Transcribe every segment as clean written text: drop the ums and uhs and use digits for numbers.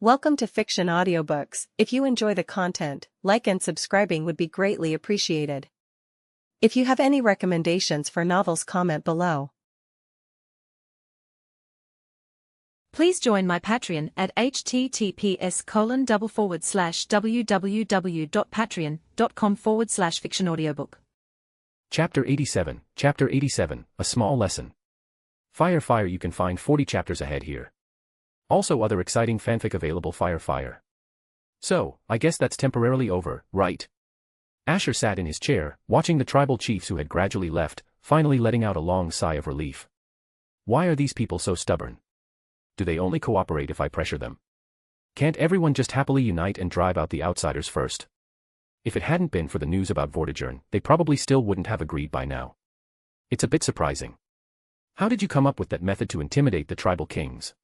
Welcome to Fiction Audiobooks. If you enjoy the content, like and subscribing would be greatly appreciated. If you have any recommendations for novels, comment below. Please join my Patreon at https://www.patreon.com/fictionaudiobook. Chapter 87, A Small Lesson. Fire, you can find 40 chapters ahead here. Also other exciting fanfic available. Fire. So, I guess that's temporarily over, right? Asher sat in his chair, watching the tribal chiefs who had gradually left, finally letting out a long sigh of relief. Why are these people so stubborn? Do they only cooperate if I pressure them? Can't everyone just happily unite and drive out the outsiders first? If it hadn't been for the news about Vortigern, they probably still wouldn't have agreed by now. It's a bit surprising. How did you come up with that method to intimidate the tribal kings?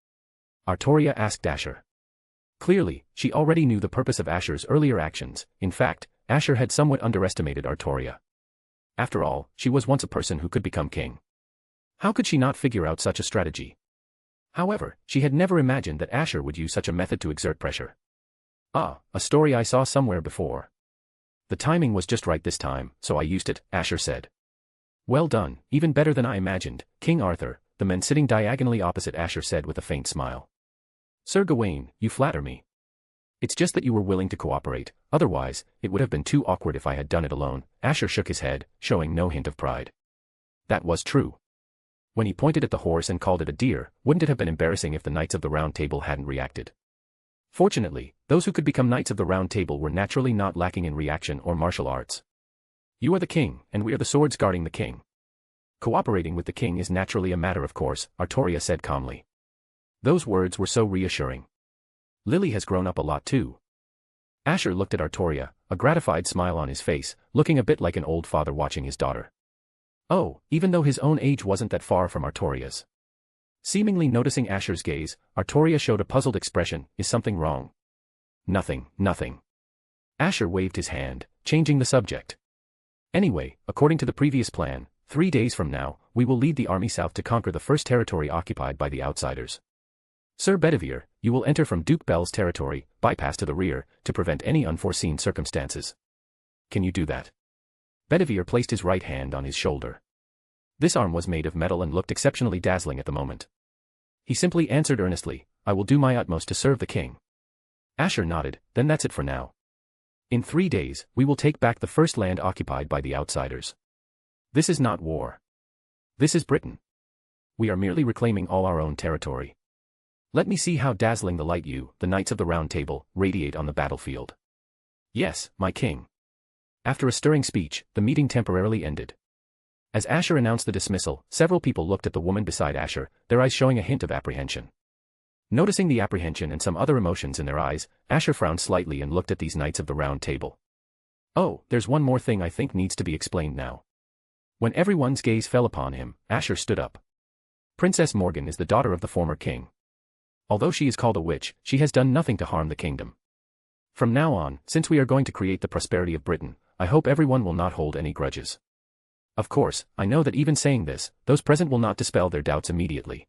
Artoria asked Asher. Clearly, she already knew the purpose of Asher's earlier actions. In fact, Asher had somewhat underestimated Artoria. After all, she was once a person who could become king. How could she not figure out such a strategy? However, she had never imagined that Asher would use such a method to exert pressure. A story I saw somewhere before. The timing was just right this time, so I used it, Asher said. Well done, even better than I imagined, King Arthur, the man sitting diagonally opposite Asher said with a faint smile. Sir Gawain, you flatter me. It's just that you were willing to cooperate, otherwise, it would have been too awkward if I had done it alone. Asher shook his head, showing no hint of pride. That was true. When he pointed at the horse and called it a deer, wouldn't it have been embarrassing if the Knights of the Round Table hadn't reacted? Fortunately, those who could become Knights of the Round Table were naturally not lacking in reaction or martial arts. You are the king, and we are the swords guarding the king. Cooperating with the king is naturally a matter of course, Artoria said calmly. Those words were so reassuring. Lily has grown up a lot too. Asher looked at Artoria, a gratified smile on his face, looking a bit like an old father watching his daughter. Oh, even though his own age wasn't that far from Artoria's. Seemingly noticing Asher's gaze, Artoria showed a puzzled expression. Is something wrong? Nothing. Asher waved his hand, changing the subject. Anyway, according to the previous plan, 3 days from now, we will lead the army south to conquer the first territory occupied by the outsiders. Sir Bedivere, you will enter from Duke Bell's territory, bypass to the rear, to prevent any unforeseen circumstances. Can you do that? Bedivere placed his right hand on his shoulder. This arm was made of metal and looked exceptionally dazzling at the moment. He simply answered earnestly, I will do my utmost to serve the king. Asher nodded, then that's it for now. In 3 days, we will take back the first land occupied by the outsiders. This is not war. This is Britain. We are merely reclaiming all our own territory. Let me see how dazzling the light you, the Knights of the Round Table, radiate on the battlefield. Yes, my king. After a stirring speech, the meeting temporarily ended. As Asher announced the dismissal, several people looked at the woman beside Asher, their eyes showing a hint of apprehension. Noticing the apprehension and some other emotions in their eyes, Asher frowned slightly and looked at these Knights of the Round Table. Oh, there's one more thing I think needs to be explained now. When everyone's gaze fell upon him, Asher stood up. Princess Morgan is the daughter of the former king. Although she is called a witch, she has done nothing to harm the kingdom. From now on, since we are going to create the prosperity of Britain, I hope everyone will not hold any grudges. Of course, I know that even saying this, those present will not dispel their doubts immediately.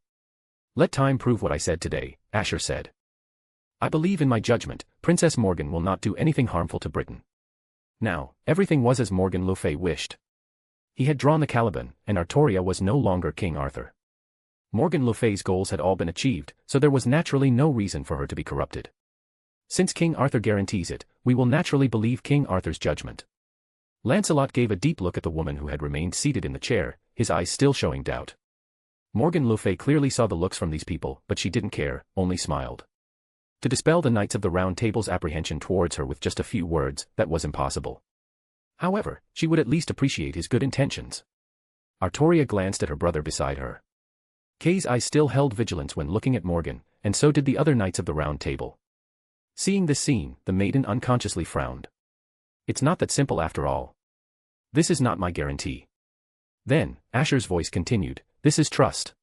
Let time prove what I said today, Asher said. I believe in my judgment, Princess Morgan will not do anything harmful to Britain. Now, everything was as Morgan le Fay wished. He had drawn the Caliban, and Artoria was no longer King Arthur. Morgan le Fay's goals had all been achieved, so there was naturally no reason for her to be corrupted. Since King Arthur guarantees it, we will naturally believe King Arthur's judgment. Lancelot gave a deep look at the woman who had remained seated in the chair, his eyes still showing doubt. Morgan le Fay clearly saw the looks from these people, but she didn't care, only smiled. To dispel the Knights of the Round Table's apprehension towards her with just a few words, that was impossible. However, she would at least appreciate his good intentions. Artoria glanced at her brother beside her. Kay's eyes still held vigilance when looking at Morgan, and so did the other Knights of the Round Table. Seeing this scene, the maiden unconsciously frowned. It's not that simple after all. This is not my guarantee. Then, Asher's voice continued, this is trust.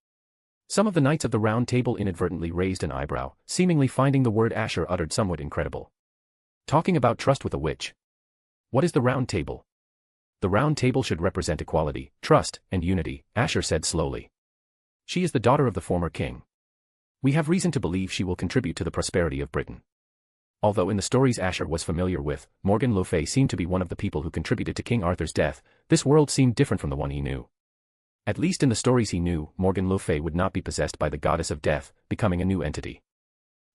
Some of the Knights of the Round Table inadvertently raised an eyebrow, seemingly finding the word Asher uttered somewhat incredible. Talking about trust with a witch. What is the Round Table? The Round Table should represent equality, trust, and unity, Asher said slowly. She is the daughter of the former king. We have reason to believe she will contribute to the prosperity of Britain. Although in the stories Asher was familiar with, Morgan le Fay seemed to be one of the people who contributed to King Arthur's death, this world seemed different from the one he knew. At least in the stories he knew, Morgan le Fay would not be possessed by the goddess of death, becoming a new entity.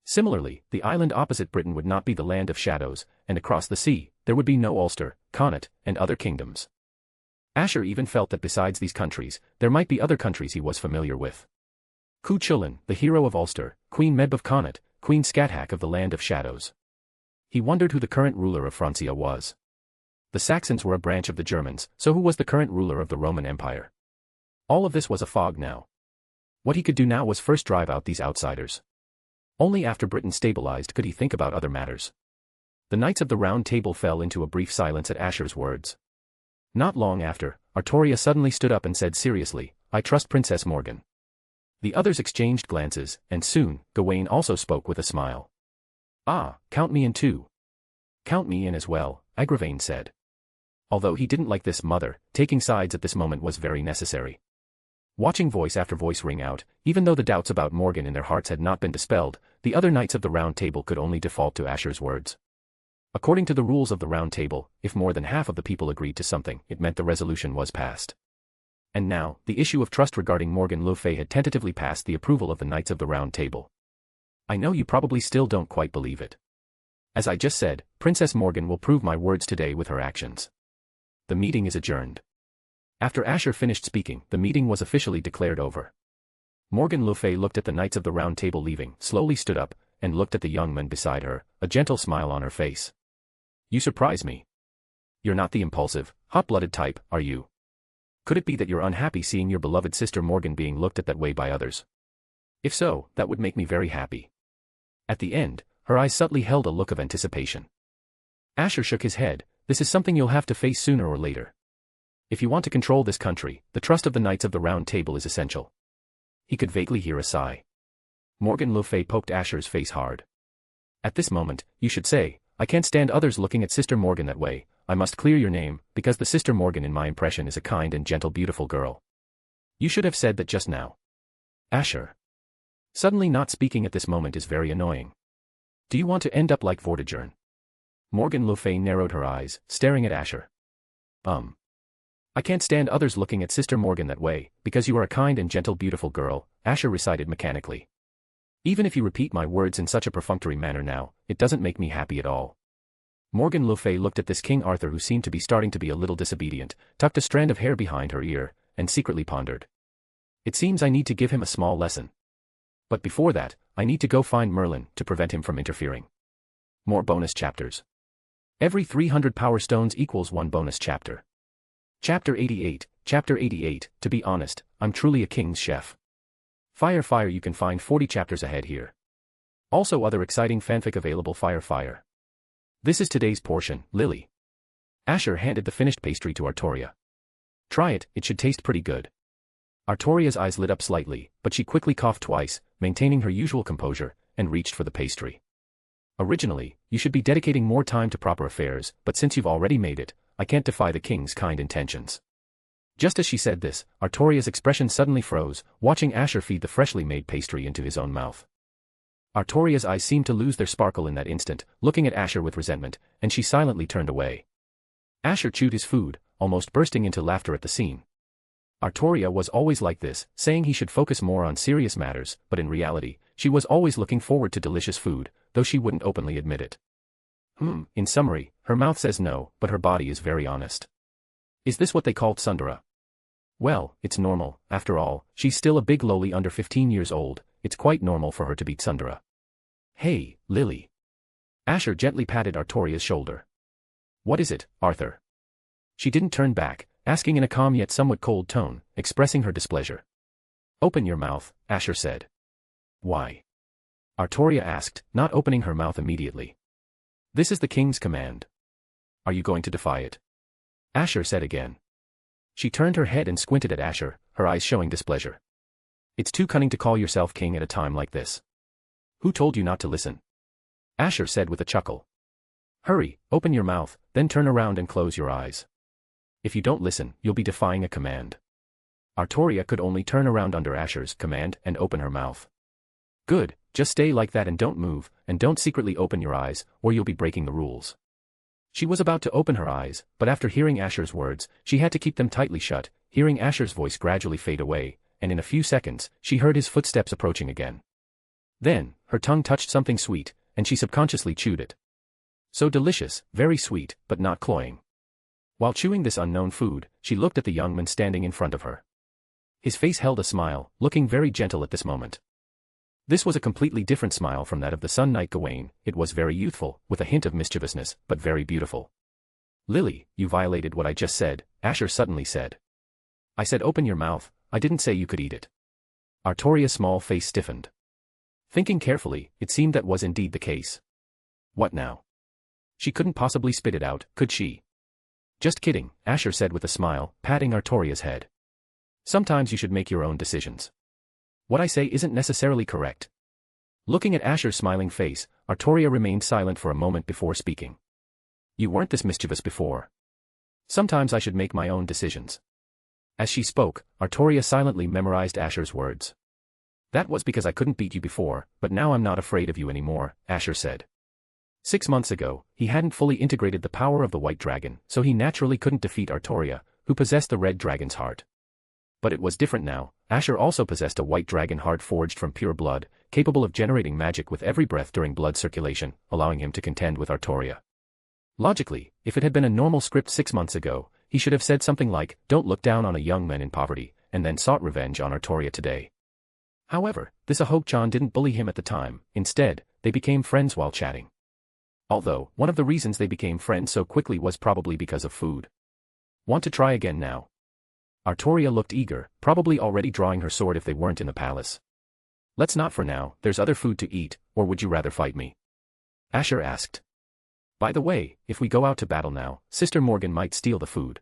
Similarly, the island opposite Britain would not be the land of shadows, and across the sea, there would be no Ulster, Connaught, and other kingdoms. Asher even felt that besides these countries, there might be other countries he was familiar with. Cuchulainn, the hero of Ulster, Queen Medb of Connaught, Queen Scáthach of the land of shadows. He wondered who the current ruler of Francia was. The Saxons were a branch of the Germans, so who was the current ruler of the Roman Empire? All of this was a fog now. What he could do now was first drive out these outsiders. Only after Britain stabilized could he think about other matters. The Knights of the Round Table fell into a brief silence at Asher's words. Not long after, Artoria suddenly stood up and said seriously, "I trust Princess Morgan." The others exchanged glances, and soon, Gawain also spoke with a smile. "Ah, count me in too." "Count me in as well," Agravain said. Although he didn't like this mother, taking sides at this moment was very necessary. Watching voice after voice ring out, even though the doubts about Morgan in their hearts had not been dispelled, the other Knights of the Round Table could only default to Asher's words. According to the rules of the Round Table, if more than half of the people agreed to something, it meant the resolution was passed. And now, the issue of trust regarding Morgan le Fay had tentatively passed the approval of the Knights of the Round Table. I know you probably still don't quite believe it. As I just said, Princess Morgan will prove my words today with her actions. The meeting is adjourned. After Asher finished speaking, the meeting was officially declared over. Morgan le Fay looked at the Knights of the Round Table leaving, slowly stood up, and looked at the young man beside her, a gentle smile on her face. "You surprise me. You're not the impulsive, hot-blooded type, are you? Could it be that you're unhappy seeing your beloved sister Morgan being looked at that way by others? If so, that would make me very happy." At the end, her eyes subtly held a look of anticipation. Asher shook his head. "This is something you'll have to face sooner or later. If you want to control this country, the trust of the Knights of the Round Table is essential." He could vaguely hear a sigh. Morgan le Fay poked Asher's face hard. "At this moment, you should say, I can't stand others looking at Sister Morgan that way. I must clear your name, because the Sister Morgan in my impression is a kind and gentle beautiful girl. You should have said that just now." Asher. Suddenly not speaking at this moment is very annoying. Do you want to end up like Vortigern? Morgan le Fay narrowed her eyes, staring at Asher. I can't stand others looking at Sister Morgan that way, because you are a kind and gentle beautiful girl, Asher recited mechanically. Even if you repeat my words in such a perfunctory manner now, it doesn't make me happy at all. Morgan le Fay looked at this King Arthur who seemed to be starting to be a little disobedient, tucked a strand of hair behind her ear, and secretly pondered. It seems I need to give him a small lesson. But before that, I need to go find Merlin to prevent him from interfering. More bonus chapters. Every 300 power stones equals 1 bonus chapter. Chapter 88, Chapter 88, to be honest, I'm truly a king's chef. Fire, you can find 40 chapters ahead here. Also other exciting fanfic available Fire. This is today's portion, Lily. Asher handed the finished pastry to Artoria. Try it, it should taste pretty good. Artoria's eyes lit up slightly, but she quickly coughed twice, maintaining her usual composure, and reached for the pastry. Originally, you should be dedicating more time to proper affairs, but since you've already made it, I can't defy the king's kind intentions. Just as she said this, Artoria's expression suddenly froze, watching Asher feed the freshly made pastry into his own mouth. Artoria's eyes seemed to lose their sparkle in that instant, looking at Asher with resentment, and she silently turned away. Asher chewed his food, almost bursting into laughter at the scene. Artoria was always like this, saying he should focus more on serious matters, but in reality, she was always looking forward to delicious food, though she wouldn't openly admit it. In summary, her mouth says no, but her body is very honest. Is this what they called tsundere? Well, it's normal, after all, she's still a big lowly under 15 years old, it's quite normal for her to be tsundere. Hey, Lily. Asher gently patted Artoria's shoulder. What is it, Arthur? She didn't turn back, asking in a calm yet somewhat cold tone, expressing her displeasure. Open your mouth, Asher said. Why? Artoria asked, not opening her mouth immediately. This is the king's command. Are you going to defy it? Asher said again. She turned her head and squinted at Asher, her eyes showing displeasure. It's too cunning to call yourself king at a time like this. Who told you not to listen? Asher said with a chuckle. Hurry, open your mouth, then turn around and close your eyes. If you don't listen, you'll be defying a command. Artoria could only turn around under Asher's command and open her mouth. Good, just stay like that and don't move, and don't secretly open your eyes, or you'll be breaking the rules. She was about to open her eyes, but after hearing Asher's words, she had to keep them tightly shut, hearing Asher's voice gradually fade away, and in a few seconds, she heard his footsteps approaching again. Then, her tongue touched something sweet, and she subconsciously chewed it. So delicious, very sweet, but not cloying. While chewing this unknown food, she looked at the young man standing in front of her. His face held a smile, looking very gentle at this moment. This was a completely different smile from that of the Sun Knight Gawain. It was very youthful, with a hint of mischievousness, but very beautiful. Lily, you violated what I just said, Asher suddenly said. I said open your mouth, I didn't say you could eat it. Artoria's small face stiffened. Thinking carefully, it seemed that was indeed the case. What now? She couldn't possibly spit it out, could she? Just kidding, Asher said with a smile, patting Artoria's head. Sometimes you should make your own decisions. What I say isn't necessarily correct. Looking at Asher's smiling face, Artoria remained silent for a moment before speaking. You weren't this mischievous before. Sometimes I should make my own decisions. As she spoke, Artoria silently memorized Asher's words. That was because I couldn't beat you before, but now I'm not afraid of you anymore, Asher said. 6 months ago, he hadn't fully integrated the power of the White Dragon, so he naturally couldn't defeat Artoria, who possessed the Red Dragon's heart. But it was different now. Asher also possessed a white dragon heart forged from pure blood, capable of generating magic with every breath during blood circulation, allowing him to contend with Artoria. Logically, if it had been a normal script 6 months ago, he should have said something like, don't look down on a young man in poverty, and then sought revenge on Artoria today. However, this Ahok-chan didn't bully him at the time. Instead, they became friends while chatting. Although, one of the reasons they became friends so quickly was probably because of food. Want to try again now? Artoria looked eager, probably already drawing her sword if they weren't in the palace. Let's not for now, there's other food to eat, or would you rather fight me? Asher asked. By the way, if we go out to battle now, Sister Morgan might steal the food.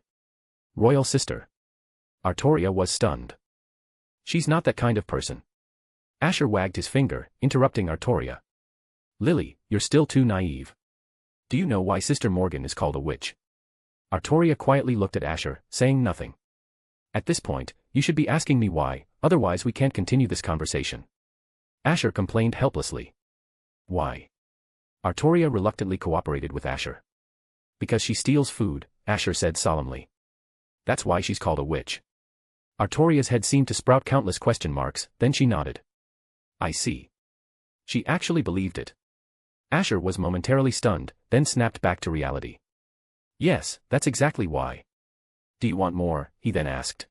Royal sister. Artoria was stunned. She's not that kind of person. Asher wagged his finger, interrupting Artoria. Lily, you're still too naive. Do you know why Sister Morgan is called a witch? Artoria quietly looked at Asher, saying nothing. At this point, you should be asking me why, otherwise we can't continue this conversation. Asher complained helplessly. Why? Artoria reluctantly cooperated with Asher. Because she steals food, Asher said solemnly. That's why she's called a witch. Artoria's head seemed to sprout countless question marks, then she nodded. I see. She actually believed it. Asher was momentarily stunned, then snapped back to reality. Yes, that's exactly why. Do you want more? He then asked.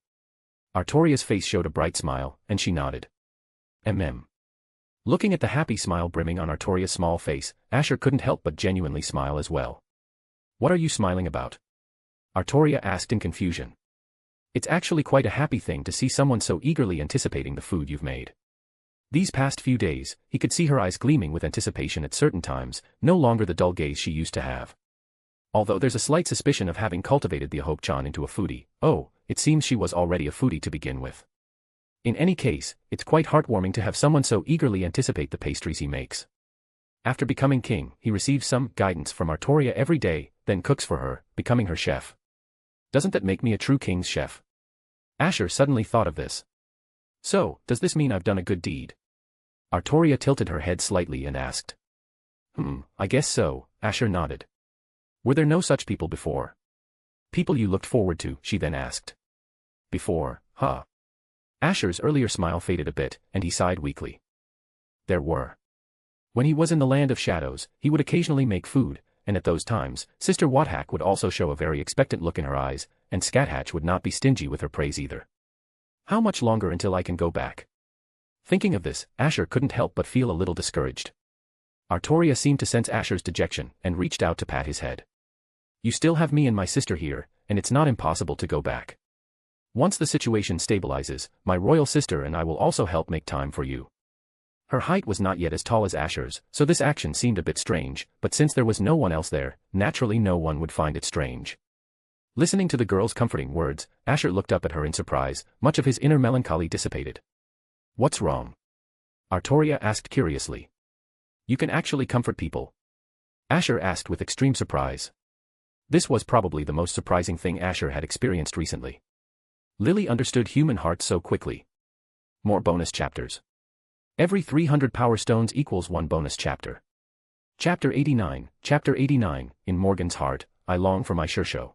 Artoria's face showed a bright smile, and she nodded. Looking at the happy smile brimming on Artoria's small face, Asher couldn't help but genuinely smile as well. What are you smiling about? Artoria asked in confusion. It's actually quite a happy thing to see someone so eagerly anticipating the food you've made. These past few days, he could see her eyes gleaming with anticipation at certain times, no longer the dull gaze she used to have. Although there's a slight suspicion of having cultivated the Ahok-chan into a foodie, it seems she was already a foodie to begin with. In any case, it's quite heartwarming to have someone so eagerly anticipate the pastries he makes. After becoming king, he receives some guidance from Artoria every day, then cooks for her, becoming her chef. Doesn't that make me a true king's chef? Asher suddenly thought of this. So, does this mean I've done a good deed? Artoria tilted her head slightly and asked. I guess so, Asher nodded. Were there no such people before? People you looked forward to, she then asked. Before, huh? Asher's earlier smile faded a bit, and he sighed weakly. There were. When he was in the land of shadows, he would occasionally make food, and at those times, Sister Scáthach would also show a very expectant look in her eyes, and Scáthach would not be stingy with her praise either. How much longer until I can go back? Thinking of this, Asher couldn't help but feel a little discouraged. Artoria seemed to sense Asher's dejection, and reached out to pat his head. You still have me and my sister here, and it's not impossible to go back. Once the situation stabilizes, my royal sister and I will also help make time for you. Her height was not yet as tall as Asher's, so this action seemed a bit strange, but since there was no one else there, naturally no one would find it strange. Listening to the girl's comforting words, Asher looked up at her in surprise, much of his inner melancholy dissipated. What's wrong? Artoria asked curiously. You can actually comfort people? Asher asked with extreme surprise. This was probably the most surprising thing Asher had experienced recently. Lily understood human hearts so quickly. More bonus chapters. Every 300 power stones equals 1 bonus chapter. Chapter 89, in Morgan's heart, I long for my Shishou.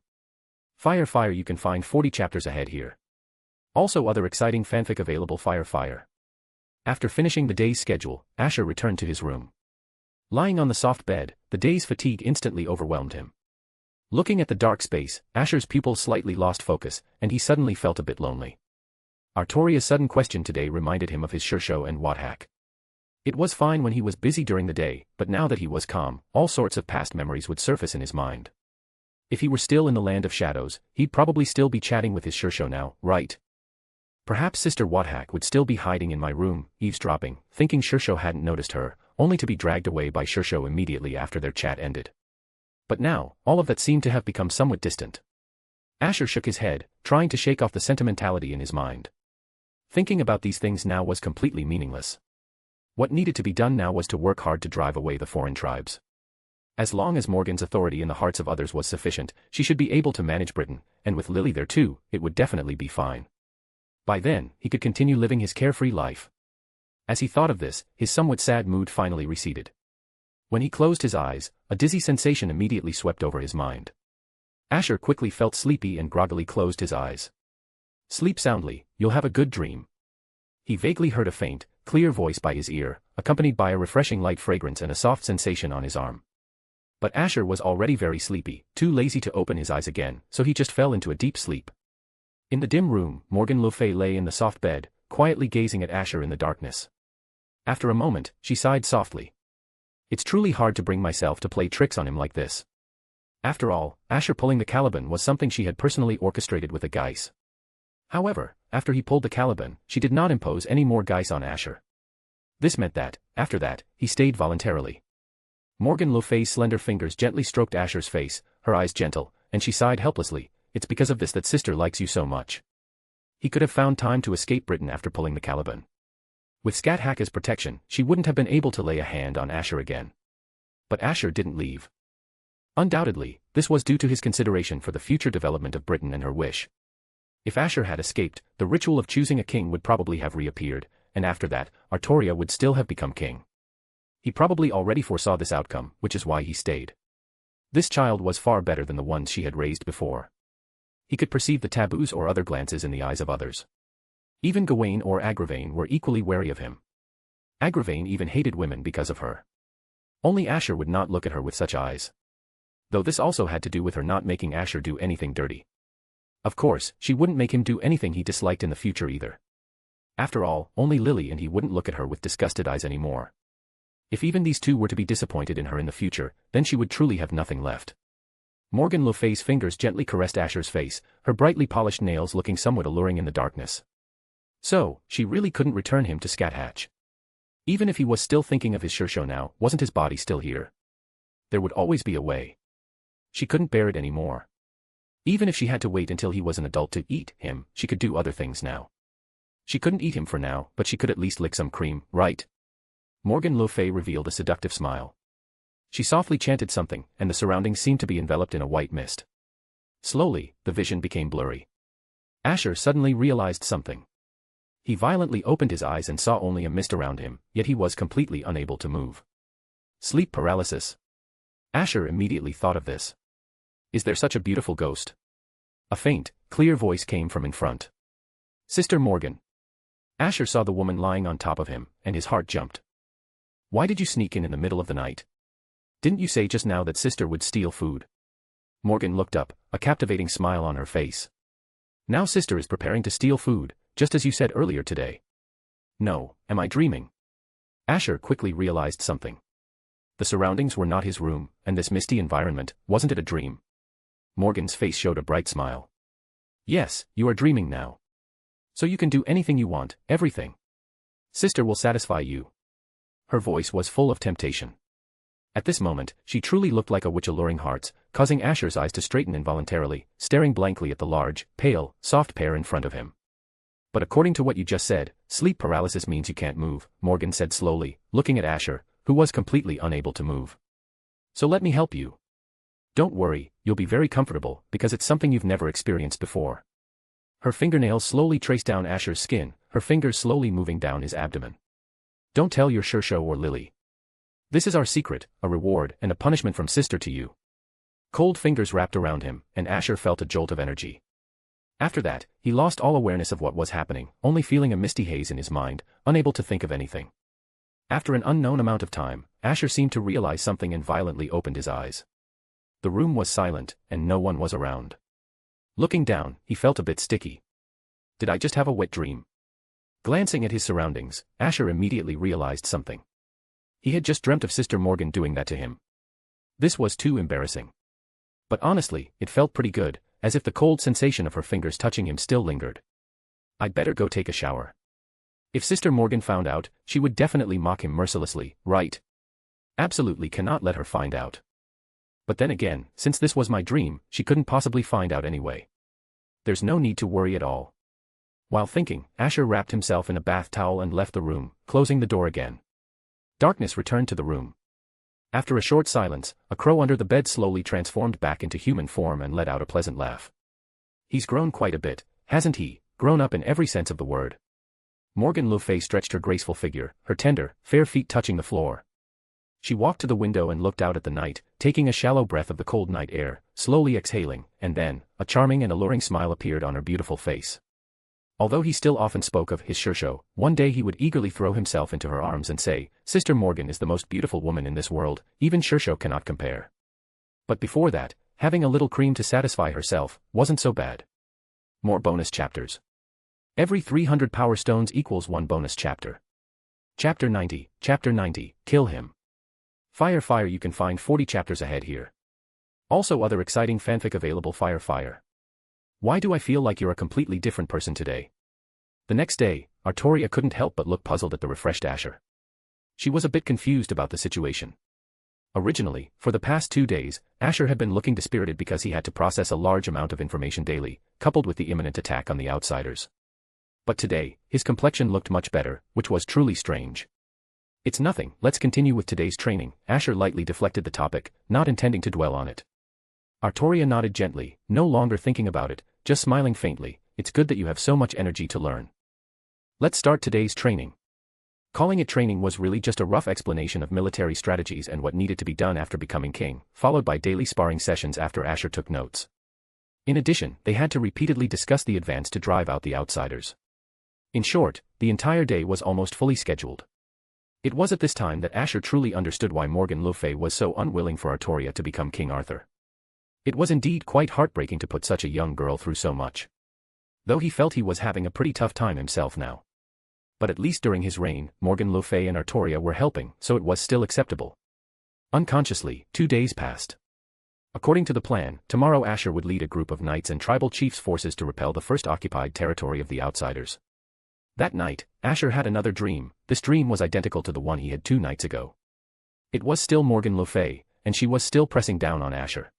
Fire, you can find 40 chapters ahead here. Also other exciting fanfic available Fire. After finishing the day's schedule, Asher returned to his room. Lying on the soft bed, the day's fatigue instantly overwhelmed him. Looking at the dark space, Asher's pupils slightly lost focus, and he suddenly felt a bit lonely. Artoria's sudden question today reminded him of his Shishou and Scáthach. It was fine when he was busy during the day, but now that he was calm, all sorts of past memories would surface in his mind. If he were still in the land of shadows, he'd probably still be chatting with his Shishou now, right? Perhaps Sister Scáthach would still be hiding in my room, eavesdropping, thinking Shishou hadn't noticed her, only to be dragged away by Shishou immediately after their chat ended. But now, all of that seemed to have become somewhat distant. Asher shook his head, trying to shake off the sentimentality in his mind. Thinking about these things now was completely meaningless. What needed to be done now was to work hard to drive away the foreign tribes. As long as Morgan's authority in the hearts of others was sufficient, she should be able to manage Britain, and with Lily there too, it would definitely be fine. By then, he could continue living his carefree life. As he thought of this, his somewhat sad mood finally receded. When he closed his eyes, a dizzy sensation immediately swept over his mind. Asher quickly felt sleepy and groggily closed his eyes. Sleep soundly, you'll have a good dream. He vaguely heard a faint, clear voice by his ear, accompanied by a refreshing light fragrance and a soft sensation on his arm. But Asher was already very sleepy, too lazy to open his eyes again, so he just fell into a deep sleep. In the dim room, Morgan le Fay lay in the soft bed, quietly gazing at Asher in the darkness. After a moment, she sighed softly. It's truly hard to bring myself to play tricks on him like this. After all, Asher pulling the Caliban was something she had personally orchestrated with a Geis. However, after he pulled the Caliban, she did not impose any more Geis on Asher. This meant that, after that, he stayed voluntarily. Morgan le Fay's slender fingers gently stroked Asher's face, her eyes gentle, and she sighed helplessly. It's because of this that sister likes you so much. He could have found time to escape Britain after pulling the Caliban. With Scáthach as protection, she wouldn't have been able to lay a hand on Asher again. But Asher didn't leave. Undoubtedly, this was due to his consideration for the future development of Britain and her wish. If Asher had escaped, the ritual of choosing a king would probably have reappeared, and after that, Artoria would still have become king. He probably already foresaw this outcome, which is why he stayed. This child was far better than the ones she had raised before. He could perceive the taboos or other glances in the eyes of others. Even Gawain or Agravain were equally wary of him. Agravain even hated women because of her. Only Asher would not look at her with such eyes. Though this also had to do with her not making Asher do anything dirty. Of course, she wouldn't make him do anything he disliked in the future either. After all, only Lily and he wouldn't look at her with disgusted eyes anymore. If even these two were to be disappointed in her in the future, then she would truly have nothing left. Morgan le Fay's fingers gently caressed Asher's face, her brightly polished nails looking somewhat alluring in the darkness. So, she really couldn't return him to Scáthach. Even if he was still thinking of his Shishou now, wasn't his body still here? There would always be a way. She couldn't bear it anymore. Even if she had to wait until he was an adult to eat him, she could do other things now. She couldn't eat him for now, but she could at least lick some cream, right? Morgan le Fay revealed a seductive smile. She softly chanted something, and the surroundings seemed to be enveloped in a white mist. Slowly, the vision became blurry. Asher suddenly realized something. He violently opened his eyes and saw only a mist around him, yet he was completely unable to move. Sleep paralysis. Asher immediately thought of this. Is there such a beautiful ghost? A faint, clear voice came from in front. Sister Morgan. Asher saw the woman lying on top of him, and his heart jumped. Why did you sneak in the middle of the night? Didn't you say just now that sister would steal food? Morgan looked up, a captivating smile on her face. Now sister is preparing to steal food, just as you said earlier today. No, am I dreaming? Asher quickly realized something. The surroundings were not his room, and this misty environment, wasn't it a dream? Morgan's face showed a bright smile. Yes, you are dreaming now. So you can do anything you want, everything. Sister will satisfy you. Her voice was full of temptation. At this moment, she truly looked like a witch alluring hearts, causing Asher's eyes to straighten involuntarily, staring blankly at the large, pale, soft pair in front of him. But according to what you just said, sleep paralysis means you can't move, Morgan said slowly, looking at Asher, who was completely unable to move. So let me help you. Don't worry, you'll be very comfortable, because it's something you've never experienced before. Her fingernails slowly traced down Asher's skin, her fingers slowly moving down his abdomen. Don't tell your Shishou or Lily. This is our secret, a reward and a punishment from sister to you. Cold fingers wrapped around him, and Asher felt a jolt of energy. After that, he lost all awareness of what was happening, only feeling a misty haze in his mind, unable to think of anything. After an unknown amount of time, Asher seemed to realize something and violently opened his eyes. The room was silent, and no one was around. Looking down, he felt a bit sticky. Did I just have a wet dream? Glancing at his surroundings, Asher immediately realized something. He had just dreamt of Sister Morgan doing that to him. This was too embarrassing. But honestly, it felt pretty good, as if the cold sensation of her fingers touching him still lingered. I'd better go take a shower. If Sister Morgan found out, she would definitely mock him mercilessly, right? Absolutely cannot let her find out. But then again, since this was my dream, she couldn't possibly find out anyway. There's no need to worry at all. While thinking, Asher wrapped himself in a bath towel and left the room, closing the door again. Darkness returned to the room. After a short silence, a crow under the bed slowly transformed back into human form and let out a pleasant laugh. He's grown quite a bit, hasn't he? Grown up in every sense of the word. Morgan le Fay stretched her graceful figure, her tender, fair feet touching the floor. She walked to the window and looked out at the night, taking a shallow breath of the cold night air, slowly exhaling, and then, a charming and alluring smile appeared on her beautiful face. Although he still often spoke of his Shishou, one day he would eagerly throw himself into her arms and say, Sister Morgan is the most beautiful woman in this world, even Shishou cannot compare. But before that, having a little cream to satisfy herself, wasn't so bad. More bonus chapters. Every 300 power stones equals 1 bonus chapter. Chapter 90, Kill Him. Fire, you can find 40 chapters ahead here. Also other exciting fanfic available. Fire. Why do I feel like you're a completely different person today? The next day, Artoria couldn't help but look puzzled at the refreshed Asher. She was a bit confused about the situation. Originally, for the past 2 days, Asher had been looking dispirited because he had to process a large amount of information daily, coupled with the imminent attack on the outsiders. But today, his complexion looked much better, which was truly strange. It's nothing, let's continue with today's training. Asher lightly deflected the topic, not intending to dwell on it. Artoria nodded gently, no longer thinking about it, just smiling faintly. It's good that you have so much energy to learn. Let's start today's training. Calling it training was really just a rough explanation of military strategies and what needed to be done after becoming king, followed by daily sparring sessions after Asher took notes. In addition, they had to repeatedly discuss the advance to drive out the outsiders. In short, the entire day was almost fully scheduled. It was at this time that Asher truly understood why Morgan le Fay was so unwilling for Artoria to become King Arthur. It was indeed quite heartbreaking to put such a young girl through so much. Though he felt he was having a pretty tough time himself now. But at least during his reign, Morgan le Fay and Artoria were helping, so it was still acceptable. Unconsciously, 2 days passed. According to the plan, tomorrow Asher would lead a group of knights and tribal chiefs' forces to repel the first occupied territory of the outsiders. That night, Asher had another dream. This dream was identical to the one he had 2 nights ago. It was still Morgan le Fay, and she was still pressing down on Asher.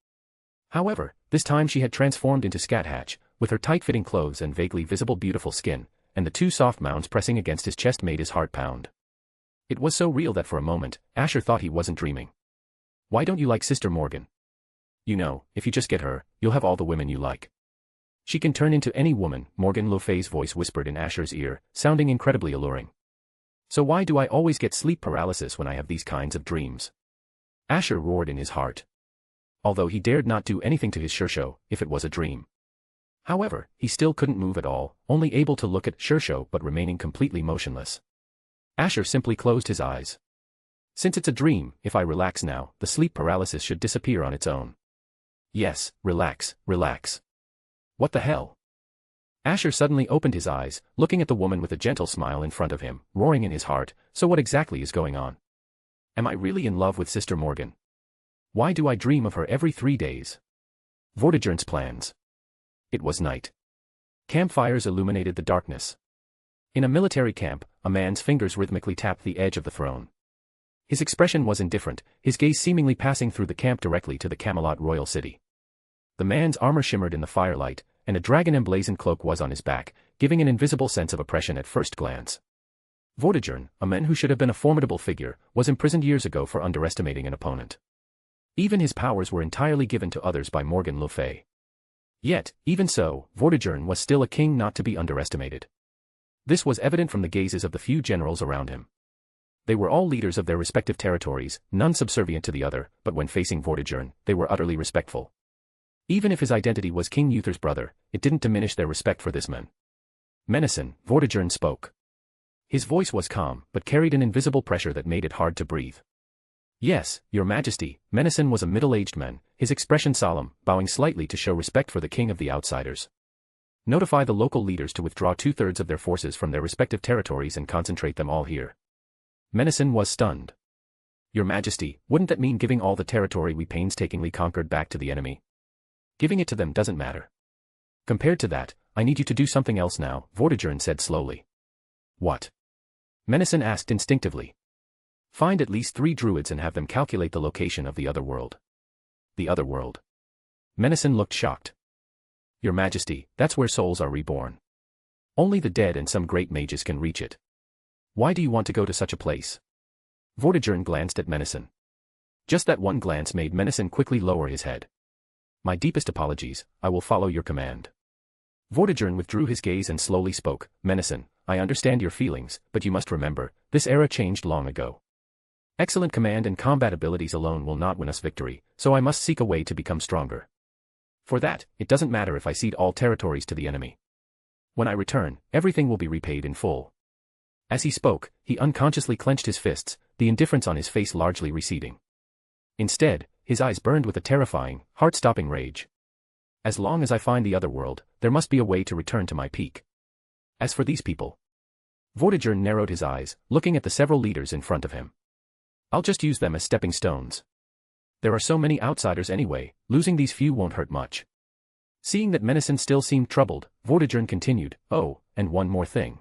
However, this time she had transformed into Scáthach, with her tight-fitting clothes and vaguely visible beautiful skin, and the 2 soft mounds pressing against his chest made his heart pound. It was so real that for a moment, Asher thought he wasn't dreaming. Why don't you like Sister Morgan? You know, if you just get her, you'll have all the women you like. She can turn into any woman, Morgan le Fay's voice whispered in Asher's ear, sounding incredibly alluring. So why do I always get sleep paralysis when I have these kinds of dreams? Asher roared in his heart. Although he dared not do anything to his Shishou, if it was a dream. However, he still couldn't move at all, only able to look at Shishou but remaining completely motionless. Asher simply closed his eyes. Since it's a dream, if I relax now, the sleep paralysis should disappear on its own. Yes, relax. What the hell? Asher suddenly opened his eyes, looking at the woman with a gentle smile in front of him, roaring in his heart, so what exactly is going on? Am I really in love with Sister Morgan? Why do I dream of her every 3 days? Vortigern's plans. It was night. Campfires illuminated the darkness. In a military camp, a man's fingers rhythmically tapped the edge of the throne. His expression was indifferent, his gaze seemingly passing through the camp directly to the Camelot royal city. The man's armor shimmered in the firelight, and a dragon-emblazoned cloak was on his back, giving an invisible sense of oppression at first glance. Vortigern, a man who should have been a formidable figure, was imprisoned years ago for underestimating an opponent. Even his powers were entirely given to others by Morgan le Fay. Yet, even so, Vortigern was still a king not to be underestimated. This was evident from the gazes of the few generals around him. They were all leaders of their respective territories, none subservient to the other, but when facing Vortigern, they were utterly respectful. Even if his identity was King Uther's brother, it didn't diminish their respect for this man. Menacin, Vortigern spoke. His voice was calm, but carried an invisible pressure that made it hard to breathe. Yes, your majesty. Menacin was a middle-aged man, his expression solemn, bowing slightly to show respect for the king of the outsiders. Notify the local leaders to withdraw 2/3 of their forces from their respective territories and concentrate them all here. Menacin was stunned. Your majesty, wouldn't that mean giving all the territory we painstakingly conquered back to the enemy? Giving it to them doesn't matter. Compared to that, I need you to do something else now, Vortigern said slowly. What? Menacin asked instinctively. Find at least 3 druids and have them calculate the location of the other world. The other world. Menacin looked shocked. Your majesty, that's where souls are reborn. Only the dead and some great mages can reach it. Why do you want to go to such a place? Vortigern glanced at Menacin. Just that one glance made Menacin quickly lower his head. My deepest apologies, I will follow your command. Vortigern withdrew his gaze and slowly spoke. Menacin, I understand your feelings, but you must remember, this era changed long ago. Excellent command and combat abilities alone will not win us victory, so I must seek a way to become stronger. For that, it doesn't matter if I cede all territories to the enemy. When I return, everything will be repaid in full. As he spoke, he unconsciously clenched his fists, the indifference on his face largely receding. Instead, his eyes burned with a terrifying, heart-stopping rage. As long as I find the other world, there must be a way to return to my peak. As for these people. Vortigern narrowed his eyes, looking at the several leaders in front of him. I'll just use them as stepping stones. There are so many outsiders anyway, losing these few won't hurt much. Seeing that Menacin still seemed troubled, Vortigern continued, oh, and one more thing.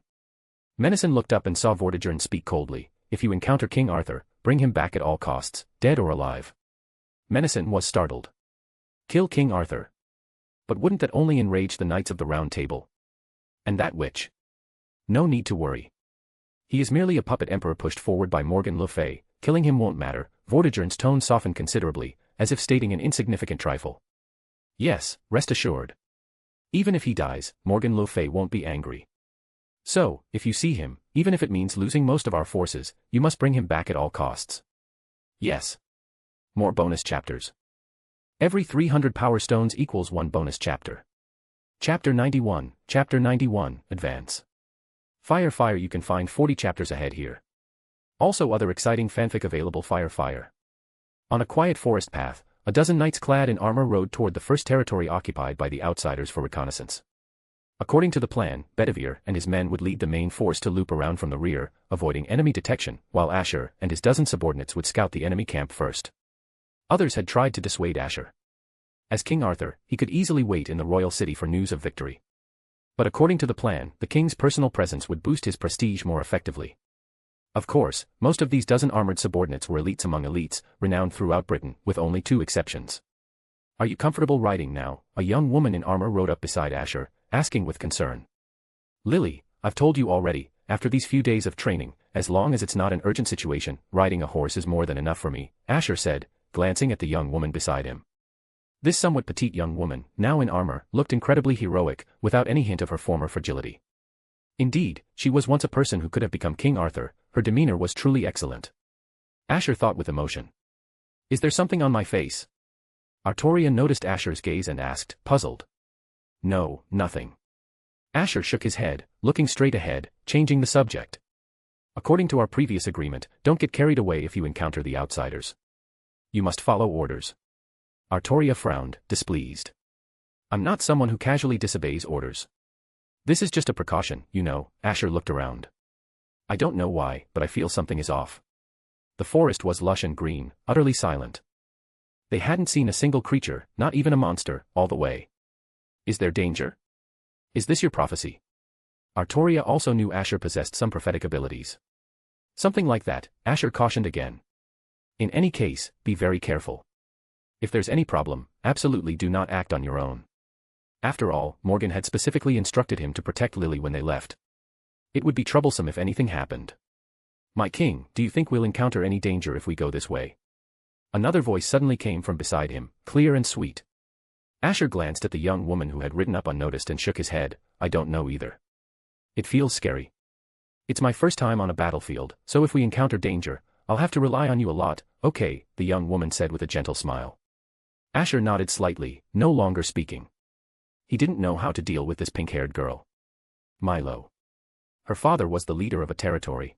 Menacin looked up and saw Vortigern speak coldly. If you encounter King Arthur, bring him back at all costs, dead or alive. Menacin was startled. Kill King Arthur. But wouldn't that only enrage the Knights of the Round Table? And that witch? No need to worry. He is merely a puppet emperor pushed forward by Morgan le Fay. Killing him won't matter. Vortigern's tone softened considerably, as if stating an insignificant trifle. Yes, rest assured. Even if he dies, Morgan le Fay won't be angry. So, if you see him, even if it means losing most of our forces, you must bring him back at all costs. Yes. More bonus chapters. Every 300 power stones equals 1 bonus chapter. Chapter 91, Advance. Fire, you can find 40 chapters ahead here. Also other exciting fanfic available. Fire. On a quiet forest path, a dozen knights clad in armor rode toward the first territory occupied by the outsiders for reconnaissance. According to the plan, Bedivere and his men would lead the main force to loop around from the rear, avoiding enemy detection, while Asher and his dozen subordinates would scout the enemy camp first. Others had tried to dissuade Asher. As King Arthur, he could easily wait in the royal city for news of victory. But according to the plan, the king's personal presence would boost his prestige more effectively. Of course, most of these dozen armored subordinates were elites among elites, renowned throughout Britain, with only 2 exceptions. Are you comfortable riding now? A young woman in armor rode up beside Asher, asking with concern. Lily, I've told you already, after these few days of training, as long as it's not an urgent situation, riding a horse is more than enough for me, Asher said, glancing at the young woman beside him. This somewhat petite young woman, now in armor, looked incredibly heroic, without any hint of her former fragility. Indeed, she was once a person who could have become King Arthur. Her demeanor was truly excellent. Asher thought with emotion. Is there something on my face? Artoria noticed Asher's gaze and asked, puzzled. No, nothing. Asher shook his head, looking straight ahead, changing the subject. According to our previous agreement, don't get carried away if you encounter the outsiders. You must follow orders. Artoria frowned, displeased. I'm not someone who casually disobeys orders. This is just a precaution, you know. Asher looked around. I don't know why, but I feel something is off. The forest was lush and green, utterly silent. They hadn't seen a single creature, not even a monster, all the way. Is there danger? Is this your prophecy? Artoria also knew Asher possessed some prophetic abilities. Something like that, Asher cautioned again. In any case, be very careful. If there's any problem, absolutely do not act on your own. After all, Morgan had specifically instructed him to protect Lily when they left. It would be troublesome if anything happened. My king, do you think we'll encounter any danger if we go this way? Another voice suddenly came from beside him, clear and sweet. Asher glanced at the young woman who had ridden up unnoticed and shook his head. I don't know either. It feels scary. It's my first time on a battlefield, so if we encounter danger, I'll have to rely on you a lot, okay, the young woman said with a gentle smile. Asher nodded slightly, no longer speaking. He didn't know how to deal with this pink-haired girl. Milo. Her father was the leader of a territory.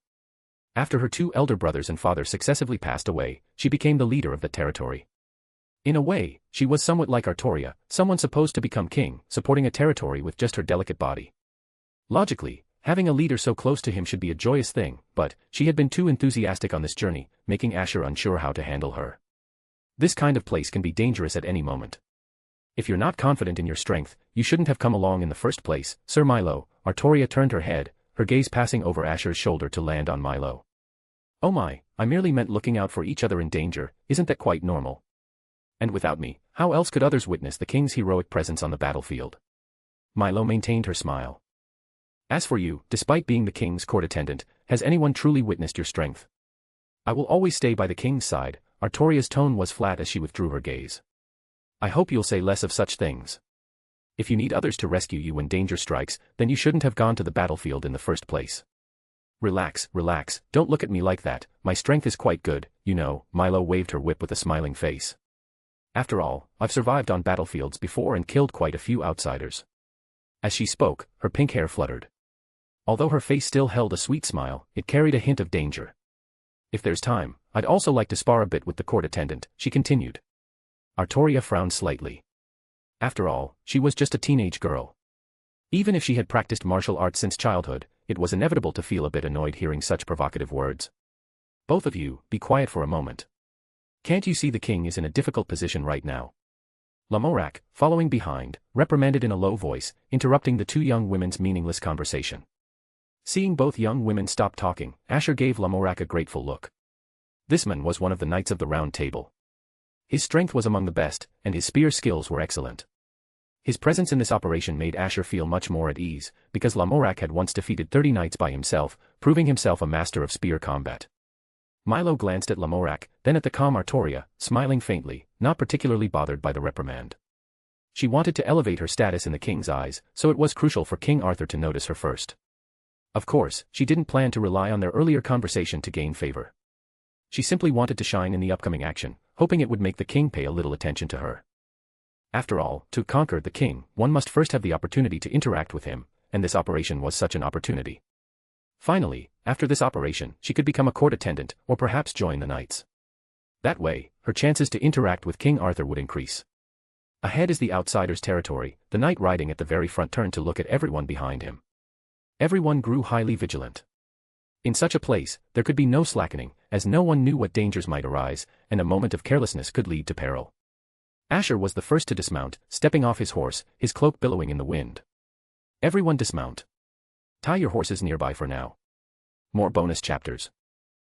After her two elder brothers and father successively passed away, she became the leader of the territory. In a way, she was somewhat like Artoria, someone supposed to become king, supporting a territory with just her delicate body. Logically, having a leader so close to him should be a joyous thing, but she had been too enthusiastic on this journey, making Asher unsure how to handle her. This kind of place can be dangerous at any moment. If you're not confident in your strength, you shouldn't have come along in the first place, Sir Milo. Artoria turned her head, her gaze passing over Asher's shoulder to land on Milo. Oh my, I merely meant looking out for each other in danger, isn't that quite normal? And without me, how else could others witness the king's heroic presence on the battlefield? Milo maintained her smile. As for you, despite being the king's court attendant, has anyone truly witnessed your strength? I will always stay by the king's side. Artoria's tone was flat as she withdrew her gaze. I hope you'll say less of such things. If you need others to rescue you when danger strikes, then you shouldn't have gone to the battlefield in the first place. Relax, relax, don't look at me like that, my strength is quite good, you know, Milo waved her whip with a smiling face. After all, I've survived on battlefields before and killed quite a few outsiders. As she spoke, her pink hair fluttered. Although her face still held a sweet smile, it carried a hint of danger. If there's time, I'd also like to spar a bit with the court attendant, she continued. Artoria frowned slightly. After all, she was just a teenage girl. Even if she had practiced martial arts since childhood, it was inevitable to feel a bit annoyed hearing such provocative words. Both of you, be quiet for a moment. Can't you see the king is in a difficult position right now? Lamorak, following behind, reprimanded in a low voice, interrupting the two young women's meaningless conversation. Seeing both young women stop talking, Asher gave Lamorak a grateful look. This man was one of the Knights of the Round Table. His strength was among the best, and his spear skills were excellent. His presence in this operation made Asher feel much more at ease, because Lamorak had once defeated 30 knights by himself, proving himself a master of spear combat. Milo glanced at Lamorak, then at the calm Artoria, smiling faintly, not particularly bothered by the reprimand. She wanted to elevate her status in the king's eyes, so it was crucial for King Arthur to notice her first. Of course, she didn't plan to rely on their earlier conversation to gain favor. She simply wanted to shine in the upcoming action, hoping it would make the king pay a little attention to her. After all, to conquer the king, one must first have the opportunity to interact with him, and this operation was such an opportunity. Finally, after this operation, she could become a court attendant, or perhaps join the knights. That way, her chances to interact with King Arthur would increase. Ahead is the outsider's territory. The knight riding at the very front turned to look at everyone behind him. Everyone grew highly vigilant. In such a place, there could be no slackening, as no one knew what dangers might arise, and a moment of carelessness could lead to peril. Asher was the first to dismount, stepping off his horse, his cloak billowing in the wind. Everyone dismount. Tie your horses nearby for now. More bonus chapters.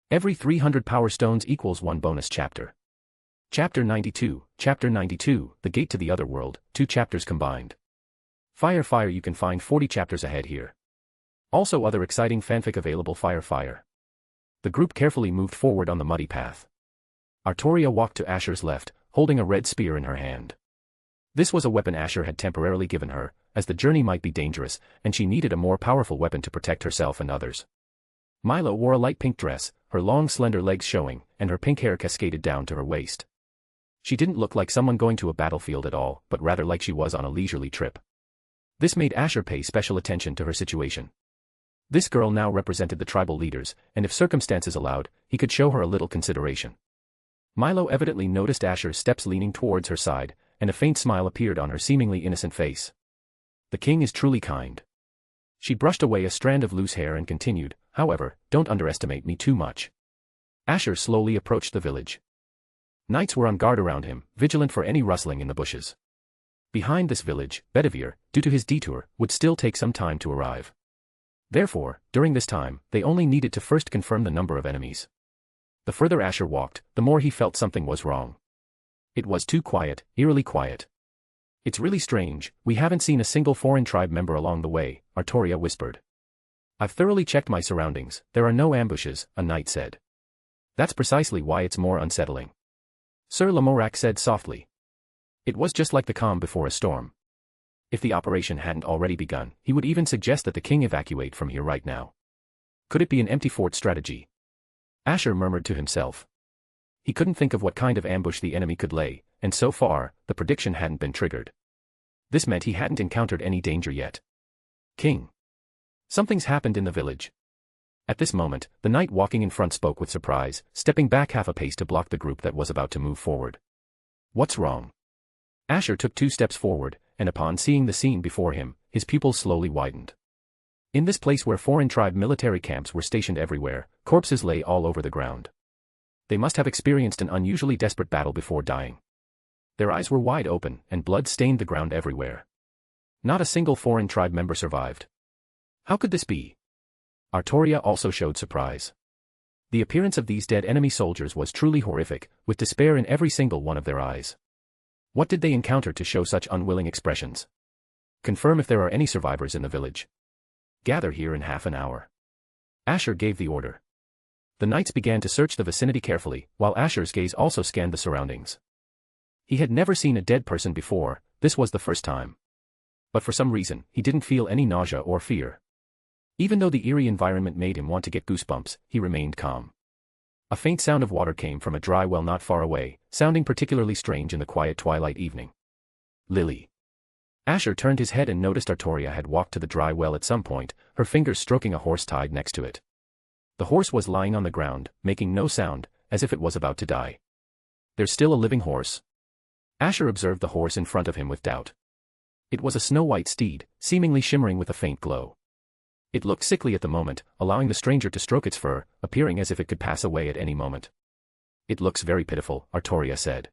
Every 300 power stones equals 1 bonus chapter. Chapter 92, The Gate to the Other World, 2 chapters combined. Fire, you can find 40 chapters ahead here. Also other exciting fanfic available. Fire. The group carefully moved forward on the muddy path. Artoria walked to Asher's left, holding a red spear in her hand. This was a weapon Asher had temporarily given her, as the journey might be dangerous, and she needed a more powerful weapon to protect herself and others. Milo wore a light pink dress, her long slender legs showing, and her pink hair cascaded down to her waist. She didn't look like someone going to a battlefield at all, but rather like she was on a leisurely trip. This made Asher pay special attention to her situation. This girl now represented the tribal leaders, and if circumstances allowed, he could show her a little consideration. Milo evidently noticed Asher's steps leaning towards her side, and a faint smile appeared on her seemingly innocent face. The king is truly kind. She brushed away a strand of loose hair and continued, however, don't underestimate me too much. Asher slowly approached the village. Knights were on guard around him, vigilant for any rustling in the bushes. Behind this village, Bedivere, due to his detour, would still take some time to arrive. Therefore, during this time, they only needed to first confirm the number of enemies. The further Asher walked, the more he felt something was wrong. It was too quiet, eerily quiet. It's really strange, we haven't seen a single foreign tribe member along the way, Artoria whispered. I've thoroughly checked my surroundings, there are no ambushes, a knight said. That's precisely why it's more unsettling. Sir Lamorak said softly. It was just like the calm before a storm. If the operation hadn't already begun, he would even suggest that the king evacuate from here right now. Could it be an empty fort strategy? Asher murmured to himself. He couldn't think of what kind of ambush the enemy could lay, and so far, the prediction hadn't been triggered. This meant he hadn't encountered any danger yet. King. Something's happened in the village. At this moment, the knight walking in front spoke with surprise, stepping back half a pace to block the group that was about to move forward. What's wrong? Asher took 2 steps forward, and upon seeing the scene before him, his pupils slowly widened. In this place where foreign tribe military camps were stationed everywhere, corpses lay all over the ground. They must have experienced an unusually desperate battle before dying. Their eyes were wide open, and blood stained the ground everywhere. Not a single foreign tribe member survived. How could this be? Artoria also showed surprise. The appearance of these dead enemy soldiers was truly horrific, with despair in every single one of their eyes. What did they encounter to show such unwilling expressions? Confirm if there are any survivors in the village. Gather here in half an hour. Asher gave the order. The knights began to search the vicinity carefully, while Asher's gaze also scanned the surroundings. He had never seen a dead person before, this was the first time. But for some reason, he didn't feel any nausea or fear. Even though the eerie environment made him want to get goosebumps, he remained calm. A faint sound of water came from a dry well not far away, sounding particularly strange in the quiet twilight evening. Lily. Asher turned his head and noticed Artoria had walked to the dry well at some point, her fingers stroking a horse tied next to it. The horse was lying on the ground, making no sound, as if it was about to die. There's still a living horse. Asher observed the horse in front of him with doubt. It was a snow-white steed, seemingly shimmering with a faint glow. It looked sickly at the moment, allowing the stranger to stroke its fur, appearing as if it could pass away at any moment. It looks very pitiful, Artoria said.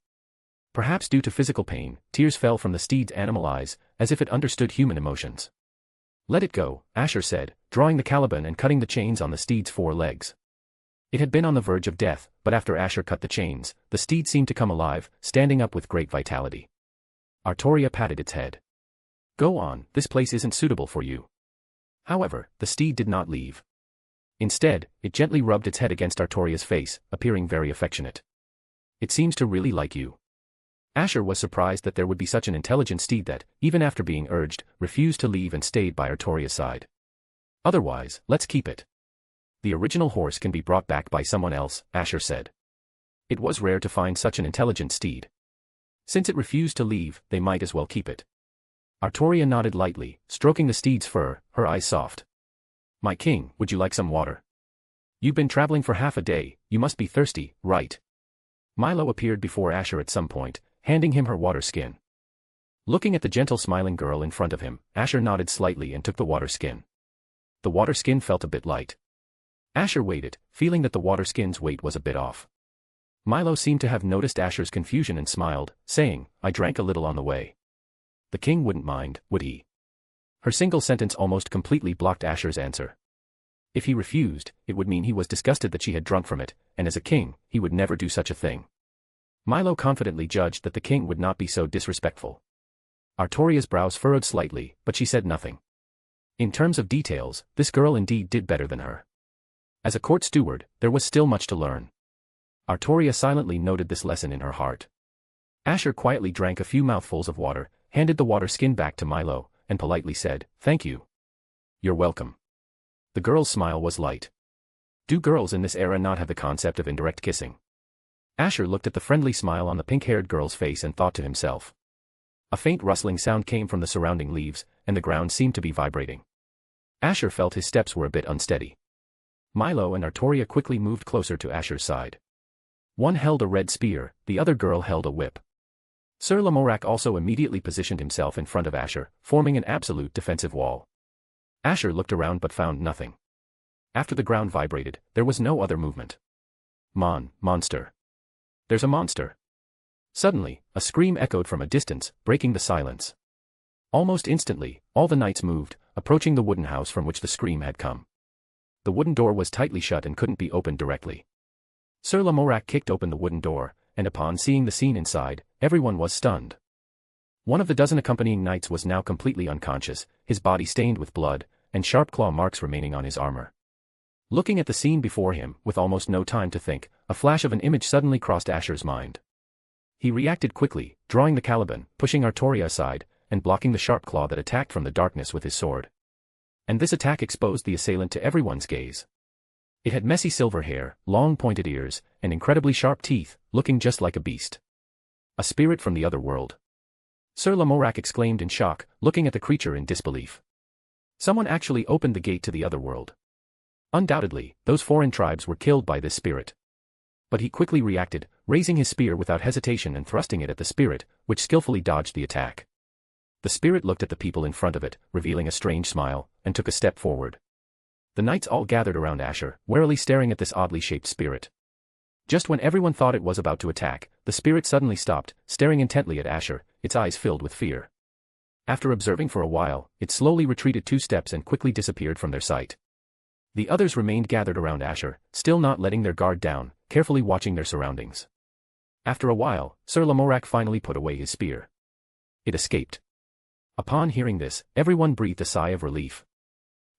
Perhaps due to physical pain, tears fell from the steed's animal eyes, as if it understood human emotions. Let it go, Asher said, drawing the caliban and cutting the chains on the steed's 4 legs. It had been on the verge of death, but after Asher cut the chains, the steed seemed to come alive, standing up with great vitality. Artoria patted its head. Go on, this place isn't suitable for you. However, the steed did not leave. Instead, it gently rubbed its head against Artoria's face, appearing very affectionate. It seems to really like you. Asher was surprised that there would be such an intelligent steed that, even after being urged, refused to leave and stayed by Artoria's side. Otherwise, let's keep it. The original horse can be brought back by someone else, Asher said. It was rare to find such an intelligent steed. Since it refused to leave, they might as well keep it. Artoria nodded lightly, stroking the steed's fur, her eyes soft. My king, would you like some water? You've been traveling for half a day, you must be thirsty, right? Milo appeared before Asher at some point, handing him her water skin. Looking at the gentle smiling girl in front of him, Asher nodded slightly and took the water skin. The water skin felt a bit light. Asher waited, feeling that the water skin's weight was a bit off. Milo seemed to have noticed Asher's confusion and smiled, saying, I drank a little on the way. The king wouldn't mind, would he? Her single sentence almost completely blocked Asher's answer. If he refused, it would mean he was disgusted that she had drunk from it, and as a king, he would never do such a thing. Milo confidently judged that the king would not be so disrespectful. Artoria's brows furrowed slightly, but she said nothing. In terms of details, this girl indeed did better than her. As a court steward, there was still much to learn. Artoria silently noted this lesson in her heart. Asher quietly drank a few mouthfuls of water, handed the water skin back to Milo, and politely said, Thank you. You're welcome. The girl's smile was light. Do girls in this era not have the concept of indirect kissing? Asher looked at the friendly smile on the pink-haired girl's face and thought to himself. A faint rustling sound came from the surrounding leaves, and the ground seemed to be vibrating. Asher felt his steps were a bit unsteady. Milo and Artoria quickly moved closer to Asher's side. One held a red spear, the other girl held a whip. Sir Lamorak also immediately positioned himself in front of Asher, forming an absolute defensive wall. Asher looked around but found nothing. After the ground vibrated, there was no other movement. Monster. There's a monster. Suddenly, a scream echoed from a distance, breaking the silence. Almost instantly, all the knights moved, approaching the wooden house from which the scream had come. The wooden door was tightly shut and couldn't be opened directly. Sir Lamorak kicked open the wooden door, and upon seeing the scene inside, everyone was stunned. One of the dozen accompanying knights was now completely unconscious, his body stained with blood, and sharp claw marks remaining on his armor. Looking at the scene before him, with almost no time to think, a flash of an image suddenly crossed Asher's mind. He reacted quickly, drawing the caliban, pushing Artoria aside, and blocking the sharp claw that attacked from the darkness with his sword. And this attack exposed the assailant to everyone's gaze. It had messy silver hair, long pointed ears, and incredibly sharp teeth, looking just like a beast. A spirit from the other world. Sir Lamorak exclaimed in shock, looking at the creature in disbelief. Someone actually opened the gate to the other world. Undoubtedly, those foreign tribes were killed by this spirit. But he quickly reacted, raising his spear without hesitation and thrusting it at the spirit, which skillfully dodged the attack. The spirit looked at the people in front of it, revealing a strange smile, and took a step forward. The knights all gathered around Asher, warily staring at this oddly shaped spirit. Just when everyone thought it was about to attack, the spirit suddenly stopped, staring intently at Asher, its eyes filled with fear. After observing for a while, it slowly retreated 2 steps and quickly disappeared from their sight. The others remained gathered around Asher, still not letting their guard down, carefully watching their surroundings. After a while, Sir Lamorak finally put away his spear. It escaped. Upon hearing this, everyone breathed a sigh of relief.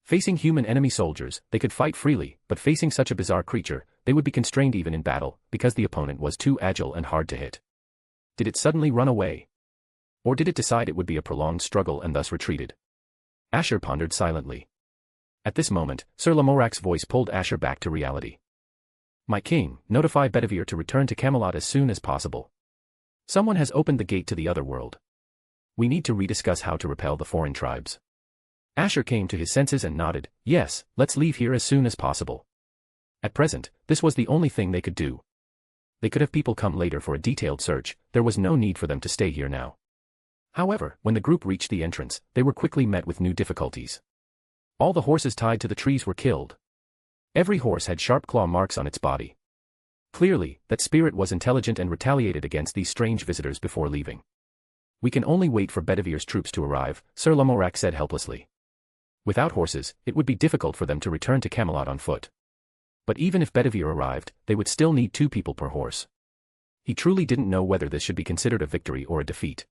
Facing human enemy soldiers, they could fight freely, but facing such a bizarre creature, they would be constrained even in battle, because the opponent was too agile and hard to hit. Did it suddenly run away? Or did it decide it would be a prolonged struggle and thus retreated? Asher pondered silently. At this moment, Sir Lamorak's voice pulled Asher back to reality. My king, notify Bedivere to return to Camelot as soon as possible. Someone has opened the gate to the other world. We need to rediscuss how to repel the foreign tribes. Asher came to his senses and nodded, yes, let's leave here as soon as possible. At present, this was the only thing they could do. They could have people come later for a detailed search, there was no need for them to stay here now. However, when the group reached the entrance, they were quickly met with new difficulties. All the horses tied to the trees were killed. Every horse had sharp claw marks on its body. Clearly, that spirit was intelligent and retaliated against these strange visitors before leaving. We can only wait for Bedivere's troops to arrive, Sir Lamorak said helplessly. Without horses, it would be difficult for them to return to Camelot on foot. But even if Bedivere arrived, they would still need 2 people per horse. He truly didn't know whether this should be considered a victory or a defeat.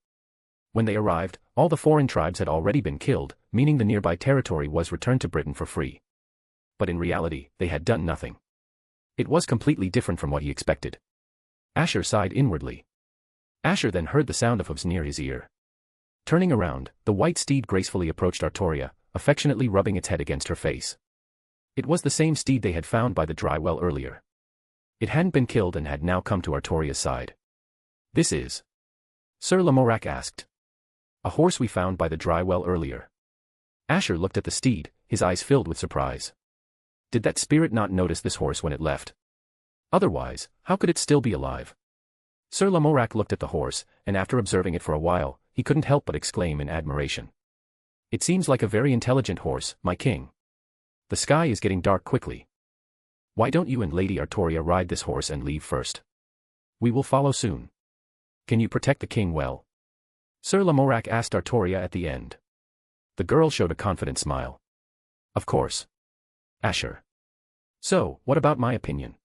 When they arrived, all the foreign tribes had already been killed, meaning the nearby territory was returned to Britain for free. But in reality, they had done nothing. It was completely different from what he expected. Asher sighed inwardly. Asher then heard the sound of hooves near his ear. Turning around, the white steed gracefully approached Artoria, affectionately rubbing its head against her face. It was the same steed they had found by the dry well earlier. It hadn't been killed and had now come to Artoria's side. This is? Sir Lamorak asked. A horse we found by the dry well earlier. Asher looked at the steed, his eyes filled with surprise. Did that spirit not notice this horse when it left? Otherwise, how could it still be alive? Sir Lamorak looked at the horse, and after observing it for a while, he couldn't help but exclaim in admiration. It seems like a very intelligent horse, my king. The sky is getting dark quickly. Why don't you and Lady Artoria ride this horse and leave first? We will follow soon. Can you protect the king well? Sir Lamorak asked Artoria at the end. The girl showed a confident smile. Of course. Asher. So, what about my opinion?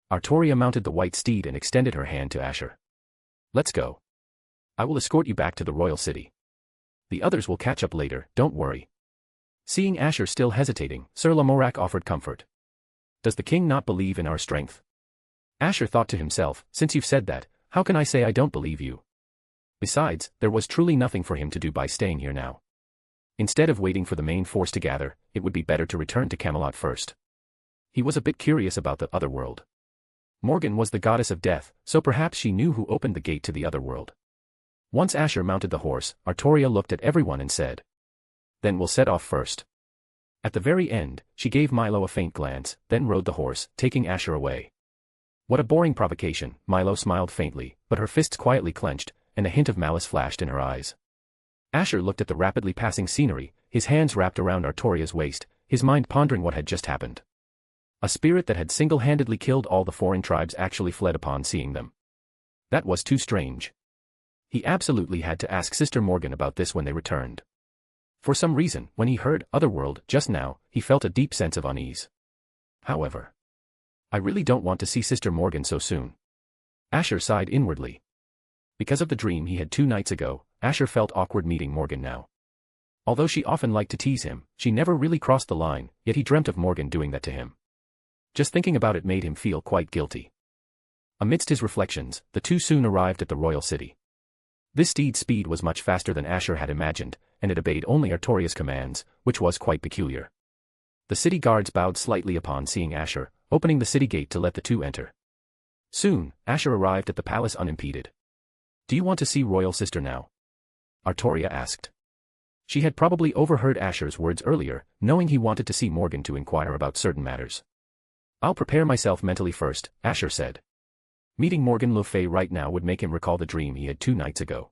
Artoria mounted the white steed and extended her hand to Asher. Let's go. I will escort you back to the royal city. The others will catch up later, don't worry. Seeing Asher still hesitating, Sir Lamorak offered comfort. Does the king not believe in our strength? Asher thought to himself, since you've said that, how can I say I don't believe you? Besides, there was truly nothing for him to do by staying here now. Instead of waiting for the main force to gather, it would be better to return to Camelot first. He was a bit curious about the other world. Morgan was the goddess of death, so perhaps she knew who opened the gate to the other world. Once Asher mounted the horse, Artoria looked at everyone and said, Then we'll set off first. At the very end, she gave Milo a faint glance, then rode the horse, taking Asher away. What a boring provocation, Milo smiled faintly, but her fists quietly clenched, and a hint of malice flashed in her eyes. Asher looked at the rapidly passing scenery, his hands wrapped around Artoria's waist, his mind pondering what had just happened. A spirit that had single-handedly killed all the foreign tribes actually fled upon seeing them. That was too strange. He absolutely had to ask Sister Morgan about this when they returned. For some reason, when he heard Otherworld just now, he felt a deep sense of unease. However, I really don't want to see Sister Morgan so soon. Asher sighed inwardly. Because of the dream he had 2 nights ago, Asher felt awkward meeting Morgan now. Although she often liked to tease him, she never really crossed the line, yet he dreamt of Morgan doing that to him. Just thinking about it made him feel quite guilty. Amidst his reflections, the 2 soon arrived at the royal city. This steed's speed was much faster than Asher had imagined, and it obeyed only Artoria's commands, which was quite peculiar. The city guards bowed slightly upon seeing Asher, opening the city gate to let the two enter. Soon, Asher arrived at the palace unimpeded. "Do you want to see royal sister now?" Artoria asked. She had probably overheard Asher's words earlier, knowing he wanted to see Morgan to inquire about certain matters. "I'll prepare myself mentally first," Asher said. Meeting Morgan le Fay right now would make him recall the dream he had 2 nights ago.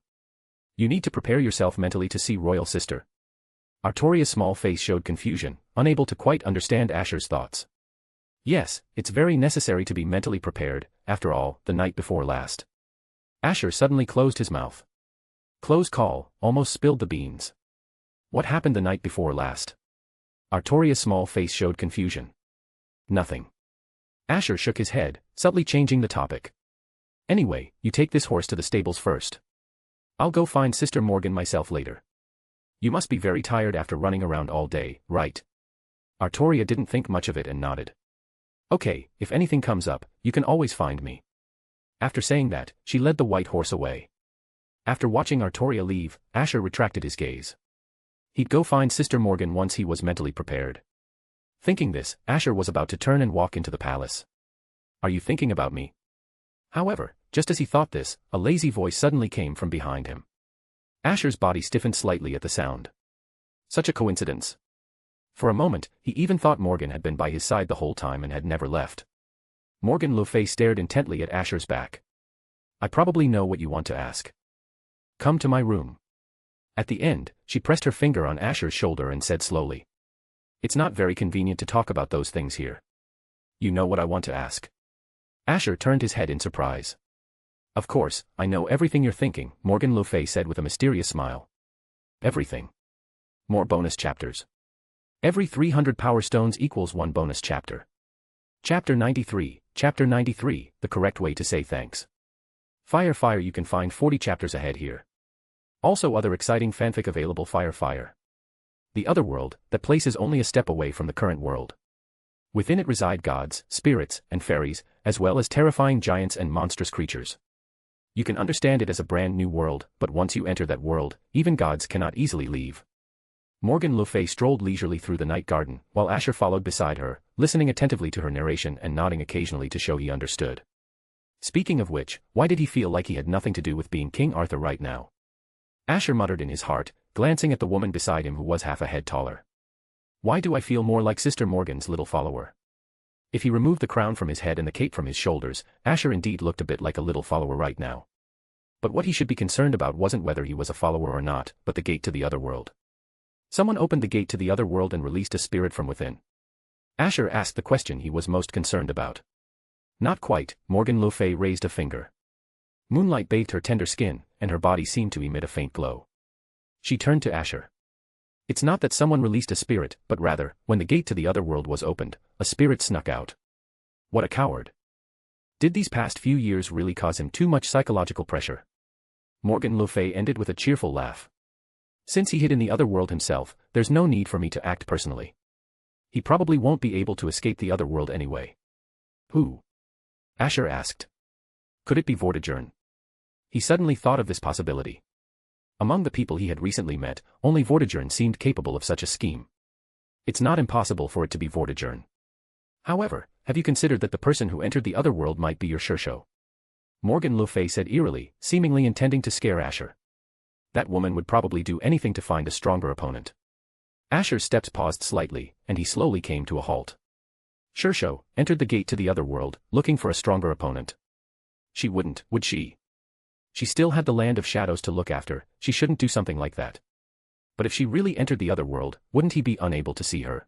"You need to prepare yourself mentally to see royal sister." Artoria's small face showed confusion, unable to quite understand Asher's thoughts. "Yes, it's very necessary to be mentally prepared, after all, the night before last." Asher suddenly closed his mouth. Close call, almost spilled the beans. What happened the night before last? Artoria's small face showed confusion. "Nothing." Asher shook his head, subtly changing the topic. "Anyway, you take this horse to the stables first. I'll go find Sister Morgan myself later. You must be very tired after running around all day, right?" Artoria didn't think much of it and nodded. "Okay, if anything comes up, you can always find me." After saying that, she led the white horse away. After watching Artoria leave, Asher retracted his gaze. He'd go find Sister Morgan once he was mentally prepared. Thinking this, Asher was about to turn and walk into the palace. "Are you thinking about me?" However, just as he thought this, a lazy voice suddenly came from behind him. Asher's body stiffened slightly at the sound. Such a coincidence. For a moment, he even thought Morgan had been by his side the whole time and had never left. Morgan le Fay stared intently at Asher's back. "I probably know what you want to ask. Come to my room." At the end, she pressed her finger on Asher's shoulder and said slowly, "It's not very convenient to talk about those things here. You know what I want to ask." Asher turned his head in surprise. "Of course, I know everything you're thinking," Morgan le Fay said with a mysterious smile. "Everything. More bonus chapters. Every 300 power stones equals 1 bonus chapter." Chapter 93, Chapter 93, the correct way to say thanks. Fire, you can find 40 chapters ahead here. Also other exciting fanfic available. Fire. The other world, that place is only a step away from the current world. Within it reside gods, spirits, and fairies, as well as terrifying giants and monstrous creatures. You can understand it as a brand new world, but once you enter that world, even gods cannot easily leave. Morgan le Fay strolled leisurely through the night garden, while Asher followed beside her, listening attentively to her narration and nodding occasionally to show he understood. Speaking of which, why did he feel like he had nothing to do with being King Arthur right now? Asher muttered in his heart, glancing at the woman beside him who was half a head taller. Why do I feel more like Sister Morgan's little follower? If he removed the crown from his head and the cape from his shoulders, Asher indeed looked a bit like a little follower right now. But what he should be concerned about wasn't whether he was a follower or not, but the gate to the other world. Someone opened the gate to the other world and released a spirit from within. Asher asked the question he was most concerned about. Not quite, Morgan le Fay raised a finger. Moonlight bathed her tender skin, and her body seemed to emit a faint glow. She turned to Asher. It's not that someone released a spirit, but rather, when the gate to the other world was opened, a spirit snuck out. What a coward. Did these past few years really cause him too much psychological pressure? Morgan le Fay ended with a cheerful laugh. Since he hid in the other world himself, there's no need for me to act personally. He probably won't be able to escape the other world anyway. Who? Asher asked. Could it be Vortigern? He suddenly thought of this possibility. Among the people he had recently met, only Vortigern seemed capable of such a scheme. It's not impossible for it to be Vortigern. However, have you considered that the person who entered the other world might be your Shishou? Morgan le Fay said eerily, seemingly intending to scare Asher. That woman would probably do anything to find a stronger opponent. Asher's steps paused slightly, and he slowly came to a halt. Shishou entered the gate to the other world, looking for a stronger opponent. She wouldn't, would she? She still had the land of shadows to look after, she shouldn't do something like that. But if she really entered the other world, wouldn't he be unable to see her?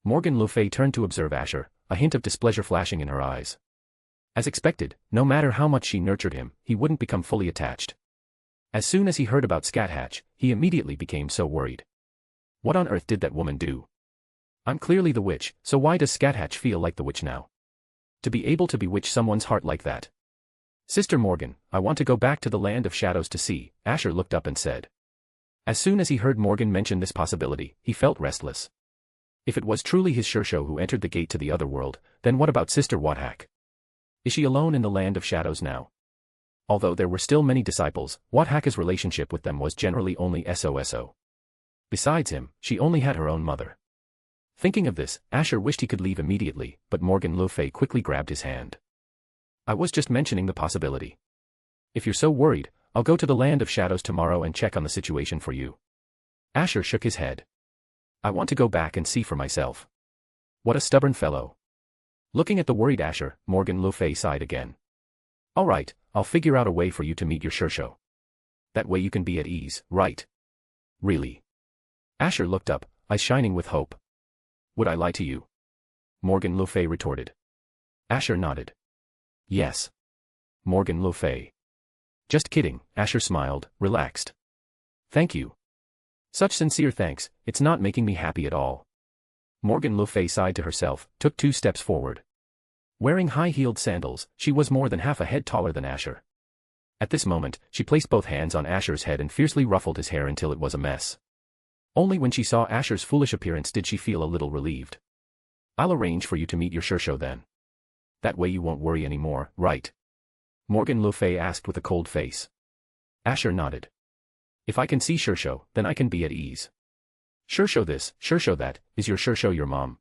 Morgan le Fay turned to observe Asher, a hint of displeasure flashing in her eyes. As expected, no matter how much she nurtured him, he wouldn't become fully attached. As soon as he heard about Scáthach, he immediately became so worried. What on earth did that woman do? I'm clearly the witch, so why does Scáthach feel like the witch now? To be able to bewitch someone's heart like that. Sister Morgan, I want to go back to the land of shadows to see, Asher looked up and said. As soon as he heard Morgan mention this possibility, he felt restless. If it was truly his Shishou who entered the gate to the other world, then what about Sister Scáthach? Is she alone in the land of shadows now? Although there were still many disciples, Scáthach's relationship with them was generally only so. Besides him, she only had her own mother. Thinking of this, Asher wished he could leave immediately, but Morgan le Fay quickly grabbed his hand. I was just mentioning the possibility. If you're so worried, I'll go to the land of shadows tomorrow and check on the situation for you. Asher shook his head. I want to go back and see for myself. What a stubborn fellow. Looking at the worried Asher, Morgan le Fay sighed again. All right, I'll figure out a way for you to meet your Shishou. That way you can be at ease, right? Really? Asher looked up, eyes shining with hope. Would I lie to you? Morgan le Fay retorted. Asher nodded. Yes. Morgan le Fay. Just kidding, Asher smiled, relaxed. Thank you. Such sincere thanks, it's not making me happy at all. Morgan le Fay sighed to herself, took 2 steps forward. Wearing high-heeled sandals, she was more than half a head taller than Asher. At this moment, she placed both hands on Asher's head and fiercely ruffled his hair until it was a mess. Only when she saw Asher's foolish appearance did she feel a little relieved. I'll arrange for you to meet your Shishou then. That way you won't worry anymore, right? Morgan le Fay asked with a cold face. Asher nodded. If I can see Shishou, then I can be at ease. Shishou this, Shishou that, is your Shishou your mom?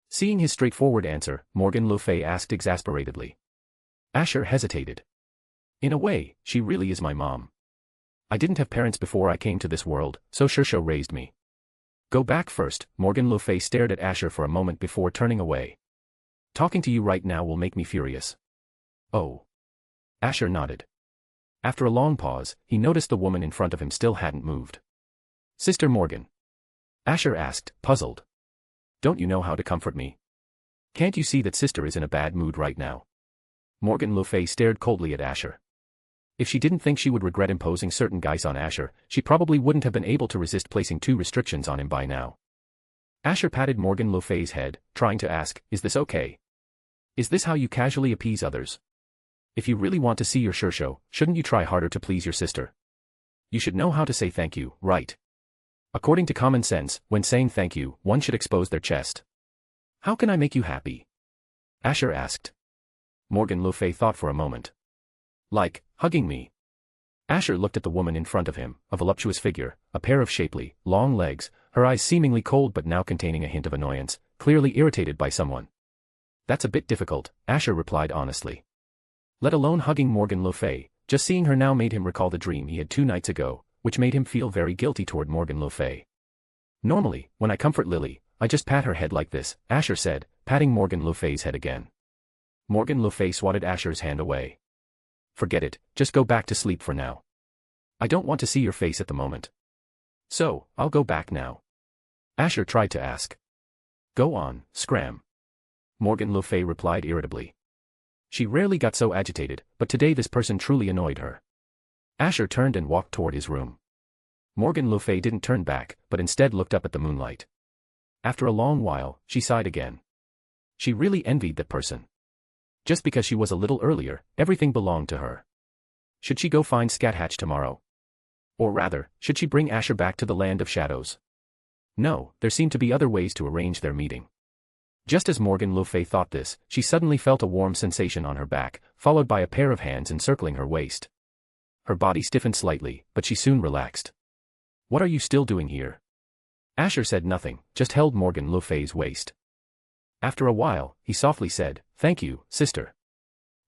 Seeing his straightforward answer, Morgan le Fay asked exasperatedly. Asher hesitated. In a way, she really is my mom. I didn't have parents before I came to this world, so Shishou raised me. Go back first, Morgan le Fay stared at Asher for a moment before turning away. Talking to you right now will make me furious. Oh. Asher nodded. After a long pause, he noticed the woman in front of him still hadn't moved. Sister Morgan. Asher asked, puzzled. Don't you know how to comfort me? Can't you see that sister is in a bad mood right now? Morgan le Fay stared coldly at Asher. If she didn't think she would regret imposing certain guise on Asher, she probably wouldn't have been able to resist placing 2 restrictions on him by now. Asher patted Morgan le Fay's head, trying to ask, is this okay? Is this how you casually appease others? If you really want to see your Shishou, shouldn't you try harder to please your sister? You should know how to say thank you, right? According to common sense, when saying thank you, one should expose their chest. How can I make you happy? Asher asked. Morgan le Fay thought for a moment. Like, hugging me. Asher looked at the woman in front of him, a voluptuous figure, a pair of shapely, long legs, her eyes seemingly cold but now containing a hint of annoyance, clearly irritated by someone. That's a bit difficult, Asher replied honestly. Let alone hugging Morgan le Fay, just seeing her now made him recall the dream he had 2 nights ago, which made him feel very guilty toward Morgan le Fay. Normally, when I comfort Lily, I just pat her head like this, Asher said, patting Morgan le Fay's head again. Morgan le Fay swatted Asher's hand away. Forget it, just go back to sleep for now. I don't want to see your face at the moment. So, I'll go back now. Asher tried to ask. Go on, scram. Morgan le Fay replied irritably. She rarely got so agitated, but today this person truly annoyed her. Asher turned and walked toward his room. Morgan le Fay didn't turn back, but instead looked up at the moonlight. After a long while, she sighed again. She really envied that person. Just because she was a little earlier, everything belonged to her. Should she go find Scáthach tomorrow? Or rather, should she bring Asher back to the land of shadows? No, there seemed to be other ways to arrange their meeting. Just as Morgan le Fay thought this, she suddenly felt a warm sensation on her back, followed by a pair of hands encircling her waist. Her body stiffened slightly, but she soon relaxed. What are you still doing here? Asher said nothing, just held Morgan le Fay's waist. After a while, he softly said, Thank you, sister.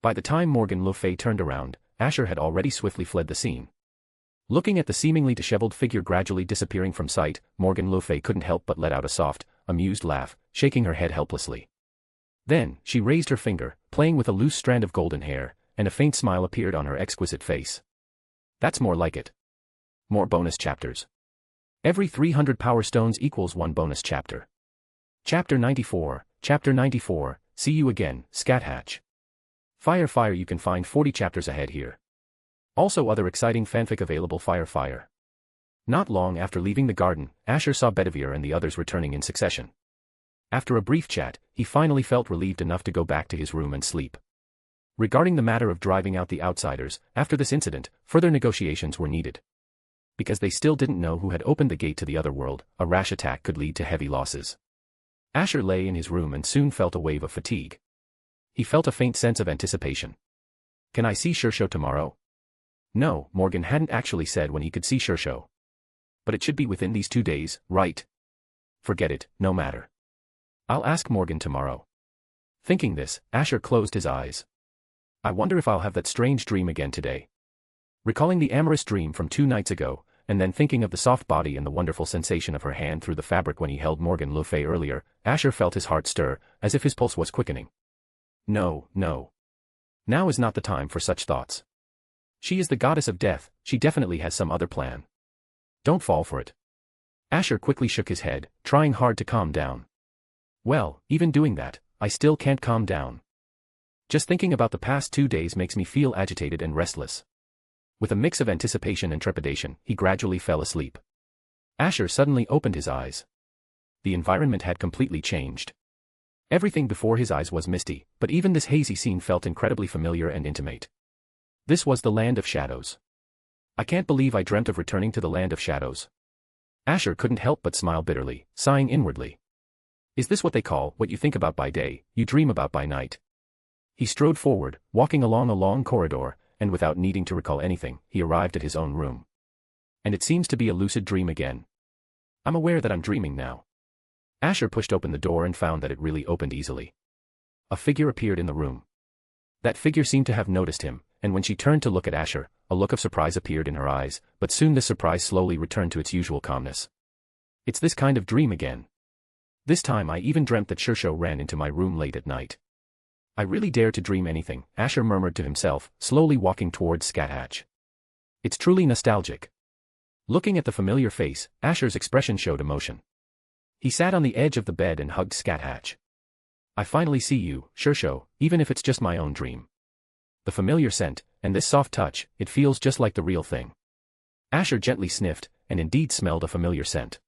By the time Morgan le Fay turned around, Asher had already swiftly fled the scene. Looking at the seemingly disheveled figure gradually disappearing from sight, Morgan le Fay couldn't help but let out a soft, amused laugh, shaking her head helplessly. Then, she raised her finger, playing with a loose strand of golden hair, and a faint smile appeared on her exquisite face. That's more like it. More bonus chapters. Every 300 power stones equals 1 bonus chapter. Chapter 94, Chapter 94, See you again, Scáthach. Fire you can find 40 chapters ahead here. Also other exciting fanfic available fire. Not long after leaving the garden, Asher saw Bedivere and the others returning in succession. After a brief chat, he finally felt relieved enough to go back to his room and sleep. Regarding the matter of driving out the outsiders, after this incident, further negotiations were needed. Because they still didn't know who had opened the gate to the other world, a rash attack could lead to heavy losses. Asher lay in his room and soon felt a wave of fatigue. He felt a faint sense of anticipation. Can I see Shishou tomorrow? No, Morgan hadn't actually said when he could see Shishou. But it should be within these 2 days, right? Forget it, no matter. I'll ask Morgan tomorrow. Thinking this, Asher closed his eyes. I wonder if I'll have that strange dream again today. Recalling the amorous dream from 2 nights ago, and then thinking of the soft body and the wonderful sensation of her hand through the fabric when he held Morgan le Fay earlier, Asher felt his heart stir, as if his pulse was quickening. No, no. Now is not the time for such thoughts. She is the goddess of death, she definitely has some other plan. Don't fall for it. Asher quickly shook his head, trying hard to calm down. Well, even doing that, I still can't calm down. Just thinking about the past 2 days makes me feel agitated and restless. With a mix of anticipation and trepidation, he gradually fell asleep. Asher suddenly opened his eyes. The environment had completely changed. Everything before his eyes was misty, but even this hazy scene felt incredibly familiar and intimate. This was the land of shadows. I can't believe I dreamt of returning to the land of shadows. Asher couldn't help but smile bitterly, sighing inwardly. Is this what they call, what you think about by day, you dream about by night? He strode forward, walking along a long corridor, and without needing to recall anything, he arrived at his own room. And it seems to be a lucid dream again. I'm aware that I'm dreaming now. Asher pushed open the door and found that it really opened easily. A figure appeared in the room. That figure seemed to have noticed him, and when she turned to look at Asher, a look of surprise appeared in her eyes, but soon this surprise slowly returned to its usual calmness. It's this kind of dream again. This time I even dreamt that Shishou ran into my room late at night. I really dare to dream anything, Asher murmured to himself, slowly walking towards Scáthach. It's truly nostalgic. Looking at the familiar face, Asher's expression showed emotion. He sat on the edge of the bed and hugged Scáthach. I finally see you, Shishou, even if it's just my own dream. The familiar scent, and this soft touch, it feels just like the real thing. Asher gently sniffed, and indeed smelled a familiar scent.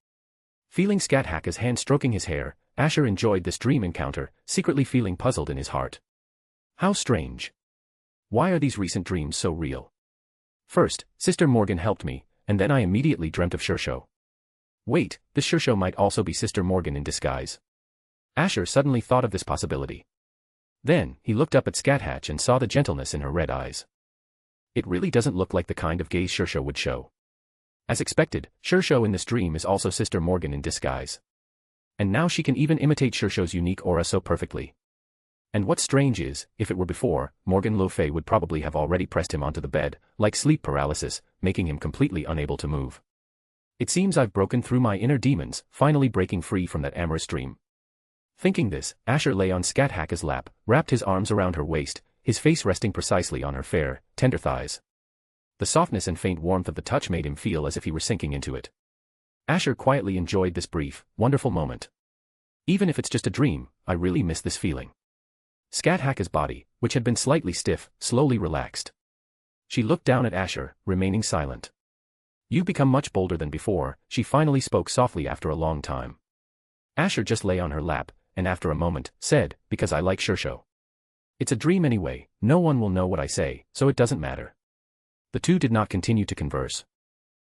Feeling Scáthach's hand stroking his hair, Asher enjoyed this dream encounter, secretly feeling puzzled in his heart. How strange. Why are these recent dreams so real? First, Sister Morgan helped me, and then I immediately dreamt of Shishou. Wait, this Shishou might also be Sister Morgan in disguise. Asher suddenly thought of this possibility. Then, he looked up at Scáthach and saw the gentleness in her red eyes. It really doesn't look like the kind of gaze Shishou would show. As expected, Shishou in this dream is also Sister Morgan in disguise. And now she can even imitate Shishou's unique aura so perfectly. And what's strange is, if it were before, Morgan le Fay would probably have already pressed him onto the bed, like sleep paralysis, making him completely unable to move. It seems I've broken through my inner demons, finally breaking free from that amorous dream. Thinking this, Asher lay on Scáthach's lap, wrapped his arms around her waist, his face resting precisely on her fair, tender thighs. The softness and faint warmth of the touch made him feel as if he were sinking into it. Asher quietly enjoyed this brief, wonderful moment. Even if it's just a dream, I really miss this feeling. Scáthach's body, which had been slightly stiff, slowly relaxed. She looked down at Asher, remaining silent. You've become much bolder than before, she finally spoke softly after a long time. Asher just lay on her lap, and after a moment, said, because I like Shishou. It's a dream anyway, no one will know what I say, so it doesn't matter. The two did not continue to converse.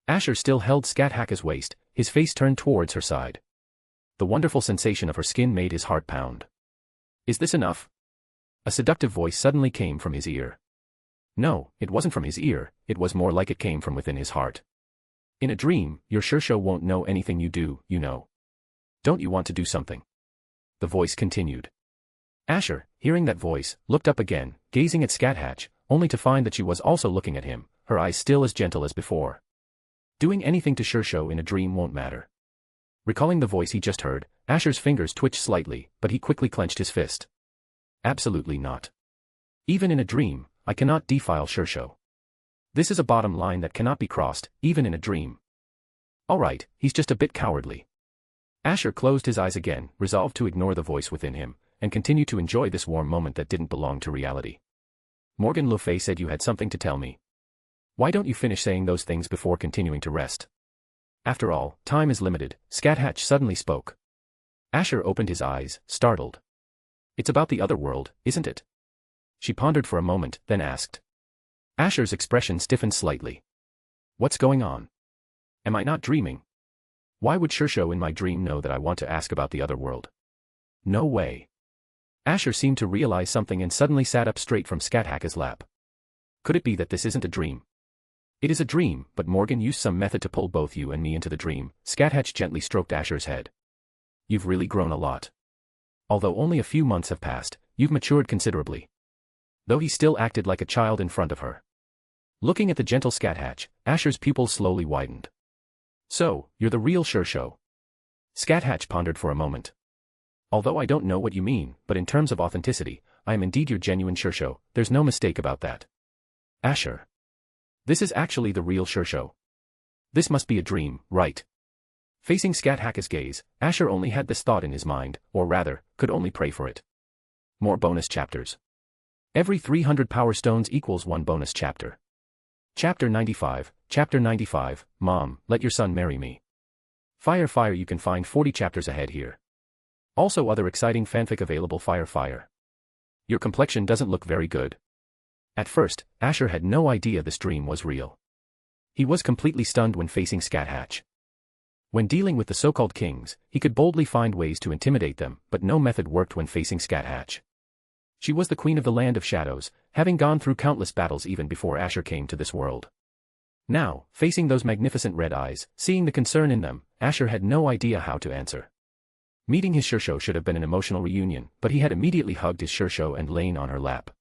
Asher still held Scáthach's waist, his face turned towards her side. The wonderful sensation of her skin made his heart pound. Is this enough? A seductive voice suddenly came from his ear. No, it wasn't from his ear, it was more like it came from within his heart. In a dream, your Shishou won't know anything you do, you know. Don't you want to do something? The voice continued. Asher, hearing that voice, looked up again, gazing at Scáthach, only to find that she was also looking at him, her eyes still as gentle as before. Doing anything to Shishou in a dream won't matter. Recalling the voice he just heard, Asher's fingers twitched slightly, but he quickly clenched his fist. Absolutely not. Even in a dream, I cannot defile Shishou. This is a bottom line that cannot be crossed, even in a dream. All right, he's just a bit cowardly. Asher closed his eyes again, resolved to ignore the voice within him, and continue to enjoy this warm moment that didn't belong to reality. Morgan le Fay said you had something to tell me. Why don't you finish saying those things before continuing to rest? After all, time is limited, Scáthach suddenly spoke. Asher opened his eyes, startled. It's about the other world, isn't it? She pondered for a moment, then asked. Asher's expression stiffened slightly. What's going on? Am I not dreaming? Why would Shishou in my dream know that I want to ask about the other world? No way. Asher seemed to realize something and suddenly sat up straight from Scáthach's lap. Could it be that this isn't a dream? It is a dream, but Morgan used some method to pull both you and me into the dream. Scáthach gently stroked Asher's head. You've really grown a lot. Although only a few months have passed, you've matured considerably. Though he still acted like a child in front of her. Looking at the gentle Scáthach, Asher's pupils slowly widened. So, you're the real Shishou. Scáthach pondered for a moment. Although I don't know what you mean, but in terms of authenticity, I am indeed your genuine Shishou, there's no mistake about that. Asher. This is actually the real Shishou. This must be a dream, right? Facing Scáthach's gaze, Asher only had this thought in his mind, or rather, could only pray for it. More bonus chapters. Every 300 power stones equals 1 bonus chapter. Chapter 95, Mom, let your son marry me. Fire, you can find 40 chapters ahead here. Also other exciting fanfic available. Fire. Your complexion doesn't look very good. At first, Asher had no idea this dream was real. He was completely stunned when facing Scáthach. When dealing with the so-called kings, he could boldly find ways to intimidate them, but no method worked when facing Scáthach. She was the queen of the land of shadows, having gone through countless battles even before Asher came to this world. Now, facing those magnificent red eyes, seeing the concern in them, Asher had no idea how to answer. Meeting his Shishou should have been an emotional reunion, but he had immediately hugged his Shishou and lain on her lap.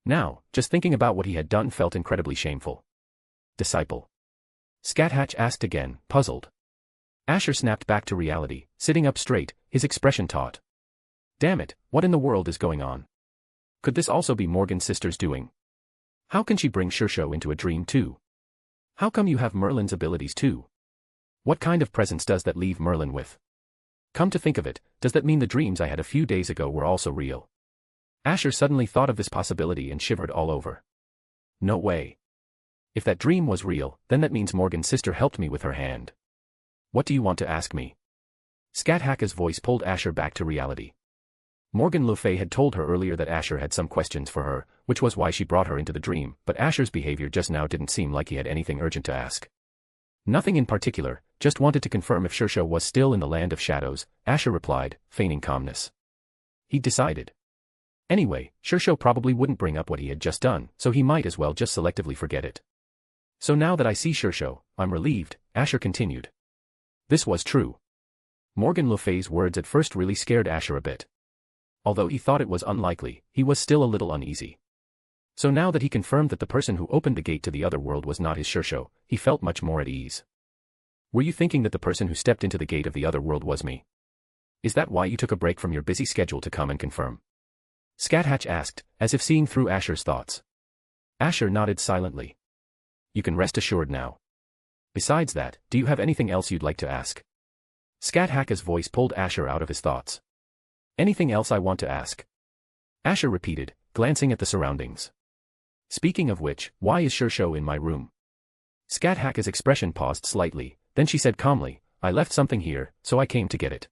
Now, just thinking about what he had done felt incredibly shameful. Disciple. Scáthach asked again, puzzled. Asher snapped back to reality, sitting up straight, his expression taut. Damn it, what in the world is going on? Could this also be Morgan's sister's doing? How can she bring Shishou into a dream too? How come you have Merlin's abilities too? What kind of presence does that leave Merlin with? Come to think of it, does that mean the dreams I had a few days ago were also real? Asher suddenly thought of this possibility and shivered all over. No way. If that dream was real, then that means Morgan's sister helped me with her hand. What do you want to ask me? Scáthach's voice pulled Asher back to reality. Morgan le Fay had told her earlier that Asher had some questions for her, which was why she brought her into the dream, but Asher's behavior just now didn't seem like he had anything urgent to ask. Nothing in particular, just wanted to confirm if Shishou was still in the land of shadows, Asher replied, feigning calmness. He decided. Anyway, Shishou probably wouldn't bring up what he had just done, so he might as well just selectively forget it. So now that I see Shishou, I'm relieved, Asher continued. This was true. Morgan le Fay's words at first really scared Asher a bit. Although he thought it was unlikely, he was still a little uneasy. So now that he confirmed that the person who opened the gate to the other world was not his Shishou, he felt much more at ease. Were you thinking that the person who stepped into the gate of the other world was me? Is that why you took a break from your busy schedule to come and confirm? Scáthach asked, as if seeing through Asher's thoughts. Asher nodded silently. You can rest assured now. Besides that, do you have anything else you'd like to ask? Scáthach's voice pulled Asher out of his thoughts. Anything else I want to ask? Asher repeated, glancing at the surroundings. Speaking of which, why is Shishou in my room? Scáthach's expression paused slightly, then she said calmly, I left something here, so I came to get it.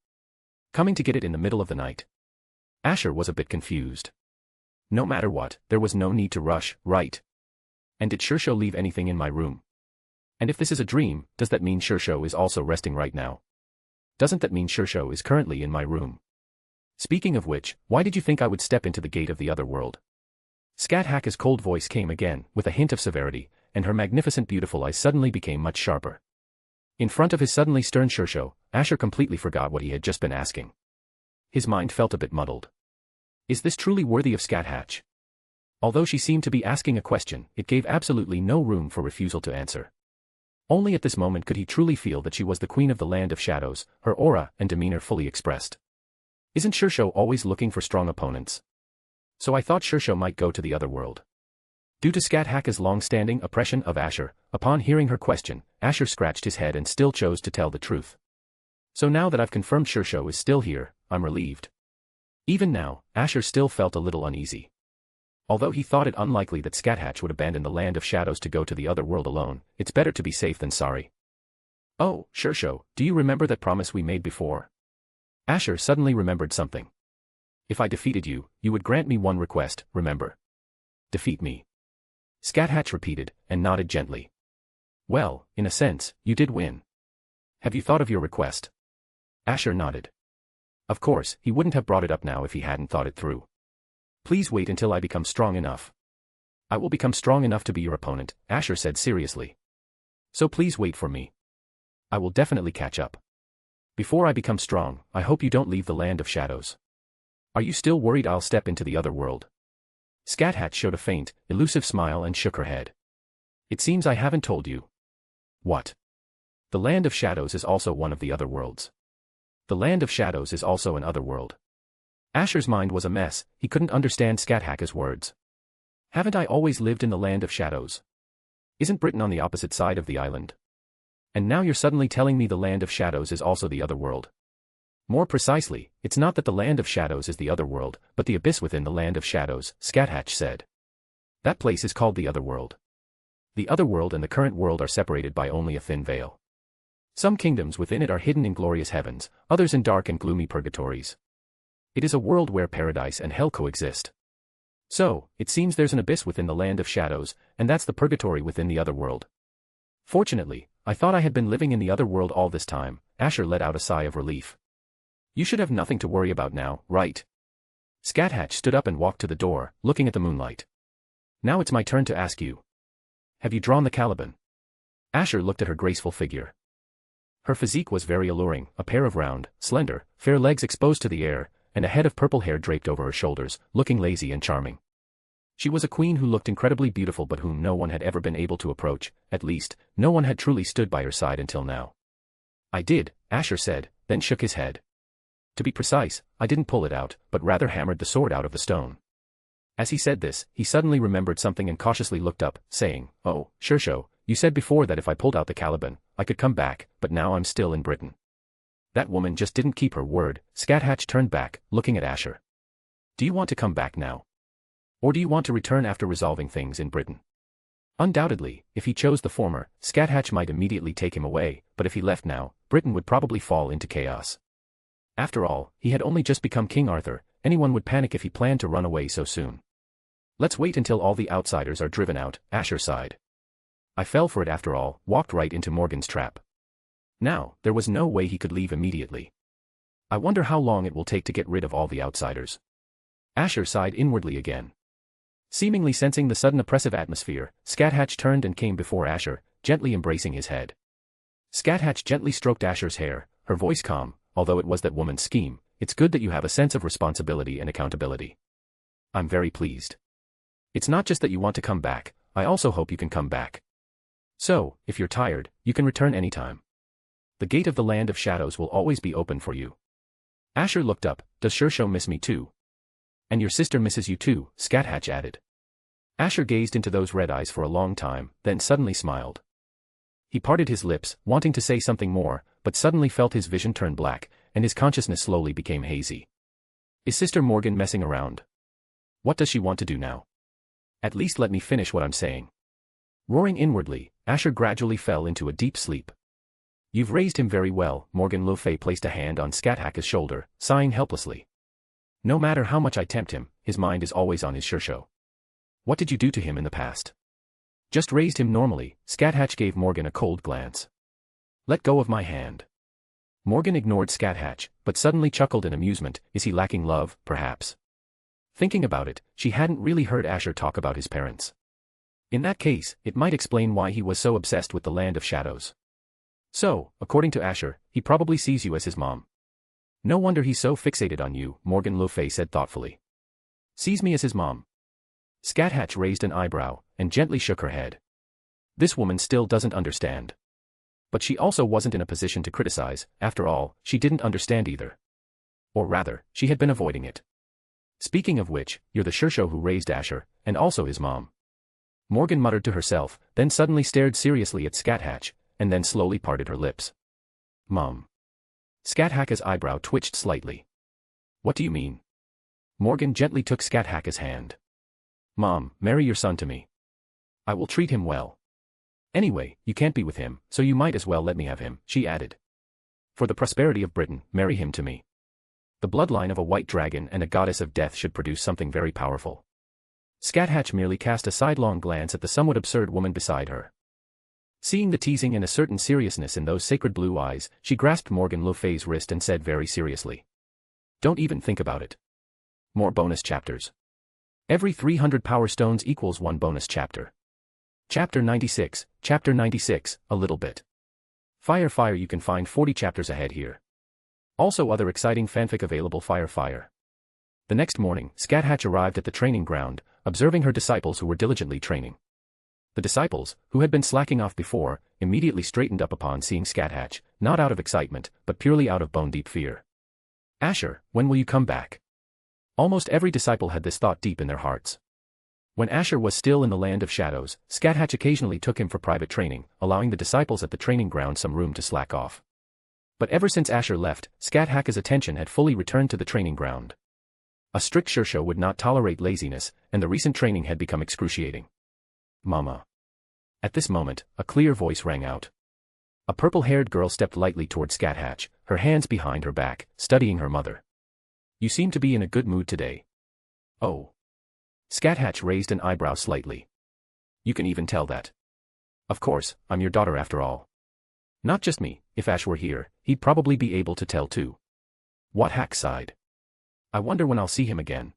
Coming to get it in the middle of the night. Asher was a bit confused. No matter what, there was no need to rush, right? And did Shishou leave anything in my room? And if this is a dream, does that mean Shishou is also resting right now? Doesn't that mean Shishou is currently in my room? Speaking of which, why did you think I would step into the gate of the other world? Scáthach's cold voice came again, with a hint of severity, and her magnificent beautiful eyes suddenly became much sharper. In front of his suddenly stern Shishou, Asher completely forgot what he had just been asking. His mind felt a bit muddled. Is this truly worthy of Scáthach? Although she seemed to be asking a question, it gave absolutely no room for refusal to answer. Only at this moment could he truly feel that she was the queen of the land of shadows, her aura and demeanor fully expressed. Isn't Shishou always looking for strong opponents? So I thought Shishou might go to the other world. Due to Scáthach's long-standing oppression of Asher, upon hearing her question, Asher scratched his head and still chose to tell the truth. So now that I've confirmed Shishou is still here, I'm relieved. Even now, Asher still felt a little uneasy. Although he thought it unlikely that Scáthach would abandon the land of shadows to go to the other world alone, it's better to be safe than sorry. Oh, Shishou, do you remember that promise we made before? Asher suddenly remembered something. If I defeated you, you would grant me one request, remember? Defeat me. Scáthach repeated, and nodded gently. Well, in a sense, you did win. Have you thought of your request? Asher nodded. Of course, he wouldn't have brought it up now if he hadn't thought it through. Please wait until I become strong enough. I will become strong enough to be your opponent, Asher said seriously. So please wait for me. I will definitely catch up. Before I become strong, I hope you don't leave the land of shadows. Are you still worried I'll step into the other world? Scáthach showed a faint, elusive smile and shook her head. It seems I haven't told you. What? The Land of Shadows is also one of the other worlds. The Land of Shadows is also an other world. Asher's mind was a mess, he couldn't understand Scáthach's words. Haven't I always lived in the Land of Shadows? Isn't Britain on the opposite side of the island? And now you're suddenly telling me the Land of Shadows is also the other world. More precisely, it's not that the Land of Shadows is the other world, but the abyss within the Land of Shadows, Scáthach said. That place is called the other world. The other world and the current world are separated by only a thin veil. Some kingdoms within it are hidden in glorious heavens, others in dark and gloomy purgatories. It is a world where paradise and hell coexist. So, it seems there's an abyss within the Land of Shadows, and that's the purgatory within the other world. Fortunately, I thought I had been living in the other world all this time. Asher let out a sigh of relief. You should have nothing to worry about now, right? Scáthach stood up and walked to the door, looking at the moonlight. Now it's my turn to ask you. Have you drawn the Caliban? Asher looked at her graceful figure. Her physique was very alluring, a pair of round, slender, fair legs exposed to the air, and a head of purple hair draped over her shoulders, looking lazy and charming. She was a queen who looked incredibly beautiful but whom no one had ever been able to approach, at least, no one had truly stood by her side until now. I did, Asher said, then shook his head. To be precise, I didn't pull it out, but rather hammered the sword out of the stone. As he said this, he suddenly remembered something and cautiously looked up, saying, Oh, Shishou, you said before that if I pulled out the Caliban, I could come back, but now I'm still in Britain. That woman just didn't keep her word. Scáthach turned back, looking at Asher. Do you want to come back now? Or do you want to return after resolving things in Britain? Undoubtedly, if he chose the former, Scáthach might immediately take him away, but if he left now, Britain would probably fall into chaos. After all, he had only just become King Arthur, anyone would panic if he planned to run away so soon. Let's wait until all the outsiders are driven out, Asher sighed. I fell for it after all, walked right into Morgan's trap. Now, there was no way he could leave immediately. I wonder how long it will take to get rid of all the outsiders. Asher sighed inwardly again. Seemingly sensing the sudden oppressive atmosphere, Scáthach turned and came before Asher, gently embracing his head. Scáthach gently stroked Asher's hair, her voice calm, although it was that woman's scheme. It's good that you have a sense of responsibility and accountability. I'm very pleased. It's not just that you want to come back, I also hope you can come back. So, if you're tired, you can return anytime. The gate of the Land of Shadows will always be open for you. Asher looked up. Does Shishou miss me too? And your sister misses you too, Scáthach added. Asher gazed into those red eyes for a long time, then suddenly smiled. He parted his lips, wanting to say something more, but suddenly felt his vision turn black, and his consciousness slowly became hazy. Is Sister Morgan messing around? What does she want to do now? At least let me finish what I'm saying. Roaring inwardly, Asher gradually fell into a deep sleep. You've raised him very well. Morgan le Fay placed a hand on Scáthach's shoulder, sighing helplessly. No matter how much I tempt him, his mind is always on his Shishou. What did you do to him in the past? Just raised him normally. Scáthach gave Morgan a cold glance. Let go of my hand. Morgan ignored Scáthach, but suddenly chuckled in amusement. Is he lacking love, perhaps? Thinking about it, she hadn't really heard Asher talk about his parents. In that case, it might explain why he was so obsessed with the Land of Shadows. So, according to Asher, he probably sees you as his mom. No wonder he's so fixated on you, Morgan le Fay said thoughtfully. Sees me as his mom. Scáthach raised an eyebrow, and gently shook her head. This woman still doesn't understand. But she also wasn't in a position to criticize. After all, she didn't understand either. Or rather, she had been avoiding it. Speaking of which, you're the Shishou who raised Asher, and also his mom. Morgan muttered to herself, then suddenly stared seriously at Scáthach, and then slowly parted her lips. Mom. Scáthach's eyebrow twitched slightly. What do you mean? Morgan gently took Scáthach's hand. Mom, marry your son to me. I will treat him well. Anyway, you can't be with him, so you might as well let me have him, she added. For the prosperity of Britain, marry him to me. The bloodline of a white dragon and a goddess of death should produce something very powerful. Scáthach merely cast a sidelong glance at the somewhat absurd woman beside her. Seeing the teasing and a certain seriousness in those sacred blue eyes, she grasped Morgan le Fay's wrist and said very seriously. Don't even think about it. More bonus chapters. Every 300 power stones equals 1 bonus chapter. Chapter 96, a little bit. Fire, you can find 40 chapters ahead here. Also other exciting fanfic available. Fire. The next morning, Scáthach arrived at the training ground, observing her disciples who were diligently training. The disciples, who had been slacking off before, immediately straightened up upon seeing Scáthach, not out of excitement, but purely out of bone-deep fear. "Asher, when will you come back?" Almost every disciple had this thought deep in their hearts. When Asher was still in the land of shadows, Scáthach occasionally took him for private training, allowing the disciples at the training ground some room to slack off. But ever since Asher left, Scáthach's attention had fully returned to the training ground. A strict Shishou would not tolerate laziness, and the recent training had become excruciating. "Mama." At this moment, a clear voice rang out. A purple-haired girl stepped lightly toward Scáthach, her hands behind her back, studying her mother. "You seem to be in a good mood today." "Oh." Scáthach raised an eyebrow slightly. "You can even tell that. Of course, I'm your daughter after all." "Not just me, if Ash were here, he'd probably be able to tell too." Scáthach sighed. "I wonder when I'll see him again.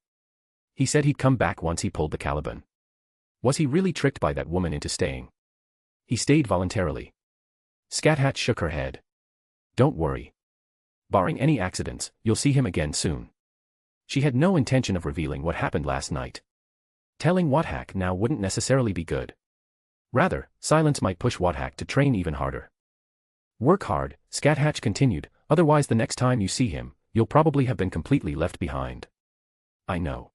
He said he'd come back once he pulled the Caliban. Was he really tricked by that woman into staying? He stayed voluntarily." Scáthach shook her head. "Don't worry. Barring any accidents, you'll see him again soon." She had no intention of revealing what happened last night. Telling Scáthach now wouldn't necessarily be good. Rather, silence might push Scáthach to train even harder. "Work hard," Scáthach continued, "otherwise the next time you see him, you'll probably have been completely left behind." "I know.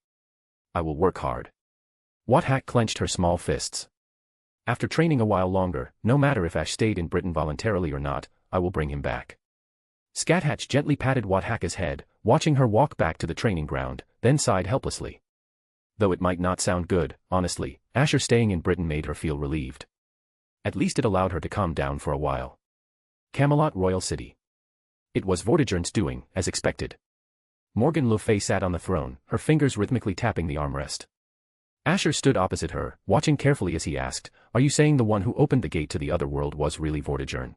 I will work hard." Scáthach clenched her small fists. "After training a while longer, no matter if Ash stayed in Britain voluntarily or not, I will bring him back." Scáthach gently patted Scáthach's head, watching her walk back to the training ground, then sighed helplessly. Though it might not sound good, honestly, Asher staying in Britain made her feel relieved. At least it allowed her to calm down for a while. Camelot Royal City. It was Vortigern's doing, as expected. Morgan le Fay sat on the throne, her fingers rhythmically tapping the armrest. Asher stood opposite her, watching carefully as he asked, "Are you saying the one who opened the gate to the other world was really Vortigern?"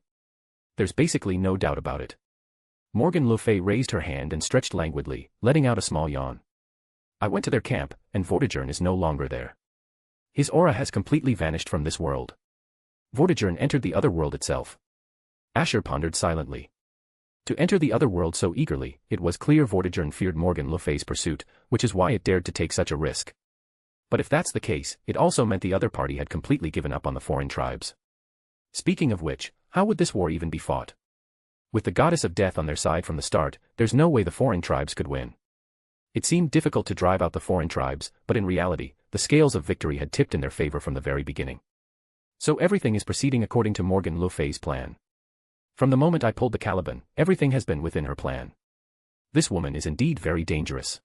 "There's basically no doubt about it." Morgan le Fay raised her hand and stretched languidly, letting out a small yawn. "I went to their camp, and Vortigern is no longer there. His aura has completely vanished from this world. Vortigern entered the other world itself." Asher pondered silently. To enter the other world so eagerly, it was clear Vortigern feared Morgan le Fay's pursuit, which is why it dared to take such a risk. But if that's the case, it also meant the other party had completely given up on the foreign tribes. Speaking of which, how would this war even be fought? With the goddess of death on their side from the start, there's no way the foreign tribes could win. It seemed difficult to drive out the foreign tribes, but in reality, the scales of victory had tipped in their favor from the very beginning. So everything is proceeding according to Morgan le Fay's plan. From the moment I pulled the Caliban, everything has been within her plan. This woman is indeed very dangerous.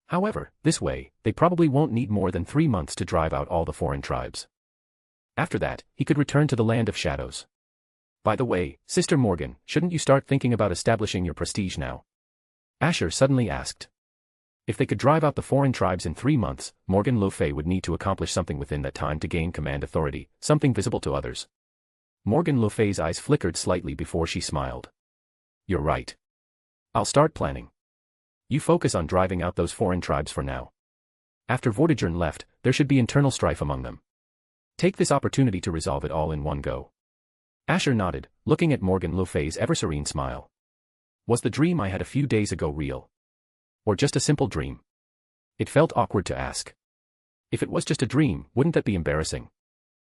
However, this way, they probably won't need more than 3 months to drive out all the foreign tribes. After that, he could return to the land of shadows. By the way, Sister Morgan, shouldn't you start thinking about establishing your prestige now? Asher suddenly asked. If they could drive out the foreign tribes in 3 months, Morgan le Fay would need to accomplish something within that time to gain command authority, something visible to others. Morgan le Fay's eyes flickered slightly before she smiled. "You're right. I'll start planning. You focus on driving out those foreign tribes for now. After Vortigern left, there should be internal strife among them. Take this opportunity to resolve it all in one go." Asher nodded, looking at Morgan le Fay's ever-serene smile. "Was the dream I had a few days ago real? Or just a simple dream?" It felt awkward to ask. If it was just a dream, wouldn't that be embarrassing?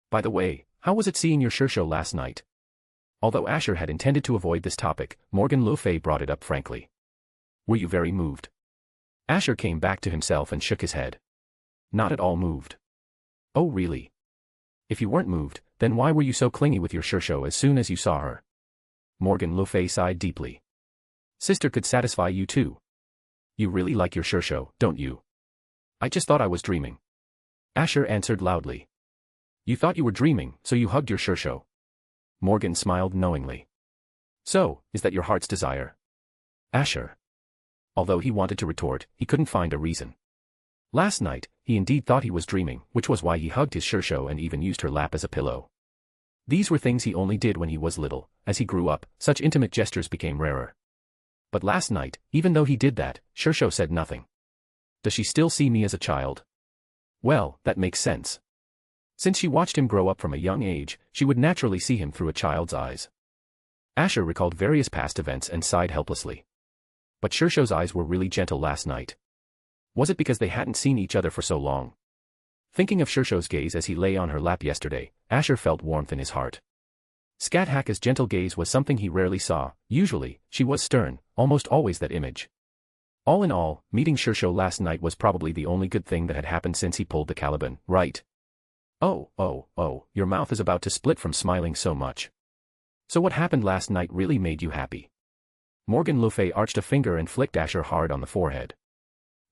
By the way, how was it seeing your Shishou last night? Although Asher had intended to avoid this topic, Morgan le Fay brought it up frankly. "Were you very moved?" Asher came back to himself and shook his head. "Not at all moved." "Oh really? If you weren't moved, then why were you so clingy with your Shishou as soon as you saw her?" Morgan le Fay sighed deeply. "Sister could satisfy you too. You really like your Shishou, don't you?" "I just thought I was dreaming." Asher answered loudly. "You thought you were dreaming, so you hugged your Shishou." Morgan smiled knowingly. "So, is that your heart's desire?" Asher. Although he wanted to retort, he couldn't find a reason. Last night, he indeed thought he was dreaming, which was why he hugged his Shishou and even used her lap as a pillow. These were things he only did when he was little. As he grew up, such intimate gestures became rarer. But last night, even though he did that, Shishou said nothing. Does she still see me as a child? Well, that makes sense. Since she watched him grow up from a young age, she would naturally see him through a child's eyes. Asher recalled various past events and sighed helplessly. But Shishou's eyes were really gentle last night. Was it because they hadn't seen each other for so long? Thinking of Shishou's gaze as he lay on her lap yesterday, Asher felt warmth in his heart. Scáthach's gentle gaze was something he rarely saw. Usually, she was stern, almost always that image. All in all, meeting Shishou last night was probably the only good thing that had happened since he pulled the Caliban, right? Oh, your mouth is about to split from smiling so much. So what happened last night really made you happy? Morgan le Fay arched a finger and flicked Asher hard on the forehead.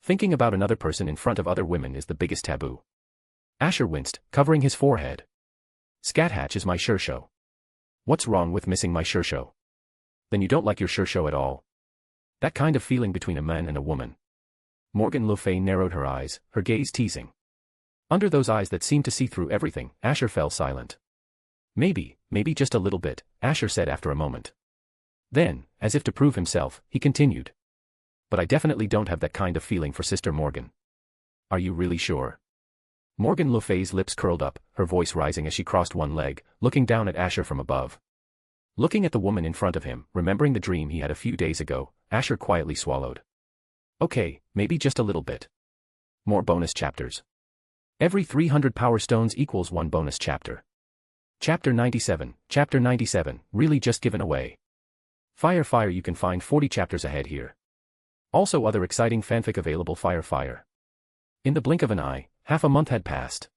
Thinking about another person in front of other women is the biggest taboo. Asher winced, covering his forehead. Scáthach is my Shishou. What's wrong with missing my Shishou? Then you don't like your Shishou at all? That kind of feeling between a man and a woman. Morgan le Fay narrowed her eyes, her gaze teasing. Under those eyes that seemed to see through everything, Asher fell silent. Maybe just a little bit, Asher said after a moment. Then, as if to prove himself, he continued. But I definitely don't have that kind of feeling for Sister Morgan. Are you really sure? Morgan le Fay's lips curled up, her voice rising as she crossed one leg, looking down at Asher from above. Looking at the woman in front of him, remembering the dream he had a few days ago, Asher quietly swallowed. Okay, maybe just a little bit. More bonus chapters. Every 300 power stones equals 1 bonus chapter. Chapter 97, really just given away. Fire, you can find 40 chapters ahead here. Also other exciting fanfic available. Fire. In the blink of an eye, half a month had passed.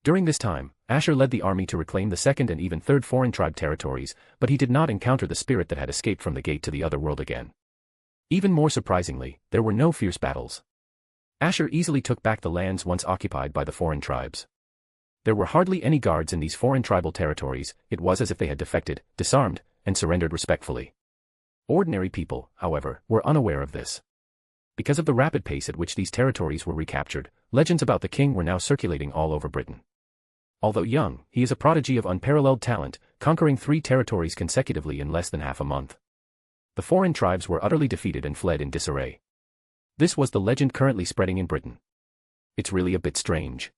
During this time, Asher led the army to reclaim the second and even third foreign tribe territories, but he did not encounter the spirit that had escaped from the gate to the other world again. Even more surprisingly, there were no fierce battles. Asher easily took back the lands once occupied by the foreign tribes. There were hardly any guards in these foreign tribal territories. It was as if they had defected, disarmed, and surrendered respectfully. Ordinary people, however, were unaware of this. Because of the rapid pace at which these territories were recaptured, legends about the king were now circulating all over Britain. Although young, he is a prodigy of unparalleled talent, conquering 3 territories consecutively in less than half a month. The foreign tribes were utterly defeated and fled in disarray. This was the legend currently spreading in Britain. It's really a bit strange.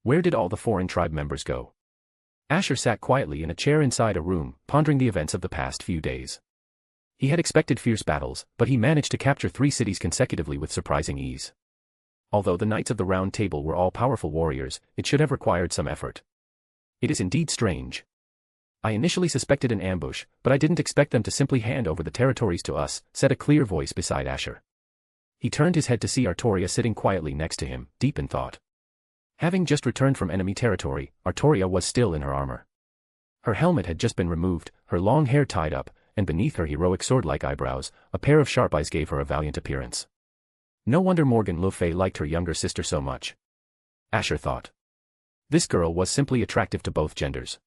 Where did all the foreign tribe members go? Asher sat quietly in a chair inside a room, pondering the events of the past few days. He had expected fierce battles, but he managed to capture 3 cities consecutively with surprising ease. Although the Knights of the Round Table were all powerful warriors, it should have required some effort. It is indeed strange. I initially suspected an ambush, but I didn't expect them to simply hand over the territories to us, said a clear voice beside Asher. He turned his head to see Artoria sitting quietly next to him, deep in thought. Having just returned from enemy territory, Artoria was still in her armor. Her helmet had just been removed, her long hair tied up, and beneath her heroic sword-like eyebrows, a pair of sharp eyes gave her a valiant appearance. No wonder Morgan le Fay liked her younger sister so much. Asher thought. This girl was simply attractive to both genders.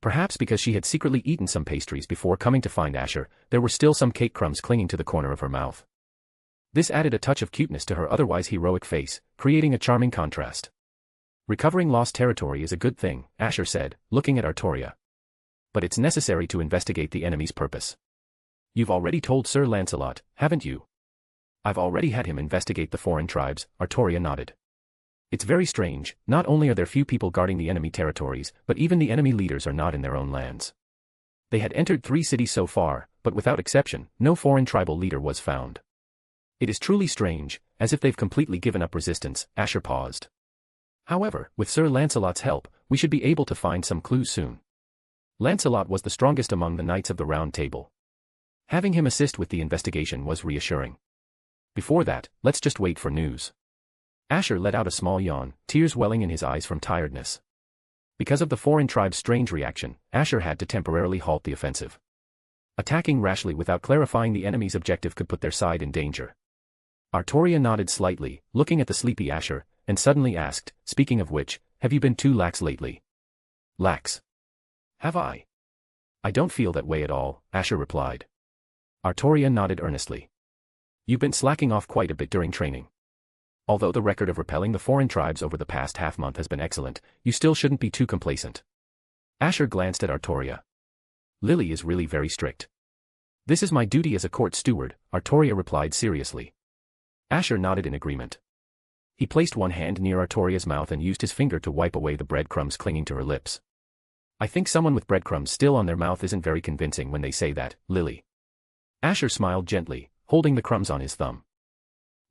Perhaps because she had secretly eaten some pastries before coming to find Asher, there were still some cake crumbs clinging to the corner of her mouth. This added a touch of cuteness to her otherwise heroic face, creating a charming contrast. Recovering lost territory is a good thing, Asher said, looking at Artoria. But it's necessary to investigate the enemy's purpose. You've already told Sir Lancelot, haven't you? I've already had him investigate the foreign tribes, Artoria nodded. It's very strange, not only are there few people guarding the enemy territories, but even the enemy leaders are not in their own lands. They had entered 3 cities so far, but without exception, no foreign tribal leader was found. It is truly strange, as if they've completely given up resistance. Asher paused. However, with Sir Lancelot's help, we should be able to find some clues soon. Lancelot was the strongest among the Knights of the Round Table. Having him assist with the investigation was reassuring. Before that, let's just wait for news. Asher let out a small yawn, tears welling in his eyes from tiredness. Because of the foreign tribe's strange reaction, Asher had to temporarily halt the offensive. Attacking rashly without clarifying the enemy's objective could put their side in danger. Artoria nodded slightly, looking at the sleepy Asher, and suddenly asked, speaking of which, have you been too lax lately? Lax? Have I? I don't feel that way at all, Asher replied. Artoria nodded earnestly. You've been slacking off quite a bit during training. Although the record of repelling the foreign tribes over the past half-month has been excellent, you still shouldn't be too complacent. Asher glanced at Artoria. Lily is really very strict. This is my duty as a court steward, Artoria replied seriously. Asher nodded in agreement. He placed one hand near Artoria's mouth and used his finger to wipe away the breadcrumbs clinging to her lips. I think someone with breadcrumbs still on their mouth isn't very convincing when they say that, Lily. Asher smiled gently, holding the crumbs on his thumb.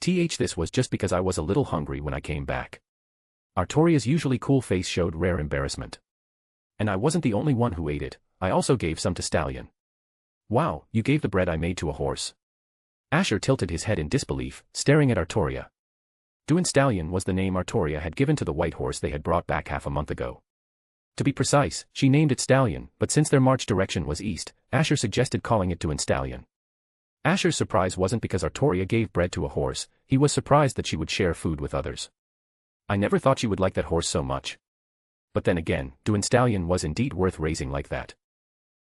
This was just because I was a little hungry when I came back. Artoria's usually cool face showed rare embarrassment. And I wasn't the only one who ate it, I also gave some to Stallion. Wow, you gave the bread I made to a horse. Asher tilted his head in disbelief, staring at Artoria. Stallion was the name Artoria had given to the white horse they had brought back half a month ago. To be precise, she named it Stallion, but since their march direction was east, Asher suggested calling it Stallion. Asher's surprise wasn't because Artoria gave bread to a horse, he was surprised that she would share food with others. I never thought she would like that horse so much. But then again, Stallion was indeed worth raising like that.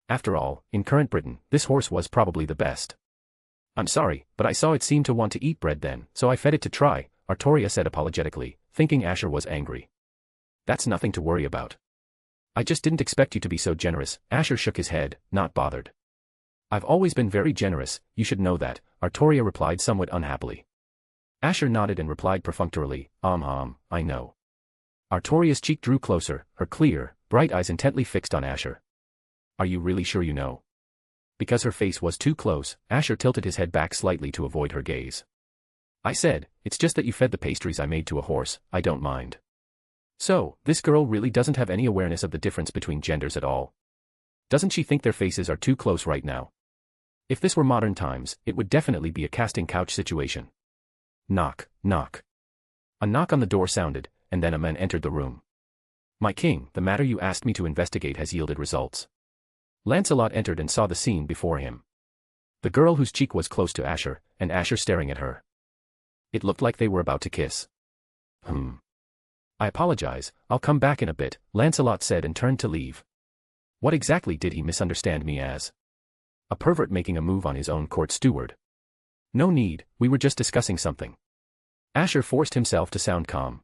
After all, in current Britain, this horse was probably the best. I'm sorry, but I saw it seemed to want to eat bread then, so I fed it to try, Artoria said apologetically, thinking Asher was angry. That's nothing to worry about. I just didn't expect you to be so generous, Asher shook his head, not bothered. I've always been very generous, you should know that, Artoria replied somewhat unhappily. Asher nodded and replied perfunctorily, I know. Artoria's cheek drew closer, her clear, bright eyes intently fixed on Asher. Are you really sure you know? Because her face was too close, Asher tilted his head back slightly to avoid her gaze. I said, it's just that you fed the pastries I made to a horse, I don't mind. So, this girl really doesn't have any awareness of the difference between genders at all. Doesn't she think their faces are too close right now? If this were modern times, it would definitely be a casting couch situation. Knock, knock. A knock on the door sounded, and then a man entered the room. My king, the matter you asked me to investigate has yielded results. Lancelot entered and saw the scene before him. The girl whose cheek was close to Asher, and Asher staring at her. It looked like they were about to kiss. I apologize, I'll come back in a bit, Lancelot said and turned to leave. What exactly did he misunderstand me as? A pervert making a move on his own court steward? No need, we were just discussing something. Asher forced himself to sound calm.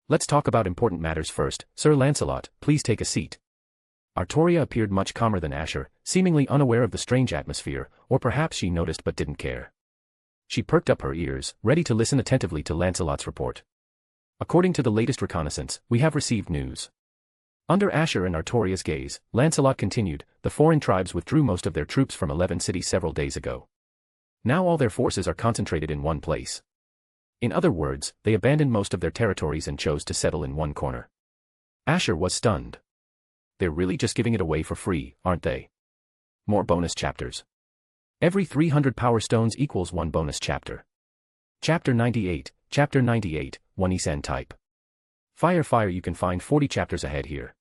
Let's talk about important matters first, Sir Lancelot, please take a seat. Artoria appeared much calmer than Asher, seemingly unaware of the strange atmosphere, or perhaps she noticed but didn't care. She perked up her ears, ready to listen attentively to Lancelot's report. According to the latest reconnaissance, we have received news. Under Asher and Artoria's gaze, Lancelot continued, the foreign tribes withdrew most of their troops from 11 cities several days ago. Now all their forces are concentrated in one place. In other words, they abandoned most of their territories and chose to settle in one corner. Asher was stunned. They're really just giving it away for free, aren't they? More bonus chapters. Every 300 power stones equals one bonus chapter. Chapter 98, 1 ESN type. Fire, you can find 40 chapters ahead here.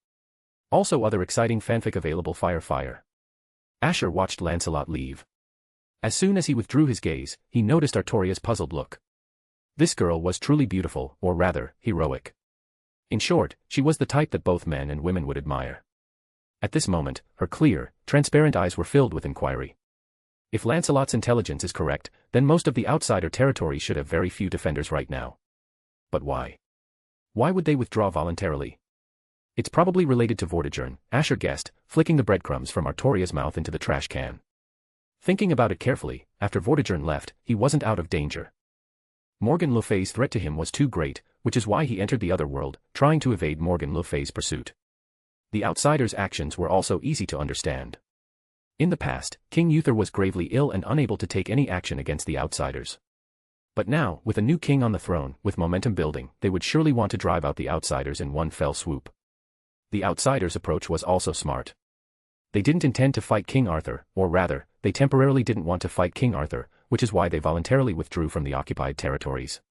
Also other exciting fanfic available. Fire. Asher watched Lancelot leave. As soon as he withdrew his gaze, he noticed Artoria's puzzled look. This girl was truly beautiful, or rather, heroic. In short, she was the type that both men and women would admire. At this moment, her clear, transparent eyes were filled with inquiry. If Lancelot's intelligence is correct, then most of the outsider territories should have very few defenders right now. But why? Why would they withdraw voluntarily? It's probably related to Vortigern, Asher guessed, flicking the breadcrumbs from Artoria's mouth into the trash can. Thinking about it carefully, after Vortigern left, he wasn't out of danger. Morgan le Fay's threat to him was too great, which is why he entered the other world, trying to evade Morgan le Fay's pursuit. The outsider's actions were also easy to understand. In the past, King Uther was gravely ill and unable to take any action against the outsiders. But now, with a new king on the throne, with momentum building, they would surely want to drive out the outsiders in one fell swoop. The outsiders' approach was also smart. They didn't intend to fight King Arthur, or rather, they temporarily didn't want to fight King Arthur, which is why they voluntarily withdrew from the occupied territories.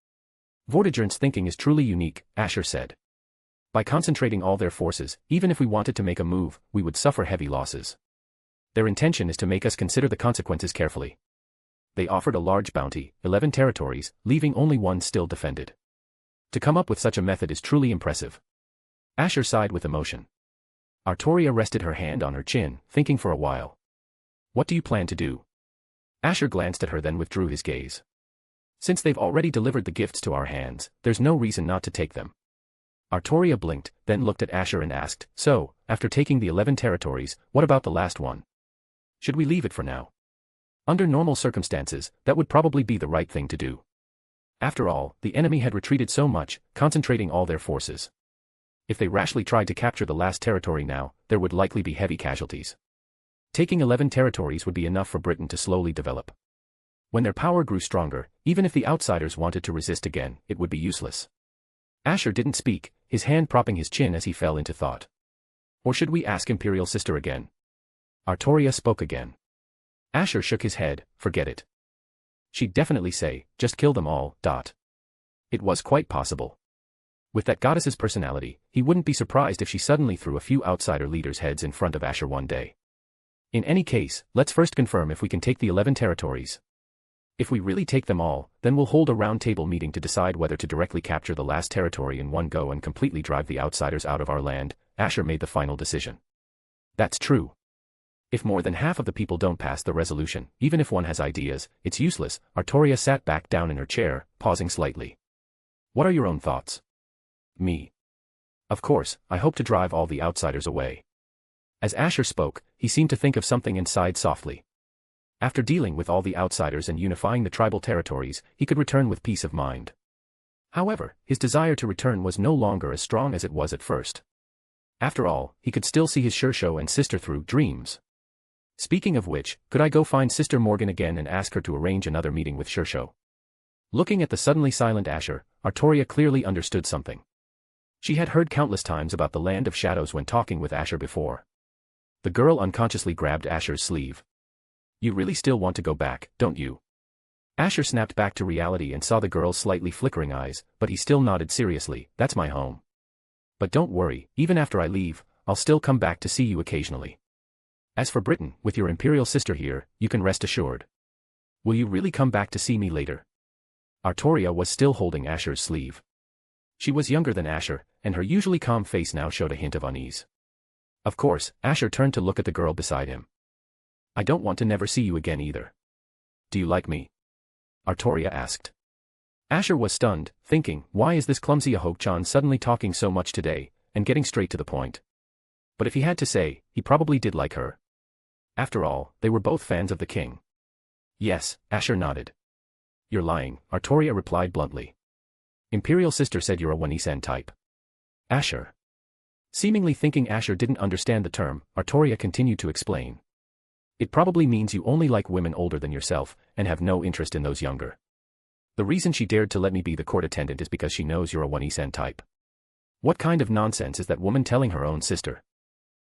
Vortigern's thinking is truly unique, Asher said. By concentrating all their forces, even if we wanted to make a move, we would suffer heavy losses. Their intention is to make us consider the consequences carefully. They offered a large bounty, 11 territories, leaving only one still defended. To come up with such a method is truly impressive. Asher sighed with emotion. Artoria rested her hand on her chin, thinking for a while. What do you plan to do? Asher glanced at her then withdrew his gaze. Since they've already delivered the gifts to our hands, there's no reason not to take them. Artoria blinked, then looked at Asher and asked, so, after taking the 11 territories, what about the last one? Should we leave it for now? Under normal circumstances, that would probably be the right thing to do. After all, the enemy had retreated so much, concentrating all their forces. If they rashly tried to capture the last territory now, there would likely be heavy casualties. Taking 11 territories would be enough for Britain to slowly develop. When their power grew stronger, even if the outsiders wanted to resist again, it would be useless. Asher didn't speak, his hand propping his chin as he fell into thought. Or should we ask Imperial Sister again? Artoria spoke again. Asher shook his head, forget it. She'd definitely say, just kill them all, . It was quite possible. With that goddess's personality, he wouldn't be surprised if she suddenly threw a few outsider leaders' heads in front of Asher one day. In any case, let's first confirm if we can take the 11 territories. If we really take them all, then we'll hold a round-table meeting to decide whether to directly capture the last territory in one go and completely drive the outsiders out of our land. Asher made the final decision. That's true. If more than half of the people don't pass the resolution, even if one has ideas, it's useless. Artoria sat back down in her chair, pausing slightly. What are your own thoughts? Me. Of course, I hope to drive all the outsiders away. As Asher spoke, he seemed to think of something and sighed softly. After dealing with all the outsiders and unifying the tribal territories, he could return with peace of mind. However, his desire to return was no longer as strong as it was at first. After all, he could still see his Shishou and sister through dreams. Speaking of which, could I go find Sister Morgan again and ask her to arrange another meeting with Shishou? Looking at the suddenly silent Asher, Artoria clearly understood something. She had heard countless times about the Land of Shadows when talking with Asher before. The girl unconsciously grabbed Asher's sleeve. You really still want to go back, don't you? Asher snapped back to reality and saw the girl's slightly flickering eyes, but he still nodded seriously. That's my home. But don't worry, even after I leave, I'll still come back to see you occasionally. As for Britain, with your Imperial Sister here, you can rest assured. Will you really come back to see me later? Artoria was still holding Asher's sleeve. She was younger than Asher, and her usually calm face now showed a hint of unease. Of course, Asher turned to look at the girl beside him. I don't want to never see you again either. Do you like me? Artoria asked. Asher was stunned, thinking, why is this clumsy Ahok-chan suddenly talking so much today, and getting straight to the point? But if he had to say, he probably did like her. After all, they were both fans of the king. Yes, Asher nodded. You're lying, Artoria replied bluntly. Imperial Sister said you're a Wanisen type. Asher. Seemingly thinking Asher didn't understand the term, Artoria continued to explain. It probably means you only like women older than yourself, and have no interest in those younger. The reason she dared to let me be the court attendant is because she knows you're a Wanisen type. What kind of nonsense is that woman telling her own sister?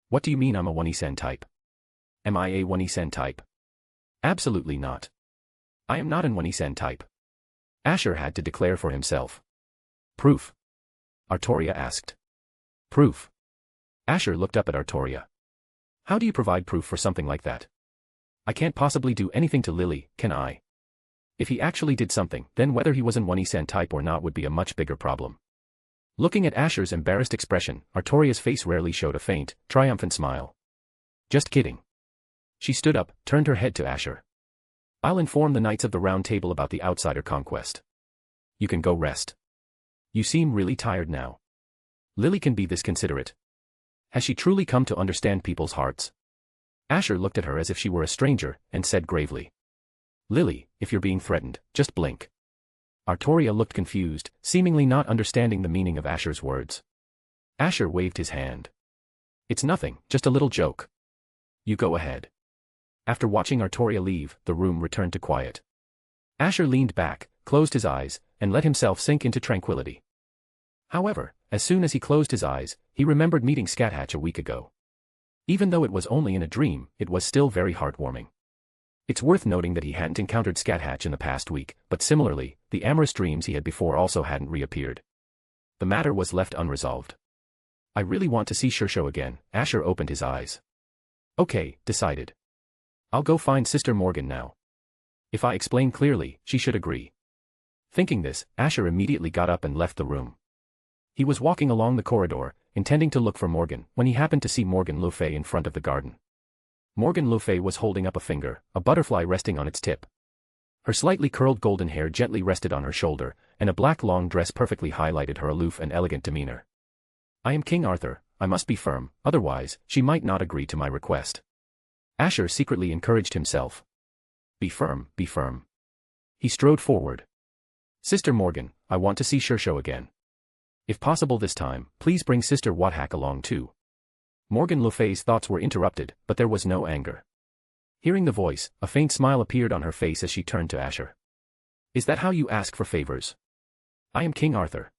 What do you mean I'm a Wanisen type? Am I a Wanisen type? Absolutely not. I am not an Wanisen type. Asher had to declare for himself. Proof? Artoria asked. Proof? Asher looked up at Artoria. How do you provide proof for something like that? I can't possibly do anything to Lily, can I? If he actually did something, then whether he was an Wanisen type or not would be a much bigger problem. Looking at Asher's embarrassed expression, Artoria's face rarely showed a faint, triumphant smile. Just kidding. She stood up, turned her head to Asher. I'll inform the Knights of the Round Table about the outsider conquest. You can go rest. You seem really tired now. Lily can be this considerate. Has she truly come to understand people's hearts? Asher looked at her as if she were a stranger, and said gravely. Lily, if you're being threatened, just blink. Artoria looked confused, seemingly not understanding the meaning of Asher's words. Asher waved his hand. It's nothing, just a little joke. You go ahead. After watching Artoria leave, the room returned to quiet. Asher leaned back, closed his eyes, and let himself sink into tranquility. However, as soon as he closed his eyes, he remembered meeting Scáthach a week ago. Even though it was only in a dream, it was still very heartwarming. It's worth noting that he hadn't encountered Scáthach in the past week, but similarly, the amorous dreams he had before also hadn't reappeared. The matter was left unresolved. I really want to see Shishou again. Asher opened his eyes. Okay, decided. I'll go find Sister Morgan now. If I explain clearly, she should agree. Thinking this, Asher immediately got up and left the room. He was walking along the corridor, intending to look for Morgan, when he happened to see Morgan le Fay in front of the garden. Morgan le Fay was holding up a finger, a butterfly resting on its tip. Her slightly curled golden hair gently rested on her shoulder, and a black long dress perfectly highlighted her aloof and elegant demeanor. I am King Arthur, I must be firm, otherwise, she might not agree to my request. Asher secretly encouraged himself. Be firm, be firm. He strode forward. Sister Morgan, I want to see Shishou again. If possible this time, please bring Sister Scáthach along too. Morgan le Fay's thoughts were interrupted, but there was no anger. Hearing the voice, a faint smile appeared on her face as she turned to Asher. Is that how you ask for favors? I am King Arthur.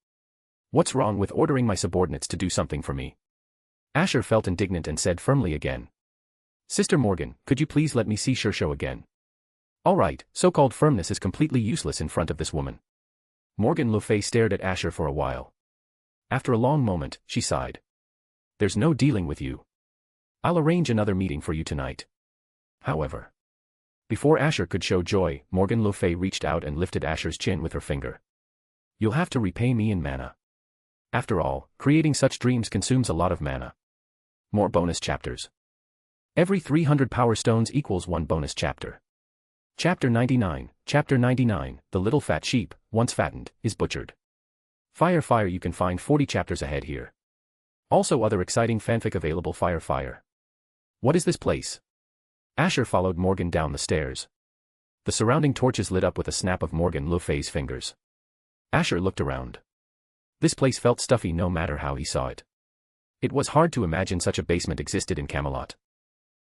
What's wrong with ordering my subordinates to do something for me? Asher felt indignant and said firmly again. Sister Morgan, could you please let me see Shishou again? All right, so-called firmness is completely useless in front of this woman. Morgan le Fay stared at Asher for a while. After a long moment, she sighed. There's no dealing with you. I'll arrange another meeting for you tonight. However, before Asher could show joy, Morgan le Fay reached out and lifted Asher's chin with her finger. You'll have to repay me in mana. After all, creating such dreams consumes a lot of mana. More bonus chapters. Every 300 power stones equals 1 bonus chapter. Chapter 99, The Little Fat Sheep, once fattened, is butchered. Fire, you can find 40 chapters ahead here. Also other exciting fanfic available. Fire. What is this place? Asher followed Morgan down the stairs. The surrounding torches lit up with a snap of Morgan le Fay's fingers. Asher looked around. This place felt stuffy no matter how he saw it. It was hard to imagine such a basement existed in Camelot.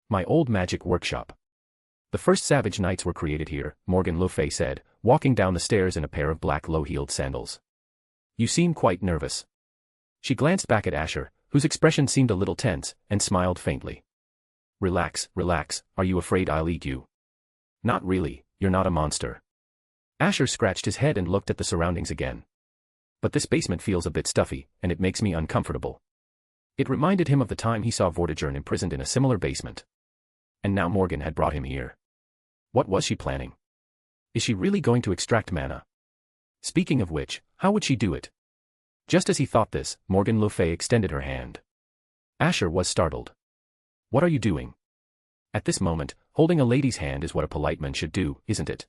My old magic workshop. The first savage knights were created here, Morgan le Fay said, walking down the stairs in a pair of black low-heeled sandals. You seem quite nervous. She glanced back at Asher, whose expression seemed a little tense, and smiled faintly. Relax, are you afraid I'll eat you? Not really, you're not a monster. Asher scratched his head and looked at the surroundings again. But this basement feels a bit stuffy, and it makes me uncomfortable. It reminded him of the time he saw Vortigern imprisoned in a similar basement. And now Morgan had brought him here. What was she planning? Is she really going to extract mana? Speaking of which, how would she do it? Just as he thought this, Morgan le Fay extended her hand. Asher was startled. What are you doing? At this moment, holding a lady's hand is what a polite man should do, isn't it?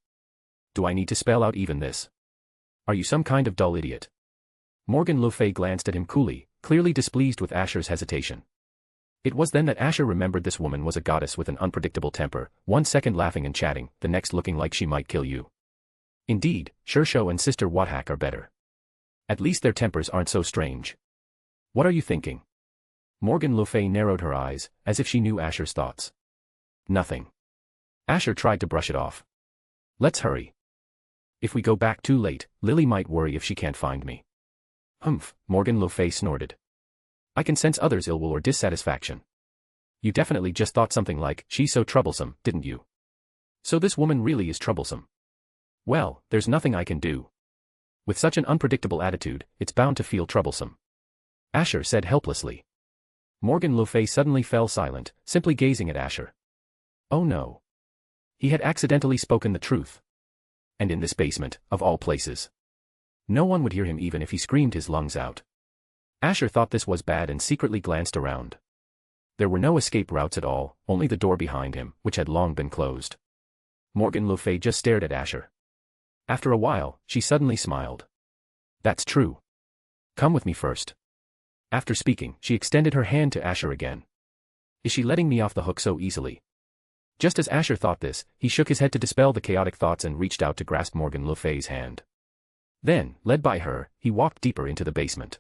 Do I need to spell out even this? Are you some kind of dull idiot? Morgan le Fay glanced at him coolly, clearly displeased with Asher's hesitation. It was then that Asher remembered this woman was a goddess with an unpredictable temper, 1 second laughing and chatting, the next looking like she might kill you. Indeed, Shishou and Sister Scáthach are better. At least their tempers aren't so strange. What are you thinking? Morgan le Fay narrowed her eyes, as if she knew Asher's thoughts. Nothing. Asher tried to brush it off. Let's hurry. If we go back too late, Lily might worry if she can't find me. Humph, Morgan le Fay snorted. I can sense others' ill will or dissatisfaction. You definitely just thought something like, she's so troublesome, didn't you? So this woman really is troublesome. Well, there's nothing I can do. With such an unpredictable attitude, it's bound to feel troublesome. Asher said helplessly. Morgan le Fay suddenly fell silent, simply gazing at Asher. Oh no. He had accidentally spoken the truth. And in this basement, of all places. No one would hear him even if he screamed his lungs out. Asher thought this was bad and secretly glanced around. There were no escape routes at all, only the door behind him, which had long been closed. Morgan le Fay just stared at Asher. After a while, she suddenly smiled. That's true. Come with me first. After speaking, she extended her hand to Asher again. Is she letting me off the hook so easily? Just as Asher thought this, he shook his head to dispel the chaotic thoughts and reached out to grasp Morgan le Fay's hand. Then, led by her, he walked deeper into the basement.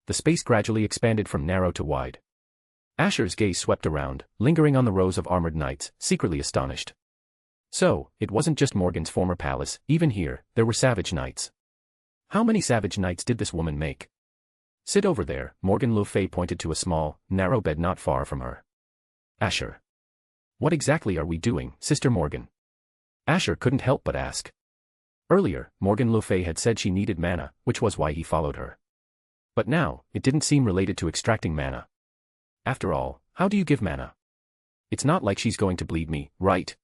The space gradually expanded from narrow to wide. Asher's gaze swept around, lingering on the rows of armored knights, secretly astonished. So, it wasn't just Morgan's former palace, even here, there were savage knights. How many savage knights did this woman make? Sit over there, Morgan le Fay pointed to a small, narrow bed not far from her. Asher. What exactly are we doing, Sister Morgan? Asher couldn't help but ask. Earlier, Morgan le Fay had said she needed mana, which was why he followed her. But now, it didn't seem related to extracting mana. After all, how do you give mana? It's not like she's going to bleed me, right?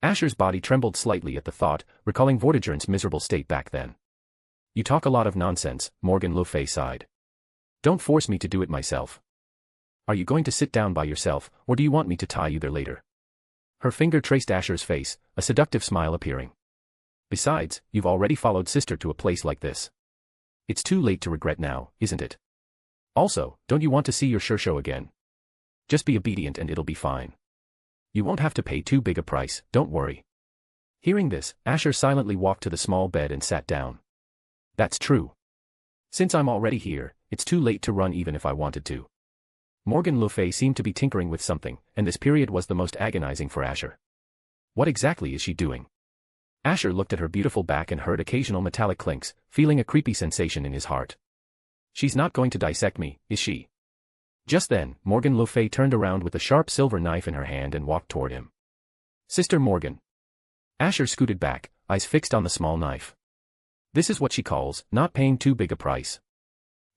Asher's body trembled slightly at the thought, recalling Vortigern's miserable state back then. You talk a lot of nonsense, Morgan le Fay sighed. Don't force me to do it myself. Are you going to sit down by yourself, or do you want me to tie you there later? Her finger traced Asher's face, a seductive smile appearing. Besides, you've already followed Sister to a place like this. It's too late to regret now, isn't it? Also, don't you want to see your Shishou again? Just be obedient and it'll be fine. You won't have to pay too big a price, don't worry. Hearing this, Asher silently walked to the small bed and sat down. That's true. Since I'm already here, it's too late to run even if I wanted to. Morgan le Fay seemed to be tinkering with something, and this period was the most agonizing for Asher. What exactly is she doing? Asher looked at her beautiful back and heard occasional metallic clinks, feeling a creepy sensation in his heart. She's not going to dissect me, is she? Just then, Morgan le Fay turned around with a sharp silver knife in her hand and walked toward him. Sister Morgan. Asher scooted back, eyes fixed on the small knife. This is what she calls not paying too big a price.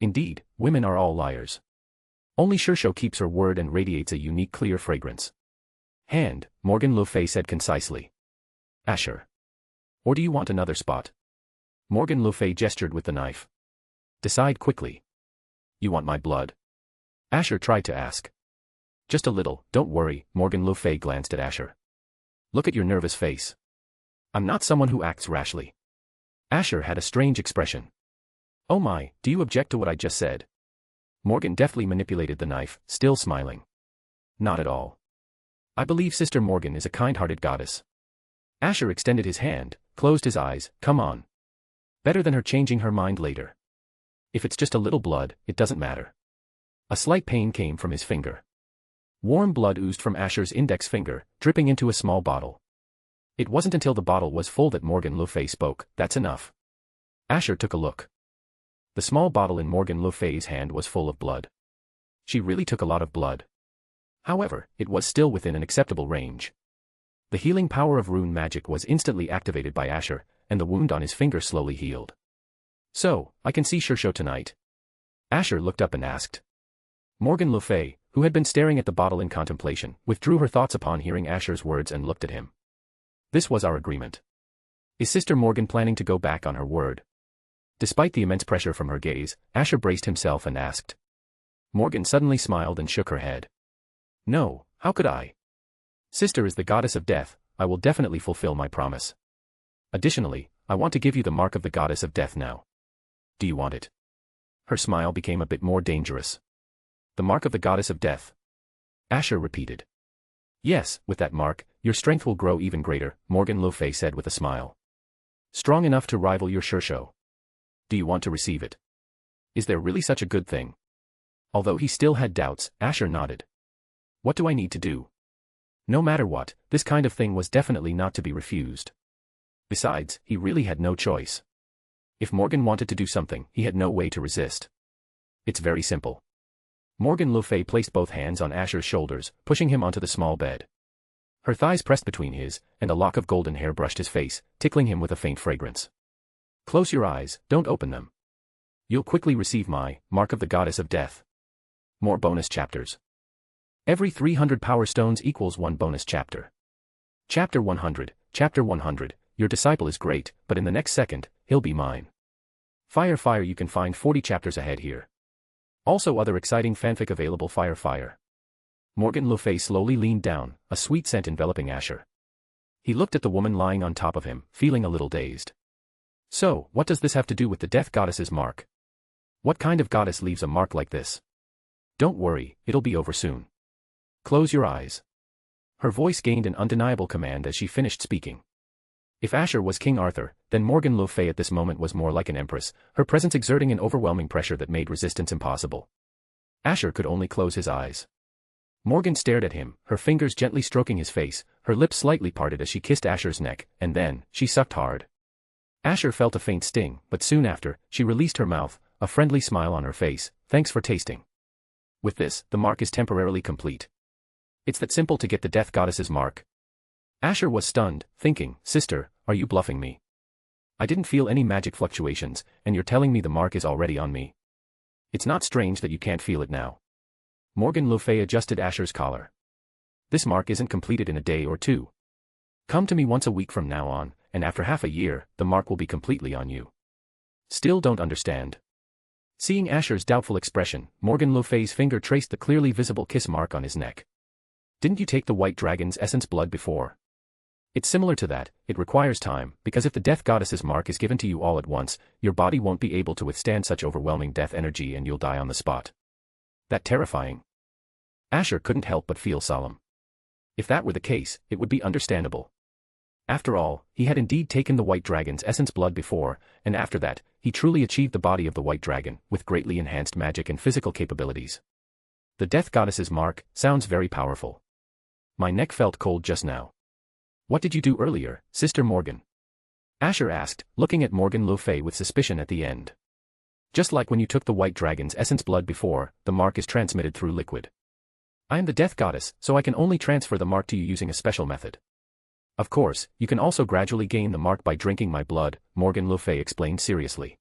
Indeed, women are all liars. Only Shishou keeps her word and radiates a unique clear fragrance. Hand, Morgan le Fay said concisely. Asher. Or do you want another spot? Morgan le Fay gestured with the knife. Decide quickly. You want my blood? Asher tried to ask. Just a little, don't worry, Morgan le Fay glanced at Asher. Look at your nervous face. I'm not someone who acts rashly. Asher had a strange expression. Oh my, do you object to what I just said? Morgan deftly manipulated the knife, still smiling. Not at all. I believe Sister Morgan is a kind-hearted goddess. Asher extended his hand, closed his eyes, come on. Better than her changing her mind later. If it's just a little blood, it doesn't matter. A slight pain came from his finger. Warm blood oozed from Asher's index finger, dripping into a small bottle. It wasn't until the bottle was full that Morgan le Fay spoke, that's enough. Asher took a look. The small bottle in Morgan le Fay's hand was full of blood. She really took a lot of blood. However, it was still within an acceptable range. The healing power of rune magic was instantly activated by Asher, and the wound on his finger slowly healed. So, I can see Shishou tonight? Asher looked up and asked. Morgan le Fay, who had been staring at the bottle in contemplation, withdrew her thoughts upon hearing Asher's words and looked at him. This was our agreement. Is Sister Morgan planning to go back on her word? Despite the immense pressure from her gaze, Asher braced himself and asked. Morgan suddenly smiled and shook her head. No, how could I? Sister is the goddess of death, I will definitely fulfill my promise. Additionally, I want to give you the mark of the goddess of death now. Do you want it? Her smile became a bit more dangerous. The mark of the goddess of death. Asher repeated. Yes, with that mark, your strength will grow even greater, Morgan le Fay said with a smile. Strong enough to rival your Shishou. Do you want to receive it? Is there really such a good thing? Although he still had doubts, Asher nodded. What do I need to do? No matter what, this kind of thing was definitely not to be refused. Besides, he really had no choice. If Morgan wanted to do something, he had no way to resist. It's very simple. Morgan le Fay placed both hands on Asher's shoulders, pushing him onto the small bed. Her thighs pressed between his, and a lock of golden hair brushed his face, tickling him with a faint fragrance. Close your eyes, don't open them. You'll quickly receive my mark of the goddess of death. More bonus chapters. Every 300 power stones equals 1 bonus chapter. Chapter 100, Chapter 100, your disciple is great, but in the next second, he'll be mine. Fire, you can find 40 chapters ahead here. Also other exciting fanfic available. Fire. Morgan le Fay slowly leaned down, a sweet scent enveloping Asher. He looked at the woman lying on top of him, feeling a little dazed. So, what does this have to do with the death goddess's mark? What kind of goddess leaves a mark like this? Don't worry, it'll be over soon. Close your eyes. Her voice gained an undeniable command as she finished speaking. If Asher was King Arthur, then Morgan le Fay at this moment was more like an empress, her presence exerting an overwhelming pressure that made resistance impossible. Asher could only close his eyes. Morgan stared at him, her fingers gently stroking his face, her lips slightly parted as she kissed Asher's neck, and then, she sucked hard. Asher felt a faint sting, but soon after, she released her mouth, a friendly smile on her face. Thanks for tasting. With this, the mark is temporarily complete. It's that simple to get the death goddess's mark. Asher was stunned, thinking, Sister, are you bluffing me? I didn't feel any magic fluctuations, and you're telling me the mark is already on me. It's not strange that you can't feel it now. Morgan le Fay adjusted Asher's collar. This mark isn't completed in a day or two. Come to me once a week from now on, and after half a year, the mark will be completely on you. Still don't understand. Seeing Asher's doubtful expression, Morgan le Fay's finger traced the clearly visible kiss mark on his neck. Didn't you take the white dragon's essence blood before? It's similar to that, it requires time, because if the death goddess's mark is given to you all at once, your body won't be able to withstand such overwhelming death energy and you'll die on the spot. That terrifying. Asher couldn't help but feel solemn. If that were the case, it would be understandable. After all, he had indeed taken the white dragon's essence blood before, and after that, he truly achieved the body of the white dragon, with greatly enhanced magic and physical capabilities. The death goddess's mark sounds very powerful. My neck felt cold just now. What did you do earlier, Sister Morgan? Asher asked, looking at Morgan le Fay with suspicion at the end. Just like when you took the white dragon's essence blood before, the mark is transmitted through liquid. I am the death goddess, so I can only transfer the mark to you using a special method. Of course, you can also gradually gain the mark by drinking my blood, Morgan le Fay explained seriously.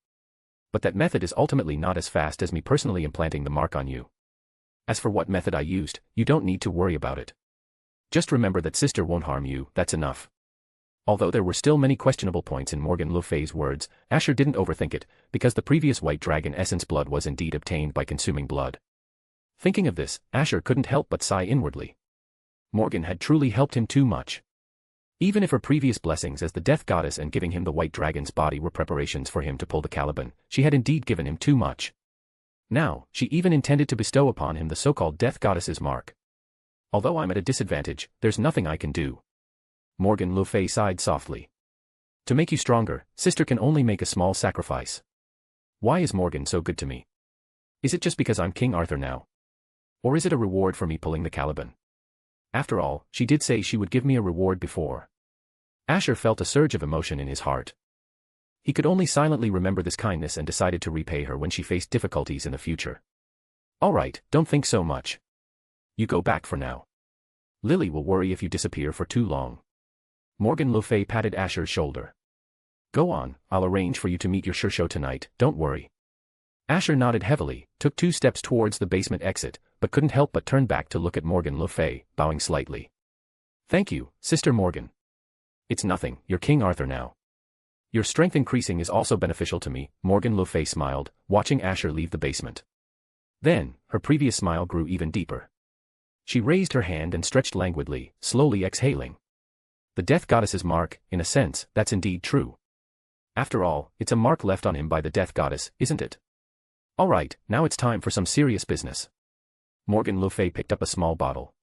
But that method is ultimately not as fast as me personally implanting the mark on you. As for what method I used, you don't need to worry about it. Just remember that sister won't harm you, that's enough. Although there were still many questionable points in Morgan le Fay's words, Asher didn't overthink it, because the previous white dragon essence blood was indeed obtained by consuming blood. Thinking of this, Asher couldn't help but sigh inwardly. Morgan had truly helped him too much. Even if her previous blessings as the death goddess and giving him the white dragon's body were preparations for him to pull the Caliban, she had indeed given him too much. Now, she even intended to bestow upon him the so-called death goddess's mark. Although I'm at a disadvantage, there's nothing I can do. Morgan le Fay sighed softly. To make you stronger, sister can only make a small sacrifice. Why is Morgan so good to me? Is it just because I'm King Arthur now? Or is it a reward for me pulling the Caliban? After all, she did say she would give me a reward before. Asher felt a surge of emotion in his heart. He could only silently remember this kindness and decided to repay her when she faced difficulties in the future. All right, don't think so much. You go back for now. Lily will worry if you disappear for too long. Morgan le Fay patted Asher's shoulder. Go on, I'll arrange for you to meet your Shishou tonight, don't worry. Asher nodded heavily, took 2 steps towards the basement exit, but couldn't help but turn back to look at Morgan le Fay, bowing slightly. Thank you, Sister Morgan. It's nothing, you're King Arthur now. Your strength increasing is also beneficial to me, Morgan le Fay smiled, watching Asher leave the basement. Then, her previous smile grew even deeper. She raised her hand and stretched languidly, slowly exhaling. The death goddess's mark, in a sense, that's indeed true. After all, it's a mark left on him by the death goddess, isn't it? All right, now it's time for some serious business. Morgan le Fay picked up a small bottle.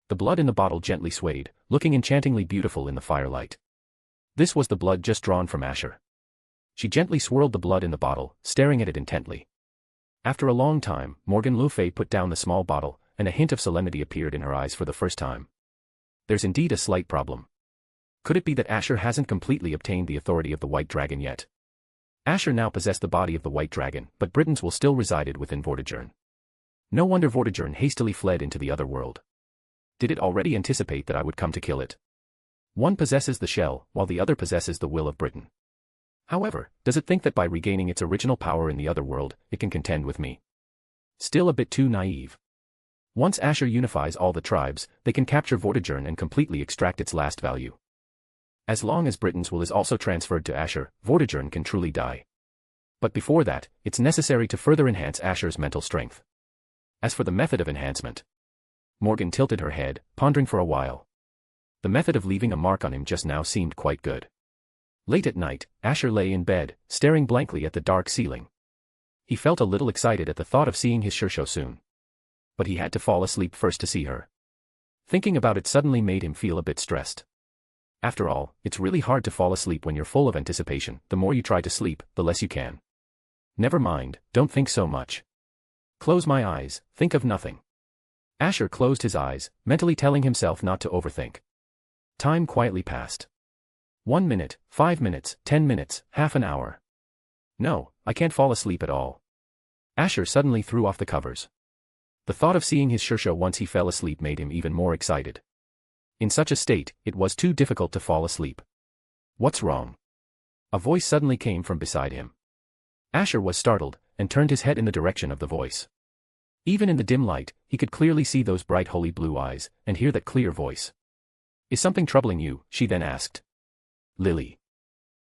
The blood in the bottle gently swayed, looking enchantingly beautiful in the firelight. This was the blood just drawn from Asher. She gently swirled the blood in the bottle, staring at it intently. After a long time, Morgan le Fay put down the small bottle, and a hint of solemnity appeared in her eyes for the first time. There's indeed a slight problem. Could it be that Asher hasn't completely obtained the authority of the white dragon yet? Asher now possessed the body of the white dragon, but Britons will still resided within Vortigern. No wonder Vortigern hastily fled into the other world. Did it already anticipate that I would come to kill it? One possesses the shell, while the other possesses the will of Britain. However, does it think that by regaining its original power in the other world, it can contend with me? Still a bit too naive. Once Asher unifies all the tribes, they can capture Vortigern and completely extract its last value. As long as Britain's will is also transferred to Asher, Vortigern can truly die. But before that, it's necessary to further enhance Asher's mental strength. As for the method of enhancement, Morgan tilted her head, pondering for a while. The method of leaving a mark on him just now seemed quite good. Late at night, Asher lay in bed, staring blankly at the dark ceiling. He felt a little excited at the thought of seeing his Shishou soon. But he had to fall asleep first to see her. Thinking about it suddenly made him feel a bit stressed. After all, it's really hard to fall asleep when you're full of anticipation. The more you try to sleep, the less you can. Never mind, don't think so much. Close my eyes, think of nothing. Asher closed his eyes, mentally telling himself not to overthink. Time quietly passed. 1 minute, 5 minutes, 10 minutes, half an hour. No, I can't fall asleep at all. Asher suddenly threw off the covers. The thought of seeing his Shishou once he fell asleep made him even more excited. In such a state, it was too difficult to fall asleep. What's wrong? A voice suddenly came from beside him. Asher was startled, and turned his head in the direction of the voice. Even in the dim light, he could clearly see those bright holy blue eyes, and hear that clear voice. Is something troubling you? She then asked. Lily.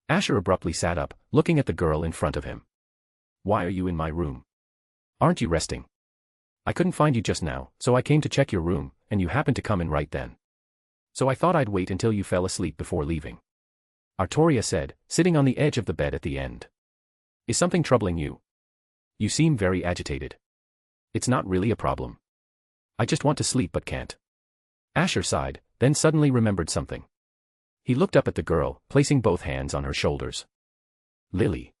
Asher abruptly sat up, looking at the girl in front of him. Why are you in my room? Aren't you resting? I couldn't find you just now, so I came to check your room, and you happened to come in right then. So I thought I'd wait until you fell asleep before leaving. Artoria said, sitting on the edge of the bed at the end. Is something troubling you? You seem very agitated. It's not really a problem. I just want to sleep but can't. Asher sighed, then suddenly remembered something. He looked up at the girl, placing both hands on her shoulders. Lily.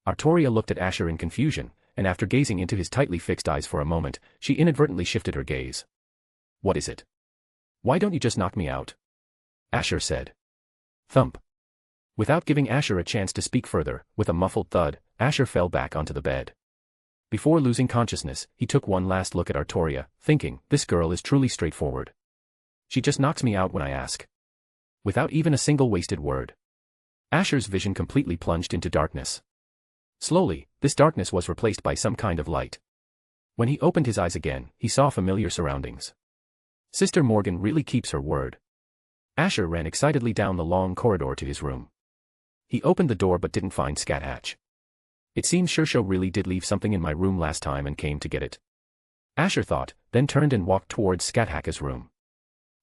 Artoria looked at Asher in confusion, and after gazing into his tightly fixed eyes for a moment, she inadvertently shifted her gaze. "What is it? Why don't you just knock me out?" Asher said. Thump. Without giving Asher a chance to speak further, with a muffled thud, Asher fell back onto the bed. Before losing consciousness, he took one last look at Artoria, thinking, this girl is truly straightforward. She just knocks me out when I ask. Without even a single wasted word. Asher's vision completely plunged into darkness. Slowly, this darkness was replaced by some kind of light. When he opened his eyes again, he saw familiar surroundings. Sister Morgan really keeps her word. Asher ran excitedly down the long corridor to his room. He opened the door but didn't find Scáthach. It seems Shishou really did leave something in my room last time and came to get it. Asher thought, then turned and walked towards Scáthach's room.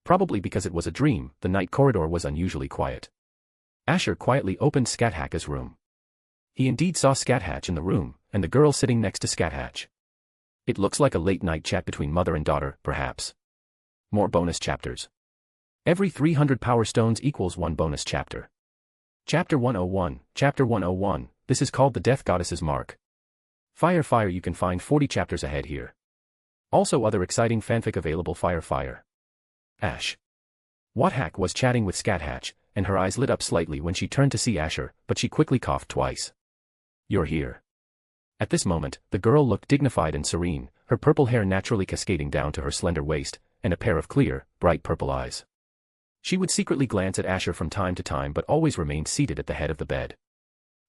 Probably because it was a dream, the night corridor was unusually quiet. Asher quietly opened Scáthach's room. He indeed saw Scáthach in the room, and the girl sitting next to Scáthach. It looks like a late-night chat between mother and daughter, perhaps. More bonus chapters. Every 300 power stones equals 1 bonus chapter. Chapter 101, Chapter 101, this is called the Death Goddess's Mark. Fire, you can find 40 chapters ahead here. Also other exciting fanfic available. Fire. Ash. Scáthach was chatting with Scáthach, and her eyes lit up slightly when she turned to see Asher, but she quickly coughed twice. You're here. At this moment, the girl looked dignified and serene, her purple hair naturally cascading down to her slender waist, and a pair of clear, bright purple eyes. She would secretly glance at Asher from time to time but always remained seated at the head of the bed.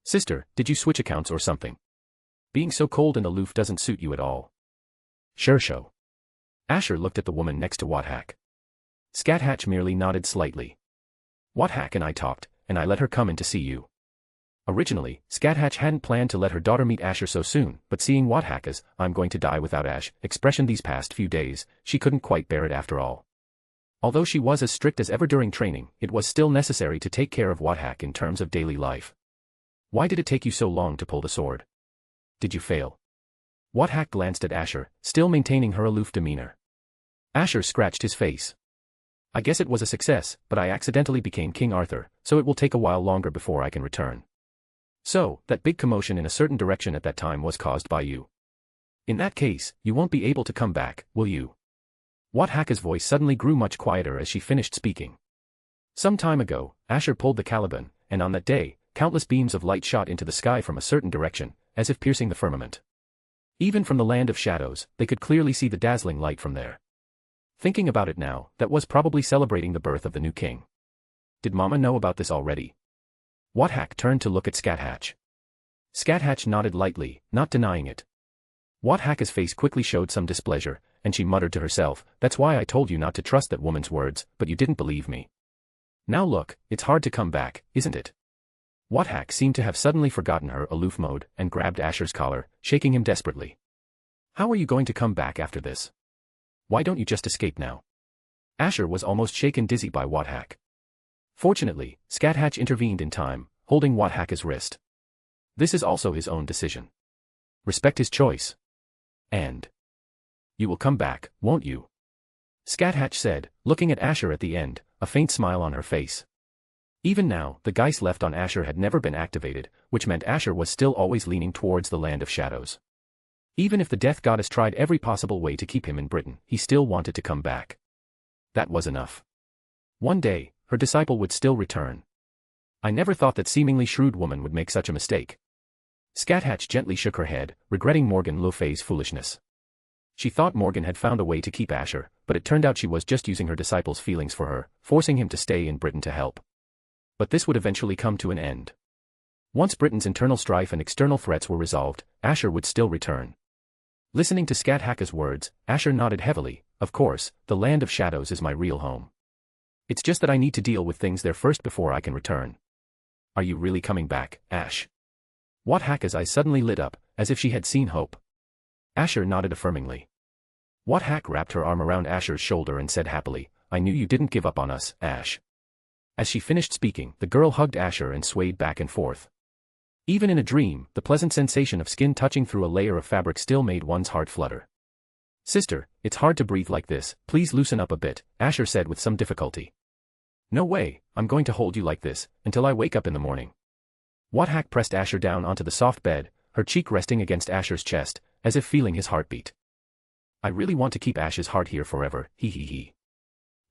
Sister, did you switch accounts or something? Being so cold and aloof doesn't suit you at all. Shishou. Asher looked at the woman next to Scáthach. Scáthach merely nodded slightly. Scáthach and I talked, and I let her come in to see you. Originally, Scáthach hadn't planned to let her daughter meet Asher so soon, but seeing Scáthach's "I'm going to die without Ash" expression these past few days, she couldn't quite bear it after all. Although she was as strict as ever during training, it was still necessary to take care of Scáthach in terms of daily life. Why did it take you so long to pull the sword? Did you fail? Scáthach glanced at Asher, still maintaining her aloof demeanor. Asher scratched his face. I guess it was a success, but I accidentally became King Arthur, so it will take a while longer before I can return. So, that big commotion in a certain direction at that time was caused by you. In that case, you won't be able to come back, will you? Scáthach's voice suddenly grew much quieter as she finished speaking. Some time ago, Asher pulled the Caliban, and on that day, countless beams of light shot into the sky from a certain direction, as if piercing the firmament. Even from the land of shadows, they could clearly see the dazzling light from there. Thinking about it now, that was probably celebrating the birth of the new king. Did Mama know about this already? Scáthach turned to look at Scáthach. Scáthach nodded lightly, not denying it. Scáthach's face quickly showed some displeasure, and she muttered to herself, that's why I told you not to trust that woman's words, but you didn't believe me. Now look, it's hard to come back, isn't it? Scáthach seemed to have suddenly forgotten her aloof mode and grabbed Asher's collar, shaking him desperately. How are you going to come back after this? Why don't you just escape now? Asher was almost shaken dizzy by Scáthach. Fortunately, Scáthach intervened in time, holding Scáthach's wrist. This is also his own decision. Respect his choice. And you will come back, won't you? Scáthach said, looking at Asher at the end, a faint smile on her face. Even now, the Geist left on Asher had never been activated, which meant Asher was still always leaning towards the land of shadows. Even if the Death Goddess tried every possible way to keep him in Britain, he still wanted to come back. That was enough. One day, her disciple would still return. I never thought that seemingly shrewd woman would make such a mistake. Scáthach gently shook her head, regretting Morgan le Fay's foolishness. She thought Morgan had found a way to keep Asher, but it turned out she was just using her disciple's feelings for her, forcing him to stay in Britain to help. But this would eventually come to an end. Once Britain's internal strife and external threats were resolved, Asher would still return. Listening to Scáthach's words, Asher nodded heavily. Of course, the land of shadows is my real home. It's just that I need to deal with things there first before I can return. Are you really coming back, Ash? Scáthach's eyes suddenly lit up, as if she had seen hope. Asher nodded affirmingly. Scáthach wrapped her arm around Asher's shoulder and said happily, I knew you didn't give up on us, Ash. As she finished speaking, the girl hugged Asher and swayed back and forth. Even in a dream, the pleasant sensation of skin touching through a layer of fabric still made one's heart flutter. Sister, it's hard to breathe like this, please loosen up a bit, Asher said with some difficulty. No way, I'm going to hold you like this, until I wake up in the morning. Scáthach pressed Asher down onto the soft bed, her cheek resting against Asher's chest, as if feeling his heartbeat. I really want to keep Ash's heart here forever, he.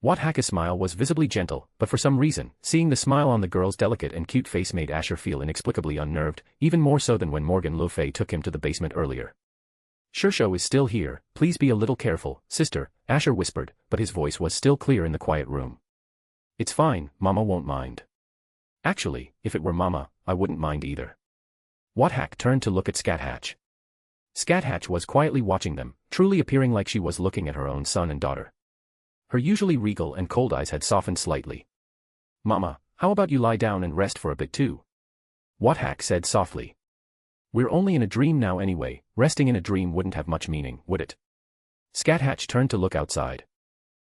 Scáthach's smile was visibly gentle, but for some reason, seeing the smile on the girl's delicate and cute face made Asher feel inexplicably unnerved, even more so than when Morgan le Fay took him to the basement earlier. Shishou is still here, please be a little careful, sister, Asher whispered, but his voice was still clear in the quiet room. It's fine, Mama won't mind. Actually, if it were Mama, I wouldn't mind either. Scáthach turned to look at Scáthach. Scáthach was quietly watching them, truly appearing like she was looking at her own son and daughter. Her usually regal and cold eyes had softened slightly. Mama, how about you lie down and rest for a bit too? Scáthach said softly. We're only in a dream now anyway, resting in a dream wouldn't have much meaning, would it? Scáthach turned to look outside.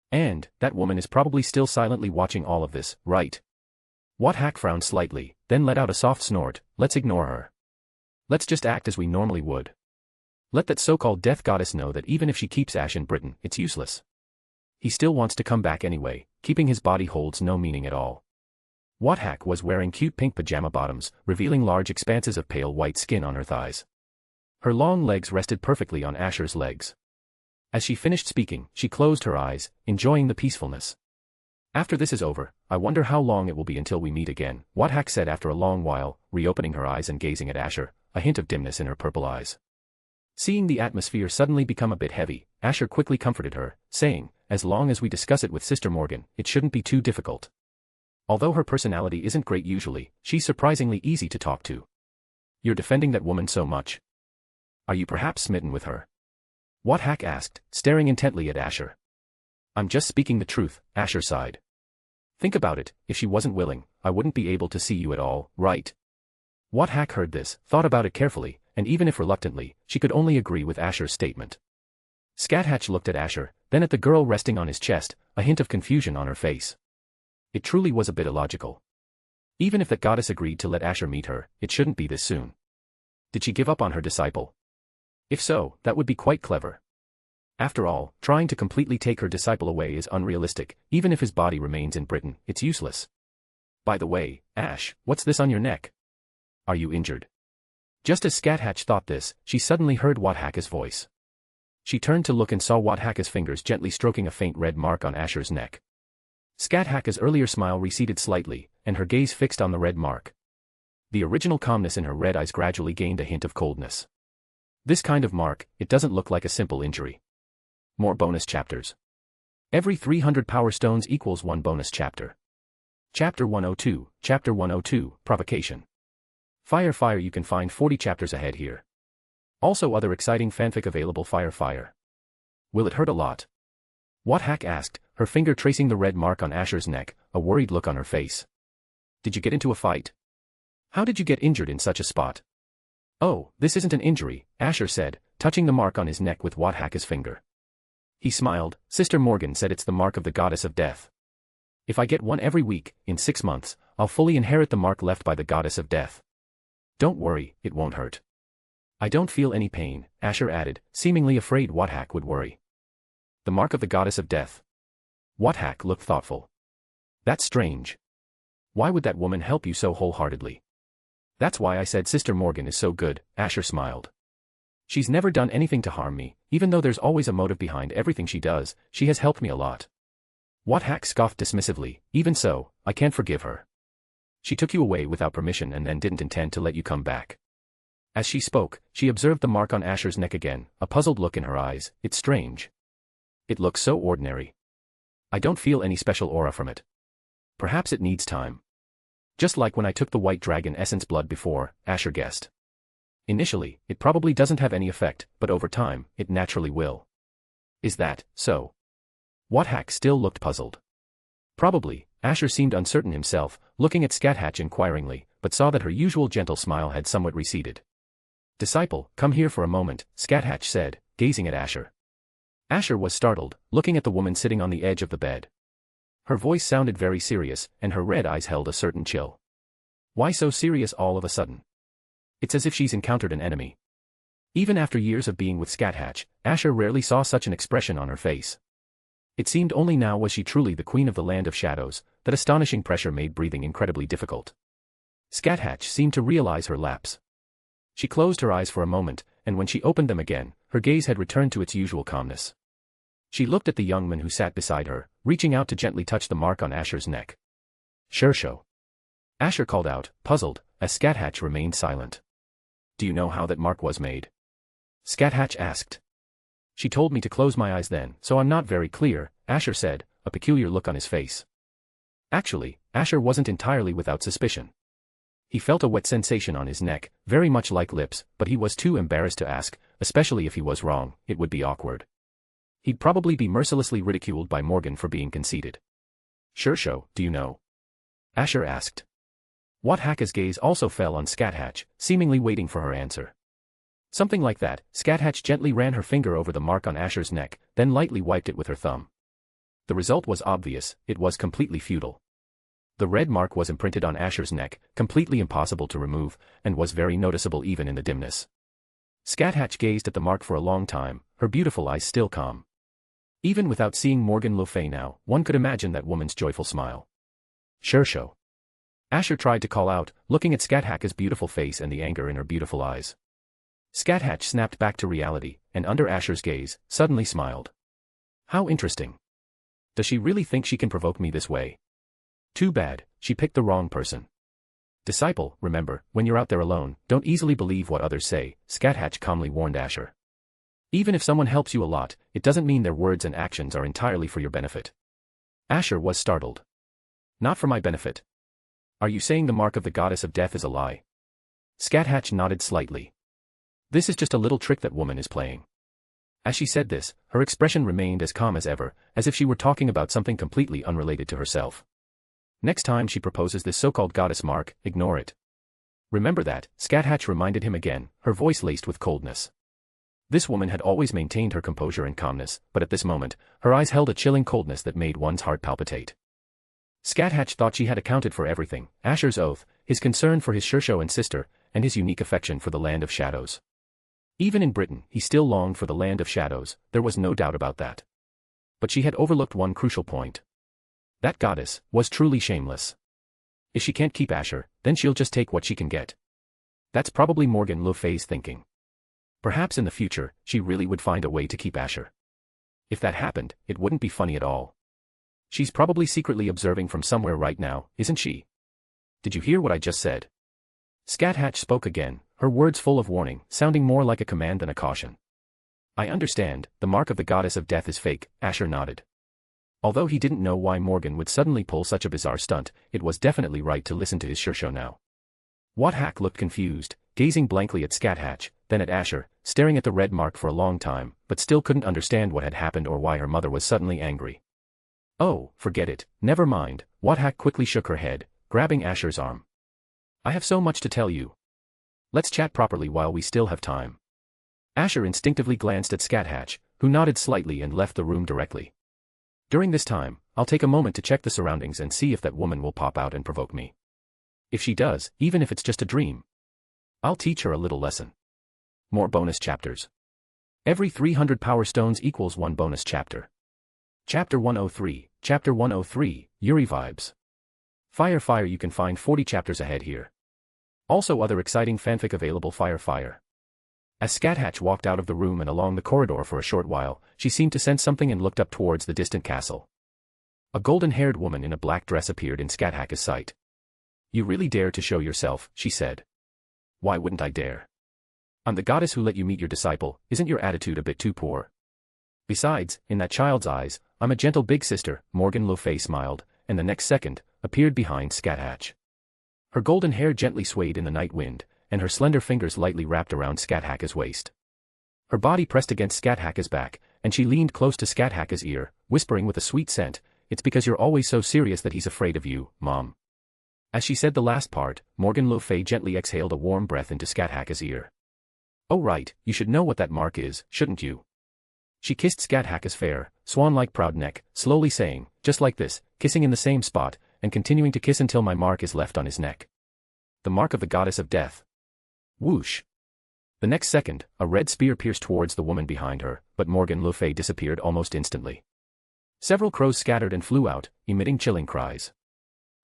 And, that woman is probably still silently watching all of this, right? Scáthach frowned slightly, then let out a soft snort. Let's ignore her. Let's just act as we normally would. Let that so-called death goddess know that even if she keeps Ash in Britain, it's useless. He still wants to come back anyway, keeping his body holds no meaning at all. Scáthach was wearing cute pink pajama bottoms, revealing large expanses of pale white skin on her thighs. Her long legs rested perfectly on Asher's legs. As she finished speaking, she closed her eyes, enjoying the peacefulness. After this is over, I wonder how long it will be until we meet again, Scáthach said after a long while, reopening her eyes and gazing at Asher, a hint of dimness in her purple eyes. Seeing the atmosphere suddenly become a bit heavy, Asher quickly comforted her, saying, as long as we discuss it with Sister Morgan, it shouldn't be too difficult. Although her personality isn't great usually, she's surprisingly easy to talk to. You're defending that woman so much. Are you perhaps smitten with her? Scáthach asked, staring intently at Asher. I'm just speaking the truth, Asher sighed. Think about it, if she wasn't willing, I wouldn't be able to see you at all, right? Scáthach heard this, thought about it carefully, and even if reluctantly, she could only agree with Asher's statement. Scáthach looked at Asher, then at the girl resting on his chest, a hint of confusion on her face. It truly was a bit illogical. Even if that goddess agreed to let Asher meet her, it shouldn't be this soon. Did she give up on her disciple? If so, that would be quite clever. After all, trying to completely take her disciple away is unrealistic, even if his body remains in Britain, it's useless. By the way, Ash, what's this on your neck? Are you injured? Just as Scáthach thought this, she suddenly heard Scáthach's voice. She turned to look and saw Scáthach's fingers gently stroking a faint red mark on Asher's neck. Scáthach's earlier smile receded slightly, and her gaze fixed on the red mark. The original calmness in her red eyes gradually gained a hint of coldness. This kind of mark, it doesn't look like a simple injury. More bonus chapters. Every 300 power stones equals 1 bonus chapter. Chapter 102, Provocation. Fire, you can find 40 chapters ahead here. Also other exciting fanfic available. Fire. Will it hurt a lot? Scáthach asked, her finger tracing the red mark on Asher's neck, a worried look on her face. Did you get into a fight? How did you get injured in such a spot? Oh, this isn't an injury, Asher said, touching the mark on his neck with Scáthach's finger. He smiled. Sister Morgan said it's the mark of the goddess of death. If I get one every week, in 6 months, I'll fully inherit the mark left by the goddess of death. Don't worry, it won't hurt. I don't feel any pain, Asher added, seemingly afraid Scáthach would worry. The mark of the goddess of death. Scáthach looked thoughtful. That's strange. Why would that woman help you so wholeheartedly? That's why I said Sister Morgan is so good, Asher smiled. She's never done anything to harm me, even though there's always a motive behind everything she does, she has helped me a lot. Scáthach scoffed dismissively, even so, I can't forgive her. She took you away without permission and then didn't intend to let you come back. As she spoke, she observed the mark on Asher's neck again, a puzzled look in her eyes. It's strange. It looks so ordinary. I don't feel any special aura from it. Perhaps it needs time. Just like when I took the white dragon essence blood before, Asher guessed. Initially, it probably doesn't have any effect, but over time, it naturally will. Is that so? Scáthach still looked puzzled. Probably, Asher seemed uncertain himself, looking at Scáthach inquiringly, but saw that her usual gentle smile had somewhat receded. Disciple, come here for a moment, Scáthach said, gazing at Asher. Asher was startled, looking at the woman sitting on the edge of the bed. Her voice sounded very serious, and her red eyes held a certain chill. Why so serious all of a sudden? It's as if she's encountered an enemy. Even after years of being with Scáthach, Asher rarely saw such an expression on her face. It seemed only now was she truly the queen of the land of shadows, that astonishing pressure made breathing incredibly difficult. Scáthach seemed to realize her lapse. She closed her eyes for a moment, and when she opened them again, her gaze had returned to its usual calmness. She looked at the young man who sat beside her, reaching out to gently touch the mark on Asher's neck. Shishou. Asher called out, puzzled, as Scáthach remained silent. Do you know how that mark was made? Scáthach asked. She told me to close my eyes then, so I'm not very clear, Asher said, a peculiar look on his face. Actually, Asher wasn't entirely without suspicion. He felt a wet sensation on his neck, very much like lips, but he was too embarrassed to ask, especially if he was wrong, it would be awkward. He'd probably be mercilessly ridiculed by Morgan for being conceited. Shishou, do you know? Asher asked. Scáthach's gaze also fell on Scáthach, seemingly waiting for her answer. Something like that, Scáthach gently ran her finger over the mark on Asher's neck, then lightly wiped it with her thumb. The result was obvious, it was completely futile. The red mark was imprinted on Asher's neck, completely impossible to remove, and was very noticeable even in the dimness. Scáthach gazed at the mark for a long time, her beautiful eyes still calm. Even without seeing Morgan le Fay now, one could imagine that woman's joyful smile. Shishou. Asher tried to call out, looking at Scáthach's beautiful face and the anger in her beautiful eyes. Scáthach snapped back to reality, and under Asher's gaze, suddenly smiled. How interesting. Does she really think she can provoke me this way? Too bad, she picked the wrong person. Disciple, remember, when you're out there alone, don't easily believe what others say, Scáthach calmly warned Asher. Even if someone helps you a lot, it doesn't mean their words and actions are entirely for your benefit. Asher was startled. Not for my benefit. Are you saying the mark of the goddess of death is a lie? Scáthach nodded slightly. This is just a little trick that woman is playing. As she said this, her expression remained as calm as ever, as if she were talking about something completely unrelated to herself. Next time she proposes this so-called goddess mark, ignore it. Remember that, Scáthach reminded him again, her voice laced with coldness. This woman had always maintained her composure and calmness, but at this moment, her eyes held a chilling coldness that made one's heart palpitate. Scáthach thought she had accounted for everything, Asher's oath, his concern for his Shishou and sister, and his unique affection for the land of shadows. Even in Britain, he still longed for the land of shadows, there was no doubt about that. But she had overlooked one crucial point. That goddess was truly shameless. If she can't keep Asher, then she'll just take what she can get. That's probably Morgan le Fay's thinking. Perhaps in the future, she really would find a way to keep Asher. If that happened, it wouldn't be funny at all. She's probably secretly observing from somewhere right now, isn't she? Did you hear what I just said? Scáthach spoke again, her words full of warning, sounding more like a command than a caution. I understand, the mark of the goddess of death is fake, Asher nodded. Although he didn't know why Morgan would suddenly pull such a bizarre stunt, it was definitely right to listen to his Shishou now. Scáthach looked confused, gazing blankly at Scáthach, then at Asher, staring at the red mark for a long time, but still couldn't understand what had happened or why her mother was suddenly angry. Oh, forget it, never mind, Scáthach quickly shook her head, grabbing Asher's arm. I have so much to tell you. Let's chat properly while we still have time. Asher instinctively glanced at Scáthach, who nodded slightly and left the room directly. During this time, I'll take a moment to check the surroundings and see if that woman will pop out and provoke me. If she does, even if it's just a dream, I'll teach her a little lesson. More bonus chapters. Every 300 power stones equals 1 bonus chapter. Chapter 103, Chapter 103, Yuri Vibes. Fire, you can find 40 chapters ahead here. Also other exciting fanfic available. Fire. As Scáthach walked out of the room and along the corridor for a short while, she seemed to sense something and looked up towards the distant castle. A golden-haired woman in a black dress appeared in Scáthach's sight. You really dare to show yourself, she said. Why wouldn't I dare? I'm the goddess who let you meet your disciple, isn't your attitude a bit too poor? Besides, in that child's eyes, I'm a gentle big sister, Morgan le Fay smiled, and the next second, appeared behind Scáthach. Her golden hair gently swayed in the night wind, and her slender fingers lightly wrapped around Scáthach's waist. Her body pressed against Scáthach's back, and she leaned close to Scáthach's ear, whispering with a sweet scent, it's because you're always so serious that he's afraid of you, Mom. As she said the last part, Morgan le Fay gently exhaled a warm breath into Scáthach's ear. Oh right, you should know what that mark is, shouldn't you? She kissed Scáthach's fair, swan-like proud neck, slowly saying, just like this, kissing in the same spot, and continuing to kiss until my mark is left on his neck. The mark of the goddess of death. Whoosh. The next second, a red spear pierced towards the woman behind her, but Morgan le Fay disappeared almost instantly. Several crows scattered and flew out, emitting chilling cries.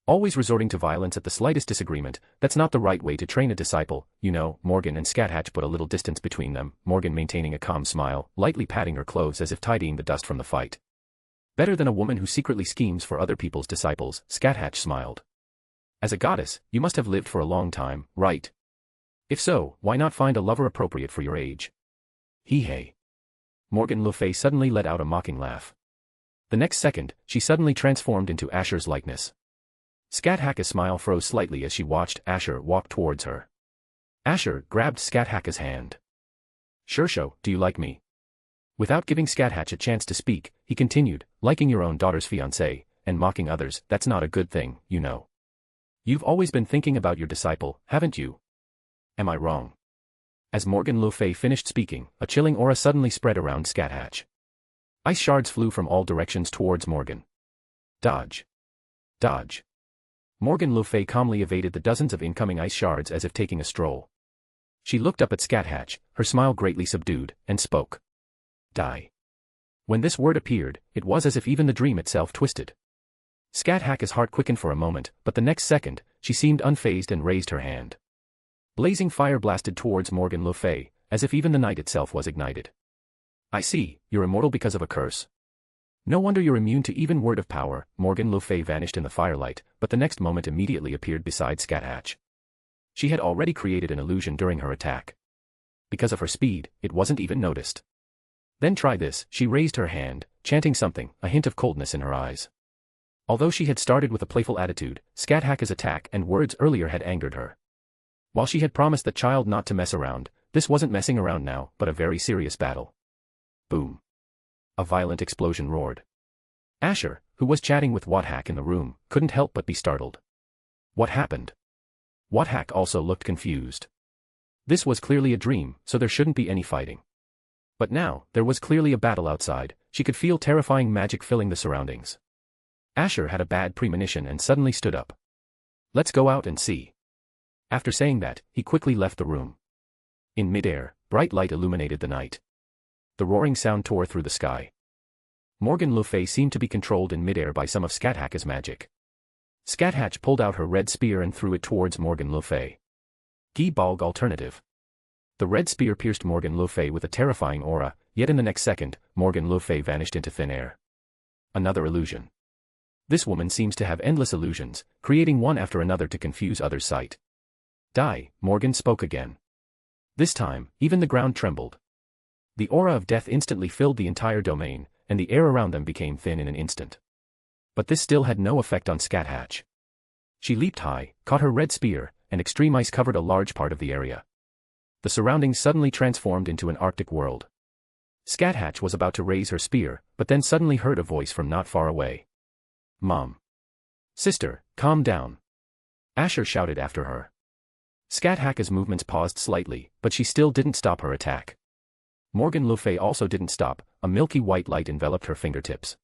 Always resorting to violence at the slightest disagreement, that's not the right way to train a disciple, you know. Morgan and Scáthach put a little distance between them, Morgan maintaining a calm smile, lightly patting her clothes as if tidying the dust from the fight. Better than a woman who secretly schemes for other people's disciples, Scáthach smiled. As a goddess, you must have lived for a long time, right? If so, why not find a lover appropriate for your age? Hey. Morgan le Fay suddenly let out a mocking laugh. The next second, she suddenly transformed into Asher's likeness. Scáthach's smile froze slightly as she watched Asher walk towards her. Asher grabbed Scáthach's hand. Shishou, do you like me? Without giving Scáthach a chance to speak, he continued, liking your own daughter's fiancé, and mocking others, that's not a good thing, you know. You've always been thinking about your disciple, haven't you? Am I wrong? As Morgan le Fay finished speaking, a chilling aura suddenly spread around Scáthach. Ice shards flew from all directions towards Morgan. Dodge. Dodge. Morgan le Fay calmly evaded the dozens of incoming ice shards as if taking a stroll. She looked up at Scáthach, her smile greatly subdued, and spoke. Die. When this word appeared, it was as if even the dream itself twisted. Scáthach's heart quickened for a moment, but the next second, she seemed unfazed and raised her hand. Blazing fire blasted towards Morgan le Fay, as if even the night itself was ignited. I see, you're immortal because of a curse. No wonder you're immune to even word of power. Morgan le Fay vanished in the firelight, but the next moment immediately appeared beside Scáthach. She had already created an illusion during her attack. Because of her speed, it wasn't even noticed. Then try this, she raised her hand, chanting something, a hint of coldness in her eyes. Although she had started with a playful attitude, Scáthach's attack and words earlier had angered her. While she had promised the child not to mess around, this wasn't messing around now, but a very serious battle. Boom. A violent explosion roared. Asher, who was chatting with Scáthach in the room, couldn't help but be startled. What happened? Scáthach also looked confused. This was clearly a dream, so there shouldn't be any fighting. But now, there was clearly a battle outside. She could feel terrifying magic filling the surroundings. Asher had a bad premonition and suddenly stood up. Let's go out and see. After saying that, he quickly left the room. In midair, bright light illuminated the night. The roaring sound tore through the sky. Morgan le Fay seemed to be controlled in midair by some of Scáthach's magic. Scáthach pulled out her red spear and threw it towards Morgan le Fay. Balg alternative. The red spear pierced Morgan le Fay with a terrifying aura, yet in the next second, Morgan le Fay vanished into thin air. Another illusion. This woman seems to have endless illusions, creating one after another to confuse others' sight. Die, Morgan spoke again. This time, even the ground trembled. The aura of death instantly filled the entire domain, and the air around them became thin in an instant. But this still had no effect on Scáthach. She leaped high, caught her red spear, and extreme ice covered a large part of the area. The surroundings suddenly transformed into an Arctic world. Scáthach was about to raise her spear, but then suddenly heard a voice from not far away. Mom. Sister, calm down. Asher shouted after her. Scáthach's movements paused slightly, but she still didn't stop her attack. Morgan le Fay also didn't stop, a milky white light enveloped her fingertips.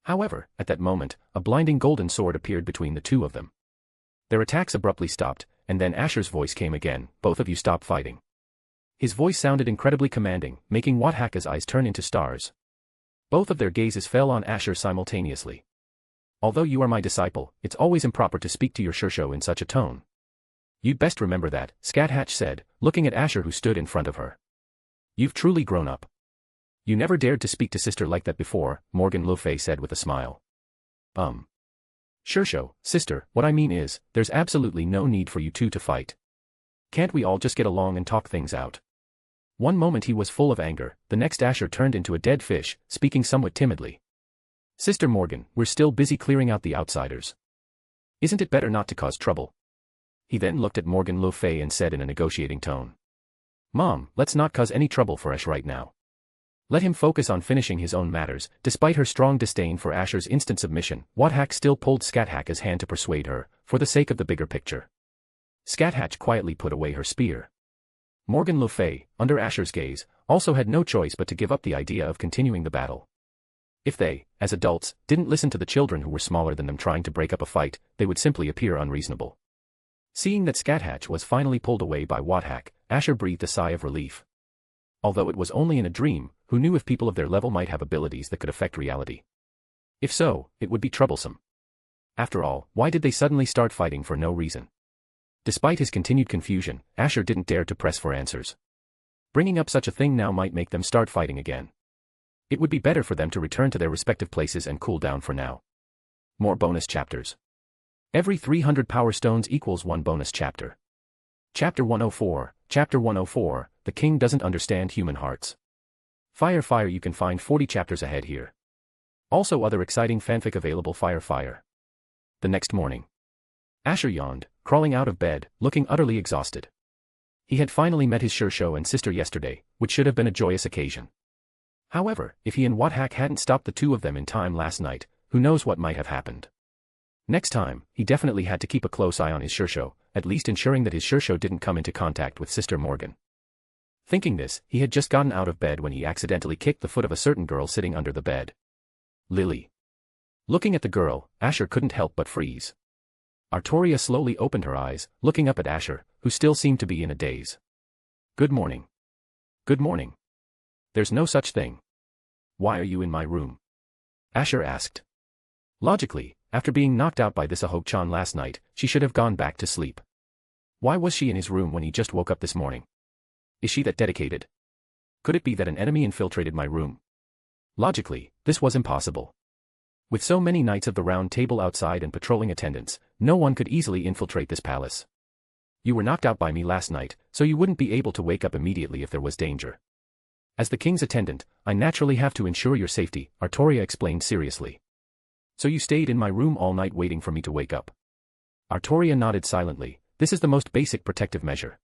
However, at that moment, a blinding golden sword appeared between the two of them. Their attacks abruptly stopped, and then Asher's voice came again, both of you stop fighting. His voice sounded incredibly commanding, making Scáthach's eyes turn into stars. Both of their gazes fell on Asher simultaneously. Although you are my disciple, it's always improper to speak to your Shishou in such a tone. You'd best remember that, Scáthach said, looking at Asher who stood in front of her. You've truly grown up. You never dared to speak to sister like that before, Morgan le Fay said with a smile. Shishou, sister, what I mean is, there's absolutely no need for you two to fight. Can't we all just get along and talk things out? One moment he was full of anger, the next Asher turned into a dead fish, speaking somewhat timidly. Sister Morgan, we're still busy clearing out the outsiders. Isn't it better not to cause trouble? He then looked at Morgan le Fay and said in a negotiating tone. Mom, let's not cause any trouble for Ash right now. Let him focus on finishing his own matters. Despite her strong disdain for Asher's instant submission, Scáthach still pulled Scáthach's hand to persuade her, for the sake of the bigger picture. Scáthach quietly put away her spear. Morgan le Fay, under Asher's gaze, also had no choice but to give up the idea of continuing the battle. If they, as adults, didn't listen to the children who were smaller than them trying to break up a fight, they would simply appear unreasonable. Seeing that Scáthach was finally pulled away by Scáthach, Asher breathed a sigh of relief. Although it was only in a dream, who knew if people of their level might have abilities that could affect reality? If so, it would be troublesome. After all, why did they suddenly start fighting for no reason? Despite his continued confusion, Asher didn't dare to press for answers. Bringing up such a thing now might make them start fighting again. It would be better for them to return to their respective places and cool down for now. More bonus chapters. Every 300 power stones equals 1 bonus chapter. Chapter 104, Chapter 104, The King Doesn't Understand Human Hearts. Fire, you can find 40 chapters ahead here. Also other exciting fanfic available. Fire. The next morning. Asher yawned, crawling out of bed, looking utterly exhausted. He had finally met his Shishou and sister yesterday, which should have been a joyous occasion. However, if he and Scáthach hadn't stopped the two of them in time last night, who knows what might have happened. Next time, he definitely had to keep a close eye on his Shishou, at least ensuring that his Shishou didn't come into contact with Sister Morgan. Thinking this, he had just gotten out of bed when he accidentally kicked the foot of a certain girl sitting under the bed. Lily. Looking at the girl, Asher couldn't help but freeze. Artoria slowly opened her eyes, looking up at Asher, who still seemed to be in a daze. Good morning. Good morning. There's no such thing. Why are you in my room? Asher asked. Logically, after being knocked out by this Ahok-chan last night, she should have gone back to sleep. Why was she in his room when he just woke up this morning? Is she that dedicated? Could it be that an enemy infiltrated my room? Logically, this was impossible. With so many knights of the Round Table outside and patrolling attendants, no one could easily infiltrate this palace. You were knocked out by me last night, so you wouldn't be able to wake up immediately if there was danger. As the king's attendant, I naturally have to ensure your safety, Artoria explained seriously. So you stayed in my room all night waiting for me to wake up. Artoria nodded silently. This is the most basic protective measure.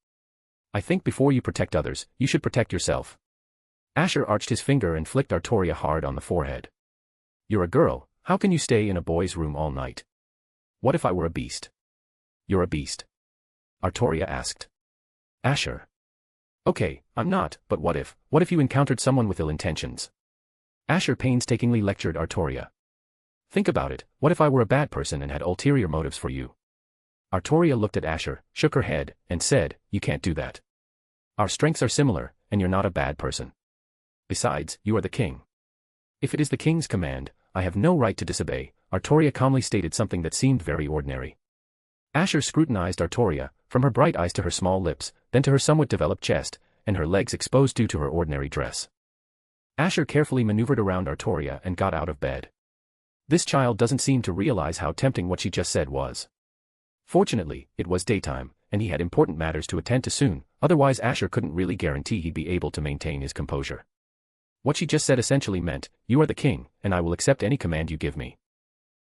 I think before you protect others, you should protect yourself. Asher arched his finger and flicked Artoria hard on the forehead. You're a girl, how can you stay in a boy's room all night? What if I were a beast? You're a beast? Artoria asked. Asher. Okay, I'm not, but what if you encountered someone with ill intentions? Asher painstakingly lectured Artoria. Think about it, what if I were a bad person and had ulterior motives for you? Artoria looked at Asher, shook her head, and said, you can't do that. Our strengths are similar, and you're not a bad person. Besides, you are the king. If it is the king's command, I have no right to disobey, Artoria calmly stated something that seemed very ordinary. Asher scrutinized Artoria, from her bright eyes to her small lips, then to her somewhat developed chest, and her legs exposed due to her ordinary dress. Asher carefully maneuvered around Artoria and got out of bed. This child doesn't seem to realize how tempting what she just said was. Fortunately, it was daytime, and he had important matters to attend to soon, otherwise Asher couldn't really guarantee he'd be able to maintain his composure. What she just said essentially meant, you are the king, and I will accept any command you give me.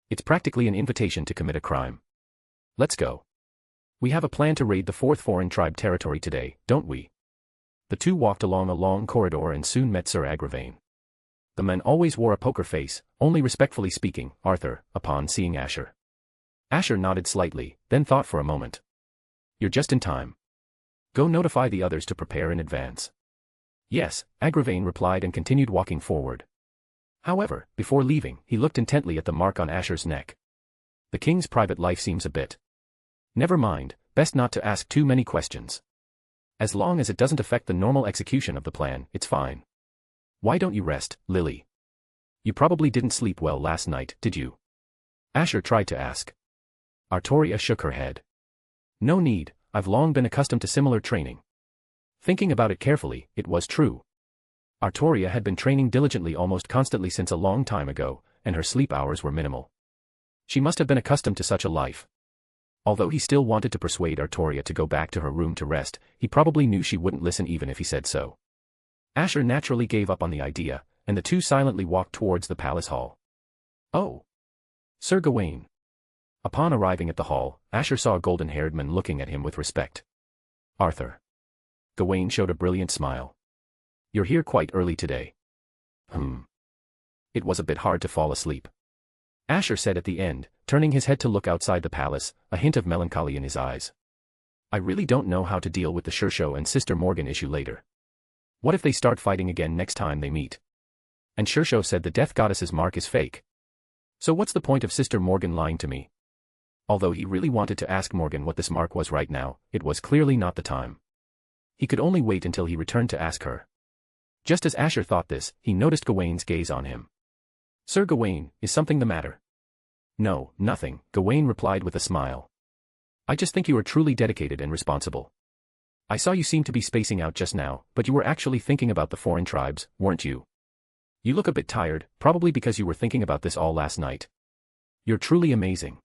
It's practically an invitation to commit a crime. Let's go. We have a plan to raid the 4th foreign tribe territory today, don't we? The two walked along a long corridor and soon met Sir Agravain. The man always wore a poker face, only respectfully speaking, Arthur, upon seeing Asher. Asher nodded slightly, then thought for a moment. You're just in time. Go notify the others to prepare in advance. Yes, Agravain replied and continued walking forward. However, before leaving, he looked intently at the mark on Asher's neck. The king's private life seems a bit. Never mind, best not to ask too many questions. As long as it doesn't affect the normal execution of the plan, it's fine. Why don't you rest, Lily? You probably didn't sleep well last night, did you? Asher tried to ask. Artoria shook her head. No need, I've long been accustomed to similar training. Thinking about it carefully, it was true. Artoria had been training diligently almost constantly since a long time ago, and her sleep hours were minimal. She must have been accustomed to such a life. Although he still wanted to persuade Artoria to go back to her room to rest, he probably knew she wouldn't listen even if he said so. Asher naturally gave up on the idea, and the two silently walked towards the palace hall. Oh! Sir Gawain. Upon arriving at the hall, Asher saw a golden-haired man looking at him with respect. Arthur. Gawain showed a brilliant smile. You're here quite early today. It was a bit hard to fall asleep. Asher said at the end, turning his head to look outside the palace, a hint of melancholy in his eyes. I really don't know how to deal with the Shishou and Sister Morgan issue later. What if they start fighting again next time they meet? And Shishou said the death goddess's mark is fake. So what's the point of Sister Morgan lying to me? Although he really wanted to ask Morgan what this mark was right now, it was clearly not the time. He could only wait until he returned to ask her. Just as Asher thought this, he noticed Gawain's gaze on him. Sir Gawain, is something the matter? No, nothing, Gawain replied with a smile. I just think you are truly dedicated and responsible. I saw you seem to be spacing out just now, but you were actually thinking about the foreign tribes, weren't you? You look a bit tired, probably because you were thinking about this all last night. You're truly amazing.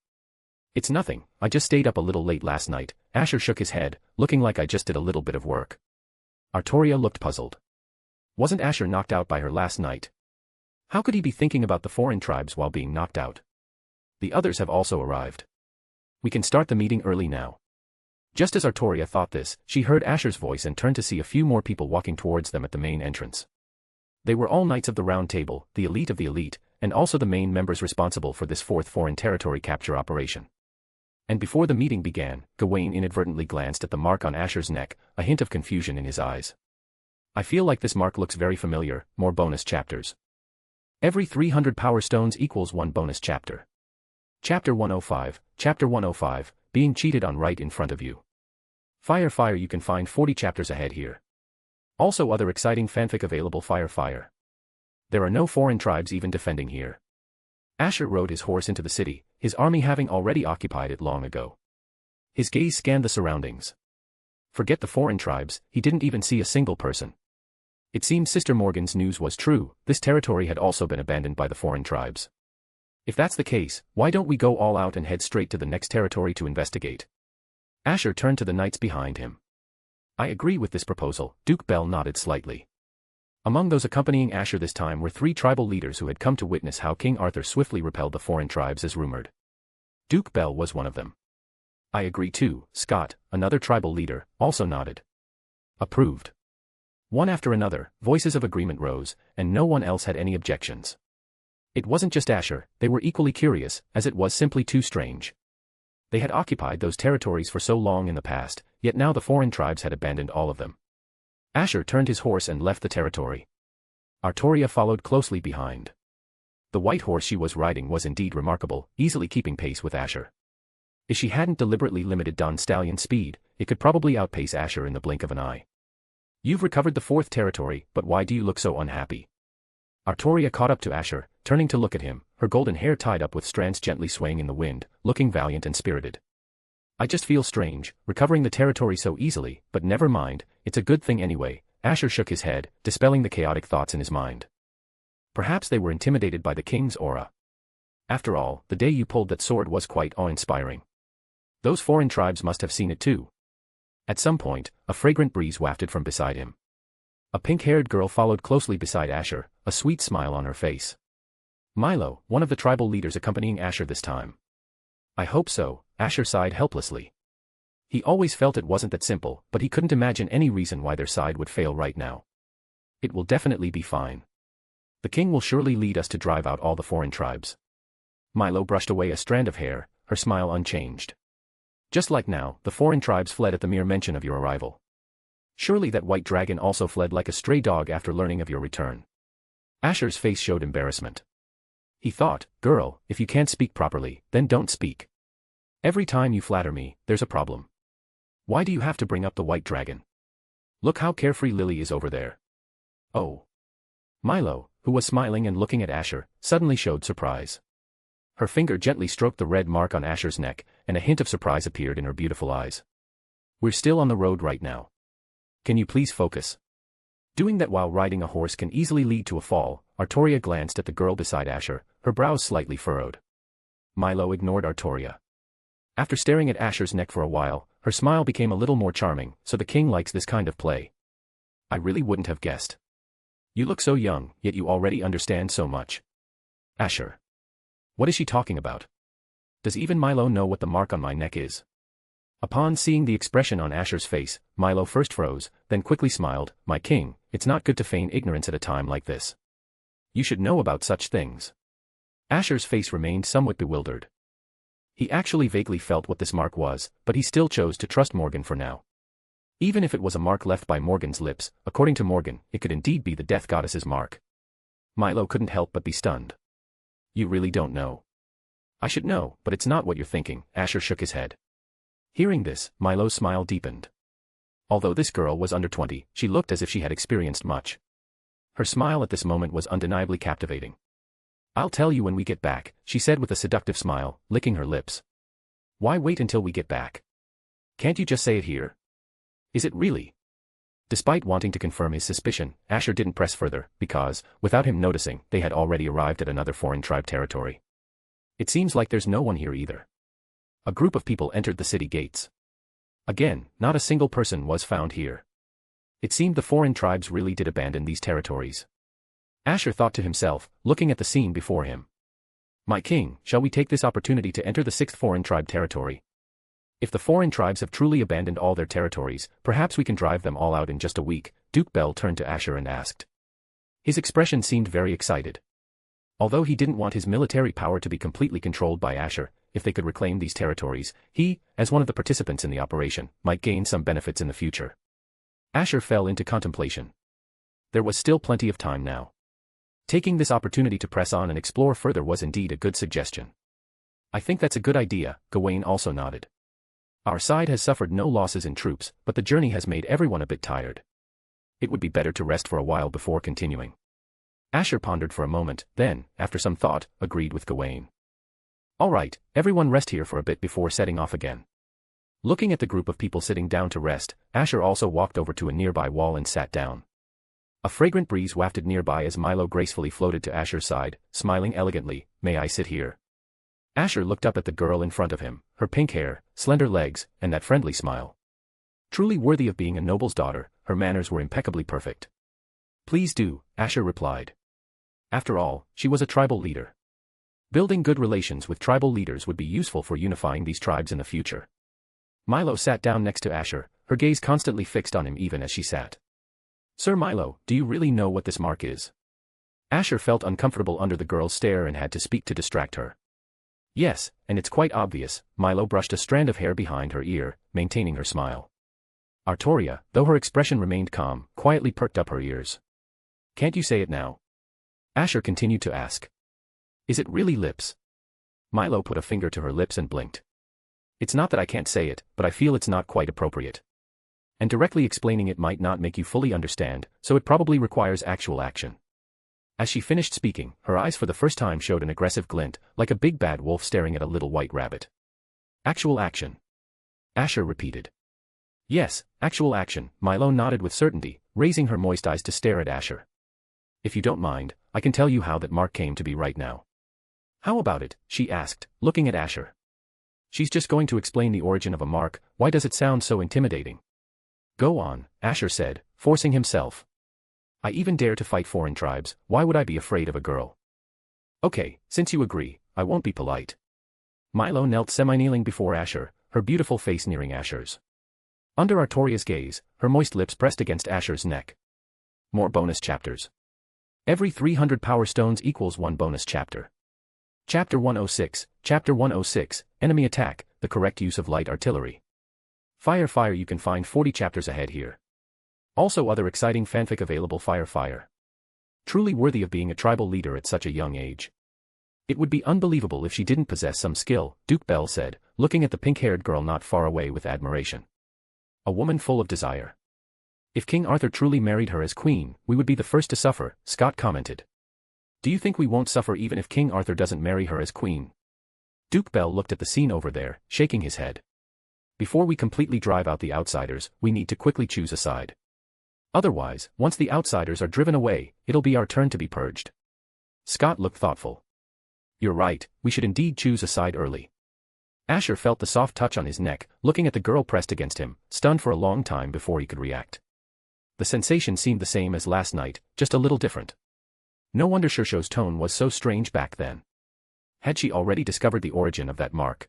It's nothing, I just stayed up a little late last night. Asher shook his head, looking like I just did a little bit of work. Artoria looked puzzled. Wasn't Asher knocked out by her last night? How could he be thinking about the foreign tribes while being knocked out? The others have also arrived. We can start the meeting early now. Just as Artoria thought this, she heard Asher's voice and turned to see a few more people walking towards them at the main entrance. They were all knights of the Round Table, the elite of the elite, and also the main members responsible for this fourth foreign territory capture operation. And before the meeting began, Gawain inadvertently glanced at the mark on Asher's neck, a hint of confusion in his eyes. I feel like this mark looks very familiar, more bonus chapters. Every 300 power stones equals 1 bonus chapter. Chapter 105, Chapter 105, being cheated on right in front of you. Fire, you can find 40 chapters ahead here. Also other exciting fanfic available. Fire. There are no foreign tribes even defending here. Asher rode his horse into the city, his army having already occupied it long ago. His gaze scanned the surroundings. Forget the foreign tribes, he didn't even see a single person. It seemed Sister Morgan's news was true, this territory had also been abandoned by the foreign tribes. If that's the case, why don't we go all out and head straight to the next territory to investigate? Asher turned to the knights behind him. I agree with this proposal, Duke Bell nodded slightly. Among those accompanying Asher this time were 3 tribal leaders who had come to witness how King Arthur swiftly repelled the foreign tribes as rumored. Duke Bell was one of them. I agree too, Scott, another tribal leader, also nodded. Approved. One after another, voices of agreement rose, and no one else had any objections. It wasn't just Asher, they were equally curious, as it was simply too strange. They had occupied those territories for so long in the past, yet now the foreign tribes had abandoned all of them. Asher turned his horse and left the territory. Artoria followed closely behind. The white horse she was riding was indeed remarkable, easily keeping pace with Asher. If she hadn't deliberately limited Don Stallion's speed, it could probably outpace Asher in the blink of an eye. You've recovered the 4th territory, but why do you look so unhappy? Artoria caught up to Asher, turning to look at him, her golden hair tied up with strands gently swaying in the wind, looking valiant and spirited. I just feel strange, recovering the territory so easily, but never mind, it's a good thing anyway. Asher shook his head, dispelling the chaotic thoughts in his mind. Perhaps they were intimidated by the king's aura. After all, the day you pulled that sword was quite awe-inspiring. Those foreign tribes must have seen it too. At some point, a fragrant breeze wafted from beside him. A pink-haired girl followed closely beside Asher, a sweet smile on her face. Milo, one of the tribal leaders accompanying Asher this time. I hope so, Asher sighed helplessly. He always felt it wasn't that simple, but he couldn't imagine any reason why their side would fail right now. It will definitely be fine. The king will surely lead us to drive out all the foreign tribes. Milo brushed away a strand of hair, her smile unchanged. Just like now, the foreign tribes fled at the mere mention of your arrival. Surely that white dragon also fled like a stray dog after learning of your return. Asher's face showed embarrassment. He thought, girl, if you can't speak properly, then don't speak. Every time you flatter me, there's a problem. Why do you have to bring up the white dragon? Look how carefree Lily is over there. Oh. Milo, who was smiling and looking at Asher, suddenly showed surprise. Her finger gently stroked the red mark on Asher's neck, and a hint of surprise appeared in her beautiful eyes. We're still on the road right now. Can you please focus? Doing that while riding a horse can easily lead to a fall. Artoria glanced at the girl beside Asher, her brows slightly furrowed. Milo ignored Artoria. After staring at Asher's neck for a while, her smile became a little more charming, so the king likes this kind of play. I really wouldn't have guessed. You look so young, yet you already understand so much. Asher. What is she talking about? Does even Milo know what the mark on my neck is? Upon seeing the expression on Asher's face, Milo first froze, then quickly smiled. My king, it's not good to feign ignorance at a time like this. You should know about such things. Asher's face remained somewhat bewildered. He actually vaguely felt what this mark was, but he still chose to trust Morgan for now. Even if it was a mark left by Morgan's lips, according to Morgan, it could indeed be the death goddess's mark. Milo couldn't help but be stunned. You really don't know. I should know, but it's not what you're thinking. Asher shook his head. Hearing this, Milo's smile deepened. Although this girl was under 20, she looked as if she had experienced much. Her smile at this moment was undeniably captivating. I'll tell you when we get back, she said with a seductive smile, licking her lips. Why wait until we get back? Can't you just say it here? Is it really? Despite wanting to confirm his suspicion, Asher didn't press further, because, without him noticing, they had already arrived at another foreign tribe territory. It seems like there's no one here either. A group of people entered the city gates. Again, not a single person was found here. It seemed the foreign tribes really did abandon these territories. Asher thought to himself, looking at the scene before him. My king, shall we take this opportunity to enter the sixth foreign tribe territory? If the foreign tribes have truly abandoned all their territories, perhaps we can drive them all out in just a week. Duke Bell turned to Asher and asked. His expression seemed very excited. Although he didn't want his military power to be completely controlled by Asher, if they could reclaim these territories, he, as one of the participants in the operation, might gain some benefits in the future. Asher fell into contemplation. There was still plenty of time now. Taking this opportunity to press on and explore further was indeed a good suggestion. I think that's a good idea, Gawain also nodded. Our side has suffered no losses in troops, but the journey has made everyone a bit tired. It would be better to rest for a while before continuing. Asher pondered for a moment, then, after some thought, agreed with Gawain. All right, everyone rest here for a bit before setting off again. Looking at the group of people sitting down to rest, Asher also walked over to a nearby wall and sat down. A fragrant breeze wafted nearby as Milo gracefully floated to Asher's side, smiling elegantly. May I sit here? Asher looked up at the girl in front of him, her pink hair, slender legs, and that friendly smile. Truly worthy of being a noble's daughter, her manners were impeccably perfect. Please do, Asher replied. After all, she was a tribal leader. Building good relations with tribal leaders would be useful for unifying these tribes in the future. Milo sat down next to Asher, her gaze constantly fixed on him even as she sat. Sir Milo, do you really know what this mark is? Asher felt uncomfortable under the girl's stare and had to speak to distract her. Yes, and it's quite obvious. Milo brushed a strand of hair behind her ear, maintaining her smile. Artoria, though her expression remained calm, quietly perked up her ears. Can't you say it now? Asher continued to ask. Is it really lips? Milo put a finger to her lips and blinked. It's not that I can't say it, but I feel it's not quite appropriate. And directly explaining it might not make you fully understand, so it probably requires actual action. As she finished speaking, her eyes for the first time showed an aggressive glint, like a big bad wolf staring at a little white rabbit. Actual action. Asher repeated. Yes, actual action, Milo nodded with certainty, raising her moist eyes to stare at Asher. If you don't mind, I can tell you how that mark came to be right now. How about it? She asked, looking at Asher. She's just going to explain the origin of a mark. Why does it sound so intimidating? Go on, Asher said, forcing himself. I even dare to fight foreign tribes, why would I be afraid of a girl? Okay, since you agree, I won't be polite. Milo knelt semi-kneeling before Asher, her beautiful face nearing Asher's. Under Artoria's gaze, her moist lips pressed against Asher's neck. More bonus chapters. Every 300 power stones equals 1 bonus chapter. Chapter 106, Chapter 106, Enemy Attack, the correct use of light artillery. Fire, you can find 40 chapters ahead here. Also other exciting fanfic available. Fire. Truly worthy of being a tribal leader at such a young age. It would be unbelievable if she didn't possess some skill, Duke Bell said, looking at the pink-haired girl not far away with admiration. A woman full of desire. If King Arthur truly married her as queen, we would be the first to suffer, Scott commented. Do you think we won't suffer even if King Arthur doesn't marry her as queen? Duke Bell looked at the scene over there, shaking his head. Before we completely drive out the outsiders, we need to quickly choose a side. Otherwise, once the outsiders are driven away, it'll be our turn to be purged. Scott looked thoughtful. You're right, we should indeed choose a side early. Asher felt the soft touch on his neck, looking at the girl pressed against him, stunned for a long time before he could react. The sensation seemed the same as last night, just a little different. No wonder Shishou's tone was so strange back then. Had she already discovered the origin of that mark?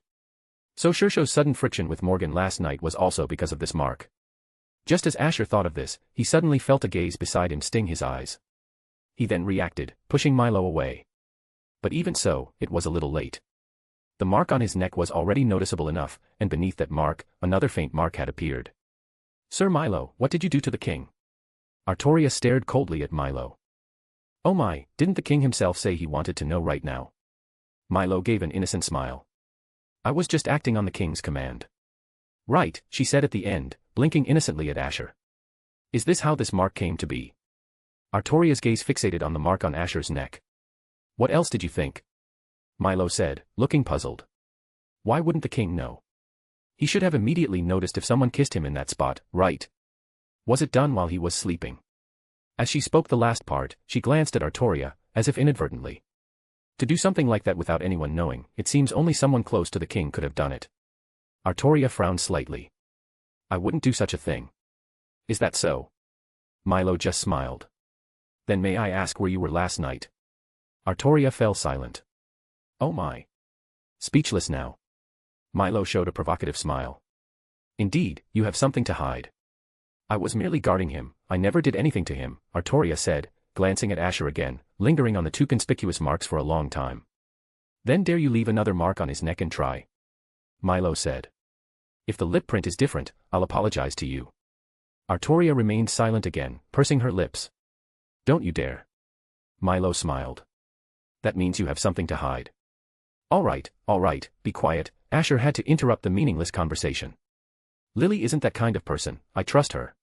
So Shishou's sudden friction with Morgan last night was also because of this mark. Just as Asher thought of this, he suddenly felt a gaze beside him sting his eyes. He then reacted, pushing Milo away. But even so, it was a little late. The mark on his neck was already noticeable enough, and beneath that mark, another faint mark had appeared. Sir Milo, what did you do to the king? Artoria stared coldly at Milo. Oh my, didn't the king himself say he wanted to know right now? Milo gave an innocent smile. I was just acting on the king's command. Right, she said at the end, blinking innocently at Asher. Is this how this mark came to be? Artoria's gaze fixated on the mark on Asher's neck. What else did you think? Milo said, looking puzzled. Why wouldn't the king know? He should have immediately noticed if someone kissed him in that spot, right? Was it done while he was sleeping? As she spoke the last part, she glanced at Artoria, as if inadvertently. To do something like that without anyone knowing, it seems only someone close to the king could have done it. Artoria frowned slightly. I wouldn't do such a thing. Is that so? Milo just smiled. Then may I ask where you were last night? Artoria fell silent. Oh my. Speechless now. Milo showed a provocative smile. Indeed, you have something to hide. I was merely guarding him, I never did anything to him, Artoria said, glancing at Asher again, lingering on the two conspicuous marks for a long time. Then dare you leave another mark on his neck and try? Milo said. If the lip print is different, I'll apologize to you. Artoria remained silent again, pursing her lips. Don't you dare. Milo smiled. That means you have something to hide. All right, be quiet, Asher had to interrupt the meaningless conversation. Lily isn't that kind of person, I trust her.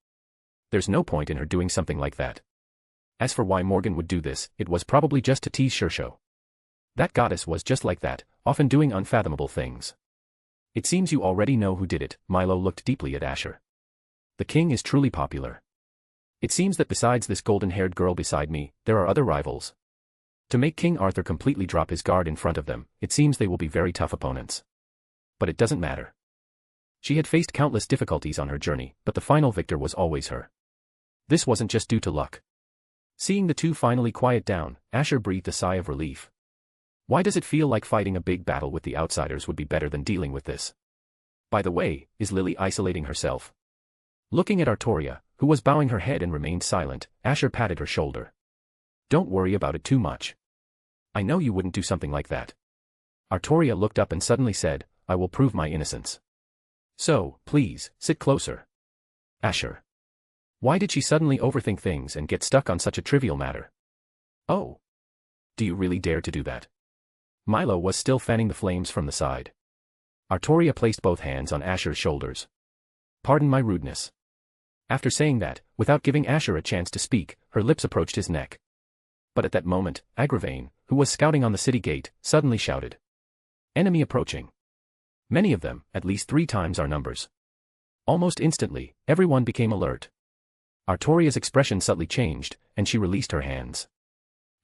There's no point in her doing something like that. As for why Morgan would do this, it was probably just to tease Shishou. That goddess was just like that, often doing unfathomable things. It seems you already know who did it, Milo looked deeply at Asher. The king is truly popular. It seems that besides this golden-haired girl beside me, there are other rivals. To make King Arthur completely drop his guard in front of them, it seems they will be very tough opponents. But it doesn't matter. She had faced countless difficulties on her journey, but the final victor was always her. This wasn't just due to luck. Seeing the two finally quiet down, Asher breathed a sigh of relief. Why does it feel like fighting a big battle with the outsiders would be better than dealing with this? By the way, is Lily isolating herself? Looking at Artoria, who was bowing her head and remained silent, Asher patted her shoulder. Don't worry about it too much. I know you wouldn't do something like that. Artoria looked up and suddenly said, I will prove my innocence. So, please, sit closer. Asher. Why did she suddenly overthink things and get stuck on such a trivial matter? Oh. Do you really dare to do that? Milo was still fanning the flames from the side. Artoria placed both hands on Asher's shoulders. Pardon my rudeness. After saying that, without giving Asher a chance to speak, her lips approached his neck. But at that moment, Agravain, who was scouting on the city gate, suddenly shouted. Enemy approaching. Many of them, at least 3 times our numbers. Almost instantly, everyone became alert. Artoria's expression subtly changed, and she released her hands.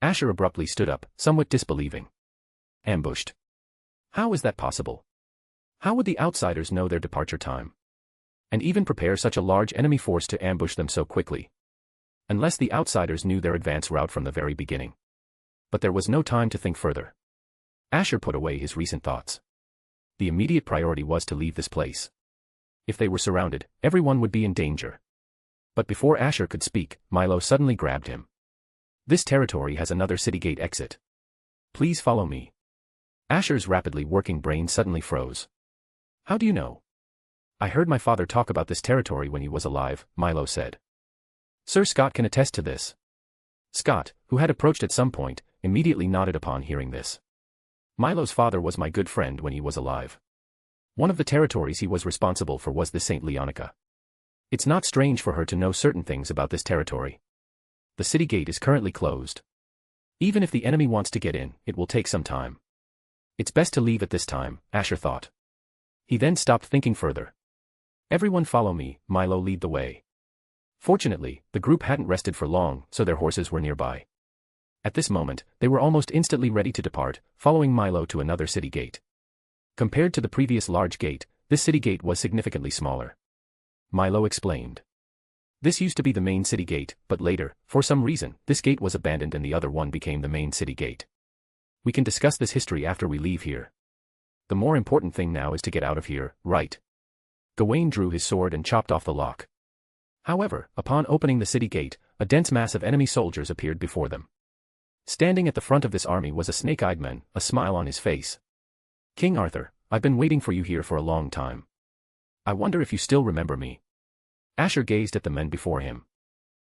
Asher abruptly stood up, somewhat disbelieving. Ambushed. How is that possible? How would the outsiders know their departure time? And even prepare such a large enemy force to ambush them so quickly? Unless the outsiders knew their advance route from the very beginning. But there was no time to think further. Asher put away his recent thoughts. The immediate priority was to leave this place. If they were surrounded, everyone would be in danger. But before Asher could speak, Milo suddenly grabbed him. This territory has another city gate exit. Please follow me. Asher's rapidly working brain suddenly froze. How do you know? I heard my father talk about this territory when he was alive, Milo said. Sir Scott can attest to this. Scott, who had approached at some point, immediately nodded upon hearing this. Milo's father was my good friend when he was alive. One of the territories he was responsible for was the St. Leonica. It's not strange for her to know certain things about this territory. The city gate is currently closed. Even if the enemy wants to get in, it will take some time. It's best to leave at this time, Asher thought. He then stopped thinking further. Everyone follow me, Milo lead the way. Fortunately, the group hadn't rested for long, so their horses were nearby. At this moment, they were almost instantly ready to depart, following Milo to another city gate. Compared to the previous large gate, this city gate was significantly smaller. Milo explained. This used to be the main city gate, but later, for some reason, this gate was abandoned and the other one became the main city gate. We can discuss this history after we leave here. The more important thing now is to get out of here, right? Gawain drew his sword and chopped off the lock. However, upon opening the city gate, a dense mass of enemy soldiers appeared before them. Standing at the front of this army was a snake-eyed man, a smile on his face. King Arthur, I've been waiting for you here for a long time. I wonder if you still remember me. Asher gazed at the men before him.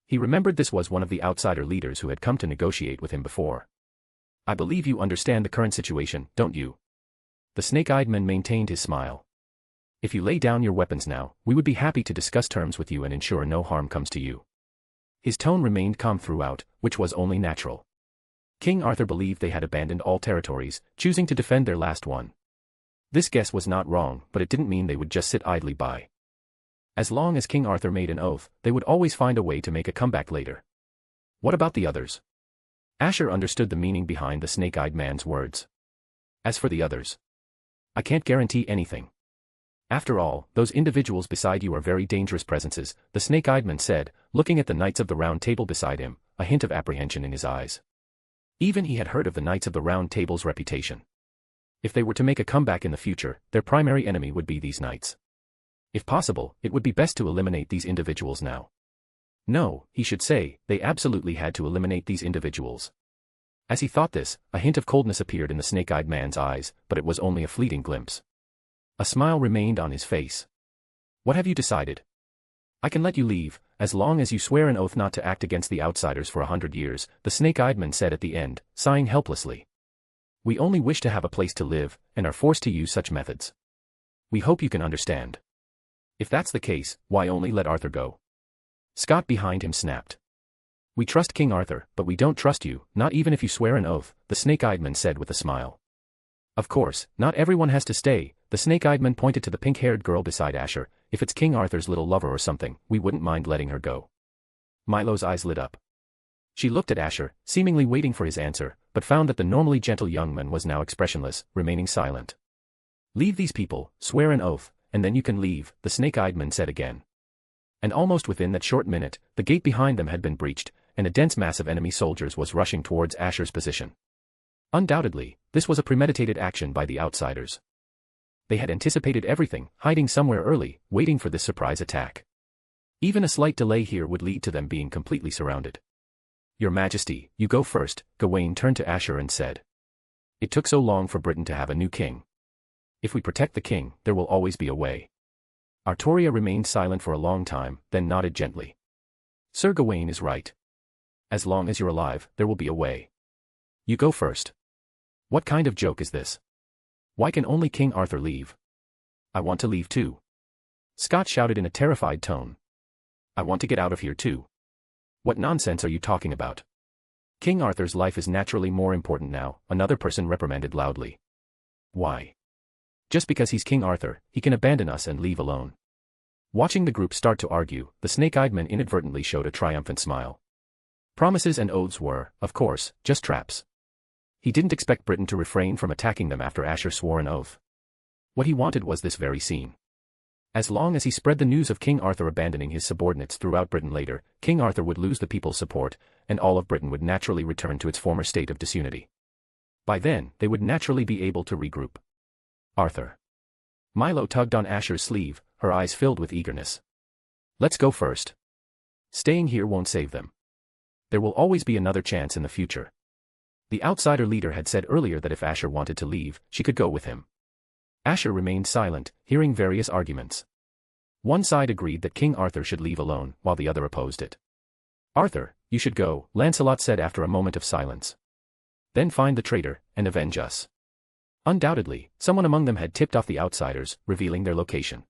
He remembered this was one of the outsider leaders who had come to negotiate with him before. I believe you understand the current situation, don't you? The snake-eyed man maintained his smile. If you lay down your weapons now, we would be happy to discuss terms with you and ensure no harm comes to you. His tone remained calm throughout, which was only natural. King Arthur believed they had abandoned all territories, choosing to defend their last one. This guess was not wrong, but it didn't mean they would just sit idly by. As long as King Arthur made an oath, they would always find a way to make a comeback later. What about the others? Asher understood the meaning behind the snake-eyed man's words. As for the others, I can't guarantee anything. After all, those individuals beside you are very dangerous presences, the snake-eyed man said, looking at the Knights of the Round Table beside him, a hint of apprehension in his eyes. Even he had heard of the Knights of the Round Table's reputation. If they were to make a comeback in the future, their primary enemy would be these knights. If possible, it would be best to eliminate these individuals now. No, he should say, they absolutely had to eliminate these individuals. As he thought this, a hint of coldness appeared in the snake-eyed man's eyes, but it was only a fleeting glimpse. A smile remained on his face. What have you decided? I can let you leave, as long as you swear an oath not to act against the outsiders for 100 years, the snake-eyed man said at the end, sighing helplessly. We only wish to have a place to live, and are forced to use such methods. We hope you can understand. If that's the case, why only let Arthur go? Scott behind him snapped. We trust King Arthur, but we don't trust you, not even if you swear an oath, the snake-eyed man said with a smile. Of course, not everyone has to stay, the snake-eyed man pointed to the pink-haired girl beside Asher. If it's King Arthur's little lover or something, we wouldn't mind letting her go. Milo's eyes lit up. She looked at Asher, seemingly waiting for his answer, but found that the normally gentle young man was now expressionless, remaining silent. Leave these people, swear an oath, and then you can leave, the snake-eyed man said again. And almost within that short minute, the gate behind them had been breached, and a dense mass of enemy soldiers was rushing towards Asher's position. Undoubtedly, this was a premeditated action by the outsiders. They had anticipated everything, hiding somewhere early, waiting for this surprise attack. Even a slight delay here would lead to them being completely surrounded. Your Majesty, you go first, Gawain turned to Asher and said. It took so long for Britain to have a new king. If we protect the king, there will always be a way. Artoria remained silent for a long time, then nodded gently. Sir Gawain is right. As long as you're alive, there will be a way. You go first. What kind of joke is this? Why can only King Arthur leave? I want to leave too. Scott shouted in a terrified tone. I want to get out of here too. What nonsense are you talking about? King Arthur's life is naturally more important now, another person reprimanded loudly. Why? Just because he's King Arthur, he can abandon us and leave alone. Watching the group start to argue, the snake-eyed man inadvertently showed a triumphant smile. Promises and oaths were, of course, just traps. He didn't expect Britain to refrain from attacking them after Asher swore an oath. What he wanted was this very scene. As long as he spread the news of King Arthur abandoning his subordinates throughout Britain later, King Arthur would lose the people's support, and all of Britain would naturally return to its former state of disunity. By then, they would naturally be able to regroup. Arthur. Milo tugged on Asher's sleeve, her eyes filled with eagerness. Let's go first. Staying here won't save them. There will always be another chance in the future. The outsider leader had said earlier that if Asher wanted to leave, she could go with him. Asher remained silent, hearing various arguments. One side agreed that King Arthur should leave alone, while the other opposed it. Arthur, you should go, Lancelot said after a moment of silence. Then find the traitor, and avenge us. Undoubtedly, someone among them had tipped off the outsiders, revealing their location.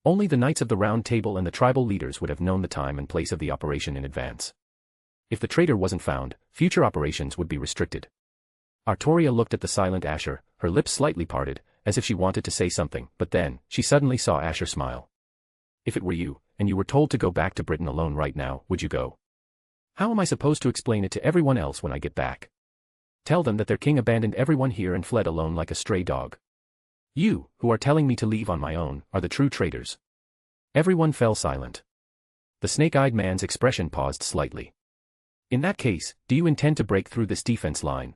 Only the Knights of the Round Table and the tribal leaders would have known the time and place of the operation in advance. If the traitor wasn't found, future operations would be restricted. Artoria looked at the silent Asher, her lips slightly parted, as if she wanted to say something, but then, she suddenly saw Asher smile. If it were you, and you were told to go back to Britain alone right now, would you go? How am I supposed to explain it to everyone else when I get back? Tell them that their king abandoned everyone here and fled alone like a stray dog. You, who are telling me to leave on my own, are the true traitors. Everyone fell silent. The snake-eyed man's expression paused slightly. In that case, do you intend to break through this defense line?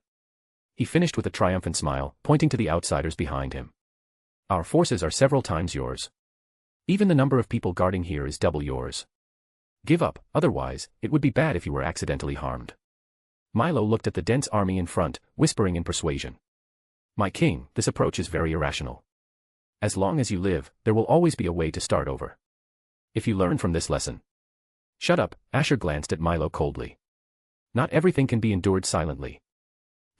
He finished with a triumphant smile, pointing to the outsiders behind him. Our forces are several times yours. Even the number of people guarding here is double yours. Give up, otherwise, it would be bad if you were accidentally harmed. Milo looked at the dense army in front, whispering in persuasion. My king, this approach is very irrational. As long as you live, there will always be a way to start over. If you learn from this lesson. Shut up, Asher glanced at Milo coldly. Not everything can be endured silently.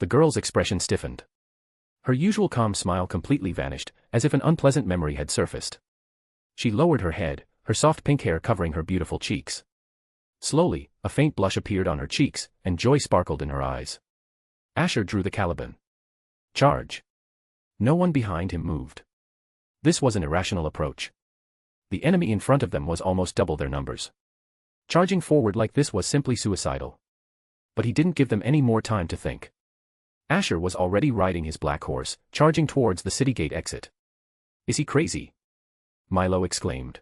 The girl's expression stiffened. Her usual calm smile completely vanished, as if an unpleasant memory had surfaced. She lowered her head, her soft pink hair covering her beautiful cheeks. Slowly, a faint blush appeared on her cheeks, and joy sparkled in her eyes. Asher drew the caliban. Charge! No one behind him moved. This was an irrational approach. The enemy in front of them was almost double their numbers. Charging forward like this was simply suicidal. But he didn't give them any more time to think. Asher was already riding his black horse, charging towards the city gate exit. Is he crazy? Milo exclaimed.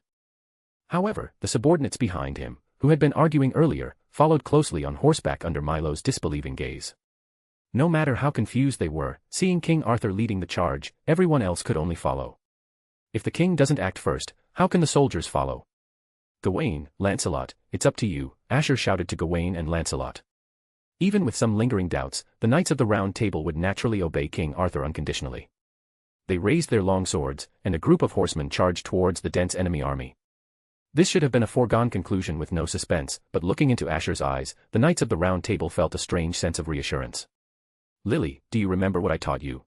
However, the subordinates behind him, who had been arguing earlier, followed closely on horseback under Milo's disbelieving gaze. No matter how confused they were, seeing King Arthur leading the charge, everyone else could only follow. If the king doesn't act first, how can the soldiers follow? Gawain, Lancelot, it's up to you, Asher shouted to Gawain and Lancelot. Even with some lingering doubts, the Knights of the Round Table would naturally obey King Arthur unconditionally. They raised their long swords, and a group of horsemen charged towards the dense enemy army. This should have been a foregone conclusion with no suspense, but looking into Asher's eyes, the Knights of the Round Table felt a strange sense of reassurance. Lily, do you remember what I taught you?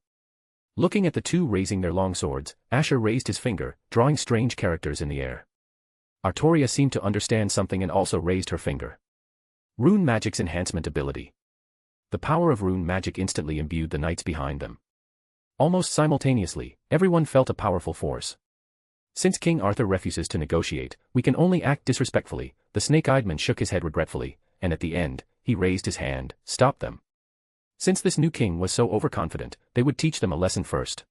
Looking at the two raising their long swords, Asher raised his finger, drawing strange characters in the air. Artoria seemed to understand something and also raised her finger. Rune magic's enhancement ability. The power of rune magic instantly imbued the knights behind them. Almost simultaneously, everyone felt a powerful force. Since King Arthur refuses to negotiate, we can only act disrespectfully. The snake-eyed man shook his head regretfully, and at the end, he raised his hand, stop them. Since this new king was so overconfident, they would teach them a lesson first.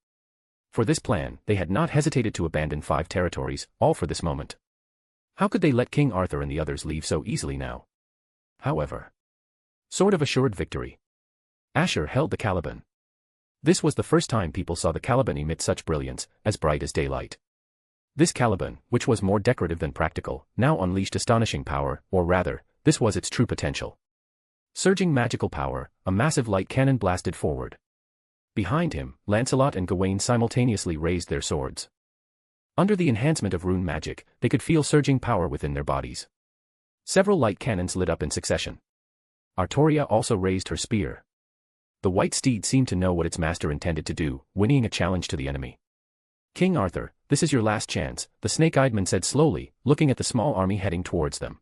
For this plan, they had not hesitated to abandon 5 territories, all for this moment. How could they let King Arthur and the others leave so easily now? However, sort of assured victory. Asher held the caliban. This was the first time people saw the caliban emit such brilliance, as bright as daylight. This caliban, which was more decorative than practical, now unleashed astonishing power, or rather, this was its true potential. Surging magical power, a massive light cannon blasted forward. Behind him, Lancelot and Gawain simultaneously raised their swords. Under the enhancement of rune magic, they could feel surging power within their bodies. Several light cannons lit up in succession. Artoria also raised her spear. The white steed seemed to know what its master intended to do, whinnying a challenge to the enemy. King Arthur, this is your last chance, the snake-eyed man said slowly, looking at the small army heading towards them.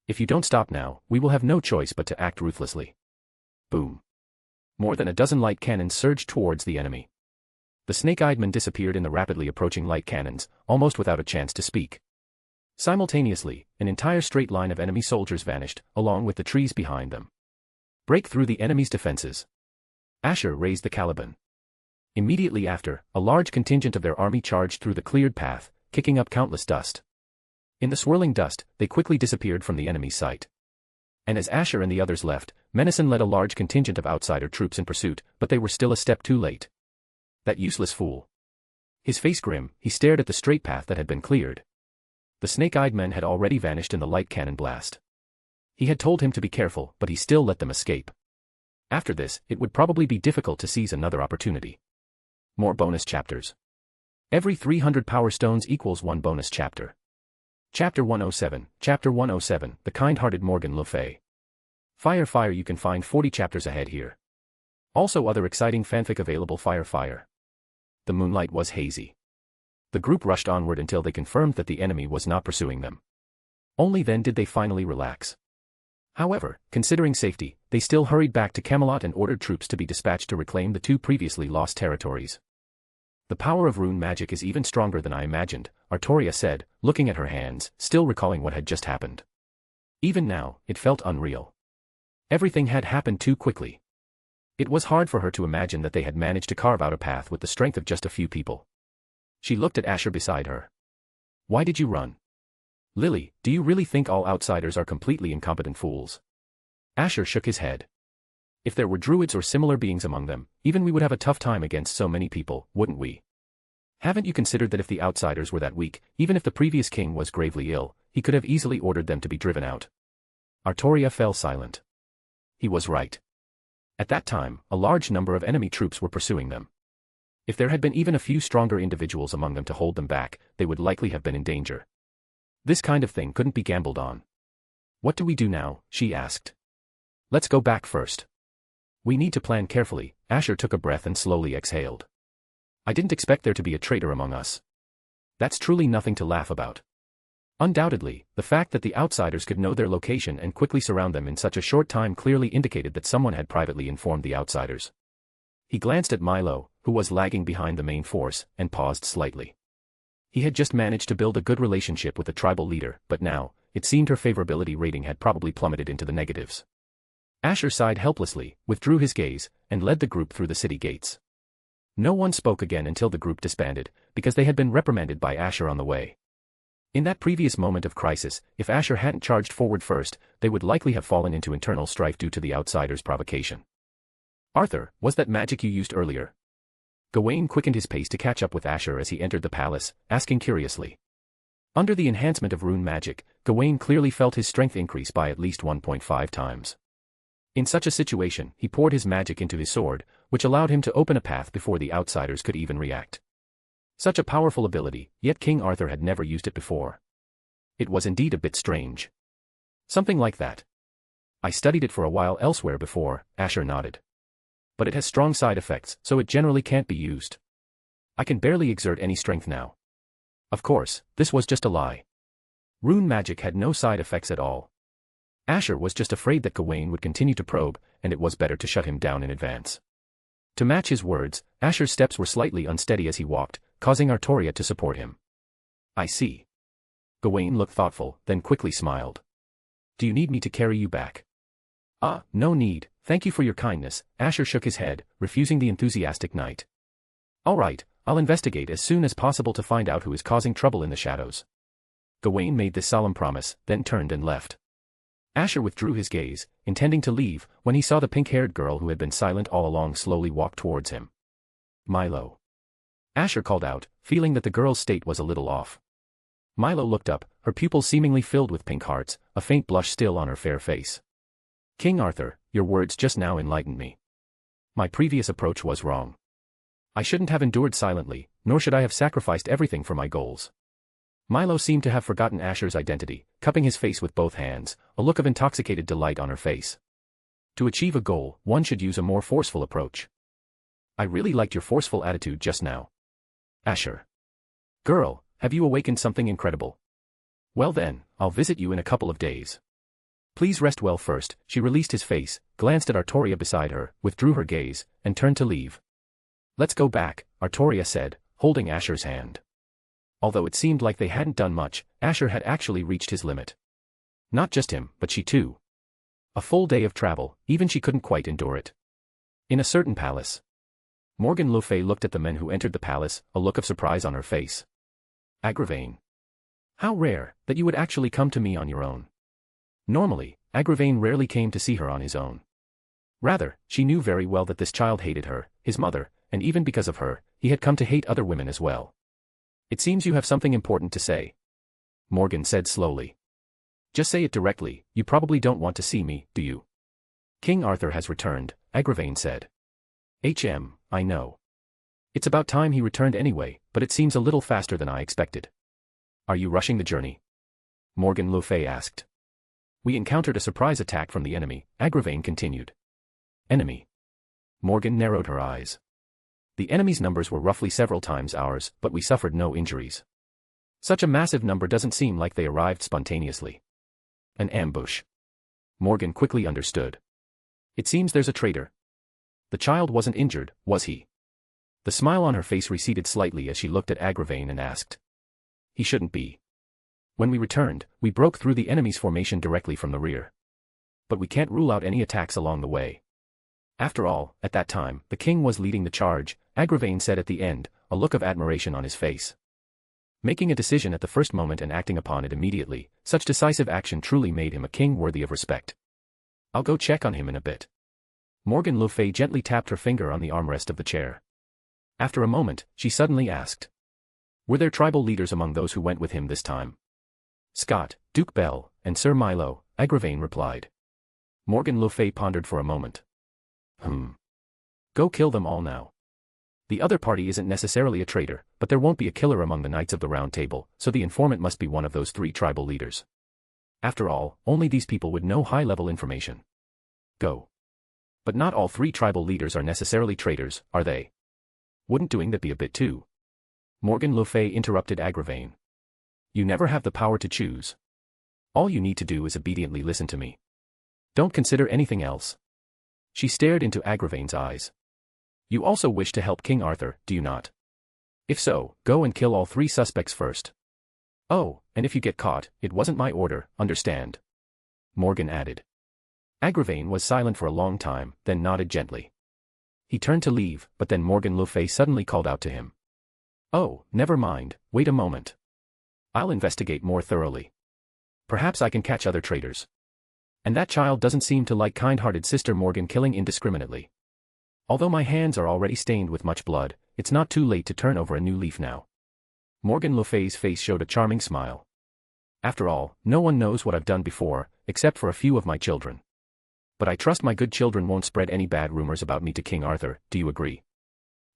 If you don't stop now, we will have no choice but to act ruthlessly. Boom. More than a dozen light cannons surged towards the enemy. The snake-eyed man disappeared in the rapidly approaching light cannons, almost without a chance to speak. Simultaneously, an entire straight line of enemy soldiers vanished, along with the trees behind them. Break through the enemy's defenses. Asher raised the caliban. Immediately after, a large contingent of their army charged through the cleared path, kicking up countless dust. In the swirling dust, they quickly disappeared from the enemy's sight. And as Asher and the others left, Menacin led a large contingent of outsider troops in pursuit, but they were still a step too late. That useless fool. His face grim, he stared at the straight path that had been cleared. The snake-eyed men had already vanished in the light cannon blast. He had told him to be careful, but he still let them escape. After this, it would probably be difficult to seize another opportunity. More bonus chapters. Every 300 power stones equals 1 bonus chapter. Chapter 107, Chapter 107, The Kind-Hearted Morgan le Fay. Fire, you can find 40 chapters ahead here. Also other exciting fanfic available. Fire. The moonlight was hazy. The group rushed onward until they confirmed that the enemy was not pursuing them. Only then did they finally relax. However, considering safety, they still hurried back to Camelot and ordered troops to be dispatched to reclaim the 2 previously lost territories. The power of rune magic is even stronger than I imagined, Artoria said, looking at her hands, still recalling what had just happened. Even now, it felt unreal. Everything had happened too quickly. It was hard for her to imagine that they had managed to carve out a path with the strength of just a few people. She looked at Asher beside her. Why did you run? Lily, do you really think all outsiders are completely incompetent fools? Asher shook his head. If there were druids or similar beings among them, even we would have a tough time against so many people, wouldn't we? Haven't you considered that if the outsiders were that weak, even if the previous king was gravely ill, he could have easily ordered them to be driven out? Artoria fell silent. He was right. At that time, a large number of enemy troops were pursuing them. If there had been even a few stronger individuals among them to hold them back, they would likely have been in danger. This kind of thing couldn't be gambled on. What do we do now? She asked. Let's go back first. We need to plan carefully. Asher took a breath and slowly exhaled. I didn't expect there to be a traitor among us. That's truly nothing to laugh about. Undoubtedly, the fact that the outsiders could know their location and quickly surround them in such a short time clearly indicated that someone had privately informed the outsiders. He glanced at Milo, who was lagging behind the main force, and paused slightly. He had just managed to build a good relationship with the tribal leader, but now, it seemed her favorability rating had probably plummeted into the negatives. Asher sighed helplessly, withdrew his gaze, and led the group through the city gates. No one spoke again until the group disbanded, because they had been reprimanded by Asher on the way. In that previous moment of crisis, if Asher hadn't charged forward first, they would likely have fallen into internal strife due to the outsiders' provocation. Arthur, was that magic you used earlier? Gawain quickened his pace to catch up with Asher as he entered the palace, asking curiously. Under the enhancement of rune magic, Gawain clearly felt his strength increase by at least 1.5 times. In such a situation, he poured his magic into his sword, which allowed him to open a path before the outsiders could even react. Such a powerful ability, yet King Arthur had never used it before. It was indeed a bit strange. Something like that. I studied it for a while elsewhere before, Asher nodded. But it has strong side effects, so it generally can't be used. I can barely exert any strength now. Of course, this was just a lie. Rune magic had no side effects at all. Asher was just afraid that Gawain would continue to probe, and it was better to shut him down in advance. To match his words, Asher's steps were slightly unsteady as he walked, causing Artoria to support him. I see. Gawain looked thoughtful, then quickly smiled. Do you need me to carry you back? No need, thank you for your kindness, Asher shook his head, refusing the enthusiastic knight. All right, I'll investigate as soon as possible to find out who is causing trouble in the shadows. Gawain made this solemn promise, then turned and left. Asher withdrew his gaze, intending to leave, when he saw the pink-haired girl who had been silent all along slowly walk towards him. Milo. Asher called out, feeling that the girl's state was a little off. Milo looked up, her pupils seemingly filled with pink hearts, a faint blush still on her fair face. King Arthur, your words just now enlightened me. My previous approach was wrong. I shouldn't have endured silently, nor should I have sacrificed everything for my goals. Milo seemed to have forgotten Asher's identity, cupping his face with both hands, a look of intoxicated delight on her face. To achieve a goal, one should use a more forceful approach. I really liked your forceful attitude just now. Asher. Girl, have you awakened something incredible? Well then, I'll visit you in a couple of days. Please rest well first. She released his face, glanced at Artoria beside her, withdrew her gaze, and turned to leave. Let's go back, Artoria said, holding Asher's hand. Although it seemed like they hadn't done much, Asher had actually reached his limit. Not just him, but she too. A full day of travel, even she couldn't quite endure it. In a certain palace. Morgan le Fay looked at the men who entered the palace, a look of surprise on her face. Agravain. How rare, that you would actually come to me on your own. Normally, Agravain rarely came to see her on his own. Rather, she knew very well that this child hated her, his mother, and even because of her, he had come to hate other women as well. It seems you have something important to say. Morgan said slowly. Just say it directly, you probably don't want to see me, do you? King Arthur has returned, Agravain said. I know. It's about time he returned anyway, but it seems a little faster than I expected. Are you rushing the journey? Morgan le Fay asked. We encountered a surprise attack from the enemy, Agravain continued. Enemy? Morgan narrowed her eyes. The enemy's numbers were roughly several times ours, but we suffered no injuries. Such a massive number doesn't seem like they arrived spontaneously. An ambush. Morgan quickly understood. It seems there's a traitor. The child wasn't injured, was he? The smile on her face receded slightly as she looked at Agravain and asked. He shouldn't be. When we returned, we broke through the enemy's formation directly from the rear. But we can't rule out any attacks along the way. After all, at that time, the king was leading the charge, Agravain said at the end, a look of admiration on his face. Making a decision at the first moment and acting upon it immediately, such decisive action truly made him a king worthy of respect. I'll go check on him in a bit. Morgan le Fay gently tapped her finger on the armrest of the chair. After a moment, she suddenly asked. Were there tribal leaders among those who went with him this time? Scott, Duke Bell, and Sir Milo, Agravain replied. Morgan le Fay pondered for a moment. Go kill them all now. The other party isn't necessarily a traitor, but there won't be a killer among the Knights of the Round Table, so the informant must be one of those 3 tribal leaders. After all, only these people would know high-level information. Go. But not all 3 tribal leaders are necessarily traitors, are they? Wouldn't doing that be a bit too? Morgan le Fay interrupted Agravain. You never have the power to choose. All you need to do is obediently listen to me. Don't consider anything else. She stared into Agravain's eyes. You also wish to help King Arthur, do you not? If so, go and kill all 3 suspects first. Oh, and if you get caught, it wasn't my order, understand? Morgan added. Agravain was silent for a long time, then nodded gently. He turned to leave, but then Morgan le Fay suddenly called out to him. Oh, never mind, wait a moment. I'll investigate more thoroughly. Perhaps I can catch other traitors. And that child doesn't seem to like kind-hearted Sister Morgan killing indiscriminately. Although my hands are already stained with much blood, it's not too late to turn over a new leaf now. Morgan le Fay's face showed a charming smile. After all, no one knows what I've done before, except for a few of my children. But I trust my good children won't spread any bad rumors about me to King Arthur, do you agree?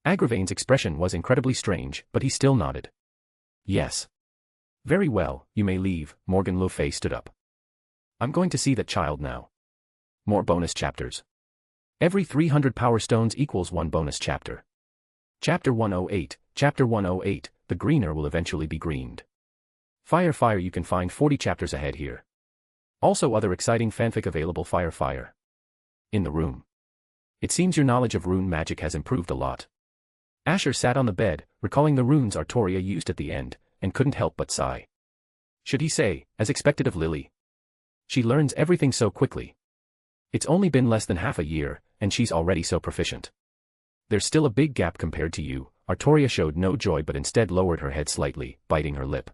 Agravain's expression was incredibly strange, but he still nodded. Yes. Very well, you may leave. Morgan le Fay stood up. I'm going to see that child now. More bonus chapters. Every 300 power stones equals 1 bonus chapter. Chapter 108, Chapter 108, the greener will eventually be greened. Fire, you can find 40 chapters ahead here. Also other exciting fanfic available. Fire. In the room. It seems your knowledge of rune magic has improved a lot. Asher sat on the bed, recalling the runes Artoria used at the end, and couldn't help but sigh. Should he say, as expected of Lily? She learns everything so quickly. It's only been less than half a year, and she's already so proficient. There's still a big gap compared to you. Artoria showed no joy but instead lowered her head slightly, biting her lip.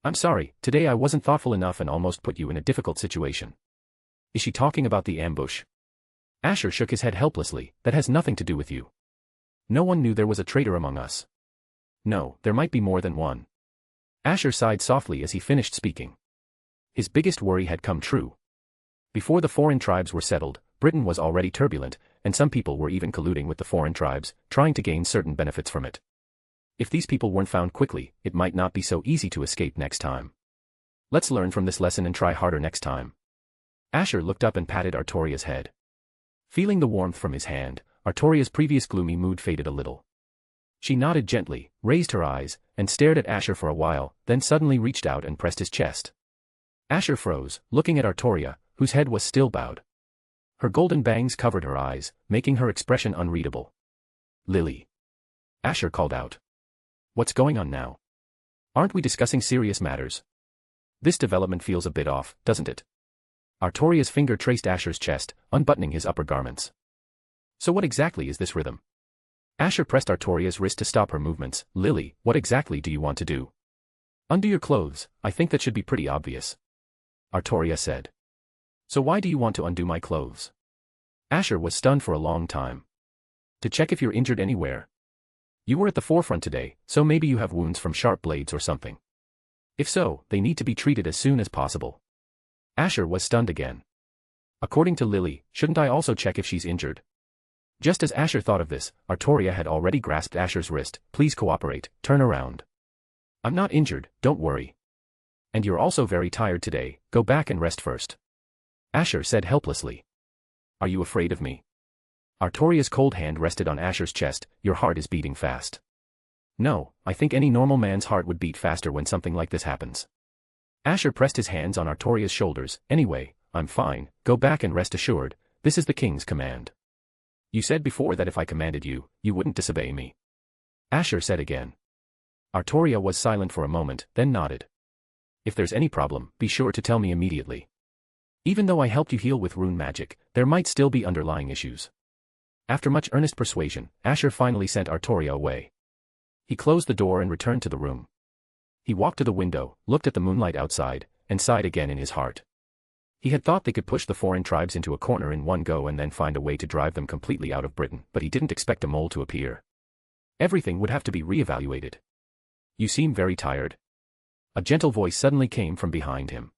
I'm sorry, today I wasn't thoughtful enough and almost put you in a difficult situation. Is she talking about the ambush? Asher shook his head helplessly. That has nothing to do with you. No one knew there was a traitor among us. No, there might be more than one. Asher sighed softly as he finished speaking. His biggest worry had come true. Before the foreign tribes were settled, Britain was already turbulent, and some people were even colluding with the foreign tribes, trying to gain certain benefits from it. If these people weren't found quickly, it might not be so easy to escape next time. Let's learn from this lesson and try harder next time. Asher looked up and patted Artoria's head. Feeling the warmth from his hand, Artoria's previous gloomy mood faded a little. She nodded gently, raised her eyes, and stared at Asher for a while, then suddenly reached out and pressed his chest. Asher froze, looking at Artoria, whose head was still bowed. Her golden bangs covered her eyes, making her expression unreadable. Lily. Asher called out. What's going on now? Aren't we discussing serious matters? This development feels a bit off, doesn't it? Artoria's finger traced Asher's chest, unbuttoning his upper garments. So what exactly is this rhythm? Asher pressed Artoria's wrist to stop her movements. Lily, what exactly do you want to do? Undo your clothes. I think that should be pretty obvious. Artoria said. So why do you want to undo my clothes? Asher was stunned for a long time. To check if you're injured anywhere. You were at the forefront today, so maybe you have wounds from sharp blades or something. If so, they need to be treated as soon as possible. Asher was stunned again. According to Lily, shouldn't I also check if she's injured? Just as Asher thought of this, Artoria had already grasped Asher's wrist. Please cooperate, turn around. I'm not injured, don't worry. And you're also very tired today, go back and rest first. Asher said helplessly. Are you afraid of me? Artoria's cold hand rested on Asher's chest. Your heart is beating fast. No, I think any normal man's heart would beat faster when something like this happens. Asher pressed his hands on Artoria's shoulders. Anyway, I'm fine, go back and rest assured, this is the king's command. You said before that if I commanded you, you wouldn't disobey me. Asher said again. Artoria was silent for a moment, then nodded. If there's any problem, be sure to tell me immediately. Even though I helped you heal with rune magic, there might still be underlying issues. After much earnest persuasion, Asher finally sent Artoria away. He closed the door and returned to the room. He walked to the window, looked at the moonlight outside, and sighed again in his heart. He had thought they could push the foreign tribes into a corner in one go and then find a way to drive them completely out of Britain, but he didn't expect a mole to appear. Everything would have to be re-evaluated. You seem very tired. A gentle voice suddenly came from behind him.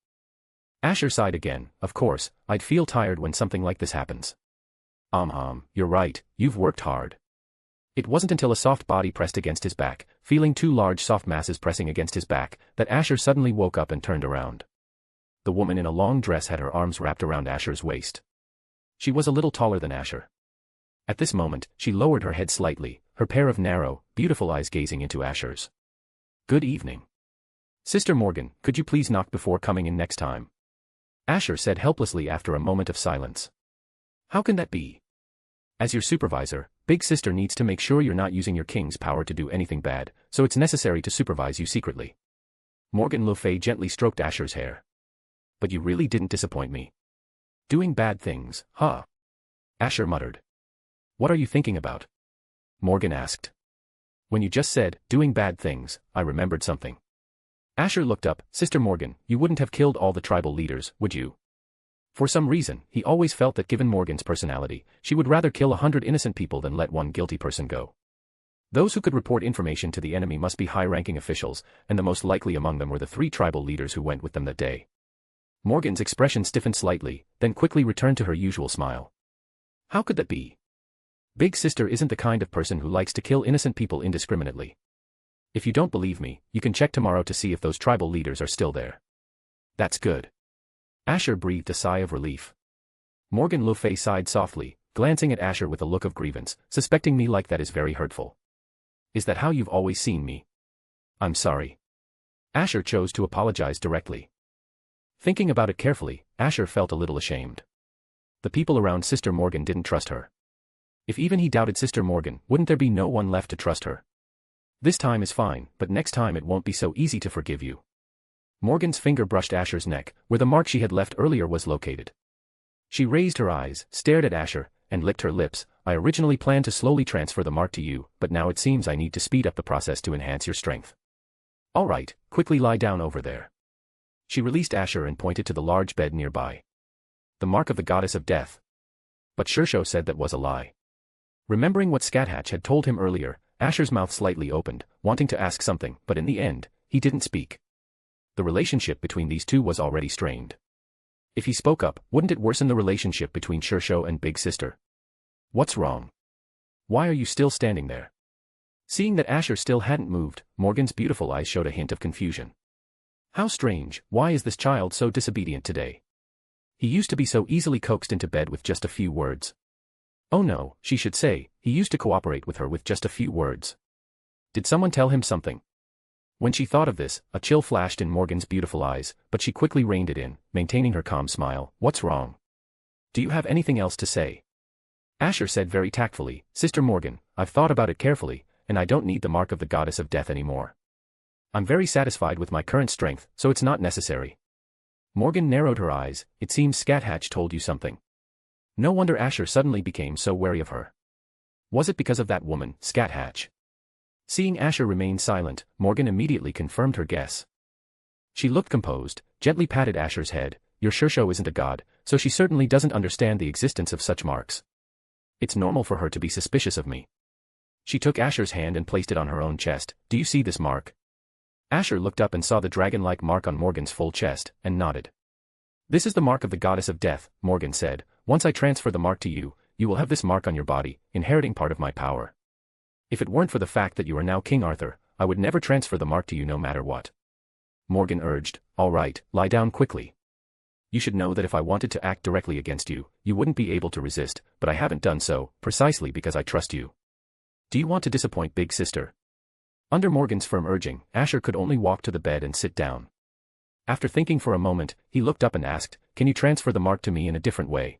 Asher sighed again. Of course, I'd feel tired when something like this happens. You're right, you've worked hard. It wasn't until a soft body pressed against his back, feeling 2 large soft masses pressing against his back, that Asher suddenly woke up and turned around. The woman in a long dress had her arms wrapped around Asher's waist. She was a little taller than Asher. At this moment, she lowered her head slightly, her pair of narrow, beautiful eyes gazing into Asher's. Good evening. Sister Morgan, could you please knock before coming in next time? Asher said helplessly after a moment of silence. How can that be? As your supervisor, Big Sister needs to make sure you're not using your king's power to do anything bad, so it's necessary to supervise you secretly. Morgan le Fay gently stroked Asher's hair. But you really didn't disappoint me. Doing bad things, huh? Asher muttered. What are you thinking about? Morgan asked. When you just said, doing bad things, I remembered something. Asher looked up. Sister Morgan, you wouldn't have killed all the tribal leaders, would you? For some reason, he always felt that given Morgan's personality, she would rather kill 100 innocent people than let one guilty person go. Those who could report information to the enemy must be high-ranking officials, and the most likely among them were the 3 tribal leaders who went with them that day. Morgan's expression stiffened slightly, then quickly returned to her usual smile. How could that be? Big Sister isn't the kind of person who likes to kill innocent people indiscriminately. If you don't believe me, you can check tomorrow to see if those tribal leaders are still there. That's good. Asher breathed a sigh of relief. Morgan le Fay sighed softly, glancing at Asher with a look of grievance. Suspecting me like that is very hurtful. Is that how you've always seen me? I'm sorry. Asher chose to apologize directly. Thinking about it carefully, Asher felt a little ashamed. The people around Sister Morgan didn't trust her. If even he doubted Sister Morgan, wouldn't there be no one left to trust her? This time is fine, but next time it won't be so easy to forgive you. Morgan's finger brushed Asher's neck, where the mark she had left earlier was located. She raised her eyes, stared at Asher, and licked her lips. I originally planned to slowly transfer the mark to you, but now it seems I need to speed up the process to enhance your strength. All right, quickly lie down over there. She released Asher and pointed to the large bed nearby. The mark of the goddess of death. But Shishou said that was a lie. Remembering what Scáthach had told him earlier, Asher's mouth slightly opened, wanting to ask something, but in the end, he didn't speak. The relationship between these two was already strained. If he spoke up, wouldn't it worsen the relationship between Shishou and Big Sister? What's wrong? Why are you still standing there? Seeing that Asher still hadn't moved, Morgan's beautiful eyes showed a hint of confusion. How strange, why is this child so disobedient today? He used to be so easily coaxed into bed with just a few words. Oh no, she should say, he used to cooperate with her with just a few words. Did someone tell him something? When she thought of this, a chill flashed in Morgan's beautiful eyes, but she quickly reined it in, maintaining her calm smile. What's wrong? Do you have anything else to say? Asher said very tactfully, Sister Morgan, I've thought about it carefully, and I don't need the mark of the goddess of death anymore. I'm very satisfied with my current strength, so it's not necessary. Morgan narrowed her eyes. It seems Scáthach told you something. No wonder Asher suddenly became so wary of her. Was it because of that woman, Scáthach? Seeing Asher remain silent, Morgan immediately confirmed her guess. She looked composed, gently patted Asher's head. Your Shishou isn't a god, so she certainly doesn't understand the existence of such marks. It's normal for her to be suspicious of me. She took Asher's hand and placed it on her own chest. Do you see this mark? Asher looked up and saw the dragon-like mark on Morgan's full chest, and nodded. This is the mark of the goddess of death, Morgan said. Once I transfer the mark to you, you will have this mark on your body, inheriting part of my power. If it weren't for the fact that you are now King Arthur, I would never transfer the mark to you no matter what. Morgan urged, all right, lie down quickly. You should know that if I wanted to act directly against you, you wouldn't be able to resist, but I haven't done so, precisely because I trust you. Do you want to disappoint Big Sister? Under Morgan's firm urging, Asher could only walk to the bed and sit down. After thinking for a moment, he looked up and asked, can you transfer the mark to me in a different way?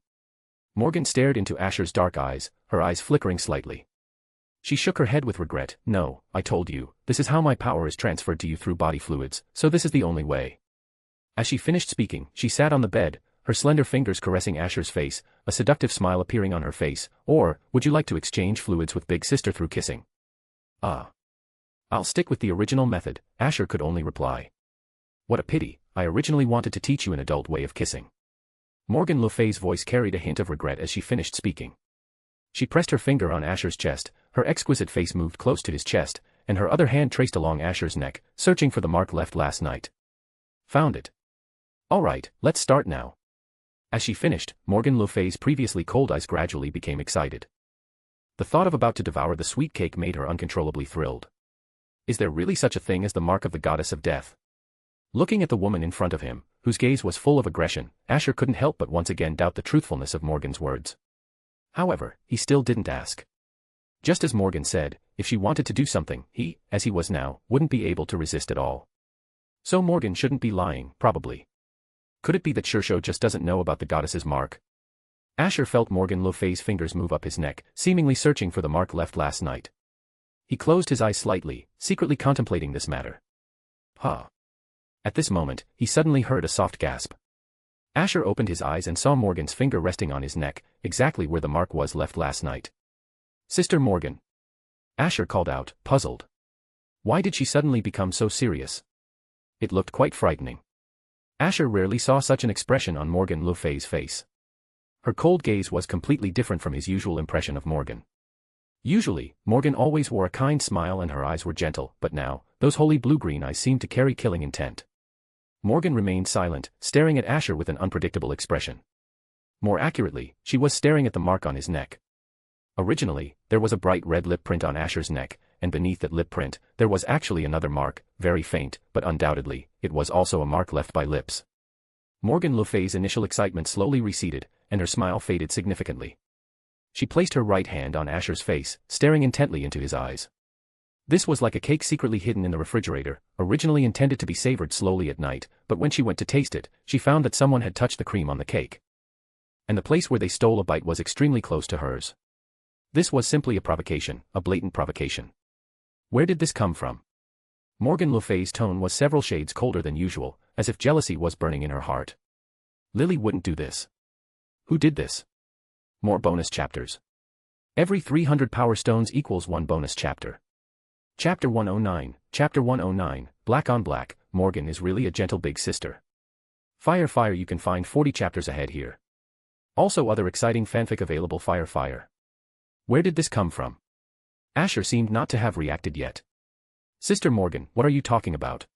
Morgan stared into Asher's dark eyes, her eyes flickering slightly. She shook her head with regret. No, I told you, this is how my power is transferred to you through body fluids, so this is the only way. As she finished speaking, she sat on the bed, her slender fingers caressing Asher's face, a seductive smile appearing on her face. Or, would you like to exchange fluids with Big Sister through kissing? I'll stick with the original method, Asher could only reply. What a pity, I originally wanted to teach you an adult way of kissing. Morgan le Fay's voice carried a hint of regret as she finished speaking. She pressed her finger on Asher's chest, her exquisite face moved close to his chest, and her other hand traced along Asher's neck, searching for the mark left last night. Found it. All right, let's start now. As she finished, Morgan le Fay's previously cold eyes gradually became excited. The thought of about to devour the sweet cake made her uncontrollably thrilled. Is there really such a thing as the mark of the goddess of death? Looking at the woman in front of him, whose gaze was full of aggression, Asher couldn't help but once again doubt the truthfulness of Morgan's words. However, he still didn't ask. Just as Morgan said, if she wanted to do something, he, as he was now, wouldn't be able to resist at all. So Morgan shouldn't be lying, probably. Could it be that Shishou just doesn't know about the goddess's mark? Asher felt Morgan le Fay's fingers move up his neck, seemingly searching for the mark left last night. He closed his eyes slightly, secretly contemplating this matter. Huh. At this moment, he suddenly heard a soft gasp. Asher opened his eyes and saw Morgan's finger resting on his neck, exactly where the mark was left last night. Sister Morgan. Asher called out, puzzled. Why did she suddenly become so serious? It looked quite frightening. Asher rarely saw such an expression on Morgan le Fay's face. Her cold gaze was completely different from his usual impression of Morgan. Usually, Morgan always wore a kind smile and her eyes were gentle, but now, those holy blue-green eyes seemed to carry killing intent. Morgan remained silent, staring at Asher with an unpredictable expression. More accurately, she was staring at the mark on his neck. Originally, there was a bright red lip print on Asher's neck, and beneath that lip print, there was actually another mark, very faint, but undoubtedly, it was also a mark left by lips. Morgan le Fay's initial excitement slowly receded, and her smile faded significantly. She placed her right hand on Asher's face, staring intently into his eyes. This was like a cake secretly hidden in the refrigerator, originally intended to be savored slowly at night, but when she went to taste it, she found that someone had touched the cream on the cake. And the place where they stole a bite was extremely close to hers. This was simply a provocation, a blatant provocation. Where did this come from? Morgan le Fay's tone was several shades colder than usual, as if jealousy was burning in her heart. Lily wouldn't do this. Who did this? More bonus chapters. Every 300 power stones equals 1 bonus chapter. Chapter 109, Chapter 109, Black on Black, Morgan is really a gentle big sister. Fire, you can find 40 chapters ahead here. Also other exciting fanfic available. Fire. Where did this come from? Asher seemed not to have reacted yet. Sister Morgan, what are you talking about?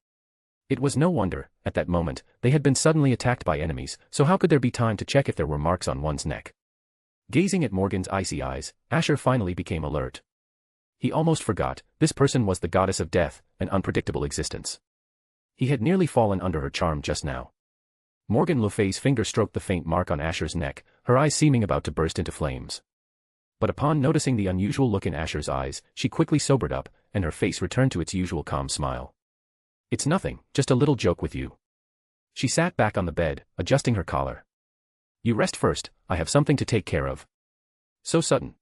It was no wonder, at that moment, they had been suddenly attacked by enemies, so how could there be time to check if there were marks on one's neck? Gazing at Morgan's icy eyes, Asher finally became alert. He almost forgot, this person was the goddess of death, an unpredictable existence. He had nearly fallen under her charm just now. Morgan le Fay's finger stroked the faint mark on Asher's neck, her eyes seeming about to burst into flames. But upon noticing the unusual look in Asher's eyes, she quickly sobered up, and her face returned to its usual calm smile. It's nothing, just a little joke with you. She sat back on the bed, adjusting her collar. You rest first, I have something to take care of. So sudden.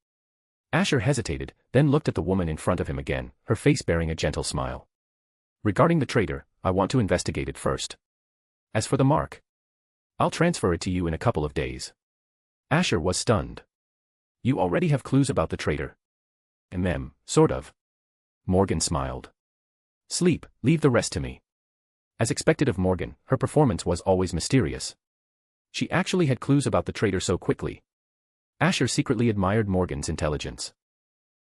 Asher hesitated, then looked at the woman in front of him again, her face bearing a gentle smile. Regarding the traitor, I want to investigate it first. As for the mark, I'll transfer it to you in a couple of days. Asher was stunned. You already have clues about the traitor? Sort of. Morgan smiled. Sleep, leave the rest to me. As expected of Morgan, her performance was always mysterious. She actually had clues about the traitor so quickly. Asher secretly admired Morgan's intelligence.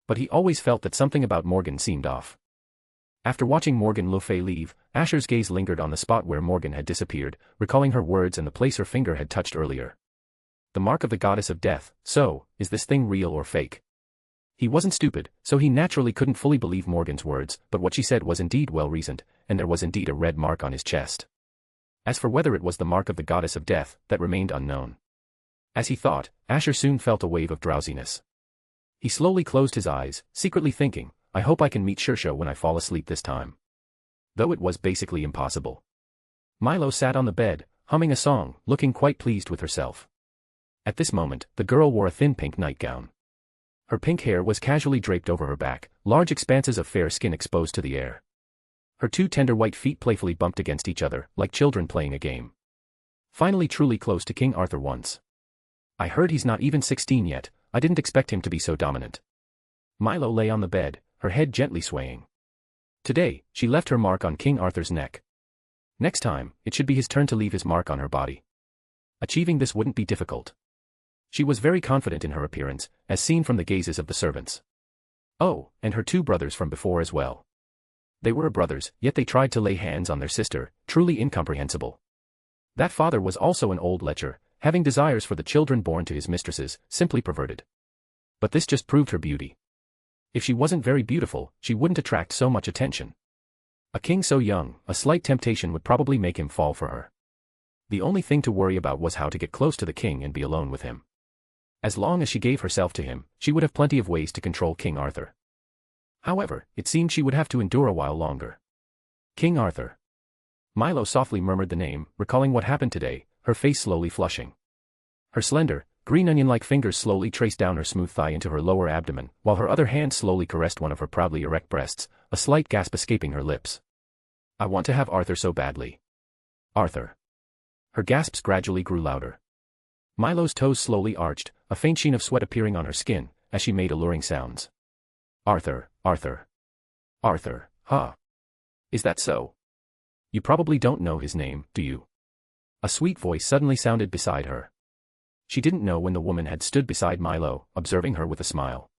But he always felt that something about Morgan seemed off. After watching Morgan le Fay leave, Asher's gaze lingered on the spot where Morgan had disappeared, recalling her words and the place her finger had touched earlier. The mark of the goddess of death, so, is this thing real or fake? He wasn't stupid, so he naturally couldn't fully believe Morgan's words, but what she said was indeed well-reasoned, and there was indeed a red mark on his chest. As for whether it was the mark of the goddess of death, that remained unknown. As he thought, Asher soon felt a wave of drowsiness. He slowly closed his eyes, secretly thinking, I hope I can meet Shishou when I fall asleep this time. Though it was basically impossible. Milo sat on the bed, humming a song, looking quite pleased with herself. At this moment, the girl wore a thin pink nightgown. Her pink hair was casually draped over her back, large expanses of fair skin exposed to the air. Her 2 tender white feet playfully bumped against each other, like children playing a game. Finally truly close to King Arthur once. I heard he's not even 16 yet, I didn't expect him to be so dominant. Milo lay on the bed, her head gently swaying. Today, she left her mark on King Arthur's neck. Next time, it should be his turn to leave his mark on her body. Achieving this wouldn't be difficult. She was very confident in her appearance, as seen from the gazes of the servants. Oh, and her 2 brothers from before as well. They were brothers, yet they tried to lay hands on their sister, truly incomprehensible. That father was also an old lecher, having desires for the children born to his mistresses, simply perverted. But this just proved her beauty. If she wasn't very beautiful, she wouldn't attract so much attention. A king so young, a slight temptation would probably make him fall for her. The only thing to worry about was how to get close to the king and be alone with him. As long as she gave herself to him, she would have plenty of ways to control King Arthur. However, it seemed she would have to endure a while longer. King Arthur. Milo softly murmured the name, recalling what happened today, her face slowly flushing. Her slender, green onion-like fingers slowly traced down her smooth thigh into her lower abdomen, while her other hand slowly caressed one of her proudly erect breasts, a slight gasp escaping her lips. I want to have Arthur so badly. Arthur. Her gasps gradually grew louder. Milo's toes slowly arched, a faint sheen of sweat appearing on her skin, as she made alluring sounds. Arthur, Arthur. Arthur, huh? Is that so? You probably don't know his name, do you? A sweet voice suddenly sounded beside her. She didn't know when the woman had stood beside Milo, observing her with a smile.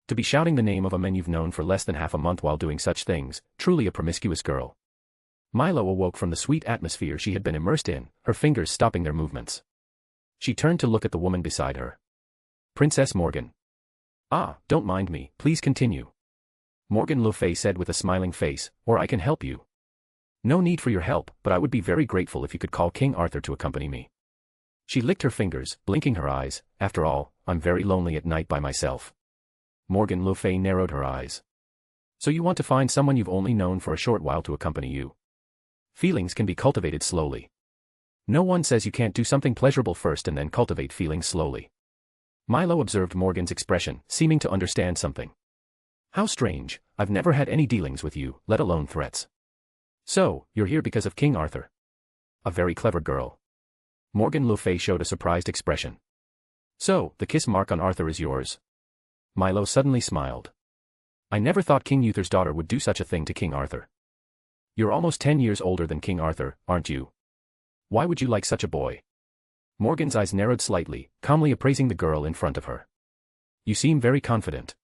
To be shouting the name of a man you've known for less than half a month while doing such things, truly a promiscuous girl. Milo awoke from the sweet atmosphere she had been immersed in, her fingers stopping their movements. She turned to look at the woman beside her. Princess Morgan. Ah, don't mind me, please continue. Morgan le Fay said with a smiling face, or I can help you. No need for your help, but I would be very grateful if you could call King Arthur to accompany me. She licked her fingers, blinking her eyes. After all, I'm very lonely at night by myself. Morgan le Fay narrowed her eyes. So you want to find someone you've only known for a short while to accompany you. Feelings can be cultivated slowly. No one says you can't do something pleasurable first and then cultivate feelings slowly. Milo observed Morgan's expression, seeming to understand something. How strange, I've never had any dealings with you, let alone threats. So, you're here because of King Arthur. A very clever girl. Morgan le Fay showed a surprised expression. So, the kiss mark on Arthur is yours? Milo suddenly smiled. I never thought King Uther's daughter would do such a thing to King Arthur. You're almost 10 years older than King Arthur, aren't you? Why would you like such a boy? Morgan's eyes narrowed slightly, calmly appraising the girl in front of her. You seem very confident.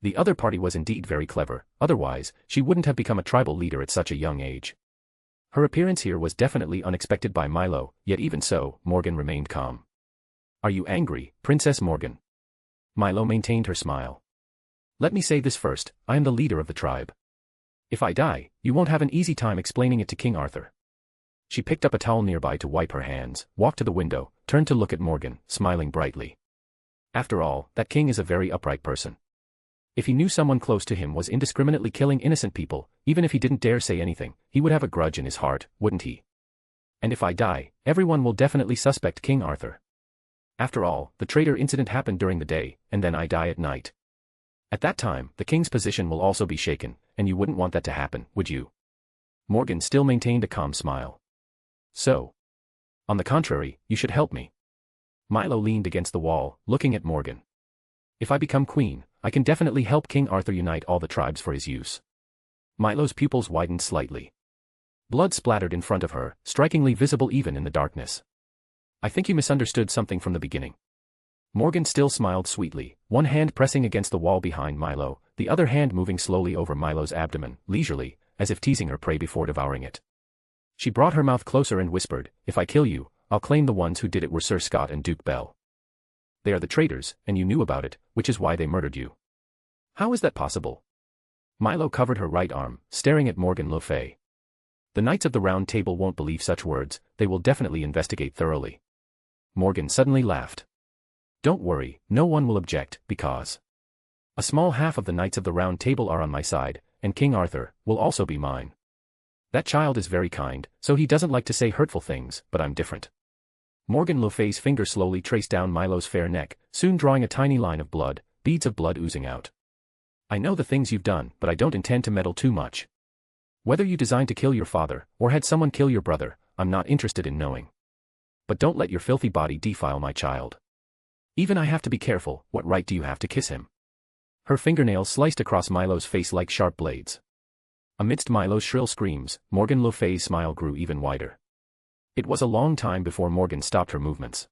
The other party was indeed very clever, otherwise, she wouldn't have become a tribal leader at such a young age. Her appearance here was definitely unexpected by Milo, yet even so, Morgan remained calm. Are you angry, Princess Morgan? Milo maintained her smile. Let me say this first, I am the leader of the tribe. If I die, you won't have an easy time explaining it to King Arthur. She picked up a towel nearby to wipe her hands, walked to the window, turned to look at Morgan, smiling brightly. After all, that king is a very upright person. If he knew someone close to him was indiscriminately killing innocent people, even if he didn't dare say anything, he would have a grudge in his heart, wouldn't he? And if I die, everyone will definitely suspect King Arthur. After all, the traitor incident happened during the day, and then I die at night. At that time, the king's position will also be shaken, and you wouldn't want that to happen, would you? Morgan still maintained a calm smile. So. On the contrary, you should help me. Milo leaned against the wall, looking at Morgan. If I become queen, I can definitely help King Arthur unite all the tribes for his use. Milo's pupils widened slightly. Blood splattered in front of her, strikingly visible even in the darkness. I think you misunderstood something from the beginning. Morgan still smiled sweetly, one hand pressing against the wall behind Milo, the other hand moving slowly over Milo's abdomen, leisurely, as if teasing her prey before devouring it. She brought her mouth closer and whispered, if I kill you, I'll claim the ones who did it were Sir Scott and Duke Bell. They are the traitors, and you knew about it, which is why they murdered you. How is that possible? Milo covered her right arm, staring at Morgan le Fay. The Knights of the Round Table won't believe such words, they will definitely investigate thoroughly. Morgan suddenly laughed. Don't worry, no one will object, because a small half of the Knights of the Round Table are on my side, and King Arthur will also be mine. That child is very kind, so he doesn't like to say hurtful things, but I'm different. Morgan le Fay's finger slowly traced down Milo's fair neck, soon drawing a tiny line of blood, beads of blood oozing out. I know the things you've done, but I don't intend to meddle too much. Whether you designed to kill your father, or had someone kill your brother, I'm not interested in knowing. But don't let your filthy body defile my child. Even I have to be careful, what right do you have to kiss him? Her fingernails sliced across Milo's face like sharp blades. Amidst Milo's shrill screams, Morgan le Fay's smile grew even wider. It was a long time before Morgan stopped her movements.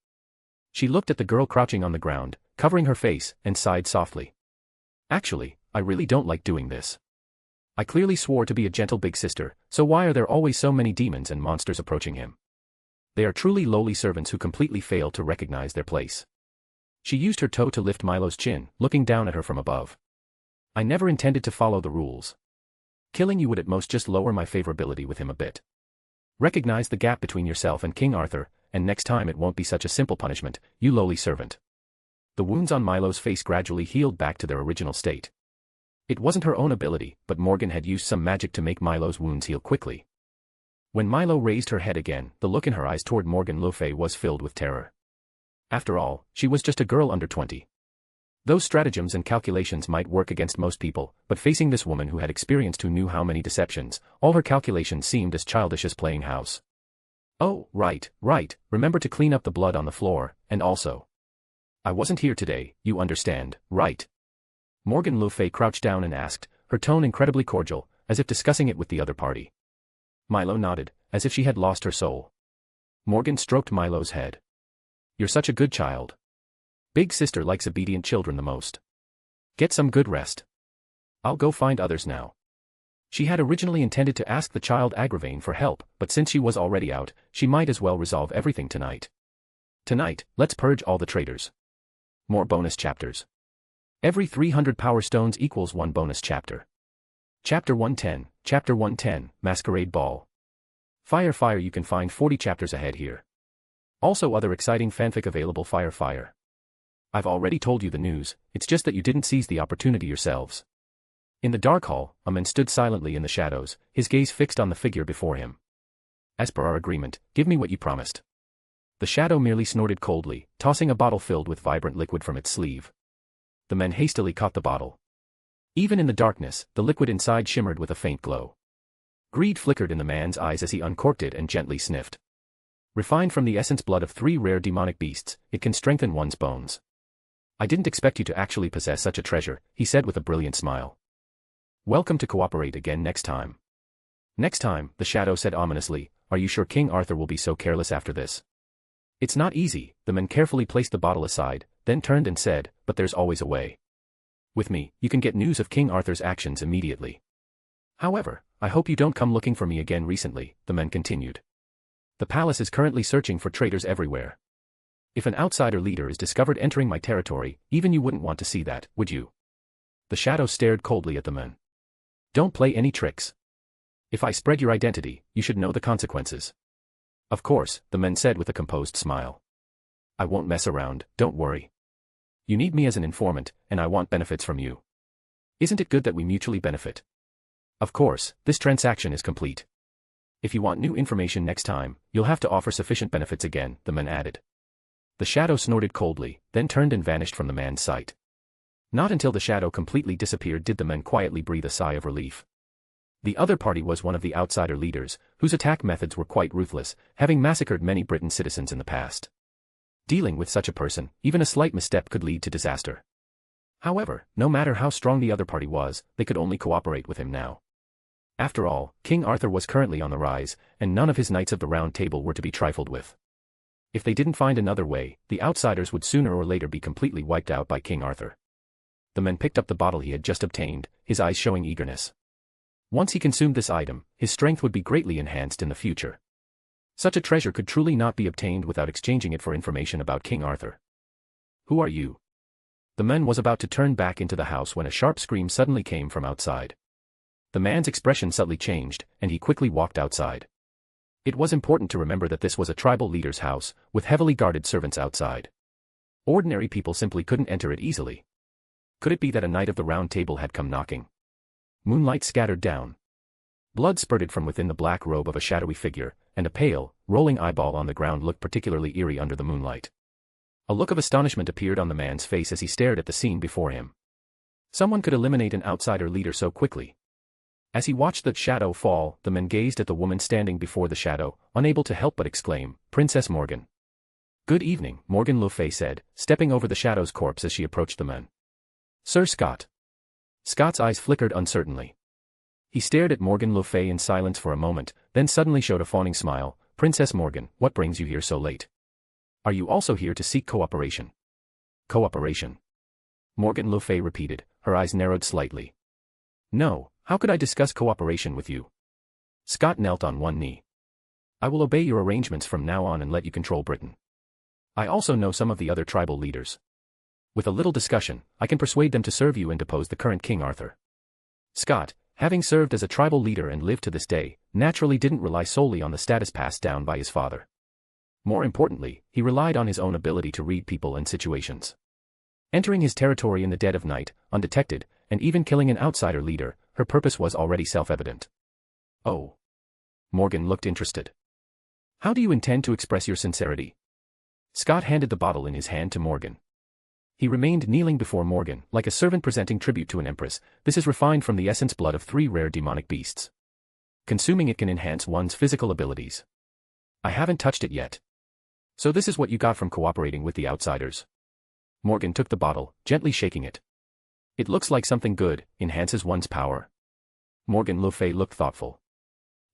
She looked at the girl crouching on the ground, covering her face, and sighed softly. Actually, I really don't like doing this. I clearly swore to be a gentle big sister, so why are there always so many demons and monsters approaching him? They are truly lowly servants who completely fail to recognize their place. She used her toe to lift Milo's chin, looking down at her from above. I never intended to follow the rules. Killing you would at most just lower my favorability with him a bit. Recognize the gap between yourself and King Arthur, and next time it won't be such a simple punishment, you lowly servant. The wounds on Milo's face gradually healed back to their original state. It wasn't her own ability, but Morgan had used some magic to make Milo's wounds heal quickly. When Milo raised her head again, the look in her eyes toward Morgan le Fay was filled with terror. After all, she was just a girl under 20. Those stratagems and calculations might work against most people, but facing this woman who had experienced who knew how many deceptions, all her calculations seemed as childish as playing house. Oh, right, remember to clean up the blood on the floor, and also. I wasn't here today, you understand, right? Morgan le Fay crouched down and asked, her tone incredibly cordial, as if discussing it with the other party. Milo nodded, as if she had lost her soul. Morgan stroked Milo's head. You're such a good child. Big sister likes obedient children the most. Get some good rest. I'll go find others now. She had originally intended to ask the child Agravain for help, but since she was already out, she might as well resolve everything tonight. Tonight, let's purge all the traitors. More bonus chapters. Every 300 power stones equals 1 bonus chapter. Chapter 110, Masquerade Ball. Fire, you can find 40 chapters ahead here. Also other exciting fanfic available. Fire. I've already told you the news, it's just that you didn't seize the opportunity yourselves. In the dark hall, a man stood silently in the shadows, his gaze fixed on the figure before him. As per our agreement, give me what you promised. The shadow merely snorted coldly, tossing a bottle filled with vibrant liquid from its sleeve. The man hastily caught the bottle. Even in the darkness, the liquid inside shimmered with a faint glow. Greed flickered in the man's eyes as he uncorked it and gently sniffed. Refined from the essence blood of 3 rare demonic beasts, it can strengthen one's bones. I didn't expect you to actually possess such a treasure, he said with a brilliant smile. Welcome to cooperate again next time. Next time, the shadow said ominously, are you sure King Arthur will be so careless after this? It's not easy, the man carefully placed the bottle aside, then turned and said, but there's always a way. With me, you can get news of King Arthur's actions immediately. However, I hope you don't come looking for me again recently, the man continued. The palace is currently searching for traitors everywhere. If an outsider leader is discovered entering my territory, even you wouldn't want to see that, would you? The shadow stared coldly at the man. Don't play any tricks. If I spread your identity, you should know the consequences. Of course, the man said with a composed smile. I won't mess around, don't worry. You need me as an informant, and I want benefits from you. Isn't it good that we mutually benefit? Of course, this transaction is complete. If you want new information next time, you'll have to offer sufficient benefits again, the man added. The shadow snorted coldly, then turned and vanished from the man's sight. Not until the shadow completely disappeared did the man quietly breathe a sigh of relief. The other party was one of the outsider leaders, whose attack methods were quite ruthless, having massacred many Britain citizens in the past. Dealing with such a person, even a slight misstep could lead to disaster. However, no matter how strong the other party was, they could only cooperate with him now. After all, King Arthur was currently on the rise, and none of his Knights of the Round Table were to be trifled with. If they didn't find another way, the outsiders would sooner or later be completely wiped out by King Arthur. The man picked up the bottle he had just obtained, his eyes showing eagerness. Once he consumed this item, his strength would be greatly enhanced in the future. Such a treasure could truly not be obtained without exchanging it for information about King Arthur. Who are you? The man was about to turn back into the house when a sharp scream suddenly came from outside. The man's expression subtly changed, and he quickly walked outside. It was important to remember that this was a tribal leader's house, with heavily guarded servants outside. Ordinary people simply couldn't enter it easily. Could it be that a Knight of the Round Table had come knocking? Moonlight scattered down. Blood spurted from within the black robe of a shadowy figure, and a pale, rolling eyeball on the ground looked particularly eerie under the moonlight. A look of astonishment appeared on the man's face as he stared at the scene before him. Someone could eliminate an outsider leader so quickly. As he watched the shadow fall, the man gazed at the woman standing before the shadow, unable to help but exclaim, Princess Morgan. Good evening, Morgan le Fay said, stepping over the shadow's corpse as she approached the man. Sir Scott. Scott's eyes flickered uncertainly. He stared at Morgan le Fay in silence for a moment, then suddenly showed a fawning smile. Princess Morgan, what brings you here so late? Are you also here to seek cooperation? Cooperation? Morgan le Fay repeated, her eyes narrowed slightly. No, how could I discuss cooperation with you? Scott knelt on one knee. I will obey your arrangements from now on and let you control Britain. I also know some of the other tribal leaders. With a little discussion, I can persuade them to serve you and depose the current King Arthur. Scott, having served as a tribal leader and lived to this day, naturally didn't rely solely on the status passed down by his father. More importantly, he relied on his own ability to read people and situations. Entering his territory in the dead of night, undetected, and even killing an outsider leader, her purpose was already self-evident. Oh. Morgan looked interested. How do you intend to express your sincerity? Scott handed the bottle in his hand to Morgan. He remained kneeling before Morgan, like a servant presenting tribute to an empress. This is refined from the essence blood of 3 rare demonic beasts. Consuming it can enhance one's physical abilities. I haven't touched it yet. So this is what you got from cooperating with the outsiders. Morgan took the bottle, gently shaking it. It looks like something good, enhances one's power. Morgan le Fay looked thoughtful.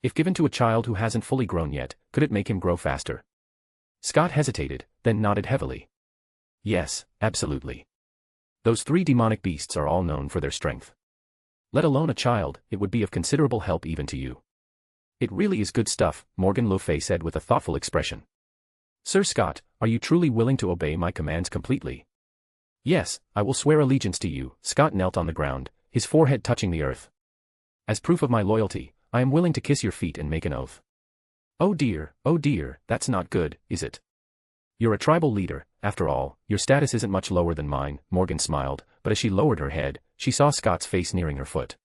If given to a child who hasn't fully grown yet, could it make him grow faster? Scott hesitated, then nodded heavily. Yes, absolutely. Those 3 demonic beasts are all known for their strength. Let alone a child, it would be of considerable help even to you. It really is good stuff, Morgan le Fay said with a thoughtful expression. Sir Scott, are you truly willing to obey my commands completely? Yes, I will swear allegiance to you. Scott knelt on the ground, his forehead touching the earth. As proof of my loyalty, I am willing to kiss your feet and make an oath. Oh dear, that's not good, is it? You're a tribal leader, after all, your status isn't much lower than mine, Morgan smiled, but as she lowered her head, she saw Scott's face nearing her foot.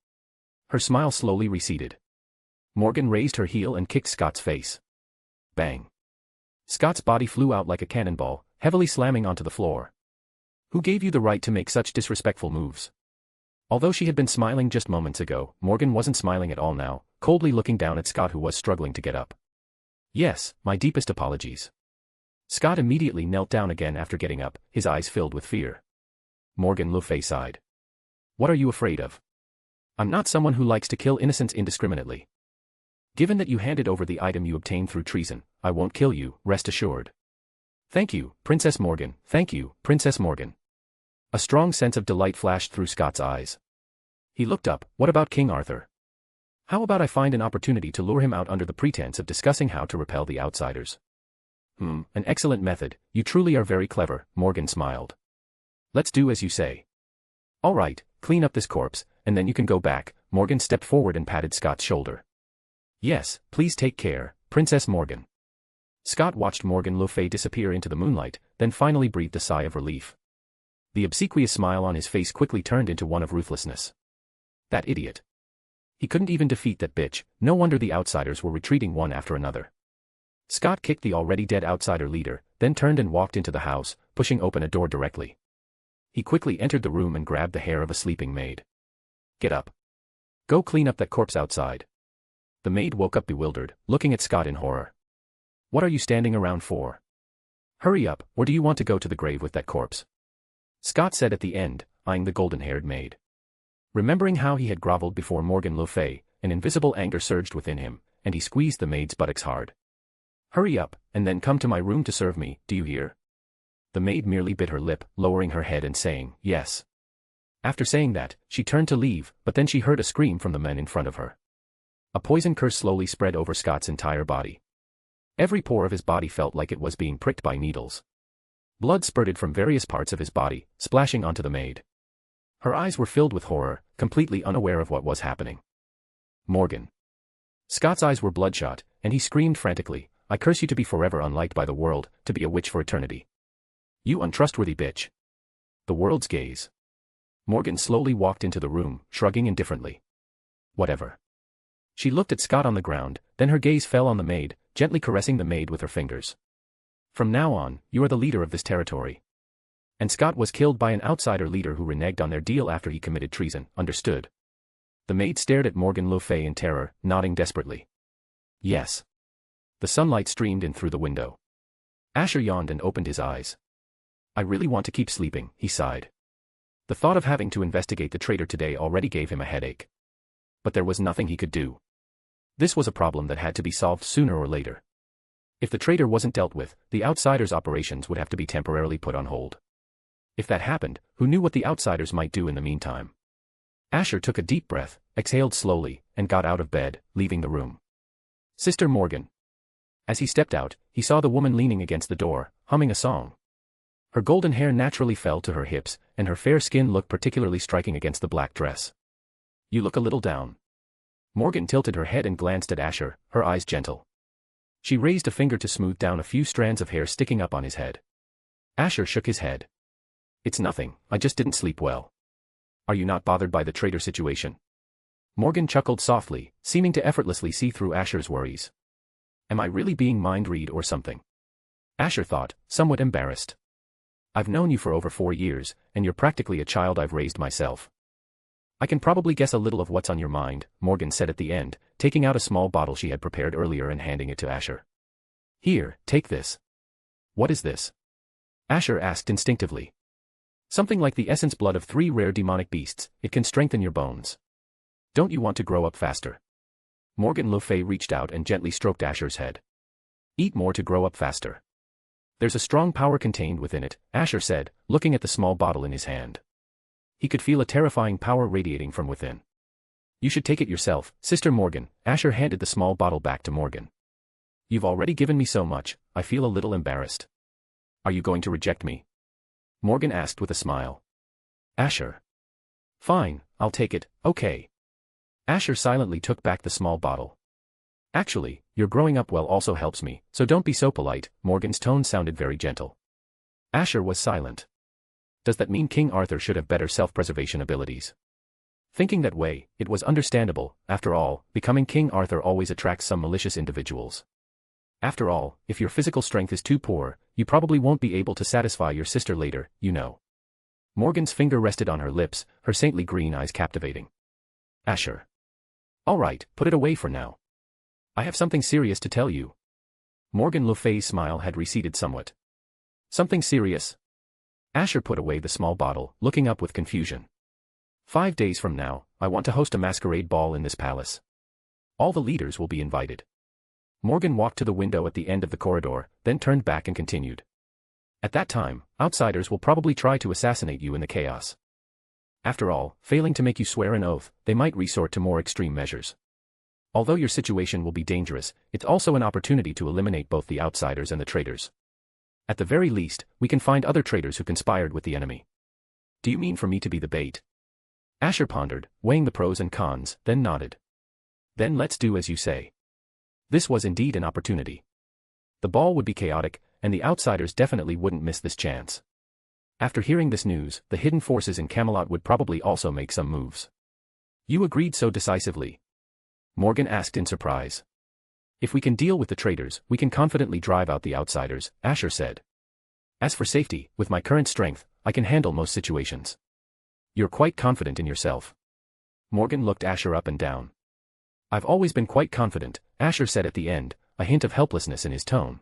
Her smile slowly receded. Morgan raised her heel and kicked Scott's face. Bang. Scott's body flew out like a cannonball, heavily slamming onto the floor. Who gave you the right to make such disrespectful moves? Although she had been smiling just moments ago, Morgan wasn't smiling at all now, coldly looking down at Scott who was struggling to get up. Yes, my deepest apologies. Scott immediately knelt down again after getting up, his eyes filled with fear. Morgan le Fay sighed. What are you afraid of? I'm not someone who likes to kill innocents indiscriminately. Given that you handed over the item you obtained through treason, I won't kill you, rest assured. Thank you, Princess Morgan, thank you, Princess Morgan. A strong sense of delight flashed through Scott's eyes. He looked up. What about King Arthur? How about I find an opportunity to lure him out under the pretense of discussing how to repel the outsiders? An excellent method, you truly are very clever, Morgan smiled. Let's do as you say. All right, clean up this corpse, and then you can go back. Morgan stepped forward and patted Scott's shoulder. Yes, please take care, Princess Morgan. Scott watched Morgan le Fay disappear into the moonlight, then finally breathed a sigh of relief. The obsequious smile on his face quickly turned into one of ruthlessness. That idiot. He couldn't even defeat that bitch, no wonder the outsiders were retreating one after another. Scott kicked the already dead outsider leader, then turned and walked into the house, pushing open a door directly. He quickly entered the room and grabbed the hair of a sleeping maid. Get up. Go clean up that corpse outside. The maid woke up bewildered, looking at Scott in horror. What are you standing around for? Hurry up, or do you want to go to the grave with that corpse? Scott said at the end, eyeing the golden-haired maid. Remembering how he had groveled before Morgan le Fay, an invisible anger surged within him, and he squeezed the maid's buttocks hard. Hurry up, and then come to my room to serve me, do you hear? The maid merely bit her lip, lowering her head and saying, yes. After saying that, she turned to leave, but then she heard a scream from the men in front of her. A poison curse slowly spread over Scott's entire body. Every pore of his body felt like it was being pricked by needles. Blood spurted from various parts of his body, splashing onto the maid. Her eyes were filled with horror, completely unaware of what was happening. Morgan. Scott's eyes were bloodshot, and he screamed frantically, I curse you to be forever unliked by the world, to be a witch for eternity. You untrustworthy bitch. The world's gaze. Morgan slowly walked into the room, shrugging indifferently. Whatever. She looked at Scott on the ground, then her gaze fell on the maid, gently caressing the maid with her fingers. From now on, you are the leader of this territory. And Scott was killed by an outsider leader who reneged on their deal after he committed treason, understood? The maid stared at Morgan le Fay in terror, nodding desperately. Yes. The sunlight streamed in through the window. Asher yawned and opened his eyes. I really want to keep sleeping, he sighed. The thought of having to investigate the traitor today already gave him a headache. But there was nothing he could do. This was a problem that had to be solved sooner or later. If the traitor wasn't dealt with, the outsiders' operations would have to be temporarily put on hold. If that happened, who knew what the outsiders might do in the meantime? Asher took a deep breath, exhaled slowly, and got out of bed, leaving the room. Sister Morgan. As he stepped out, he saw the woman leaning against the door, humming a song. Her golden hair naturally fell to her hips, and her fair skin looked particularly striking against the black dress. You look a little down. Morgan tilted her head and glanced at Asher, her eyes gentle. She raised a finger to smooth down a few strands of hair sticking up on his head. Asher shook his head. It's nothing, I just didn't sleep well. Are you not bothered by the traitor situation? Morgan chuckled softly, seeming to effortlessly see through Asher's worries. Am I really being mind-read or something? Asher thought, somewhat embarrassed. I've known you for over 4 years, and you're practically a child I've raised myself. I can probably guess a little of what's on your mind, Morgan said at the end, taking out a small bottle she had prepared earlier and handing it to Asher. Here, take this. What is this? Asher asked instinctively. Something like the essence blood of 3 rare demonic beasts. It can strengthen your bones. Don't you want to grow up faster? Morgan le Fay reached out and gently stroked Asher's head. Eat more to grow up faster. There's a strong power contained within it, Asher said, looking at the small bottle in his hand. He could feel a terrifying power radiating from within. You should take it yourself, Sister Morgan. Asher handed the small bottle back to Morgan. You've already given me so much, I feel a little embarrassed. Are you going to reject me? Morgan asked with a smile. Asher. Fine, I'll take it, okay. Asher silently took back the small bottle. Actually, your growing up well also helps me, so don't be so polite. Morgan's tone sounded very gentle. Asher was silent. Does that mean King Arthur should have better self-preservation abilities? Thinking that way, it was understandable. After all, becoming King Arthur always attracts some malicious individuals. After all, if your physical strength is too poor, you probably won't be able to satisfy your sister later, you know. Morgan's finger rested on her lips, her saintly green eyes captivating. Asher. All right, put it away for now. I have something serious to tell you. Morgan le Fay's smile had receded somewhat. Something serious? Asher put away the small bottle, looking up with confusion. 5 days from now, I want to host a masquerade ball in this palace. All the leaders will be invited. Morgan walked to the window at the end of the corridor, then turned back and continued. At that time, outsiders will probably try to assassinate you in the chaos. After all, failing to make you swear an oath, they might resort to more extreme measures. Although your situation will be dangerous, it's also an opportunity to eliminate both the outsiders and the traitors. At the very least, we can find other traitors who conspired with the enemy. Do you mean for me to be the bait? Asher pondered, weighing the pros and cons, then nodded. Then let's do as you say. This was indeed an opportunity. The ball would be chaotic, and the outsiders definitely wouldn't miss this chance. After hearing this news, the hidden forces in Camelot would probably also make some moves. You agreed so decisively? Morgan asked in surprise. If we can deal with the traitors, we can confidently drive out the outsiders, Asher said. As for safety, with my current strength, I can handle most situations. You're quite confident in yourself. Morgan looked Asher up and down. I've always been quite confident, Asher said at the end, a hint of helplessness in his tone.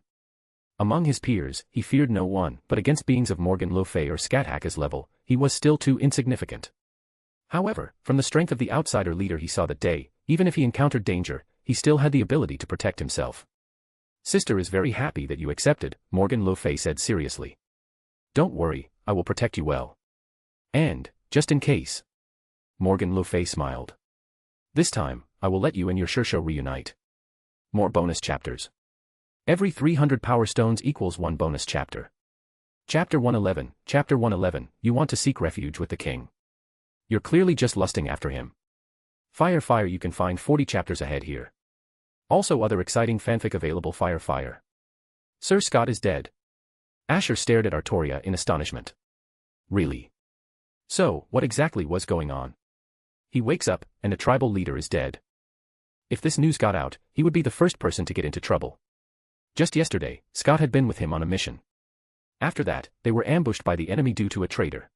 Among his peers, he feared no one, but against beings of Morgan le Fay or Scáthach's level, he was still too insignificant. However, from the strength of the outsider leader he saw that day, even if he encountered danger, he still had the ability to protect himself. Sister is very happy that you accepted, Morgan le Fay said seriously. Don't worry, I will protect you well. And, just in case. Morgan le Fay smiled. This time, I will let you and your Shishou reunite. More bonus chapters. Every 300 power stones equals 1 bonus chapter. Chapter 111, Chapter 111, you want to seek refuge with the king. You're clearly just lusting after him. Fire, you can find 40 chapters ahead here. Also other exciting fanfic available. Fire. Sir Scott is dead. Asher stared at Artoria in astonishment. Really? So, what exactly was going on? He wakes up, and a tribal leader is dead. If this news got out, he would be the first person to get into trouble. Just yesterday, Scott had been with him on a mission. After that, they were ambushed by the enemy due to a traitor.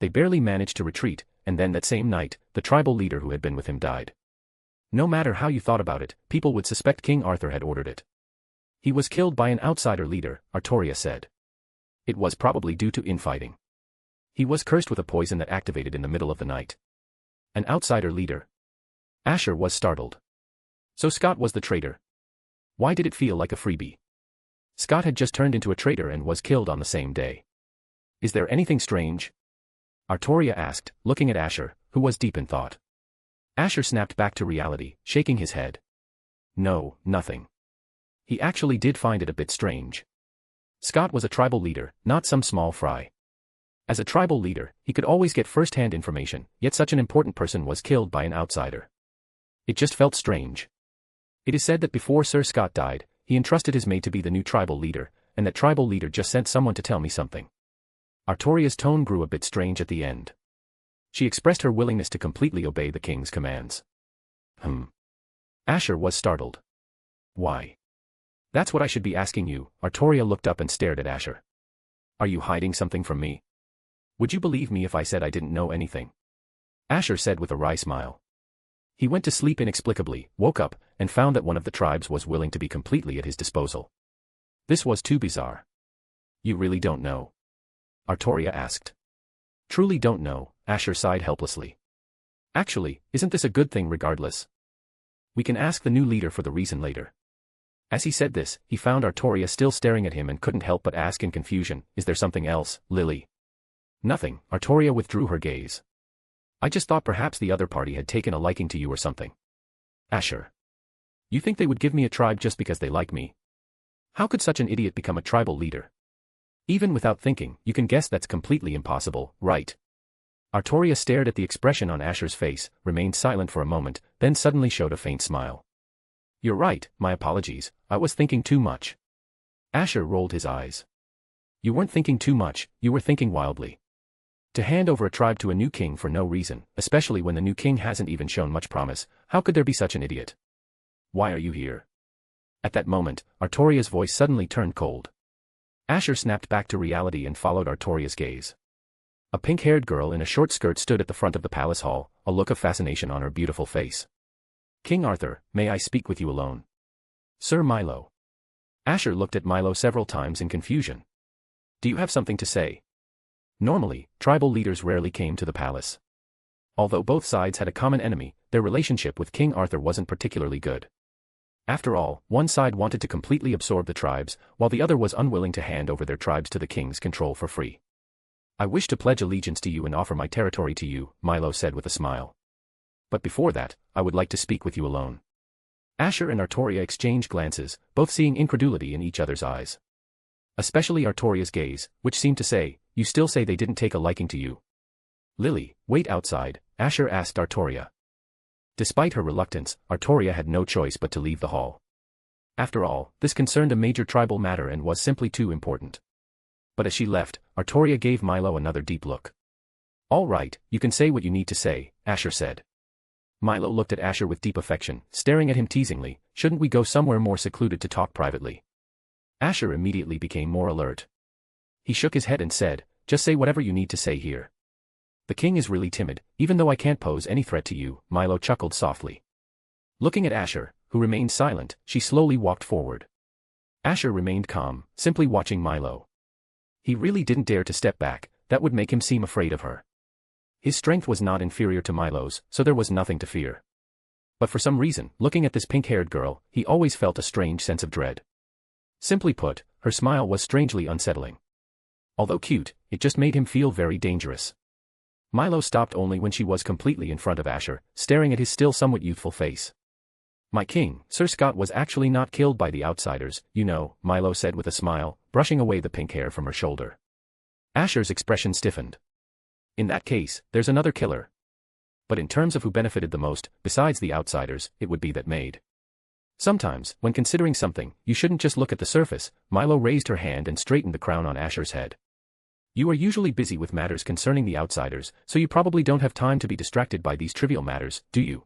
They barely managed to retreat, and then that same night, the tribal leader who had been with him died. No matter how you thought about it, people would suspect King Arthur had ordered it. He was killed by an outsider leader, Artoria said. It was probably due to infighting. He was cursed with a poison that activated in the middle of the night. An outsider leader? Asher was startled. So Scott was the traitor. Why did it feel like a freebie? Scott had just turned into a traitor and was killed on the same day. Is there anything strange? Artoria asked, looking at Asher, who was deep in thought. Asher snapped back to reality, shaking his head. No, nothing. He actually did find it a bit strange. Scott was a tribal leader, not some small fry. As a tribal leader, he could always get first-hand information, yet such an important person was killed by an outsider. It just felt strange. It is said that before Sir Scott died, he entrusted his mate to be the new tribal leader, and that tribal leader just sent someone to tell me something. Artoria's tone grew a bit strange at the end. She expressed her willingness to completely obey the king's commands. Asher was startled. Why? That's what I should be asking you. Artoria looked up and stared at Asher. Are you hiding something from me? Would you believe me if I said I didn't know anything? Asher said with a wry smile. He went to sleep inexplicably, woke up, and found that one of the tribes was willing to be completely at his disposal. This was too bizarre. You really don't know? Artoria asked. Truly don't know, Asher sighed helplessly. Actually, isn't this a good thing regardless? We can ask the new leader for the reason later. As he said this, he found Artoria still staring at him and couldn't help but ask in confusion, is there something else, Lily? Nothing, Artoria withdrew her gaze. I just thought perhaps the other party had taken a liking to you or something. Asher. You think they would give me a tribe just because they like me? How could such an idiot become a tribal leader? Even without thinking, you can guess that's completely impossible, right? Artoria stared at the expression on Asher's face, remained silent for a moment, then suddenly showed a faint smile. You're right, my apologies, I was thinking too much. Asher rolled his eyes. You weren't thinking too much, you were thinking wildly. To hand over a tribe to a new king for no reason, especially when the new king hasn't even shown much promise, how could there be such an idiot? Why are you here? At that moment, Artoria's voice suddenly turned cold. Asher snapped back to reality and followed Artoria's gaze. A pink-haired girl in a short skirt stood at the front of the palace hall, a look of fascination on her beautiful face. King Arthur, may I speak with you alone? Sir Milo. Asher looked at Milo several times in confusion. Do you have something to say? Normally, tribal leaders rarely came to the palace. Although both sides had a common enemy, their relationship with King Arthur wasn't particularly good. After all, one side wanted to completely absorb the tribes, while the other was unwilling to hand over their tribes to the king's control for free. I wish to pledge allegiance to you and offer my territory to you, Milo said with a smile. But before that, I would like to speak with you alone. Asher and Artoria exchanged glances, both seeing incredulity in each other's eyes. Especially Artoria's gaze, which seemed to say, you still say they didn't take a liking to you. Lily, wait outside, Asher asked Artoria. Despite her reluctance, Artoria had no choice but to leave the hall. After all, this concerned a major tribal matter and was simply too important. But as she left, Artoria gave Milo another deep look. All right, you can say what you need to say, Asher said. Milo looked at Asher with deep affection, staring at him teasingly, shouldn't we go somewhere more secluded to talk privately? Asher immediately became more alert. He shook his head and said, just say whatever you need to say here. The king is really timid, even though I can't pose any threat to you, Milo chuckled softly. Looking at Asher, who remained silent, she slowly walked forward. Asher remained calm, simply watching Milo. He really didn't dare to step back, that would make him seem afraid of her. His strength was not inferior to Milo's, so there was nothing to fear. But for some reason, looking at this pink-haired girl, he always felt a strange sense of dread. Simply put, her smile was strangely unsettling. Although cute, it just made him feel very dangerous. Milo stopped only when she was completely in front of Asher, staring at his still somewhat youthful face. My king, Sir Scott was actually not killed by the outsiders, you know, Milo said with a smile, brushing away the pink hair from her shoulder. Asher's expression stiffened. In that case, there's another killer. But in terms of who benefited the most, besides the outsiders, it would be that maid. Sometimes, when considering something, you shouldn't just look at the surface. Milo raised her hand and straightened the crown on Asher's head. You are usually busy with matters concerning the outsiders, so you probably don't have time to be distracted by these trivial matters, do you?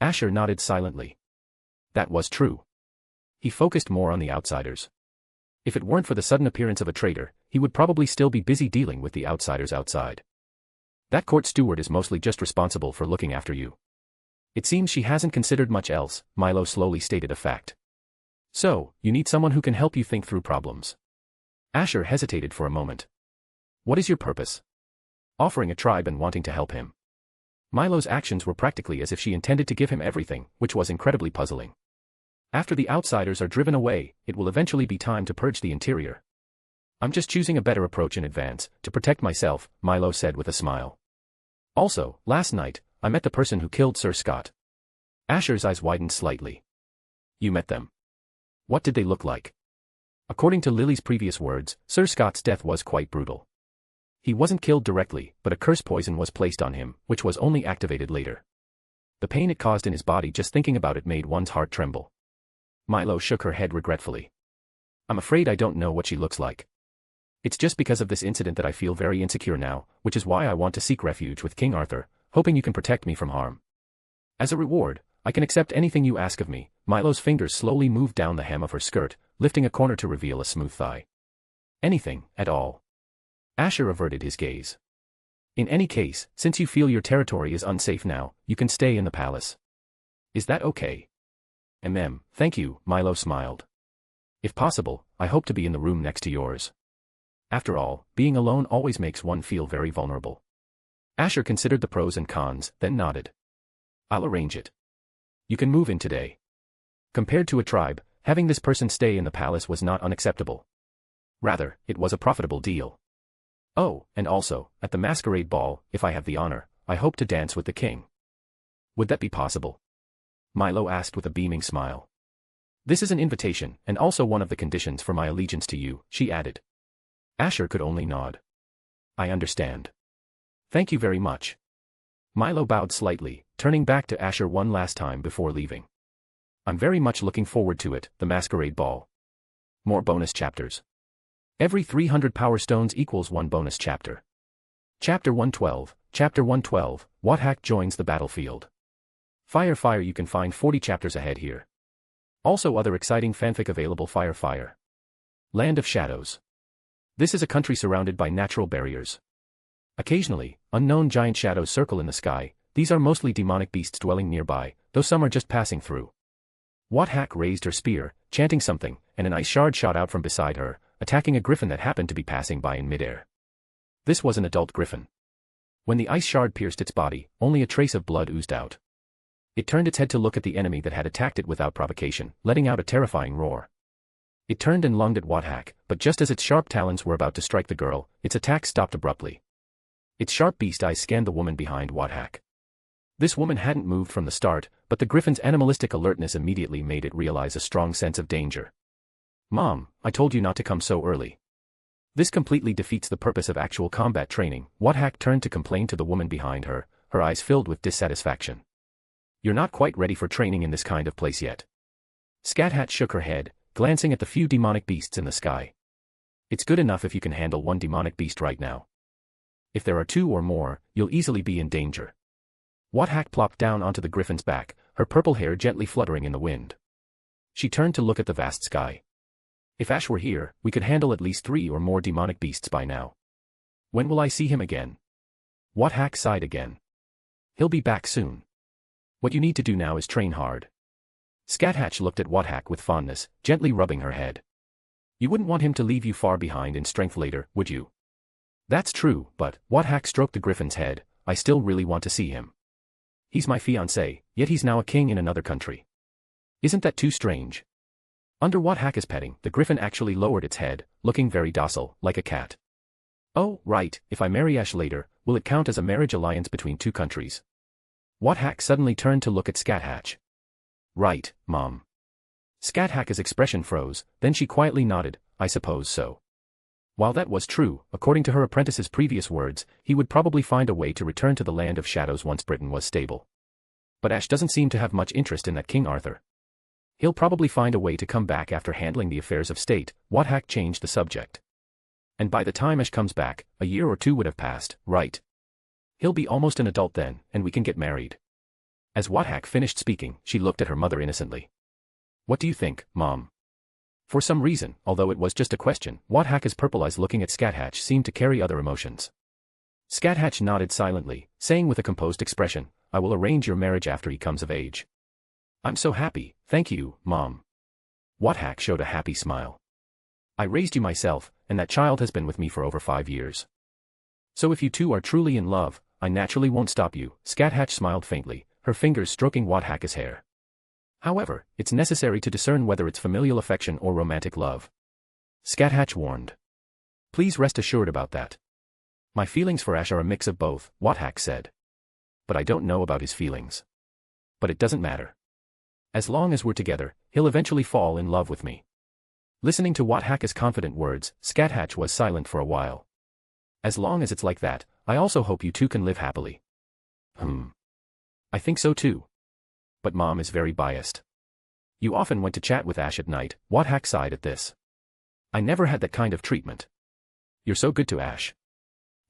Asher nodded silently. That was true. He focused more on the outsiders. If it weren't for the sudden appearance of a traitor, he would probably still be busy dealing with the outsiders outside. That court steward is mostly just responsible for looking after you. It seems she hasn't considered much else, Milo slowly stated a fact. So, you need someone who can help you think through problems. Asher hesitated for a moment. What is your purpose? Offering a tribe and wanting to help him. Milo's actions were practically as if she intended to give him everything, which was incredibly puzzling. After the outsiders are driven away, it will eventually be time to purge the interior. I'm just choosing a better approach in advance, to protect myself, Milo said with a smile. Also, last night, I met the person who killed Sir Scott. Asher's eyes widened slightly. You met them? What did they look like? According to Lily's previous words, Sir Scott's death was quite brutal. He wasn't killed directly, but a curse poison was placed on him, which was only activated later. The pain it caused in his body just thinking about it made one's heart tremble. Milo shook her head regretfully. I'm afraid I don't know what she looks like. It's just because of this incident that I feel very insecure now, which is why I want to seek refuge with King Arthur, hoping you can protect me from harm. As a reward, I can accept anything you ask of me. Milo's fingers slowly moved down the hem of her skirt, lifting a corner to reveal a smooth thigh. Anything, at all. Asher averted his gaze. In any case, since you feel your territory is unsafe now, you can stay in the palace. Is that okay? Thank you, Milo smiled. If possible, I hope to be in the room next to yours. After all, being alone always makes one feel very vulnerable. Asher considered the pros and cons, then nodded. I'll arrange it. You can move in today. Compared to a tribe, having this person stay in the palace was not unacceptable. Rather, it was a profitable deal. Oh, and also, at the masquerade ball, if I have the honor, I hope to dance with the king. Would that be possible? Milo asked with a beaming smile. This is an invitation, and also one of the conditions for my allegiance to you, she added. Asher could only nod. I understand. Thank you very much. Milo bowed slightly, turning back to Asher one last time before leaving. I'm very much looking forward to it, the masquerade ball. More bonus chapters. Every 300 power stones equals 1 bonus chapter. Chapter 112, Chapter 112, Scáthach joins the battlefield. Fire, you can find 40 chapters ahead here. Also other exciting fanfic available. Fire. Land of Shadows. This is a country surrounded by natural barriers. Occasionally, unknown giant shadows circle in the sky. These are mostly demonic beasts dwelling nearby, though some are just passing through. Scáthach raised her spear, chanting something, and an ice shard shot out from beside her, attacking a griffin that happened to be passing by in midair. This was an adult griffin. When the ice shard pierced its body, only a trace of blood oozed out. It turned its head to look at the enemy that had attacked it without provocation, letting out a terrifying roar. It turned and lunged at Scáthach, but just as its sharp talons were about to strike the girl, its attack stopped abruptly. Its sharp beast eyes scanned the woman behind Scáthach. This woman hadn't moved from the start, but the griffin's animalistic alertness immediately made it realize a strong sense of danger. Mom, I told you not to come so early. This completely defeats the purpose of actual combat training. Scáthach turned to complain to the woman behind her, her eyes filled with dissatisfaction. You're not quite ready for training in this kind of place yet. Scáthach shook her head, glancing at the few demonic beasts in the sky. It's good enough if you can handle one demonic beast right now. If there are 2 or more, you'll easily be in danger. Scáthach plopped down onto the griffin's back, her purple hair gently fluttering in the wind. She turned to look at the vast sky. If Ash were here, we could handle at least 3 or more demonic beasts by now. When will I see him again? Scáthach sighed again. He'll be back soon. What you need to do now is train hard. Scáthach looked at Scáthach with fondness, gently rubbing her head. You wouldn't want him to leave you far behind in strength later, would you? That's true, but, Scáthach stroked the griffin's head, I still really want to see him. He's my fiancé, yet he's now a king in another country. Isn't that too strange? Under Scáthach's petting, the griffin actually lowered its head, looking very docile, like a cat. Oh, right, if I marry Ash later, will it count as a marriage alliance between 2 countries? Scáthach suddenly turned to look at Scáthach. Right, Mom. Scáthach's expression froze, then she quietly nodded, I suppose so. While that was true, according to her apprentice's previous words, he would probably find a way to return to the Land of Shadows once Britain was stable. But Ash doesn't seem to have much interest in that King Arthur. He'll probably find a way to come back after handling the affairs of state. Scáthach changed the subject. And by the time Ash comes back, a year or 2 would have passed, right? He'll be almost an adult then, and we can get married. As Scáthach finished speaking, she looked at her mother innocently. What do you think, Mom? For some reason, although it was just a question, Scáthach's purple eyes looking at Scáthach seemed to carry other emotions. Scáthach nodded silently, saying with a composed expression, I will arrange your marriage after he comes of age. I'm so happy, thank you, Mom. Scáthach showed a happy smile. I raised you myself, and that child has been with me for over 5 years. So if you 2 are truly in love, I naturally won't stop you. Scáthach smiled faintly, her fingers stroking Scáthach's hair. However, it's necessary to discern whether it's familial affection or romantic love. Scáthach warned. Please rest assured about that. My feelings for Ash are a mix of both, Scáthach said. But I don't know about his feelings. But it doesn't matter. As long as we're together, he'll eventually fall in love with me. Listening to Scáthach's confident words, Scáthach was silent for a while. As long as it's like that, I also hope you 2 can live happily. I think so too. But Mom is very biased. You often went to chat with Ash at night. Scáthach sighed at this. I never had that kind of treatment. You're so good to Ash.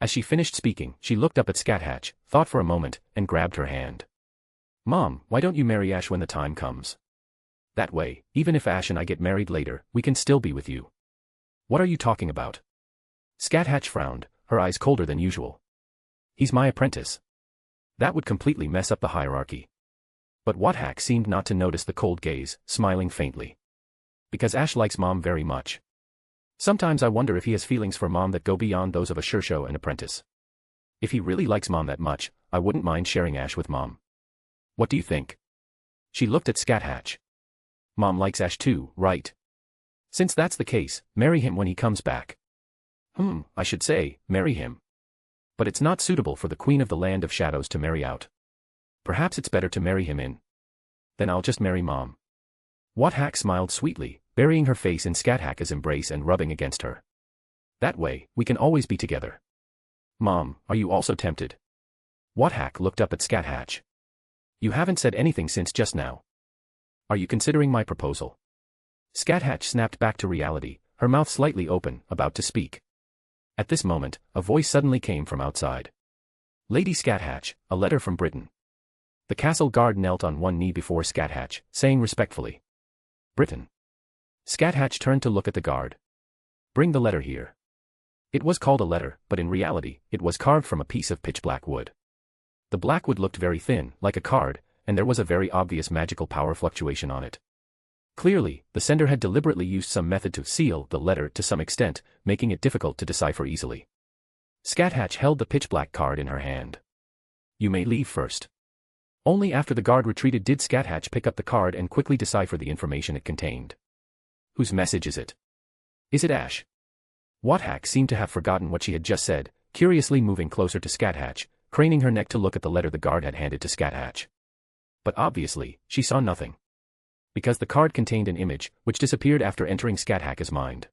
As she finished speaking, she looked up at Scáthach, thought for a moment, and grabbed her hand. Mom, why don't you marry Ash when the time comes? That way, even if Ash and I get married later, we can still be with you. What are you talking about? Scáthach frowned, her eyes colder than usual. He's my apprentice. That would completely mess up the hierarchy. But Scáthach seemed not to notice the cold gaze, smiling faintly. Because Ash likes Mom very much. Sometimes I wonder if he has feelings for Mom that go beyond those of a Shishou and apprentice. If he really likes Mom that much, I wouldn't mind sharing Ash with Mom. What do you think? She looked at Scáthach. Mom likes Ash too, right? Since that's the case, marry him when he comes back. I should say, marry him. But it's not suitable for the Queen of the Land of Shadows to marry out. Perhaps it's better to marry him in. Then I'll just marry Mom. Scáthach smiled sweetly, burying her face in Scáthach's embrace and rubbing against her. That way, we can always be together. Mom, are you also tempted? Scáthach looked up at Scáthach. You haven't said anything since just now. Are you considering my proposal? Scáthach snapped back to reality, her mouth slightly open, about to speak. At this moment, a voice suddenly came from outside. Lady Scáthach, a letter from Britain. The castle guard knelt on one knee before Scáthach, saying respectfully. Britain. Scáthach turned to look at the guard. Bring the letter here. It was called a letter, but in reality, it was carved from a piece of pitch-black wood. The black wood looked very thin, like a card, and there was a very obvious magical power fluctuation on it. Clearly, the sender had deliberately used some method to seal the letter to some extent, making it difficult to decipher easily. Scáthach held the pitch-black card in her hand. You may leave first. Only after the guard retreated did Scáthach pick up the card and quickly decipher the information it contained. Whose message is it? Is it Ash? Scáthach seemed to have forgotten what she had just said, curiously moving closer to Scáthach, craning her neck to look at the letter the guard had handed to Scáthach. But obviously, she saw nothing. Because the card contained an image, which disappeared after entering Scáthach's mind.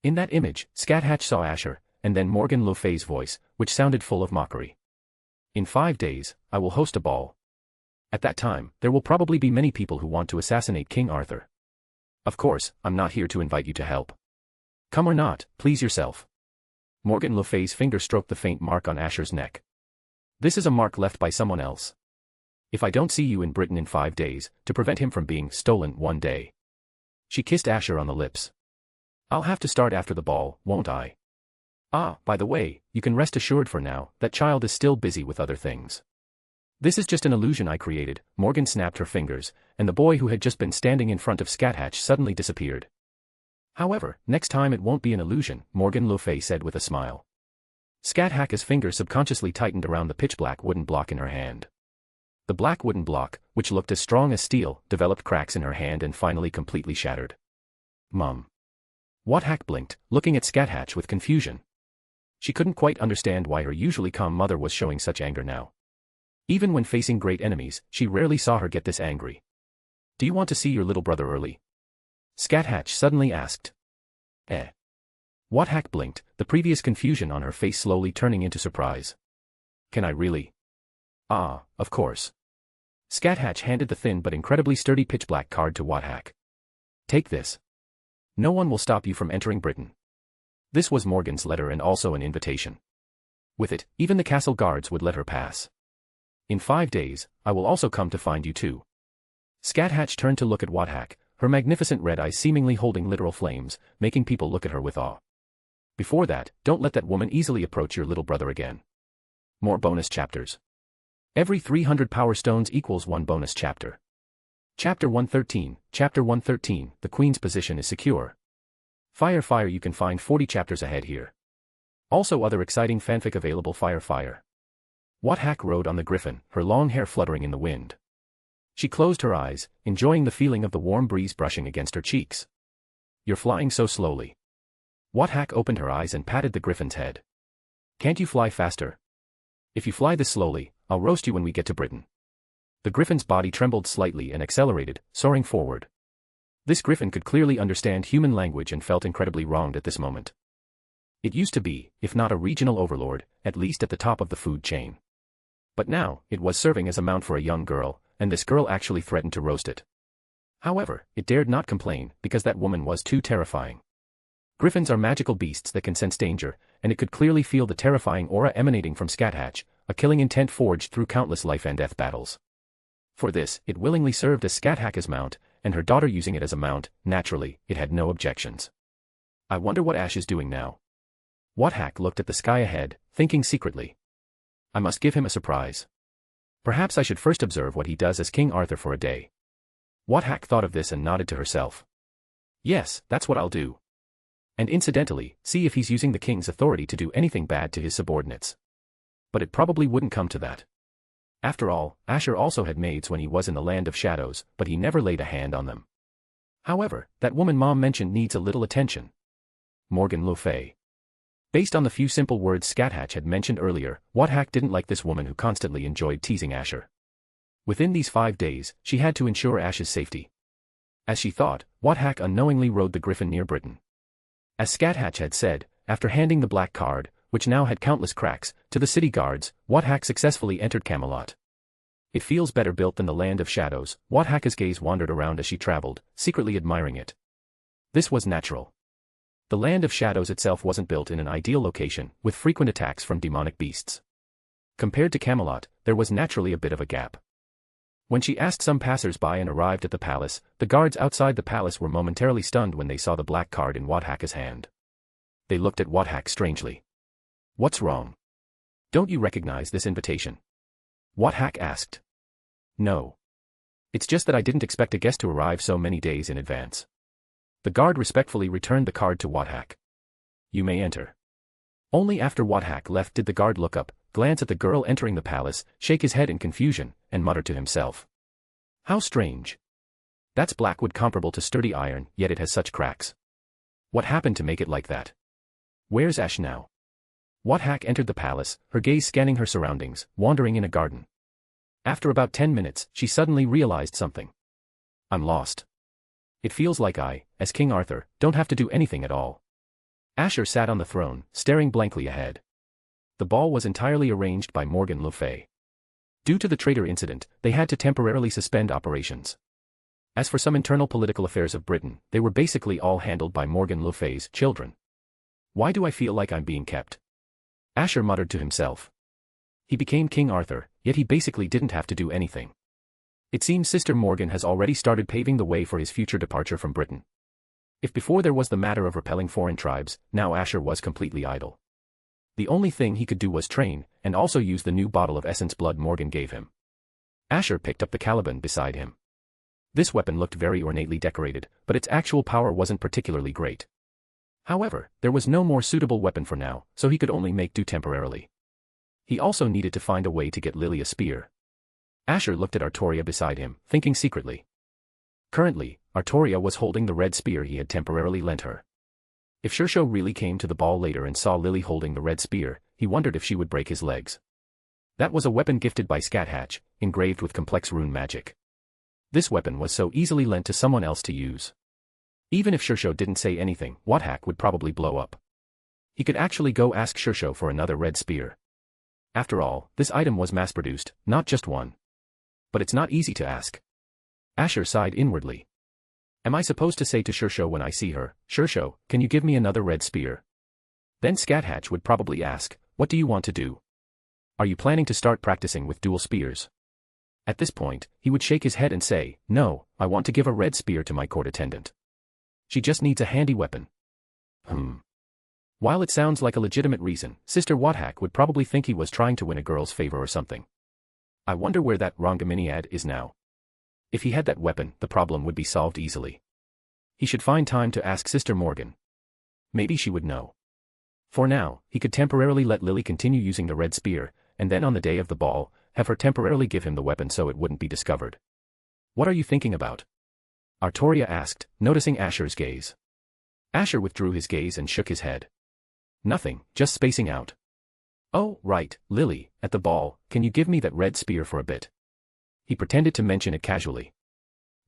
In that image, Scáthach saw Asher, and then Morgan le Fay's voice, which sounded full of mockery. In 5 days, I will host a ball. At that time, there will probably be many people who want to assassinate King Arthur. Of course, I'm not here to invite you to help. Come or not, please yourself. Morgan le Fay's finger stroked the faint mark on Asher's neck. This is a mark left by someone else. If I don't see you in Britain in 5 days, to prevent him from being stolen one day. She kissed Asher on the lips. I'll have to start after the ball, won't I? Ah, by the way, you can rest assured for now, that child is still busy with other things. This is just an illusion I created. Morgan snapped her fingers, and the boy who had just been standing in front of Scáthach suddenly disappeared. However, next time it won't be an illusion, Morgan le Fay said with a smile. Scáthach's fingers subconsciously tightened around the pitch-black wooden block in her hand. The black wooden block, which looked as strong as steel, developed cracks in her hand and finally completely shattered. Mum. Scáthach blinked, looking at Scáthach with confusion. She couldn't quite understand why her usually calm mother was showing such anger now. Even when facing great enemies, she rarely saw her get this angry. Do you want to see your little brother early? Scáthach suddenly asked. Scáthach blinked, the previous confusion on her face slowly turning into surprise. Can I really? Ah, of course. Scáthach handed the thin but incredibly sturdy pitch-black card to Scáthach. Take this. No one will stop you from entering Britain. This was Morgan's letter and also an invitation. With it, even the castle guards would let her pass. In 5 days, I will also come to find you too. Scáthach turned to look at Scáthach, her magnificent red eyes seemingly holding literal flames, making people look at her with awe. Before that, don't let that woman easily approach your little brother again. More bonus chapters. Every 300 power stones equals 1 bonus chapter. Chapter 113, Chapter 113, the Queen's position is secure. Fire, you can find 40 chapters ahead here. Also other exciting fanfic available. Fire. Scáthach rode on the griffin, her long hair fluttering in the wind. She closed her eyes, enjoying the feeling of the warm breeze brushing against her cheeks. You're flying so slowly. Scáthach opened her eyes and patted the griffin's head. Can't you fly faster? If you fly this slowly, I'll roast you when we get to Britain. The griffin's body trembled slightly and accelerated, soaring forward. This griffin could clearly understand human language and felt incredibly wronged at this moment. It used to be, if not a regional overlord, at least at the top of the food chain. But now, it was serving as a mount for a young girl, and this girl actually threatened to roast it. However, it dared not complain, because that woman was too terrifying. Griffins are magical beasts that can sense danger, and it could clearly feel the terrifying aura emanating from Scáthach, a killing intent forged through countless life and death battles. For this, it willingly served as Scáthach's mount, and her daughter using it as a mount, naturally, it had no objections. I wonder what Ash is doing now. Scáthach looked at the sky ahead, thinking secretly. I must give him a surprise. Perhaps I should first observe what he does as King Arthur for a day. Scáthach thought of this and nodded to herself. Yes, that's what I'll do. And incidentally, see if he's using the king's authority to do anything bad to his subordinates. But it probably wouldn't come to that. After all, Asher also had maids when he was in the land of shadows, but he never laid a hand on them. However, that woman Mom mentioned needs a little attention. Morgan le Fay. Based on the few simple words Scáthach had mentioned earlier, Scáthach didn't like this woman who constantly enjoyed teasing Asher. Within these 5 days, she had to ensure Ash's safety. As she thought, Scáthach unknowingly rode the griffin near Britain. As Scáthach had said, after handing the black card, which now had countless cracks, to the city guards, Scáthach successfully entered Camelot. It feels better built than the land of shadows. Scáthach's gaze wandered around as she traveled, secretly admiring it. This was natural. The land of shadows itself wasn't built in an ideal location, with frequent attacks from demonic beasts. Compared to Camelot, there was naturally a bit of a gap. When she asked some passers-by and arrived at the palace, the guards outside the palace were momentarily stunned when they saw the black card in Scáthach's hand. They looked at Scáthach strangely. What's wrong? Don't you recognize this invitation? Scáthach asked. No. It's just that I didn't expect a guest to arrive so many days in advance. The guard respectfully returned the card to Scáthach. You may enter. Only after Scáthach left did the guard look up, glance at the girl entering the palace, shake his head in confusion, and mutter to himself. How strange. That's black wood comparable to sturdy iron, yet it has such cracks. What happened to make it like that? Where's Ash now? Scáthach entered the palace, her gaze scanning her surroundings, wandering in a garden. After about 10 minutes, she suddenly realized something. I'm lost. It feels like I, as King Arthur, don't have to do anything at all. Asher sat on the throne, staring blankly ahead. The ball was entirely arranged by Morgan le Fay. Due to the traitor incident, they had to temporarily suspend operations. As for some internal political affairs of Britain, they were basically all handled by Morgan le Fay's children. Why do I feel like I'm being kept? Asher muttered to himself. He became King Arthur, yet he basically didn't have to do anything. It seems Sister Morgan has already started paving the way for his future departure from Britain. If before there was the matter of repelling foreign tribes, now Asher was completely idle. The only thing he could do was train, and also use the new bottle of essence blood Morgan gave him. Asher picked up the caliban beside him. This weapon looked very ornately decorated, but its actual power wasn't particularly great. However, there was no more suitable weapon for now, so he could only make do temporarily. He also needed to find a way to get Lily a spear. Asher looked at Artoria beside him, thinking secretly. Currently, Artoria was holding the red spear he had temporarily lent her. If Shishou really came to the ball later and saw Lily holding the red spear, he wondered if she would break his legs. That was a weapon gifted by Scáthach, engraved with complex rune magic. This weapon was so easily lent to someone else to use. Even if Shishou didn't say anything, Scáthach would probably blow up. He could actually go ask Shishou for another red spear. After all, this item was mass-produced, not just one. But it's not easy to ask. Asher sighed inwardly. Am I supposed to say to Shishou when I see her, Shishou, can you give me another red spear? Then Scáthach would probably ask, what do you want to do? Are you planning to start practicing with dual spears? At this point, he would shake his head and say, no, I want to give a red spear to my court attendant. She just needs a handy weapon. While it sounds like a legitimate reason, Sister Scáthach would probably think he was trying to win a girl's favor or something. I wonder where that Gilgamesh is now. If he had that weapon, the problem would be solved easily. He should find time to ask Sister Morgan. Maybe she would know. For now, he could temporarily let Lily continue using the red spear, and then on the day of the ball, have her temporarily give him the weapon so it wouldn't be discovered. What are you thinking about? Artoria asked, noticing Asher's gaze. Asher withdrew his gaze and shook his head. Nothing, just spacing out. Oh, right, Lily, at the ball, can you give me that red spear for a bit? He pretended to mention it casually.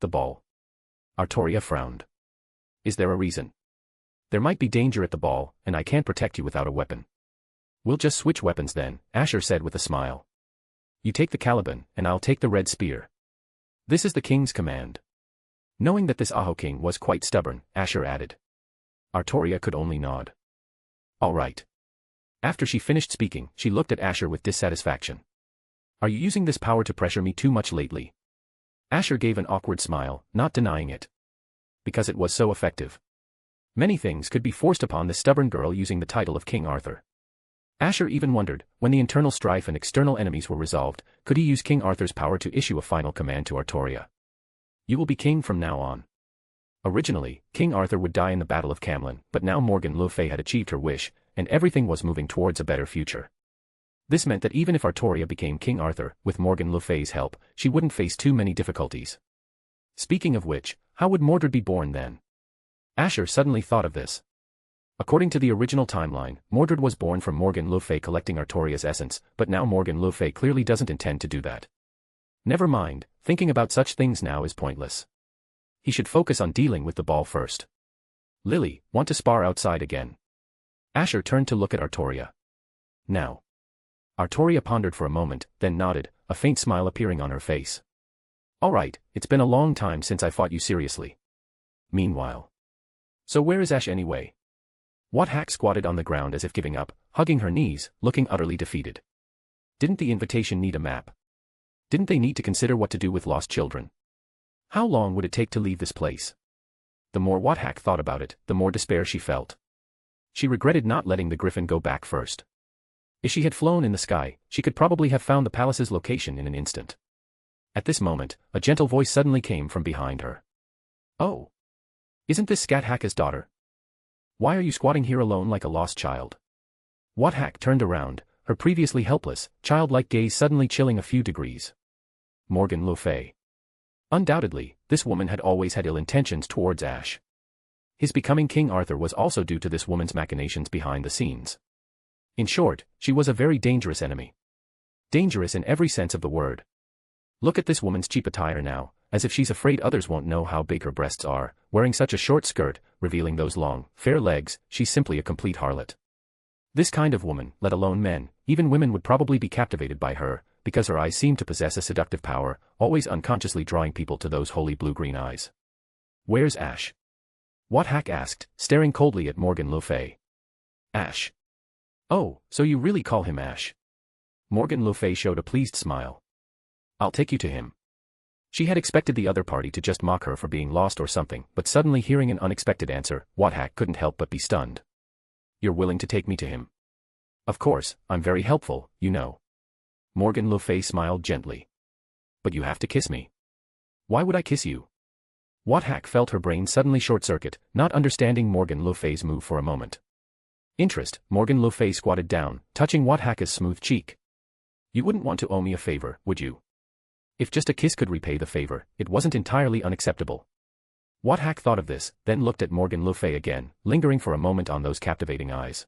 The ball. Artoria frowned. Is there a reason? There might be danger at the ball, and I can't protect you without a weapon. We'll just switch weapons then, Asher said with a smile. You take the caliban, and I'll take the red spear. This is the king's command. Knowing that this Aho king was quite stubborn, Asher added. Artoria could only nod. All right. After she finished speaking, she looked at Asher with dissatisfaction. Are you using this power to pressure me too much lately? Asher gave an awkward smile, not denying it. Because it was so effective. Many things could be forced upon this stubborn girl using the title of King Arthur. Asher even wondered, when the internal strife and external enemies were resolved, could he use King Arthur's power to issue a final command to Artoria? You will be king from now on. Originally, King Arthur would die in the Battle of Camlan, but now Morgan le Fay had achieved her wish, and everything was moving towards a better future. This meant that even if Artoria became King Arthur, with Morgan le Fay's help, she wouldn't face too many difficulties. Speaking of which, how would Mordred be born then? Asher suddenly thought of this. According to the original timeline, Mordred was born from Morgan le Fay collecting Artoria's essence, but now Morgan le Fay clearly doesn't intend to do that. Never mind, thinking about such things now is pointless. He should focus on dealing with the ball first. Lily, want to spar outside again? Asher turned to look at Artoria. Now. Artoria pondered for a moment, then nodded, a faint smile appearing on her face. All right, it's been a long time since I fought you seriously. Meanwhile. So where is Ash anyway? Hack squatted on the ground as if giving up, hugging her knees, looking utterly defeated. Didn't the invitation need a map? Didn't they need to consider what to do with lost children? How long would it take to leave this place? The more Hack thought about it, the more despair she felt. She regretted not letting the griffin go back first. If she had flown in the sky, she could probably have found the palace's location in an instant. At this moment, a gentle voice suddenly came from behind her. Oh! Isn't this Scáthach's daughter? Why are you squatting here alone like a lost child? Hack turned around, her previously helpless, childlike gaze suddenly chilling a few degrees. Morgan le Fay. Undoubtedly, this woman had always had ill intentions towards Ash. His becoming King Arthur was also due to this woman's machinations behind the scenes. In short, she was a very dangerous enemy. Dangerous in every sense of the word. Look at this woman's cheap attire now, as if she's afraid others won't know how big her breasts are, wearing such a short skirt, revealing those long, fair legs, she's simply a complete harlot. This kind of woman, let alone men, even women would probably be captivated by her, because her eyes seem to possess a seductive power, always unconsciously drawing people to those holy blue-green eyes. Where's Ash? Hack asked, staring coldly at Morgan le Fay. Ash. Oh, so you really call him Ash? Morgan le Fay showed a pleased smile. I'll take you to him. She had expected the other party to just mock her for being lost or something, but suddenly hearing an unexpected answer, Hack couldn't help but be stunned. You're willing to take me to him? Of course, I'm very helpful, you know. Morgan le Fay smiled gently. But you have to kiss me. Why would I kiss you? Hack felt her brain suddenly short-circuit, not understanding Morgan le Fay's move for a moment. Interest, Morgan le Fay squatted down, touching Hack's smooth cheek. You wouldn't want to owe me a favor, would you? If just a kiss could repay the favor, it wasn't entirely unacceptable. Hack thought of this, then looked at Morgan le Fay again, lingering for a moment on those captivating eyes.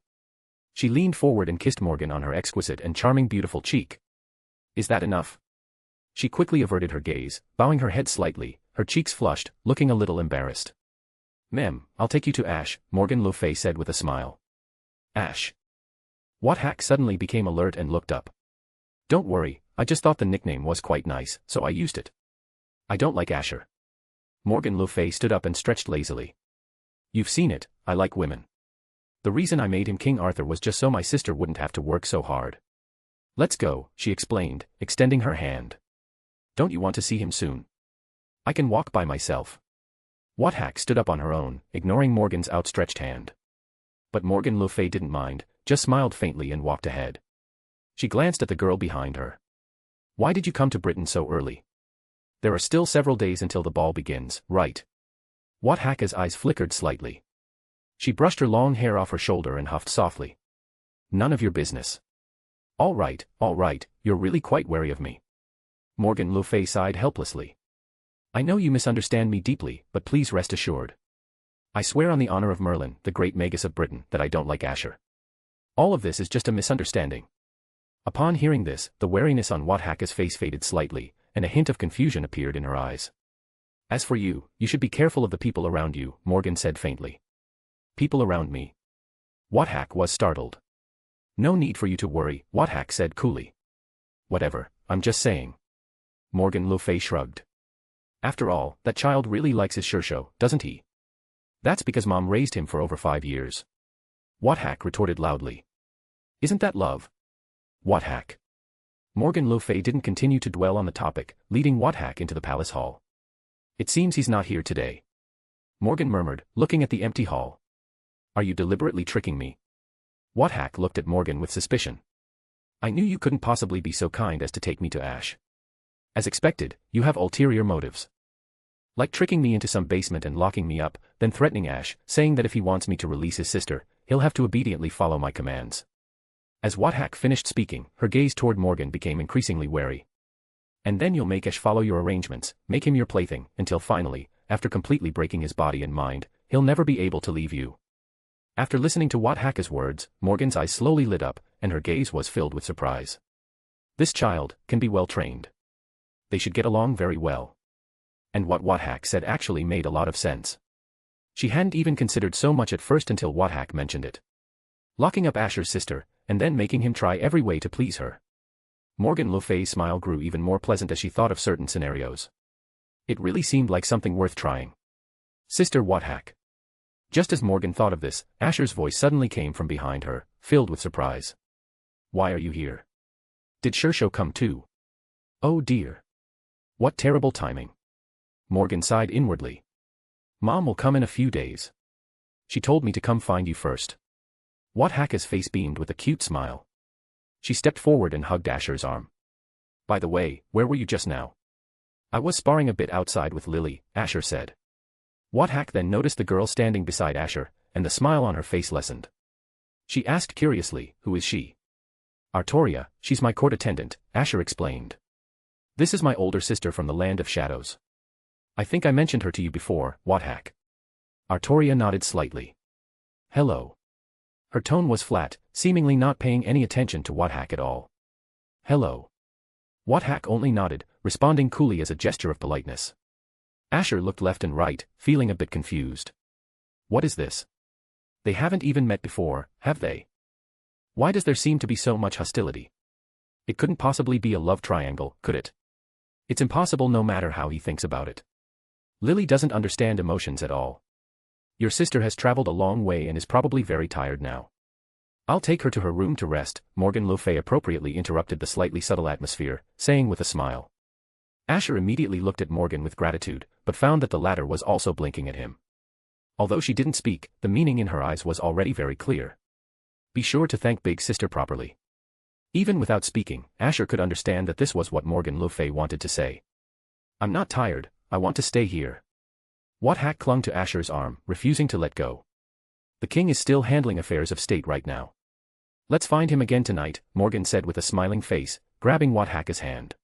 She leaned forward and kissed Morgan on her exquisite and charming beautiful cheek. Is that enough? She quickly averted her gaze, bowing her head slightly, her cheeks flushed, looking a little embarrassed. Ma'am, I'll take you to Ash, Morgan le Fay said with a smile. Ash. Hack suddenly became alert and looked up. Don't worry, I just thought the nickname was quite nice, so I used it. I don't like Asher. Morgan le Fay stood up and stretched lazily. You've seen it, I like women. The reason I made him King Arthur was just so my sister wouldn't have to work so hard. Let's go, she explained, extending her hand. Don't you want to see him soon? I can walk by myself. Hack stood up on her own, ignoring Morgan's outstretched hand. But Morgan le Fay didn't mind, just smiled faintly and walked ahead. She glanced at the girl behind her. Why did you come to Britain so early? There are still several days until the ball begins, right? Hack's eyes flickered slightly. She brushed her long hair off her shoulder and huffed softly. None of your business. All right, you're really quite wary of me. Morgan le Fay sighed helplessly. I know you misunderstand me deeply, but please rest assured. I swear on the honor of Merlin, the great magus of Britain, that I don't like Asher. All of this is just a misunderstanding. Upon hearing this, the wariness on Hack's face faded slightly, and a hint of confusion appeared in her eyes. As for you, you should be careful of the people around you, Morgan said faintly. People around me. Hack was startled. No need for you to worry, Hack said coolly. Whatever, I'm just saying. Morgan le Fay shrugged. After all, that child really likes his Shishou, doesn't he? That's because Mom raised him for over 5 years. Hack retorted loudly. Isn't that love? Hack. Morgan le Fay didn't continue to dwell on the topic, leading Scáthach into the palace hall. It seems he's not here today. Morgan murmured, looking at the empty hall. Are you deliberately tricking me? Scáthach looked at Morgan with suspicion. I knew you couldn't possibly be so kind as to take me to Ash. As expected, you have ulterior motives. Like tricking me into some basement and locking me up, then threatening Ash, saying that if he wants me to release his sister, he'll have to obediently follow my commands. As Scáthach finished speaking, her gaze toward Morgan became increasingly wary. And then you'll make Ash follow your arrangements, make him your plaything, until finally, after completely breaking his body and mind, he'll never be able to leave you. After listening to Scáthach's words, Morgan's eyes slowly lit up, and her gaze was filled with surprise. This child can be well trained. They should get along very well. And what Scáthach said actually made a lot of sense. She hadn't even considered so much at first until Scáthach mentioned it. Locking up Asher's sister, and then making him try every way to please her. Morgan le Fay's smile grew even more pleasant as she thought of certain scenarios. It really seemed like something worth trying. Sister Scáthach. Just as Morgan thought of this, Asher's voice suddenly came from behind her, filled with surprise. Why are you here? Did Shishou come too? Oh dear. What terrible timing. Morgan sighed inwardly. Mom will come in a few days. She told me to come find you first. Scáthach's face beamed with a cute smile. She stepped forward and hugged Asher's arm. By the way, where were you just now? I was sparring a bit outside with Lily, Asher said. Scáthach then noticed the girl standing beside Asher, and the smile on her face lessened. She asked curiously, who is she? Artoria, she's my court attendant, Asher explained. This is my older sister from the land of shadows. I think I mentioned her to you before, Scáthach. Artoria nodded slightly. Hello. Her tone was flat, seemingly not paying any attention to Scáthach at all. Hello. Scáthach only nodded, responding coolly as a gesture of politeness. Asher looked left and right, feeling a bit confused. What is this? They haven't even met before, have they? Why does there seem to be so much hostility? It couldn't possibly be a love triangle, could it? It's impossible no matter how he thinks about it. Lily doesn't understand emotions at all. Your sister has traveled a long way and is probably very tired now. I'll take her to her room to rest, Morgan le Fay appropriately interrupted the slightly subtle atmosphere, saying with a smile. Asher immediately looked at Morgan with gratitude, but found that the latter was also blinking at him. Although she didn't speak, the meaning in her eyes was already very clear. Be sure to thank Big Sister properly. Even without speaking, Asher could understand that this was what Morgan le Fay wanted to say. I'm not tired, I want to stay here. Scáthach clung to Asher's arm, refusing to let go. The king is still handling affairs of state right now. Let's find him again tonight, Morgan said with a smiling face, grabbing Scáthach's hand.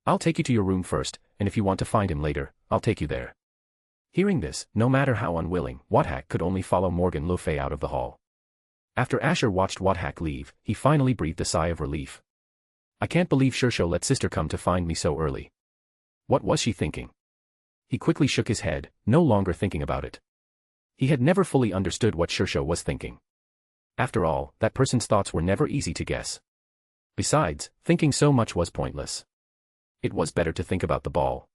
I'll take you to your room first, and if you want to find him later, I'll take you there. Hearing this, no matter how unwilling, Scáthach could only follow Morgan le Fay out of the hall. After Asher watched Scáthach leave, he finally breathed a sigh of relief. I can't believe Shishou let sister come to find me so early. What was she thinking? He quickly shook his head, no longer thinking about it. He had never fully understood what Shishou was thinking. After all, that person's thoughts were never easy to guess. Besides, thinking so much was pointless. It was better to think about the ball.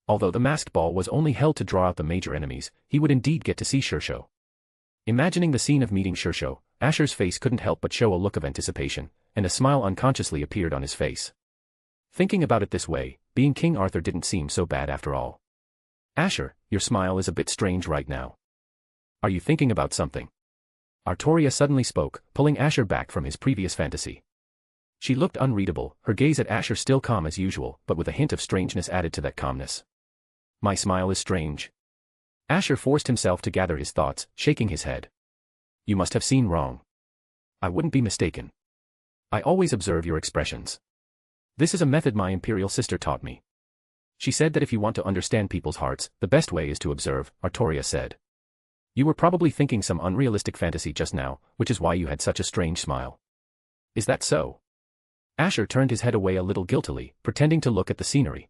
Although the masked ball was only held to draw out the major enemies, he would indeed get to see Shishou. Imagining the scene of meeting Shishou, Asher's face couldn't help but show a look of anticipation, and a smile unconsciously appeared on his face. Thinking about it this way, being King Arthur didn't seem so bad after all. Asher, your smile is a bit strange right now. Are you thinking about something? Artoria suddenly spoke, pulling Asher back from his previous fantasy. She looked unreadable, her gaze at Asher still calm as usual, but with a hint of strangeness added to that calmness. My smile is strange. Asher forced himself to gather his thoughts, shaking his head. You must have seen wrong. I wouldn't be mistaken. I always observe your expressions. This is a method my imperial sister taught me. She said that if you want to understand people's hearts, the best way is to observe, Artoria said. You were probably thinking some unrealistic fantasy just now, which is why you had such a strange smile. Is that so? Asher turned his head away a little guiltily, pretending to look at the scenery.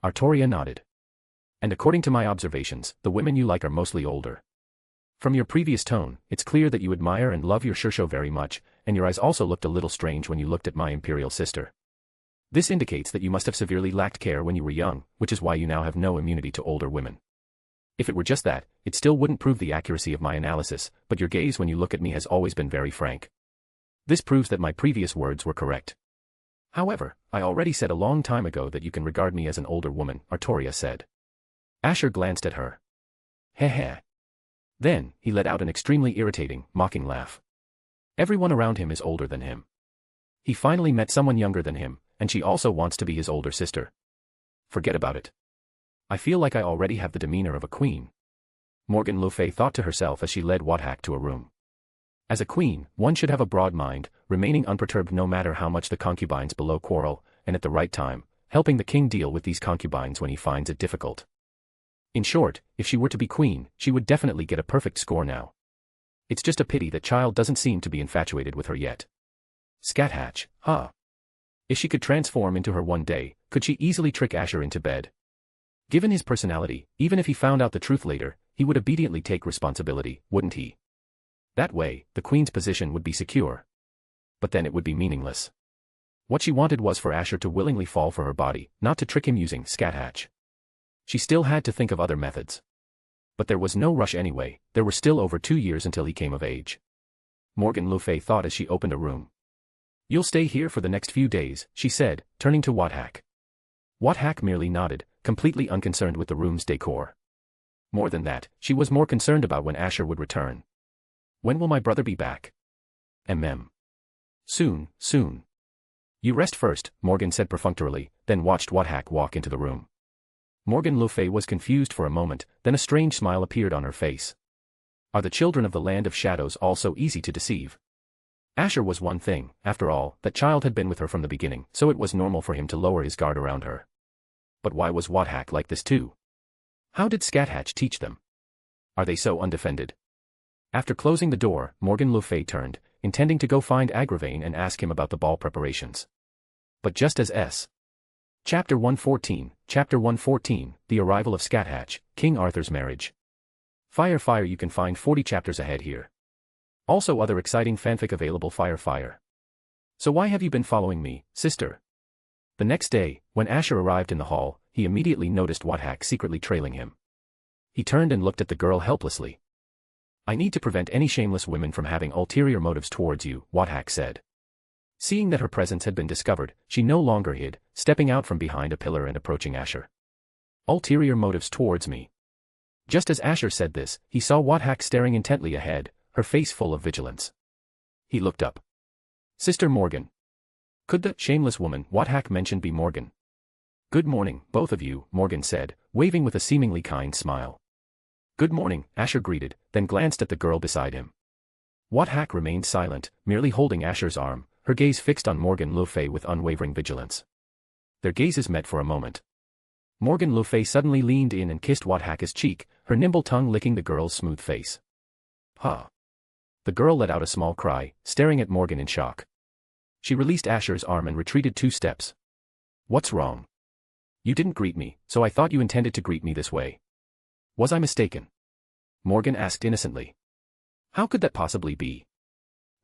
Artoria nodded. And according to my observations, the women you like are mostly older. From your previous tone, it's clear that you admire and love your Shishou very much, and your eyes also looked a little strange when you looked at my imperial sister. This indicates that you must have severely lacked care when you were young, which is why you now have no immunity to older women. If it were just that, it still wouldn't prove the accuracy of my analysis, but your gaze when you look at me has always been very frank. This proves that my previous words were correct. However, I already said a long time ago that you can regard me as an older woman, Artoria said. Asher glanced at her. Heh heh. Then, he let out an extremely irritating, mocking laugh. Everyone around him is older than him. He finally met someone younger than him, and she also wants to be his older sister. Forget about it. I feel like I already have the demeanor of a queen. Morgan le Fay thought to herself as she led Scáthach to a room. As a queen, one should have a broad mind, remaining unperturbed no matter how much the concubines below quarrel, and at the right time, helping the king deal with these concubines when he finds it difficult. In short, if she were to be queen, she would definitely get a perfect score now. It's just a pity that child doesn't seem to be infatuated with her yet. Scáthach, huh? If she could transform into her one day, could she easily trick Asher into bed? Given his personality, even if he found out the truth later, he would obediently take responsibility, wouldn't he? That way, the queen's position would be secure. But then it would be meaningless. What she wanted was for Asher to willingly fall for her body, not to trick him using Scáthach. She still had to think of other methods. But there was no rush anyway, there were still over 2 years until he came of age. Morgan le Fay thought as she opened a room. You'll stay here for the next few days, she said, turning to Scáthach. Scáthach merely nodded, completely unconcerned with the room's decor. More than that, she was more concerned about when Asher would return. When will my brother be back? Soon, soon. You rest first, Morgan said perfunctorily, then watched Scáthach walk into the room. Morgan le Fay was confused for a moment, then a strange smile appeared on her face. Are the children of the land of shadows all so easy to deceive? Asher was one thing, after all, that child had been with her from the beginning, so it was normal for him to lower his guard around her. But why was Scáthach like this too? How did Scáthach teach them? Are they so undefended? After closing the door, Morgan le Fay turned, intending to go find Agravain and ask him about the ball preparations. But just as Chapter 114, The Arrival of Scáthach, King Arthur's Marriage. Fire, you can find 40 chapters ahead here. Also other exciting fanfic available fire. So why have you been following me, sister? The next day, when Asher arrived in the hall, he immediately noticed Scáthach secretly trailing him. He turned and looked at the girl helplessly. I need to prevent any shameless women from having ulterior motives towards you, Scáthach said. Seeing that her presence had been discovered, she no longer hid, stepping out from behind a pillar and approaching Asher. Ulterior motives towards me. Just as Asher said this, he saw Scáthach staring intently ahead, her face full of vigilance. He looked up. Sister Morgan. Could the shameless woman Scáthach mentioned be Morgan? Good morning, both of you, Morgan said, waving with a seemingly kind smile. Good morning, Asher greeted, then glanced at the girl beside him. Scáthach remained silent, merely holding Asher's arm, her gaze fixed on Morgan le Fay with unwavering vigilance. Their gazes met for a moment. Morgan le Fay suddenly leaned in and kissed Scáthach's cheek, her nimble tongue licking the girl's smooth face. Huh. The girl let out a small cry, staring at Morgan in shock. She released Asher's arm and retreated 2 steps. What's wrong? You didn't greet me, so I thought you intended to greet me this way. Was I mistaken? Morgan asked innocently. How could that possibly be?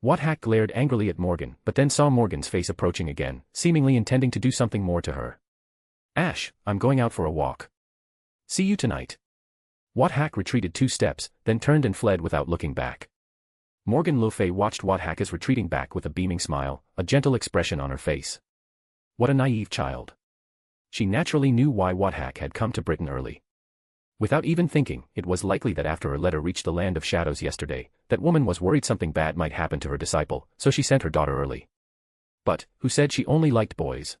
Scáthach glared angrily at Morgan, but then saw Morgan's face approaching again, seemingly intending to do something more to her. Ash, I'm going out for a walk. See you tonight. Scáthach retreated 2 steps, then turned and fled without looking back. Morgan le Fay watched Scáthach retreating back with a beaming smile, a gentle expression on her face. What a naive child. She naturally knew why Scáthach had come to Britain early. Without even thinking, it was likely that after her letter reached the land of shadows yesterday, that woman was worried something bad might happen to her disciple, so she sent her daughter early. But, who said she only liked boys?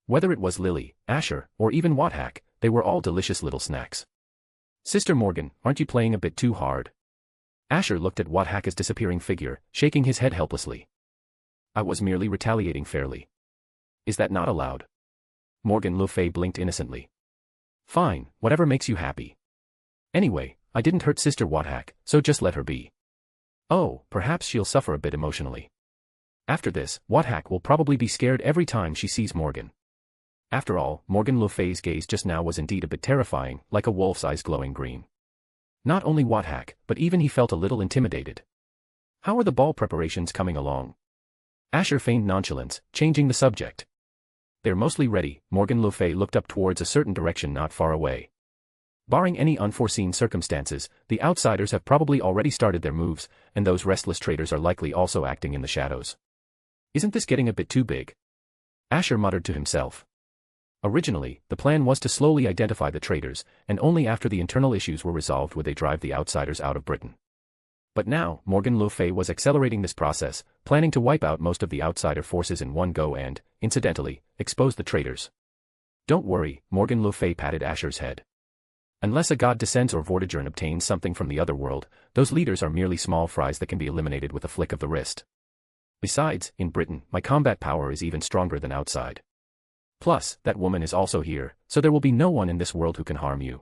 Whether it was Lily, Asher, or even Scáthach, they were all delicious little snacks. Sister Morgan, aren't you playing a bit too hard? Asher looked at Scáthach's disappearing figure, shaking his head helplessly. I was merely retaliating fairly. Is that not allowed? Morgan le Fay blinked innocently. Fine, whatever makes you happy. Anyway, I didn't hurt Sister Scáthach, so just let her be. Oh, perhaps she'll suffer a bit emotionally. After this, Scáthach will probably be scared every time she sees Morgan. After all, Morgan le Fay's gaze just now was indeed a bit terrifying, like a wolf's eyes glowing green. Not only Scáthach, but even he felt a little intimidated. How are the ball preparations coming along? Asher feigned nonchalance, changing the subject. They're mostly ready. Morgan le Fay looked up towards a certain direction not far away. Barring any unforeseen circumstances, the outsiders have probably already started their moves, and those restless traitors are likely also acting in the shadows. Isn't this getting a bit too big? Asher muttered to himself. Originally, the plan was to slowly identify the traitors, and only after the internal issues were resolved would they drive the outsiders out of Britain. But now, Morgan le Fay was accelerating this process, planning to wipe out most of the outsider forces in one go and, incidentally, expose the traitors. Don't worry, Morgan le Fay patted Asher's head. Unless a god descends or Vortigern obtains something from the other world, those leaders are merely small fries that can be eliminated with a flick of the wrist. Besides, in Britain, my combat power is even stronger than outside. Plus, that woman is also here, so there will be no one in this world who can harm you.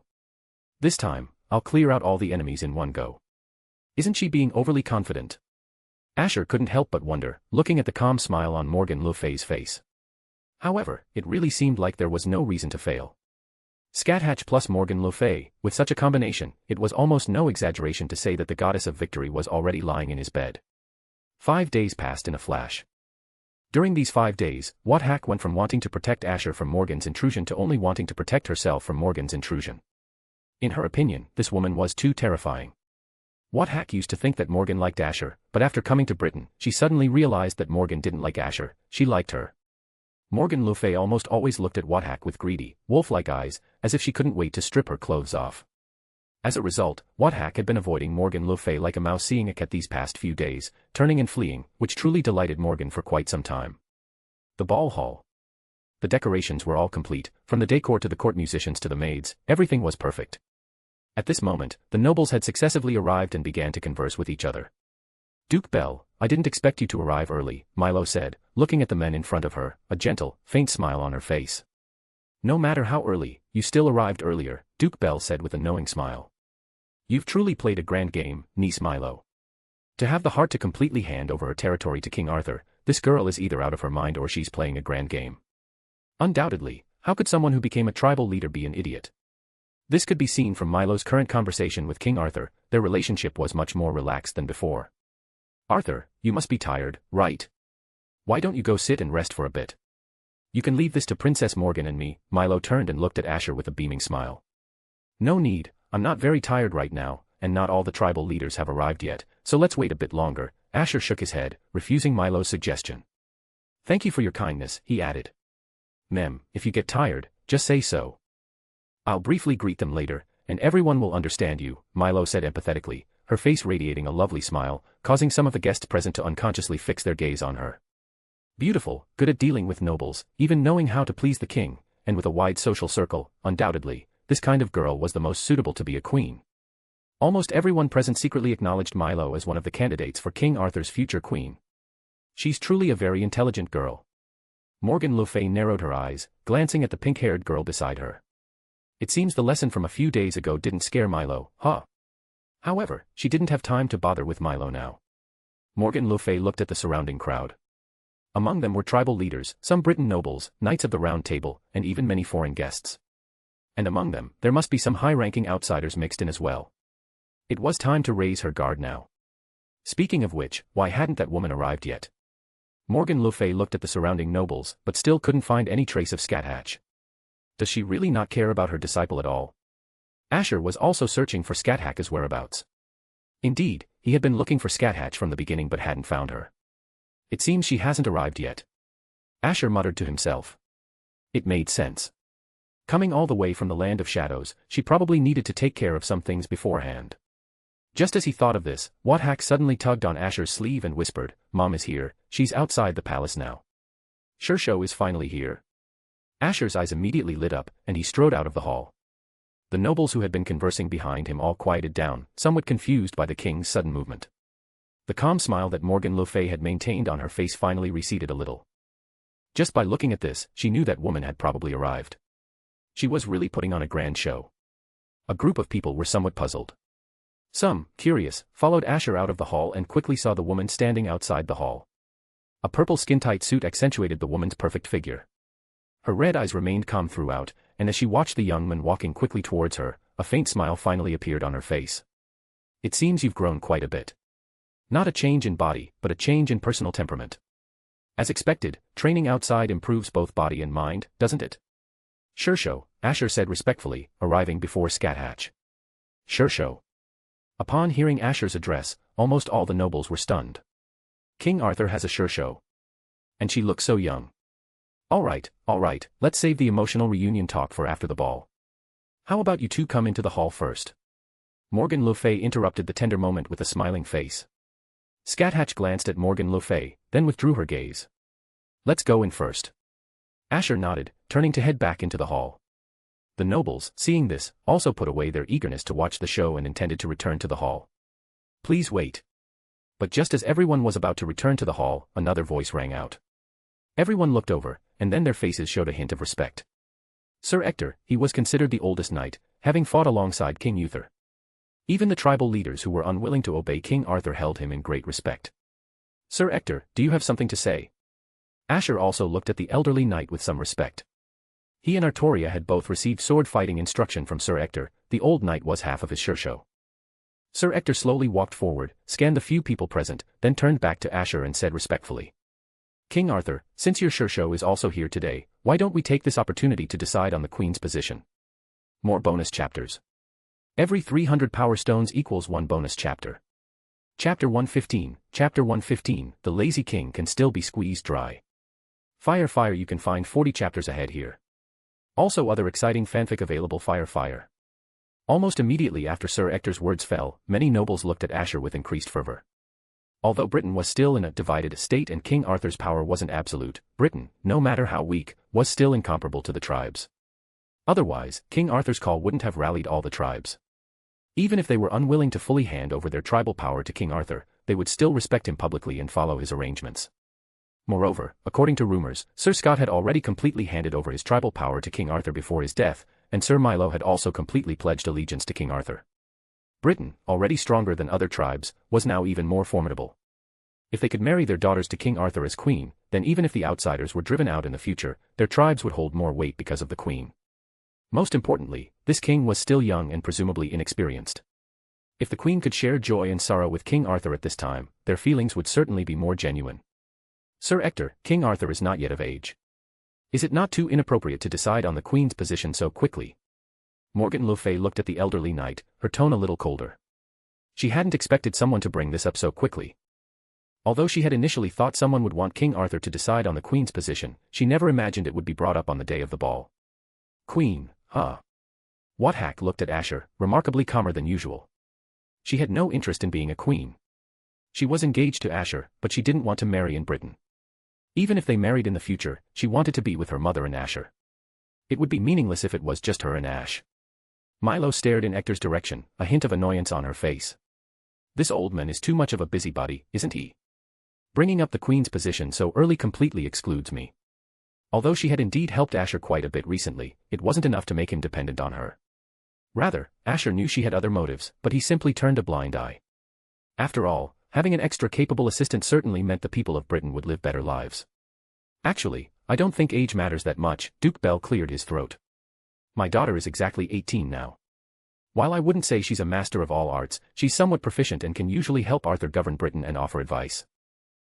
This time, I'll clear out all the enemies in one go. Isn't she being overly confident? Asher couldn't help but wonder, looking at the calm smile on Morgan le Fay's face. However, it really seemed like there was no reason to fail. Scáthach plus Morgan le Fay, with such a combination, it was almost no exaggeration to say that the goddess of victory was already lying in his bed. 5 days passed in a flash. During these 5 days, Scáthach went from wanting to protect Asher from Morgan's intrusion to only wanting to protect herself from Morgan's intrusion. In her opinion, this woman was too terrifying. Scáthach used to think that Morgan liked Asher, but after coming to Britain, she suddenly realized that Morgan didn't like Asher, she liked her. Morgan le Fay almost always looked at Scáthach with greedy, wolf-like eyes, as if she couldn't wait to strip her clothes off. As a result, Scáthach had been avoiding Morgan le Fay like a mouse seeing a cat these past few days, turning and fleeing, which truly delighted Morgan for quite some time. The ball hall. The decorations were all complete, from the decor to the court musicians to the maids, everything was perfect. At this moment, the nobles had successively arrived and began to converse with each other. Duke Bell, I didn't expect you to arrive early, Milo said, looking at the men in front of her, a gentle, faint smile on her face. No matter how early, you still arrived earlier, Duke Bell said with a knowing smile. You've truly played a grand game, niece Milo. To have the heart to completely hand over her territory to King Arthur, this girl is either out of her mind or she's playing a grand game. Undoubtedly, how could someone who became a tribal leader be an idiot? This could be seen from Milo's current conversation with King Arthur, their relationship was much more relaxed than before. Arthur, you must be tired, right? Why don't you go sit and rest for a bit? You can leave this to Princess Morgan and me. Milo turned and looked at Asher with a beaming smile. No need, I'm not very tired right now, and not all the tribal leaders have arrived yet, so let's wait a bit longer. Asher shook his head, refusing Milo's suggestion. Thank you for your kindness, he added. Mem, if you get tired, just say so. I'll briefly greet them later, and everyone will understand you, Milo said empathetically, her face radiating a lovely smile, causing some of the guests present to unconsciously fix their gaze on her. Beautiful, good at dealing with nobles, even knowing how to please the king, and with a wide social circle, undoubtedly, this kind of girl was the most suitable to be a queen. Almost everyone present secretly acknowledged Milo as one of the candidates for King Arthur's future queen. She's truly a very intelligent girl. Morgan le Fay narrowed her eyes, glancing at the pink-haired girl beside her. It seems the lesson from a few days ago didn't scare Milo, huh? However, she didn't have time to bother with Milo now. Morgan le Fay looked at the surrounding crowd. Among them were tribal leaders, some Briton nobles, knights of the Round Table, and even many foreign guests. And among them, there must be some high-ranking outsiders mixed in as well. It was time to raise her guard now. Speaking of which, why hadn't that woman arrived yet? Morgan le Fay looked at the surrounding nobles, but still couldn't find any trace of Scáthach. Does she really not care about her disciple at all? Asher was also searching for Scáthach's whereabouts. Indeed, he had been looking for Scáthach from the beginning but hadn't found her. It seems she hasn't arrived yet. Asher muttered to himself. It made sense. Coming all the way from the land of shadows, she probably needed to take care of some things beforehand. Just as he thought of this, Scáthach suddenly tugged on Asher's sleeve and whispered, Mom is here, she's outside the palace now. Shishou is finally here. Asher's eyes immediately lit up, and he strode out of the hall. The nobles who had been conversing behind him all quieted down, somewhat confused by the king's sudden movement. The calm smile that Morgan le Fay had maintained on her face finally receded a little. Just by looking at this, she knew that woman had probably arrived. She was really putting on a grand show. A group of people were somewhat puzzled. Some, curious, followed Asher out of the hall and quickly saw the woman standing outside the hall. A purple skin-tight suit accentuated the woman's perfect figure. Her red eyes remained calm throughout, and as she watched the young man walking quickly towards her, a faint smile finally appeared on her face. It seems you've grown quite a bit. Not a change in body, but a change in personal temperament. As expected, training outside improves both body and mind, doesn't it? Shishou, Asher said respectfully, arriving before Scáthach. Shishou. Upon hearing Asher's address, almost all the nobles were stunned. King Arthur has a Shishou. And she looks so young. All right, let's save the emotional reunion talk for after the ball. How about you two come into the hall first? Morgan le Fay interrupted the tender moment with a smiling face. Scáthach glanced at Morgan le Fay, then withdrew her gaze. Let's go in first. Asher nodded, turning to head back into the hall. The nobles, seeing this, also put away their eagerness to watch the show and intended to return to the hall. Please wait. But just as everyone was about to return to the hall, another voice rang out. Everyone looked over, and then their faces showed a hint of respect. Sir Ector, he was considered the oldest knight, having fought alongside King Uther. Even the tribal leaders who were unwilling to obey King Arthur held him in great respect. Sir Ector, do you have something to say? Asher also looked at the elderly knight with some respect. He and Artoria had both received sword-fighting instruction from Sir Ector. The old knight was half of his Shishou. Sir Ector slowly walked forward, scanned the few people present, then turned back to Asher and said respectfully. King Arthur, since your Shishou is also here today, why don't we take this opportunity to decide on the Queen's position? More bonus chapters. Every 300 power stones equals 1 bonus chapter. Chapter 115, The Lazy King Can Still Be Squeezed Dry. Fire, you can find 40 chapters ahead here. Also other exciting fanfic available. Fire. Almost immediately after Sir Ector's words fell, many nobles looked at Asher with increased fervor. Although Britain was still in a divided state and King Arthur's power wasn't absolute, Britain, no matter how weak, was still incomparable to the tribes. Otherwise, King Arthur's call wouldn't have rallied all the tribes. Even if they were unwilling to fully hand over their tribal power to King Arthur, they would still respect him publicly and follow his arrangements. Moreover, according to rumors, Sir Scott had already completely handed over his tribal power to King Arthur before his death, and Sir Milo had also completely pledged allegiance to King Arthur. Britain, already stronger than other tribes, was now even more formidable. If they could marry their daughters to King Arthur as queen, then even if the outsiders were driven out in the future, their tribes would hold more weight because of the queen. Most importantly, this king was still young and presumably inexperienced. If the queen could share joy and sorrow with King Arthur at this time, their feelings would certainly be more genuine. Sir Ector, King Arthur is not yet of age. Is it not too inappropriate to decide on the queen's position so quickly? Morgan le Fay looked at the elderly knight, her tone a little colder. She hadn't expected someone to bring this up so quickly. Although she had initially thought someone would want King Arthur to decide on the queen's position, she never imagined it would be brought up on the day of the ball. Queen, huh? Scáthach looked at Asher, remarkably calmer than usual. She had no interest in being a queen. She was engaged to Asher, but she didn't want to marry in Britain. Even if they married in the future, she wanted to be with her mother and Asher. It would be meaningless if it was just her and Ash. Milo stared in Ector's direction, a hint of annoyance on her face. This old man is too much of a busybody, isn't he? Bringing up the queen's position so early completely excludes me. Although she had indeed helped Asher quite a bit recently, it wasn't enough to make him dependent on her. Rather, Asher knew she had other motives, but he simply turned a blind eye. After all, having an extra capable assistant certainly meant the people of Britain would live better lives. Actually, I don't think age matters that much. Duke Bell cleared his throat. My daughter is exactly 18 now. While I wouldn't say she's a master of all arts, she's somewhat proficient and can usually help Arthur govern Britain and offer advice.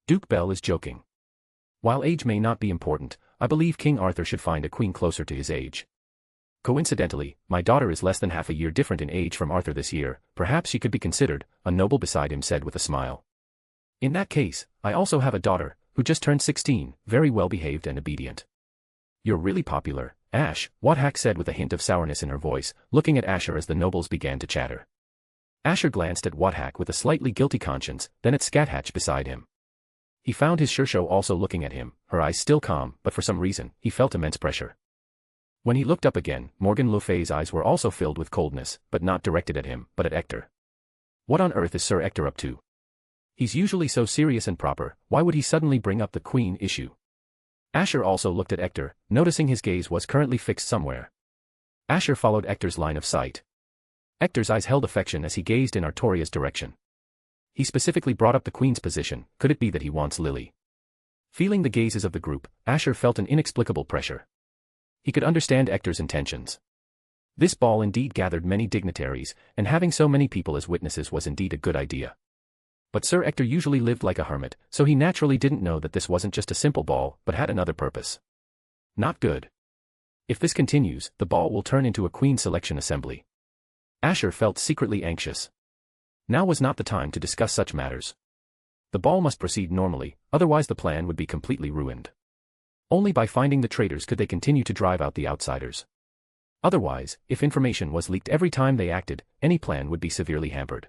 Duke Bell is joking. While age may not be important, I believe King Arthur should find a queen closer to his age. Coincidentally, my daughter is less than half a year different in age from Arthur this year. Perhaps she could be considered, a noble beside him said with a smile. In that case, I also have a daughter, who just turned 16, very well behaved and obedient. You're really popular, Ash, Scáthach said with a hint of sourness in her voice, looking at Asher as the nobles began to chatter. Asher glanced at Scáthach with a slightly guilty conscience, then at Scáthach beside him. He found his Shishou also looking at him, her eyes still calm, but for some reason, he felt immense pressure. When he looked up again, Morgan le Fay's eyes were also filled with coldness, but not directed at him, but at Ector. What on earth is Sir Ector up to? He's usually so serious and proper, why would he suddenly bring up the queen issue? Asher also looked at Ector, noticing his gaze was currently fixed somewhere. Asher followed Ector's line of sight. Ector's eyes held affection as he gazed in Artoria's direction. He specifically brought up the queen's position. Could it be that he wants Lily? Feeling the gazes of the group, Asher felt an inexplicable pressure. He could understand Ector's intentions. This ball indeed gathered many dignitaries, and having so many people as witnesses was indeed a good idea. But Sir Ector usually lived like a hermit, so he naturally didn't know that this wasn't just a simple ball, but had another purpose. Not good. If this continues, the ball will turn into a queen selection assembly. Asher felt secretly anxious. Now was not the time to discuss such matters. The ball must proceed normally, otherwise the plan would be completely ruined. Only by finding the traitors could they continue to drive out the outsiders. Otherwise, if information was leaked every time they acted, any plan would be severely hampered.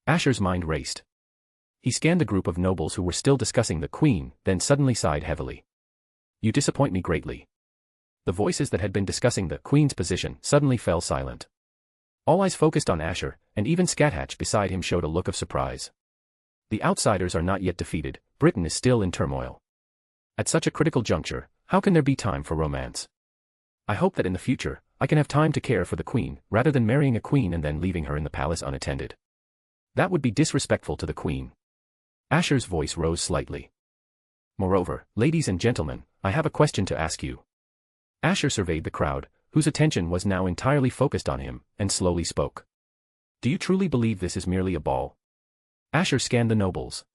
Asher's mind raced. He scanned the group of nobles who were still discussing the queen, then suddenly sighed heavily. "You disappoint me greatly." The voices that had been discussing the queen's position suddenly fell silent. All eyes focused on Asher, and even Scáthach beside him showed a look of surprise. The outsiders are not yet defeated, Britain is still in turmoil. At such a critical juncture, how can there be time for romance? I hope that in the future, I can have time to care for the queen, rather than marrying a queen and then leaving her in the palace unattended. That would be disrespectful to the queen. Asher's voice rose slightly. "Moreover, ladies and gentlemen, I have a question to ask you." Asher surveyed the crowd, whose attention was now entirely focused on him, and slowly spoke. "Do you truly believe this is merely a ball?" Asher scanned the nobles.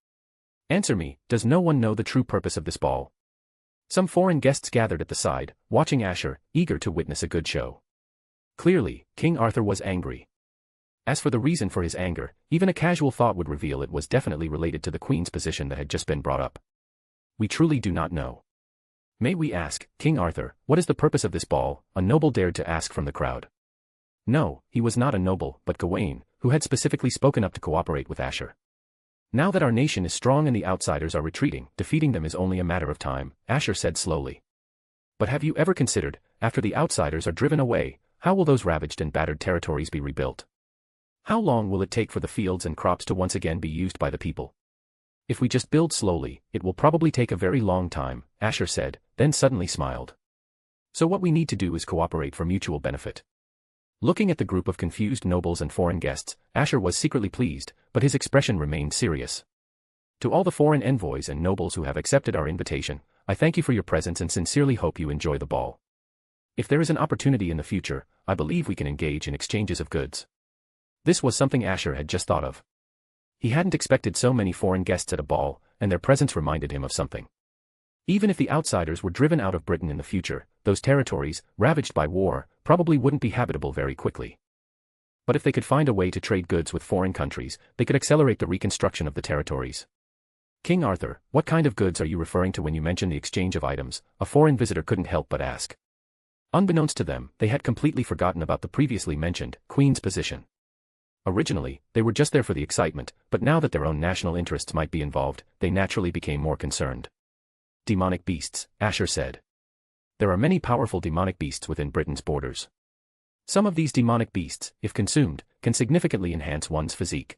"Answer me, does no one know the true purpose of this ball?" Some foreign guests gathered at the side, watching Asher, eager to witness a good show. Clearly, King Arthur was angry. As for the reason for his anger, even a casual thought would reveal it was definitely related to the queen's position that had just been brought up. "We truly do not know." "May we ask, King Arthur, what is the purpose of this ball?" a noble dared to ask from the crowd. No, he was not a noble, but Gawain, who had specifically spoken up to cooperate with Asher. "Now that our nation is strong and the outsiders are retreating, defeating them is only a matter of time," Asher said slowly. "But have you ever considered, after the outsiders are driven away, how will those ravaged and battered territories be rebuilt? How long will it take for the fields and crops to once again be used by the people? If we just build slowly, it will probably take a very long time," Asher said, then suddenly smiled. "So what we need to do is cooperate for mutual benefit." Looking at the group of confused nobles and foreign guests, Asher was secretly pleased, but his expression remained serious. "To all the foreign envoys and nobles who have accepted our invitation, I thank you for your presence and sincerely hope you enjoy the ball. If there is an opportunity in the future, I believe we can engage in exchanges of goods." This was something Asher had just thought of. He hadn't expected so many foreign guests at a ball, and their presence reminded him of something. Even if the outsiders were driven out of Britain in the future, those territories, ravaged by war, probably wouldn't be habitable very quickly. But if they could find a way to trade goods with foreign countries, they could accelerate the reconstruction of the territories. "King Arthur, what kind of goods are you referring to when you mention the exchange of items?" a foreign visitor couldn't help but ask. Unbeknownst to them, they had completely forgotten about the previously mentioned queen's position. Originally, they were just there for the excitement, but now that their own national interests might be involved, they naturally became more concerned. "Demonic beasts," Asher said. "There are many powerful demonic beasts within Britain's borders. Some of these demonic beasts, if consumed, can significantly enhance one's physique.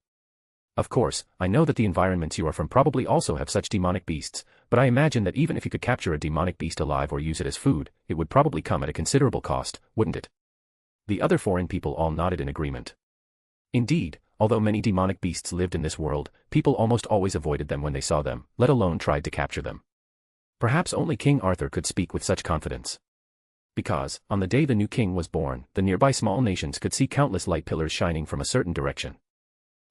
Of course, I know that the environments you are from probably also have such demonic beasts, but I imagine that even if you could capture a demonic beast alive or use it as food, it would probably come at a considerable cost, wouldn't it?" The other foreign people all nodded in agreement. Indeed, although many demonic beasts lived in this world, people almost always avoided them when they saw them, let alone tried to capture them. Perhaps only King Arthur could speak with such confidence. Because, on the day the new king was born, the nearby small nations could see countless light pillars shining from a certain direction.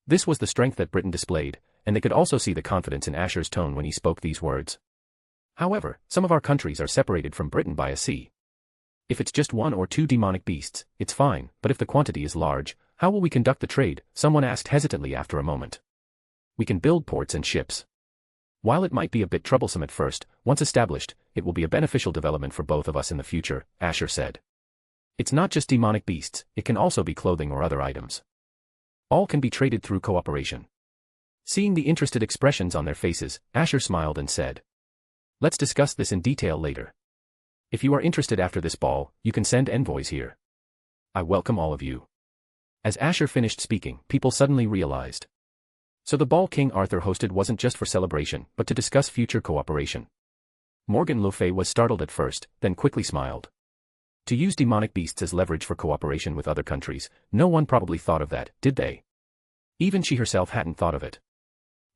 This was the strength that Britain displayed, and they could also see the confidence in Asher's tone when he spoke these words. "However, some of our countries are separated from Britain by a sea. If it's just one or two demonic beasts, it's fine, but if the quantity is large, how will we conduct the trade?" someone asked hesitantly after a moment. "We can build ports and ships. While it might be a bit troublesome at first, once established, it will be a beneficial development for both of us in the future," Asher said. "It's not just demonic beasts, it can also be clothing or other items. All can be traded through cooperation." Seeing the interested expressions on their faces, Asher smiled and said, "Let's discuss this in detail later. If you are interested after this ball, you can send envoys here. I welcome all of you." As Asher finished speaking, people suddenly realized. So the ball King Arthur hosted wasn't just for celebration, but to discuss future cooperation. Morgan le Fay was startled at first, then quickly smiled. To use demonic beasts as leverage for cooperation with other countries, no one probably thought of that, did they? Even she herself hadn't thought of it.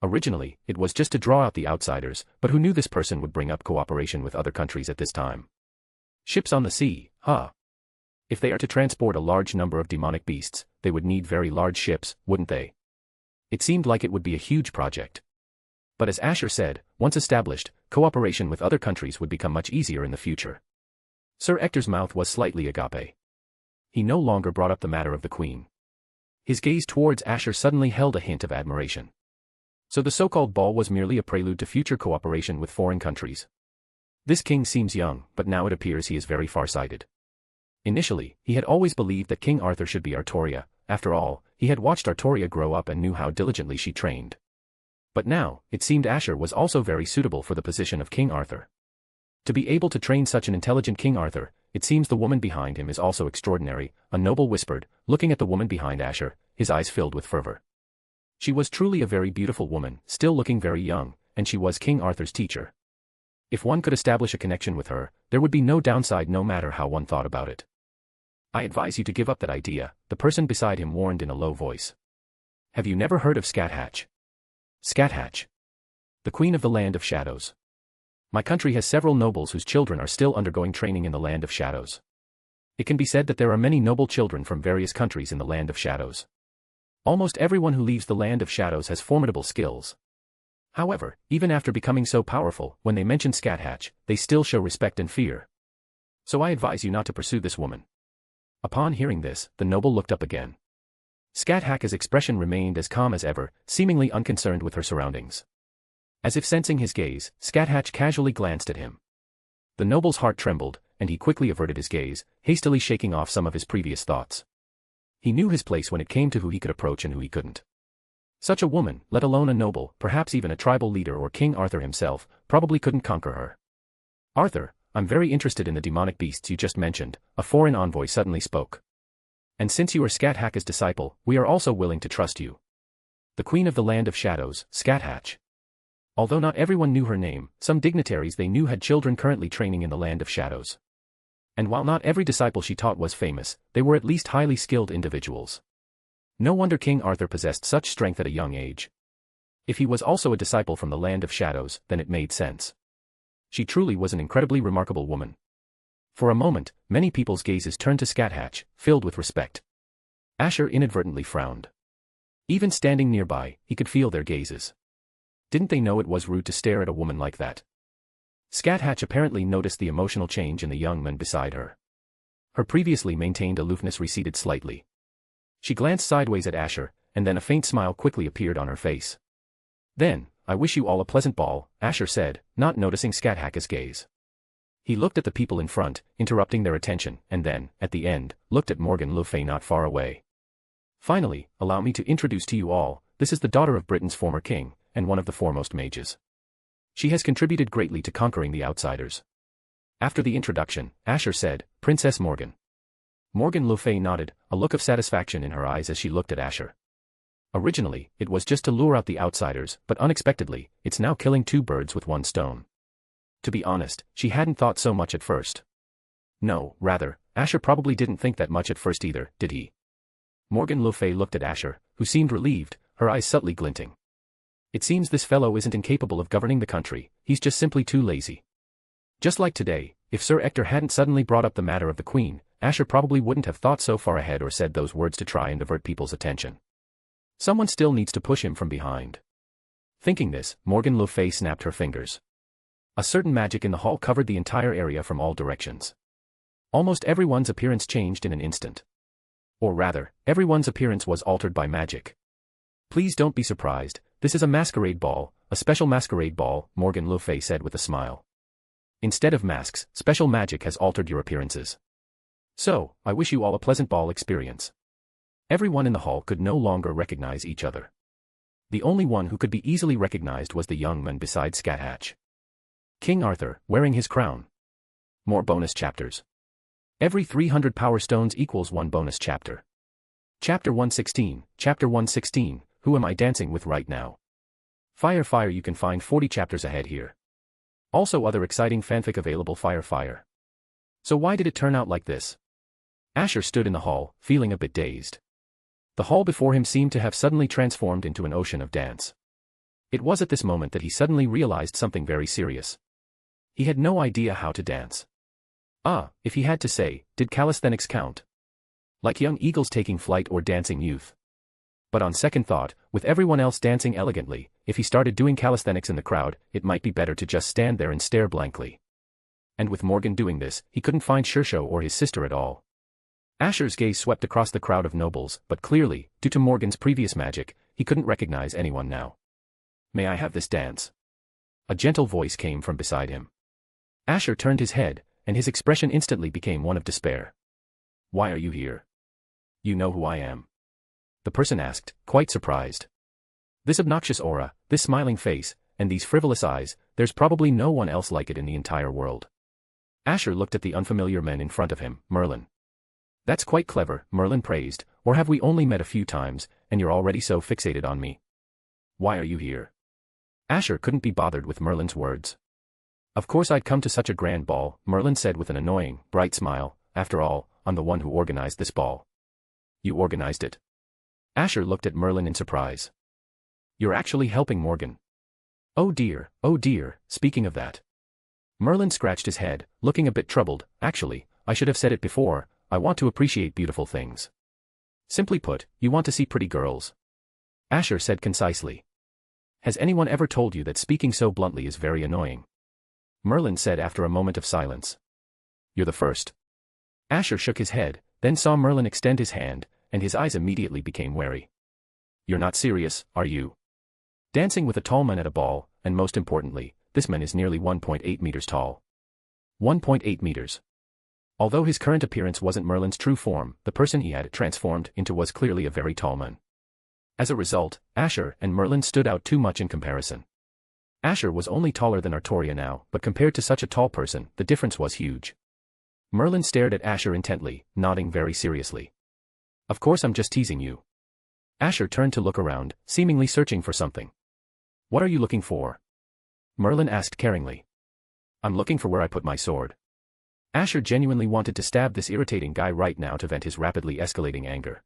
Originally, it was just to draw out the outsiders, but who knew this person would bring up cooperation with other countries at this time? Ships on the sea, huh? If they are to transport a large number of demonic beasts, they would need very large ships, wouldn't they? It seemed like it would be a huge project. But as Asher said, once established, cooperation with other countries would become much easier in the future. Sir Ector's mouth was slightly agape. He no longer brought up the matter of the queen. His gaze towards Asher suddenly held a hint of admiration. So the so-called ball was merely a prelude to future cooperation with foreign countries. This king seems young, but now it appears he is very far-sighted. Initially, he had always believed that King Arthur should be Artoria. After all, he had watched Artoria grow up and knew how diligently she trained. But now, it seemed Asher was also very suitable for the position of King Arthur. To be able to train such an intelligent King Arthur, it seems the woman behind him is also extraordinary, a noble whispered, looking at the woman behind Asher, his eyes filled with fervor. She was truly a very beautiful woman, still looking very young, and she was King Arthur's teacher. If one could establish a connection with her, there would be no downside no matter how one thought about it. I advise you to give up that idea, the person beside him warned in a low voice. Have you never heard of Scáthach? Scáthach. The Queen of the Land of Shadows. My country has several nobles whose children are still undergoing training in the Land of Shadows. It can be said that there are many noble children from various countries in the Land of Shadows. Almost everyone who leaves the Land of Shadows has formidable skills. However, even after becoming so powerful, when they mention Scáthach, they still show respect and fear. So I advise you not to pursue this woman. Upon hearing this, the noble looked up again. Scáthach's expression remained as calm as ever, seemingly unconcerned with her surroundings. As if sensing his gaze, Scáthach casually glanced at him. The noble's heart trembled, and he quickly averted his gaze, hastily shaking off some of his previous thoughts. He knew his place when it came to who he could approach and who he couldn't. Such a woman, let alone a noble, perhaps even a tribal leader or King Arthur himself, probably couldn't conquer her. Arthur, I'm very interested in the demonic beasts you just mentioned, a foreign envoy suddenly spoke. And since you are Scáthach's disciple, we are also willing to trust you. The Queen of the Land of Shadows, Scáthach. Although not everyone knew her name, some dignitaries they knew had children currently training in the Land of Shadows. And while not every disciple she taught was famous, they were at least highly skilled individuals. No wonder King Arthur possessed such strength at a young age. If he was also a disciple from the Land of Shadows, then it made sense. She truly was an incredibly remarkable woman. For a moment, many people's gazes turned to Scáthach, filled with respect. Asher inadvertently frowned. Even standing nearby, he could feel their gazes. Didn't they know it was rude to stare at a woman like that? Scáthach apparently noticed the emotional change in the young man beside her. Her previously maintained aloofness receded slightly. She glanced sideways at Asher, and then a faint smile quickly appeared on her face. Then, I wish you all a pleasant ball, Asher said, not noticing Scáthach's gaze. He looked at the people in front, interrupting their attention, and then, at the end, looked at Morgan le Fay not far away. Finally, allow me to introduce to you all, this is the daughter of Britain's former king, and one of the foremost mages. She has contributed greatly to conquering the outsiders. After the introduction, Asher said, Princess Morgan. Morgan le Fay nodded, a look of satisfaction in her eyes as she looked at Asher. Originally, it was just to lure out the outsiders, but unexpectedly, it's now killing two birds with one stone. To be honest, she hadn't thought so much at first. No, rather, Asher probably didn't think that much at first either, did he? Morgan le Fay looked at Asher, who seemed relieved, her eyes subtly glinting. It seems this fellow isn't incapable of governing the country, he's just simply too lazy. Just like today, if Sir Ector hadn't suddenly brought up the matter of the Queen, Asher probably wouldn't have thought so far ahead or said those words to try and divert people's attention. Someone still needs to push him from behind. Thinking this, Morgan le Fay snapped her fingers. A certain magic in the hall covered the entire area from all directions. Almost everyone's appearance changed in an instant. Or rather, everyone's appearance was altered by magic. Please don't be surprised, this is a masquerade ball, a special masquerade ball, Morgan le Fay said with a smile. Instead of masks, special magic has altered your appearances. So, I wish you all a pleasant ball experience. Everyone in the hall could no longer recognize each other. The only one who could be easily recognized was the young man beside Scáthach. King Arthur, wearing his crown. More bonus chapters. Every 300 power stones equals 1 bonus chapter. Chapter 116, Chapter 116, Who am I dancing with right now? Fire you can find 40 chapters ahead here. Also other exciting fanfic available Fire. So why did it turn out like this? Asher stood in the hall, feeling a bit dazed. The hall before him seemed to have suddenly transformed into an ocean of dance. It was at this moment that he suddenly realized something very serious. He had no idea how to dance. If he had to say, did calisthenics count? Like young eagles taking flight or dancing youth? But on second thought, with everyone else dancing elegantly, if he started doing calisthenics in the crowd, it might be better to just stand there and stare blankly. And with Morgan doing this, he couldn't find Shishou or his sister at all. Asher's gaze swept across the crowd of nobles, but clearly, due to Morgan's previous magic, he couldn't recognize anyone now. May I have this dance? A gentle voice came from beside him. Asher turned his head, and his expression instantly became one of despair. Why are you here? You know who I am? The person asked, quite surprised. This obnoxious aura, this smiling face, and these frivolous eyes, there's probably no one else like it in the entire world. Asher looked at the unfamiliar man in front of him, Merlin. That's quite clever, Merlin praised, or have we only met a few times, and you're already so fixated on me? Why are you here? Asher couldn't be bothered with Merlin's words. Of course I'd come to such a grand ball, Merlin said with an annoying, bright smile. After all, I'm the one who organized this ball. You organized it? Asher looked at Merlin in surprise. You're actually helping Morgan. Oh dear, speaking of that. Merlin scratched his head, looking a bit troubled. Actually, I should have said it before, I want to appreciate beautiful things. Simply put, you want to see pretty girls. Asher said concisely. Has anyone ever told you that speaking so bluntly is very annoying? Merlin said after a moment of silence. You're the first. Asher shook his head, then saw Merlin extend his hand, and his eyes immediately became wary. You're not serious, are you? Dancing with a tall man at a ball, and most importantly, this man is nearly 1.8 meters tall. 1.8 meters. Although his current appearance wasn't Merlin's true form, the person he had transformed into was clearly a very tall man. As a result, Asher and Merlin stood out too much in comparison. Asher was only taller than Artoria now, but compared to such a tall person, the difference was huge. Merlin stared at Asher intently, nodding very seriously. Of course I'm just teasing you. Asher turned to look around, seemingly searching for something. What are you looking for? Merlin asked caringly. I'm looking for where I put my sword. Asher genuinely wanted to stab this irritating guy right now to vent his rapidly escalating anger.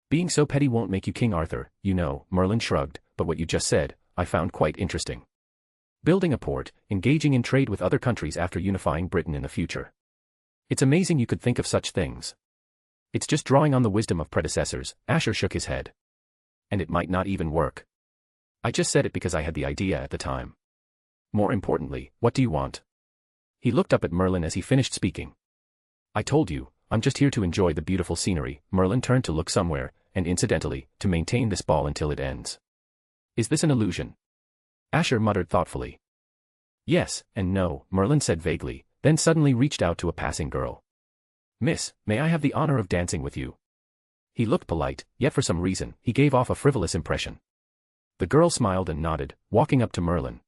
Being so petty won't make you King Arthur, you know, Merlin shrugged, but what you just said, I found quite interesting. Building a port, engaging in trade with other countries after unifying Britain in the future. It's amazing you could think of such things. It's just drawing on the wisdom of predecessors, Asher shook his head. And it might not even work. I just said it because I had the idea at the time. More importantly, what do you want? He looked up at Merlin as he finished speaking. I told you, I'm just here to enjoy the beautiful scenery. Merlin turned to look somewhere, and incidentally, to maintain this ball until it ends. Is this an illusion? Asher muttered thoughtfully. Yes, and no, Merlin said vaguely, then suddenly reached out to a passing girl. Miss, may I have the honor of dancing with you? He looked polite, yet for some reason, he gave off a frivolous impression. The girl smiled and nodded, walking up to Merlin.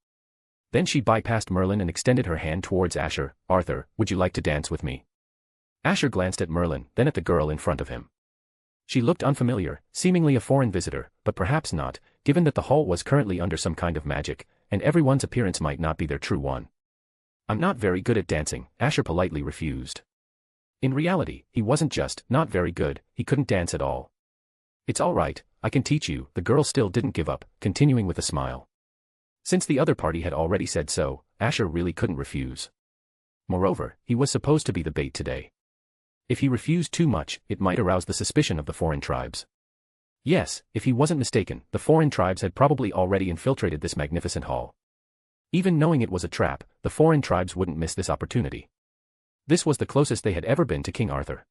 Then she bypassed Merlin and extended her hand towards Asher. Arthur, would you like to dance with me? Asher glanced at Merlin, then at the girl in front of him. She looked unfamiliar, seemingly a foreign visitor, but perhaps not, given that the hall was currently under some kind of magic, and everyone's appearance might not be their true one. I'm not very good at dancing, Asher politely refused. In reality, he wasn't just not very good, he couldn't dance at all. It's all right, I can teach you, the girl still didn't give up, continuing with a smile. Since the other party had already said so, Asher really couldn't refuse. Moreover, he was supposed to be the bait today. If he refused too much, it might arouse the suspicion of the foreign tribes. Yes, if he wasn't mistaken, the foreign tribes had probably already infiltrated this magnificent hall. Even knowing it was a trap, the foreign tribes wouldn't miss this opportunity. This was the closest they had ever been to King Arthur.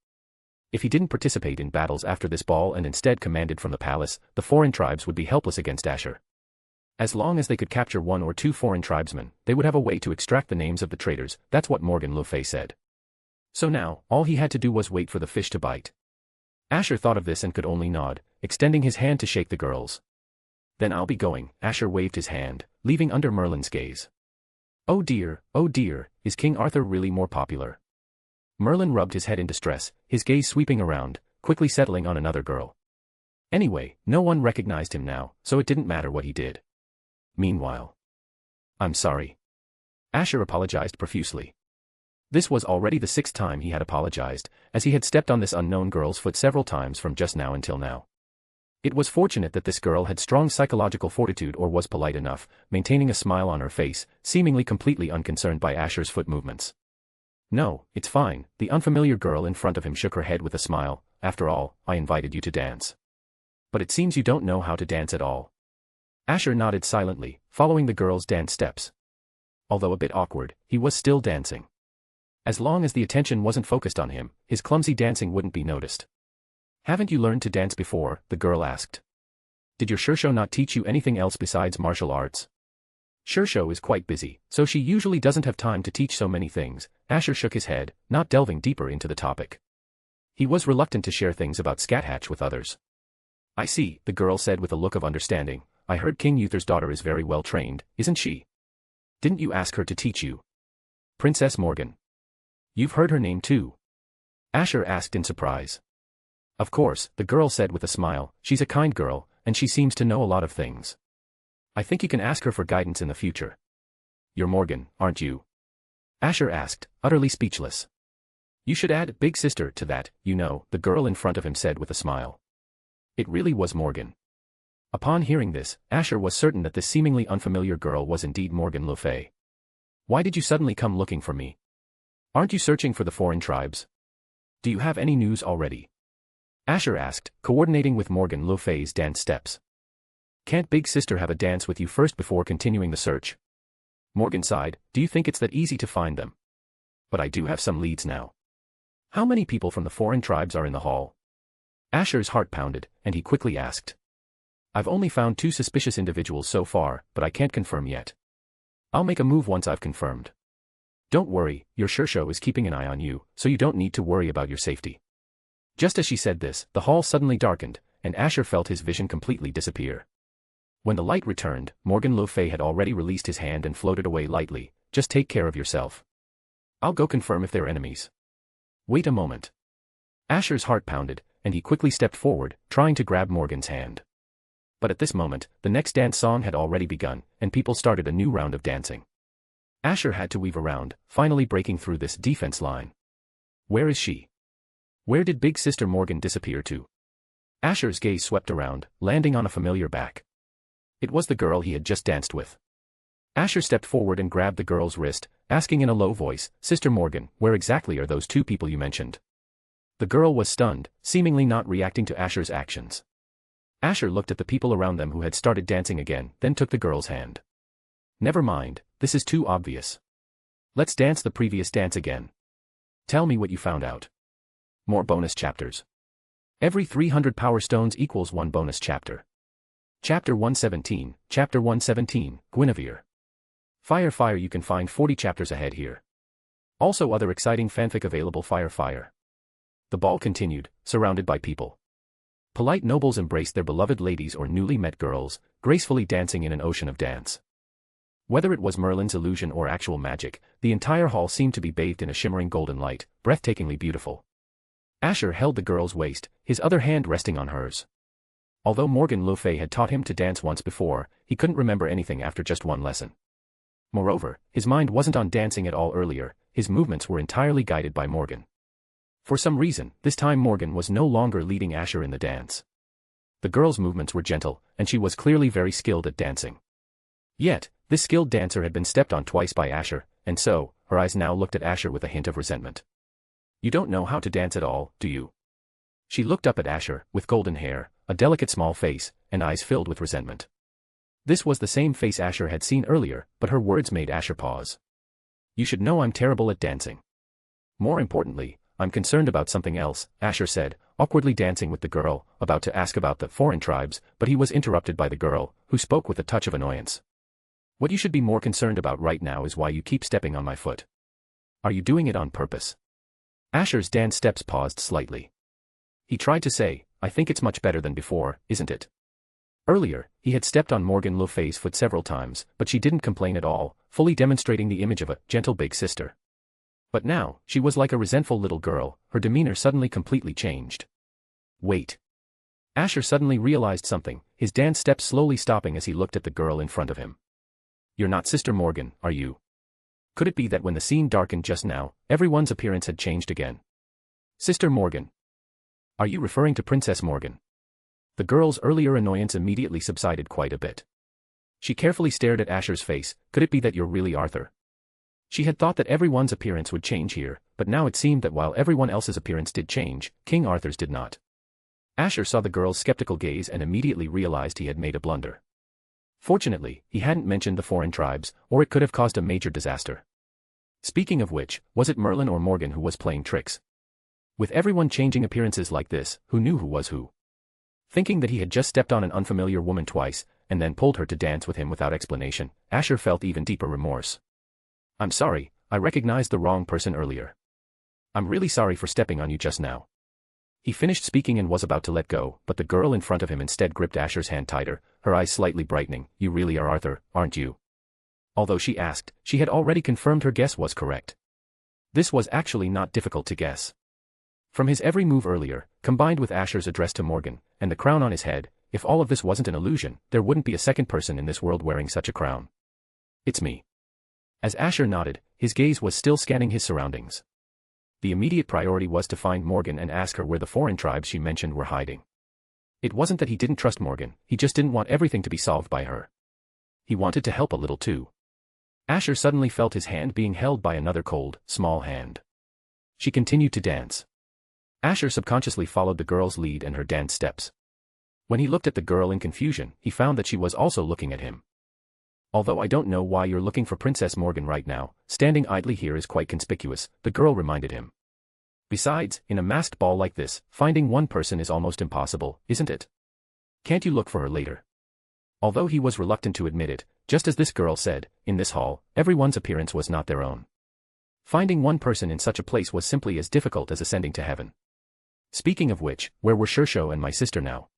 If he didn't participate in battles after this ball and instead commanded from the palace, the foreign tribes would be helpless against Asher. As long as they could capture one or two foreign tribesmen, they would have a way to extract the names of the traitors, that's what Morgan le Fay said. So now, all he had to do was wait for the fish to bite. Asher thought of this and could only nod, extending his hand to shake the girls. Then I'll be going, Asher waved his hand, leaving under Merlin's gaze. Oh dear, is King Arthur really more popular? Merlin rubbed his head in distress, his gaze sweeping around, quickly settling on another girl. Anyway, no one recognized him now, so it didn't matter what he did. Meanwhile. I'm sorry. Asher apologized profusely. This was already the 6th time he had apologized, as he had stepped on this unknown girl's foot several times from just now until now. It was fortunate that this girl had strong psychological fortitude or was polite enough, maintaining a smile on her face, seemingly completely unconcerned by Asher's foot movements. No, it's fine, the unfamiliar girl in front of him shook her head with a smile. After all, I invited you to dance. But it seems you don't know how to dance at all. Asher nodded silently, following the girl's dance steps. Although a bit awkward, he was still dancing. As long as the attention wasn't focused on him, his clumsy dancing wouldn't be noticed. Haven't you learned to dance before? The girl asked. Did your Shishou not teach you anything else besides martial arts? Shishou is quite busy, so she usually doesn't have time to teach so many things. Asher shook his head, not delving deeper into the topic. He was reluctant to share things about Scáthach with others. I see, the girl said with a look of understanding. I heard King Uther's daughter is very well trained, isn't she? Didn't you ask her to teach you? Princess Morgan. You've heard her name too? Asher asked in surprise. Of course, the girl said with a smile. She's a kind girl, and she seems to know a lot of things. I think you can ask her for guidance in the future. You're Morgan, aren't you? Asher asked, utterly speechless. You should add big sister to that, you know, the girl in front of him said with a smile. It really was Morgan. Upon hearing this, Asher was certain that this seemingly unfamiliar girl was indeed Morgan le Fay. Why did you suddenly come looking for me? Aren't you searching for the foreign tribes? Do you have any news already? Asher asked, coordinating with Morgan le Fay's dance steps. Can't big sister have a dance with you first before continuing the search? Morgan sighed, do you think it's that easy to find them? But I do have some leads now. How many people from the foreign tribes are in the hall? Asher's heart pounded, and he quickly asked. I've only found 2 suspicious individuals so far, but I can't confirm yet. I'll make a move once I've confirmed. Don't worry, your Shishou is keeping an eye on you, so you don't need to worry about your safety. Just as she said this, the hall suddenly darkened, and Asher felt his vision completely disappear. When the light returned, Morgan le Fay had already released his hand and floated away lightly. Just take care of yourself. I'll go confirm if they're enemies. Wait a moment. Asher's heart pounded, and he quickly stepped forward, trying to grab Morgan's hand. But at this moment, the next dance song had already begun, and people started a new round of dancing. Asher had to weave around, finally breaking through this defense line. Where is she? Where did big sister Morgan disappear to? Asher's gaze swept around, landing on a familiar back. It was the girl he had just danced with. Asher stepped forward and grabbed the girl's wrist, asking in a low voice, Sister Morgan, where exactly are those 2 people you mentioned? The girl was stunned, seemingly not reacting to Asher's actions. Asher looked at the people around them who had started dancing again, then took the girl's hand. Never mind, this is too obvious. Let's dance the previous dance again. Tell me what you found out. More bonus chapters. Every 300 power stones equals 1 bonus chapter. Chapter 117, Chapter 117, Guinevere. Fire you can find 40 chapters ahead here. Also other exciting fanfic available fire. The ball continued, surrounded by people. Polite nobles embraced their beloved ladies or newly met girls, gracefully dancing in an ocean of dance. Whether it was Merlin's illusion or actual magic, the entire hall seemed to be bathed in a shimmering golden light, breathtakingly beautiful. Asher held the girl's waist, his other hand resting on hers. Although Morgan le Fay had taught him to dance once before, he couldn't remember anything after just 1 lesson. Moreover, his mind wasn't on dancing at all earlier, his movements were entirely guided by Morgan. For some reason, this time Morgan was no longer leading Asher in the dance. The girl's movements were gentle, and she was clearly very skilled at dancing. Yet, this skilled dancer had been stepped on twice by Asher, and so, her eyes now looked at Asher with a hint of resentment. You don't know how to dance at all, do you? She looked up at Asher, with golden hair, a delicate small face, and eyes filled with resentment. This was the same face Asher had seen earlier, but her words made Asher pause. You should know I'm terrible at dancing. More importantly, I'm concerned about something else, Asher said, awkwardly dancing with the girl, about to ask about the foreign tribes, but he was interrupted by the girl, who spoke with a touch of annoyance. What you should be more concerned about right now is why you keep stepping on my foot. Are you doing it on purpose? Asher's dance steps paused slightly. He tried to say, I think it's much better than before, isn't it? Earlier, he had stepped on Morgan le Fay's foot several times, but she didn't complain at all, fully demonstrating the image of a gentle big sister. But now, she was like a resentful little girl, her demeanor suddenly completely changed. Wait. Asher suddenly realized something, his dance steps slowly stopping as he looked at the girl in front of him. You're not Sister Morgan, are you? Could it be that when the scene darkened just now, everyone's appearance had changed again? Sister Morgan. Are you referring to Princess Morgan? The girl's earlier annoyance immediately subsided quite a bit. She carefully stared at Asher's face. Could it be that you're really Arthur? She had thought that everyone's appearance would change here, but now it seemed that while everyone else's appearance did change, King Arthur's did not. Asher saw the girl's skeptical gaze and immediately realized he had made a blunder. Fortunately, he hadn't mentioned the foreign tribes, or it could have caused a major disaster. Speaking of which, was it Merlin or Morgan who was playing tricks? With everyone changing appearances like this, who knew who was who? Thinking that he had just stepped on an unfamiliar woman twice, and then pulled her to dance with him without explanation, Asher felt even deeper remorse. "I'm sorry, I recognized the wrong person earlier. I'm really sorry for stepping on you just now." He finished speaking and was about to let go, but the girl in front of him instead gripped Asher's hand tighter, her eyes slightly brightening. "You really are Arthur, aren't you?" Although she asked, she had already confirmed her guess was correct. This was actually not difficult to guess. From his every move earlier, combined with Asher's address to Morgan, and the crown on his head, if all of this wasn't an illusion, there wouldn't be a second person in this world wearing such a crown. "It's me." As Asher nodded, his gaze was still scanning his surroundings. The immediate priority was to find Morgan and ask her where the foreign tribes she mentioned were hiding. It wasn't that he didn't trust Morgan, he just didn't want everything to be solved by her. He wanted to help a little too. Asher suddenly felt his hand being held by another cold, small hand. She continued to dance. Asher subconsciously followed the girl's lead and her dance steps. When he looked at the girl in confusion, he found that she was also looking at him. "Although I don't know why you're looking for Princess Morgan right now, standing idly here is quite conspicuous," the girl reminded him. "Besides, in a masked ball like this, finding one person is almost impossible, isn't it? Can't you look for her later?" Although he was reluctant to admit it, just as this girl said, in this hall, everyone's appearance was not their own. Finding one person in such a place was simply as difficult as ascending to heaven. Speaking of which, where were Shishou and my sister now?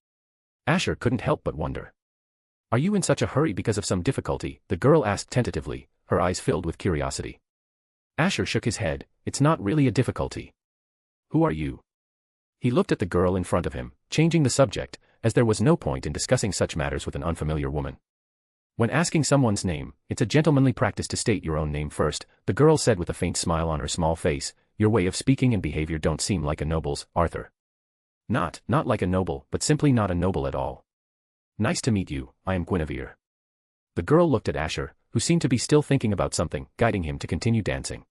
Asher couldn't help but wonder. "Are you in such a hurry because of some difficulty?" the girl asked tentatively, her eyes filled with curiosity. Asher shook his head. "It's not really a difficulty." "Who are you?" He looked at the girl in front of him, changing the subject, as there was no point in discussing such matters with an unfamiliar woman. "When asking someone's name, it's a gentlemanly practice to state your own name first," the girl said with a faint smile on her small face. "Your way of speaking and behavior don't seem like a noble's, Arthur." Not like a noble, but simply not a noble at all." "Nice to meet you, I am Guinevere." The girl looked at Asher, who seemed to be still thinking about something, guiding him to continue dancing.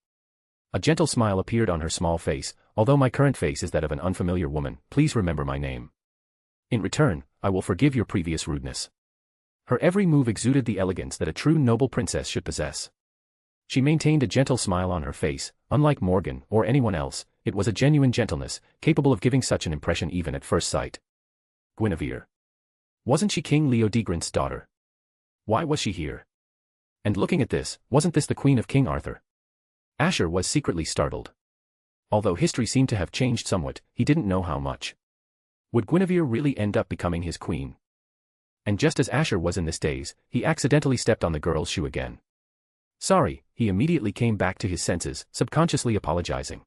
A gentle smile appeared on her small face. "Although my current face is that of an unfamiliar woman, please remember my name. In return, I will forgive your previous rudeness." Her every move exuded the elegance that a true noble princess should possess. She maintained a gentle smile on her face. Unlike Morgan or anyone else, it was a genuine gentleness, capable of giving such an impression even at first sight. Guinevere. Wasn't she King Leodegrant's daughter? Why was she here? And looking at this, wasn't this the queen of King Arthur? Asher was secretly startled. Although history seemed to have changed somewhat, he didn't know how much. Would Guinevere really end up becoming his queen? And just as Asher was in this daze, he accidentally stepped on the girl's shoe again. Sorry, he immediately came back to his senses, subconsciously apologizing.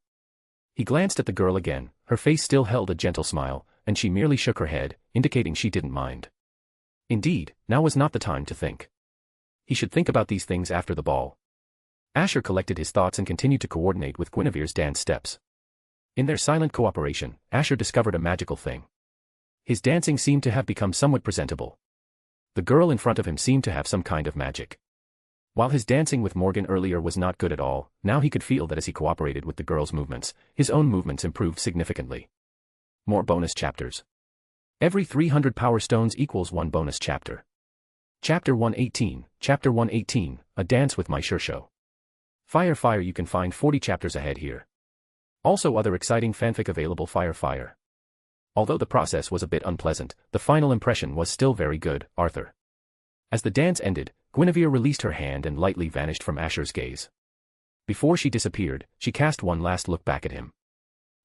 He glanced at the girl again, her face still held a gentle smile, and she merely shook her head, indicating she didn't mind. Indeed, now was not the time to think. He should think about these things after the ball. Asher collected his thoughts and continued to coordinate with Guinevere's dance steps. In their silent cooperation, Asher discovered a magical thing. His dancing seemed to have become somewhat presentable. The girl in front of him seemed to have some kind of magic. While his dancing with Morgan earlier was not good at all, now he could feel that as he cooperated with the girl's movements, his own movements improved significantly. More bonus chapters. Every 300 power stones equals 1 bonus chapter. Chapter 118, Chapter 118, A Dance with My Shishou. Fire, you can find 40 chapters ahead here. Also other exciting fanfic available. Fire. Although the process was a bit unpleasant, the final impression was still very good, Arthur. As the dance ended, Guinevere released her hand and lightly vanished from Asher's gaze. Before she disappeared, she cast one last look back at him.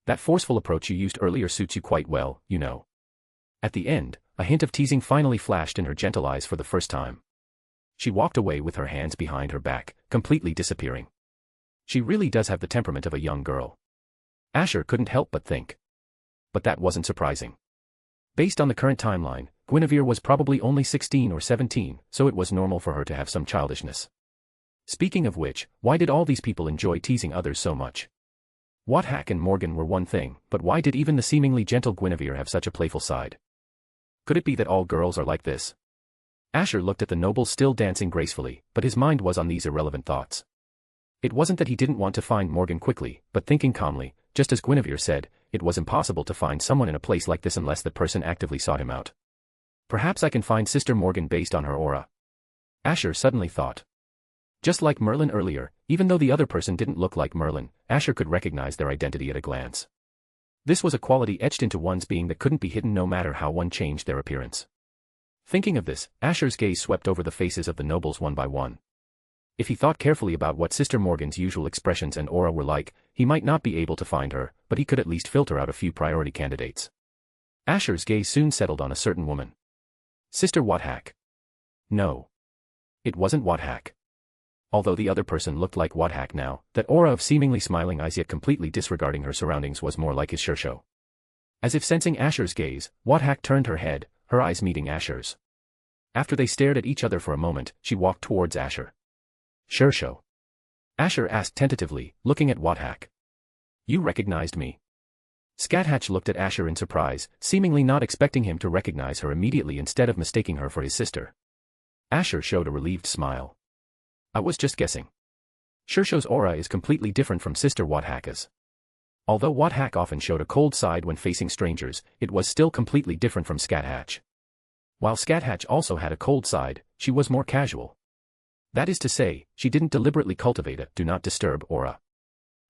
That forceful approach you used earlier suits you quite well, you know. At the end, a hint of teasing finally flashed in her gentle eyes for the first time. She walked away with her hands behind her back, completely disappearing. She really does have the temperament of a young girl. Asher couldn't help but think. But that wasn't surprising. Based on the current timeline, Guinevere was probably only 16 or 17, so it was normal for her to have some childishness. Speaking of which, why did all these people enjoy teasing others so much? What Hack and Morgan were one thing, but why did even the seemingly gentle Guinevere have such a playful side? Could it be that all girls are like this? Asher looked at the nobles still dancing gracefully, but his mind was on these irrelevant thoughts. It wasn't that he didn't want to find Morgan quickly, but thinking calmly, just as Guinevere said, it was impossible to find someone in a place like this unless that person actively sought him out. Perhaps I can find Sister Morgan based on her aura. Asher suddenly thought. Just like Merlin earlier, even though the other person didn't look like Merlin, Asher could recognize their identity at a glance. This was a quality etched into one's being that couldn't be hidden no matter how one changed their appearance. Thinking of this, Asher's gaze swept over the faces of the nobles one by one. If he thought carefully about what Sister Morgan's usual expressions and aura were like, he might not be able to find her, but he could at least filter out a few priority candidates. Asher's gaze soon settled on a certain woman. Sister Scáthach. No. It wasn't Scáthach. Although the other person looked like Scáthach now, that aura of seemingly smiling eyes yet completely disregarding her surroundings was more like his Shishou. As if sensing Asher's gaze, Scáthach turned her head, her eyes meeting Asher's. After they stared at each other for a moment, she walked towards Asher. Shishou. Asher asked tentatively, looking at Scáthach. You recognized me? Scáthach looked at Asher in surprise, seemingly not expecting him to recognize her immediately instead of mistaking her for his sister. Asher showed a relieved smile. I was just guessing. Shishou's aura is completely different from Sister Scáthach's. Although Scáthach often showed a cold side when facing strangers, it was still completely different from Scáthach. While Scáthach also had a cold side, she was more casual. That is to say, she didn't deliberately cultivate a do not disturb aura.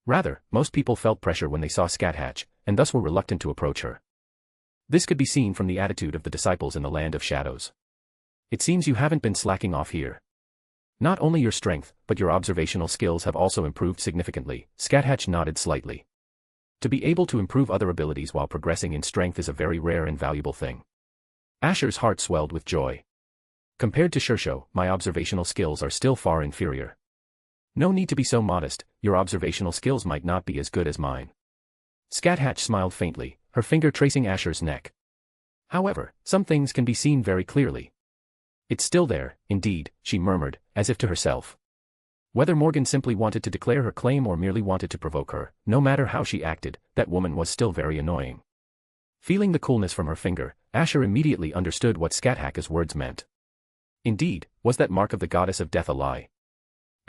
Rather, most people felt pressure when they saw Scáthach, and thus were reluctant to approach her. This could be seen from the attitude of the disciples in the land of shadows. It seems you haven't been slacking off here. Not only your strength, but your observational skills have also improved significantly. Scáthach nodded slightly. To be able to improve other abilities while progressing in strength is a very rare and valuable thing. Asher's heart swelled with joy. Compared to Shishou, my observational skills are still far inferior. No need to be so modest, your observational skills might not be as good as mine. Scáthach smiled faintly, her finger tracing Asher's neck. However, some things can be seen very clearly. It's still there, indeed, she murmured, as if to herself. Whether Morgan simply wanted to declare her claim or merely wanted to provoke her, no matter how she acted, that woman was still very annoying. Feeling the coolness from her finger, Asher immediately understood what Scáthach's words meant. Indeed, was that mark of the goddess of death a lie?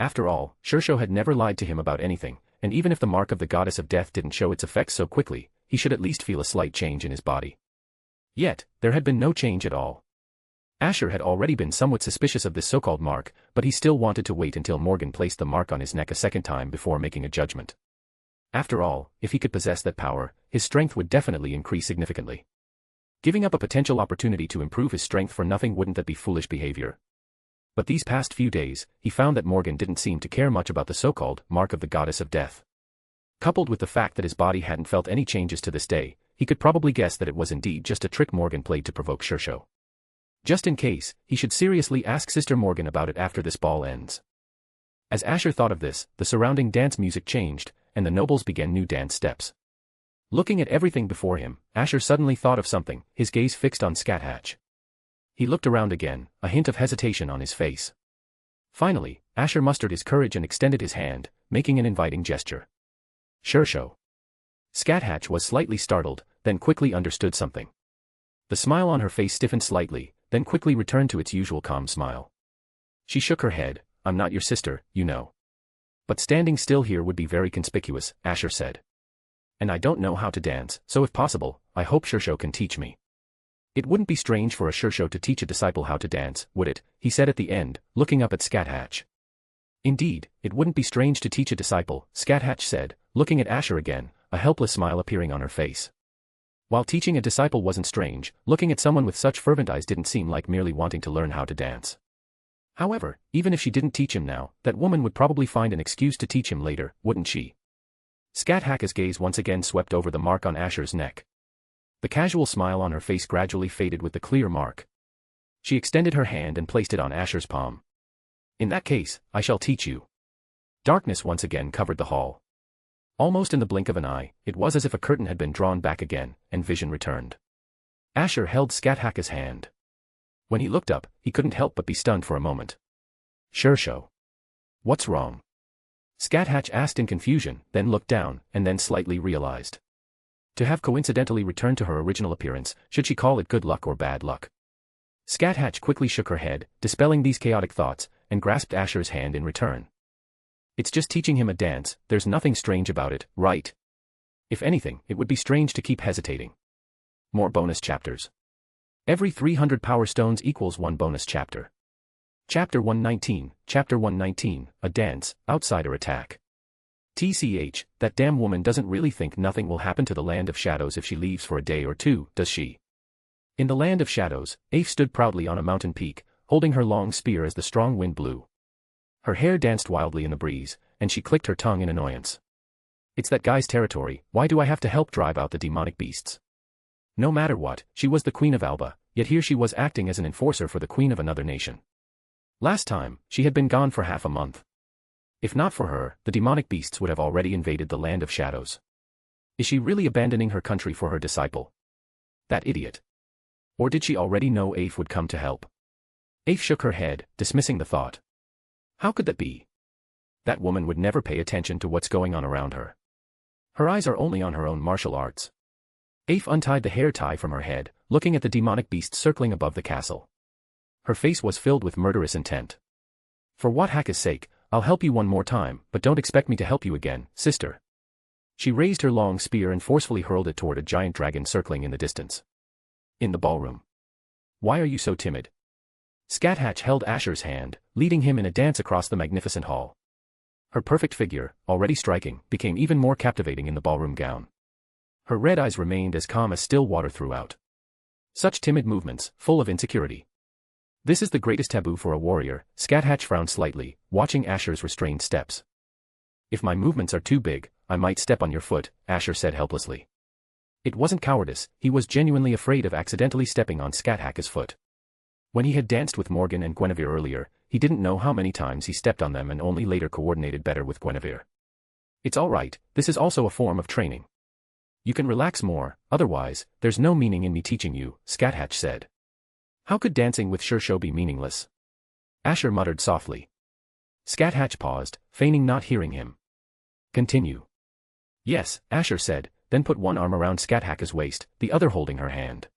After all, Shishou had never lied to him about anything, and even if the mark of the goddess of death didn't show its effects so quickly, he should at least feel a slight change in his body. Yet, there had been no change at all. Asher had already been somewhat suspicious of this so-called mark, but he still wanted to wait until Morgan placed the mark on his neck a second time before making a judgment. After all, if he could possess that power, his strength would definitely increase significantly. Giving up a potential opportunity to improve his strength for nothing, wouldn't that be foolish behavior? But these past few days, he found that Morgan didn't seem to care much about the so-called mark of the goddess of death. Coupled with the fact that his body hadn't felt any changes to this day, he could probably guess that it was indeed just a trick Morgan played to provoke Shishou. Just in case, he should seriously ask Sister Morgan about it after this ball ends. As Asher thought of this, the surrounding dance music changed, and the nobles began new dance steps. Looking at everything before him, Asher suddenly thought of something, his gaze fixed on Scáthach. He looked around again, a hint of hesitation on his face. Finally, Asher mustered his courage and extended his hand, making an inviting gesture. Shishou. Scáthach was slightly startled, then quickly understood something. The smile on her face stiffened slightly, then quickly returned to its usual calm smile. She shook her head. I'm not your sister, you know. But standing still here would be very conspicuous, Asher said. And I don't know how to dance, so if possible, I hope Shishou can teach me. It wouldn't be strange for a Shishou to teach a disciple how to dance, would it? He said at the end, looking up at Scáthach. Indeed, it wouldn't be strange to teach a disciple, Scáthach said, looking at Asher again, a helpless smile appearing on her face. While teaching a disciple wasn't strange, looking at someone with such fervent eyes didn't seem like merely wanting to learn how to dance. However, even if she didn't teach him now, that woman would probably find an excuse to teach him later, wouldn't she? Scáthach's gaze once again swept over the mark on Asher's neck. The casual smile on her face gradually faded with the clear mark. She extended her hand and placed it on Asher's palm. In that case, I shall teach you. Darkness once again covered the hall. Almost in the blink of an eye, it was as if a curtain had been drawn back again, and vision returned. Asher held Scáthach's hand. When he looked up, he couldn't help but be stunned for a moment. Shishou. What's wrong? Scáthach asked in confusion, then looked down, and then slightly realized. To have coincidentally returned to her original appearance, should she call it good luck or bad luck? Scáthach quickly shook her head, dispelling these chaotic thoughts, and grasped Asher's hand in return. It's just teaching him a dance, there's nothing strange about it, right? If anything, it would be strange to keep hesitating. More bonus chapters. Every 300 power stones equals 1 bonus chapter. Chapter 119, a dance, outsider attack. TCH, that damn woman doesn't really think nothing will happen to the land of shadows if she leaves for a day or two, does she? In the land of shadows, Aif stood proudly on a mountain peak, holding her long spear as the strong wind blew. Her hair danced wildly in the breeze, and she clicked her tongue in annoyance. It's that guy's territory, why do I have to help drive out the demonic beasts? No matter what, she was the queen of Alba, yet here she was acting as an enforcer for the queen of another nation. Last time, she had been gone for half a month. If not for her, the demonic beasts would have already invaded the land of shadows. Is she really abandoning her country for her disciple? That idiot. Or did she already know Aif would come to help? Aif shook her head, dismissing the thought. How could that be? That woman would never pay attention to what's going on around her. Her eyes are only on her own martial arts. Aif untied the hair tie from her head, looking at the demonic beast circling above the castle. Her face was filled with murderous intent. For what Haka's sake, I'll help you one more time, but don't expect me to help you again, sister. She raised her long spear and forcefully hurled it toward a giant dragon circling in the distance. In the ballroom. Why are you so timid? Scáthach held Asher's hand, leading him in a dance across the magnificent hall. Her perfect figure, already striking, became even more captivating in the ballroom gown. Her red eyes remained as calm as still water throughout. Such timid movements, full of insecurity. This is the greatest taboo for a warrior, Scáthach frowned slightly, watching Asher's restrained steps. If my movements are too big, I might step on your foot, Asher said helplessly. It wasn't cowardice, he was genuinely afraid of accidentally stepping on Scáthach's foot. When he had danced with Morgan and Guinevere earlier, he didn't know how many times he stepped on them and only later coordinated better with Guinevere. It's all right, this is also a form of training. You can relax more, otherwise, there's no meaning in me teaching you, Scáthach said. How could dancing with Shishou be meaningless? Asher muttered softly. Scáthach paused, feigning not hearing him. Continue. Yes, Asher said, then put one arm around Scáthach's waist, the other holding her hand.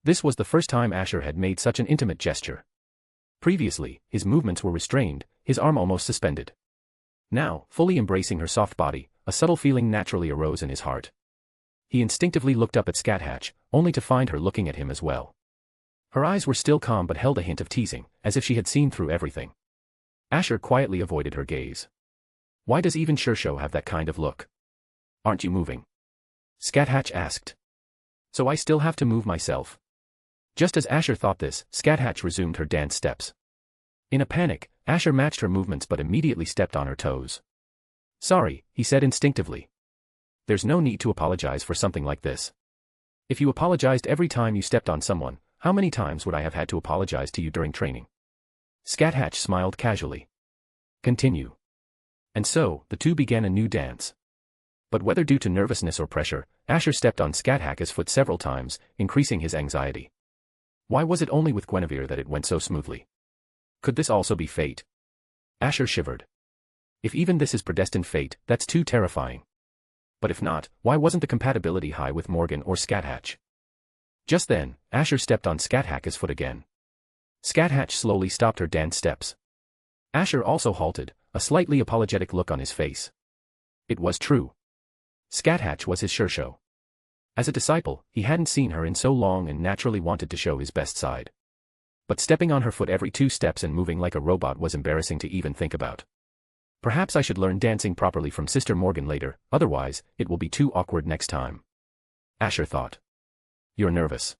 This was the first time Asher had made such an intimate gesture. Previously, his movements were restrained, his arm almost suspended. Now, fully embracing her soft body, a subtle feeling naturally arose in his heart. He instinctively looked up at Scáthach, only to find her looking at him as well. Her eyes were still calm but held a hint of teasing, as if she had seen through everything. Asher quietly avoided her gaze. Why does even Shishou have that kind of look? Aren't you moving? Scáthach asked. So I still have to move myself. Just as Asher thought this, Scáthach resumed her dance steps. In a panic, Asher matched her movements but immediately stepped on her toes. Sorry, he said instinctively. There's no need to apologize for something like this. If you apologized every time you stepped on someone, how many times would I have had to apologize to you during training? Scáthach smiled casually. Continue. And so, the two began a new dance. But whether due to nervousness or pressure, Asher stepped on Scáthach's foot several times, increasing his anxiety. Why was it only with Guinevere that it went so smoothly? Could this also be fate? Asher shivered. If even this is predestined fate, that's too terrifying. But if not, why wasn't the compatibility high with Morgan or Scáthach? Just then, Asher stepped on Scáthach's foot again. Scáthach slowly stopped her dance steps. Asher also halted, a slightly apologetic look on his face. It was true. Scáthach was his Shishou. As a disciple, he hadn't seen her in so long and naturally wanted to show his best side. But stepping on her foot every 2 steps and moving like a robot was embarrassing to even think about. Perhaps I should learn dancing properly from Sister Morgan later, otherwise, it will be too awkward next time. Asher thought. You're nervous.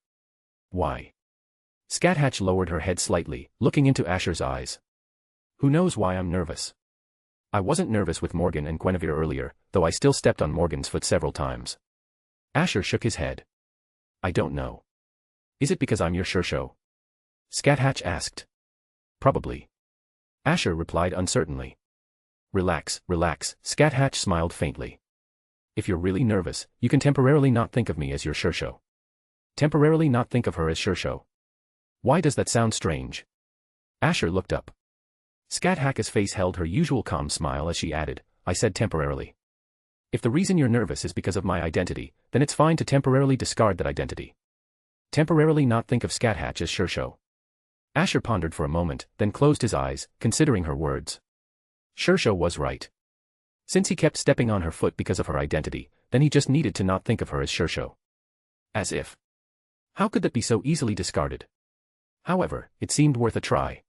Why? Scáthach lowered her head slightly, looking into Asher's eyes. Who knows why I'm nervous? I wasn't nervous with Morgan and Guinevere earlier, though I still stepped on Morgan's foot several times. Asher shook his head. I don't know. Is it because I'm your Shishou? Scáthach asked. Probably. Asher replied uncertainly. Relax, relax, Scáthach smiled faintly. If you're really nervous, you can temporarily not think of me as your Shishou. Temporarily not think of her as Shishou. Why does that sound strange? Asher looked up. Scáthach's face held her usual calm smile as she added, I said temporarily. If the reason you're nervous is because of my identity, then it's fine to temporarily discard that identity. Temporarily not think of Scáthach as Shishou. Asher pondered for a moment, then closed his eyes, considering her words. Shishou was right. Since he kept stepping on her foot because of her identity, then he just needed to not think of her as Shishou. As if. How could that be so easily discarded? However, it seemed worth a try.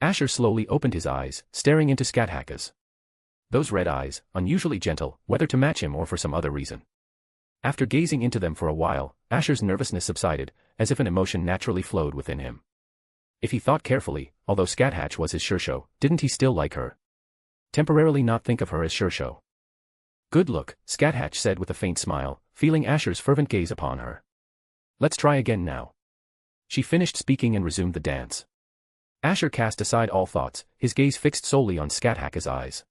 Asher slowly opened his eyes, staring into Scáthach's. Those red eyes, unusually gentle, whether to match him or for some other reason. After gazing into them for a while, Asher's nervousness subsided, as if an emotion naturally flowed within him. If he thought carefully, although Scáthach was his Shishou, didn't he still like her? Temporarily not think of her as Shishou. Good look, Scáthach said with a faint smile, feeling Asher's fervent gaze upon her. Let's try again now. She finished speaking and resumed the dance. Asher cast aside all thoughts, his gaze fixed solely on Scáthach's eyes.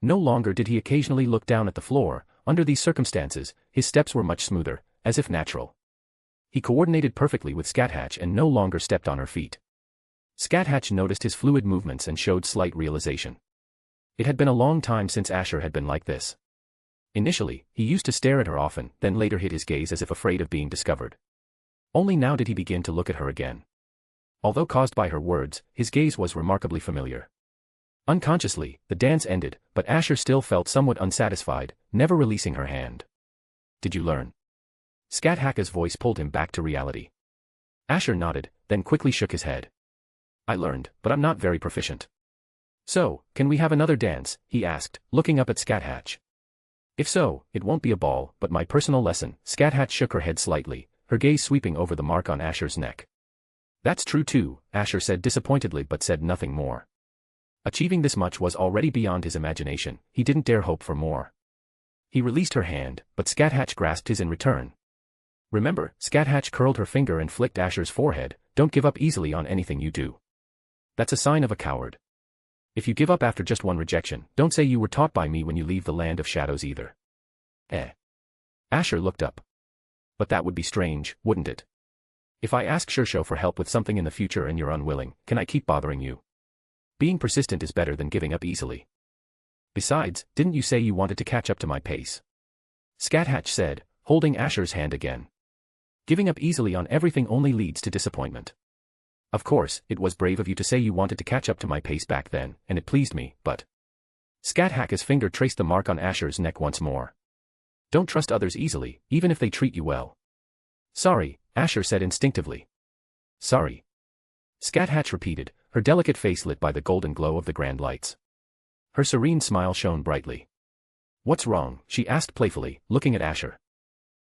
No longer did he occasionally look down at the floor. Under these circumstances, his steps were much smoother, as if natural. He coordinated perfectly with Scáthach and no longer stepped on her feet. Scáthach noticed his fluid movements and showed slight realization. It had been a long time since Asher had been like this. Initially, he used to stare at her often, then later hid his gaze as if afraid of being discovered. Only now did he begin to look at her again. Although caused by her words, his gaze was remarkably familiar. Unconsciously, the dance ended, but Asher still felt somewhat unsatisfied, never releasing her hand. Did you learn? Scáthach's voice pulled him back to reality. Asher nodded, then quickly shook his head. I learned, but I'm not very proficient. So, can we have another dance? He asked, looking up at Scáthach. If so, it won't be a ball, but my personal lesson. Scáthach shook her head slightly, her gaze sweeping over the mark on Asher's neck. That's true too, Asher said disappointedly but said nothing more. Achieving this much was already beyond his imagination, he didn't dare hope for more. He released her hand, but Scáthach grasped his in return. Remember, Scáthach curled her finger and flicked Asher's forehead, don't give up easily on anything you do. That's a sign of a coward. If you give up after just one rejection, don't say you were taught by me when you leave the land of shadows either. Asher looked up. But that would be strange, wouldn't it? If I ask Shishou for help with something in the future and you're unwilling, can I keep bothering you? Being persistent is better than giving up easily. Besides, didn't you say you wanted to catch up to my pace? Scáthach said, holding Asher's hand again. Giving up easily on everything only leads to disappointment. Of course, it was brave of you to say you wanted to catch up to my pace back then, and it pleased me, but... Scáthach's finger traced the mark on Asher's neck once more. Don't trust others easily, even if they treat you well. Sorry, Asher said instinctively. Sorry. Scáthach repeated, her delicate face lit by the golden glow of the grand lights. Her serene smile shone brightly. What's wrong? She asked playfully, looking at Asher.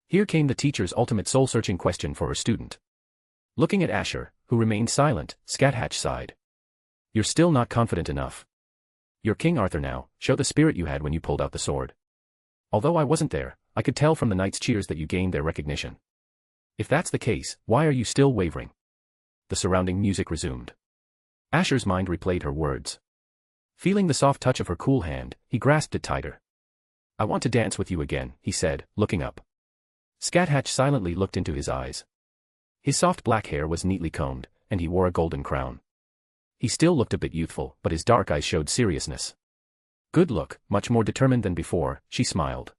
Here came the teacher's ultimate soul-searching question for her student. Looking at Asher, who remained silent, Scáthach sighed. You're still not confident enough. You're King Arthur now, show the spirit you had when you pulled out the sword. Although I wasn't there, I could tell from the knight's cheers that you gained their recognition. If that's the case, why are you still wavering? The surrounding music resumed. Asher's mind replayed her words. Feeling the soft touch of her cool hand, he grasped it tighter. I want to dance with you again, he said, looking up. Scáthach silently looked into his eyes. His soft black hair was neatly combed, and he wore a golden crown. He still looked a bit youthful, but his dark eyes showed seriousness. Good look, much more determined than before, she smiled.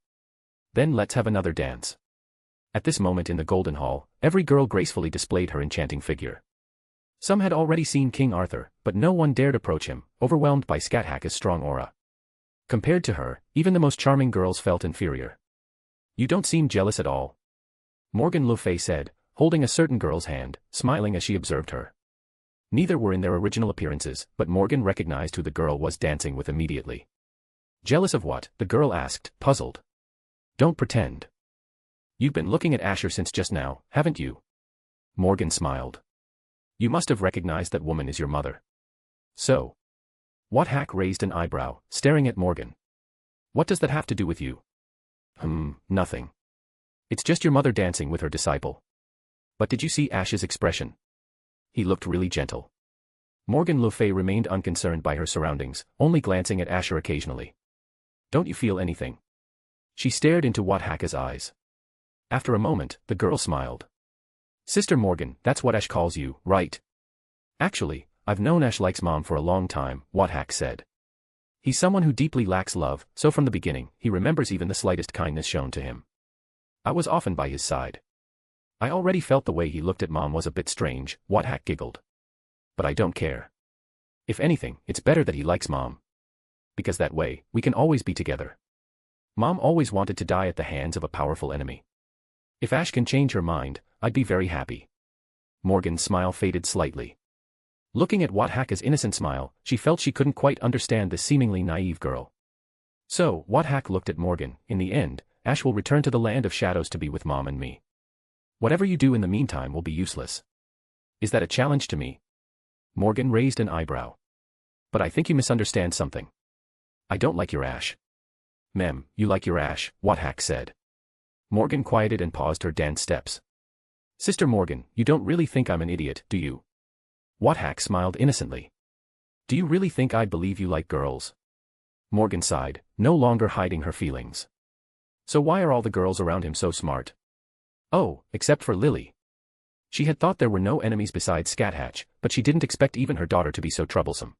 Then let's have another dance. At this moment in the Golden Hall, every girl gracefully displayed her enchanting figure. Some had already seen King Arthur, but no one dared approach him, overwhelmed by Scáthach's strong aura. Compared to her, even the most charming girls felt inferior. You don't seem jealous at all. Morgan le Fay said, holding a certain girl's hand, smiling as she observed her. Neither were in their original appearances, but Morgan recognized who the girl was dancing with immediately. Jealous of what? The girl asked, puzzled. Don't pretend. You've been looking at Asher since just now, haven't you? Morgan smiled. You must have recognized that woman is your mother. So. Scáthach raised an eyebrow, staring at Morgan. What does that have to do with you? Nothing. It's just your mother dancing with her disciple. But did you see Asher's expression? He looked really gentle. Morgan le Fay remained unconcerned by her surroundings, only glancing at Asher occasionally. Don't you feel anything? She stared into Scáthach's eyes. After a moment, the girl smiled. Sister Morgan, that's what Ash calls you, right? Actually, I've known Ash likes Mom for a long time, Scáthach said. He's someone who deeply lacks love, so from the beginning, he remembers even the slightest kindness shown to him. I was often by his side. I already felt the way he looked at Mom was a bit strange, Scáthach giggled. But I don't care. If anything, it's better that he likes Mom. Because that way, we can always be together. Mom always wanted to die at the hands of a powerful enemy. If Ash can change her mind, I'd be very happy. Morgan's smile faded slightly. Looking at Scáthach's innocent smile, she felt she couldn't quite understand this seemingly naive girl. So, Scáthach looked at Morgan, in the end, Ash will return to the land of shadows to be with Mom and me. Whatever you do in the meantime will be useless. Is that a challenge to me? Morgan raised an eyebrow. But I think you misunderstand something. I don't like your Ash. Mem, you like your Ash, Scáthach said. Morgan quieted and paused her dance steps. Sister Morgan, you don't really think I'm an idiot, do you? Scáthach smiled innocently. Do you really think I believe you like girls? Morgan sighed, no longer hiding her feelings. So why are all the girls around him so smart? Oh, except for Lily. She had thought there were no enemies besides Scáthach, but she didn't expect even her daughter to be so troublesome.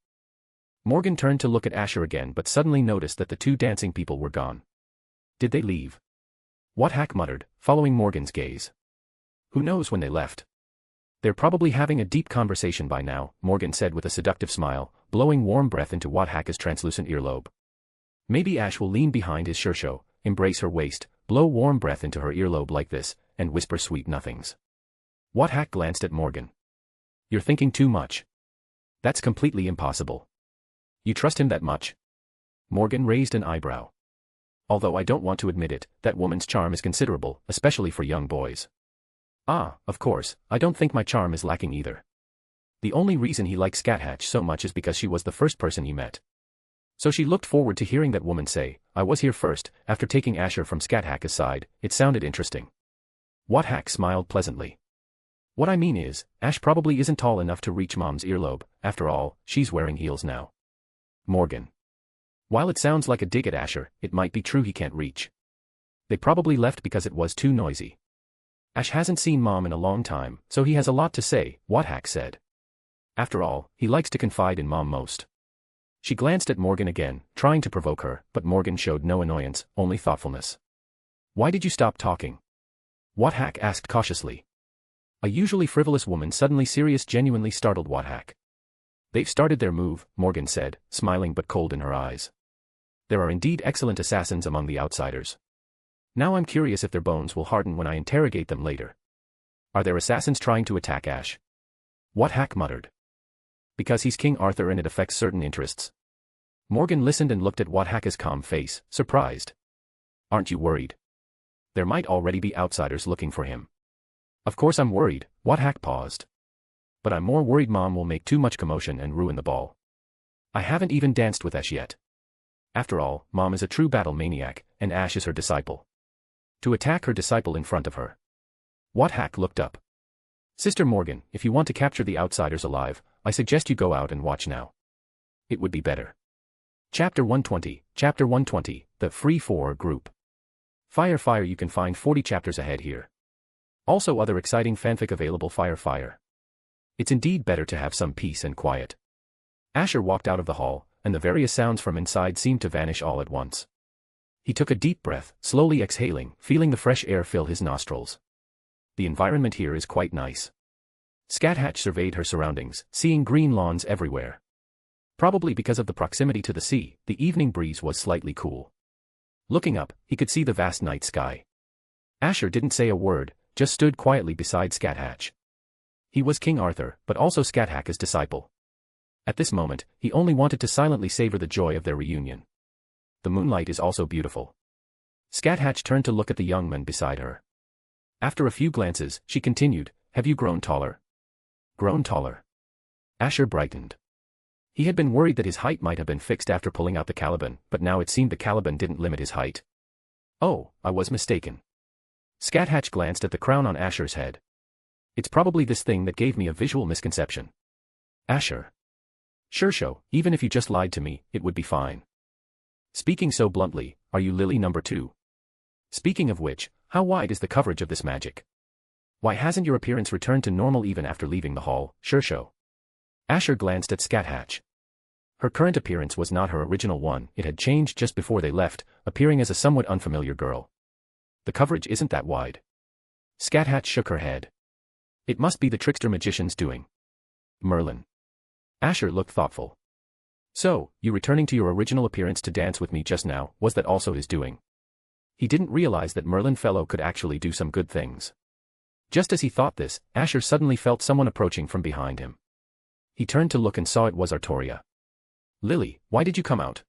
Morgan turned to look at Asher again but suddenly noticed that the two dancing people were gone. Did they leave? Scáthach muttered, following Morgan's gaze. Who knows when they left? They're probably having a deep conversation by now, Morgan said with a seductive smile, blowing warm breath into Scáthach's translucent earlobe. Maybe Ash will lean behind his Shishou, embrace her waist, blow warm breath into her earlobe like this, and whisper sweet nothings. Scáthach glanced at Morgan. You're thinking too much. That's completely impossible. You trust him that much? Morgan raised an eyebrow. Although I don't want to admit it, that woman's charm is considerable, especially for young boys. Ah, of course, I don't think my charm is lacking either. The only reason he likes Scáthach so much is because she was the first person he met. So she looked forward to hearing that woman say, I was here first, after taking Asher from Scáthach's side. It sounded interesting. Scáthach smiled pleasantly. What I mean is, Ash probably isn't tall enough to reach Mom's earlobe, after all, she's wearing heels now. Morgan. While it sounds like a dig at Asher, it might be true he can't reach. They probably left because it was too noisy. Ash hasn't seen Mom in a long time, so he has a lot to say, Scáthach said. After all, he likes to confide in Mom most. She glanced at Morgan again, trying to provoke her, but Morgan showed no annoyance, only thoughtfulness. Why did you stop talking? Scáthach asked cautiously. A usually frivolous woman suddenly serious genuinely startled Scáthach. They've started their move, Morgan said, smiling but cold in her eyes. There are indeed excellent assassins among the outsiders. Now I'm curious if their bones will harden when I interrogate them later. Are there assassins trying to attack Ash? Scáthach muttered. Because he's King Arthur and it affects certain interests. Morgan listened and looked at Scáthach's calm face, surprised. Aren't you worried? There might already be outsiders looking for him. Of course I'm worried, Scáthach paused. But I'm more worried Mom will make too much commotion and ruin the ball. I haven't even danced with Ash yet. After all, Mom is a true battle maniac, and Ash is her disciple. To attack her disciple in front of her. Scáthach looked up. Sister Morgan, if you want to capture the outsiders alive, I suggest you go out and watch now. It would be better. Chapter 120, The Free 4 Group. Fire you can find 40 chapters ahead here. Also other exciting fanfic available Fire. It's indeed better to have some peace and quiet. Asher walked out of the hall, and the various sounds from inside seemed to vanish all at once. He took a deep breath, slowly exhaling, feeling the fresh air fill his nostrils. The environment here is quite nice. Scáthach surveyed her surroundings, seeing green lawns everywhere. Probably because of the proximity to the sea, the evening breeze was slightly cool. Looking up, he could see the vast night sky. Asher didn't say a word, just stood quietly beside Scáthach. He was King Arthur, but also Scáthach's disciple. At this moment, he only wanted to silently savor the joy of their reunion. The moonlight is also beautiful. Scáthach turned to look at the young man beside her. After a few glances, she continued, Have you grown taller? Grown taller? Asher brightened. He had been worried that his height might have been fixed after pulling out the Caliban, but now it seemed the Caliban didn't limit his height. Oh, I was mistaken. Scáthach glanced at the crown on Asher's head. It's probably this thing that gave me a visual misconception. Asher. Shishou, even if you just lied to me, it would be fine. Speaking so bluntly, are you Lily number 2? Speaking of which, how wide is the coverage of this magic? Why hasn't your appearance returned to normal even after leaving the hall, Shishou? Asher glanced at Scáthach. Her current appearance was not her original one, it had changed just before they left, appearing as a somewhat unfamiliar girl. The coverage isn't that wide. Scáthach shook her head. It must be the trickster magician's doing. Merlin. Asher looked thoughtful. So, you returning to your original appearance to dance with me just now, was that also his doing? He didn't realize that Merlin fellow could actually do some good things. Just as he thought this, Asher suddenly felt someone approaching from behind him. He turned to look and saw it was Artoria. Lily, why did you come out?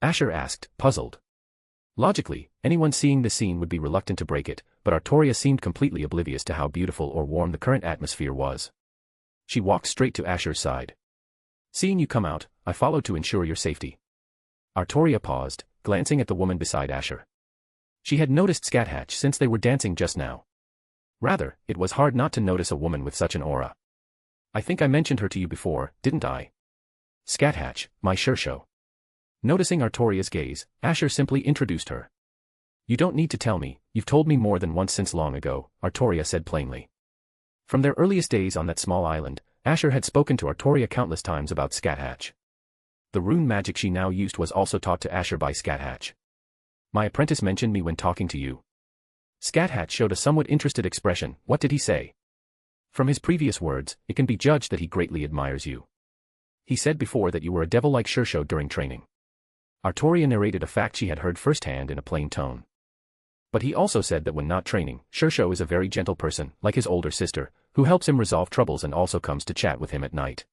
Asher asked, puzzled. Logically, anyone seeing this scene would be reluctant to break it, but Artoria seemed completely oblivious to how beautiful or warm the current atmosphere was. She walked straight to Asher's side. Seeing you come out, I followed to ensure your safety. Artoria paused, glancing at the woman beside Asher. She had noticed Scáthach since they were dancing just now. Rather, it was hard not to notice a woman with such an aura. I think I mentioned her to you before, didn't I? Scáthach, my Shishou. Noticing Artoria's gaze, Asher simply introduced her. You don't need to tell me, you've told me more than once since long ago, Artoria said plainly. From their earliest days on that small island, Asher had spoken to Artoria countless times about Scáthach. The rune magic she now used was also taught to Asher by Scáthach. My apprentice mentioned me when talking to you. Scáthach showed a somewhat interested expression. What did he say? From his previous words, it can be judged that he greatly admires you. He said before that you were a devil-like Shishou during training. Artoria narrated a fact she had heard firsthand in a plain tone. But he also said that when not training, Shishou is a very gentle person, like his older sister, who helps him resolve troubles and also comes to chat with him at night.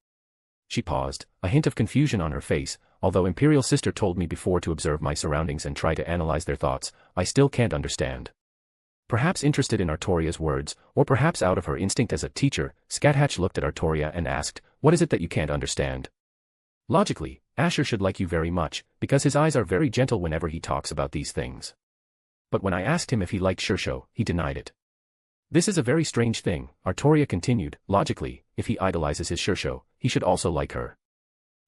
She paused, a hint of confusion on her face. Although Imperial Sister told me before to observe my surroundings and try to analyze their thoughts, I still can't understand. Perhaps interested in Artoria's words, or perhaps out of her instinct as a teacher, Scáthach looked at Artoria and asked, what is it that you can't understand? Logically, Asher should like you very much, because his eyes are very gentle whenever he talks about these things. But when I asked him if he liked Shishou, he denied it. This is a very strange thing, Artoria continued. Logically, if he idolizes his Shishou, he should also like her.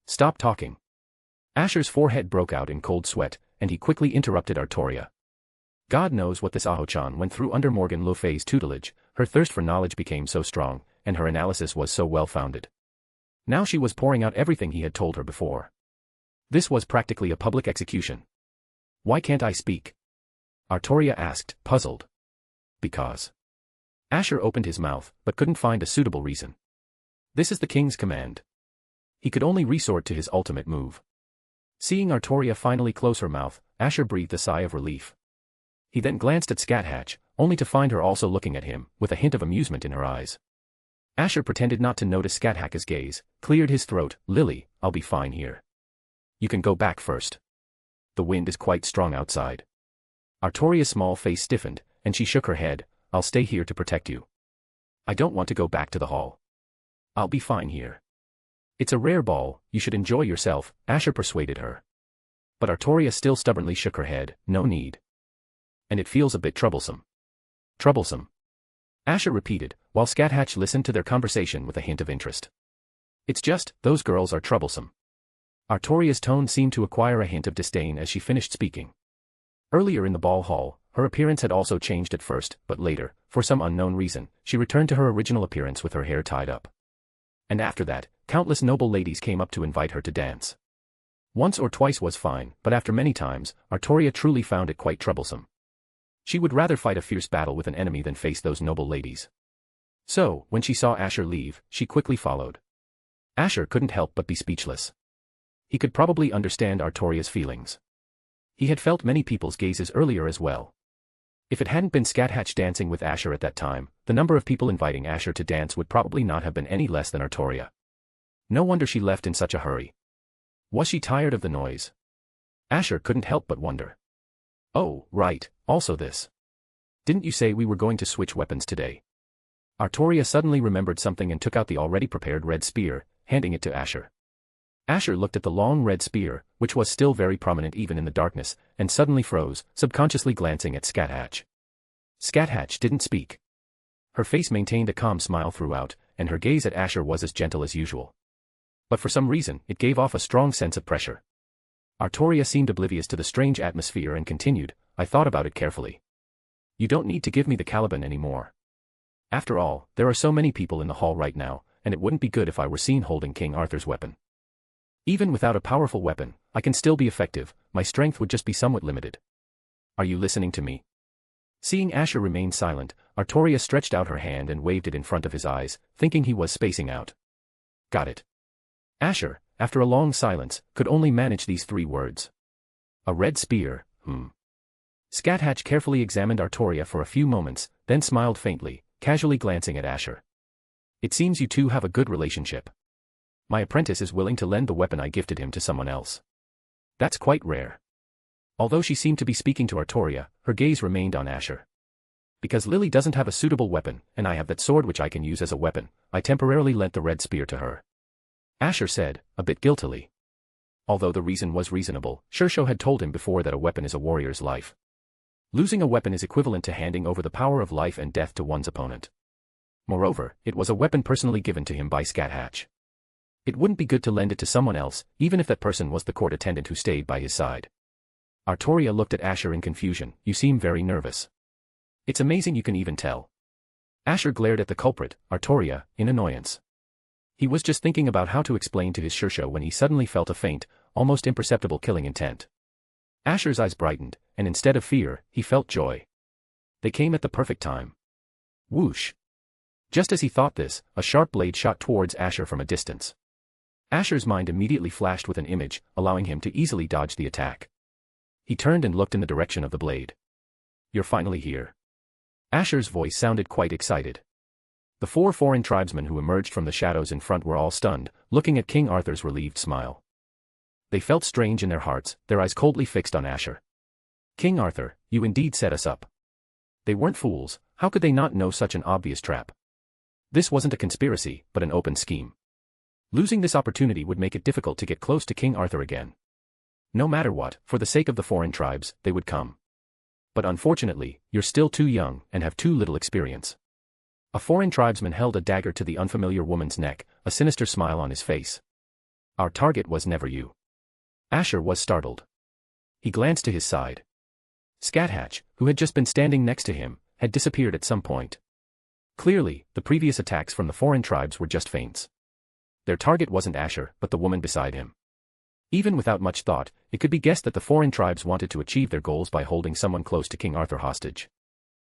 Stop talking. Asher's forehead broke out in cold sweat, and he quickly interrupted Artoria. God knows what this Aho-chan went through under Morgan le Fay's tutelage. Her thirst for knowledge became so strong, and her analysis was so well-founded. Now she was pouring out everything he had told her before. This was practically a public execution. Why can't I speak? Artoria asked, puzzled. Because. Asher opened his mouth, but couldn't find a suitable reason. This is the king's command. He could only resort to his ultimate move. Seeing Artoria finally close her mouth, Asher breathed a sigh of relief. He then glanced at Scáthach, only to find her also looking at him, with a hint of amusement in her eyes. Asher pretended not to notice Scáthach's gaze, cleared his throat. Lily, I'll be fine here. You can go back first. The wind is quite strong outside. Artoria's small face stiffened, and she shook her head. I'll stay here to protect you. I don't want to go back to the hall. I'll be fine here. It's a rare ball, you should enjoy yourself, Asher persuaded her. But Artoria still stubbornly shook her head. No need. And it feels a bit troublesome. Troublesome? Asher repeated, while Scáthach listened to their conversation with a hint of interest. It's just, those girls are troublesome. Artoria's tone seemed to acquire a hint of disdain as she finished speaking. Earlier in the ball hall, her appearance had also changed at first, but later, for some unknown reason, she returned to her original appearance with her hair tied up. And after that, countless noble ladies came up to invite her to dance. Once or twice was fine, but after many times, Artoria truly found it quite troublesome. She would rather fight a fierce battle with an enemy than face those noble ladies. So, when she saw Asher leave, she quickly followed. Asher couldn't help but be speechless. He could probably understand Artoria's feelings. He had felt many people's gazes earlier as well. If it hadn't been Scáthach dancing with Asher at that time, the number of people inviting Asher to dance would probably not have been any less than Artoria. No wonder she left in such a hurry. Was she tired of the noise? Asher couldn't help but wonder. Oh, right, also this. Didn't you say we were going to switch weapons today? Artoria suddenly remembered something and took out the already prepared red spear, handing it to Asher. Asher looked at the long red spear, which was still very prominent even in the darkness, and suddenly froze, subconsciously glancing at Scáthach. Scáthach didn't speak. Her face maintained a calm smile throughout, and her gaze at Asher was as gentle as usual. But for some reason, it gave off a strong sense of pressure. Artoria seemed oblivious to the strange atmosphere and continued, I thought about it carefully. You don't need to give me the Caliban anymore. After all, there are so many people in the hall right now, and it wouldn't be good if I were seen holding King Arthur's weapon. Even without a powerful weapon, I can still be effective, my strength would just be somewhat limited. Are you listening to me? Seeing Asher remain silent, Artoria stretched out her hand and waved it in front of his eyes, thinking he was spacing out. Got it. Asher, after a long silence, could only manage these 3 words. A red spear, Scáthach carefully examined Artoria for a few moments, then smiled faintly, casually glancing at Asher. It seems you two have a good relationship. My apprentice is willing to lend the weapon I gifted him to someone else. That's quite rare. Although she seemed to be speaking to Artoria, her gaze remained on Asher. Because Lily doesn't have a suitable weapon, and I have that sword which I can use as a weapon, I temporarily lent the red spear to her. Asher said, a bit guiltily. Although the reason was reasonable, Shishou had told him before that a weapon is a warrior's life. Losing a weapon is equivalent to handing over the power of life and death to one's opponent. Moreover, it was a weapon personally given to him by Scáthach. It wouldn't be good to lend it to someone else, even if that person was the court attendant who stayed by his side. Artoria looked at Asher in confusion. You seem very nervous. It's amazing you can even tell. Asher glared at the culprit, Artoria, in annoyance. He was just thinking about how to explain to his Shishou when he suddenly felt a faint, almost imperceptible killing intent. Asher's eyes brightened, and instead of fear, he felt joy. They came at the perfect time. Whoosh! Just as he thought this, a sharp blade shot towards Asher from a distance. Asher's mind immediately flashed with an image, allowing him to easily dodge the attack. He turned and looked in the direction of the blade. You're finally here. Asher's voice sounded quite excited. The 4 foreign tribesmen who emerged from the shadows in front were all stunned, looking at King Arthur's relieved smile. They felt strange in their hearts, their eyes coldly fixed on Asher. King Arthur, you indeed set us up. They weren't fools, how could they not know such an obvious trap? This wasn't a conspiracy, but an open scheme. Losing this opportunity would make it difficult to get close to King Arthur again. No matter what, for the sake of the foreign tribes, they would come. But unfortunately, you're still too young and have too little experience. A foreign tribesman held a dagger to the unfamiliar woman's neck, a sinister smile on his face. Our target was never you. Asher was startled. He glanced to his side. Scáthach, who had just been standing next to him, had disappeared at some point. Clearly, the previous attacks from the foreign tribes were just feints. Their target wasn't Asher, but the woman beside him. Even without much thought, it could be guessed that the foreign tribes wanted to achieve their goals by holding someone close to King Arthur hostage.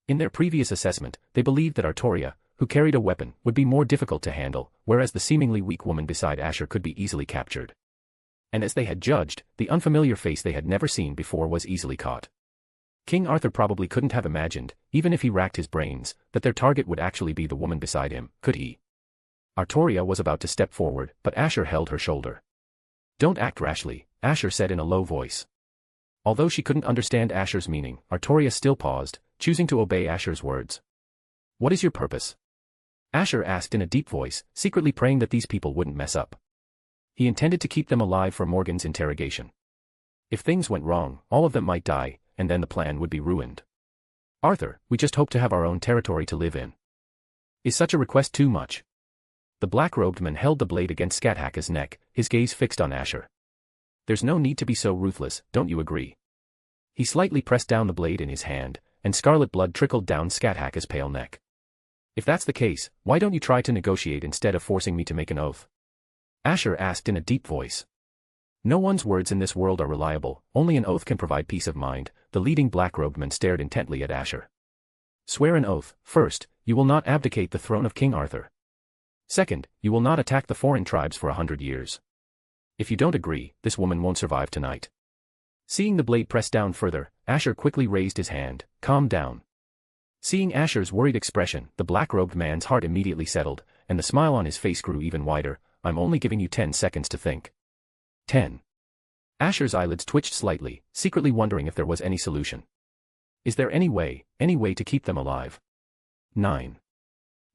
In their previous assessment, they believed that Artoria, who carried a weapon, would be more difficult to handle, whereas the seemingly weak woman beside Asher could be easily captured. And as they had judged, the unfamiliar face they had never seen before was easily caught. King Arthur probably couldn't have imagined, even if he racked his brains, that their target would actually be the woman beside him, could he? Artoria was about to step forward, but Asher held her shoulder. Don't act rashly, Asher said in a low voice. Although she couldn't understand Asher's meaning, Artoria still paused, choosing to obey Asher's words. What is your purpose? Asher asked in a deep voice, secretly praying that these people wouldn't mess up. He intended to keep them alive for Morgan's interrogation. If things went wrong, all of them might die, and then the plan would be ruined. Arthur, we just hope to have our own territory to live in. Is such a request too much? The black-robed man held the blade against Scáthach's neck, his gaze fixed on Asher. There's no need to be so ruthless, don't you agree? He slightly pressed down the blade in his hand, and scarlet blood trickled down Scáthach's pale neck. If that's the case, why don't you try to negotiate instead of forcing me to make an oath? Asher asked in a deep voice. No one's words in this world are reliable, only an oath can provide peace of mind. The leading black-robed man stared intently at Asher. Swear an oath. First, you will not abdicate the throne of King Arthur. Second, you will not attack the foreign tribes for 100 years. If you don't agree, this woman won't survive tonight. Seeing the blade press down further, Asher quickly raised his hand. Calm down. Seeing Asher's worried expression, the black-robed man's heart immediately settled, and the smile on his face grew even wider. I'm only giving you 10 seconds to think. 10. Asher's eyelids twitched slightly, secretly wondering if there was any solution. Is there any way to keep them alive? 9.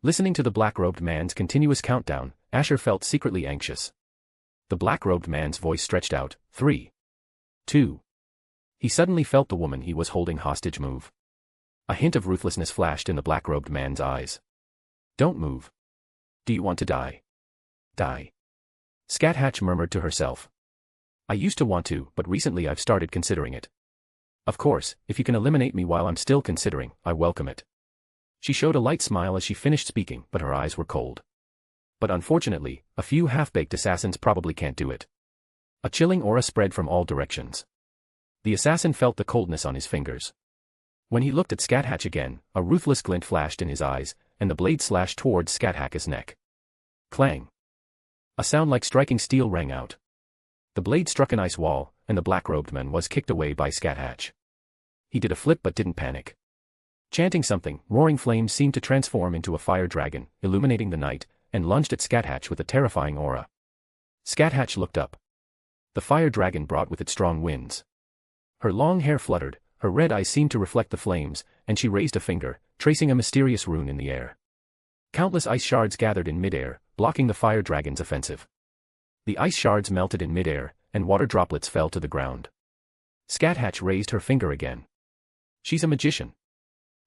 Listening to the black-robed man's continuous countdown, Asher felt secretly anxious. The black-robed man's voice stretched out. 3. 2. He suddenly felt the woman he was holding hostage move. A hint of ruthlessness flashed in the black-robed man's eyes. Don't move. Do you want to die? Die. Scáthach murmured to herself. I used to want to, but recently I've started considering it. Of course, if you can eliminate me while I'm still considering, I welcome it. She showed a light smile as she finished speaking, but her eyes were cold. But unfortunately, a few half-baked assassins probably can't do it. A chilling aura spread from all directions. The assassin felt the coldness on his fingers. When he looked at Scáthach again, a ruthless glint flashed in his eyes, and the blade slashed towards Scáthach's neck. Clang. A sound like striking steel rang out. The blade struck an ice wall, and the black-robed man was kicked away by Scáthach. He did a flip but didn't panic. Chanting something, roaring flames seemed to transform into a fire dragon, illuminating the night, and lunged at Scáthach with a terrifying aura. Scáthach looked up. The fire dragon brought with it strong winds. Her long hair fluttered, her red eyes seemed to reflect the flames, and she raised a finger, tracing a mysterious rune in the air. Countless ice shards gathered in midair, blocking the fire dragon's offensive. The ice shards melted in midair, and water droplets fell to the ground. Scáthach raised her finger again. She's a magician.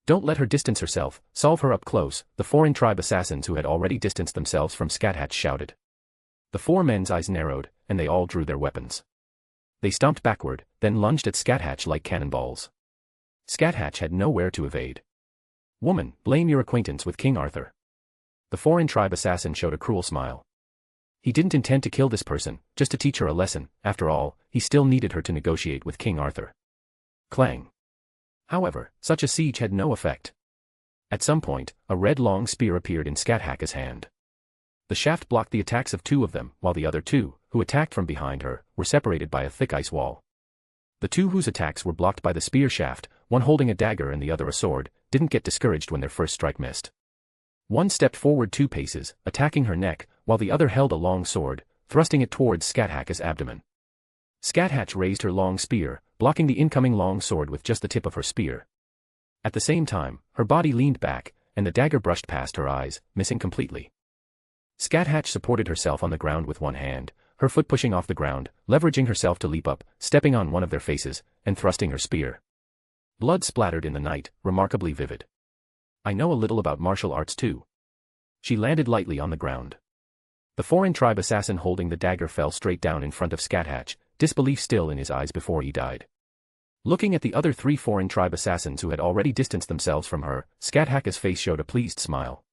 Don't let her distance herself, solve her up close, the foreign tribe assassins who had already distanced themselves from Scáthach shouted. The four men's eyes narrowed, and they all drew their weapons. They stomped backward, then lunged at Scáthach like cannonballs. Scáthach had nowhere to evade. Woman, blame your acquaintance with King Arthur. The foreign tribe assassin showed a cruel smile. He didn't intend to kill this person, just to teach her a lesson. After all, he still needed her to negotiate with King Arthur. Clang. However, such a siege had no effect. At some point, a red long spear appeared in Scáthach's hand. The shaft blocked the attacks of two of them, while the other two, who attacked from behind her, were separated by a thick ice wall. The two whose attacks were blocked by the spear shaft, one holding a dagger and the other a sword, didn't get discouraged when their first strike missed. One stepped forward 2 paces, attacking her neck, while the other held a long sword, thrusting it towards Scáthach's abdomen. Scáthach raised her long spear, blocking the incoming long sword with just the tip of her spear. At the same time, her body leaned back, and the dagger brushed past her eyes, missing completely. Scáthach supported herself on the ground with one hand, her foot pushing off the ground, leveraging herself to leap up, stepping on one of their faces, and thrusting her spear. Blood splattered in the night, remarkably vivid. I know a little about martial arts too. She landed lightly on the ground. The foreign tribe assassin holding the dagger fell straight down in front of Scáthach, disbelief still in his eyes before he died. Looking at the other 3 foreign tribe assassins who had already distanced themselves from her, Scáthach's face showed a pleased smile.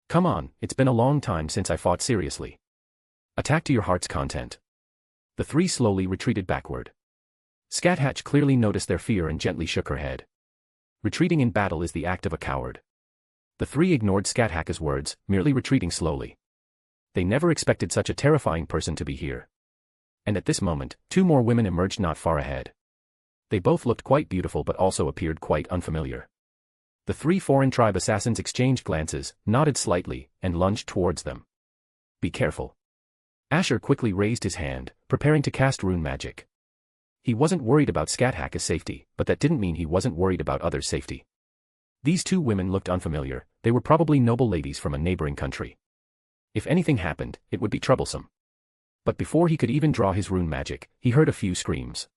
Come on, it's been a long time since I fought seriously. Attack to your heart's content. The 3 slowly retreated backward. Scáthach clearly noticed their fear and gently shook her head. Retreating in battle is the act of a coward. The 3 ignored Scáthach's words, merely retreating slowly. They never expected such a terrifying person to be here. And at this moment, 2 more women emerged not far ahead. They both looked quite beautiful but also appeared quite unfamiliar. The 3 foreign tribe assassins exchanged glances, nodded slightly, and lunged towards them. Be careful. Asher quickly raised his hand, preparing to cast rune magic. He wasn't worried about Scáthach's safety, but that didn't mean he wasn't worried about others' safety. These 2 women looked unfamiliar, they were probably noble ladies from a neighboring country. If anything happened, it would be troublesome. But before he could even draw his rune magic, he heard a few screams.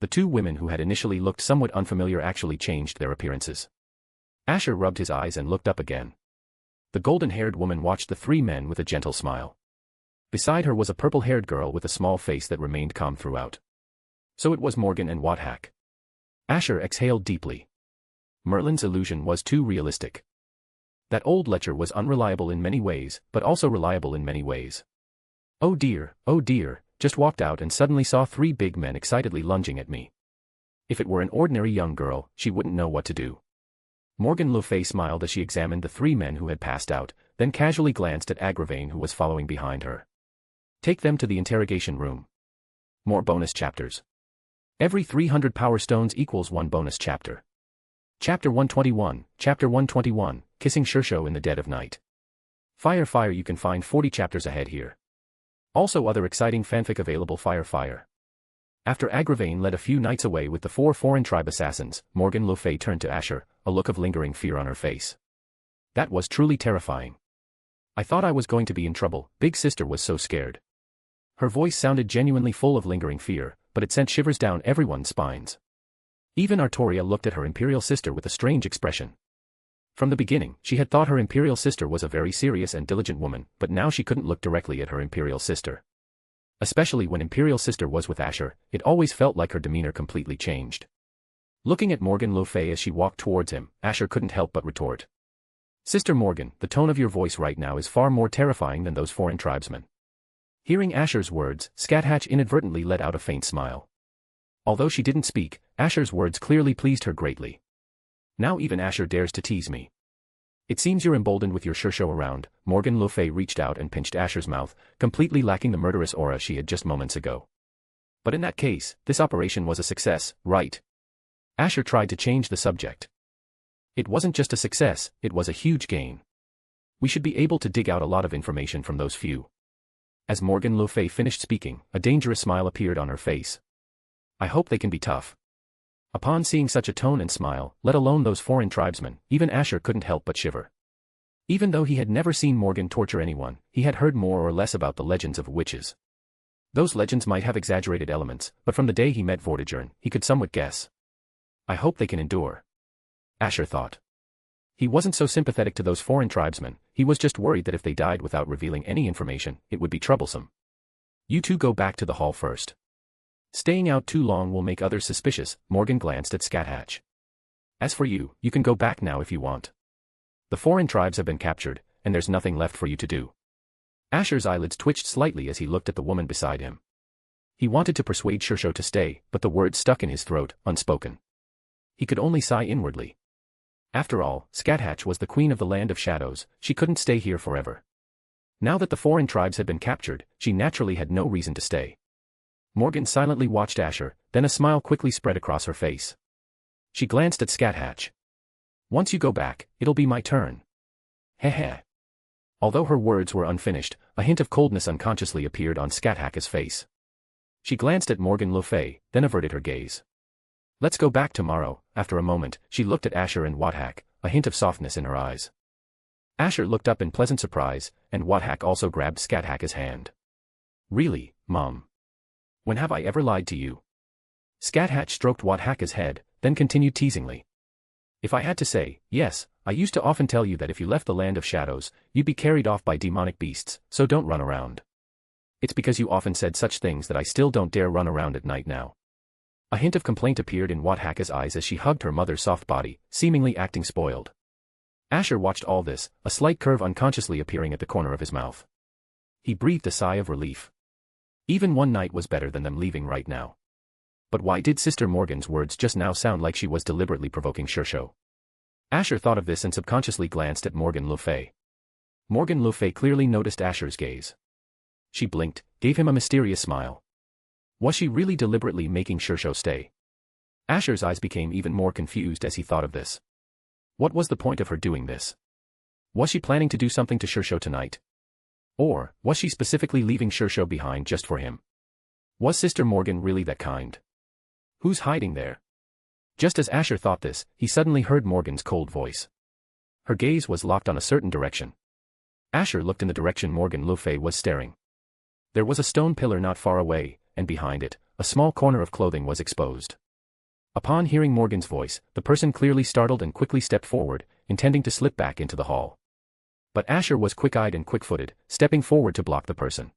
The 2 women who had initially looked somewhat unfamiliar actually changed their appearances. Asher rubbed his eyes and looked up again. The golden-haired woman watched the 3 men with a gentle smile. Beside her was a purple-haired girl with a small face that remained calm throughout. So it was Morgan and Wathak. Asher exhaled deeply. Merlin's illusion was too realistic. That old lecher was unreliable in many ways, but also reliable in many ways. Oh dear, just walked out and suddenly saw 3 big men excitedly lunging at me. If it were an ordinary young girl, she wouldn't know what to do. Morgan le Fay smiled as she examined the 3 men who had passed out, then casually glanced at Agravain who was following behind her. Take them to the interrogation room. More bonus chapters. Every 300 power stones equals 1 bonus chapter. Chapter 121, Kissing Shishou in the Dead of Night. Fire, you can find 40 chapters ahead here. Also other exciting fanfic available. Fire. After Agravain led a few knights away with the 4 foreign tribe assassins, Morgan le Fay turned to Asher, a look of lingering fear on her face. That was truly terrifying. I thought I was going to be in trouble, big sister was so scared. Her voice sounded genuinely full of lingering fear, but it sent shivers down everyone's spines. Even Artoria looked at her imperial sister with a strange expression. From the beginning, she had thought her imperial sister was a very serious and diligent woman, but now she couldn't look directly at her imperial sister. Especially when imperial sister was with Asher, it always felt like her demeanor completely changed. Looking at Morgan le Fay as she walked towards him, Asher couldn't help but retort. Sister Morgan, the tone of your voice right now is far more terrifying than those foreign tribesmen. Hearing Asher's words, Scáthach inadvertently let out a faint smile. Although she didn't speak, Asher's words clearly pleased her greatly. Now even Asher dares to tease me. It seems you're emboldened with your Shishou around. Morgan le Fay reached out and pinched Asher's mouth, completely lacking the murderous aura she had just moments ago. But in that case, this operation was a success, right? Asher tried to change the subject. It wasn't just a success, it was a huge gain. We should be able to dig out a lot of information from those few. As Morgan le Fay finished speaking, a dangerous smile appeared on her face. I hope they can be tough. Upon seeing such a tone and smile, let alone those foreign tribesmen, even Asher couldn't help but shiver. Even though he had never seen Morgan torture anyone, he had heard more or less about the legends of witches. Those legends might have exaggerated elements, but from the day he met Vortigern, he could somewhat guess. I hope they can endure. Asher thought. He wasn't so sympathetic to those foreign tribesmen, he was just worried that if they died without revealing any information, it would be troublesome. You two go back to the hall first. Staying out too long will make others suspicious. Morgan glanced at Scáthach. As for you, you can go back now if you want. The foreign tribes have been captured, and there's nothing left for you to do. Asher's eyelids twitched slightly as he looked at the woman beside him. He wanted to persuade Shishou to stay, but the words stuck in his throat, unspoken. He could only sigh inwardly. After all, Scáthach was the queen of the land of shadows, she couldn't stay here forever. Now that the foreign tribes had been captured, she naturally had no reason to stay. Morgan silently watched Asher, then a smile quickly spread across her face. She glanced at Scáthach. Once you go back, it'll be my turn. Heh. Although her words were unfinished, a hint of coldness unconsciously appeared on Scáthach's face. She glanced at Morgan le Fay, then averted her gaze. Let's go back tomorrow. After a moment, she looked at Asher and Scáthach, a hint of softness in her eyes. Asher looked up in pleasant surprise, and Scáthach also grabbed Scáthach's hand. Really, Mom? When have I ever lied to you? Scáthach stroked Scáthach's head, then continued teasingly. If I had to say, yes, I used to often tell you that if you left the land of shadows, you'd be carried off by demonic beasts, so don't run around. It's because you often said such things that I still don't dare run around at night now. A hint of complaint appeared in Scáthach's eyes as she hugged her mother's soft body, seemingly acting spoiled. Asher watched all this, a slight curve unconsciously appearing at the corner of his mouth. He breathed a sigh of relief. Even one night was better than them leaving right now. But why did Sister Morgan's words just now sound like she was deliberately provoking Shishou? Asher thought of this and subconsciously glanced at Morgan le Fay. Morgan le Fay clearly noticed Asher's gaze. She blinked, gave him a mysterious smile. Was she really deliberately making Shishou stay? Asher's eyes became even more confused as he thought of this. What was the point of her doing this? Was she planning to do something to Shishou tonight? Or, was she specifically leaving Shishou behind just for him? Was Sister Morgan really that kind? Who's hiding there? Just as Asher thought this, he suddenly heard Morgan's cold voice. Her gaze was locked on a certain direction. Asher looked in the direction Morgan le Fay was staring. There was a stone pillar not far away, and behind it, a small corner of clothing was exposed. Upon hearing Morgan's voice, the person clearly startled and quickly stepped forward, intending to slip back into the hall. But Asher was quick-eyed and quick-footed, stepping forward to block the person.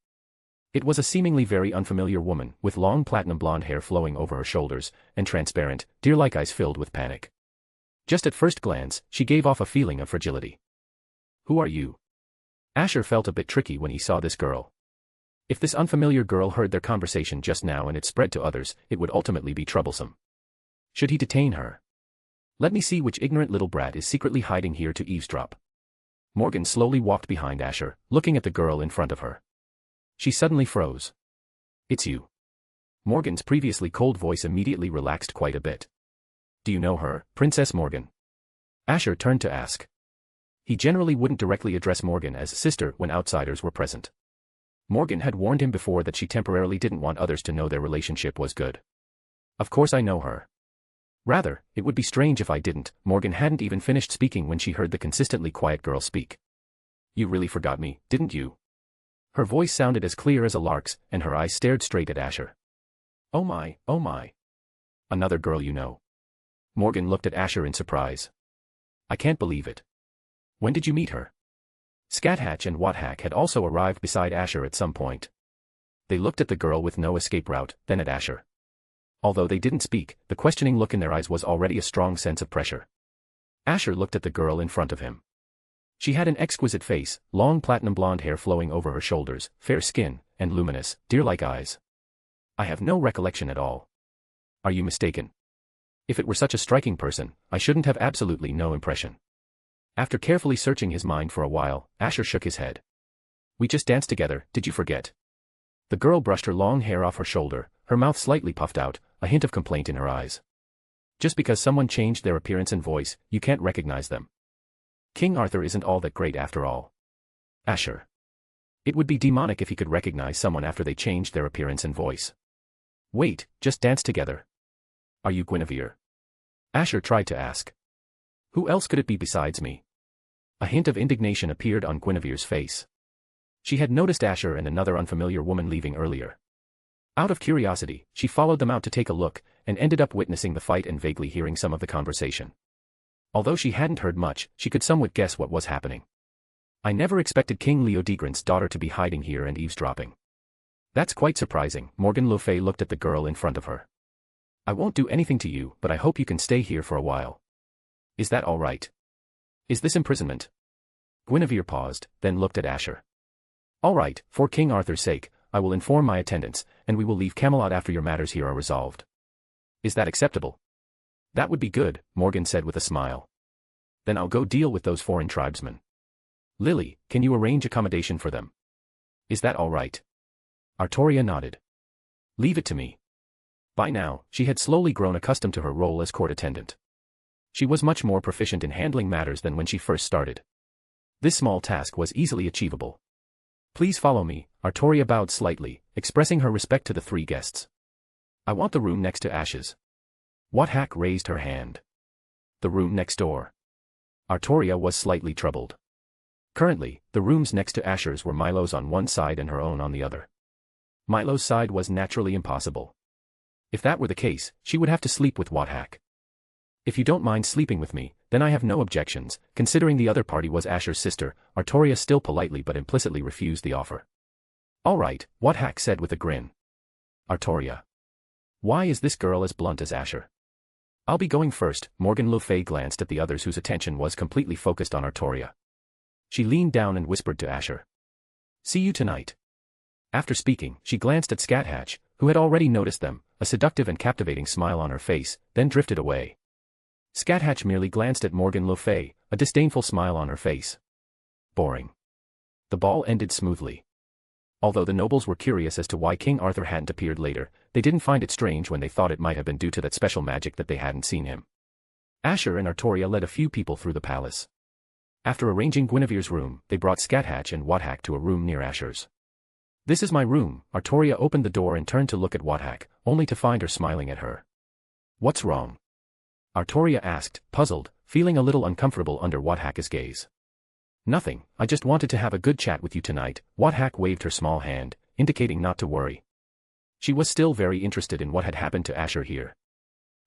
It was a seemingly very unfamiliar woman, with long platinum blonde hair flowing over her shoulders, and transparent, deer-like eyes filled with panic. Just at first glance, she gave off a feeling of fragility. Who are you? Asher felt a bit tricky when he saw this girl. If this unfamiliar girl heard their conversation just now and it spread to others, it would ultimately be troublesome. Should he detain her? Let me see which ignorant little brat is secretly hiding here to eavesdrop. Morgan slowly walked behind Asher, looking at the girl in front of her. She suddenly froze. It's you. Morgan's previously cold voice immediately relaxed quite a bit. Do you know her, Princess Morgan? Asher turned to ask. He generally wouldn't directly address Morgan as sister when outsiders were present. Morgan had warned him before that she temporarily didn't want others to know their relationship was good. Of course I know her. Rather, it would be strange if I didn't. Morgan hadn't even finished speaking when she heard the consistently quiet girl speak. You really forgot me, didn't you? Her voice sounded as clear as a lark's, and her eyes stared straight at Asher. Oh my. Another girl you know. Morgan looked at Asher in surprise. I can't believe it. When did you meet her? Scáthach and Scáthach had also arrived beside Asher at some point. They looked at the girl with no escape route, then at Asher. Although they didn't speak, the questioning look in their eyes was already a strong sense of pressure. Asher looked at the girl in front of him. She had an exquisite face, long platinum blonde hair flowing over her shoulders, fair skin, and luminous, deer-like eyes. I have no recollection at all. Are you mistaken? If it were such a striking person, I shouldn't have absolutely no impression. After carefully searching his mind for a while, Asher shook his head. We just danced together, did you forget? The girl brushed her long hair off her shoulder, her mouth slightly puffed out, a hint of complaint in her eyes. Just because someone changed their appearance and voice, you can't recognize them. King Arthur isn't all that great after all. Asher. It would be demonic if he could recognize someone after they changed their appearance and voice. Wait, just dance together. Are you Guinevere? Asher tried to ask. Who else could it be besides me? A hint of indignation appeared on Guinevere's face. She had noticed Asher and another unfamiliar woman leaving earlier. Out of curiosity, she followed them out to take a look, and ended up witnessing the fight and vaguely hearing some of the conversation. Although she hadn't heard much, she could somewhat guess what was happening. I never expected King Leodegrant's daughter to be hiding here and eavesdropping. That's quite surprising. Morgan le Fay looked at the girl in front of her. I won't do anything to you, but I hope you can stay here for a while. Is that all right? Is this imprisonment? Guinevere paused, then looked at Asher. All right, for King Arthur's sake, I will inform my attendants, and we will leave Camelot after your matters here are resolved. Is that acceptable? That would be good, Morgan said with a smile. Then I'll go deal with those foreign tribesmen. Lily, can you arrange accommodation for them? Is that all right? Artoria nodded. Leave it to me. By now, she had slowly grown accustomed to her role as court attendant. She was much more proficient in handling matters than when she first started. This small task was easily achievable. Please follow me, Artoria bowed slightly, expressing her respect to the three guests. I want the room next to Ash's. Scáthach raised her hand. The room next door. Artoria was slightly troubled. Currently, the rooms next to Asher's were Milo's on one side and her own on the other. Milo's side was naturally impossible. If that were the case, she would have to sleep with Scáthach. If you don't mind sleeping with me, then I have no objections, considering the other party was Asher's sister. Artoria still politely but implicitly refused the offer. All right, Scáthach said with a grin. Artoria. Why is this girl as blunt as Asher? I'll be going first. Morgan le Fay glanced at the others whose attention was completely focused on Artoria. She leaned down and whispered to Asher. See you tonight. After speaking, she glanced at Scáthach, who had already noticed them, a seductive and captivating smile on her face, then drifted away. Scáthach merely glanced at Morgan le Fay, a disdainful smile on her face. Boring. The ball ended smoothly. Although the nobles were curious as to why King Arthur hadn't appeared later, they didn't find it strange when they thought it might have been due to that special magic that they hadn't seen him. Asher and Artoria led a few people through the palace. After arranging Guinevere's room, they brought Scáthach and Scáthach to a room near Asher's. This is my room. Artoria opened the door and turned to look at Scáthach, only to find her smiling at her. What's wrong? Artoria asked, puzzled, feeling a little uncomfortable under Scáthach's gaze. Nothing, I just wanted to have a good chat with you tonight. Scáthach waved her small hand, indicating not to worry. She was still very interested in what had happened to Asher here.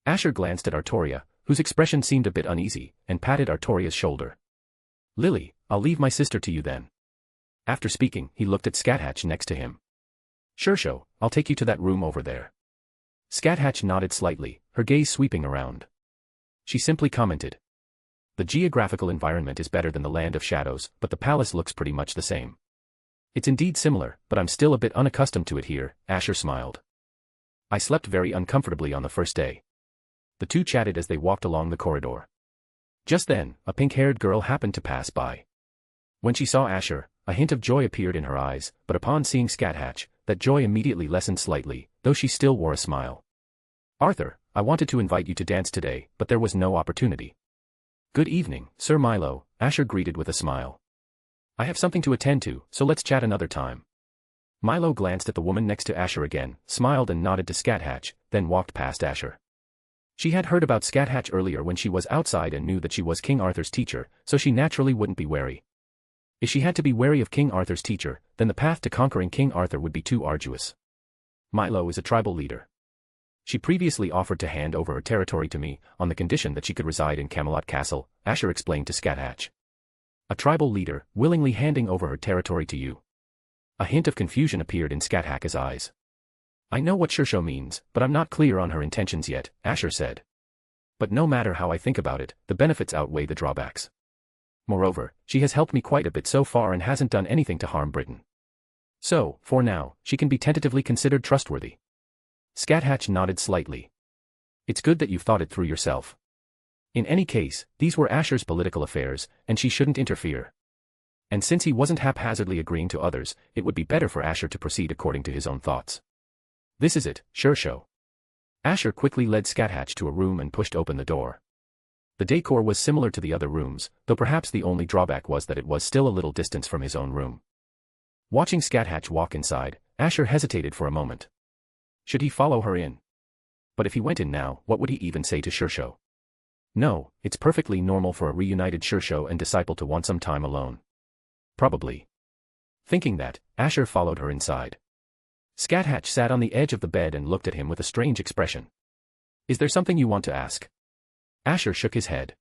Asher glanced at Artoria, whose expression seemed a bit uneasy, and patted Artoria's shoulder. Lily, I'll leave my sister to you then. After speaking, he looked at Scáthach next to him. Shishou, I'll take you to that room over there. Scáthach nodded slightly, her gaze sweeping around. She simply commented. The geographical environment is better than the Land of Shadows, but the palace looks pretty much the same. It's indeed similar, but I'm still a bit unaccustomed to it here, Asher smiled. I slept very uncomfortably on the first day. The two chatted as they walked along the corridor. Just then, a pink-haired girl happened to pass by. When she saw Asher, a hint of joy appeared in her eyes, but upon seeing Scáthach, that joy immediately lessened slightly, though she still wore a smile. Arthur, I wanted to invite you to dance today, but there was no opportunity. Good evening, Sir Milo, Asher greeted with a smile. I have something to attend to, so let's chat another time. Milo glanced at the woman next to Asher again, smiled and nodded to Scáthach, then walked past Asher. She had heard about Scáthach earlier when she was outside and knew that she was King Arthur's teacher, so she naturally wouldn't be wary. If she had to be wary of King Arthur's teacher, then the path to conquering King Arthur would be too arduous. Milo is a tribal leader. She previously offered to hand over her territory to me, on the condition that she could reside in Camelot Castle, Asher explained to Scáthach. A tribal leader, willingly handing over her territory to you. A hint of confusion appeared in Scáthach's eyes. I know what Shishou means, but I'm not clear on her intentions yet, Asher said. But no matter how I think about it, the benefits outweigh the drawbacks. Moreover, she has helped me quite a bit so far and hasn't done anything to harm Britain. So, for now, she can be tentatively considered trustworthy. Scáthach nodded slightly. It's good that you've thought it through yourself. In any case, these were Asher's political affairs, and she shouldn't interfere. And since he wasn't haphazardly agreeing to others, it would be better for Asher to proceed according to his own thoughts. This is it, Shishou. Asher quickly led Scáthach to a room and pushed open the door. The decor was similar to the other rooms, though perhaps the only drawback was that it was still a little distance from his own room. Watching Scáthach walk inside, Asher hesitated for a moment. Should he follow her in? But if he went in now, what would he even say to Shishou? No, it's perfectly normal for a reunited Shishou and disciple to want some time alone. Probably. Thinking that, Asher followed her inside. Scáthach sat on the edge of the bed and looked at him with a strange expression. Is there something you want to ask? Asher shook his head.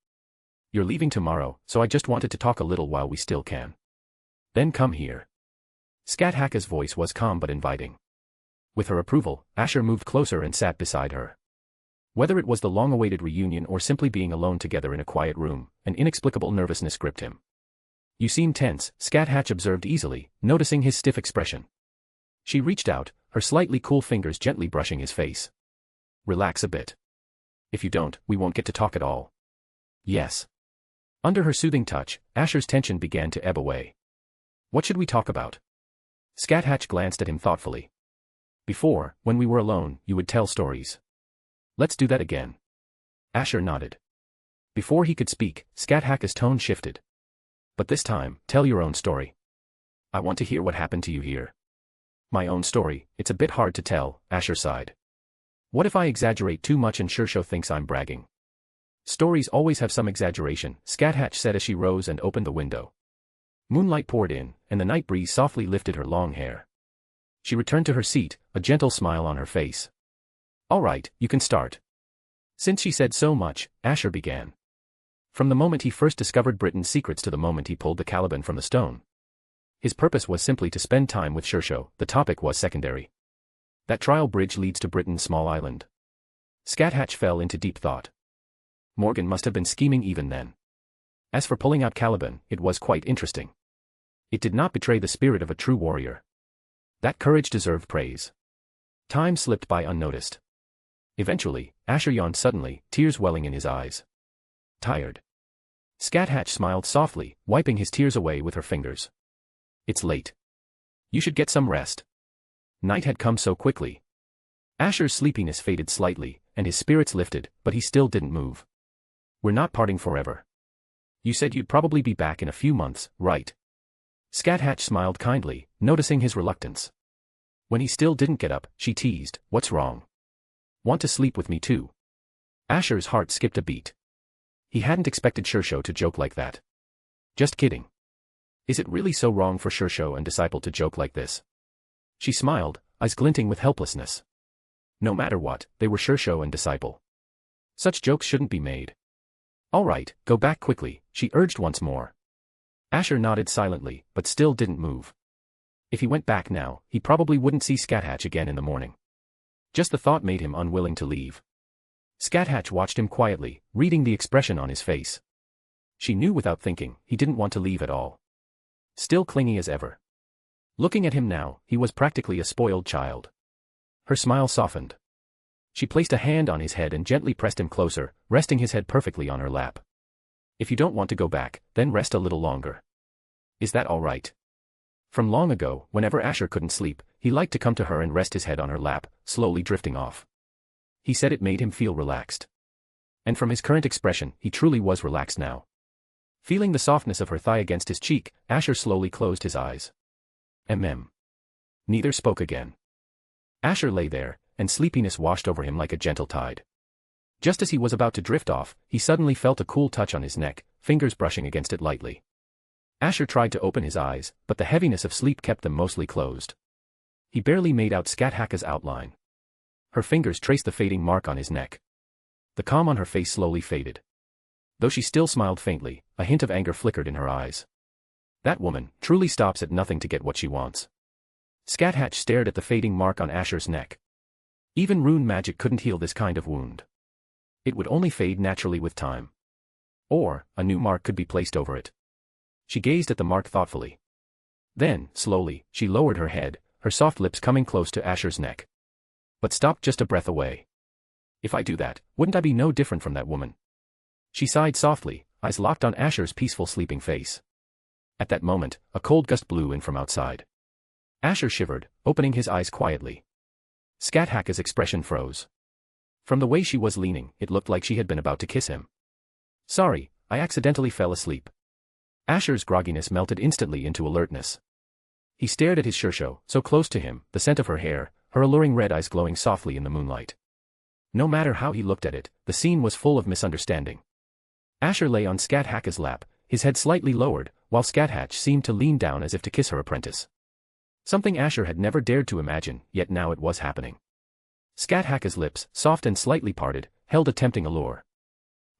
You're leaving tomorrow, so I just wanted to talk a little while we still can. Then come here. Scáthach's voice was calm but inviting. With her approval, Asher moved closer and sat beside her. Whether it was the long-awaited reunion or simply being alone together in a quiet room, an inexplicable nervousness gripped him. You seem tense, Scáthach observed easily, noticing his stiff expression. She reached out, her slightly cool fingers gently brushing his face. Relax a bit. If you don't, we won't get to talk at all. Yes. Under her soothing touch, Asher's tension began to ebb away. What should we talk about? Scáthach glanced at him thoughtfully. Before, when we were alone, you would tell stories. Let's do that again. Asher nodded. Before he could speak, Scáthach's tone shifted. But this time, tell your own story. I want to hear what happened to you here. My own story, it's a bit hard to tell, Asher sighed. What if I exaggerate too much and Shishou thinks I'm bragging? Stories always have some exaggeration, Scáthach said as she rose and opened the window. Moonlight poured in, and the night breeze softly lifted her long hair. She returned to her seat, a gentle smile on her face. All right, you can start. Since she said so much, Asher began. From the moment he first discovered Britain's secrets to the moment he pulled the Caliban from the stone. His purpose was simply to spend time with Shishou, the topic was secondary. That trial bridge leads to Britain's small island. Scáthach fell into deep thought. Morgan must have been scheming even then. As for pulling out Caliban, it was quite interesting. It did not betray the spirit of a true warrior. That courage deserved praise. Time slipped by unnoticed. Eventually, Asher yawned suddenly, tears welling in his eyes. Tired. Scáthach smiled softly, wiping his tears away with her fingers. It's late. You should get some rest. Night had come so quickly. Asher's sleepiness faded slightly, and his spirits lifted, but he still didn't move. We're not parting forever. You said you'd probably be back in a few months, right? Scáthach smiled kindly, noticing his reluctance. When he still didn't get up, she teased, what's wrong? Want to sleep with me too? Asher's heart skipped a beat. He hadn't expected Shishou to joke like that. Just kidding. Is it really so wrong for Shishou and disciple to joke like this? She smiled, eyes glinting with helplessness. No matter what, they were Shishou and disciple. Such jokes shouldn't be made. All right, go back quickly, she urged once more. Asher nodded silently, but still didn't move. If he went back now, he probably wouldn't see Scáthach again in the morning. Just the thought made him unwilling to leave. Scáthach watched him quietly, reading the expression on his face. She knew without thinking, he didn't want to leave at all. Still clingy as ever. Looking at him now, he was practically a spoiled child. Her smile softened. She placed a hand on his head and gently pressed him closer, resting his head perfectly on her lap. If you don't want to go back, then rest a little longer. Is that all right? From long ago, whenever Asher couldn't sleep, he liked to come to her and rest his head on her lap, slowly drifting off. He said it made him feel relaxed. And from his current expression, he truly was relaxed now. Feeling the softness of her thigh against his cheek, Asher slowly closed his eyes. Neither spoke again. Asher lay there, and sleepiness washed over him like a gentle tide. Just as he was about to drift off, he suddenly felt a cool touch on his neck, fingers brushing against it lightly. Asher tried to open his eyes, but the heaviness of sleep kept them mostly closed. He barely made out Scáthach's outline. Her fingers traced the fading mark on his neck. The calm on her face slowly faded. Though she still smiled faintly, a hint of anger flickered in her eyes. That woman truly stops at nothing to get what she wants. Scáthach stared at the fading mark on Asher's neck. Even rune magic couldn't heal this kind of wound. It would only fade naturally with time. Or, a new mark could be placed over it. She gazed at the mark thoughtfully. Then, slowly, she lowered her head, her soft lips coming close to Asher's neck. But stopped just a breath away. If I do that, wouldn't I be no different from that woman? She sighed softly, eyes locked on Asher's peaceful sleeping face. At that moment, a cold gust blew in from outside. Asher shivered, opening his eyes quietly. Scáthach's expression froze. From the way she was leaning, it looked like she had been about to kiss him. Sorry, I accidentally fell asleep. Asher's grogginess melted instantly into alertness. He stared at his Shishou, so close to him, the scent of her hair, her alluring red eyes glowing softly in the moonlight. No matter how he looked at it, the scene was full of misunderstanding. Asher lay on Scáthach's lap, his head slightly lowered, while Scáthach seemed to lean down as if to kiss her apprentice. Something Asher had never dared to imagine, yet now it was happening. Scáthach's lips, soft and slightly parted, held a tempting allure.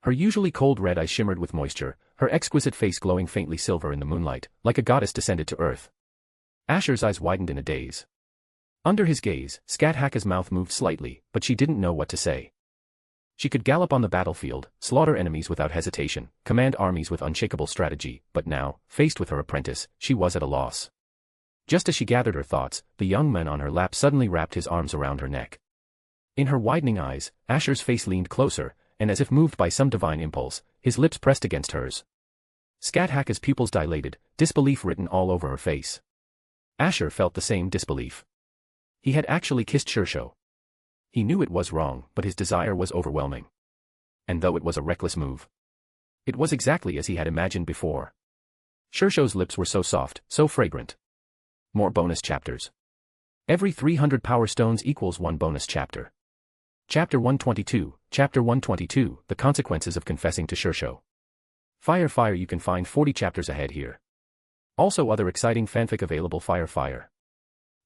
Her usually cold red eyes shimmered with moisture, her exquisite face glowing faintly silver in the moonlight, like a goddess descended to earth. Asher's eyes widened in a daze. Under his gaze, Scáthach's mouth moved slightly, but she didn't know what to say. She could gallop on the battlefield, slaughter enemies without hesitation, command armies with unshakable strategy, but now, faced with her apprentice, she was at a loss. Just as she gathered her thoughts, the young man on her lap suddenly wrapped his arms around her neck. In her widening eyes, Asher's face leaned closer, and as if moved by some divine impulse, his lips pressed against hers. Scáthach's pupils dilated, disbelief written all over her face. Asher felt the same disbelief. He had actually kissed Shishou. He knew it was wrong, but his desire was overwhelming. And though it was a reckless move, it was exactly as he had imagined before. Shishou's lips were so soft, so fragrant. More bonus chapters. Every 300 power stones equals 1 bonus chapter. Chapter 122, Chapter 122, The Consequences of Confessing to Shishou. Fire, you can find 40 chapters ahead here. Also other exciting fanfic available. Fire.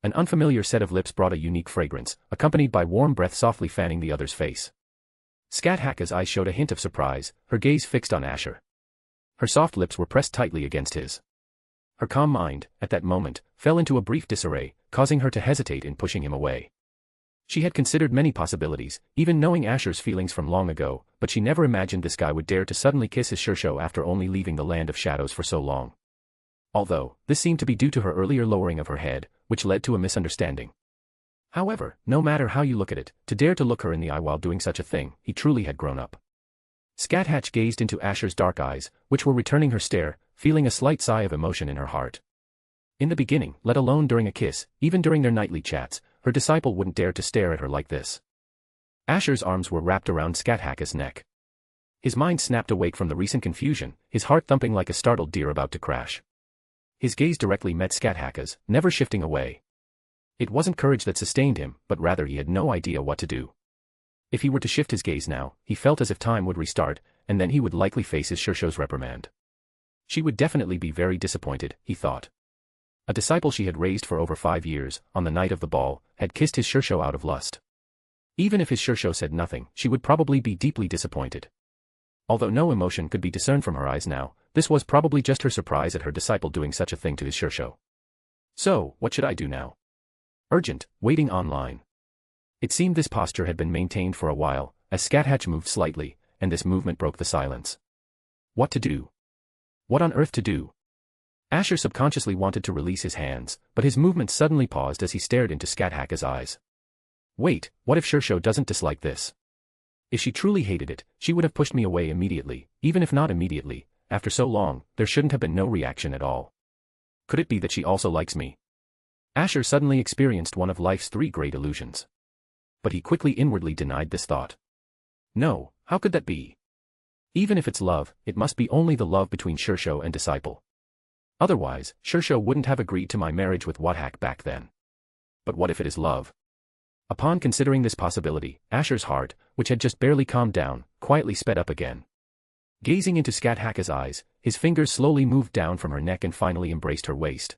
An unfamiliar set of lips brought a unique fragrance, accompanied by warm breath softly fanning the other's face. Scáthach's eyes showed a hint of surprise, her gaze fixed on Asher. Her soft lips were pressed tightly against his. Her calm mind, at that moment, fell into a brief disarray, causing her to hesitate in pushing him away. She had considered many possibilities, even knowing Asher's feelings from long ago, but she never imagined this guy would dare to suddenly kiss his Shishou after only leaving the land of shadows for so long. Although, this seemed to be due to her earlier lowering of her head, which led to a misunderstanding. However, no matter how you look at it, to dare to look her in the eye while doing such a thing, he truly had grown up. Scáthach gazed into Asher's dark eyes, which were returning her stare, feeling a slight sigh of emotion in her heart. In the beginning, let alone during a kiss, even during their nightly chats, her disciple wouldn't dare to stare at her like this. Asher's arms were wrapped around Scáthach's neck. His mind snapped awake from the recent confusion, his heart thumping like a startled deer about to crash. His gaze directly met Scáthach's, never shifting away. It wasn't courage that sustained him, but rather he had no idea what to do. If he were to shift his gaze now, he felt as if time would restart, and then he would likely face his Shishou's reprimand. She would definitely be very disappointed, he thought. A disciple she had raised for over 5 years, on the night of the ball, had kissed his Shishou out of lust. Even if his Shishou said nothing, she would probably be deeply disappointed. Although no emotion could be discerned from her eyes now, this was probably just her surprise at her disciple doing such a thing to his Shishou. So, what should I do now? Urgent, waiting online. It seemed this posture had been maintained for a while, as Scáthach moved slightly, and this movement broke the silence. What to do? What on earth to do? Asher subconsciously wanted to release his hands, but his movement suddenly paused as he stared into Scáthach's eyes. Wait, what if Shishou doesn't dislike this? If she truly hated it, she would have pushed me away immediately, even if not immediately, after so long, there shouldn't have been no reaction at all. Could it be that she also likes me? Asher suddenly experienced one of life's 3 great illusions. But he quickly inwardly denied this thought. No, how could that be? Even if it's love, it must be only the love between Shishou and disciple. Otherwise, Shishou wouldn't have agreed to my marriage with Scáthach back then. But what if it is love? Upon considering this possibility, Asher's heart, which had just barely calmed down, quietly sped up again. Gazing into Scáthach's eyes, his fingers slowly moved down from her neck and finally embraced her waist.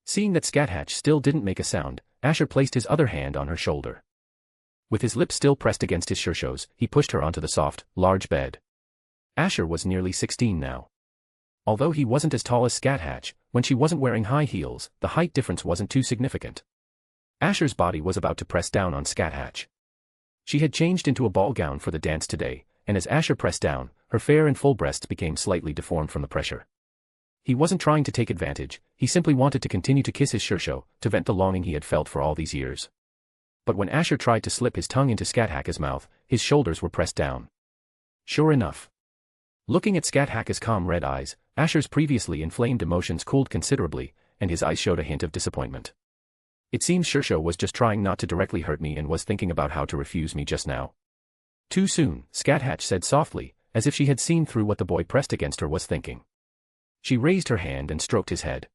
Seeing that Scáthach still didn't make a sound, Asher placed his other hand on her shoulder. With his lips still pressed against his Shishou's, he pushed her onto the soft, large bed. Asher was nearly 16 now. Although he wasn't as tall as Scáthach, when she wasn't wearing high heels, the height difference wasn't too significant. Asher's body was about to press down on Scáthach. She had changed into a ball gown for the dance today, and as Asher pressed down, her fair and full breasts became slightly deformed from the pressure. He wasn't trying to take advantage, he simply wanted to continue to kiss his Shishou, to vent the longing he had felt for all these years. But when Asher tried to slip his tongue into Scáthach's mouth, his shoulders were pressed down. Sure enough. Looking at Scáthach's calm red eyes, Asher's previously inflamed emotions cooled considerably, and his eyes showed a hint of disappointment. It seems Shishou was just trying not to directly hurt me and was thinking about how to refuse me just now. Too soon, Scáthach said softly, as if she had seen through what the boy pressed against her was thinking. She raised her hand and stroked his head.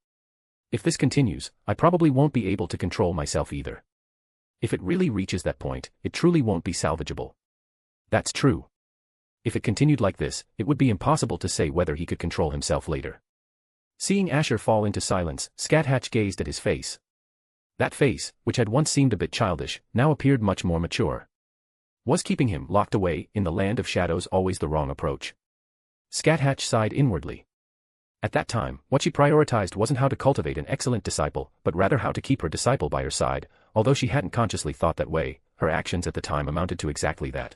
If this continues, I probably won't be able to control myself either. If it really reaches that point, it truly won't be salvageable. That's true. If it continued like this, it would be impossible to say whether he could control himself later. Seeing Asher fall into silence, Scáthach gazed at his face. That face, which had once seemed a bit childish, now appeared much more mature. Was keeping him locked away in the land of shadows always the wrong approach? Scáthach sighed inwardly. At that time, what she prioritized wasn't how to cultivate an excellent disciple, but rather how to keep her disciple by her side. Although she hadn't consciously thought that way, her actions at the time amounted to exactly that.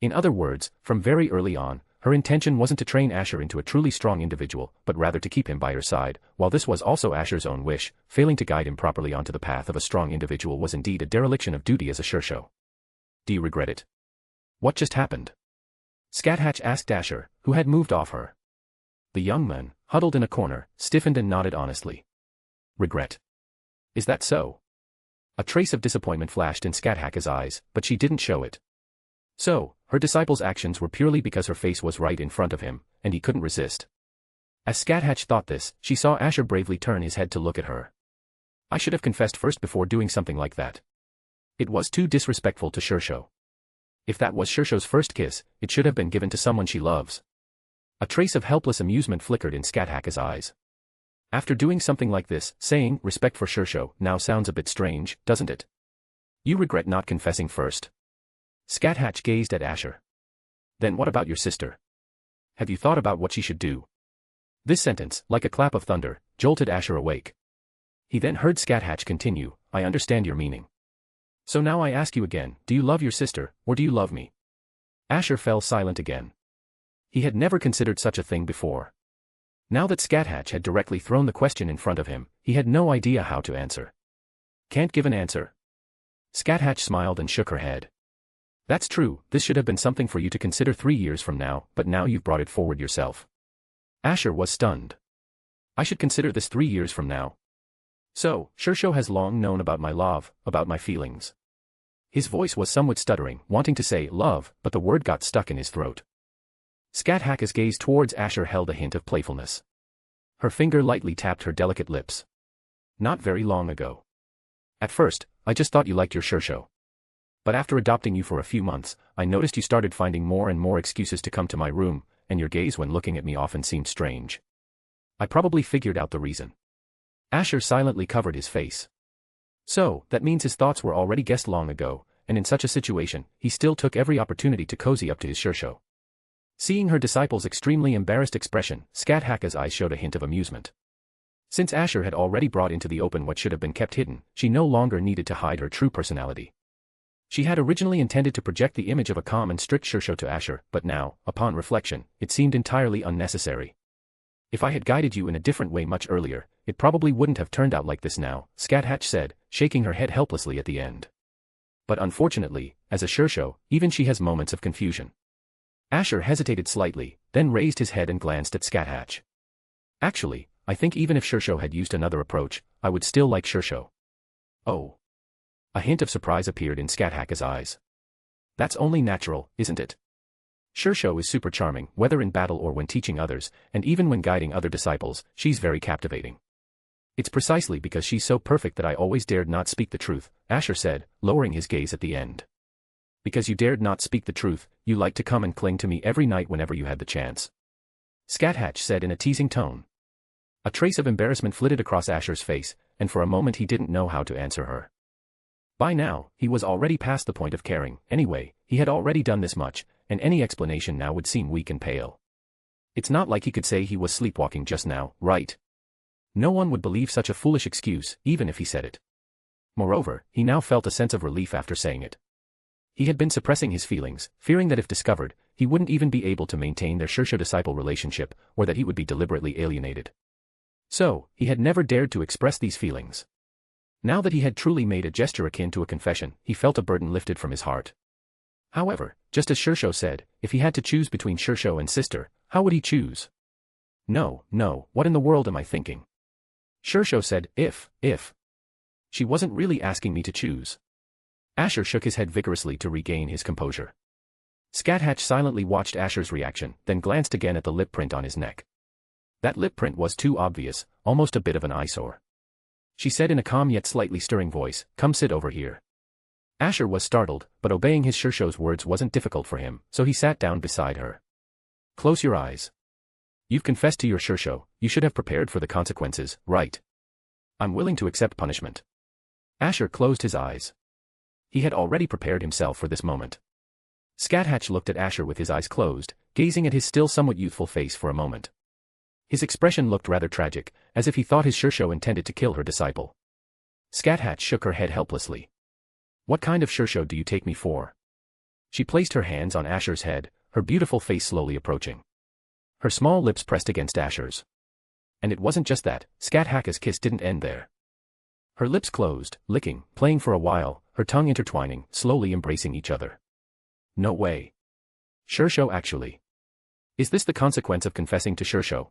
In other words, from very early on, her intention wasn't to train Asher into a truly strong individual, but rather to keep him by her side. While this was also Asher's own wish, failing to guide him properly onto the path of a strong individual was indeed a dereliction of duty as a Shishou. Do you regret it? What just happened? Scáthach asked Asher, who had moved off her. The young man, huddled in a corner, stiffened and nodded honestly. Regret. Is that so? A trace of disappointment flashed in Scáthach's eyes, but she didn't show it. So, her disciple's actions were purely because her face was right in front of him, and he couldn't resist. As Scáthach thought this, she saw Asher bravely turn his head to look at her. I should have confessed first before doing something like that. It was too disrespectful to Shishou. If that was Shishou's first kiss, it should have been given to someone she loves. A trace of helpless amusement flickered in Scáthach's eyes. After doing something like this, saying respect for Shishou now sounds a bit strange, doesn't it? You regret not confessing first? Scáthach gazed at Asher. Then what about your sister? Have you thought about what she should do? This sentence, like a clap of thunder, jolted Asher awake. He then heard Scáthach continue, I understand your meaning. So now I ask you again, do you love your sister, or do you love me? Asher fell silent again. He had never considered such a thing before. Now that Scáthach had directly thrown the question in front of him, he had no idea how to answer. Can't give an answer? Scáthach smiled and shook her head. That's true, this should have been something for you to consider 3 years from now, but now you've brought it forward yourself. Asher was stunned. I should consider this 3 years from now. So, Shishou has long known about my love, about my feelings. His voice was somewhat stuttering, wanting to say love, but the word got stuck in his throat. Scáthach's gaze towards Asher held a hint of playfulness. Her finger lightly tapped her delicate lips. Not very long ago. At first, I just thought you liked your Shishou. But after adopting you for a few months, I noticed you started finding more and more excuses to come to my room, and your gaze when looking at me often seemed strange. I probably figured out the reason. Asher silently covered his face. So, that means his thoughts were already guessed long ago, and in such a situation, he still took every opportunity to cozy up to his Shishou. Seeing her disciple's extremely embarrassed expression, Scáthach's eyes showed a hint of amusement. Since Asher had already brought into the open what should have been kept hidden, she no longer needed to hide her true personality. She had originally intended to project the image of a calm and strict Shishou to Asher, but now, upon reflection, it seemed entirely unnecessary. If I had guided you in a different way much earlier, it probably wouldn't have turned out like this now, Scáthach said, shaking her head helplessly at the end. But unfortunately, as a Shishou, even she has moments of confusion. Asher hesitated slightly, then raised his head and glanced at Scáthach. Actually, I think even if Shishou had used another approach, I would still like Shishou. Oh. A hint of surprise appeared in Scáthach's eyes. That's only natural, isn't it? Shishou is super charming, whether in battle or when teaching others, and even when guiding other disciples, she's very captivating. It's precisely because she's so perfect that I always dared not speak the truth, Asher said, lowering his gaze at the end. Because you dared not speak the truth, you liked to come and cling to me every night whenever you had the chance. Scáthach said in a teasing tone. A trace of embarrassment flitted across Asher's face, and for a moment he didn't know how to answer her. By now, he was already past the point of caring. Anyway, he had already done this much, and any explanation now would seem weak and pale. It's not like he could say he was sleepwalking just now, right? No one would believe such a foolish excuse, even if he said it. Moreover, he now felt a sense of relief after saying it. He had been suppressing his feelings, fearing that if discovered, he wouldn't even be able to maintain their Shishou-disciple relationship, or that he would be deliberately alienated. So, he had never dared to express these feelings. Now that he had truly made a gesture akin to a confession, he felt a burden lifted from his heart. However, just as Shishou said, if he had to choose between Shishou and sister, how would he choose? No, what in the world am I thinking? Shishou said, if. She wasn't really asking me to choose. Asher shook his head vigorously to regain his composure. Scáthach silently watched Asher's reaction, then glanced again at the lip print on his neck. That lip print was too obvious, almost a bit of an eyesore. She said in a calm yet slightly stirring voice, come sit over here. Asher was startled, but obeying his Shishou's words wasn't difficult for him, so he sat down beside her. Close your eyes. You've confessed to your Shishou, you should have prepared for the consequences, right? I'm willing to accept punishment. Asher closed his eyes. He had already prepared himself for this moment. Scáthach looked at Asher with his eyes closed, gazing at his still somewhat youthful face for a moment. His expression looked rather tragic, as if he thought his Shishou intended to kill her disciple. Scáthach shook her head helplessly. What kind of Shishou do you take me for? She placed her hands on Asher's head, her beautiful face slowly approaching. Her small lips pressed against Asher's. And it wasn't just that, Scáthach's kiss didn't end there. Her lips closed, licking, playing for a while, her tongue intertwining, slowly embracing each other. No way. Shishou actually. Is this the consequence of confessing to Shishou?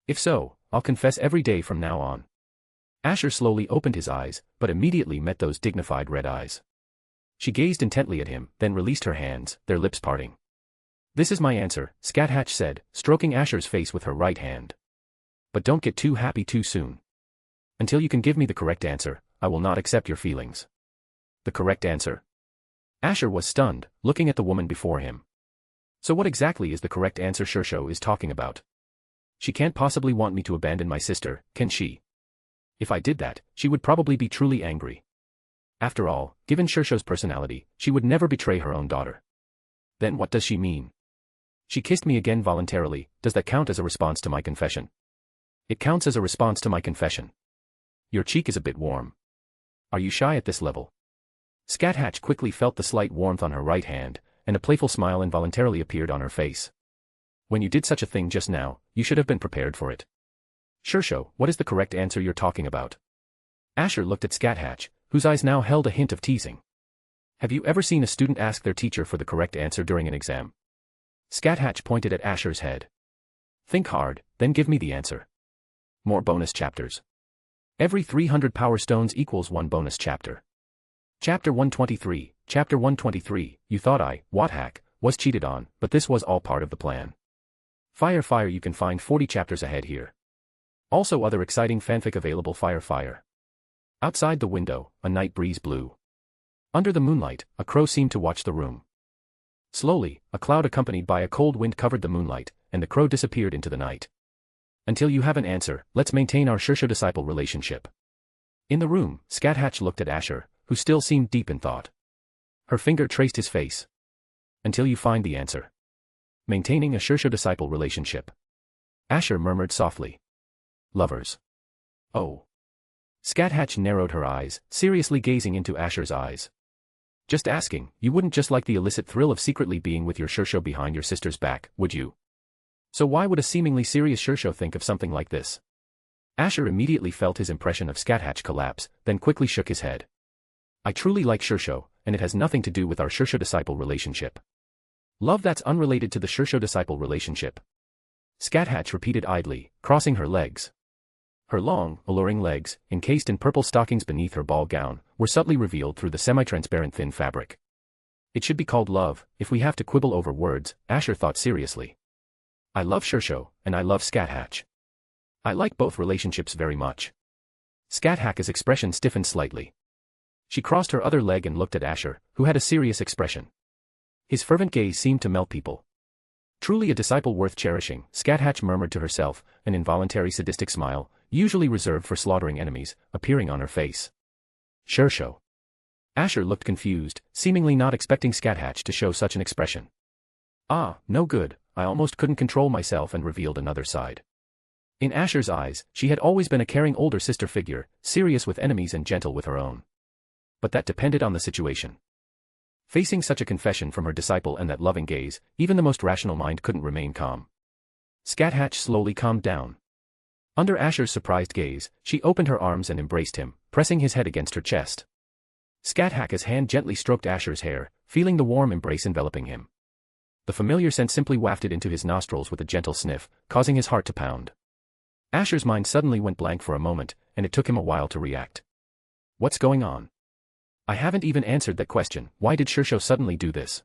If so, I'll confess every day from now on. Asher slowly opened his eyes, but immediately met those dignified red eyes. She gazed intently at him, then released her hands, their lips parting. This is my answer, Scáthach said, stroking Asher's face with her right hand. But don't get too happy too soon. Until you can give me the correct answer, I will not accept your feelings. The correct answer? Asher was stunned, looking at the woman before him. So what exactly is the correct answer Shishou is talking about? She can't possibly want me to abandon my sister, can she? If I did that, she would probably be truly angry. After all, given Shishou's personality, she would never betray her own daughter. Then what does she mean? She kissed me again voluntarily, does that count as a response to my confession? It counts as a response to my confession. Your cheek is a bit warm. Are you shy at this level? Scáthach quickly felt the slight warmth on her right hand, and a playful smile involuntarily appeared on her face. When you did such a thing just now, you should have been prepared for it. Shishou, what is the correct answer you're talking about? Asher looked at Scáthach, whose eyes now held a hint of teasing. Have you ever seen a student ask their teacher for the correct answer during an exam? Scáthach pointed at Asher's head. Think hard, then give me the answer. More bonus chapters. Every 300 power stones equals 1 bonus chapter. Chapter 123, Chapter 123, you thought I, Scáthach, was cheated on, but this was all part of the plan. Fire, you can find 40 chapters ahead here. Also other exciting fanfic available. Fire. Outside the window, a night breeze blew. Under the moonlight, a crow seemed to watch the room. Slowly, a cloud accompanied by a cold wind covered the moonlight, and the crow disappeared into the night. Until you have an answer, let's maintain our Shishou-disciple relationship. In the room, Scáthach looked at Asher, who still seemed deep in thought. Her finger traced his face. Until you find the answer. Maintaining a Shishou-disciple relationship. Asher murmured softly. Lovers. Oh. Scáthach narrowed her eyes, seriously gazing into Asher's eyes. Just asking, you wouldn't just like the illicit thrill of secretly being with your Shishou behind your sister's back, would you? So why would a seemingly serious Shishou think of something like this? Asher immediately felt his impression of Scáthach collapse, then quickly shook his head. I truly like Shishou, and it has nothing to do with our Shishou-disciple relationship. Love that's unrelated to the Shishou-disciple relationship. Scáthach repeated idly, crossing her legs. Her long, alluring legs, encased in purple stockings beneath her ball gown, were subtly revealed through the semi-transparent thin fabric. It should be called love, if we have to quibble over words, Asher thought seriously. I love Shishou, and I love Scáthach. I like both relationships very much. Scáthach's expression stiffened slightly. She crossed her other leg and looked at Asher, who had a serious expression. His fervent gaze seemed to melt people. Truly a disciple worth cherishing, Scáthach murmured to herself, an involuntary sadistic smile, usually reserved for slaughtering enemies, appearing on her face. Shishou. Asher looked confused, seemingly not expecting Scáthach to show such an expression. Ah, no good, I almost couldn't control myself and revealed another side. In Asher's eyes, she had always been a caring older sister figure, serious with enemies and gentle with her own. But that depended on the situation. Facing such a confession from her disciple and that loving gaze, even the most rational mind couldn't remain calm. Scáthach slowly calmed down. Under Asher's surprised gaze, she opened her arms and embraced him, pressing his head against her chest. Scáthach's hand gently stroked Asher's hair, feeling the warm embrace enveloping him. The familiar scent simply wafted into his nostrils with a gentle sniff, causing his heart to pound. Asher's mind suddenly went blank for a moment, and it took him a while to react. What's going on? I haven't even answered that question, why did Shishou suddenly do this?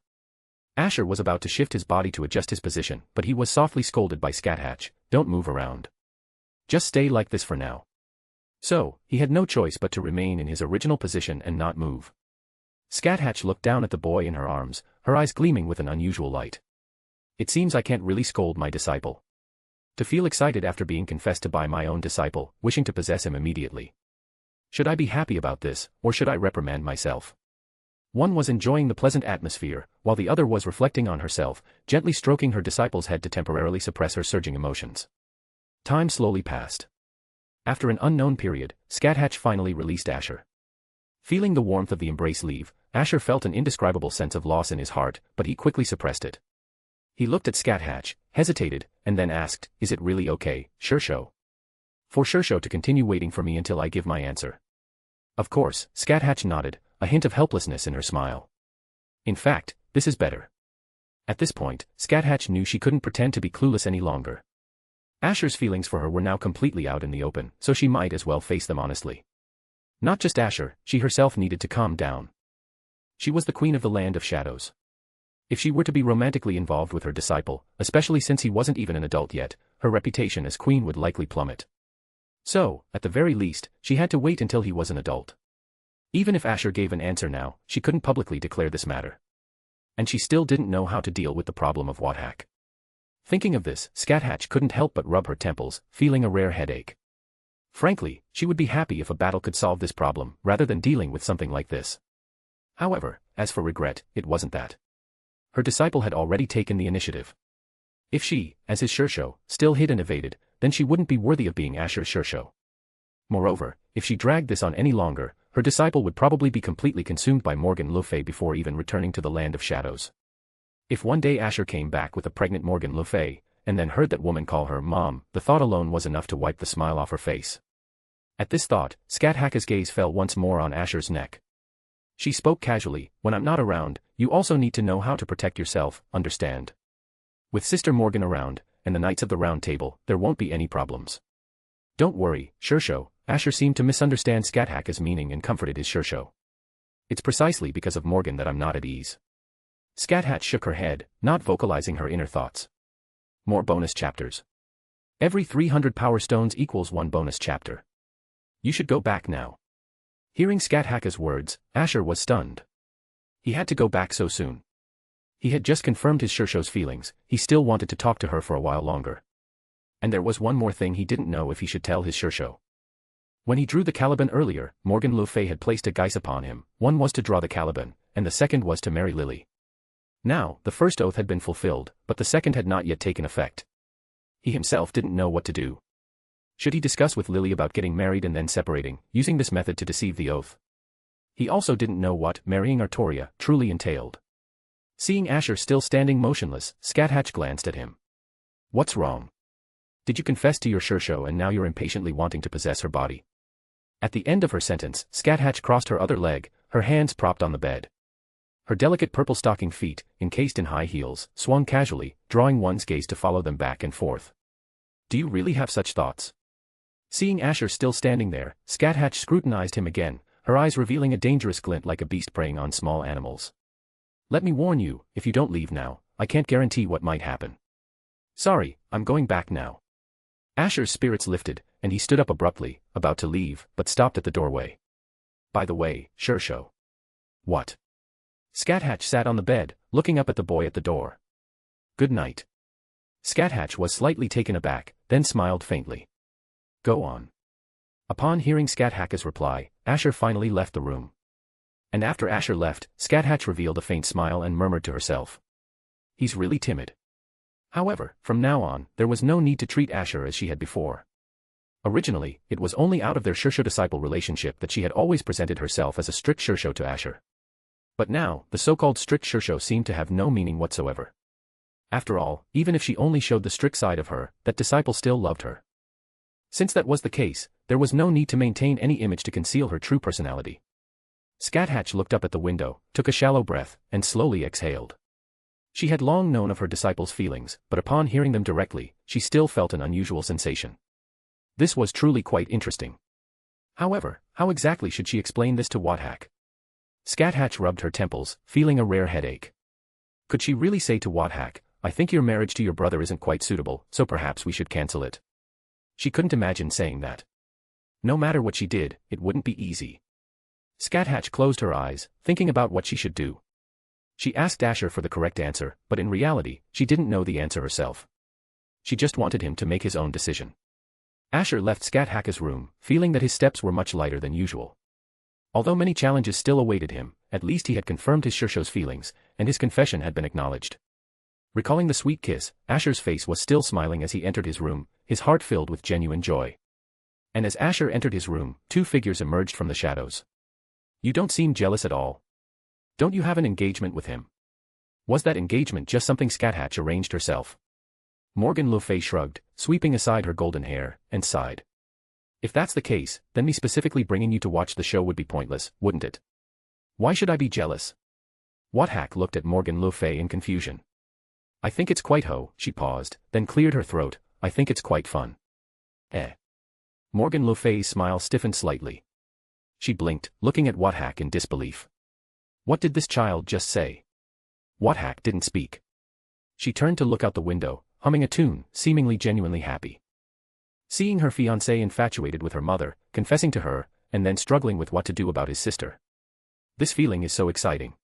Asher was about to shift his body to adjust his position, but he was softly scolded by Scáthach, don't move around. Just stay like this for now. So, he had no choice but to remain in his original position and not move. Scáthach looked down at the boy in her arms, her eyes gleaming with an unusual light. It seems I can't really scold my disciple. To feel excited after being confessed to by my own disciple, wishing to possess him immediately. Should I be happy about this, or should I reprimand myself? One was enjoying the pleasant atmosphere, while the other was reflecting on herself, gently stroking her disciple's head to temporarily suppress her surging emotions. Time slowly passed. After an unknown period, Scáthach finally released Asher. Feeling the warmth of the embrace leave, Asher felt an indescribable sense of loss in his heart, but he quickly suppressed it. He looked at Scáthach, hesitated, and then asked, "Is it really okay, Shishou? For Shishou to continue waiting for me until I give my answer?" Of course, Scáthach nodded, a hint of helplessness in her smile. In fact, this is better. At this point, Scáthach knew she couldn't pretend to be clueless any longer. Asher's feelings for her were now completely out in the open, so she might as well face them honestly. Not just Asher, she herself needed to calm down. She was the queen of the land of shadows. If she were to be romantically involved with her disciple, especially since he wasn't even an adult yet, her reputation as queen would likely plummet. So, at the very least, she had to wait until he was an adult. Even if Asher gave an answer now, she couldn't publicly declare this matter. And she still didn't know how to deal with the problem of Scáthach. Thinking of this, Scáthach couldn't help but rub her temples, feeling a rare headache. Frankly, she would be happy if a battle could solve this problem, rather than dealing with something like this. However, as for regret, it wasn't that. Her disciple had already taken the initiative. If she, as his Shishou, still hid and evaded, then she wouldn't be worthy of being Asher's Shishou. Moreover, if she dragged this on any longer, her disciple would probably be completely consumed by Morgan le Fay before even returning to the land of shadows. If one day Asher came back with a pregnant Morgan le Fay, and then heard that woman call her mom, the thought alone was enough to wipe the smile off her face. At this thought, Scáthach's gaze fell once more on Asher's neck. She spoke casually, "When I'm not around, you also need to know how to protect yourself, understand? With Sister Morgan around, and the Knights of the Round Table, there won't be any problems. Don't worry, Shishou." Asher seemed to misunderstand Scáthach's meaning and comforted his Shishou. "It's precisely because of Morgan that I'm not at ease." Scáthach shook her head, not vocalizing her inner thoughts. More bonus chapters. Every 300 power stones equals 1 bonus chapter. You should go back now. Hearing Scáthach's words, Asher was stunned. He had to go back so soon. He had just confirmed his Shishou's feelings, he still wanted to talk to her for a while longer. And there was one more thing he didn't know if he should tell his Shishou. When he drew the Caliban earlier, Morgan le Fay had placed a guise upon him, one was to draw the Caliban, and the second was to marry Lily. Now, the first oath had been fulfilled, but the second had not yet taken effect. He himself didn't know what to do. Should he discuss with Lily about getting married and then separating, using this method to deceive the oath? He also didn't know what marrying Artoria truly entailed. Seeing Asher still standing motionless, Scáthach glanced at him. "What's wrong? Did you confess to your Shishou and now you're impatiently wanting to possess her body?" At the end of her sentence, Scáthach crossed her other leg, her hands propped on the bed. Her delicate purple stocking feet, encased in high heels, swung casually, drawing one's gaze to follow them back and forth. "Do you really have such thoughts?" Seeing Asher still standing there, Scáthach scrutinized him again, her eyes revealing a dangerous glint like a beast preying on small animals. "Let me warn you, if you don't leave now, I can't guarantee what might happen." "Sorry, I'm going back now." Asher's spirits lifted, and he stood up abruptly, about to leave, but stopped at the doorway. "By the way, Shishou." "What?" Scáthach sat on the bed, looking up at the boy at the door. "Good night." Scáthach was slightly taken aback, then smiled faintly. "Go on." Upon hearing Scáthach's reply, Asher finally left the room. And after Asher left, Scáthach revealed a faint smile and murmured to herself. "He's really timid." However, from now on, there was no need to treat Asher as she had before. Originally, it was only out of their Shishou-disciple relationship that she had always presented herself as a strict Shishou to Asher. But now, the so-called strict Shishou seemed to have no meaning whatsoever. After all, even if she only showed the strict side of her, that disciple still loved her. Since that was the case, there was no need to maintain any image to conceal her true personality. Scáthach looked up at the window, took a shallow breath, and slowly exhaled. She had long known of her disciple's feelings, but upon hearing them directly, she still felt an unusual sensation. This was truly quite interesting. However, how exactly should she explain this to Scáthach? Scáthach rubbed her temples, feeling a rare headache. Could she really say to Scáthach, "I think your marriage to your brother isn't quite suitable, so perhaps we should cancel it"? She couldn't imagine saying that. No matter what she did, it wouldn't be easy. Scáthach closed her eyes, thinking about what she should do. She asked Asher for the correct answer, but in reality, she didn't know the answer herself. She just wanted him to make his own decision. Asher left Scáthach's room, feeling that his steps were much lighter than usual. Although many challenges still awaited him, at least he had confirmed his Shishou's feelings, and his confession had been acknowledged. Recalling the sweet kiss, Asher's face was still smiling as he entered his room, his heart filled with genuine joy. And as Asher entered his room, two figures emerged from the shadows. You don't seem jealous at all. Don't you have an engagement with him? Was that engagement just something Scáthach arranged herself? Morgan le Fay shrugged, sweeping aside her golden hair, and sighed. If that's the case, then me specifically bringing you to watch the show would be pointless, wouldn't it? Why should I be jealous? Scáthach looked at Morgan le Fay in confusion. I think it's quite she paused, then cleared her throat, I think it's quite fun. Morgan le Fay's smile stiffened slightly. She blinked, looking at Scáthach in disbelief. What did this child just say? Scáthach didn't speak. She turned to look out the window, humming a tune, seemingly genuinely happy. Seeing her fiancé infatuated with her mother, confessing to her, and then struggling with what to do about his sister. This feeling is so exciting.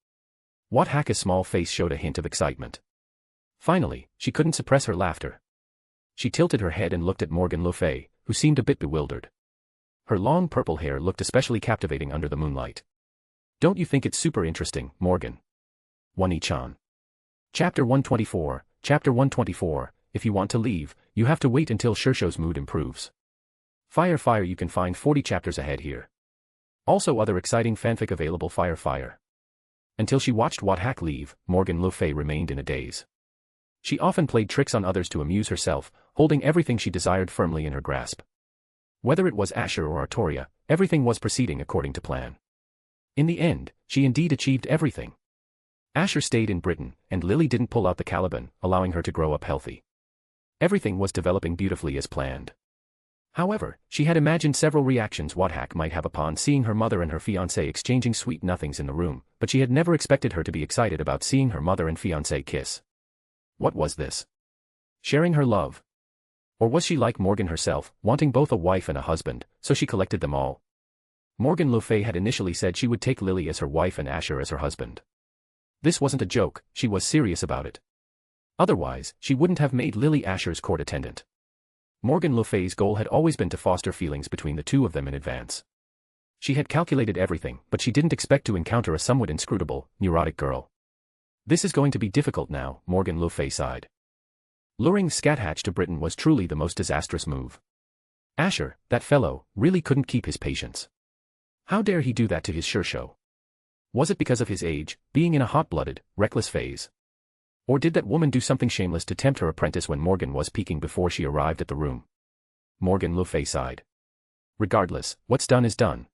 Scáthach's small face showed a hint of excitement. Finally, she couldn't suppress her laughter. She tilted her head and looked at Morgan le Fay, who seemed a bit bewildered. Her long purple hair looked especially captivating under the moonlight. Don't you think it's super interesting, Morgan? Wani-chan. Chapter 124, Chapter 124, if you want to leave, you have to wait until Shishou's mood improves. Fire you can find 40 chapters ahead here. Also other exciting fanfic available fire. Until she watched Scáthach leave, Morgan le Fay remained in a daze. She often played tricks on others to amuse herself, holding everything she desired firmly in her grasp. Whether it was Asher or Artoria, everything was proceeding according to plan. In the end, she indeed achieved everything. Asher stayed in Britain, and Lily didn't pull out the Caliban, allowing her to grow up healthy. Everything was developing beautifully as planned. However, she had imagined several reactions Scáthach might have upon seeing her mother and her fiancé exchanging sweet nothings in the room, but she had never expected her to be excited about seeing her mother and fiancé kiss. What was this? Sharing her love? Or was she like Morgan herself, wanting both a wife and a husband, so she collected them all? Morgan le Fay had initially said she would take Lily as her wife and Asher as her husband. This wasn't a joke, she was serious about it. Otherwise, she wouldn't have made Lily Asher's court attendant. Morgan le Fay's goal had always been to foster feelings between the two of them in advance. She had calculated everything, but she didn't expect to encounter a somewhat inscrutable, neurotic girl. This is going to be difficult now, Morgan le Fay sighed. Luring Scáthach to Britain was truly the most disastrous move. Asher, that fellow, really couldn't keep his patience. How dare he do that to his Shishou? Was it because of his age, being in a hot-blooded, reckless phase? Or did that woman do something shameless to tempt her apprentice when Morgan was peeking before she arrived at the room? Morgan le Fay sighed. Regardless, what's done is done.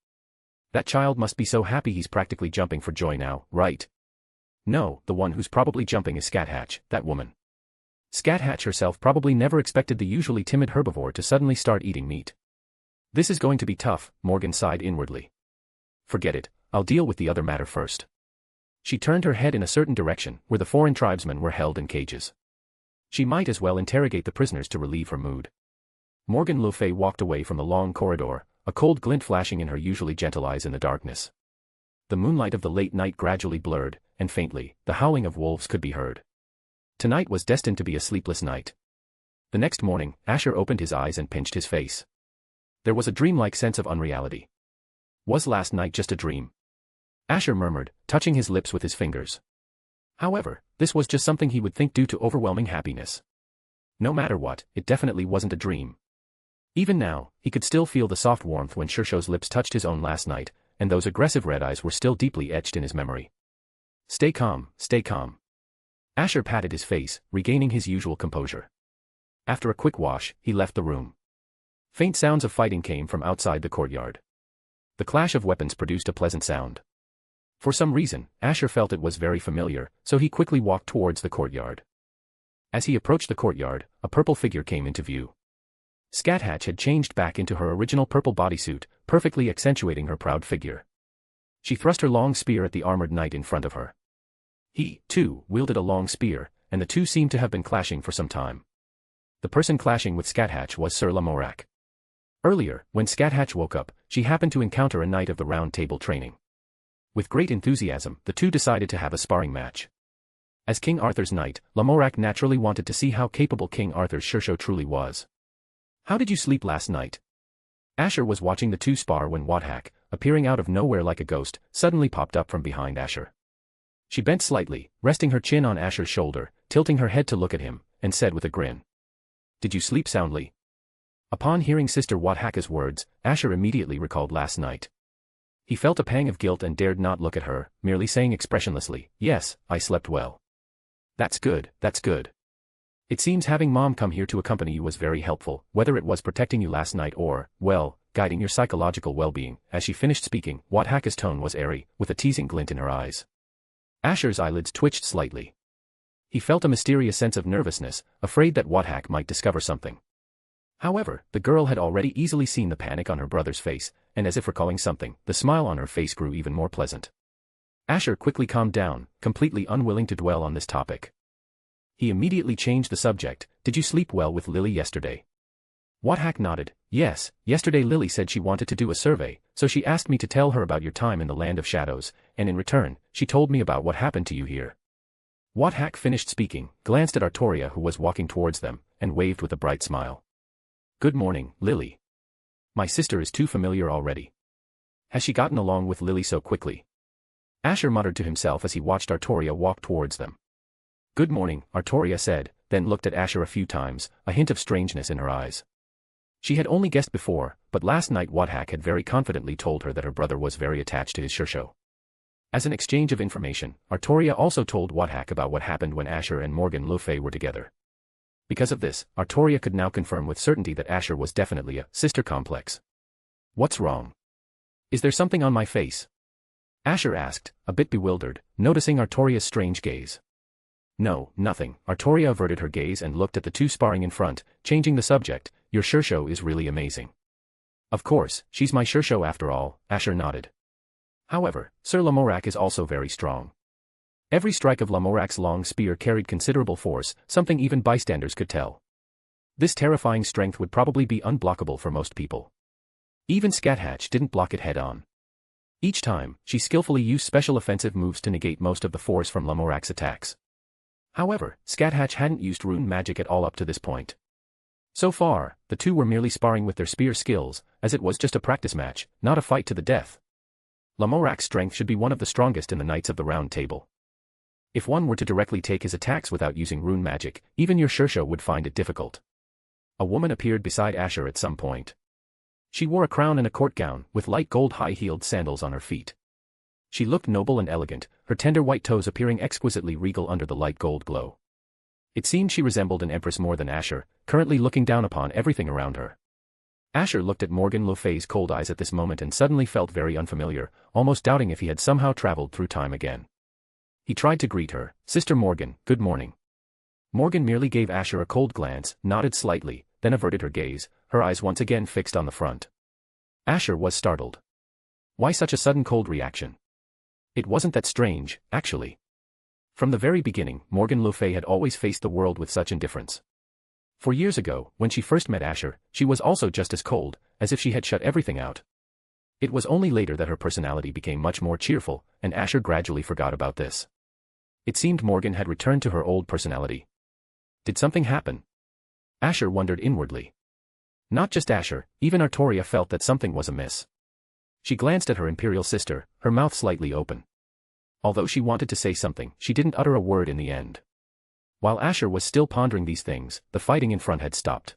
That child must be so happy he's practically jumping for joy now, right? No, the one who's probably jumping is Scáthach, that woman. Scáthach herself probably never expected the usually timid herbivore to suddenly start eating meat. This is going to be tough, Morgan sighed inwardly. Forget it, I'll deal with the other matter first. She turned her head in a certain direction, where the foreign tribesmen were held in cages. She might as well interrogate the prisoners to relieve her mood. Morgan le Fay walked away from the long corridor, a cold glint flashing in her usually gentle eyes in the darkness. The moonlight of the late night gradually blurred, and faintly, the howling of wolves could be heard. Tonight was destined to be a sleepless night. The next morning, Asher opened his eyes and pinched his face. There was a dreamlike sense of unreality. Was last night just a dream? Asher murmured, touching his lips with his fingers. However, this was just something he would think due to overwhelming happiness. No matter what, it definitely wasn't a dream. Even now, he could still feel the soft warmth when Shishou's lips touched his own last night, and those aggressive red eyes were still deeply etched in his memory. Stay calm, stay calm. Asher patted his face, regaining his usual composure. After a quick wash, he left the room. Faint sounds of fighting came from outside the courtyard. The clash of weapons produced a pleasant sound. For some reason, Asher felt it was very familiar, so he quickly walked towards the courtyard. As he approached the courtyard, a purple figure came into view. Scáthach had changed back into her original purple bodysuit, perfectly accentuating her proud figure. She thrust her long spear at the armored knight in front of her. He, too, wielded a long spear, and the two seemed to have been clashing for some time. The person clashing with Scáthach was Sir Lamorak. Earlier, when Scáthach woke up, she happened to encounter a knight of the Round Table training. With great enthusiasm, the two decided to have a sparring match. As King Arthur's knight, Lamorak naturally wanted to see how capable King Arthur's Shishou truly was. "How did you sleep last night?" Asher was watching the two spar when Scáthach, appearing out of nowhere like a ghost, suddenly popped up from behind Asher. She bent slightly, resting her chin on Asher's shoulder, tilting her head to look at him, and said with a grin, "Did you sleep soundly?" Upon hearing Sister Scáthach's words, Asher immediately recalled last night. He felt a pang of guilt and dared not look at her, merely saying expressionlessly, "Yes, I slept well." "That's good, that's good. It seems having Mom come here to accompany you was very helpful, whether it was protecting you last night or, well, guiding your psychological well-being." As she finished speaking, Scáthach's tone was airy, with a teasing glint in her eyes. Asher's eyelids twitched slightly. He felt a mysterious sense of nervousness, afraid that Scáthach might discover something. However, the girl had already easily seen the panic on her brother's face, and as if recalling something, the smile on her face grew even more pleasant. Asher quickly calmed down, completely unwilling to dwell on this topic. He immediately changed the subject. "Did you sleep well with Lily yesterday?" Scáthach nodded. "Yes, yesterday Lily said she wanted to do a survey, so she asked me to tell her about your time in the Land of Shadows, and in return, she told me about what happened to you here." Scáthach finished speaking, glanced at Artoria who was walking towards them, and waved with a bright smile. "Good morning, Lily. My sister is too familiar already. Has she gotten along with Lily so quickly?" Asher muttered to himself as he watched Artoria walk towards them. "Good morning," Artoria said, then looked at Asher a few times, a hint of strangeness in her eyes. She had only guessed before, but last night Scáthach had very confidently told her that her brother was very attached to his Shishou. As an exchange of information, Artoria also told Scáthach about what happened when Asher and Morgan le Fay were together. Because of this, Artoria could now confirm with certainty that Asher was definitely a sister complex. "What's wrong? Is there something on my face?" Asher asked, a bit bewildered, noticing Artoria's strange gaze. "No, nothing." Artoria averted her gaze and looked at the two sparring in front, changing the subject. "Your Shishou is really amazing." "Of course, she's my Shishou after all," Asher nodded. "However, Sir Lamorak is also very strong. Every strike of Lamorak's long spear carried considerable force, something even bystanders could tell. This terrifying strength would probably be unblockable for most people. Even Scáthach didn't block it head-on. Each time, she skillfully used special offensive moves to negate most of the force from Lamorak's attacks. However, Scáthach hadn't used rune magic at all up to this point. So far, the two were merely sparring with their spear skills, as it was just a practice match, not a fight to the death. Lamorak's strength should be one of the strongest in the Knights of the Round Table. If one were to directly take his attacks without using rune magic, even your Shishou would find it difficult. A woman appeared beside Asher at some point. She wore a crown and a court gown, with light gold high-heeled sandals on her feet. She looked noble and elegant, her tender white toes appearing exquisitely regal under the light gold glow. It seemed she resembled an empress more than Asher, currently looking down upon everything around her. Asher looked at Morgan le Fay's cold eyes at this moment and suddenly felt very unfamiliar, almost doubting if he had somehow traveled through time again. He tried to greet her, "Sister Morgan, good morning." Morgan merely gave Asher a cold glance, nodded slightly, then averted her gaze, her eyes once again fixed on the front. Asher was startled. Why such a sudden cold reaction? It wasn't that strange, actually. From the very beginning, Morgan le Fay had always faced the world with such indifference. For years ago, when she first met Asher, she was also just as cold, as if she had shut everything out. It was only later that her personality became much more cheerful, and Asher gradually forgot about this. It seemed Morgan had returned to her old personality. Did something happen? Asher wondered inwardly. Not just Asher, even Artoria felt that something was amiss. She glanced at her imperial sister, her mouth slightly open. Although she wanted to say something, she didn't utter a word in the end. While Asher was still pondering these things, the fighting in front had stopped.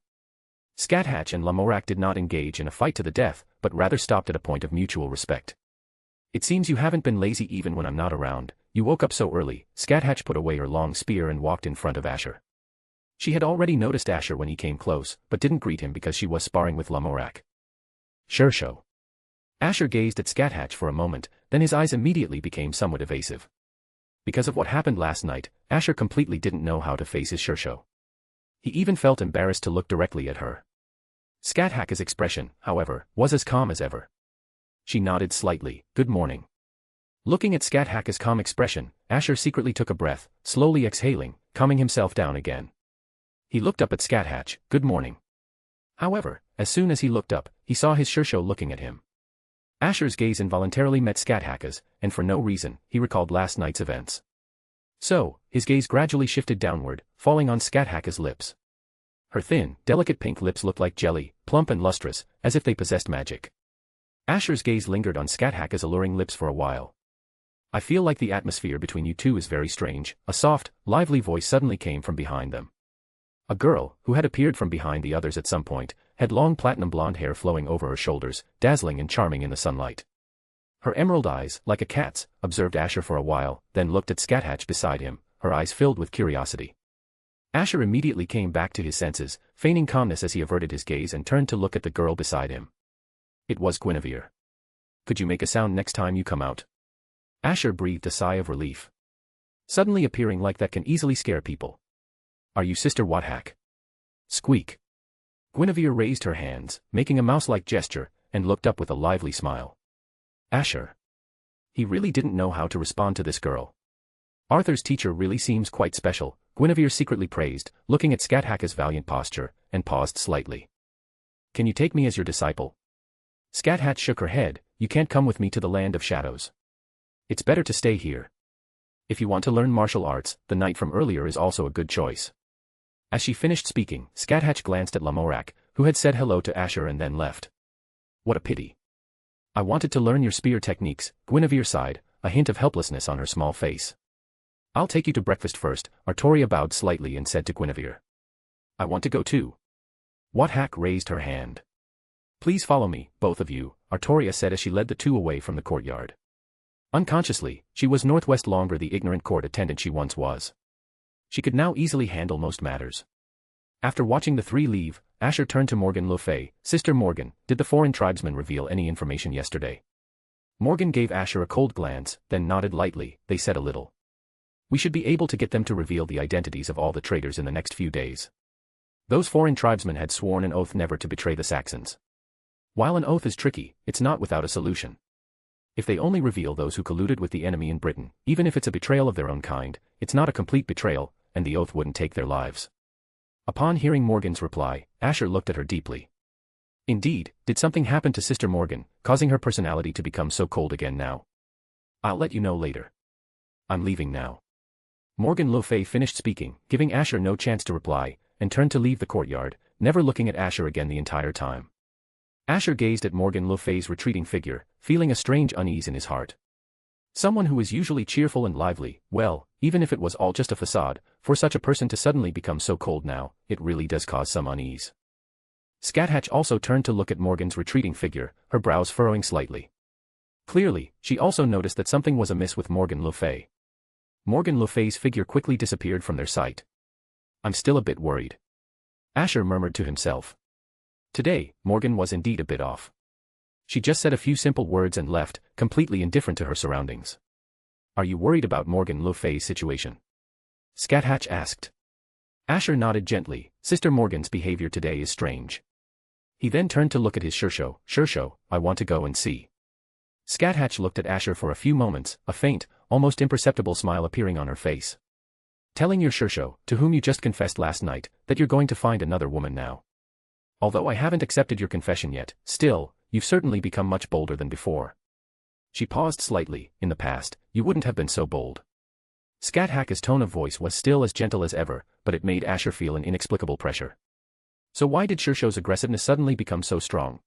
Scáthach and Lamorak did not engage in a fight to the death, but rather stopped at a point of mutual respect. "It seems you haven't been lazy even when I'm not around. You woke up so early." Scáthach put away her long spear and walked in front of Asher. She had already noticed Asher when he came close, but didn't greet him because she was sparring with Lamorak. "Shishou." Asher gazed at Scáthach for a moment, then his eyes immediately became somewhat evasive. Because of what happened last night, Asher completely didn't know how to face his Shishou. He even felt embarrassed to look directly at her. Scáthach's expression, however, was as calm as ever. She nodded slightly, "Good morning." Looking at Scáthach's calm expression, Asher secretly took a breath, slowly exhaling, calming himself down again. He looked up at Scáthach, "Good morning." However, as soon as he looked up, he saw his Shishou looking at him. Asher's gaze involuntarily met Scáthach's, and for no reason, he recalled last night's events. So, his gaze gradually shifted downward, falling on Scáthach's lips. Her thin, delicate pink lips looked like jelly, plump and lustrous, as if they possessed magic. Asher's gaze lingered on Scáthach's alluring lips for a while. I feel like the atmosphere between you two is very strange, a soft, lively voice suddenly came from behind them. A girl, who had appeared from behind the others at some point, had long platinum blonde hair flowing over her shoulders, dazzling and charming in the sunlight. Her emerald eyes, like a cat's, observed Asher for a while, then looked at Scáthach beside him, her eyes filled with curiosity. Asher immediately came back to his senses, feigning calmness as he averted his gaze and turned to look at the girl beside him. It was Guinevere. Could you make a sound next time you come out? Asher breathed a sigh of relief. Suddenly appearing like that can easily scare people. Are you Sister Scáthach? Squeak. Guinevere raised her hands, making a mouse-like gesture, and looked up with a lively smile. Asher. He really didn't know how to respond to this girl. Arthur's teacher really seems quite special, Guinevere secretly praised, looking at Scáthach's valiant posture, and paused slightly. Can you take me as your disciple? Scáthach shook her head. You can't come with me to the land of shadows. It's better to stay here. If you want to learn martial arts, the knight from earlier is also a good choice. As she finished speaking, Scáthach glanced at Lamorak, who had said hello to Asher and then left. What a pity. I wanted to learn your spear techniques, Guinevere sighed, a hint of helplessness on her small face. I'll take you to breakfast first, Artoria bowed slightly and said to Guinevere. I want to go too. Scáthach raised her hand. Please follow me, both of you, Artoria said as she led the two away from the courtyard. Unconsciously, she was Northwest longer the ignorant court attendant she once was. She could now easily handle most matters. After watching the three leave, Asher turned to Morgan le Fay. Sister Morgan, did the foreign tribesmen reveal any information yesterday? Morgan gave Asher a cold glance, then nodded lightly. They said a little. We should be able to get them to reveal the identities of all the traitors in the next few days. Those foreign tribesmen had sworn an oath never to betray the Saxons. While an oath is tricky, it's not without a solution. If they only reveal those who colluded with the enemy in Britain, even if it's a betrayal of their own kind, it's not a complete betrayal, and the oath wouldn't take their lives. Upon hearing Morgan's reply, Asher looked at her deeply. Indeed, did something happen to Sister Morgan, causing her personality to become so cold again now? I'll let you know later. I'm leaving now. Morgan le Fay finished speaking, giving Asher no chance to reply, and turned to leave the courtyard, never looking at Asher again the entire time. Asher gazed at Morgan le Fay's retreating figure, feeling a strange unease in his heart. Someone who is usually cheerful and lively, well, even if it was all just a facade, for such a person to suddenly become so cold now, it really does cause some unease. Scáthach also turned to look at Morgan's retreating figure, her brows furrowing slightly. Clearly, she also noticed that something was amiss with Morgan le Fay. Morgan le Fay's figure quickly disappeared from their sight. I'm still a bit worried. Asher murmured to himself. Today, Morgan was indeed a bit off. She just said a few simple words and left, completely indifferent to her surroundings. Are you worried about Morgan le Fay's situation? Scáthach asked. Asher nodded gently. Sister Morgan's behavior today is strange. He then turned to look at his Shishou. Shishou, I want to go and see. Scáthach looked at Asher for a few moments, a faint, almost imperceptible smile appearing on her face. Telling your Shishou, to whom you just confessed last night, that you're going to find another woman now. Although I haven't accepted your confession yet, still, you've certainly become much bolder than before. She paused slightly. In the past, you wouldn't have been so bold. Scáthach's tone of voice was still as gentle as ever, but it made Asher feel an inexplicable pressure. So why did Shishou's aggressiveness suddenly become so strong?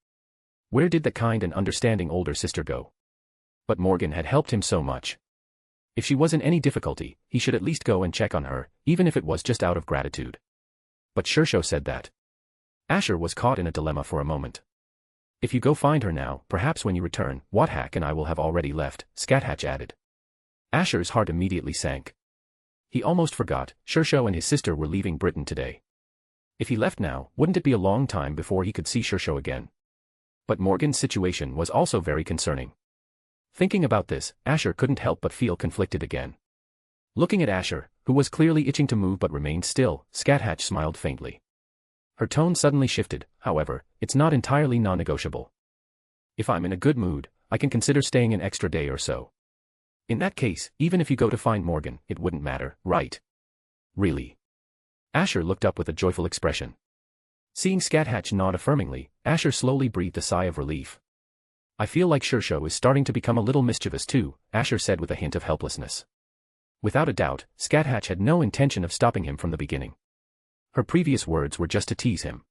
Where did the kind and understanding older sister go? But Morgan had helped him so much. If she was in any difficulty, he should at least go and check on her, even if it was just out of gratitude. But Shishou said that. Asher was caught in a dilemma for a moment. If you go find her now, perhaps when you return, Scáthach and I will have already left, Scáthach added. Asher's heart immediately sank. He almost forgot, Shishou and his sister were leaving Britain today. If he left now, wouldn't it be a long time before he could see Shishou again? But Morgan's situation was also very concerning. Thinking about this, Asher couldn't help but feel conflicted again. Looking at Asher, who was clearly itching to move but remained still, Scáthach smiled faintly. Her tone suddenly shifted. However, it's not entirely non-negotiable. If I'm in a good mood, I can consider staying an extra day or so. In that case, even if you go to find Morgan, it wouldn't matter, right? Really? Asher looked up with a joyful expression. Seeing Scáthach nod affirmingly, Asher slowly breathed a sigh of relief. I feel like Shishou is starting to become a little mischievous too, Asher said with a hint of helplessness. Without a doubt, Scáthach had no intention of stopping him from the beginning. Her previous words were just to tease him.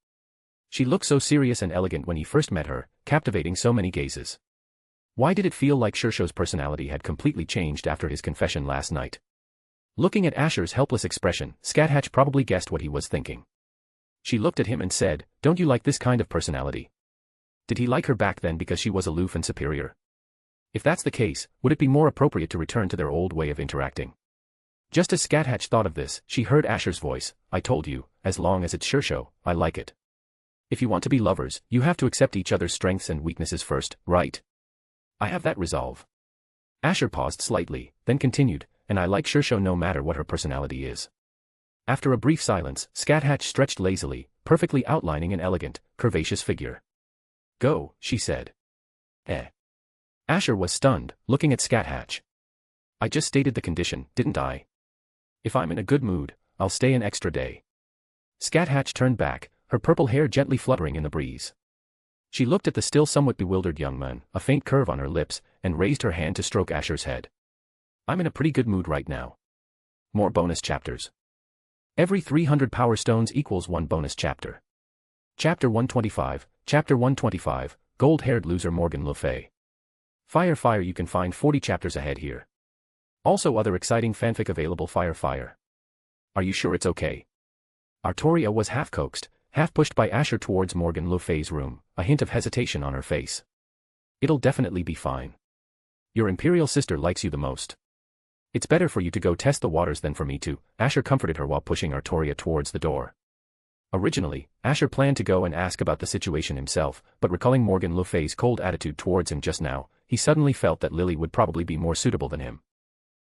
She looked so serious and elegant when he first met her, captivating so many gazes. Why did it feel like Shishou's personality had completely changed after his confession last night? Looking at Asher's helpless expression, Scáthach probably guessed what he was thinking. She looked at him and said, "Don't you like this kind of personality?" Did he like her back then because she was aloof and superior? If that's the case, would it be more appropriate to return to their old way of interacting? Just as Scáthach thought of this, she heard Asher's voice, "I told you, as long as it's Shishou, I like it. If you want to be lovers, you have to accept each other's strengths and weaknesses first, right? I have that resolve." Asher paused slightly, then continued, "And I like Shishou no matter what her personality is." After a brief silence, Scáthach stretched lazily, perfectly outlining an elegant, curvaceous figure. "Go," she said. "Eh?" Asher was stunned, looking at Scáthach. "I just stated the condition, didn't I? If I'm in a good mood, I'll stay an extra day." Scáthach turned back, her purple hair gently fluttering in the breeze. She looked at the still somewhat bewildered young man, a faint curve on her lips, and raised her hand to stroke Asher's head. "I'm in a pretty good mood right now. More bonus chapters. Every 300 power stones equals 1 bonus chapter." Chapter 125, Gold-Haired Loser Morgan le Fay. Fire, you can find 40 chapters ahead here. Also other exciting fanfic available. Fire. Are you sure it's okay? Artoria was half coaxed, half pushed by Asher towards Morgan le Fay's room, a hint of hesitation on her face. "It'll definitely be fine. Your imperial sister likes you the most. It's better for you to go test the waters than for me to," Asher comforted her while pushing Artoria towards the door. Originally, Asher planned to go and ask about the situation himself, but recalling Morgan le Fay's cold attitude towards him just now, he suddenly felt that Lily would probably be more suitable than him.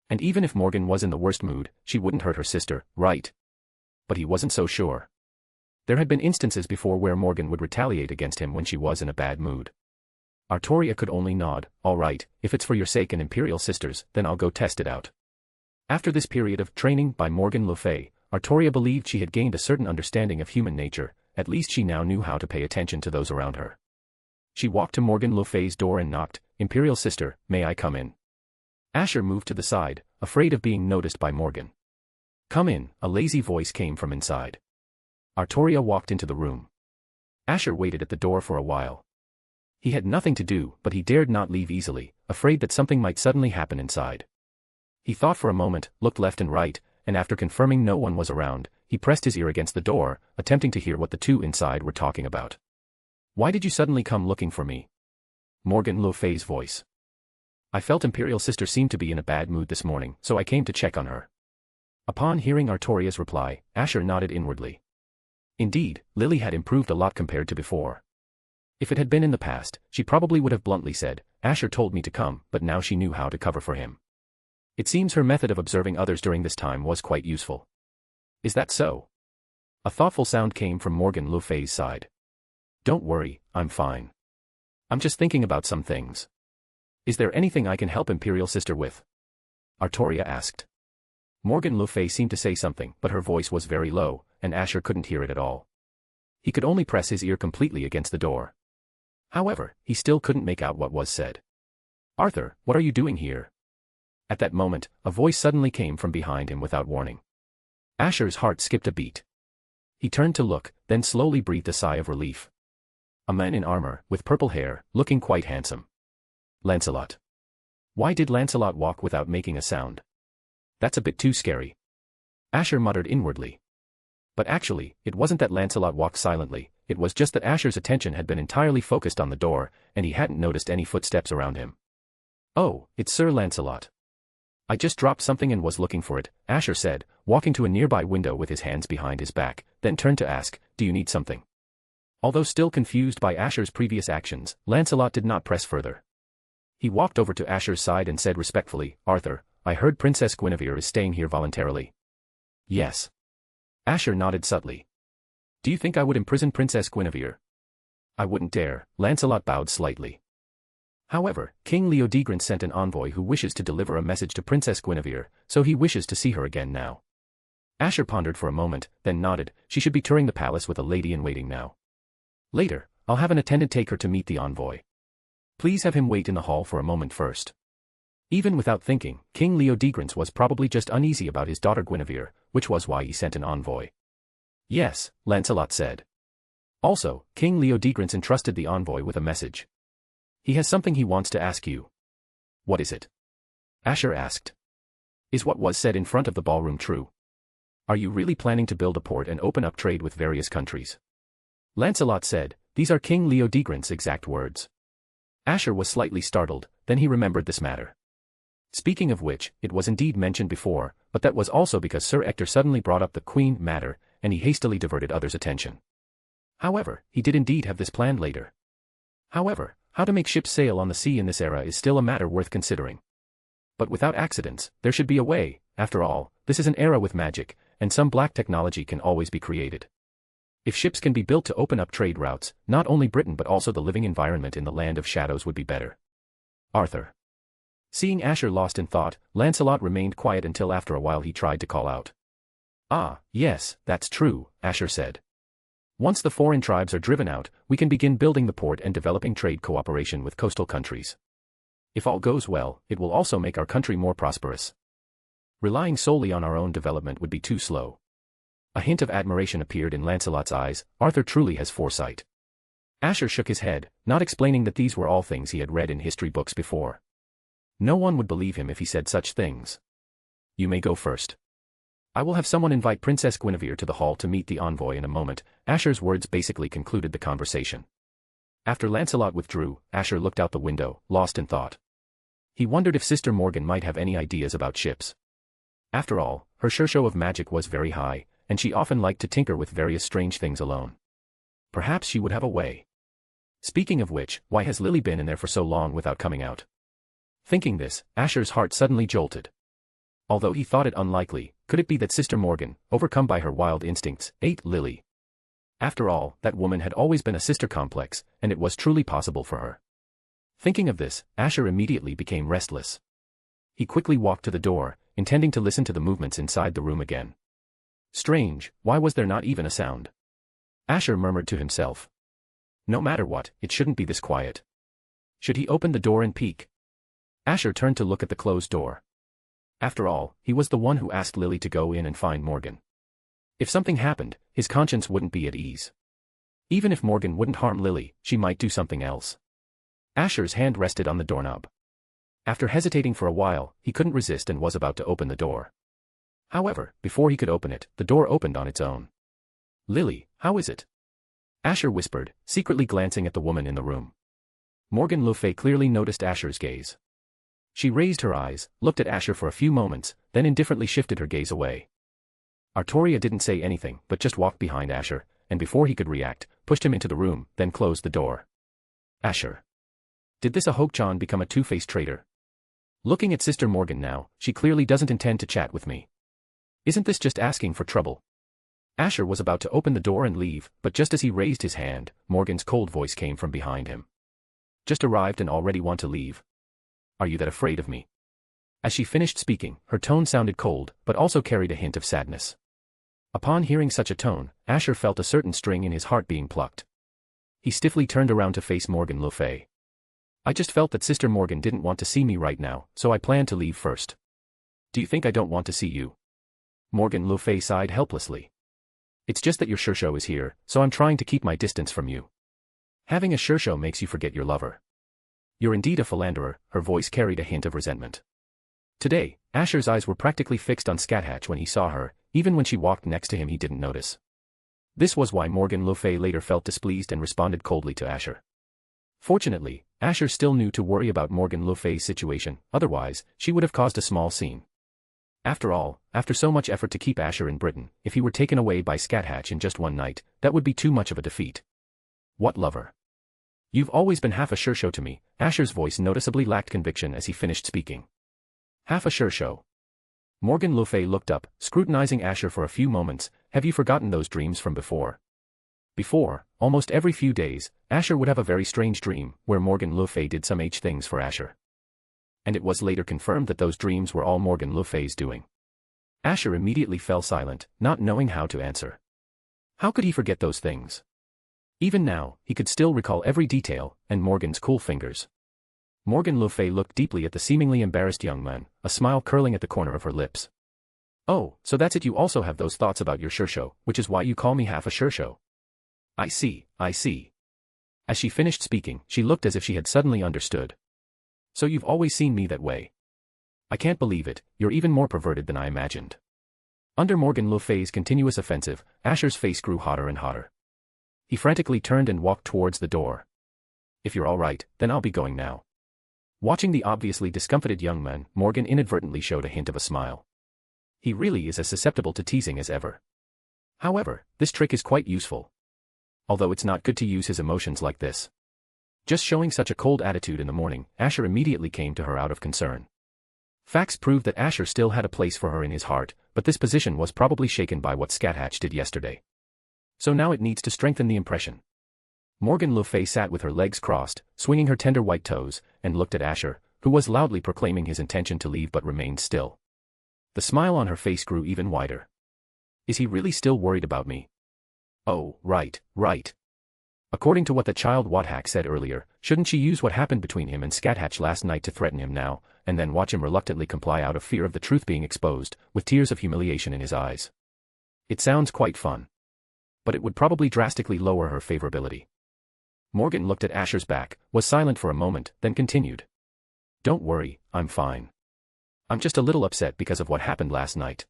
And even if Morgan was in the worst mood, she wouldn't hurt her sister, right? But he wasn't so sure. There had been instances before where Morgan would retaliate against him when she was in a bad mood. Artoria could only nod. "All right, if it's for your sake and Imperial Sisters, then I'll go test it out." After this period of training by Morgan le Fay, Artoria believed she had gained a certain understanding of human nature, at least she now knew how to pay attention to those around her. She walked to Morgan le Fay's door and knocked. "Imperial Sister, may I come in?" Asher moved to the side, afraid of being noticed by Morgan. "Come in," a lazy voice came from inside. Artoria walked into the room. Asher waited at the door for a while. He had nothing to do, but he dared not leave easily, afraid that something might suddenly happen inside. He thought for a moment, looked left and right, and after confirming no one was around, he pressed his ear against the door, attempting to hear what the two inside were talking about. "Why did you suddenly come looking for me?" Morgan le Fay's voice. "I felt Imperial Sister seemed to be in a bad mood this morning, so I came to check on her." Upon hearing Artoria's reply, Asher nodded inwardly. Indeed, Lily had improved a lot compared to before. If it had been in the past, she probably would have bluntly said, "Asher told me to come," but now she knew how to cover for him. It seems her method of observing others during this time was quite useful. "Is that so?" A thoughtful sound came from Morgan le Fay's side. "Don't worry, I'm fine. I'm just thinking about some things. Is there anything I can help Imperial Sister with?" Artoria asked. Morgan le Fay seemed to say something, but her voice was very low, and Asher couldn't hear it at all. He could only press his ear completely against the door. However, he still couldn't make out what was said. "Arthur, what are you doing here?" At that moment, a voice suddenly came from behind him without warning. Asher's heart skipped a beat. He turned to look, then slowly breathed a sigh of relief. A man in armor, with purple hair, looking quite handsome. Lancelot. Why did Lancelot walk without making a sound? That's a bit too scary. Asher muttered inwardly. But actually, it wasn't that Lancelot walked silently, it was just that Asher's attention had been entirely focused on the door, and he hadn't noticed any footsteps around him. "Oh, it's Sir Lancelot. I just dropped something and was looking for it," Asher said, walking to a nearby window with his hands behind his back, then turned to ask, "Do you need something?" Although still confused by Asher's previous actions, Lancelot did not press further. He walked over to Asher's side and said respectfully, "Arthur, I heard Princess Guinevere is staying here voluntarily." "Yes." Asher nodded subtly. "Do you think I would imprison Princess Guinevere?" "I wouldn't dare," Lancelot bowed slightly. "However, King Leodegrance sent an envoy who wishes to deliver a message to Princess Guinevere, so he wishes to see her again now." Asher pondered for a moment, then nodded. She should be touring the palace with a lady-in-waiting now. "Later, I'll have an attendant take her to meet the envoy." Please have him wait in the hall for a moment first. Even without thinking, King Leodegrance was probably just uneasy about his daughter Guinevere, which was why he sent an envoy. Yes, Lancelot said. Also, King Leodegrance entrusted the envoy with a message. He has something he wants to ask you. What is it? Asher asked. Is what was said in front of the ballroom true? Are you really planning to build a port and open up trade with various countries? Lancelot said, these are King Leodegrance's exact words. Asher was slightly startled, then he remembered this matter. Speaking of which, it was indeed mentioned before, but that was also because Sir Ector suddenly brought up the Queen matter, and he hastily diverted others' attention. However, he did indeed have this planned later. However, how to make ships sail on the sea in this era is still a matter worth considering. But without accidents, there should be a way. After all, this is an era with magic, and some black technology can always be created. If ships can be built to open up trade routes, not only Britain but also the living environment in the Land of Shadows would be better. Arthur. Seeing Asher lost in thought, Lancelot remained quiet until after a while he tried to call out. Ah, yes, that's true, Asher said. Once the foreign tribes are driven out, we can begin building the port and developing trade cooperation with coastal countries. If all goes well, it will also make our country more prosperous. Relying solely on our own development would be too slow. A hint of admiration appeared in Lancelot's eyes. Arthur truly has foresight. Asher shook his head, not explaining that these were all things he had read in history books before. No one would believe him if he said such things. You may go first. I will have someone invite Princess Guinevere to the hall to meet the envoy in a moment. Asher's words basically concluded the conversation. After Lancelot withdrew, Asher looked out the window, lost in thought. He wondered if Sister Morgan might have any ideas about ships. After all, her Shishou of magic was very high, and she often liked to tinker with various strange things alone. Perhaps she would have a way. Speaking of which, why has Lily been in there for so long without coming out? Thinking this, Asher's heart suddenly jolted. Although he thought it unlikely, could it be that Sister Morgan, overcome by her wild instincts, ate Lily? After all, that woman had always been a sister complex, and it was truly possible for her. Thinking of this, Asher immediately became restless. He quickly walked to the door, intending to listen to the movements inside the room again. Strange, why was there not even a sound? Asher murmured to himself. No matter what, it shouldn't be this quiet. Should he open the door and peek? Asher turned to look at the closed door. After all, he was the one who asked Lily to go in and find Morgan. If something happened, his conscience wouldn't be at ease. Even if Morgan wouldn't harm Lily, she might do something else. Asher's hand rested on the doorknob. After hesitating for a while, he couldn't resist and was about to open the door. However, before he could open it, the door opened on its own. Lily, how is it? Asher whispered, secretly glancing at the woman in the room. Morgan le Fay clearly noticed Asher's gaze. She raised her eyes, looked at Asher for a few moments, then indifferently shifted her gaze away. Artoria didn't say anything but just walked behind Asher, and before he could react, pushed him into the room, then closed the door. Asher. Did this Ahokchan become a two-faced traitor? Looking at Sister Morgan now, she clearly doesn't intend to chat with me. Isn't this just asking for trouble? Asher was about to open the door and leave, but just as he raised his hand, Morgan's cold voice came from behind him. Just arrived and already want to leave? Are you that afraid of me? As she finished speaking, her tone sounded cold, but also carried a hint of sadness. Upon hearing such a tone, Asher felt a certain string in his heart being plucked. He stiffly turned around to face Morgan le Fay. I just felt that Sister Morgan didn't want to see me right now, so I planned to leave first. Do you think I don't want to see you? Morgan le Fay sighed helplessly. It's just that your Shishou is here, so I'm trying to keep my distance from you. Having a Shishou makes you forget your lover. You're indeed a philanderer, her voice carried a hint of resentment. Today, Asher's eyes were practically fixed on Scáthach when he saw her, even when she walked next to him he didn't notice. This was why Morgan le Fay later felt displeased and responded coldly to Asher. Fortunately, Asher still knew to worry about Morgan le Fay's situation, otherwise, she would have caused a small scene. After all, after so much effort to keep Asher in Britain, if he were taken away by Scáthach in just one night, that would be too much of a defeat. What lover? You've always been half a Shishou to me. Asher's voice noticeably lacked conviction as he finished speaking. Half a Shishou. Morgan le Fay looked up, scrutinizing Asher for a few moments. Have you forgotten those dreams from before? Before, almost every few days, Asher would have a very strange dream, where Morgan le Fay did some things for Asher. And it was later confirmed that those dreams were all Morgan le Fay's doing. Asher immediately fell silent, not knowing how to answer. How could he forget those things? Even now, he could still recall every detail, and Morgan's cool fingers. Morgan le Fay looked deeply at the seemingly embarrassed young man, a smile curling at the corner of her lips. Oh, so that's it, you also have those thoughts about your Shishou, which is why you call me half a Shishou. I see, I see. As she finished speaking, she looked as if she had suddenly understood. So you've always seen me that way. I can't believe it, you're even more perverted than I imagined. Under Morgan le Fay's continuous offensive, Asher's face grew hotter and hotter. He frantically turned and walked towards the door. If you're all right, then I'll be going now. Watching the obviously discomfited young man, Morgan inadvertently showed a hint of a smile. He really is as susceptible to teasing as ever. However, this trick is quite useful. Although it's not good to use his emotions like this. Just showing such a cold attitude in the morning, Asher immediately came to her out of concern. Facts proved that Asher still had a place for her in his heart, but this position was probably shaken by what Scáthach did yesterday. So now it needs to strengthen the impression. Morgan le Fay sat with her legs crossed, swinging her tender white toes, and looked at Asher, who was loudly proclaiming his intention to leave but remained still. The smile on her face grew even wider. Is he really still worried about me? Oh, right, right. According to what the child Scáthach said earlier, shouldn't she use what happened between him and Scáthach last night to threaten him now, and then watch him reluctantly comply out of fear of the truth being exposed, with tears of humiliation in his eyes? It sounds quite fun. But it would probably drastically lower her favorability. Morgan looked at Asher's back, was silent for a moment, then continued. Don't worry, I'm fine. I'm just a little upset because of what happened last night.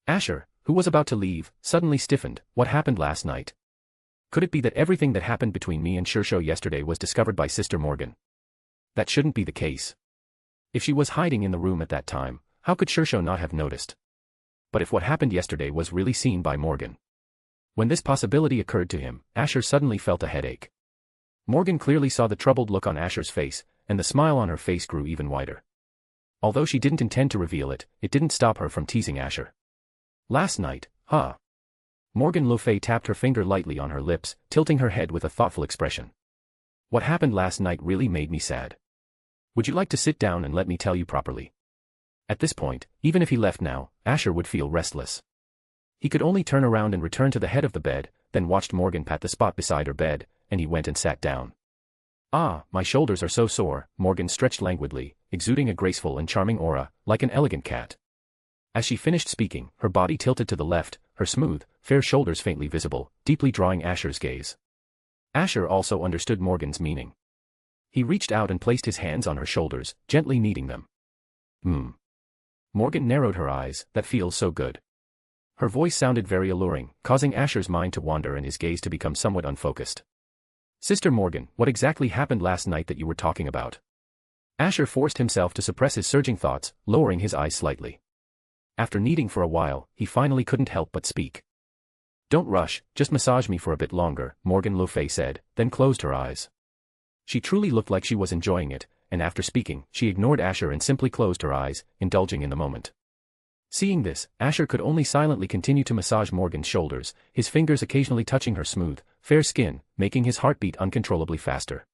Asher, who was about to leave, suddenly stiffened. What happened last night? Could it be that everything that happened between me and Shishou yesterday was discovered by Sister Morgan? That shouldn't be the case. If she was hiding in the room at that time, how could Shishou not have noticed? But if what happened yesterday was really seen by Morgan? When this possibility occurred to him, Asher suddenly felt a headache. Morgan clearly saw the troubled look on Asher's face, and the smile on her face grew even wider. Although she didn't intend to reveal it, it didn't stop her from teasing Asher. Last night, huh? Morgan le Fay tapped her finger lightly on her lips, tilting her head with a thoughtful expression. What happened last night really made me sad. Would you like to sit down and let me tell you properly? At this point, even if he left now, Asher would feel restless. He could only turn around and return to the head of the bed, then watched Morgan pat the spot beside her bed, and he went and sat down. Ah, my shoulders are so sore, Morgan stretched languidly, exuding a graceful and charming aura, like an elegant cat. As she finished speaking, her body tilted to the left, her smooth, fair shoulders faintly visible, deeply drawing Asher's gaze. Asher also understood Morgan's meaning. He reached out and placed his hands on her shoulders, gently kneading them. Morgan narrowed her eyes. That feels so good. Her voice sounded very alluring, causing Asher's mind to wander and his gaze to become somewhat unfocused. Sister Morgan, what exactly happened last night that you were talking about? Asher forced himself to suppress his surging thoughts, lowering his eyes slightly. After kneading for a while, he finally couldn't help but speak. Don't rush, just massage me for a bit longer, Morgan le Fay said, then closed her eyes. She truly looked like she was enjoying it, and after speaking, she ignored Asher and simply closed her eyes, indulging in the moment. Seeing this, Asher could only silently continue to massage Morgan's shoulders, his fingers occasionally touching her smooth, fair skin, making his heart beat uncontrollably faster.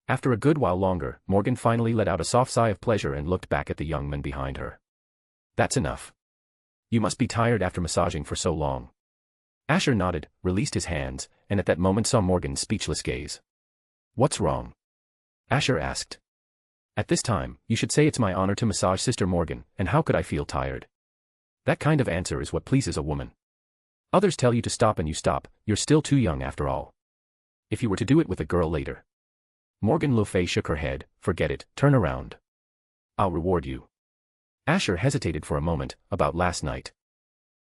After a good while longer, Morgan finally let out a soft sigh of pleasure and looked back at the young man behind her. That's enough. You must be tired after massaging for so long. Asher nodded, released his hands, and at that moment saw Morgan's speechless gaze. What's wrong? Asher asked. At this time, you should say it's my honor to massage Sister Morgan, and how could I feel tired? That kind of answer is what pleases a woman. Others tell you to stop and you stop, you're still too young after all. If you were to do it with a girl later. Morgan le Fay shook her head, forget it, turn around. I'll reward you. Asher hesitated for a moment, about last night.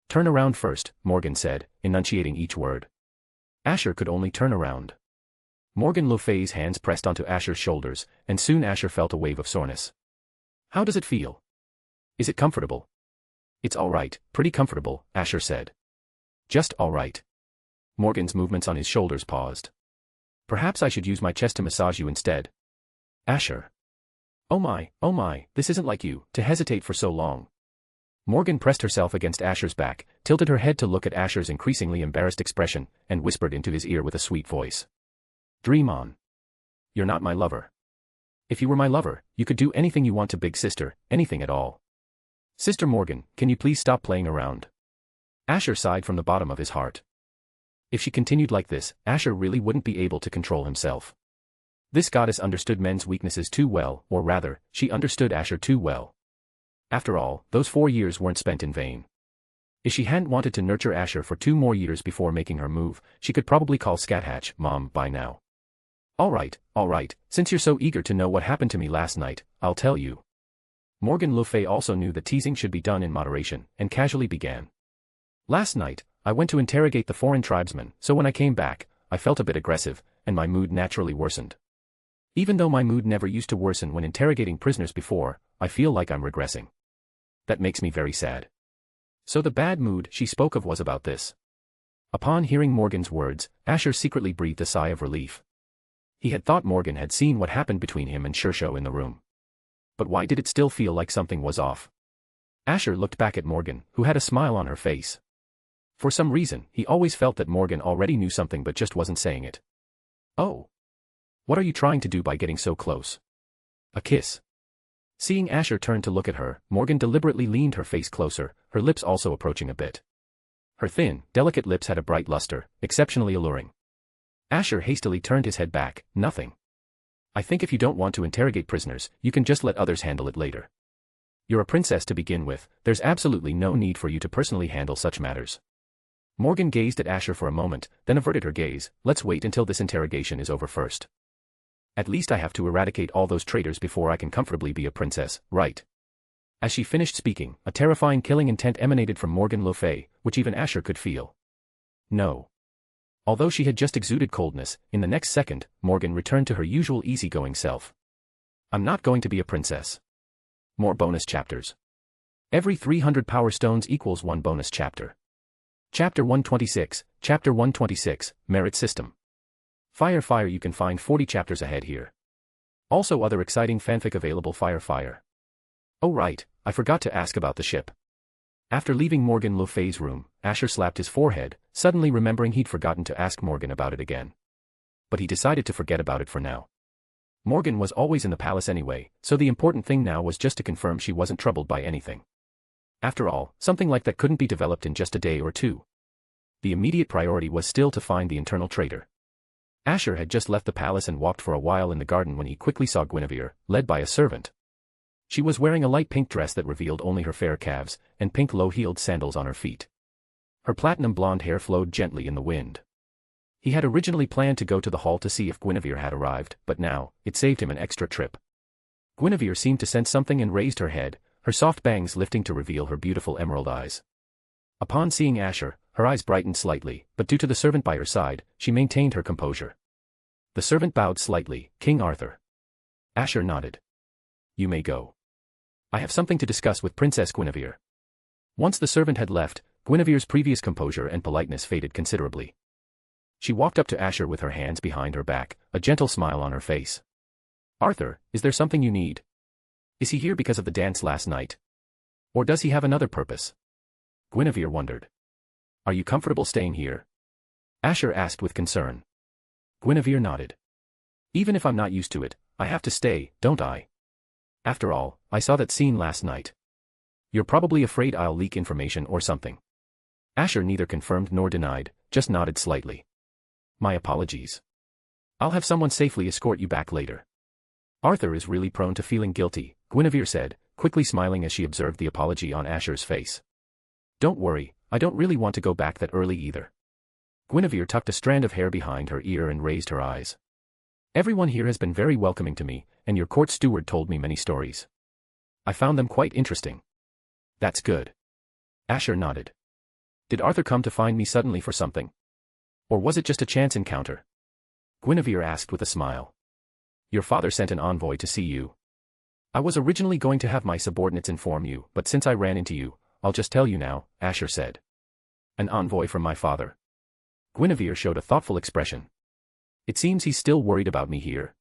Turn around first, Morgan said, enunciating each word. Asher could only turn around. Morgan le Fay's hands pressed onto Asher's shoulders, and soon Asher felt a wave of soreness. How does it feel? Is it comfortable? It's all right, pretty comfortable, Asher said. Just all right. Morgan's movements on his shoulders paused. Perhaps I should use my chest to massage you instead. Asher. Oh my, this isn't like you, to hesitate for so long. Morgan pressed herself against Asher's back, tilted her head to look at Asher's increasingly embarrassed expression, and whispered into his ear with a sweet voice. Dream on. You're not my lover. If you were my lover, you could do anything you want to, big sister, anything at all. Sister Morgan, can you please stop playing around? Asher sighed from the bottom of his heart. If she continued like this, Asher really wouldn't be able to control himself. This goddess understood men's weaknesses too well, or rather, she understood Asher too well. After all, those 4 years weren't spent in vain. If she hadn't wanted to nurture Asher for 2 more years before making her move, she could probably call Scáthach Mom by now. All right, since you're so eager to know what happened to me last night, I'll tell you. Morgan le Fay also knew that teasing should be done in moderation, and casually began. Last night, I went to interrogate the foreign tribesmen, so when I came back, I felt a bit aggressive, and my mood naturally worsened. Even though my mood never used to worsen when interrogating prisoners before, I feel like I'm regressing. That makes me very sad. So the bad mood she spoke of was about this. Upon hearing Morgan's words, Asher secretly breathed a sigh of relief. He had thought Morgan had seen what happened between him and Shishou in the room. But why did it still feel like something was off? Asher looked back at Morgan, who had a smile on her face. For some reason, he always felt that Morgan already knew something but just wasn't saying it. Oh. What are you trying to do by getting so close? A kiss. Seeing Asher turn to look at her, Morgan deliberately leaned her face closer, her lips also approaching a bit. Her thin, delicate lips had a bright luster, exceptionally alluring. Asher hastily turned his head back. Nothing. I think if you don't want to interrogate prisoners, you can just let others handle it later. You're a princess to begin with, there's absolutely no need for you to personally handle such matters. Morgan gazed at Asher for a moment, then averted her gaze. Let's wait until this interrogation is over first. At least I have to eradicate all those traitors before I can comfortably be a princess, right? As she finished speaking, a terrifying killing intent emanated from Morgan le Fay, which even Asher could feel. No. Although she had just exuded coldness, in the next second, Morgan returned to her usual easygoing self. I'm not going to be a princess. More bonus chapters. Every 300 power stones equals 1 bonus chapter. Chapter 126, Chapter 126, Merit System. Fire, you can find 40 chapters ahead here. Also other exciting fanfic available. Fire. Oh right, I forgot to ask about the ship. After leaving Morgan le Fay's room, Asher slapped his forehead, suddenly remembering he'd forgotten to ask Morgan about it again. But he decided to forget about it for now. Morgan was always in the palace anyway, so the important thing now was just to confirm she wasn't troubled by anything. After all, something like that couldn't be developed in just a day or two. The immediate priority was still to find the internal traitor. Asher had just left the palace and walked for a while in the garden when he quickly saw Guinevere, led by a servant. She was wearing a light pink dress that revealed only her fair calves, and pink low-heeled sandals on her feet. Her platinum blonde hair flowed gently in the wind. He had originally planned to go to the hall to see if Guinevere had arrived, but now, it saved him an extra trip. Guinevere seemed to sense something and raised her head, her soft bangs lifting to reveal her beautiful emerald eyes. Upon seeing Asher, her eyes brightened slightly, but due to the servant by her side, she maintained her composure. The servant bowed slightly. King Arthur. Asher nodded. You may go. I have something to discuss with Princess Guinevere. Once the servant had left, Guinevere's previous composure and politeness faded considerably. She walked up to Asher with her hands behind her back, a gentle smile on her face. Arthur, is there something you need? Is he here because of the dance last night? Or does he have another purpose? Guinevere wondered. Are you comfortable staying here? Asher asked with concern. Guinevere nodded. Even if I'm not used to it, I have to stay, don't I? After all, I saw that scene last night. You're probably afraid I'll leak information or something. Asher neither confirmed nor denied, just nodded slightly. My apologies. I'll have someone safely escort you back later. Arthur is really prone to feeling guilty, Guinevere said, quickly smiling as she observed the apology on Asher's face. Don't worry, I don't really want to go back that early either. Guinevere tucked a strand of hair behind her ear and raised her eyes. Everyone here has been very welcoming to me, and your court steward told me many stories. I found them quite interesting. That's good. Asher nodded. Did Arthur come to find me suddenly for something? Or was it just a chance encounter? Guinevere asked with a smile. Your father sent an envoy to see you. I was originally going to have my subordinates inform you, but since I ran into you, I'll just tell you now, Asher said. An envoy from my father. Guinevere showed a thoughtful expression. It seems he's still worried about me here.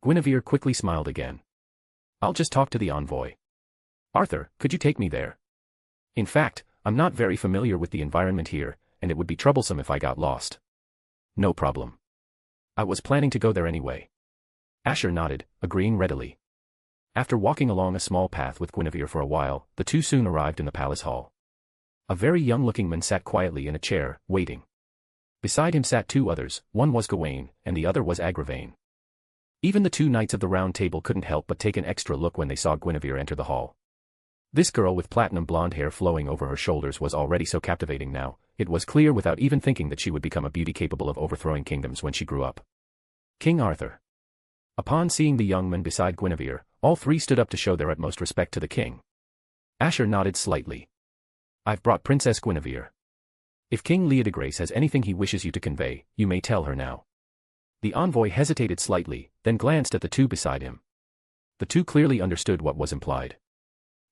Guinevere quickly smiled again. I'll just talk to the envoy. Arthur, could you take me there? In fact, I'm not very familiar with the environment here, and it would be troublesome if I got lost. No problem. I was planning to go there anyway. Asher nodded, agreeing readily. After walking along a small path with Guinevere for a while, the two soon arrived in the palace hall. A very young-looking man sat quietly in a chair, waiting. Beside him sat two others, one was Gawain, and the other was Agravain. Even the 2 knights of the Round Table couldn't help but take an extra look when they saw Guinevere enter the hall. This girl with platinum blonde hair flowing over her shoulders was already so captivating now, it was clear without even thinking that she would become a beauty capable of overthrowing kingdoms when she grew up. King Arthur. Upon seeing the young man beside Guinevere, all 3 stood up to show their utmost respect to the king. Asher nodded slightly. I've brought Princess Guinevere. If King Leodegrace has anything he wishes you to convey, you may tell her now. The envoy hesitated slightly, then glanced at the 2 beside him. The 2 clearly understood what was implied.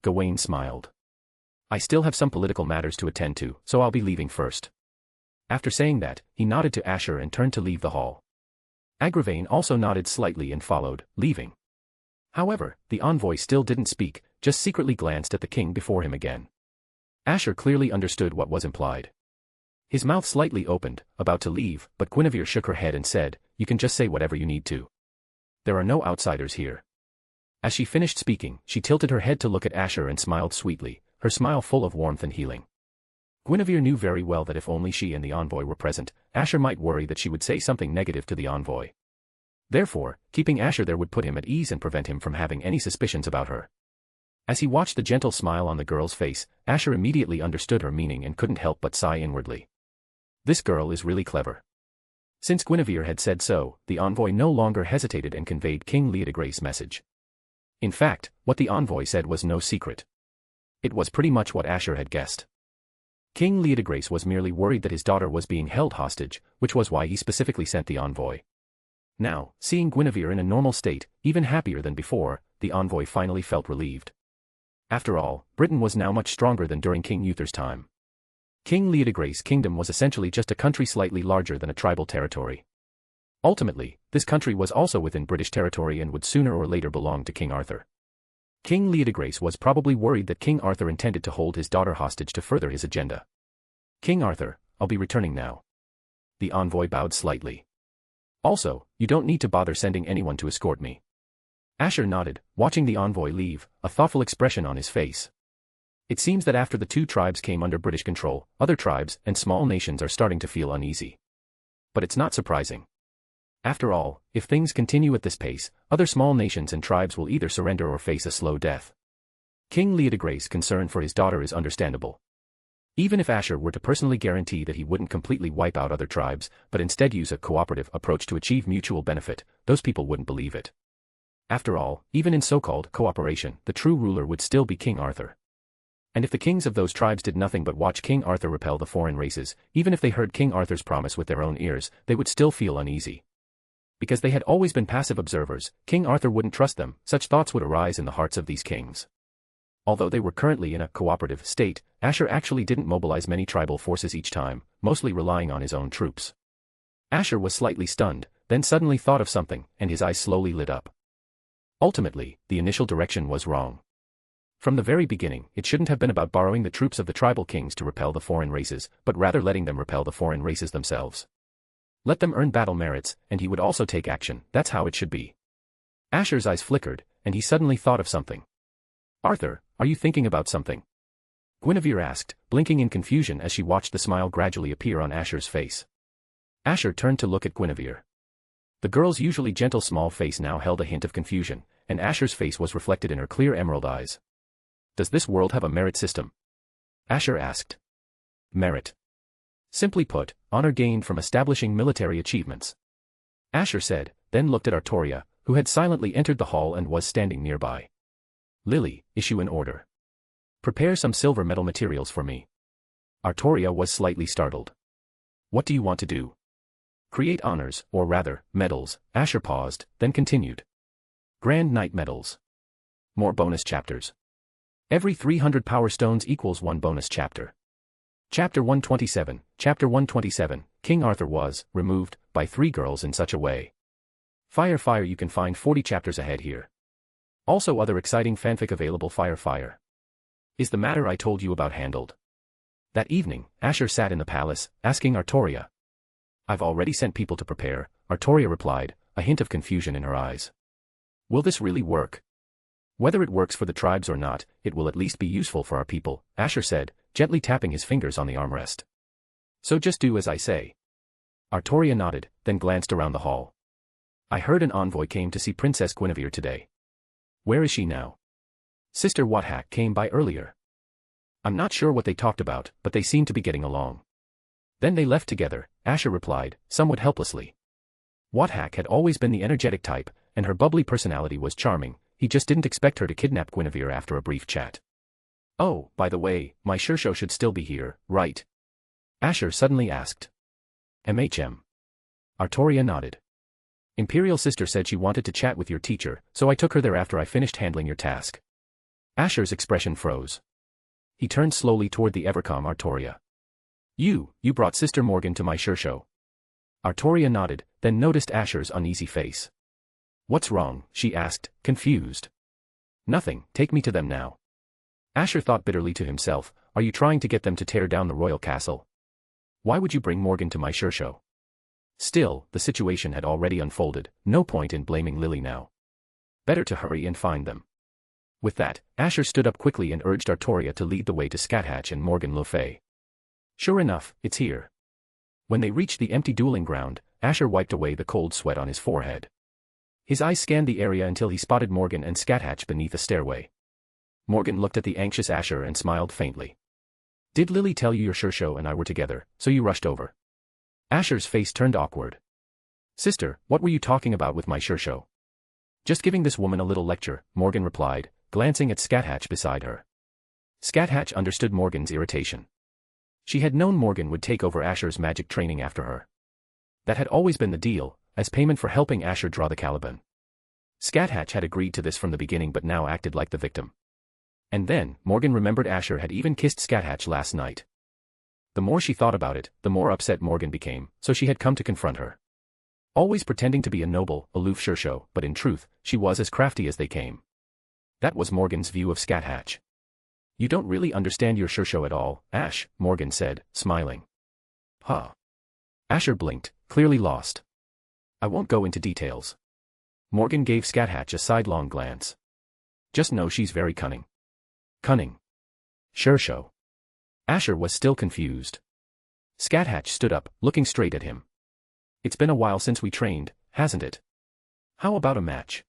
Gawain smiled. I still have some political matters to attend to, so I'll be leaving first. After saying that, he nodded to Asher and turned to leave the hall. Agravain also nodded slightly and followed, leaving. However, the envoy still didn't speak, just secretly glanced at the king before him again. Asher clearly understood what was implied. His mouth slightly opened, about to leave, but Guinevere shook her head and said, you can just say whatever you need to. There are no outsiders here. As she finished speaking, she tilted her head to look at Asher and smiled sweetly, her smile full of warmth and healing. Guinevere knew very well that if only she and the envoy were present, Asher might worry that she would say something negative to the envoy. Therefore, keeping Asher there would put him at ease and prevent him from having any suspicions about her. As he watched the gentle smile on the girl's face, Asher immediately understood her meaning and couldn't help but sigh inwardly. This girl is really clever. Since Guinevere had said so, the envoy no longer hesitated and conveyed King Leodegrace's message. In fact, what the envoy said was no secret. It was pretty much what Asher had guessed. King Leodegrace was merely worried that his daughter was being held hostage, which was why he specifically sent the envoy. Now, seeing Guinevere in a normal state, even happier than before, the envoy finally felt relieved. After all, Britain was now much stronger than during King Uther's time. King Leodegrace's kingdom was essentially just a country slightly larger than a tribal territory. Ultimately, this country was also within British territory and would sooner or later belong to King Arthur. King Leodegrace was probably worried that King Arthur intended to hold his daughter hostage to further his agenda. King Arthur, I'll be returning now. The envoy bowed slightly. Also, you don't need to bother sending anyone to escort me. Asher nodded, watching the envoy leave, a thoughtful expression on his face. It seems that after the 2 tribes came under British control, other tribes and small nations are starting to feel uneasy. But it's not surprising. After all, if things continue at this pace, other small nations and tribes will either surrender or face a slow death. King Leodegrace's concern for his daughter is understandable. Even if Asher were to personally guarantee that he wouldn't completely wipe out other tribes, but instead use a cooperative approach to achieve mutual benefit, those people wouldn't believe it. After all, even in so-called cooperation, the true ruler would still be King Arthur. And if the kings of those tribes did nothing but watch King Arthur repel the foreign races, even if they heard King Arthur's promise with their own ears, they would still feel uneasy. Because they had always been passive observers, King Arthur wouldn't trust them, such thoughts would arise in the hearts of these kings. Although they were currently in a cooperative state, Asher actually didn't mobilize many tribal forces each time, mostly relying on his own troops. Asher was slightly stunned, then suddenly thought of something, and his eyes slowly lit up. Ultimately, the initial direction was wrong. From the very beginning, it shouldn't have been about borrowing the troops of the tribal kings to repel the foreign races, but rather letting them repel the foreign races themselves. Let them earn battle merits, and he would also take action. That's how it should be. Asher's eyes flickered, and he suddenly thought of something. Arthur, are you thinking about something? Guinevere asked, blinking in confusion as she watched the smile gradually appear on Asher's face. Asher turned to look at Guinevere. The girl's usually gentle small face now held a hint of confusion, and Asher's face was reflected in her clear emerald eyes. Does this world have a merit system? Asher asked. Merit. Simply put, honor gained from establishing military achievements. Asher said, then looked at Artoria, who had silently entered the hall and was standing nearby. Lily, issue an order. Prepare some silver metal materials for me. Artoria was slightly startled. What do you want to do? Create honors, or rather, medals. Asher paused, then continued. Grand Knight medals. More bonus chapters. Every 300 power stones equals 1 bonus chapter. Chapter 127, Chapter 127, King Arthur was removed by 3 girls in such a way. Fire, you can find 40 chapters ahead here. Also other exciting fanfic available. Fire. Is the matter I told you about handled? That evening, Asher sat in the palace, asking Artoria. I've already sent people to prepare, Artoria replied, a hint of confusion in her eyes. Will this really work? Whether it works for the tribes or not, it will at least be useful for our people, Asher said, gently tapping his fingers on the armrest. So just do as I say. Artoria nodded, then glanced around the hall. I heard an envoy came to see Princess Guinevere today. Where is she now? Sister Scáthach came by earlier. I'm not sure what they talked about, but they seemed to be getting along. Then they left together, Asher replied, somewhat helplessly. Scáthach had always been the energetic type, and her bubbly personality was charming. He just didn't expect her to kidnap Guinevere after a brief chat. Oh, by the way, my Shishou should still be here, right? Asher suddenly asked. Artoria nodded. Imperial Sister said she wanted to chat with your teacher, so I took her there after I finished handling your task. Asher's expression froze. He turned slowly toward the ever-calm Artoria. You brought Sister Morgan to my Shishou. Artoria nodded, then noticed Asher's uneasy face. What's wrong? She asked, confused. Nothing, take me to them now. Asher thought bitterly to himself, are you trying to get them to tear down the royal castle? Why would you bring Morgan to my Shishou? Still, the situation had already unfolded, no point in blaming Lily now. Better to hurry and find them. With that, Asher stood up quickly and urged Artoria to lead the way to Scáthach and Morgan le Fay. Sure enough, it's here. When they reached the empty dueling ground, Asher wiped away the cold sweat on his forehead. His eyes scanned the area until he spotted Morgan and Scáthach beneath a stairway. Morgan looked at the anxious Asher and smiled faintly. Did Lily tell you your Shishou and I were together, so you rushed over? Asher's face turned awkward. Sister, what were you talking about with my Shishou? Just giving this woman a little lecture, Morgan replied, glancing at Scáthach beside her. Scáthach understood Morgan's irritation. She had known Morgan would take over Asher's magic training after her. That had always been the deal, as payment for helping Asher draw the Caliban. Scáthach had agreed to this from the beginning but now acted like the victim. And then, Morgan remembered Asher had even kissed Scáthach last night. The more she thought about it, the more upset Morgan became, so she had come to confront her. Always pretending to be a noble, aloof Shishou, but in truth, she was as crafty as they came. That was Morgan's view of Scáthach. You don't really understand your Shishou at all, Ash, Morgan said, smiling. Huh. Asher blinked, clearly lost. I won't go into details. Morgan gave Scáthach a sidelong glance. Just know she's very cunning. Cunning. Shishou. Asher was still confused. Scáthach stood up, looking straight at him. It's been a while since we trained, hasn't it? How about a match?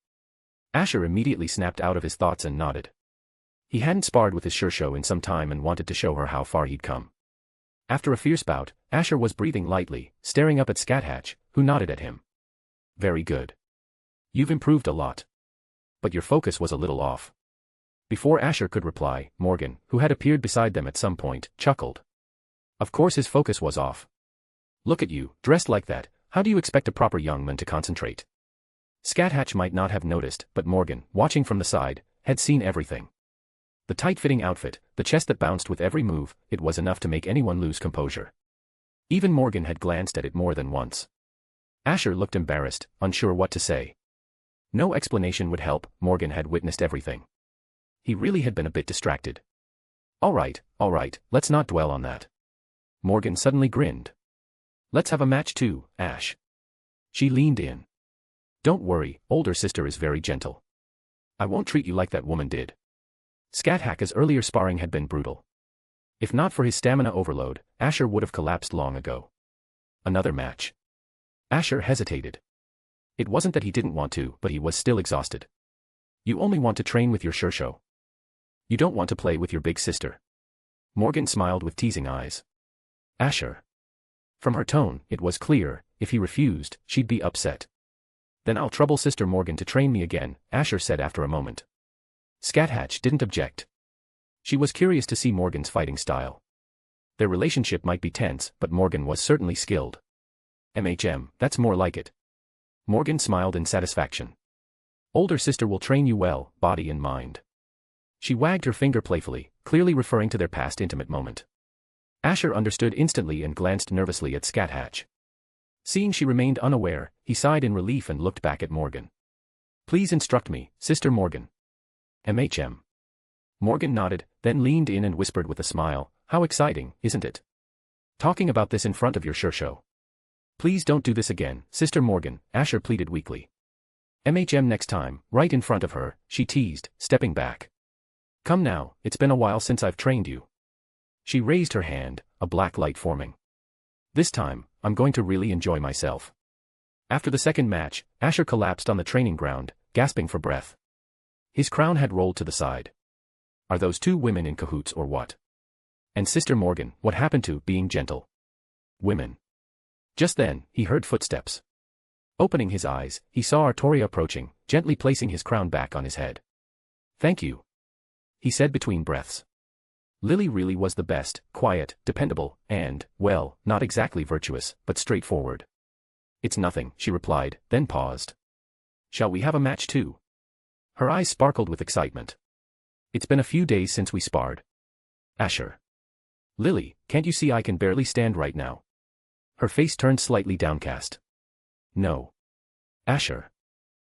Asher immediately snapped out of his thoughts and nodded. He hadn't sparred with his Shishou in some time and wanted to show her how far he'd come. After a fierce bout, Asher was breathing lightly, staring up at Scáthach, who nodded at him. Very good. You've improved a lot. But your focus was a little off. Before Asher could reply, Morgan, who had appeared beside them at some point, chuckled. Of course his focus was off. Look at you, dressed like that, how do you expect a proper young man to concentrate? Scáthach might not have noticed, but Morgan, watching from the side, had seen everything. The tight-fitting outfit, the chest that bounced with every move, it was enough to make anyone lose composure. Even Morgan had glanced at it more than once. Asher looked embarrassed, unsure what to say. No explanation would help, Morgan had witnessed everything. He really had been a bit distracted. All right, let's not dwell on that. Morgan suddenly grinned. Let's have a match too, Ash. She leaned in. Don't worry, older sister is very gentle. I won't treat you like that woman did. Scáthach's earlier sparring had been brutal. If not for his stamina overload, Asher would have collapsed long ago. Another match. Asher hesitated. It wasn't that he didn't want to, but he was still exhausted. You only want to train with your Shishou. You don't want to play with your big sister. Morgan smiled with teasing eyes. Asher. From her tone, it was clear, if he refused, she'd be upset. Then I'll trouble Sister Morgan to train me again, Asher said after a moment. Scáthach didn't object. She was curious to see Morgan's fighting style. Their relationship might be tense, but Morgan was certainly skilled. That's more like it. Morgan smiled in satisfaction. Older sister will train you well, body and mind. She wagged her finger playfully, clearly referring to their past intimate moment. Asher understood instantly and glanced nervously at Scáthach. Seeing she remained unaware, he sighed in relief and looked back at Morgan. Please instruct me, Sister Morgan. Morgan nodded, then leaned in and whispered with a smile, how exciting, isn't it? Talking about this in front of your Shishou. Please don't do this again, Sister Morgan, Asher pleaded weakly. Next time, right in front of her, she teased, stepping back. Come now, it's been a while since I've trained you. She raised her hand, a black light forming. This time, I'm going to really enjoy myself. After the second match, Asher collapsed on the training ground, gasping for breath. His crown had rolled to the side. Are those two women in cahoots or what? And Sister Morgan, what happened to being gentle? Women. Just then, he heard footsteps. Opening his eyes, he saw Artoria approaching, gently placing his crown back on his head. Thank you, he said between breaths. Lily really was the best, quiet, dependable, and, well, not exactly virtuous, but straightforward. It's nothing, she replied, then paused. Shall we have a match too? Her eyes sparkled with excitement. It's been a few days since we sparred. Asher. Lily, can't you see I can barely stand right now? Her face turned slightly downcast. No. Asher.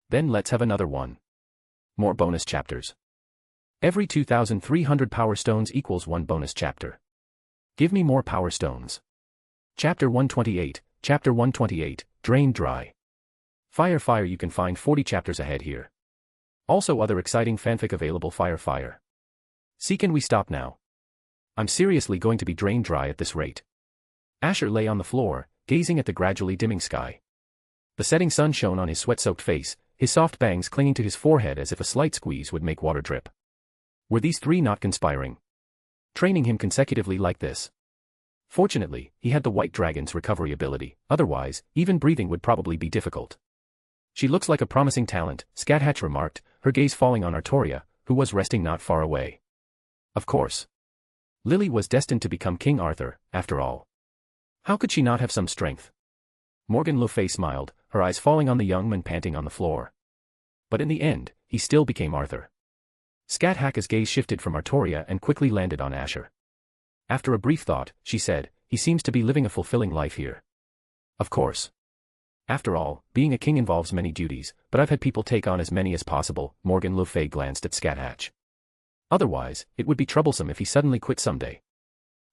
Then let's have another one. More bonus chapters. Every 2,300 power stones equals one bonus chapter. Give me more power stones. Chapter 128, Chapter 128, Drained Dry. Fire, you can find 40 chapters ahead here. Also other exciting fanfic available. Fire. See, can we stop now? I'm seriously going to be drained dry at this rate. Asher lay on the floor, gazing at the gradually dimming sky. The setting sun shone on his sweat-soaked face, his soft bangs clinging to his forehead as if a slight squeeze would make water drip. Were these three not conspiring? Training him consecutively like this? Fortunately, he had the White Dragon's recovery ability, otherwise, even breathing would probably be difficult. She looks like a promising talent, Scáthach remarked, her gaze falling on Artoria, who was resting not far away. Of course. Lily was destined to become King Arthur, after all. How could she not have some strength? Morgan le Fay smiled, her eyes falling on the young man panting on the floor. But in the end, he still became Arthur. Scáthach's gaze shifted from Artoria and quickly landed on Asher. After a brief thought, she said, he seems to be living a fulfilling life here. Of course. After all, being a king involves many duties, but I've had people take on as many as possible. Morgan le Fay glanced at Scáthach. Otherwise, it would be troublesome if he suddenly quit someday.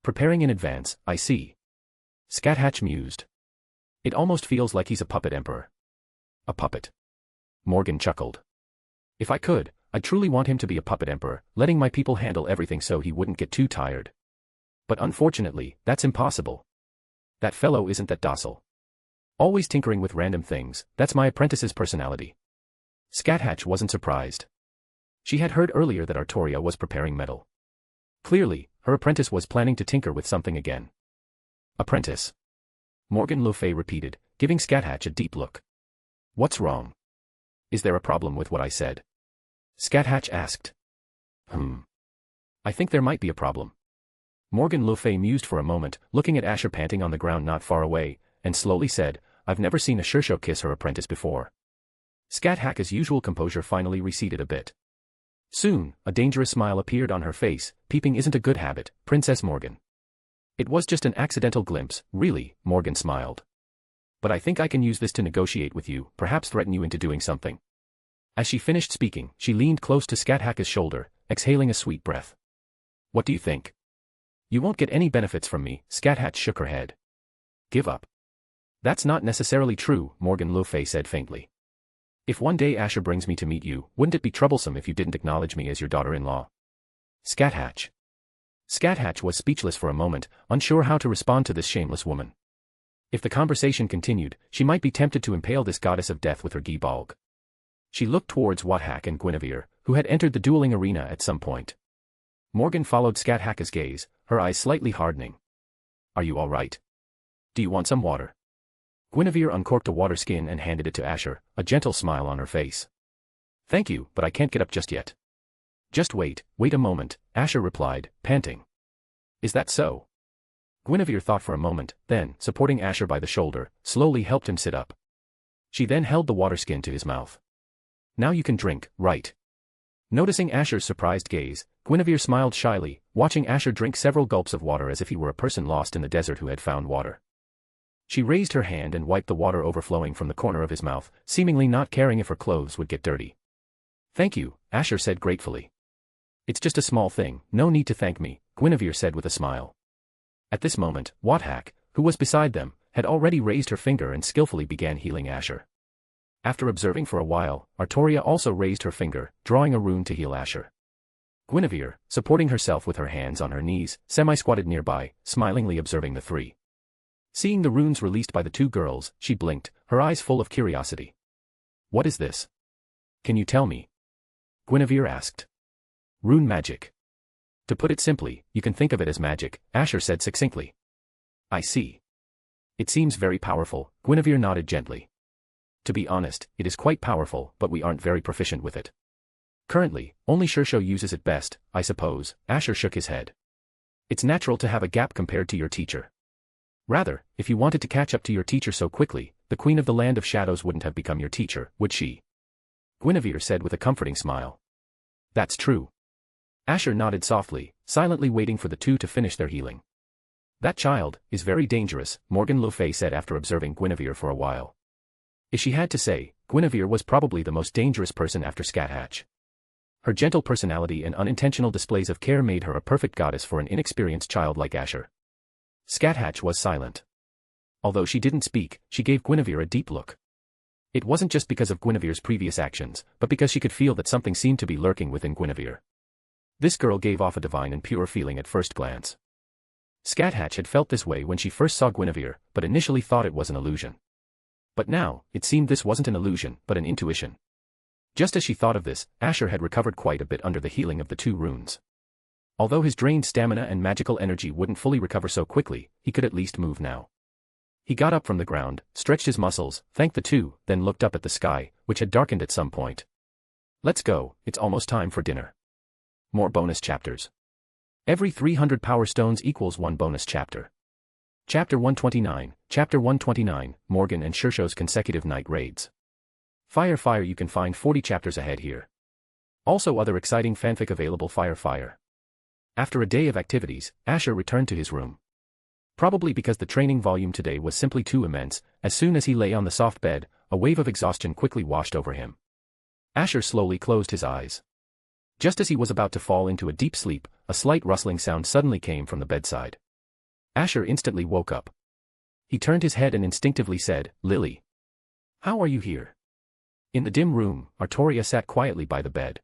Preparing in advance, I see. Scáthach mused. It almost feels like he's a puppet emperor. A puppet. Morgan chuckled. If I could, I'd truly want him to be a puppet emperor, letting my people handle everything so he wouldn't get too tired. But unfortunately, that's impossible. That fellow isn't that docile. Always tinkering with random things, that's my apprentice's personality. Scáthach wasn't surprised. She had heard earlier that Artoria was preparing metal. Clearly, her apprentice was planning to tinker with something again. Apprentice. Morgan le Fay repeated, giving Scáthach a deep look. What's wrong? Is there a problem with what I said? Scáthach asked. I think there might be a problem. Morgan le Fay mused for a moment, looking at Asher panting on the ground not far away, and slowly said, I've never seen a Shishou kiss her apprentice before. Scáthach's usual composure finally receded a bit. Soon, a dangerous smile appeared on her face. Peeping isn't a good habit, Princess Morgan. It was just an accidental glimpse, really, Morgan smiled. But I think I can use this to negotiate with you, perhaps threaten you into doing something. As she finished speaking, she leaned close to Scáthach's shoulder, exhaling a sweet breath. What do you think? You won't get any benefits from me, Scáthach shook her head. Give up. That's not necessarily true, Morgan le Fay said faintly. If one day Asher brings me to meet you, wouldn't it be troublesome if you didn't acknowledge me as your daughter-in-law? Scáthach. Scáthach was speechless for a moment, unsure how to respond to this shameless woman. If the conversation continued, she might be tempted to impale this goddess of death with her gibalg. She looked towards Scáthach and Guinevere, who had entered the dueling arena at some point. Morgan followed Scáthach's gaze, her eyes slightly hardening. Are you all right? Do you want some water? Guinevere uncorked a water skin and handed it to Asher, a gentle smile on her face. Thank you, but I can't get up just yet. Just wait a moment, Asher replied, panting. Is that so? Guinevere thought for a moment, then, supporting Asher by the shoulder, slowly helped him sit up. She then held the water skin to his mouth. Now you can drink, right? Noticing Asher's surprised gaze, Guinevere smiled shyly, watching Asher drink several gulps of water as if he were a person lost in the desert who had found water. She raised her hand and wiped the water overflowing from the corner of his mouth, seemingly not caring if her clothes would get dirty. Thank you, Asher said gratefully. It's just a small thing, no need to thank me, Guinevere said with a smile. At this moment, Scáthach, who was beside them, had already raised her finger and skillfully began healing Asher. After observing for a while, Artoria also raised her finger, drawing a rune to heal Asher. Guinevere, supporting herself with her hands on her knees, semi-squatted nearby, smilingly observing the three. Seeing the runes released by the two girls, she blinked, her eyes full of curiosity. What is this? Can you tell me? Guinevere asked. Rune magic. To put it simply, you can think of it as magic, Asher said succinctly. I see. It seems very powerful, Guinevere nodded gently. To be honest, it is quite powerful, but we aren't very proficient with it. Currently, only Shishou uses it best, I suppose, Asher shook his head. It's natural to have a gap compared to your teacher. Rather, if you wanted to catch up to your teacher so quickly, the Queen of the Land of Shadows wouldn't have become your teacher, would she? Guinevere said with a comforting smile. That's true. Asher nodded softly, silently waiting for the two to finish their healing. That child is very dangerous, Morgan le Fay said after observing Guinevere for a while. If she had to say, Guinevere was probably the most dangerous person after Scáthach. Her gentle personality and unintentional displays of care made her a perfect goddess for an inexperienced child like Asher. Scáthach was silent. Although she didn't speak, she gave Guinevere a deep look. It wasn't just because of Guinevere's previous actions, but because she could feel that something seemed to be lurking within Guinevere. This girl gave off a divine and pure feeling at first glance. Scáthach had felt this way when she first saw Guinevere, but initially thought it was an illusion. But now, it seemed this wasn't an illusion, but an intuition. Just as she thought of this, Asher had recovered quite a bit under the healing of the two runes. Although his drained stamina and magical energy wouldn't fully recover so quickly, he could at least move now. He got up from the ground, stretched his muscles, thanked the two, then looked up at the sky, which had darkened at some point. Let's go, it's almost time for dinner. More bonus chapters. Every 300 power stones equals one bonus chapter. Chapter 129, Morgan and Shishou's consecutive night raids. Fire, you can find 40 chapters ahead here. Also other exciting fanfic available Fire. After a day of activities, Asher returned to his room. Probably because the training volume today was simply too immense, as soon as he lay on the soft bed, a wave of exhaustion quickly washed over him. Asher slowly closed his eyes. Just as he was about to fall into a deep sleep, a slight rustling sound suddenly came from the bedside. Asher instantly woke up. He turned his head and instinctively said, Lily. How are you here? In the dim room, Artoria sat quietly by the bed.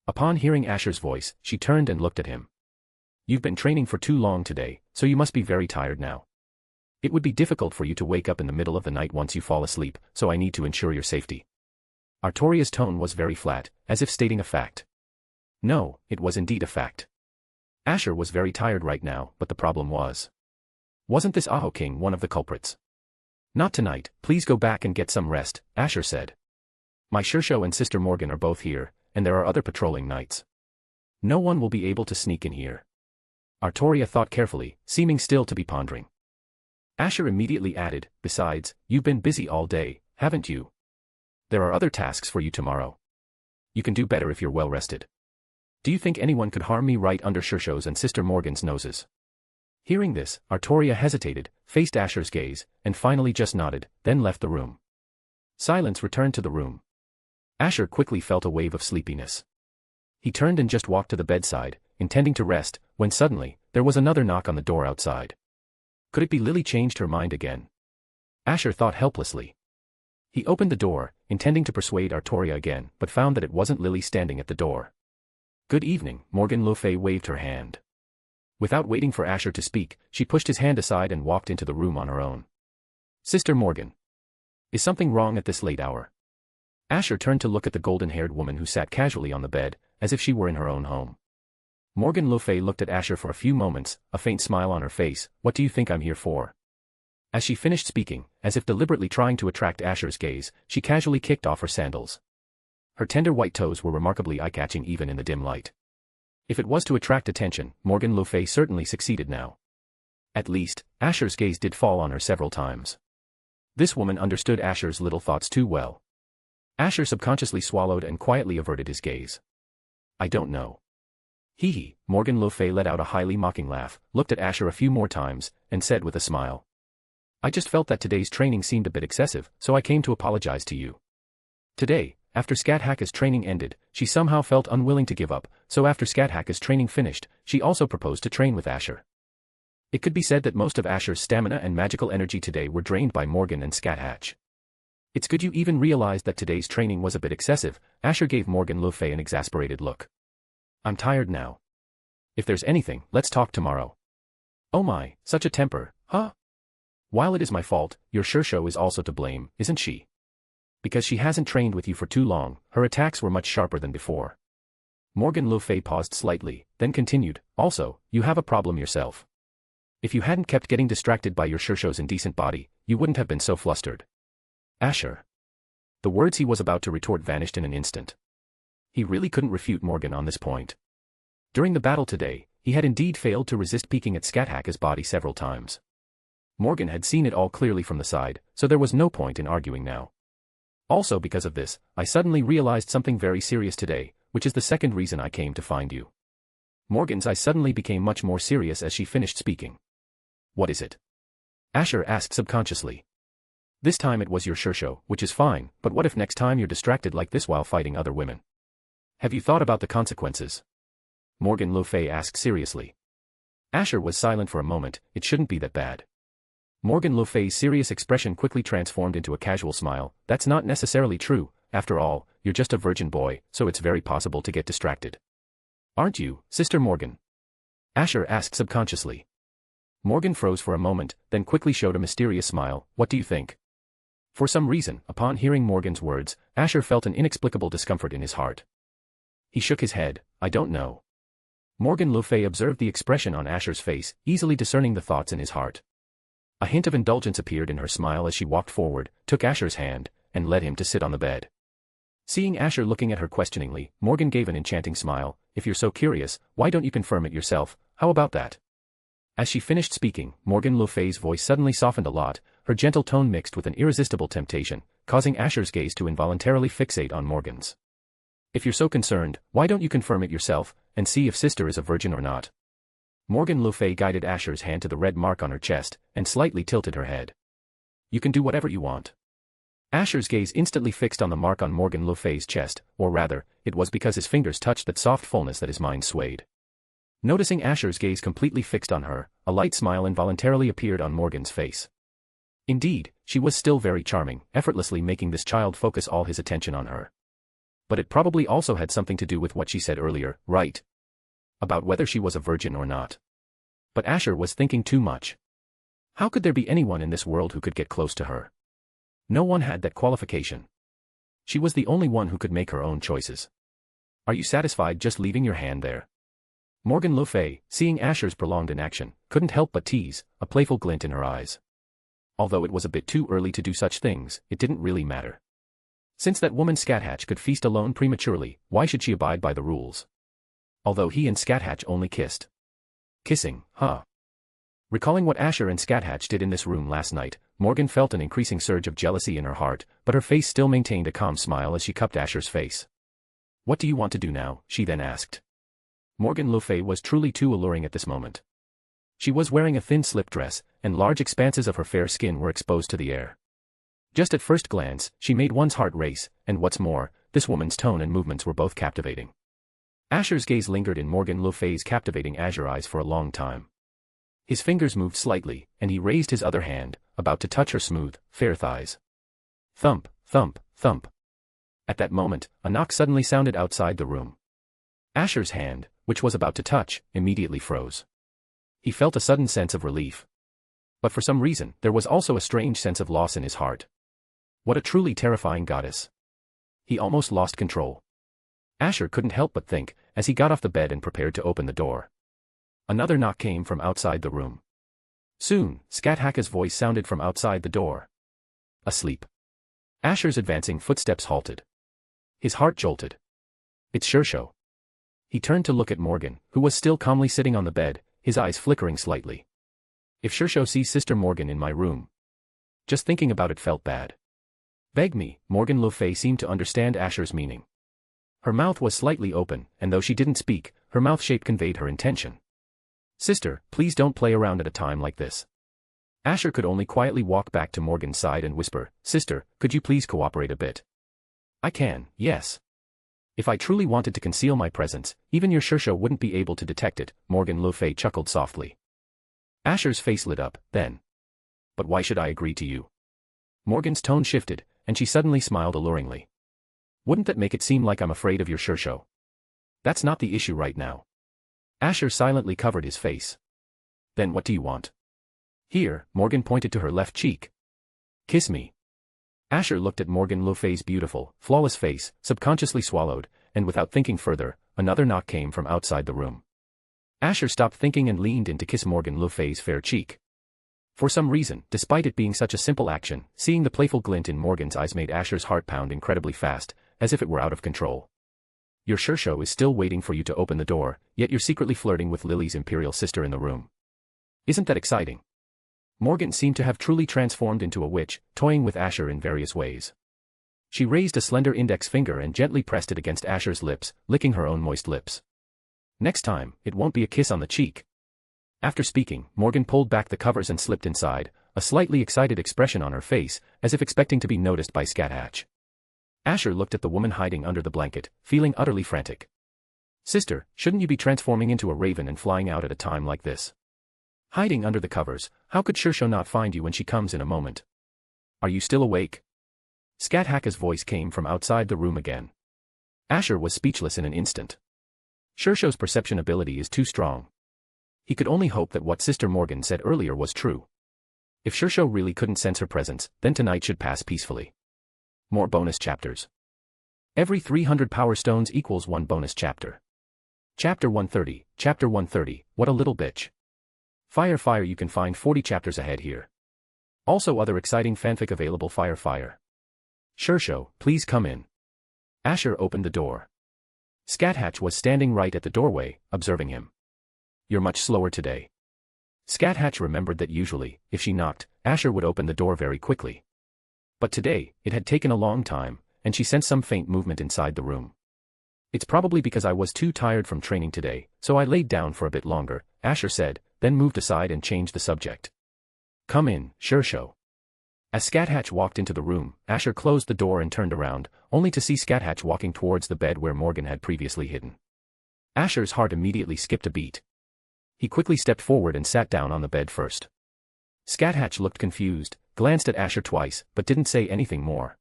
Upon hearing Asher's voice, she turned and looked at him. You've been training for too long today, so you must be very tired now. It would be difficult for you to wake up in the middle of the night once you fall asleep, so I need to ensure your safety. Artoria's tone was very flat, as if stating a fact. No, it was indeed a fact. Asher was very tired right now, but the problem wasn't this Aho King one of the culprits? Not tonight, please go back and get some rest, Asher said. My Shishou and Sister Morgan are both here, and there are other patrolling knights. No one will be able to sneak in here. Artoria thought carefully, seeming still to be pondering. Asher immediately added, besides, you've been busy all day, haven't you? There are other tasks for you tomorrow. You can do better if you're well rested. Do you think anyone could harm me right under Shishou's and Sister Morgan's noses? Hearing this, Artoria hesitated, faced Asher's gaze, and finally just nodded, then left the room. Silence returned to the room. Asher quickly felt a wave of sleepiness. He turned and just walked to the bedside, intending to rest, when suddenly, there was another knock on the door outside. Could it be Lily changed her mind again? Asher thought helplessly. He opened the door, intending to persuade Artoria again, but found that it wasn't Lily standing at the door. Good evening, Morgan le Fay waved her hand. Without waiting for Asher to speak, she pushed his hand aside and walked into the room on her own. Sister Morgan. Is something wrong at this late hour? Asher turned to look at the golden-haired woman who sat casually on the bed, as if she were in her own home. Morgan le Fay looked at Asher for a few moments, a faint smile on her face. What do you think I'm here for? As she finished speaking, as if deliberately trying to attract Asher's gaze, she casually kicked off her sandals. Her tender white toes were remarkably eye-catching even in the dim light. If it was to attract attention, Morgan le Fay certainly succeeded now. At least, Asher's gaze did fall on her several times. This woman understood Asher's little thoughts too well. Asher subconsciously swallowed and quietly averted his gaze. I don't know. Hee hee, Morgan le Fay let out a highly mocking laugh, looked at Asher a few more times, and said with a smile. I just felt that today's training seemed a bit excessive, so I came to apologize to you. Today, after Scáthach's training ended, she somehow felt unwilling to give up, so after Scáthach's training finished, she also proposed to train with Asher. It could be said that most of Asher's stamina and magical energy today were drained by Morgan and Scáthach. It's good you even realized that today's training was a bit excessive, Asher gave Morgan le Fay an exasperated look. I'm tired now. If there's anything, let's talk tomorrow. Oh my, such a temper, huh? While it is my fault, your Shishou is also to blame, isn't she? Because she hasn't trained with you for too long, her attacks were much sharper than before. Morgan le Fay paused slightly, then continued, also, you have a problem yourself. If you hadn't kept getting distracted by your Shishou's indecent body, you wouldn't have been so flustered. Asher. The words he was about to retort vanished in an instant. He really couldn't refute Morgan on this point. During the battle today, he had indeed failed to resist peeking at Scáthach's body several times. Morgan had seen it all clearly from the side, so there was no point in arguing now. Also because of this, I suddenly realized something very serious today, which is the second reason I came to find you. Morgan's eyes suddenly became much more serious as she finished speaking. What is it? Asher asked subconsciously. This time it was your Shishou, which is fine, but what if next time you're distracted like this while fighting other women? Have you thought about the consequences? Morgan le Fay asked seriously. Asher was silent for a moment. It shouldn't be that bad. Morgan le Fay's serious expression quickly transformed into a casual smile. That's not necessarily true, after all, you're just a virgin boy, so it's very possible to get distracted. Aren't you, Sister Morgan? Asher asked subconsciously. Morgan froze for a moment, then quickly showed a mysterious smile. What do you think? For some reason, upon hearing Morgan's words, Asher felt an inexplicable discomfort in his heart. He shook his head. I don't know. Morgan le Fay observed the expression on Asher's face, easily discerning the thoughts in his heart. A hint of indulgence appeared in her smile as she walked forward, took Asher's hand, and led him to sit on the bed. Seeing Asher looking at her questioningly, Morgan gave an enchanting smile. If you're so curious, why don't you confirm it yourself? How about that? As she finished speaking, Morgan le Fay's voice suddenly softened a lot, her gentle tone mixed with an irresistible temptation, causing Asher's gaze to involuntarily fixate on Morgan's. If you're so concerned, why don't you confirm it yourself, and see if Sister is a virgin or not? Morgan le Fay guided Asher's hand to the red mark on her chest, and slightly tilted her head. You can do whatever you want. Asher's gaze instantly fixed on the mark on Morgan le Fay's chest, or rather, it was because his fingers touched that soft fullness that his mind swayed. Noticing Asher's gaze completely fixed on her, a light smile involuntarily appeared on Morgan's face. Indeed, she was still very charming, effortlessly making this child focus all his attention on her. But it probably also had something to do with what she said earlier, right? About whether she was a virgin or not. But Asher was thinking too much. How could there be anyone in this world who could get close to her? No one had that qualification. She was the only one who could make her own choices. Are you satisfied just leaving your hand there? Morgan le Fay, seeing Asher's prolonged inaction, couldn't help but tease, a playful glint in her eyes. Although it was a bit too early to do such things, it didn't really matter. Since that woman Scáthach could feast alone prematurely, why should she abide by the rules? Although he and Scáthach only kissed. Kissing, huh? Recalling what Asher and Scáthach did in this room last night, Morgan felt an increasing surge of jealousy in her heart, but her face still maintained a calm smile as she cupped Asher's face. What do you want to do now? She then asked. Morgan le Fay was truly too alluring at this moment. She was wearing a thin slip dress, and large expanses of her fair skin were exposed to the air. Just at first glance, she made one's heart race, and what's more, this woman's tone and movements were both captivating. Asher's gaze lingered in Morgan le Fay's captivating azure eyes for a long time. His fingers moved slightly, and he raised his other hand, about to touch her smooth, fair thighs. Thump, thump, thump. At that moment, a knock suddenly sounded outside the room. Asher's hand, which was about to touch, immediately froze. He felt a sudden sense of relief. But for some reason, there was also a strange sense of loss in his heart. What a truly terrifying goddess. He almost lost control. Asher couldn't help but think, as he got off the bed and prepared to open the door. Another knock came from outside the room. Soon, Scáthach's voice sounded from outside the door. Asleep. Asher's advancing footsteps halted. His heart jolted. It's Shishou. He turned to look at Morgan, who was still calmly sitting on the bed, his eyes flickering slightly. If Shishou sees Sister Morgan in my room. Just thinking about it felt bad. Beg me, Morgan le Fay seemed to understand Asher's meaning. Her mouth was slightly open, and though she didn't speak, her mouth shape conveyed her intention. Sister, please don't play around at a time like this. Asher could only quietly walk back to Morgan's side and whisper, Sister, could you please cooperate a bit? I can, yes. If I truly wanted to conceal my presence, even your Shishou wouldn't be able to detect it, Morgan le Fay chuckled softly. Asher's face lit up, then. But why should I agree to you? Morgan's tone shifted, and she suddenly smiled alluringly. Wouldn't that make it seem like I'm afraid of your Shishou? That's not the issue right now. Asher silently covered his face. Then what do you want? Here, Morgan pointed to her left cheek. Kiss me. Asher looked at Morgan le Fay's beautiful, flawless face, subconsciously swallowed, and without thinking further, another knock came from outside the room. Asher stopped thinking and leaned in to kiss Morgan le Fay's fair cheek. For some reason, despite it being such a simple action, seeing the playful glint in Morgan's eyes made Asher's heart pound incredibly fast, as if it were out of control. Your Shishou is still waiting for you to open the door, yet you're secretly flirting with Lily's imperial sister in the room. Isn't that exciting? Morgan seemed to have truly transformed into a witch, toying with Asher in various ways. She raised a slender index finger and gently pressed it against Asher's lips, licking her own moist lips. Next time, it won't be a kiss on the cheek. After speaking, Morgan pulled back the covers and slipped inside, a slightly excited expression on her face, as if expecting to be noticed by Scáthach. Asher looked at the woman hiding under the blanket, feeling utterly frantic. Sister, shouldn't you be transforming into a raven and flying out at a time like this? Hiding under the covers, how could Shishou not find you when she comes in a moment? Are you still awake? Scáthach's voice came from outside the room again. Asher was speechless in an instant. Shishou's perception ability is too strong. He could only hope that what Sister Morgan said earlier was true. If Shishou really couldn't sense her presence, then tonight should pass peacefully. More bonus chapters. Every 300 power stones equals 1 bonus chapter. Chapter 130, what a little bitch. Fire, you can find 40 chapters ahead here. Also other exciting fanfic available. Fire. Shishou, please come in. Asher opened the door. Scáthach was standing right at the doorway, observing him. You're much slower today. Scáthach remembered that usually, if she knocked, Asher would open the door very quickly. But today, it had taken a long time, and she sensed some faint movement inside the room. It's probably because I was too tired from training today, so I laid down for a bit longer, Asher said, then moved aside and changed the subject. Come in, Shishou. As Scáthach walked into the room, Asher closed the door and turned around, only to see Scáthach walking towards the bed where Morgan had previously hidden. Asher's heart immediately skipped a beat. He quickly stepped forward and sat down on the bed first. Scáthach looked confused, glanced at Asher twice, but didn't say anything more.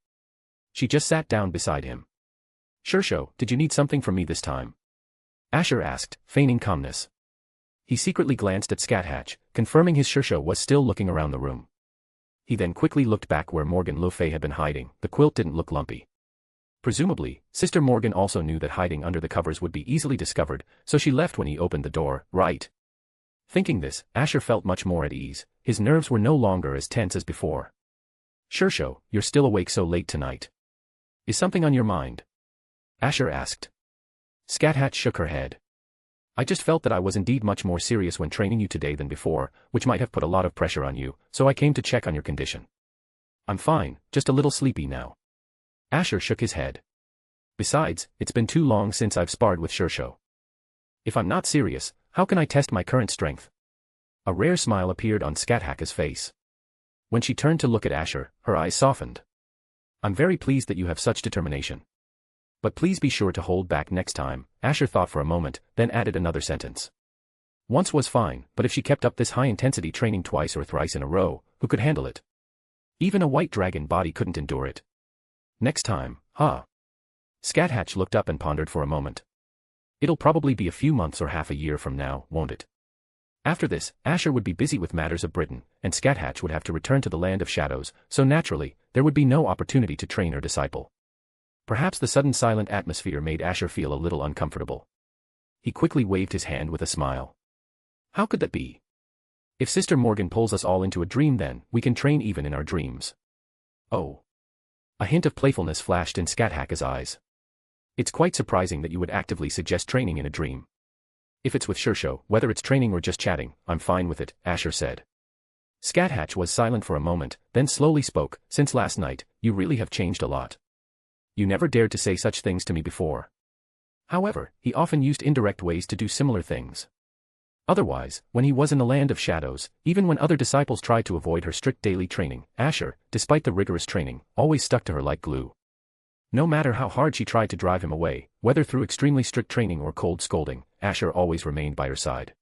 She just sat down beside him. Shishou, did you need something from me this time? Asher asked, feigning calmness. He secretly glanced at Scáthach, confirming his Shishou was still looking around the room. He then quickly looked back where Morgan le Fay had been hiding. The quilt didn't look lumpy. Presumably, Sister Morgan also knew that hiding under the covers would be easily discovered, so she left when he opened the door, right? Thinking this, Asher felt much more at ease. His nerves were no longer as tense as before. Shishou, you're still awake so late tonight. Is something on your mind? Asher asked. Scáthach shook her head. I just felt that I was indeed much more serious when training you today than before, which might have put a lot of pressure on you, so I came to check on your condition. I'm fine, just a little sleepy now. Asher shook his head. Besides, it's been too long since I've sparred with Shishou. If I'm not serious, how can I test my current strength? A rare smile appeared on Scáthach's face. When she turned to look at Asher, her eyes softened. I'm very pleased that you have such determination. But please be sure to hold back next time. Asher thought for a moment, then added another sentence. Once was fine, but if she kept up this high-intensity training twice or thrice in a row, who could handle it? Even a white dragon body couldn't endure it. Next time, huh? Scáthach looked up and pondered for a moment. It'll probably be a few months or half a year from now, won't it? After this, Asher would be busy with matters of Britain, and Scáthach would have to return to the land of shadows, so naturally, there would be no opportunity to train her disciple. Perhaps the sudden silent atmosphere made Asher feel a little uncomfortable. He quickly waved his hand with a smile. How could that be? If Sister Morgan pulls us all into a dream, then we can train even in our dreams. Oh. A hint of playfulness flashed in Scáthach's eyes. It's quite surprising that you would actively suggest training in a dream. If it's with Shishou, whether it's training or just chatting, I'm fine with it, Asher said. Scáthach was silent for a moment, then slowly spoke. Since last night, you really have changed a lot. You never dared to say such things to me before. However, he often used indirect ways to do similar things. Otherwise, when he was in the land of shadows, even when other disciples tried to avoid her strict daily training, Asher, despite the rigorous training, always stuck to her like glue. No matter how hard she tried to drive him away, whether through extremely strict training or cold scolding, Asher always remained by her side.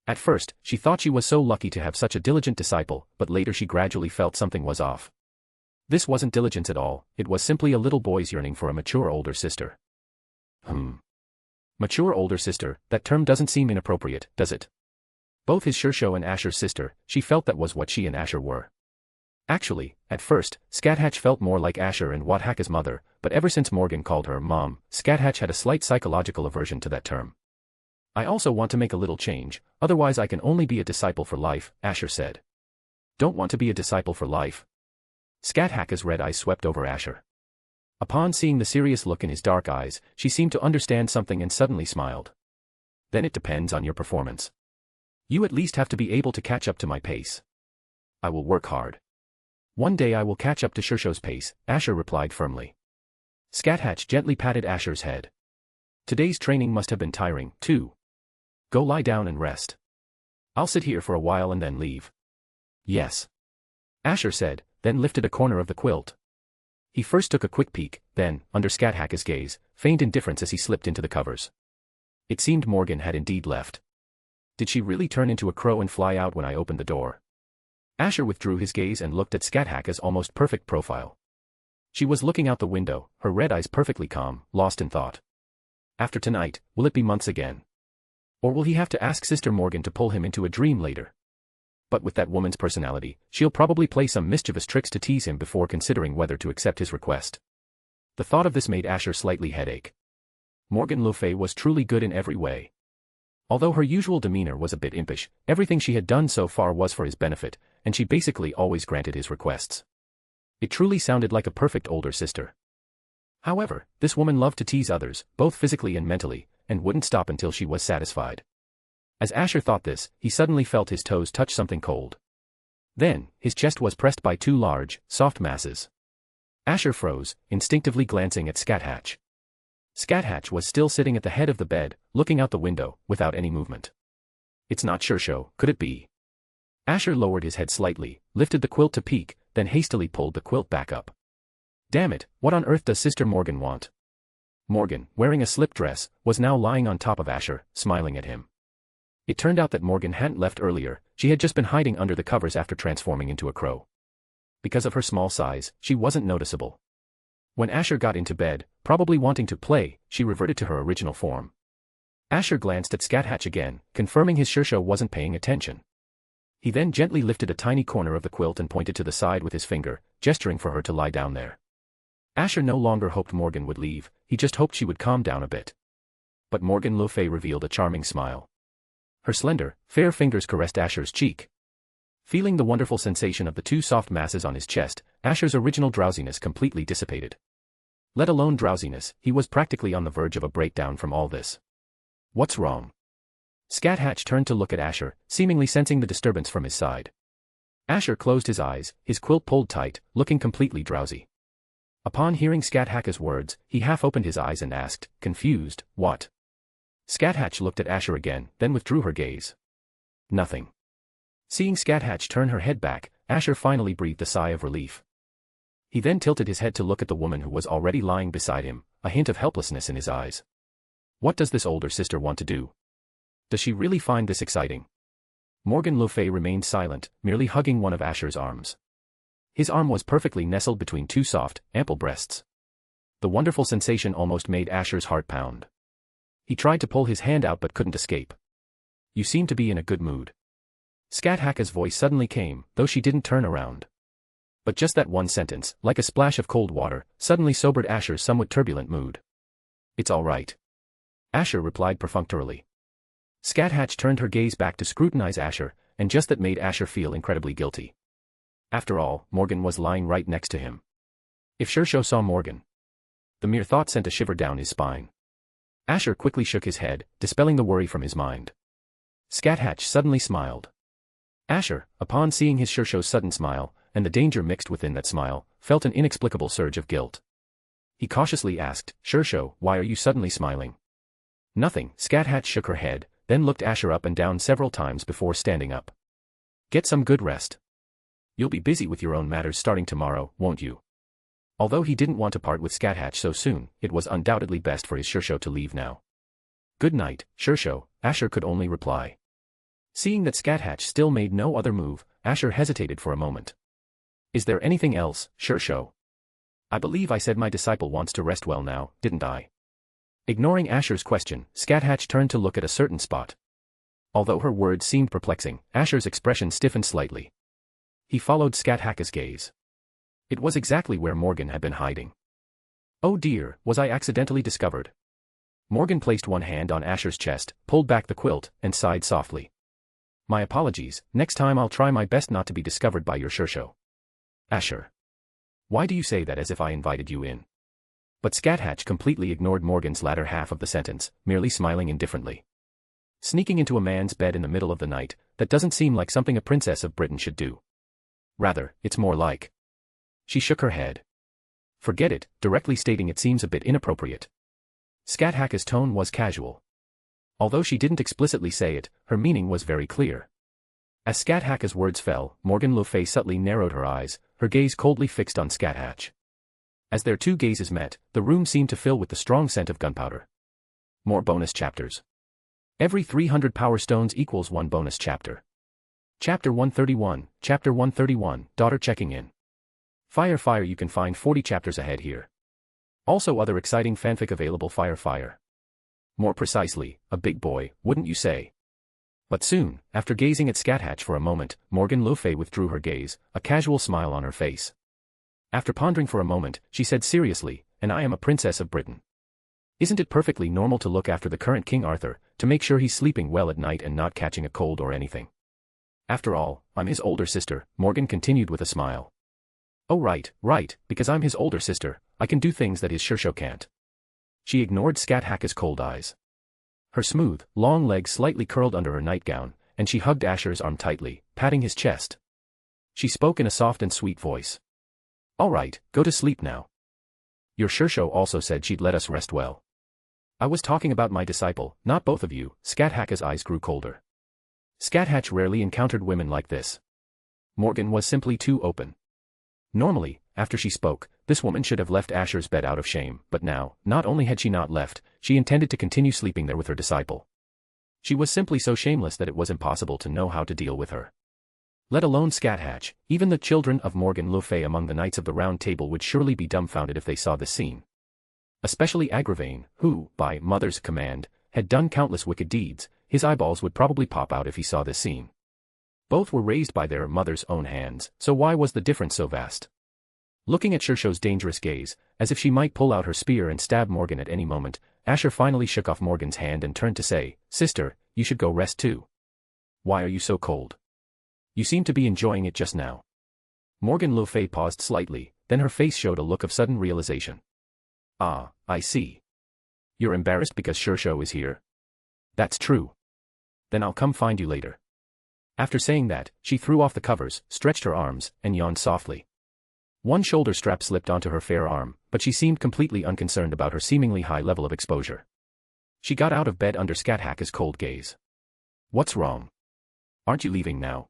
At first, she thought she was so lucky to have such a diligent disciple, but later she gradually felt something was off. This wasn't diligence at all, it was simply a little boy's yearning for a mature older sister. Mature older sister, that term doesn't seem inappropriate, does it? Both his Shishou and Asher's sister, she felt that was what she and Asher were. Actually, at first, Scáthach felt more like Asher and Wathaka's mother, but ever since Morgan called her mom, Scáthach had a slight psychological aversion to that term. I also want to make a little change, otherwise I can only be a disciple for life, Asher said. Don't want to be a disciple for life? Scáthach's red eyes swept over Asher. Upon seeing the serious look in his dark eyes, she seemed to understand something and suddenly smiled. Then it depends on your performance. You at least have to be able to catch up to my pace. I will work hard. One day I will catch up to Shishou's pace, Asher replied firmly. Scáthach gently patted Asher's head. Today's training must have been tiring, too. Go lie down and rest. I'll sit here for a while and then leave. Yes. Asher said, then lifted a corner of the quilt. He first took a quick peek, then, under Scáthach's gaze, feigned indifference as he slipped into the covers. It seemed Morgan had indeed left. Did she really turn into a crow and fly out when I opened the door? Asher withdrew his gaze and looked at Scáthach's almost perfect profile. She was looking out the window, her red eyes perfectly calm, lost in thought. After tonight, will it be months again? Or will he have to ask Sister Morgan to pull him into a dream later? But with that woman's personality, she'll probably play some mischievous tricks to tease him before considering whether to accept his request. The thought of this made Asher slightly headache. Morgan le Fay was truly good in every way. Although her usual demeanor was a bit impish, everything she had done so far was for his benefit, and she basically always granted his requests. It truly sounded like a perfect older sister. However, this woman loved to tease others, both physically and mentally, and wouldn't stop until she was satisfied. As Asher thought this, he suddenly felt his toes touch something cold. Then, his chest was pressed by two large, soft masses. Asher froze, instinctively glancing at Scáthach. Scáthach was still sitting at the head of the bed, looking out the window, without any movement. It's not Shishou, could it be? Asher lowered his head slightly, lifted the quilt to peek, then hastily pulled the quilt back up. Damn it, what on earth does Sister Morgan want? Morgan, wearing a slip dress, was now lying on top of Asher, smiling at him. It turned out that Morgan hadn't left earlier, she had just been hiding under the covers after transforming into a crow. Because of her small size, she wasn't noticeable. When Asher got into bed, probably wanting to play, she reverted to her original form. Asher glanced at Scáthach again, confirming his Shishou wasn't paying attention. He then gently lifted a tiny corner of the quilt and pointed to the side with his finger, gesturing for her to lie down there. Asher no longer hoped Morgan would leave, he just hoped she would calm down a bit. But Morgan le Fay revealed a charming smile. Her slender, fair fingers caressed Asher's cheek. Feeling the wonderful sensation of the two soft masses on his chest, Asher's original drowsiness completely dissipated. Let alone drowsiness, he was practically on the verge of a breakdown from all this. What's wrong? Scáthach turned to look at Asher, seemingly sensing the disturbance from his side. Asher closed his eyes, his quilt pulled tight, looking completely drowsy. Upon hearing Scáthach's words, he half opened his eyes and asked, confused, what? Scáthach looked at Asher again, then withdrew her gaze. Nothing. Seeing Scáthach turn her head back, Asher finally breathed a sigh of relief. He then tilted his head to look at the woman who was already lying beside him, a hint of helplessness in his eyes. What does this older sister want to do? Does she really find this exciting? Morgan le Fay remained silent, merely hugging one of Asher's arms. His arm was perfectly nestled between two soft, ample breasts. The wonderful sensation almost made Asher's heart pound. He tried to pull his hand out but couldn't escape. You seem to be in a good mood. Scáthach's voice suddenly came, though she didn't turn around. But just that one sentence, like a splash of cold water, suddenly sobered Asher's somewhat turbulent mood. It's all right. Asher replied perfunctorily. Scáthach turned her gaze back to scrutinize Asher, and just that made Asher feel incredibly guilty. After all, Morgan was lying right next to him. If Shishou saw Morgan. The mere thought sent a shiver down his spine. Asher quickly shook his head, dispelling the worry from his mind. Scáthach suddenly smiled. Asher, upon seeing his Shishou's sudden smile, and the danger mixed within that smile, felt an inexplicable surge of guilt. He cautiously asked, Shishou, why are you suddenly smiling? Nothing, Scáthach shook her head, then looked Asher up and down several times before standing up. Get some good rest. You'll be busy with your own matters starting tomorrow, won't you? Although he didn't want to part with Scáthach so soon, it was undoubtedly best for his Shishou to leave now. Good night, Shishou, Asher could only reply. Seeing that Scáthach still made no other move, Asher hesitated for a moment. Is there anything else, Shishou? I believe I said my disciple wants to rest well now, didn't I? Ignoring Asher's question, Scáthach turned to look at a certain spot. Although her words seemed perplexing, Asher's expression stiffened slightly. He followed Scáthach's gaze. It was exactly where Morgan had been hiding. Oh dear, was I accidentally discovered? Morgan placed one hand on Asher's chest, pulled back the quilt, and sighed softly. My apologies, next time I'll try my best not to be discovered by your Shishou. Asher. Why do you say that as if I invited you in? But Scáthach completely ignored Morgan's latter half of the sentence, merely smiling indifferently. Sneaking into a man's bed in the middle of the night, that doesn't seem like something a princess of Britain should do. Rather, it's more like. She shook her head. Forget it, directly stating it seems a bit inappropriate. Scáthach's tone was casual. Although she didn't explicitly say it, her meaning was very clear. As Scáthach's words fell, Morgan le Fay subtly narrowed her eyes, her gaze coldly fixed on Scáthach. As their two gazes met, the room seemed to fill with the strong scent of gunpowder. More bonus chapters. Every 300 power stones equals one bonus chapter. Chapter 131, Chapter 131, Daughter Checking In. Fire, you can find 40 chapters ahead here. Also other exciting fanfic available. Fire. More precisely, a big boy, wouldn't you say? But soon, after gazing at Scáthach for a moment, Morgan le Fay withdrew her gaze, a casual smile on her face. After pondering for a moment, she said seriously, and I am a princess of Britain. Isn't it perfectly normal to look after the current King Arthur, to make sure he's sleeping well at night and not catching a cold or anything? After all, I'm his older sister, Morgan continued with a smile. Oh right, because I'm his older sister, I can do things that his Shishou can't. She ignored Scáthach's cold eyes. Her smooth, long legs slightly curled under her nightgown, and she hugged Asher's arm tightly, patting his chest. She spoke in a soft and sweet voice. All right, go to sleep now. Your Shishou also said she'd let us rest well. I was talking about my disciple, not both of you. Scáthach's eyes grew colder. Scáthach rarely encountered women like this. Morgan was simply too open. Normally, after she spoke, this woman should have left Asher's bed out of shame, but now, not only had she not left, she intended to continue sleeping there with her disciple. She was simply so shameless that it was impossible to know how to deal with her. Let alone Scáthach, even the children of Morgan le Fay among the Knights of the Round Table would surely be dumbfounded if they saw this scene. Especially Agravain, who, by mother's command, had done countless wicked deeds, his eyeballs would probably pop out if he saw this scene. Both were raised by their mother's own hands, so why was the difference so vast? Looking at Shishou's dangerous gaze, as if she might pull out her spear and stab Morgan at any moment, Asher finally shook off Morgan's hand and turned to say, Sister, you should go rest too. Why are you so cold? You seem to be enjoying it just now. Morgan le Fay paused slightly, then her face showed a look of sudden realization. Ah, I see. You're embarrassed because Shishou is here? That's true. Then I'll come find you later. After saying that, she threw off the covers, stretched her arms, and yawned softly. One shoulder strap slipped onto her fair arm, but she seemed completely unconcerned about her seemingly high level of exposure. She got out of bed under Scáthach's cold gaze. What's wrong? Aren't you leaving now?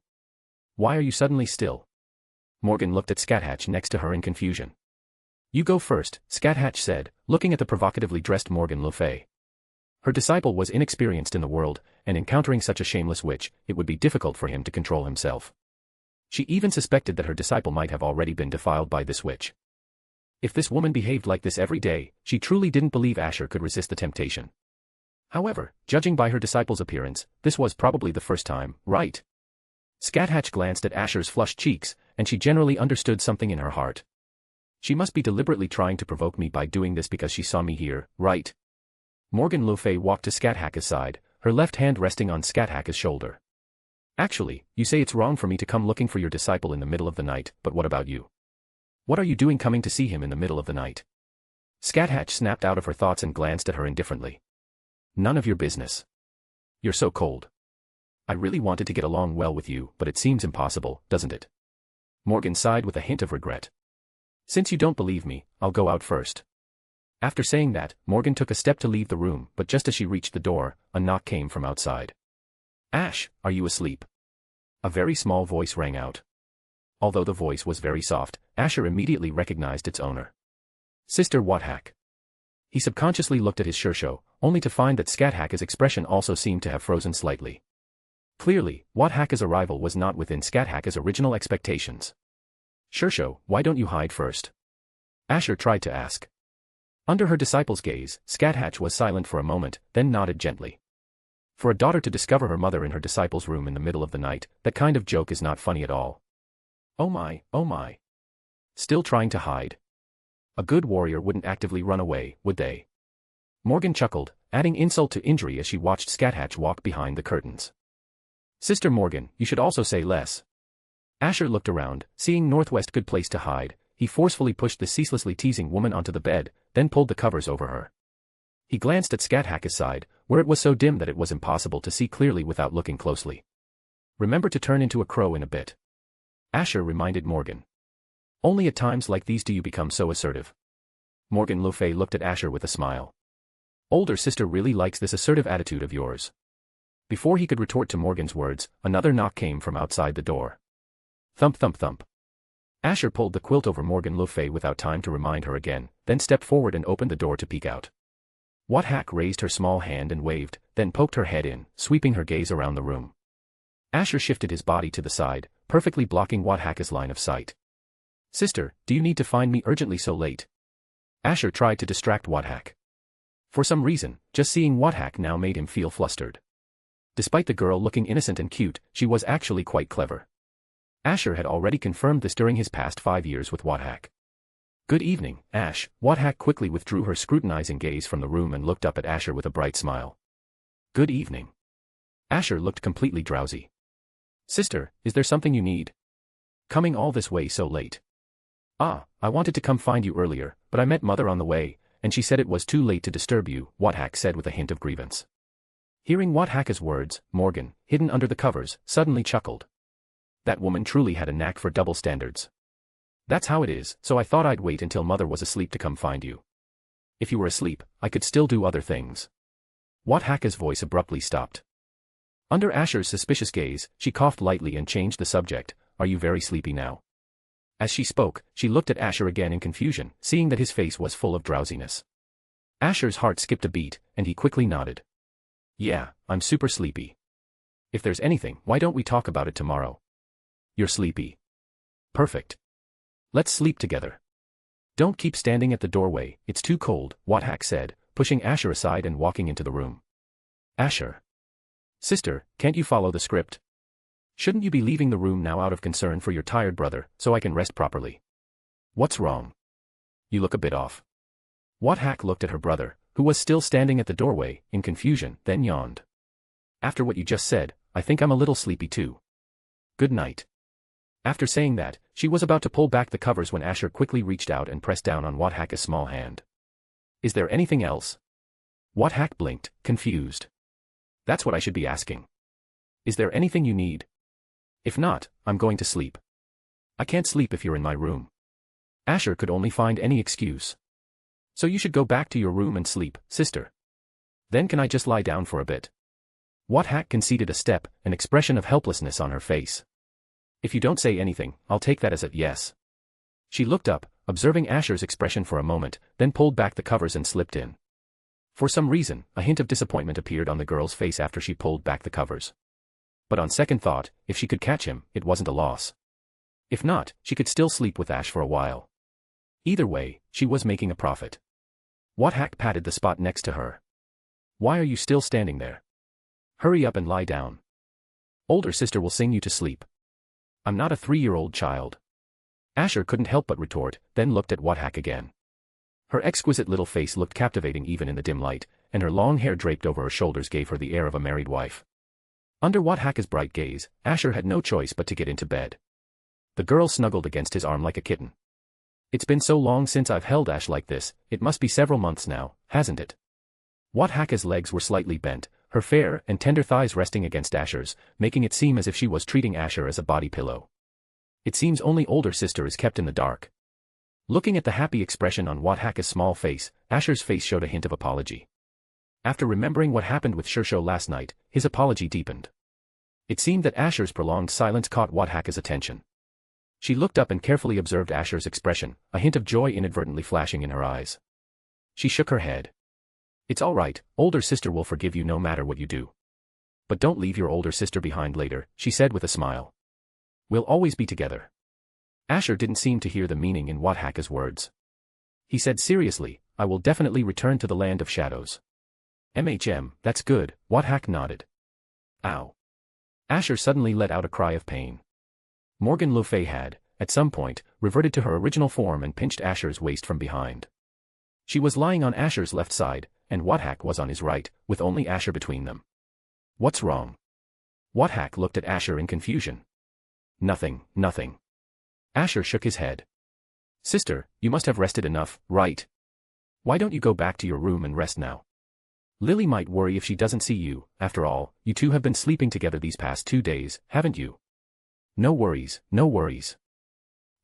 Why are you suddenly still? Morgan looked at Scáthach next to her in confusion. You go first, Scáthach said, looking at the provocatively dressed Morgan le Fay. Her disciple was inexperienced in the world, and encountering such a shameless witch, it would be difficult for him to control himself. She even suspected that her disciple might have already been defiled by this witch. If this woman behaved like this every day, she truly didn't believe Asher could resist the temptation. However, judging by her disciple's appearance, this was probably the first time, right? Scáthach glanced at Asher's flushed cheeks, and she generally understood something in her heart. She must be deliberately trying to provoke me by doing this because she saw me here, right? Morgan le Fay walked to Scáthach's side, her left hand resting on Scáthach's shoulder. Actually, you say it's wrong for me to come looking for your disciple in the middle of the night, but what about you? What are you doing coming to see him in the middle of the night? Scáthach snapped out of her thoughts and glanced at her indifferently. None of your business. You're so cold. I really wanted to get along well with you, but it seems impossible, doesn't it? Morgan sighed with a hint of regret. Since you don't believe me, I'll go out first. After saying that, Morgan took a step to leave the room, but just as she reached the door, a knock came from outside. Ash, are you asleep? A very small voice rang out. Although the voice was very soft, Asher immediately recognized its owner. Sister Scáthach. He subconsciously looked at his Shishou, only to find that Scáthach's expression also seemed to have frozen slightly. Clearly, Scáthach's arrival was not within Scáthach's original expectations. Shishou, why don't you hide first? Asher tried to ask. Under her disciple's gaze, Scáthach was silent for a moment, then nodded gently. For a daughter to discover her mother in her disciple's room in the middle of the night, that kind of joke is not funny at all. Oh my, oh my. Still trying to hide. A good warrior wouldn't actively run away, would they? Morgan chuckled, adding insult to injury as she watched Scáthach walk behind the curtains. Sister Morgan, you should also say less. Asher looked around, seeing Northwest good place to hide. He forcefully pushed the ceaselessly teasing woman onto the bed, then pulled the covers over her. He glanced at Scáthach's side, where it was so dim that it was impossible to see clearly without looking closely. Remember to turn into a crow in a bit. Asher reminded Morgan. Only at times like these do you become so assertive. Morgan le Fay looked at Asher with a smile. Older sister really likes this assertive attitude of yours. Before he could retort to Morgan's words, another knock came from outside the door. Thump thump thump. Asher pulled the quilt over Morgan le Fay without time to remind her again, then stepped forward and opened the door to peek out. Scáthach raised her small hand and waved, then poked her head in, sweeping her gaze around the room. Asher shifted his body to the side, perfectly blocking Scáthach's line of sight. Sister, do you need to find me urgently so late? Asher tried to distract Scáthach. For some reason, just seeing Scáthach now made him feel flustered. Despite the girl looking innocent and cute, she was actually quite clever. Asher had already confirmed this during his past 5 years with Scáthach. Good evening, Ash. Scáthach quickly withdrew her scrutinizing gaze from the room and looked up at Asher with a bright smile. Good evening. Asher looked completely drowsy. Sister, is there something you need? Coming all this way so late. Ah, I wanted to come find you earlier, but I met Mother on the way, and she said it was too late to disturb you, Scáthach said with a hint of grievance. Hearing Scáthach's words, Morgan, hidden under the covers, suddenly chuckled. That woman truly had a knack for double standards. That's how it is, so I thought I'd wait until Mother was asleep to come find you. If you were asleep, I could still do other things. Scáthach's voice abruptly stopped. Under Asher's suspicious gaze, she coughed lightly and changed the subject. Are you very sleepy now? As she spoke, she looked at Asher again in confusion, seeing that his face was full of drowsiness. Asher's heart skipped a beat, and he quickly nodded. Yeah, I'm super sleepy. If there's anything, why don't we talk about it tomorrow? You're sleepy. Perfect. Let's sleep together. Don't keep standing at the doorway, it's too cold, Scáthach said, pushing Asher aside and walking into the room. Asher. Sister, can't you follow the script? Shouldn't you be leaving the room now out of concern for your tired brother, so I can rest properly? What's wrong? You look a bit off. Scáthach looked at her brother, who was still standing at the doorway, in confusion, then yawned. After what you just said, I think I'm a little sleepy too. Good night. After saying that, she was about to pull back the covers when Asher quickly reached out and pressed down on Scáthach's small hand. Is there anything else? Scáthach blinked, confused. That's what I should be asking. Is there anything you need? If not, I'm going to sleep. I can't sleep if you're in my room. Asher could only find any excuse. So you should go back to your room and sleep, sister. Then can I just lie down for a bit? Scáthach conceded a step, an expression of helplessness on her face. If you don't say anything, I'll take that as a yes. She looked up, observing Asher's expression for a moment, then pulled back the covers and slipped in. For some reason, a hint of disappointment appeared on the girl's face after she pulled back the covers. But on second thought, if she could catch him, it wasn't a loss. If not, she could still sleep with Ash for a while. Either way, she was making a profit. Scáthach patted the spot next to her. Why are you still standing there? Hurry up and lie down. Older sister will sing you to sleep. I'm not a 3-year-old child. Asher couldn't help but retort, then looked at Scáthach again. Her exquisite little face looked captivating even in the dim light, and her long hair draped over her shoulders gave her the air of a married wife. Under Scáthach's bright gaze, Asher had no choice but to get into bed. The girl snuggled against his arm like a kitten. It's been so long since I've held Ash like this, it must be several months now, hasn't it? Scáthach's legs were slightly bent, her fair and tender thighs resting against Asher's, making it seem as if she was treating Asher as a body pillow. It seems only older sister is kept in the dark. Looking at the happy expression on Scáthach's small face, Asher's face showed a hint of apology. After remembering what happened with Shishou last night, his apology deepened. It seemed that Asher's prolonged silence caught Scáthach's attention. She looked up and carefully observed Asher's expression, a hint of joy inadvertently flashing in her eyes. She shook her head. It's all right, older sister will forgive you no matter what you do. But don't leave your older sister behind later, she said with a smile. We'll always be together. Asher didn't seem to hear the meaning in Scáthach's words. He said seriously, I will definitely return to the land of shadows. That's good, Scáthach nodded. Ow. Asher suddenly let out a cry of pain. Morgan le Fay had, at some point, reverted to her original form and pinched Asher's waist from behind. She was lying on Asher's left side, and Scáthach was on his right, with only Asher between them. What's wrong? Scáthach looked at Asher in confusion. Nothing, nothing. Asher shook his head. Sister, you must have rested enough, right? Why don't you go back to your room and rest now? Lily might worry if she doesn't see you. After all, you two have been sleeping together these past 2 days, haven't you? No worries, no worries.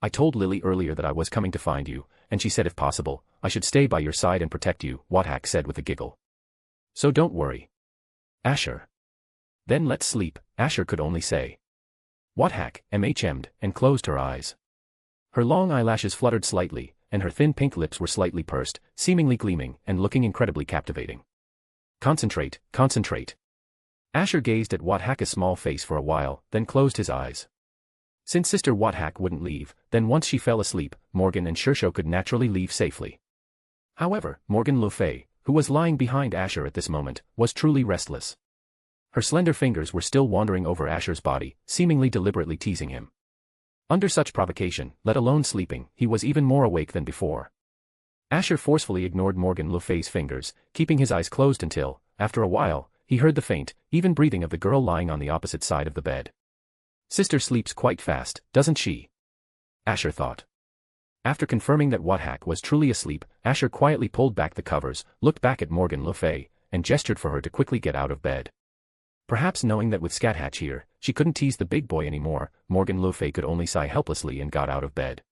I told Lily earlier that I was coming to find you, and she said if possible, I should stay by your side and protect you, Scáthach said with a giggle. So don't worry. Asher. Then let's sleep, Asher could only say. Scáthach MHM'd and closed her eyes. Her long eyelashes fluttered slightly, and her thin pink lips were slightly pursed, seemingly gleaming and looking incredibly captivating. Concentrate, concentrate. Asher gazed at Scáthach's small face for a while, then closed his eyes. Since Sister Scáthach wouldn't leave, then once she fell asleep, Morgan and Shishou could naturally leave safely. However, Morgan le Fay, who was lying behind Asher at this moment, was truly restless. Her slender fingers were still wandering over Asher's body, seemingly deliberately teasing him. Under such provocation, let alone sleeping, he was even more awake than before. Asher forcefully ignored Morgan le Fay's fingers, keeping his eyes closed until, after a while, he heard the faint, even breathing of the girl lying on the opposite side of the bed. Sister sleeps quite fast, doesn't she? Asher thought. After confirming that Scáthach was truly asleep, Asher quietly pulled back the covers, looked back at Morgan le Fay, and gestured for her to quickly get out of bed. Perhaps knowing that with Scáthach here, she couldn't tease the big boy anymore, Morgan le Fay could only sigh helplessly and got out of bed.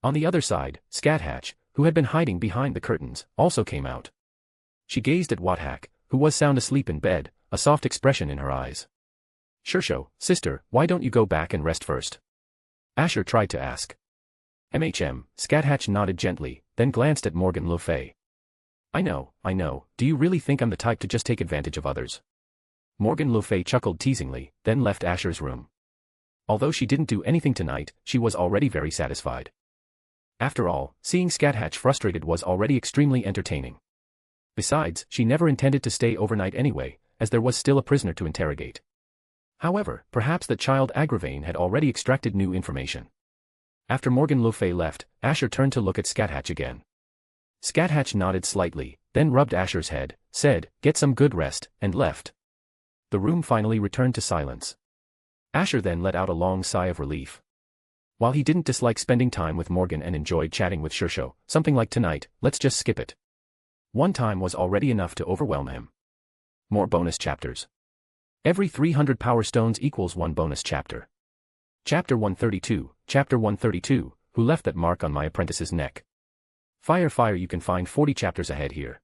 On the other side, Scáthach, who had been hiding behind the curtains, also came out. She gazed at Scáthach, who was sound asleep in bed, a soft expression in her eyes. Shishou, sister, why don't you go back and rest first? Asher tried to ask. Scáthach nodded gently, then glanced at Morgan le Fay. I know, do you really think I'm the type to just take advantage of others? Morgan le Fay chuckled teasingly, then left Asher's room. Although she didn't do anything tonight, she was already very satisfied. After all, seeing Scáthach frustrated was already extremely entertaining. Besides, she never intended to stay overnight anyway, as there was still a prisoner to interrogate. However, perhaps the child Agravain had already extracted new information. After Morgan le Fay left, Asher turned to look at Scáthach again. Scáthach nodded slightly, then rubbed Asher's head, said, "Get some good rest," and left. The room finally returned to silence. Asher then let out a long sigh of relief. While he didn't dislike spending time with Morgan and enjoyed chatting with Shishou, something like tonight, let's just skip it. One time was already enough to overwhelm him. More bonus chapters. Every 300 power stones equals 1 bonus chapter. Chapter 132, Chapter 132, Who Left That Mark on My Apprentice's Neck? Fire, you can find 40 chapters ahead here.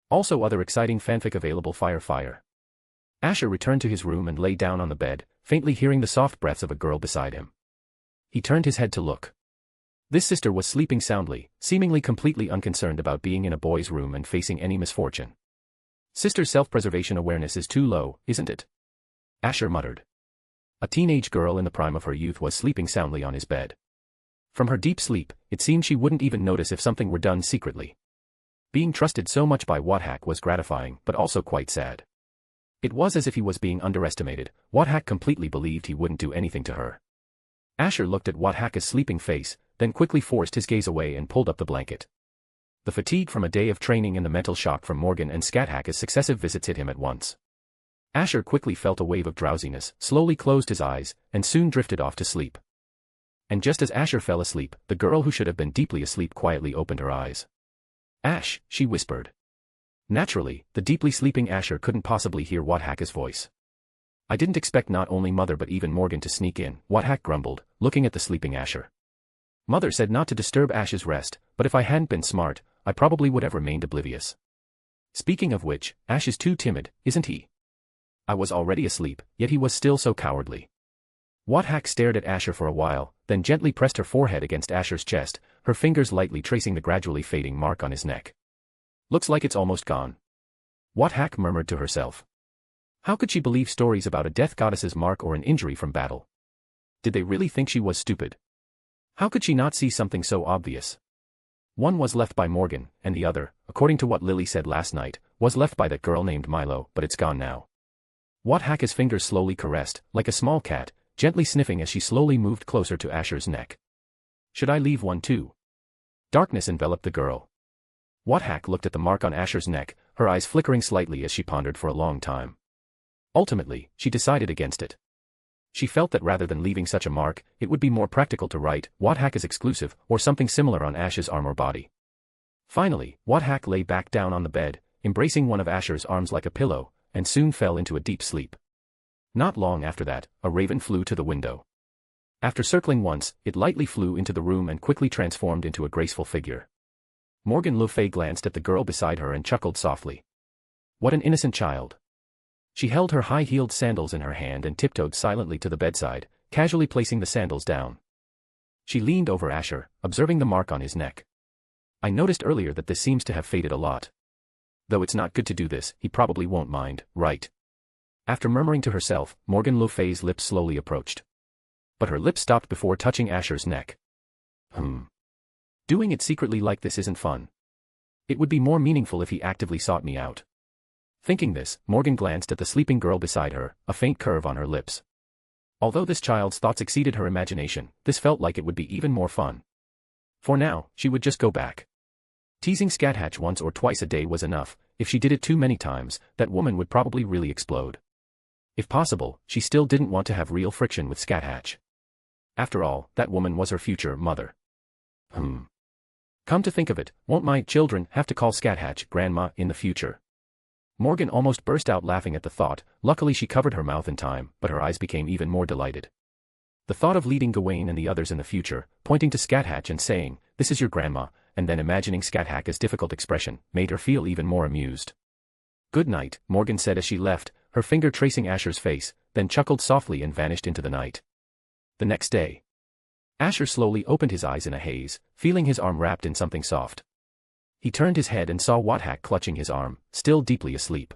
Also other exciting fanfic available. Fire. Asher returned to his room and lay down on the bed, faintly hearing the soft breaths of a girl beside him. He turned his head to look. This sister was sleeping soundly, seemingly completely unconcerned about being in a boy's room and facing any misfortune. Sister's self-preservation awareness is too low, isn't it? Asher muttered. A teenage girl in the prime of her youth was sleeping soundly on his bed. From her deep sleep, it seemed she wouldn't even notice if something were done secretly. Being trusted so much by Scáthach was gratifying but also quite sad. It was as if he was being underestimated. Scáthach completely believed he wouldn't do anything to her. Asher looked at Scáthach's sleeping face, then quickly forced his gaze away and pulled up the blanket. The fatigue from a day of training and the mental shock from Morgan and Scáthach's successive visits hit him at once. Asher quickly felt a wave of drowsiness, slowly closed his eyes, and soon drifted off to sleep. And just as Asher fell asleep, the girl who should have been deeply asleep quietly opened her eyes. "Ash," she whispered. Naturally, the deeply sleeping Asher couldn't possibly hear Scáthach's voice. "I didn't expect not only Mother but even Morgan to sneak in," Scáthach grumbled, looking at the sleeping Asher. "Mother said not to disturb Ash's rest, but if I hadn't been smart, I probably would have remained oblivious. Speaking of which, Ash is too timid, isn't he? I was already asleep, yet he was still so cowardly." Scáthach stared at Asher for a while, then gently pressed her forehead against Asher's chest, her fingers lightly tracing the gradually fading mark on his neck. "Looks like it's almost gone," Scáthach murmured to herself. How could she believe stories about a death goddess's mark or an injury from battle? Did they really think she was stupid? How could she not see something so obvious? One was left by Morgan, and the other, according to what Lily said last night, was left by that girl named Milo, but it's gone now. Scáthach's fingers slowly caressed, like a small cat, gently sniffing as she slowly moved closer to Asher's neck. Should I leave one too? Darkness enveloped the girl. Scáthach looked at the mark on Asher's neck, her eyes flickering slightly as she pondered for a long time. Ultimately, she decided against it. She felt that rather than leaving such a mark, it would be more practical to write, Scáthach is exclusive, or something similar on Asher's arm or body. Finally, Scáthach lay back down on the bed, embracing one of Asher's arms like a pillow, and soon fell into a deep sleep. Not long after that, a raven flew to the window. After circling once, it lightly flew into the room and quickly transformed into a graceful figure. Morgan le Fay glanced at the girl beside her and chuckled softly. What an innocent child. She held her high-heeled sandals in her hand and tiptoed silently to the bedside, casually placing the sandals down. She leaned over Asher, observing the mark on his neck. I noticed earlier that this seems to have faded a lot. Though it's not good to do this, he probably won't mind, right? After murmuring to herself, Morgan le Fay's lips slowly approached. But her lips stopped before touching Asher's neck. Doing it secretly like this isn't fun. It would be more meaningful if he actively sought me out. Thinking this, Morgan glanced at the sleeping girl beside her, a faint curve on her lips. Although this child's thoughts exceeded her imagination, this felt like it would be even more fun. For now, she would just go back. Teasing Scáthach once or twice a day was enough. If she did it too many times, that woman would probably really explode. If possible, she still didn't want to have real friction with Scáthach. After all, that woman was her future mother. Come to think of it, won't my children have to call Scáthach grandma in the future? Morgan almost burst out laughing at the thought. Luckily she covered her mouth in time, but her eyes became even more delighted. The thought of leading Gawain and the others in the future, pointing to Scáthach and saying, "This is your grandma," and then imagining Scáthach's difficult expression, made her feel even more amused. "Good night," Morgan said as she left, her finger tracing Asher's face, then chuckled softly and vanished into the night. The next day, Asher slowly opened his eyes in a haze, feeling his arm wrapped in something soft. He turned his head and saw Scáthach clutching his arm, still deeply asleep.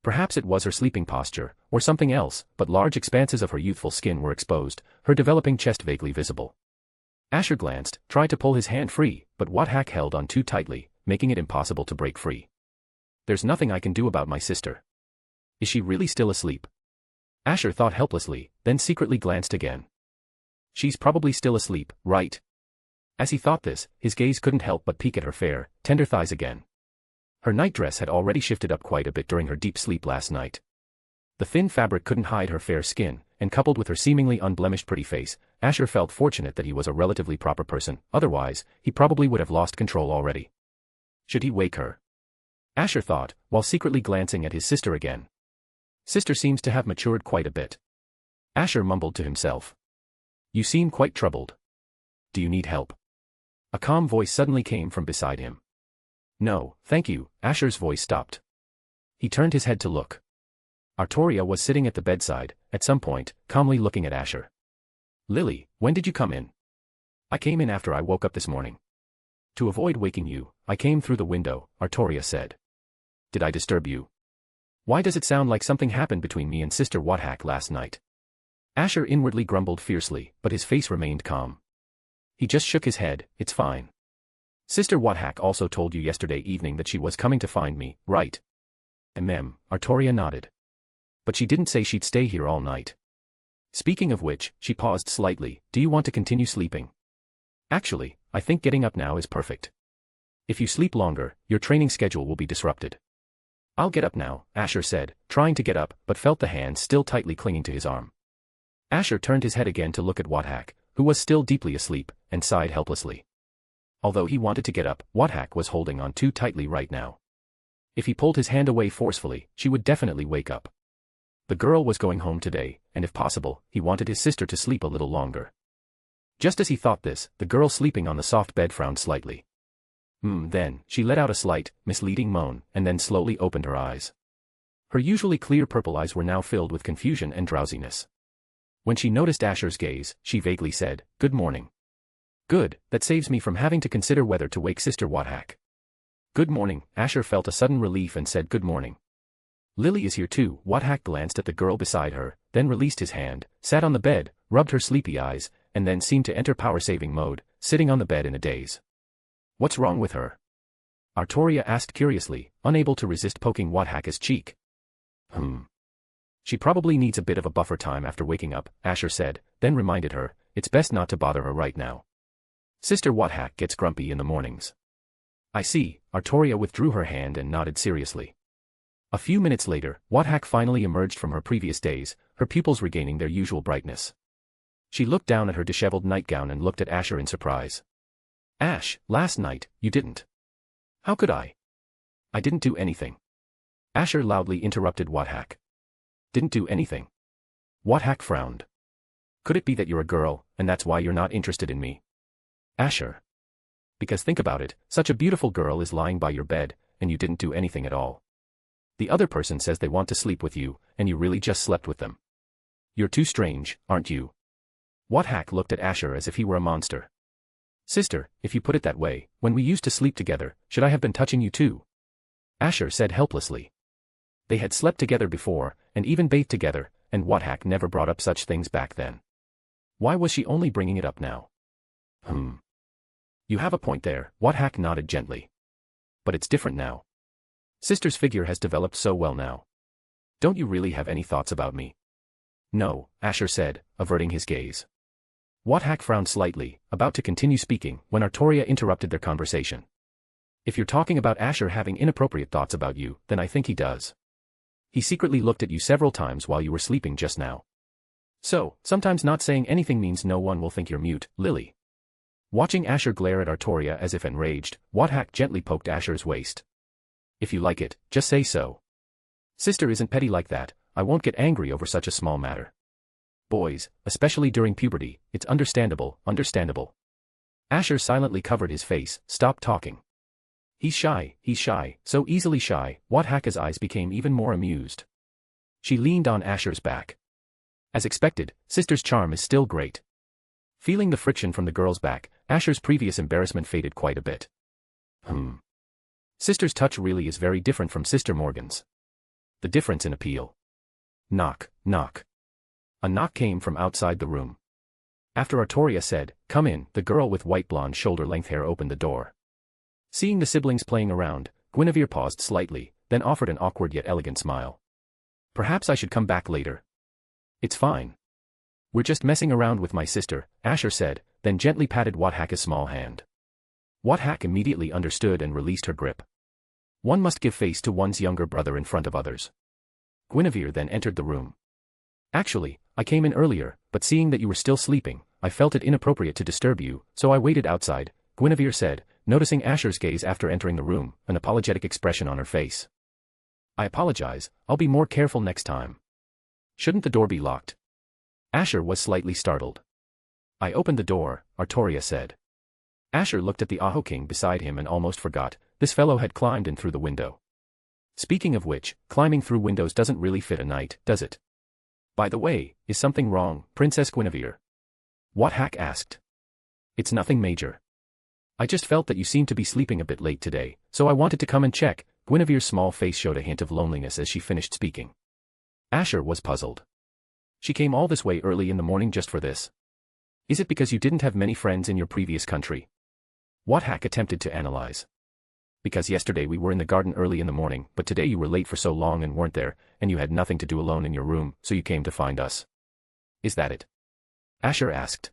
Perhaps it was her sleeping posture, or something else, but large expanses of her youthful skin were exposed, her developing chest vaguely visible. Asher glanced, tried to pull his hand free, but Scáthach held on too tightly, making it impossible to break free. There's nothing I can do about my sister. Is she really still asleep? Asher thought helplessly, then secretly glanced again. She's probably still asleep, right? As he thought this, his gaze couldn't help but peek at her fair, tender thighs again. Her nightdress had already shifted up quite a bit during her deep sleep last night. The thin fabric couldn't hide her fair skin, and coupled with her seemingly unblemished pretty face, Asher felt fortunate that he was a relatively proper person. Otherwise, he probably would have lost control already. Should he wake her? Asher thought, while secretly glancing at his sister again. Sister seems to have matured quite a bit. Asher mumbled to himself. You seem quite troubled. Do you need help? A calm voice suddenly came from beside him. No, thank you. Asher's voice stopped. He turned his head to look. Artoria was sitting at the bedside, at some point, calmly looking at Asher. Lily, when did you come in? I came in after I woke up this morning. To avoid waking you, I came through the window, Artoria said. Did I disturb you? Why does it sound like something happened between me and Sister Scáthach last night? Asher inwardly grumbled fiercely, but his face remained calm. He just shook his head. It's fine. Sister Scáthach also told you yesterday evening that she was coming to find me, right? Artoria nodded. But she didn't say she'd stay here all night. Speaking of which, she paused slightly. Do you want to continue sleeping? Actually, I think getting up now is perfect. If you sleep longer, your training schedule will be disrupted. I'll get up now, Asher said, trying to get up, but felt the hand still tightly clinging to his arm. Asher turned his head again to look at Scáthach, who was still deeply asleep, and sighed helplessly. Although he wanted to get up, Scáthach was holding on too tightly right now. If he pulled his hand away forcefully, she would definitely wake up. The girl was going home today, and if possible, he wanted his sister to sleep a little longer. Just as he thought this, the girl sleeping on the soft bed frowned slightly. Then, she let out a slight, misleading moan, and then slowly opened her eyes. Her usually clear purple eyes were now filled with confusion and drowsiness. When she noticed Asher's gaze, she vaguely said, Good morning. Good, that saves me from having to consider whether to wake Sister Scáthach. Good morning, Asher felt a sudden relief and said good morning. Lily is here too. Scáthach glanced at the girl beside her, then released his hand, sat on the bed, rubbed her sleepy eyes, and then seemed to enter power-saving mode, sitting on the bed in a daze. What's wrong with her? Artoria asked curiously, unable to resist poking Scáthach's cheek. She probably needs a bit of a buffer time after waking up, Asher said, then reminded her, it's best not to bother her right now. Sister Scáthach gets grumpy in the mornings. I see, Artoria withdrew her hand and nodded seriously. A few minutes later, Scáthach finally emerged from her previous daze, her pupils regaining their usual brightness. She looked down at her disheveled nightgown and looked at Asher in surprise. Ash, last night, you didn't. How could I? I didn't do anything. Asher loudly interrupted Scáthach. Didn't do anything. Scáthach frowned. Could it be that you're a girl, and that's why you're not interested in me? Asher. Because think about it, such a beautiful girl is lying by your bed, and you didn't do anything at all. The other person says they want to sleep with you, and you really just slept with them. You're too strange, aren't you? Scáthach looked at Asher as if he were a monster. Sister, if you put it that way, when we used to sleep together, should I have been touching you too? Asher said helplessly. They had slept together before, and even bathed together, and Scáthach never brought up such things back then. Why was she only bringing it up now? You have a point there, Scáthach nodded gently. But it's different now. Sister's figure has developed so well now. Don't you really have any thoughts about me? No, Asher said, averting his gaze. Scáthach frowned slightly, about to continue speaking, when Artoria interrupted their conversation. If you're talking about Asher having inappropriate thoughts about you, then I think he does. He secretly looked at you several times while you were sleeping just now. So, sometimes not saying anything means no one will think you're mute, Lily. Watching Asher glare at Artoria as if enraged, Scáthach gently poked Asher's waist. If you like it, just say so. Sister isn't petty like that, I won't get angry over such a small matter. Boys, especially during puberty, it's understandable. Asher silently covered his face, stopped talking. He's shy, so easily shy, Scáthach's eyes became even more amused. She leaned on Asher's back. As expected, Sister's charm is still great. Feeling the friction from the girl's back, Asher's previous embarrassment faded quite a bit. Sister's touch really is very different from Sister Morgan's. The difference in appeal. Knock, knock. A knock came from outside the room. After Artoria said, come in, the girl with white blonde shoulder-length hair opened the door. Seeing the siblings playing around, Guinevere paused slightly, then offered an awkward yet elegant smile. Perhaps I should come back later. It's fine. We're just messing around with my sister, Asher said, then gently patted Scáthach's small hand. Scáthach immediately understood and released her grip. One must give face to one's younger brother in front of others. Guinevere then entered the room. Actually, I came in earlier, but seeing that you were still sleeping, I felt it inappropriate to disturb you, so I waited outside, Guinevere said, noticing Asher's gaze after entering the room, an apologetic expression on her face. I apologize, I'll be more careful next time. Shouldn't the door be locked? Asher was slightly startled. I opened the door, Artoria said. Asher looked at the Aho King beside him and almost forgot, this fellow had climbed in through the window. Speaking of which, climbing through windows doesn't really fit a knight, does it? By the way, is something wrong, Princess Guinevere? Scáthach asked. It's nothing major. I just felt that you seemed to be sleeping a bit late today, so I wanted to come and check. Guinevere's small face showed a hint of loneliness as she finished speaking. Asher was puzzled. She came all this way early in the morning just for this. Is it because you didn't have many friends in your previous country? Scáthach attempted to analyze. Because yesterday we were in the garden early in the morning, but today you were late for so long and weren't there, and you had nothing to do alone in your room, so you came to find us. Is that it? Asher asked.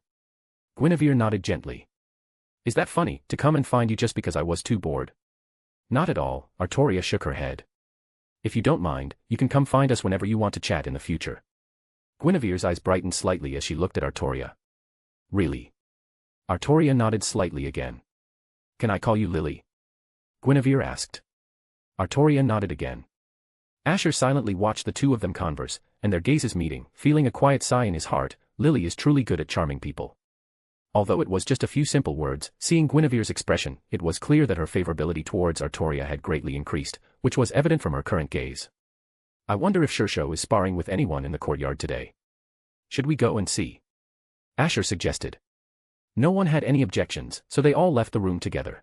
Guinevere nodded gently. Is that funny, to come and find you just because I was too bored? Not at all, Artoria shook her head. If you don't mind, you can come find us whenever you want to chat in the future. Guinevere's eyes brightened slightly as she looked at Artoria. Really? Artoria nodded slightly again. Can I call you Lily? Guinevere asked. Artoria nodded again. Asher silently watched the two of them converse, and their gazes meeting, feeling a quiet sigh in his heart. Lily is truly good at charming people. Although it was just a few simple words, seeing Guinevere's expression, it was clear that her favorability towards Artoria had greatly increased, which was evident from her current gaze. I wonder if Shishou is sparring with anyone in the courtyard today. Should we go and see? Asher suggested. No one had any objections, so they all left the room together.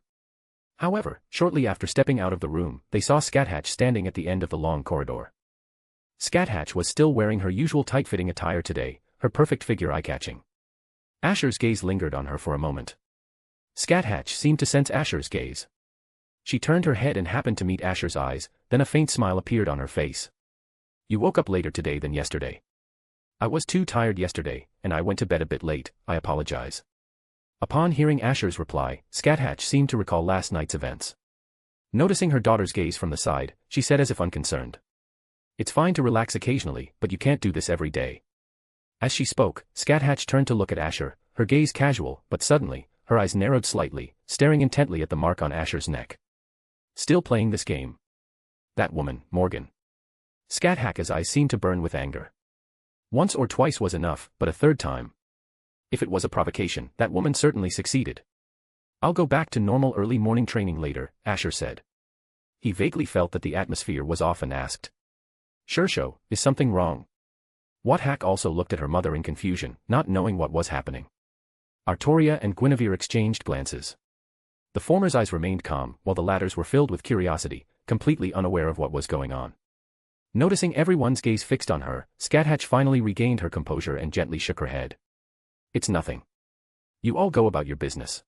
However, shortly after stepping out of the room, they saw Scáthach standing at the end of the long corridor. Scáthach was still wearing her usual tight-fitting attire today, her perfect figure eye-catching. Asher's gaze lingered on her for a moment. Scáthach seemed to sense Asher's gaze. She turned her head and happened to meet Asher's eyes, then a faint smile appeared on her face. You woke up later today than yesterday. I was too tired yesterday, and I went to bed a bit late, I apologize. Upon hearing Asher's reply, Scáthach seemed to recall last night's events. Noticing her daughter's gaze from the side, she said as if unconcerned. It's fine to relax occasionally, but you can't do this every day. As she spoke, Scáthach turned to look at Asher, her gaze casual, but suddenly, her eyes narrowed slightly, staring intently at the mark on Asher's neck. Still playing this game? That woman, Morgan. Scáthach's eyes seemed to burn with anger. Once or twice was enough, but a third time. If it was a provocation, that woman certainly succeeded. I'll go back to normal early morning training later, Asher said. He vaguely felt that the atmosphere was off and asked. Shishou, is something wrong? Scáthach also looked at her mother in confusion, not knowing what was happening. Artoria and Guinevere exchanged glances. The former's eyes remained calm, while the latter's were filled with curiosity, completely unaware of what was going on. Noticing everyone's gaze fixed on her, Scáthach finally regained her composure and gently shook her head. It's nothing. You all go about your business.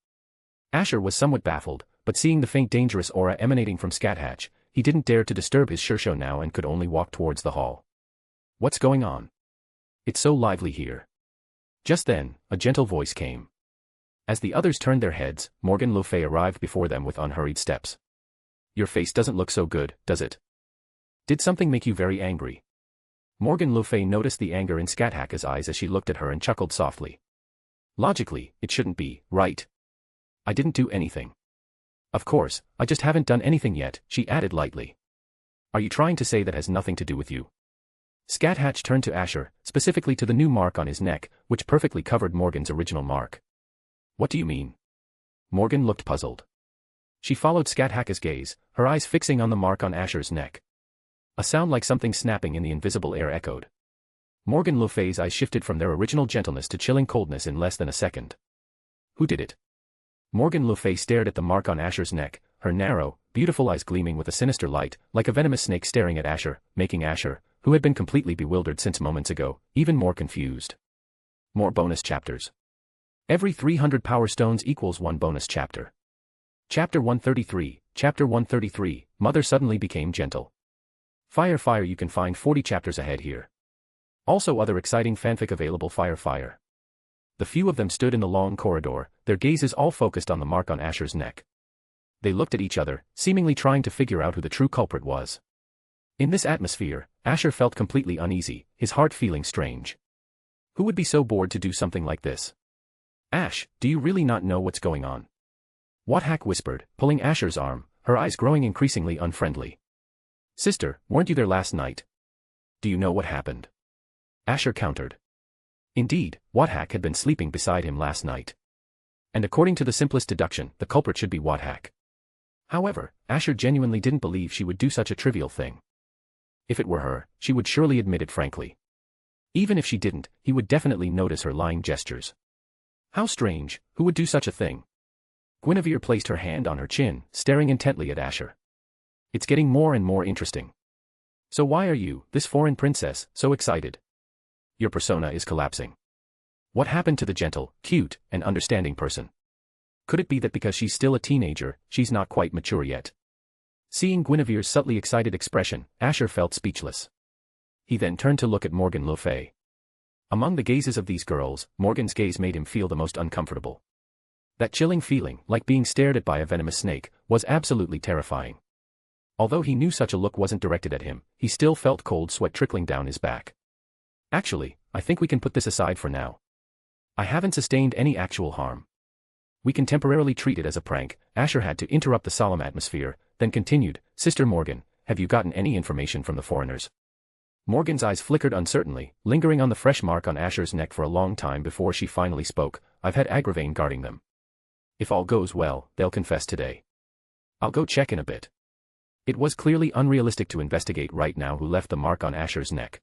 Asher was somewhat baffled, but seeing the faint dangerous aura emanating from Scáthach, he didn't dare to disturb his Shishou now and could only walk towards the hall. What's going on? It's so lively here. Just then, a gentle voice came. As the others turned their heads, Morgan le Fay arrived before them with unhurried steps. Your face doesn't look so good, does it? Did something make you very angry? Morgan le Fay noticed the anger in Scáthach's eyes as she looked at her and chuckled softly. Logically, it shouldn't be, right? I didn't do anything. Of course, I just haven't done anything yet, she added lightly. Are you trying to say that has nothing to do with you? Scáthach turned to Asher, specifically to the new mark on his neck, which perfectly covered Morgan's original mark. What do you mean? Morgan looked puzzled. She followed Scáthach's gaze, her eyes fixing on the mark on Asher's neck. A sound like something snapping in the invisible air echoed. Morgan le Fay's eyes shifted from their original gentleness to chilling coldness in less than a second. Who did it? Morgan le Fay stared at the mark on Asher's neck, her narrow, beautiful eyes gleaming with a sinister light, like a venomous snake staring at Asher, making Asher, who had been completely bewildered since moments ago, even more confused. More bonus chapters. Every 300 power stones equals 1 bonus chapter. Chapter 133, Chapter 133, Mother suddenly became gentle. Fire, you can find 40 chapters ahead here. Also other exciting fanfic available. Fire. The few of them stood in the long corridor, their gazes all focused on the mark on Asher's neck. They looked at each other, seemingly trying to figure out who the true culprit was. In this atmosphere, Asher felt completely uneasy, his heart feeling strange. Who would be so bored to do something like this? Ash, do you really not know what's going on? Scáthach whispered, pulling Asher's arm, her eyes growing increasingly unfriendly. Sister, weren't you there last night? Do you know what happened? Asher countered. Indeed, Scáthach had been sleeping beside him last night. And according to the simplest deduction, the culprit should be Scáthach. However, Asher genuinely didn't believe she would do such a trivial thing. If it were her, she would surely admit it frankly. Even if she didn't, he would definitely notice her lying gestures. How strange, who would do such a thing? Guinevere placed her hand on her chin, staring intently at Asher. It's getting more and more interesting. So why are you, this foreign princess, so excited? Your persona is collapsing. What happened to the gentle, cute, and understanding person? Could it be that because she's still a teenager, she's not quite mature yet? Seeing Guinevere's subtly excited expression, Asher felt speechless. He then turned to look at Morgan le Fay. Among the gazes of these girls, Morgan's gaze made him feel the most uncomfortable. That chilling feeling, like being stared at by a venomous snake, was absolutely terrifying. Although he knew such a look wasn't directed at him, he still felt cold sweat trickling down his back. Actually, I think we can put this aside for now. I haven't sustained any actual harm. We can temporarily treat it as a prank. Asher had to interrupt the solemn atmosphere, then continued, Sister Morgan, have you gotten any information from the foreigners? Morgan's eyes flickered uncertainly, lingering on the fresh mark on Asher's neck for a long time before she finally spoke. I've had Agravain guarding them. If all goes well, they'll confess today. I'll go check in a bit. It was clearly unrealistic to investigate right now who left the mark on Asher's neck.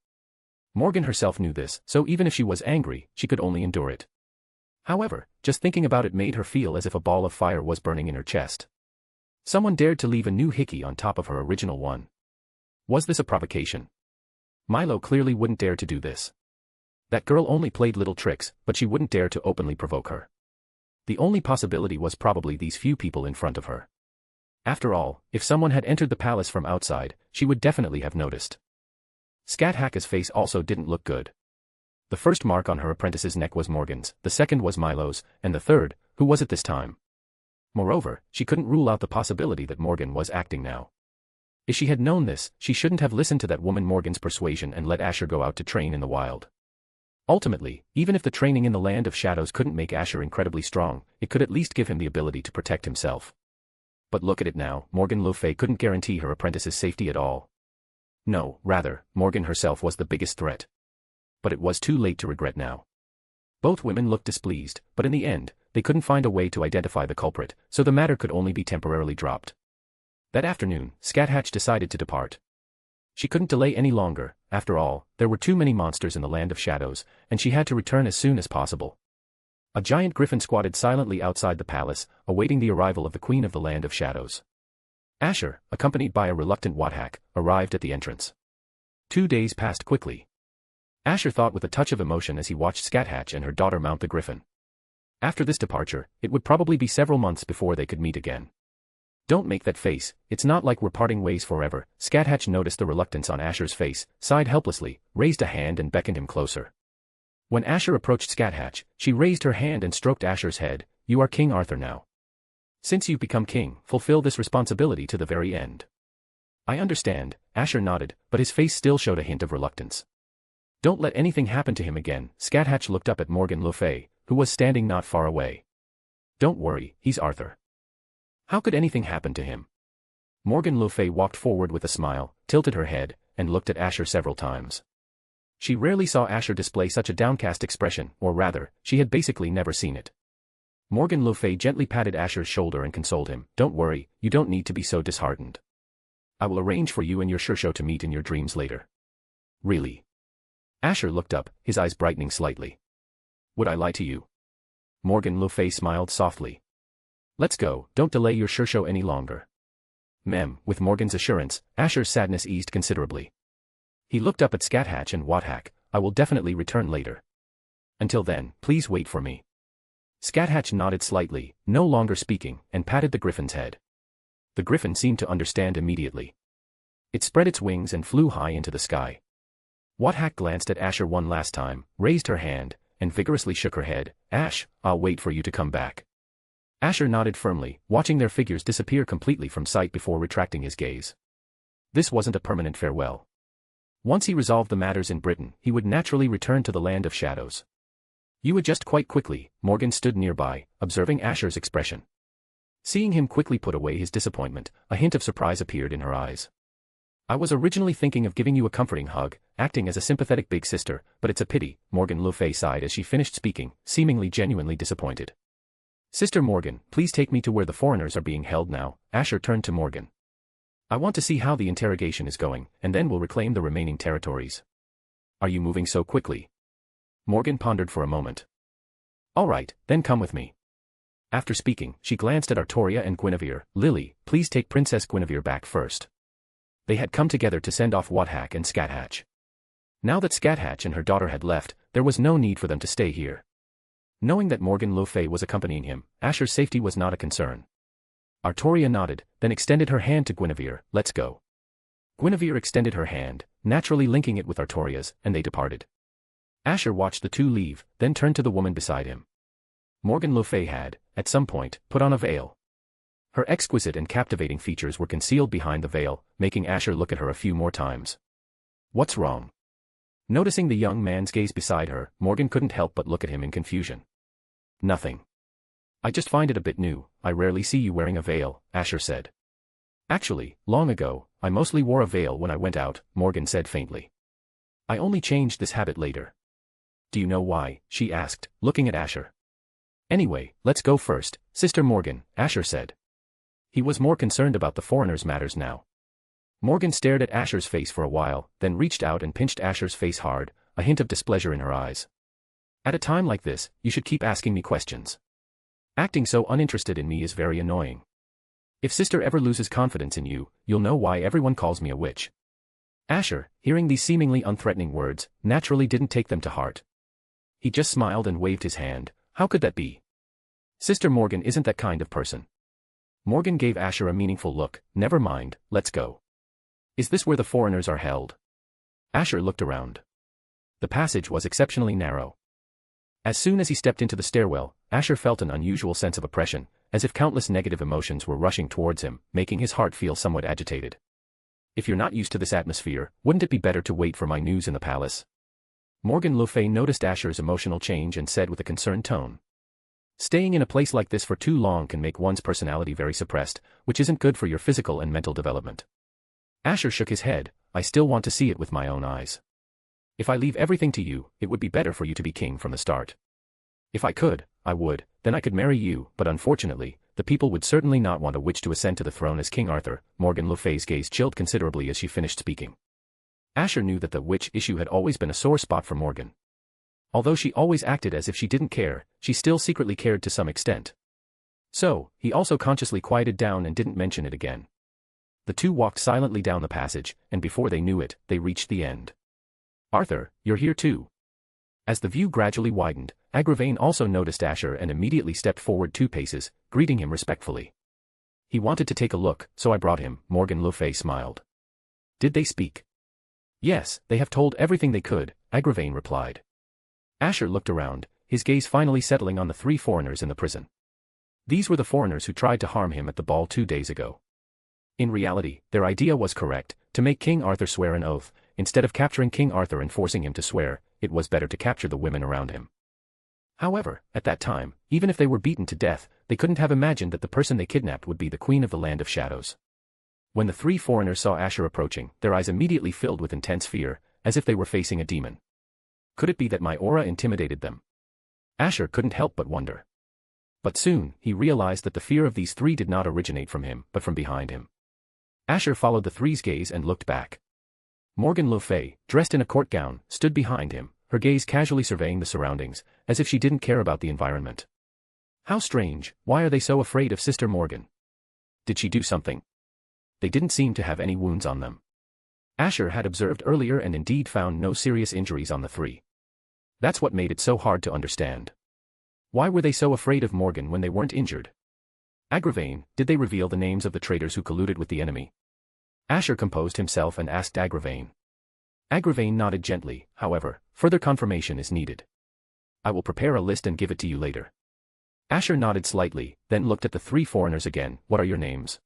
Morgan herself knew this, so even if she was angry, she could only endure it. However, just thinking about it made her feel as if a ball of fire was burning in her chest. Someone dared to leave a new hickey on top of her original one. Was this a provocation? Milo clearly wouldn't dare to do this. That girl only played little tricks, but she wouldn't dare to openly provoke her. The only possibility was probably these few people in front of her. After all, if someone had entered the palace from outside, she would definitely have noticed. Scáthach's face also didn't look good. The first mark on her apprentice's neck was Morgan's, the second was Milo's, and the third, who was it this time? Moreover, she couldn't rule out the possibility that Morgan was acting now. If she had known this, she shouldn't have listened to that woman Morgan's persuasion and let Asher go out to train in the wild. Ultimately, even if the training in the land of shadows couldn't make Asher incredibly strong, it could at least give him the ability to protect himself. But look at it now, Morgan le Fay couldn't guarantee her apprentice's safety at all. No, rather, Morgan herself was the biggest threat. But it was too late to regret now. Both women looked displeased, but in the end, they couldn't find a way to identify the culprit, so the matter could only be temporarily dropped. That afternoon, Scáthach decided to depart. She couldn't delay any longer, after all, there were too many monsters in the land of shadows, and she had to return as soon as possible. A giant griffin squatted silently outside the palace, awaiting the arrival of the queen of the land of shadows. Asher, accompanied by a reluctant Scáthach, arrived at the entrance. 2 days passed quickly. Asher thought with a touch of emotion as he watched Scáthach and her daughter mount the griffin. After this departure, it would probably be several months before they could meet again. Don't make that face, it's not like we're parting ways forever. Scáthach noticed the reluctance on Asher's face, sighed helplessly, raised a hand and beckoned him closer. When Asher approached Scáthach, she raised her hand and stroked Asher's head. You are King Arthur now. Since you've become king, fulfill this responsibility to the very end. I understand, Asher nodded, but his face still showed a hint of reluctance. Don't let anything happen to him again. Scáthach looked up at Morgan le Fay, who was standing not far away. Don't worry, he's Arthur. How could anything happen to him? Morgan le Fay walked forward with a smile, tilted her head, and looked at Asher several times. She rarely saw Asher display such a downcast expression, or rather, she had basically never seen it. Morgan le Fay gently patted Asher's shoulder and consoled him. Don't worry, you don't need to be so disheartened. I will arrange for you and your Shishou to meet in your dreams later. Really? Asher looked up, his eyes brightening slightly. Would I lie to you? Morgan le Fay smiled softly. Let's go, don't delay your Shishou any longer. With Morgan's assurance, Asher's sadness eased considerably. He looked up at Scáthach and Scáthach. I will definitely return later. Until then, please wait for me. Scáthach nodded slightly, no longer speaking, and patted the griffin's head. The griffin seemed to understand immediately. It spread its wings and flew high into the sky. Scáthach glanced at Asher one last time, raised her hand, and vigorously shook her head. Ash, I'll wait for you to come back. Asher nodded firmly, watching their figures disappear completely from sight before retracting his gaze. This wasn't a permanent farewell. Once he resolved the matters in Britain, he would naturally return to the land of shadows. You adjust quite quickly. Morgan stood nearby, observing Asher's expression. Seeing him quickly put away his disappointment, a hint of surprise appeared in her eyes. I was originally thinking of giving you a comforting hug, acting as a sympathetic big sister, but it's a pity, Morgan le Fay sighed as she finished speaking, seemingly genuinely disappointed. Sister Morgan, please take me to where the foreigners are being held now. Asher turned to Morgan. I want to see how the interrogation is going, and then we'll reclaim the remaining territories. Are you moving so quickly? Morgan pondered for a moment. All right, then come with me. After speaking, she glanced at Artoria and Guinevere. Lily, please take Princess Guinevere back first. They had come together to send off Scáthach and Scáthach. Now that Scáthach and her daughter had left, there was no need for them to stay here. Knowing that Morgan le Fay was accompanying him, Asher's safety was not a concern. Artoria nodded, then extended her hand to Guinevere. Let's go. Guinevere extended her hand, naturally linking it with Artoria's, and they departed. Asher watched the two leave, then turned to the woman beside him. Morgan le Fay had, at some point, put on a veil. Her exquisite and captivating features were concealed behind the veil, making Asher look at her a few more times. What's wrong? Noticing the young man's gaze beside her, Morgan couldn't help but look at him in confusion. Nothing. I just find it a bit new. I rarely see you wearing a veil, Asher said. Actually, long ago, I mostly wore a veil when I went out, Morgan said faintly. I only changed this habit later. Do you know why? She asked, looking at Asher. Anyway, let's go first, Sister Morgan, Asher said. He was more concerned about the foreigners' matters now. Morgan stared at Asher's face for a while, then reached out and pinched Asher's face hard, a hint of displeasure in her eyes. At a time like this, you should keep asking me questions. Acting so uninterested in me is very annoying. If Sister ever loses confidence in you, you'll know why everyone calls me a witch. Asher, hearing these seemingly unthreatening words, naturally didn't take them to heart. He just smiled and waved his hand. How could that be? Sister Morgan isn't that kind of person. Morgan gave Asher a meaningful look. Never mind, let's go. Is this where the foreigners are held? Asher looked around. The passage was exceptionally narrow. As soon as he stepped into the stairwell, Asher felt an unusual sense of oppression, as if countless negative emotions were rushing towards him, making his heart feel somewhat agitated. If you're not used to this atmosphere, wouldn't it be better to wait for my news in the palace? Morgan le Fay noticed Asher's emotional change and said with a concerned tone. Staying in a place like this for too long can make one's personality very suppressed, which isn't good for your physical and mental development. Asher shook his head. I still want to see it with my own eyes. If I leave everything to you, it would be better for you to be king from the start. If I could, I would, then I could marry you, but unfortunately, the people would certainly not want a witch to ascend to the throne as King Arthur. Morgan le Fay's gaze chilled considerably as she finished speaking. Asher knew that the witch issue had always been a sore spot for Morgan. Although she always acted as if she didn't care, she still secretly cared to some extent. So, he also consciously quieted down and didn't mention it again. The two walked silently down the passage, and before they knew it, they reached the end. Arthur, you're here too. As the view gradually widened, Agravain also noticed Asher and immediately stepped forward 2 paces, greeting him respectfully. He wanted to take a look, so I brought him. Morgan le Fay smiled. Did they speak? Yes, they have told everything they could, Agravain replied. Asher looked around, his gaze finally settling on the 3 foreigners in the prison. These were the foreigners who tried to harm him at the ball 2 days ago. In reality, their idea was correct, to make King Arthur swear an oath. Instead of capturing King Arthur and forcing him to swear, it was better to capture the women around him. However, at that time, even if they were beaten to death, they couldn't have imagined that the person they kidnapped would be the Queen of the Land of Shadows. When the 3 foreigners saw Asher approaching, their eyes immediately filled with intense fear, as if they were facing a demon. Could it be that my aura intimidated them? Asher couldn't help but wonder. But soon, he realized that the fear of these 3 did not originate from him, but from behind him. Asher followed the 3's gaze and looked back. Morgan le Fay, dressed in a court gown, stood behind him, her gaze casually surveying the surroundings, as if she didn't care about the environment. How strange, why are they so afraid of Sister Morgan? Did she do something? They didn't seem to have any wounds on them. Asher had observed earlier and indeed found no serious injuries on the 3. That's what made it so hard to understand. Why were they so afraid of Morgan when they weren't injured? Agravain, did they reveal the names of the traitors who colluded with the enemy? Asher composed himself and asked Agravain. Agravain nodded gently, however, further confirmation is needed. I will prepare a list and give it to you later. Asher nodded slightly, then looked at the 3 foreigners again. What are your names?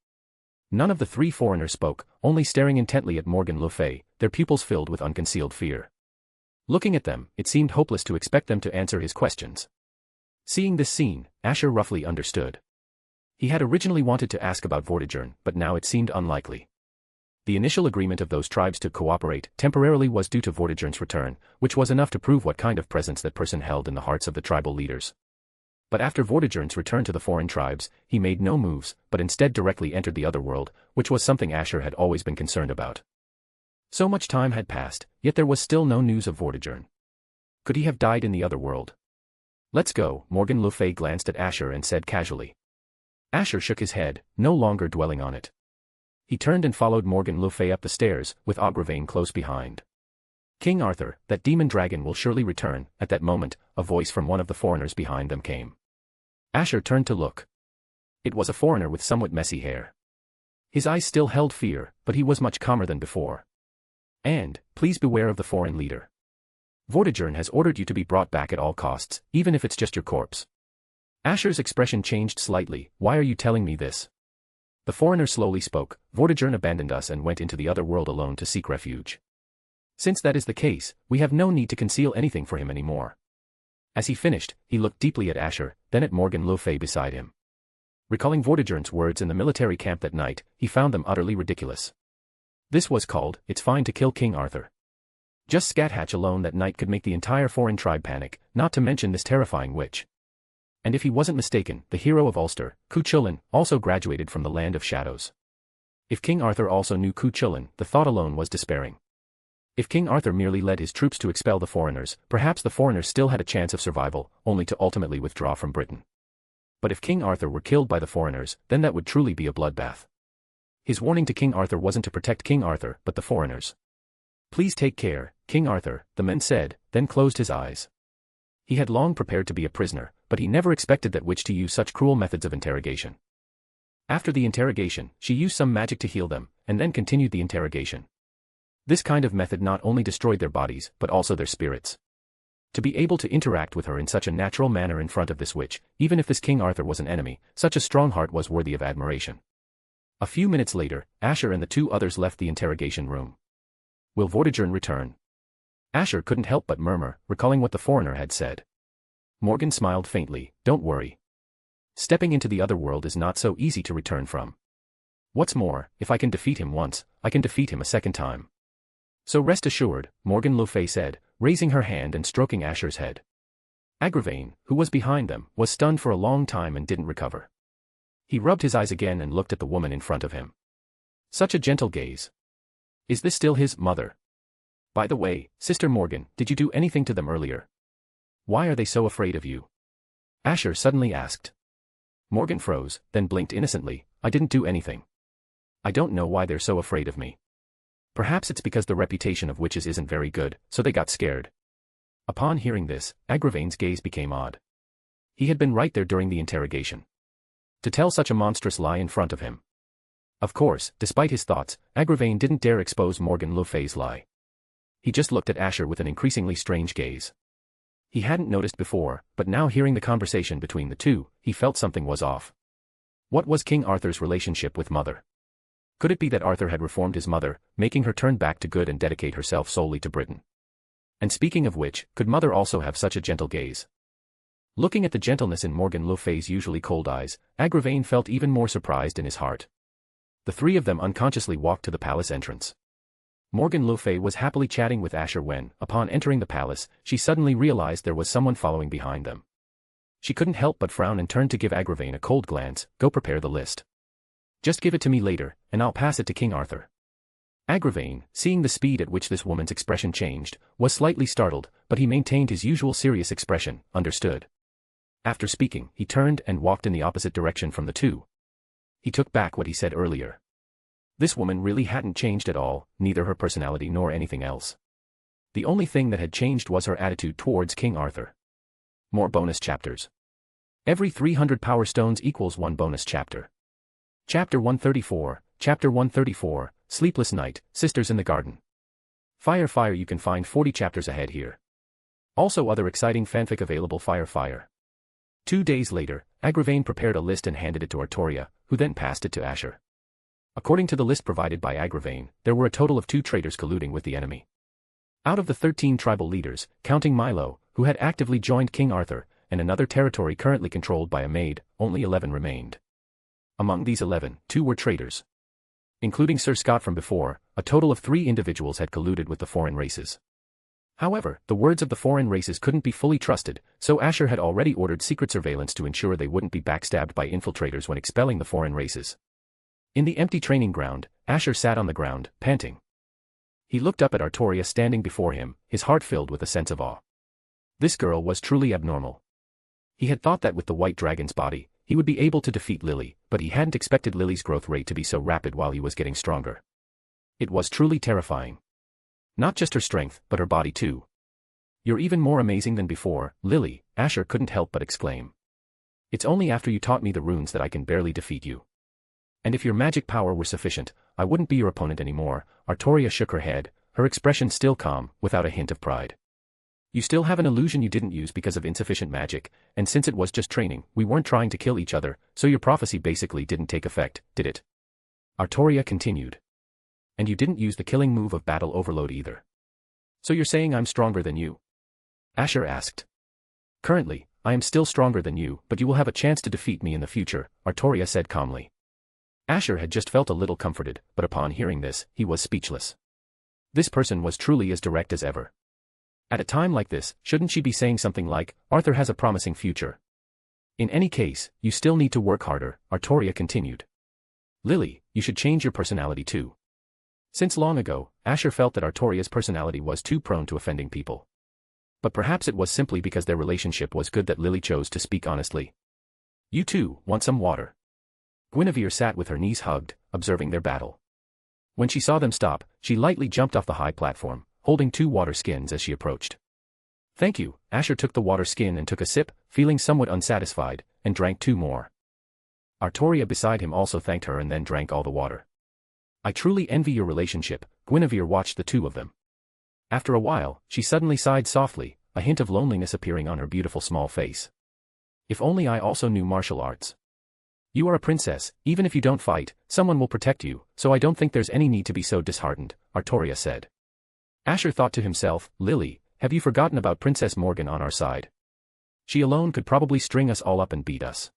None of the 3 foreigners spoke, only staring intently at Morgan le Fay, their pupils filled with unconcealed fear. Looking at them, it seemed hopeless to expect them to answer his questions. Seeing this scene, Asher roughly understood. He had originally wanted to ask about Vortigern, but now it seemed unlikely. The initial agreement of those tribes to cooperate temporarily was due to Vortigern's return, which was enough to prove what kind of presence that person held in the hearts of the tribal leaders. But after Vortigern's return to the foreign tribes, he made no moves, but instead directly entered the other world, which was something Asher had always been concerned about. So much time had passed, yet there was still no news of Vortigern. Could he have died in the other world? Let's go, Morgan le Fay glanced at Asher and said casually. Asher shook his head, no longer dwelling on it. He turned and followed Morgan le Fay up the stairs, with Agravain close behind. King Arthur, that demon dragon will surely return. At that moment, a voice from one of the foreigners behind them came. Asher turned to look. It was a foreigner with somewhat messy hair. His eyes still held fear, but he was much calmer than before. And, please beware of the foreign leader. Vortigern has ordered you to be brought back at all costs, even if it's just your corpse. Asher's expression changed slightly. Why are you telling me this? The foreigner slowly spoke. Vortigern abandoned us and went into the other world alone to seek refuge. Since that is the case, we have no need to conceal anything for him anymore. As he finished, he looked deeply at Asher, then at Morgan le Fay beside him. Recalling Vortigern's words in the military camp that night, he found them utterly ridiculous. This was called, "It's fine to kill King Arthur." Just Scáthach alone that night could make the entire foreign tribe panic, not to mention this terrifying witch. And if he wasn't mistaken, the hero of Ulster, Cuchulainn, also graduated from the Land of Shadows. If King Arthur also knew Cuchulainn, the thought alone was despairing. If King Arthur merely led his troops to expel the foreigners, perhaps the foreigners still had a chance of survival, only to ultimately withdraw from Britain. But if King Arthur were killed by the foreigners, then that would truly be a bloodbath. His warning to King Arthur wasn't to protect King Arthur, but the foreigners. Please take care, King Arthur, the man said, then closed his eyes. He had long prepared to be a prisoner, but he never expected that witch to use such cruel methods of interrogation. After the interrogation, she used some magic to heal them, and then continued the interrogation. This kind of method not only destroyed their bodies, but also their spirits. To be able to interact with her in such a natural manner in front of this witch, even if this King Arthur was an enemy, such a strong heart was worthy of admiration. A few minutes later, Asher and the two others left the interrogation room. Will Vortigern return? Asher couldn't help but murmur, recalling what the foreigner had said. Morgan smiled faintly, don't worry. Stepping into the other world is not so easy to return from. What's more, if I can defeat him once, I can defeat him a second time. So rest assured, Morgan le Fay said, raising her hand and stroking Asher's head. Agravain, who was behind them, was stunned for a long time and didn't recover. He rubbed his eyes again and looked at the woman in front of him. Such a gentle gaze. Is this still his mother? By the way, Sister Morgan, did you do anything to them earlier? Why are they so afraid of you? Asher suddenly asked. Morgan froze, then blinked innocently, I didn't do anything. I don't know why they're so afraid of me. Perhaps it's because the reputation of witches isn't very good, so they got scared. Upon hearing this, Agravain's gaze became odd. He had been right there during the interrogation. To tell such a monstrous lie in front of him. Of course, despite his thoughts, Agravain didn't dare expose Morgan le Fay's lie. He just looked at Asher with an increasingly strange gaze. He hadn't noticed before, but now hearing the conversation between the two, he felt something was off. What was King Arthur's relationship with Mother? Could it be that Arthur had reformed his mother, making her turn back to good and dedicate herself solely to Britain? And speaking of which, could Mother also have such a gentle gaze? Looking at the gentleness in Morgan le Fay's usually cold eyes, Agravain felt even more surprised in his heart. The three of them unconsciously walked to the palace entrance. Morgan le Fay was happily chatting with Asher when, upon entering the palace, she suddenly realized there was someone following behind them. She couldn't help but frown and turned to give Agravain a cold glance, go prepare the list. Just give it to me later, and I'll pass it to King Arthur. Agravain, seeing the speed at which this woman's expression changed, was slightly startled, but he maintained his usual serious expression, understood. After speaking, he turned and walked in the opposite direction from the two. He took back what he said earlier. This woman really hadn't changed at all, neither her personality nor anything else. The only thing that had changed was her attitude towards King Arthur. More bonus chapters. Every 300 power stones equals 1 bonus chapter. Chapter 134, Sleepless Night, Sisters in the Garden. Fire, you can find 40 chapters ahead here. Also other exciting fanfic available Fire. 2 days later, Agravain prepared a list and handed it to Artoria, who then passed it to Asher. According to the list provided by Agravain, there were a total of 2 traitors colluding with the enemy. Out of the 13 tribal leaders, counting Milo, who had actively joined King Arthur, and another territory currently controlled by a maid, only 11 remained. Among these 11, 2 were traitors. Including Sir Scott from before, a total of 3 individuals had colluded with the foreign races. However, the words of the foreign races couldn't be fully trusted, so Asher had already ordered secret surveillance to ensure they wouldn't be backstabbed by infiltrators when expelling the foreign races. In the empty training ground, Asher sat on the ground, panting. He looked up at Artoria standing before him, his heart filled with a sense of awe. This girl was truly abnormal. He had thought that with the white dragon's body, he would be able to defeat Lily, but he hadn't expected Lily's growth rate to be so rapid while he was getting stronger. It was truly terrifying. Not just her strength, but her body too. You're even more amazing than before, Lily, Asher couldn't help but exclaim. It's only after you taught me the runes that I can barely defeat you. And if your magic power were sufficient, I wouldn't be your opponent anymore. Artoria shook her head, her expression still calm, without a hint of pride. You still have an illusion you didn't use because of insufficient magic, and since it was just training, we weren't trying to kill each other, so your prophecy basically didn't take effect, did it? Artoria continued. And you didn't use the killing move of Battle Overload either. So you're saying I'm stronger than you? Asher asked. Currently, I am still stronger than you, but you will have a chance to defeat me in the future, Artoria said calmly. Asher had just felt a little comforted, but upon hearing this, he was speechless. This person was truly as direct as ever. At a time like this, shouldn't she be saying something like, Arthur has a promising future? In any case, you still need to work harder, Artoria continued. Lily, you should change your personality too. Since long ago, Asher felt that Artoria's personality was too prone to offending people. But perhaps it was simply because their relationship was good that Lily chose to speak honestly. You too, want some water? Guinevere sat with her knees hugged, observing their battle. When she saw them stop, she lightly jumped off the high platform, holding 2 water skins as she approached. Thank you, Asher took the water skin and took a sip, feeling somewhat unsatisfied, and drank 2 more. Artoria beside him also thanked her and then drank all the water. I truly envy your relationship, Guinevere watched the two of them. After a while, she suddenly sighed softly, a hint of loneliness appearing on her beautiful small face. If only I also knew martial arts. You are a princess, even if you don't fight, someone will protect you, so I don't think there's any need to be so disheartened, Artoria said. Asher thought to himself, Lily, have you forgotten about Princess Morgan on our side? She alone could probably string us all up and beat us.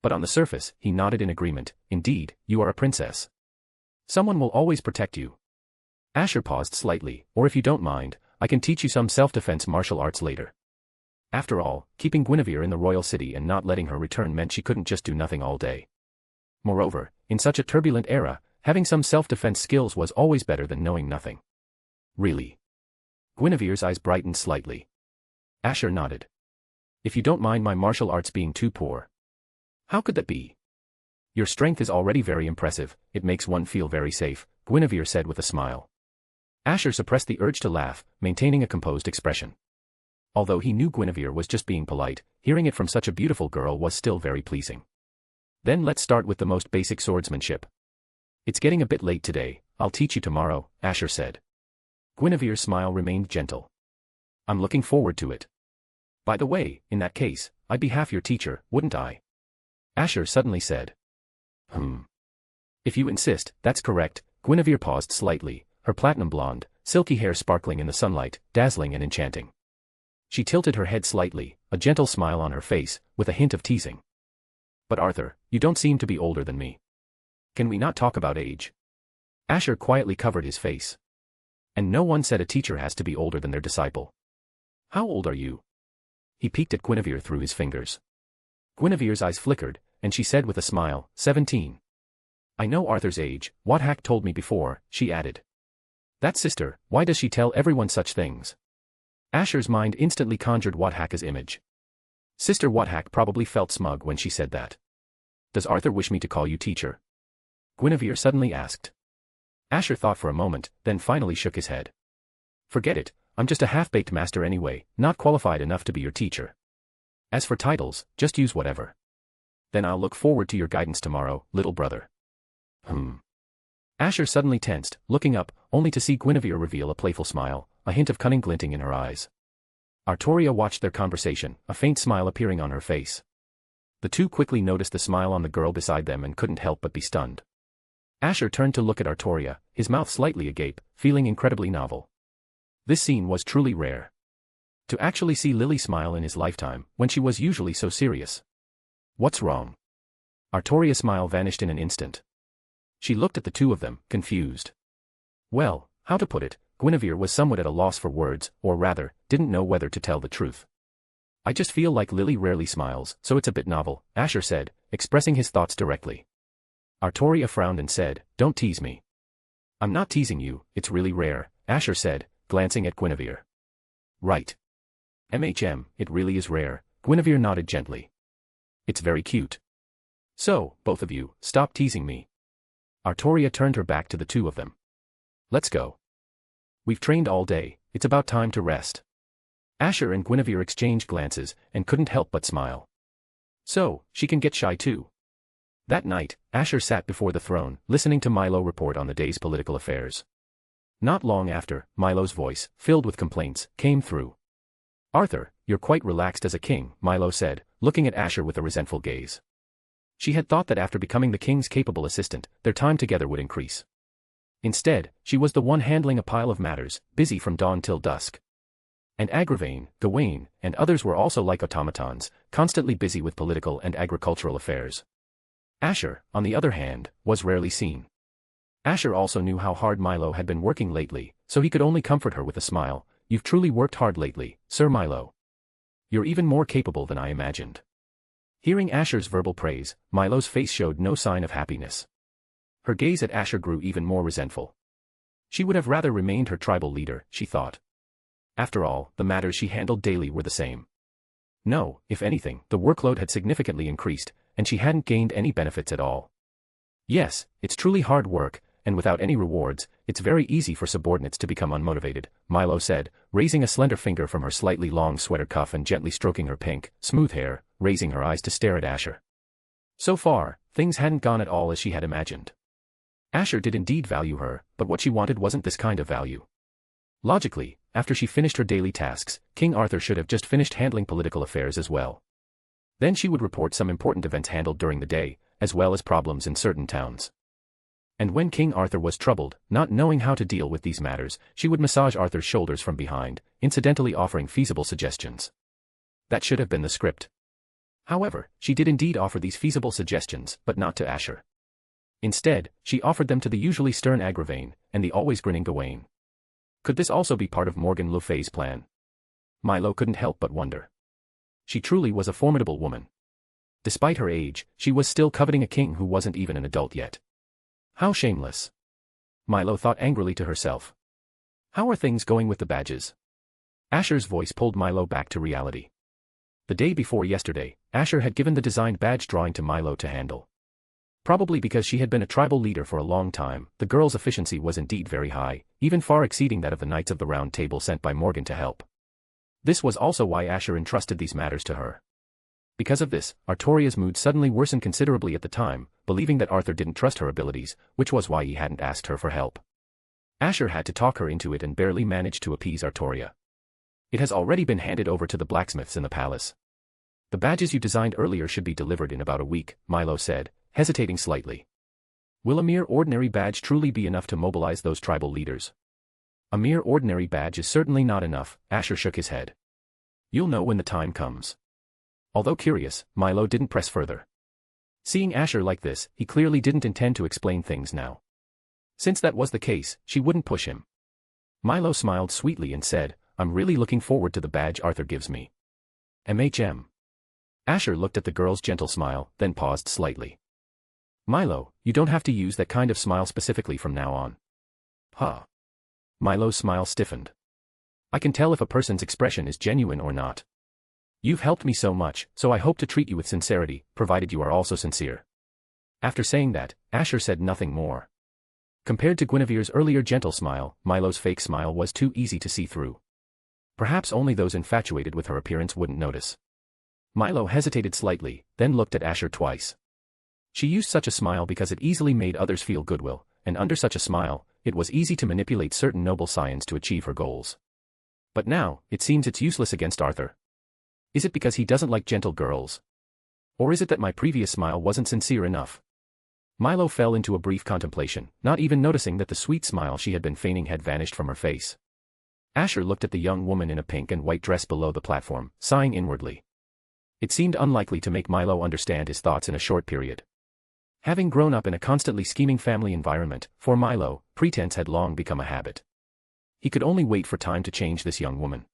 But on the surface, he nodded in agreement, indeed, you are a princess. Someone will always protect you. Asher paused slightly, or if you don't mind, I can teach you some self-defense martial arts later. After all, keeping Guinevere in the royal city and not letting her return meant she couldn't just do nothing all day. Moreover, in such a turbulent era, having some self-defense skills was always better than knowing nothing. Really? Guinevere's eyes brightened slightly. Asher nodded. If you don't mind my martial arts being too poor. How could that be? Your strength is already very impressive, it makes one feel very safe, Guinevere said with a smile. Asher suppressed the urge to laugh, maintaining a composed expression. Although he knew Guinevere was just being polite, hearing it from such a beautiful girl was still very pleasing. Then let's start with the most basic swordsmanship. It's getting a bit late today, I'll teach you tomorrow, Asher said. Guinevere's smile remained gentle. I'm looking forward to it. By the way, in that case, I'd be half your teacher, wouldn't I? Asher suddenly said. If you insist, that's correct, Guinevere paused slightly, her platinum blonde, silky hair sparkling in the sunlight, dazzling and enchanting. She tilted her head slightly, a gentle smile on her face, with a hint of teasing. But Arthur, you don't seem to be older than me. Can we not talk about age? Asher quietly covered his face. And no one said a teacher has to be older than their disciple. How old are you? He peeked at Guinevere through his fingers. Guinevere's eyes flickered, and she said with a smile, 17. I know Arthur's age, Wathack told me before, she added. That sister, why does she tell everyone such things? Asher's mind instantly conjured Wathack's image. Sister Wathack probably felt smug when she said that. Does Arthur wish me to call you teacher? Guinevere suddenly asked. Asher thought for a moment, then finally shook his head. Forget it, I'm just a half-baked master anyway, not qualified enough to be your teacher. As for titles, just use whatever. Then I'll look forward to your guidance tomorrow, little brother. Asher suddenly tensed, looking up, only to see Guinevere reveal a playful smile, a hint of cunning glinting in her eyes. Artoria watched their conversation, a faint smile appearing on her face. The two quickly noticed the smile on the girl beside them and couldn't help but be stunned. Asher turned to look at Artoria, his mouth slightly agape, feeling incredibly novel. This scene was truly rare. To actually see Lily smile in his lifetime, when she was usually so serious. What's wrong? Artoria's smile vanished in an instant. She looked at the two of them, confused. Well, how to put it, Guinevere was somewhat at a loss for words, or rather, didn't know whether to tell the truth. I just feel like Lily rarely smiles, so it's a bit novel, Asher said, expressing his thoughts directly. Artoria frowned and said, don't tease me. I'm not teasing you, it's really rare, Asher said, glancing at Guinevere. Right. It really is rare, Guinevere nodded gently. It's very cute. So, both of you, stop teasing me. Artoria turned her back to the two of them. Let's go. We've trained all day, it's about time to rest. Asher and Guinevere exchanged glances, and couldn't help but smile. So, she can get shy too. That night, Asher sat before the throne, listening to Milo report on the day's political affairs. Not long after, Milo's voice, filled with complaints, came through. Arthur, you're quite relaxed as a king, Milo said, looking at Asher with a resentful gaze. She had thought that after becoming the king's capable assistant, their time together would increase. Instead, she was the one handling a pile of matters, busy from dawn till dusk. And Agravain, Gawain, and others were also like automatons, constantly busy with political and agricultural affairs. Asher, on the other hand, was rarely seen. Asher also knew how hard Milo had been working lately, so he could only comfort her with a smile. You've truly worked hard lately, Sir Milo. You're even more capable than I imagined. Hearing Asher's verbal praise, Milo's face showed no sign of happiness. Her gaze at Asher grew even more resentful. She would have rather remained her tribal leader, she thought. After all, the matters she handled daily were the same. No, if anything, the workload had significantly increased, and she hadn't gained any benefits at all. Yes, it's truly hard work, and without any rewards, it's very easy for subordinates to become unmotivated, Milo said, raising a slender finger from her slightly long sweater cuff and gently stroking her pink, smooth hair, raising her eyes to stare at Asher. So far, things hadn't gone at all as she had imagined. Asher did indeed value her, but but what she wanted wasn't this kind of value. Logically, after she finished her daily tasks, King Arthur should have just finished handling political affairs as well. Then she would report some important events handled during the day, as well as problems in certain towns. And when King Arthur was troubled, not knowing how to deal with these matters, she would massage Arthur's shoulders from behind, incidentally offering feasible suggestions. That should have been the script. However, she did indeed offer these feasible suggestions, but not to Asher. Instead, she offered them to the usually stern Agravain, and the always grinning Gawain. Could this also be part of Morgan le Fay's plan? Milo couldn't help but wonder. She truly was a formidable woman. Despite her age, she was still coveting a king who wasn't even an adult yet. How shameless. Milo thought angrily to herself. How are things going with the badges? Asher's voice pulled Milo back to reality. The day before yesterday, Asher had given the designed badge drawing to Milo to handle. Probably because she had been a tribal leader for a long time, the girl's efficiency was indeed very high, even far exceeding that of the Knights of the Round Table sent by Morgan to help. This was also why Asher entrusted these matters to her. Because of this, Artoria's mood suddenly worsened considerably at the time, believing that Arthur didn't trust her abilities, which was why he hadn't asked her for help. Asher had to talk her into it and barely managed to appease Artoria. It has already been handed over to the blacksmiths in the palace. The badges you designed earlier should be delivered in about a week, Milo said, hesitating slightly. Will a mere ordinary badge truly be enough to mobilize those tribal leaders? A mere ordinary badge is certainly not enough, Asher shook his head. You'll know when the time comes. Although curious, Milo didn't press further. Seeing Asher like this, he clearly didn't intend to explain things now. Since that was the case, she wouldn't push him. Milo smiled sweetly and said, I'm really looking forward to the badge Arthur gives me. MHM. Asher looked at the girl's gentle smile, then paused slightly. Milo, you don't have to use that kind of smile specifically from now on. Huh. Milo's smile stiffened. I can tell if a person's expression is genuine or not. You've helped me so much, so I hope to treat you with sincerity, provided you are also sincere. After saying that, Asher said nothing more. Compared to Guinevere's earlier gentle smile, Milo's fake smile was too easy to see through. Perhaps only those infatuated with her appearance wouldn't notice. Milo hesitated slightly, then looked at Asher twice. She used such a smile because it easily made others feel goodwill, and under such a smile, it was easy to manipulate certain noble scions to achieve her goals. But now, it seems it's useless against Arthur. Is it because he doesn't like gentle girls? Or is it that my previous smile wasn't sincere enough? Milo fell into a brief contemplation, not even noticing that the sweet smile she had been feigning had vanished from her face. Asher looked at the young woman in a pink and white dress below the platform, sighing inwardly. It seemed unlikely to make Milo understand his thoughts in a short period. Having grown up in a constantly scheming family environment, for Milo, pretense had long become a habit. He could only wait for time to change this young woman.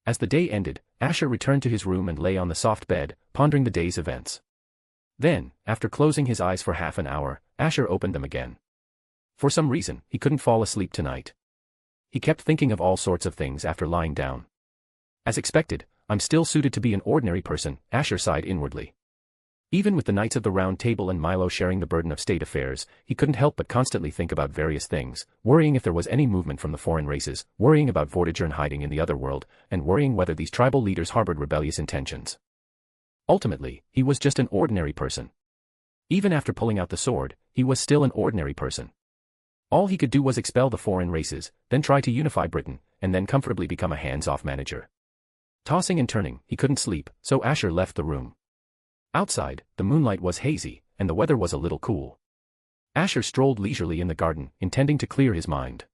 As the day ended, Asher returned to his room and lay on the soft bed, pondering the day's events. Then, after closing his eyes for half an hour, Asher opened them again. For some reason, he couldn't fall asleep tonight. He kept thinking of all sorts of things after lying down. As expected, I'm still suited to be an ordinary person, Asher sighed inwardly. Even with the Knights of the Round Table and Milo sharing the burden of state affairs, he couldn't help but constantly think about various things, worrying if there was any movement from the foreign races, worrying about Vortigern hiding in the other world, and worrying whether these tribal leaders harbored rebellious intentions. Ultimately, he was just an ordinary person. Even after pulling out the sword, he was still an ordinary person. All he could do was expel the foreign races, then try to unify Britain, and then comfortably become a hands-off manager. Tossing and turning, he couldn't sleep, so Asher left the room. Outside, the moonlight was hazy, and the weather was a little cool. Asher strolled leisurely in the garden, intending to clear his mind.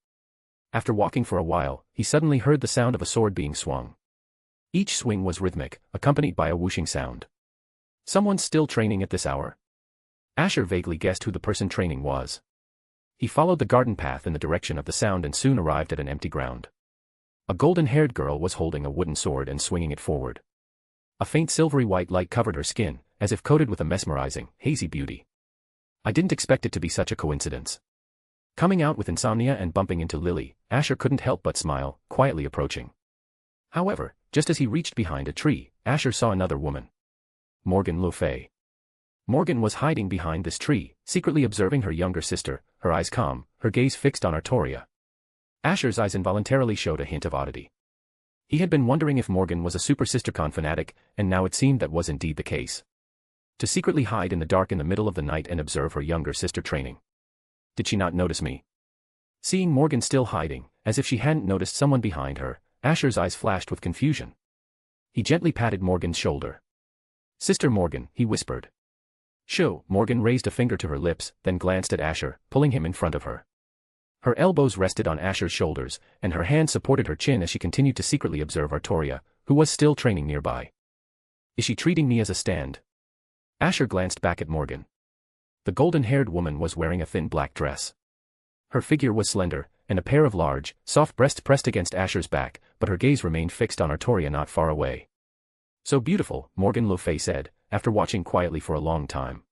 After walking for a while, he suddenly heard the sound of a sword being swung. Each swing was rhythmic, accompanied by a whooshing sound. Someone's still training at this hour? Asher vaguely guessed who the person training was. He followed the garden path in the direction of the sound and soon arrived at an empty ground. A golden-haired girl was holding a wooden sword and swinging it forward. A faint silvery white light covered her skin, as if coated with a mesmerizing, hazy beauty. I didn't expect it to be such a coincidence. Coming out with insomnia and bumping into Lily, Asher couldn't help but smile, quietly approaching. However, just as he reached behind a tree, Asher saw another woman. Morgan le Fay. Morgan was hiding behind this tree, secretly observing her younger sister, her eyes calm, her gaze fixed on Artoria. Asher's eyes involuntarily showed a hint of oddity. He had been wondering if Morgan was a Super SisterCon fanatic, and now it seemed that was indeed the case. To secretly hide in the dark in the middle of the night and observe her younger sister training. Did she not notice me? Seeing Morgan still hiding, as if she hadn't noticed someone behind her, Asher's eyes flashed with confusion. He gently patted Morgan's shoulder. "Sister Morgan," he whispered. "Shoo." Morgan raised a finger to her lips, then glanced at Asher, pulling him in front of her. Her elbows rested on Asher's shoulders, and her hand supported her chin as she continued to secretly observe Artoria, who was still training nearby. "Is she treating me as a stand?" Asher glanced back at Morgan. The golden-haired woman was wearing a thin black dress. Her figure was slender, and a pair of large, soft breasts pressed against Asher's back, but her gaze remained fixed on Artoria not far away. "So beautiful," Morgan le Fay said, after watching quietly for a long time.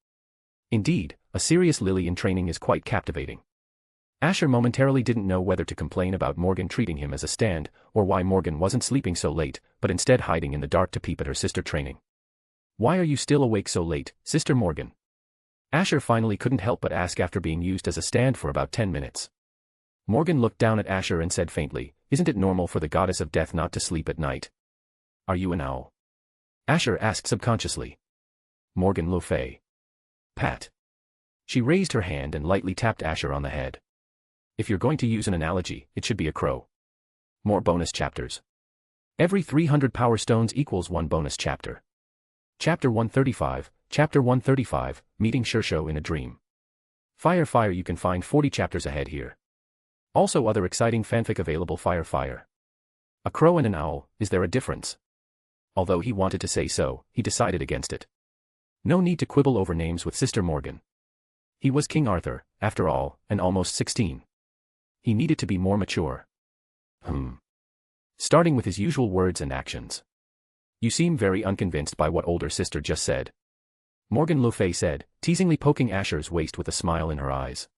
"Indeed, a serious lily in training is quite captivating." Asher momentarily didn't know whether to complain about Morgan treating him as a stand, or why Morgan wasn't sleeping so late, but instead hiding in the dark to peep at her sister training. "Why are you still awake so late, Sister Morgan?" Asher finally couldn't help but ask after being used as a stand for about 10 minutes. Morgan looked down at Asher and said faintly, "Isn't it normal for the goddess of death not to sleep at night?" "Are you an owl?" Asher asked subconsciously. Morgan le Fay. Pat. She raised her hand and lightly tapped Asher on the head. "If you're going to use an analogy, it should be a crow." More bonus chapters. Every 300 power stones equals 1 bonus chapter. Chapter 135, Chapter 135, Meeting Shishou in a Dream. Fire, you can find 40 chapters ahead here. Also other exciting fanfic available. Fire. A crow and an owl, is there a difference? Although he wanted to say so, he decided against it. No need to quibble over names with Sister Morgan. He was King Arthur, after all, and almost 16. He needed to be more mature. Starting with his usual words and actions. "You seem very unconvinced by what older sister just said," Morgan le Fay said, teasingly poking Asher's waist with a smile in her eyes.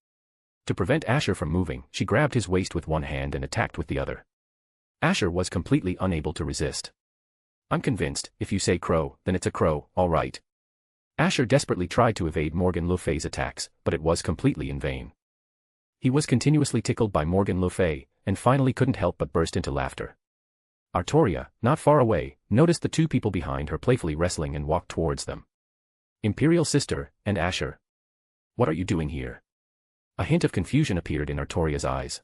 To prevent Asher from moving, she grabbed his waist with one hand and attacked with the other. Asher was completely unable to resist. "I'm convinced, if you say crow, then it's a crow, all right." Asher desperately tried to evade Morgan le Fay's attacks, but it was completely in vain. He was continuously tickled by Morgan le Fay, and finally couldn't help but burst into laughter. Artoria, not far away, noticed the two people behind her playfully wrestling and walked towards them. Imperial Sister, and Asher. "What are you doing here?" A hint of confusion appeared in Artoria's eyes.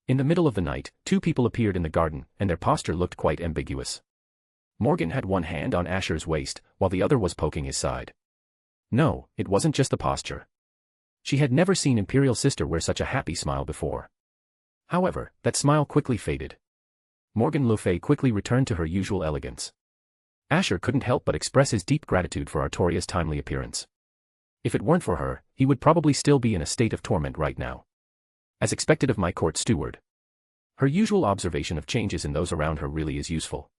In the middle of the night, two people appeared in the garden, and their posture looked quite ambiguous. Morgan had one hand on Asher's waist, while the other was poking his side. No, it wasn't just the posture. She had never seen Imperial Sister wear such a happy smile before. However, that smile quickly faded. Morgan le Fay quickly returned to her usual elegance. Asher couldn't help but express his deep gratitude for Artoria's timely appearance. If it weren't for her, he would probably still be in a state of torment right now. As expected of my court steward. Her usual observation of changes in those around her really is useful.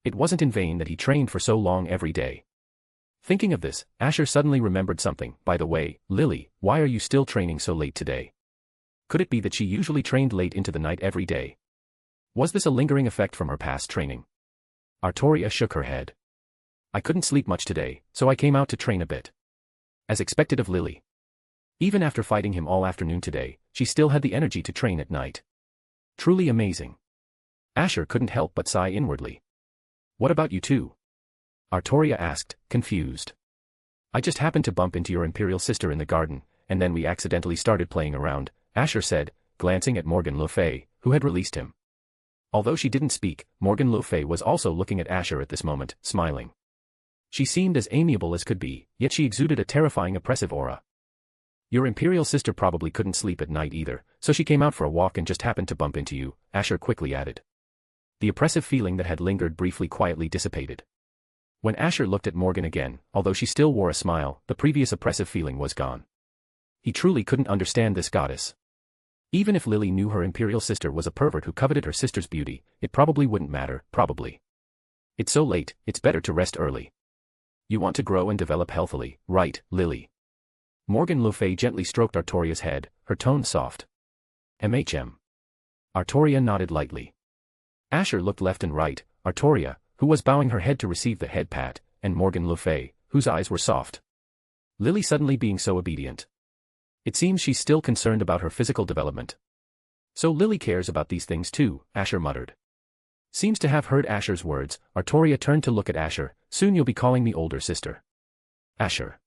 It wasn't in vain that he trained for so long every day. Thinking of this, Asher suddenly remembered something. "By the way, Lily, why are you still training so late today?" Could it be that she usually trained late into the night every day? Was this a lingering effect from her past training? Artoria shook her head. "I couldn't sleep much today, so I came out to train a bit." As expected of Lily. Even after fighting him all afternoon today, she still had the energy to train at night. Truly amazing. Asher couldn't help but sigh inwardly. "What about you two?" Artoria asked, confused. "I just happened to bump into your Imperial Sister in the garden, and then we accidentally started playing around," Asher said, glancing at Morgan le Fay, who had released him. Although she didn't speak, Morgan le Fay was also looking at Asher at this moment, smiling. She seemed as amiable as could be, yet she exuded a terrifying oppressive aura. "Your Imperial Sister probably couldn't sleep at night either, so she came out for a walk and just happened to bump into you," Asher quickly added. The oppressive feeling that had lingered briefly quietly dissipated. When Asher looked at Morgan again, although she still wore a smile, the previous oppressive feeling was gone. He truly couldn't understand this goddess. Even if Lily knew her Imperial Sister was a pervert who coveted her sister's beauty, it probably wouldn't matter, probably. "It's so late, it's better to rest early. You want to grow and develop healthily, right, Lily?" Morgan le Fay gently stroked Artoria's head, her tone soft. Artoria nodded lightly. Asher looked left and right, Artoria, who was bowing her head to receive the head pat, and Morgan le Fay, whose eyes were soft. Lily suddenly being so obedient. It seems she's still concerned about her physical development. "So Lily cares about these things too," Asher muttered. Seems to have heard Asher's words, Artoria turned to look at Asher. "Soon you'll be calling me older sister." Asher.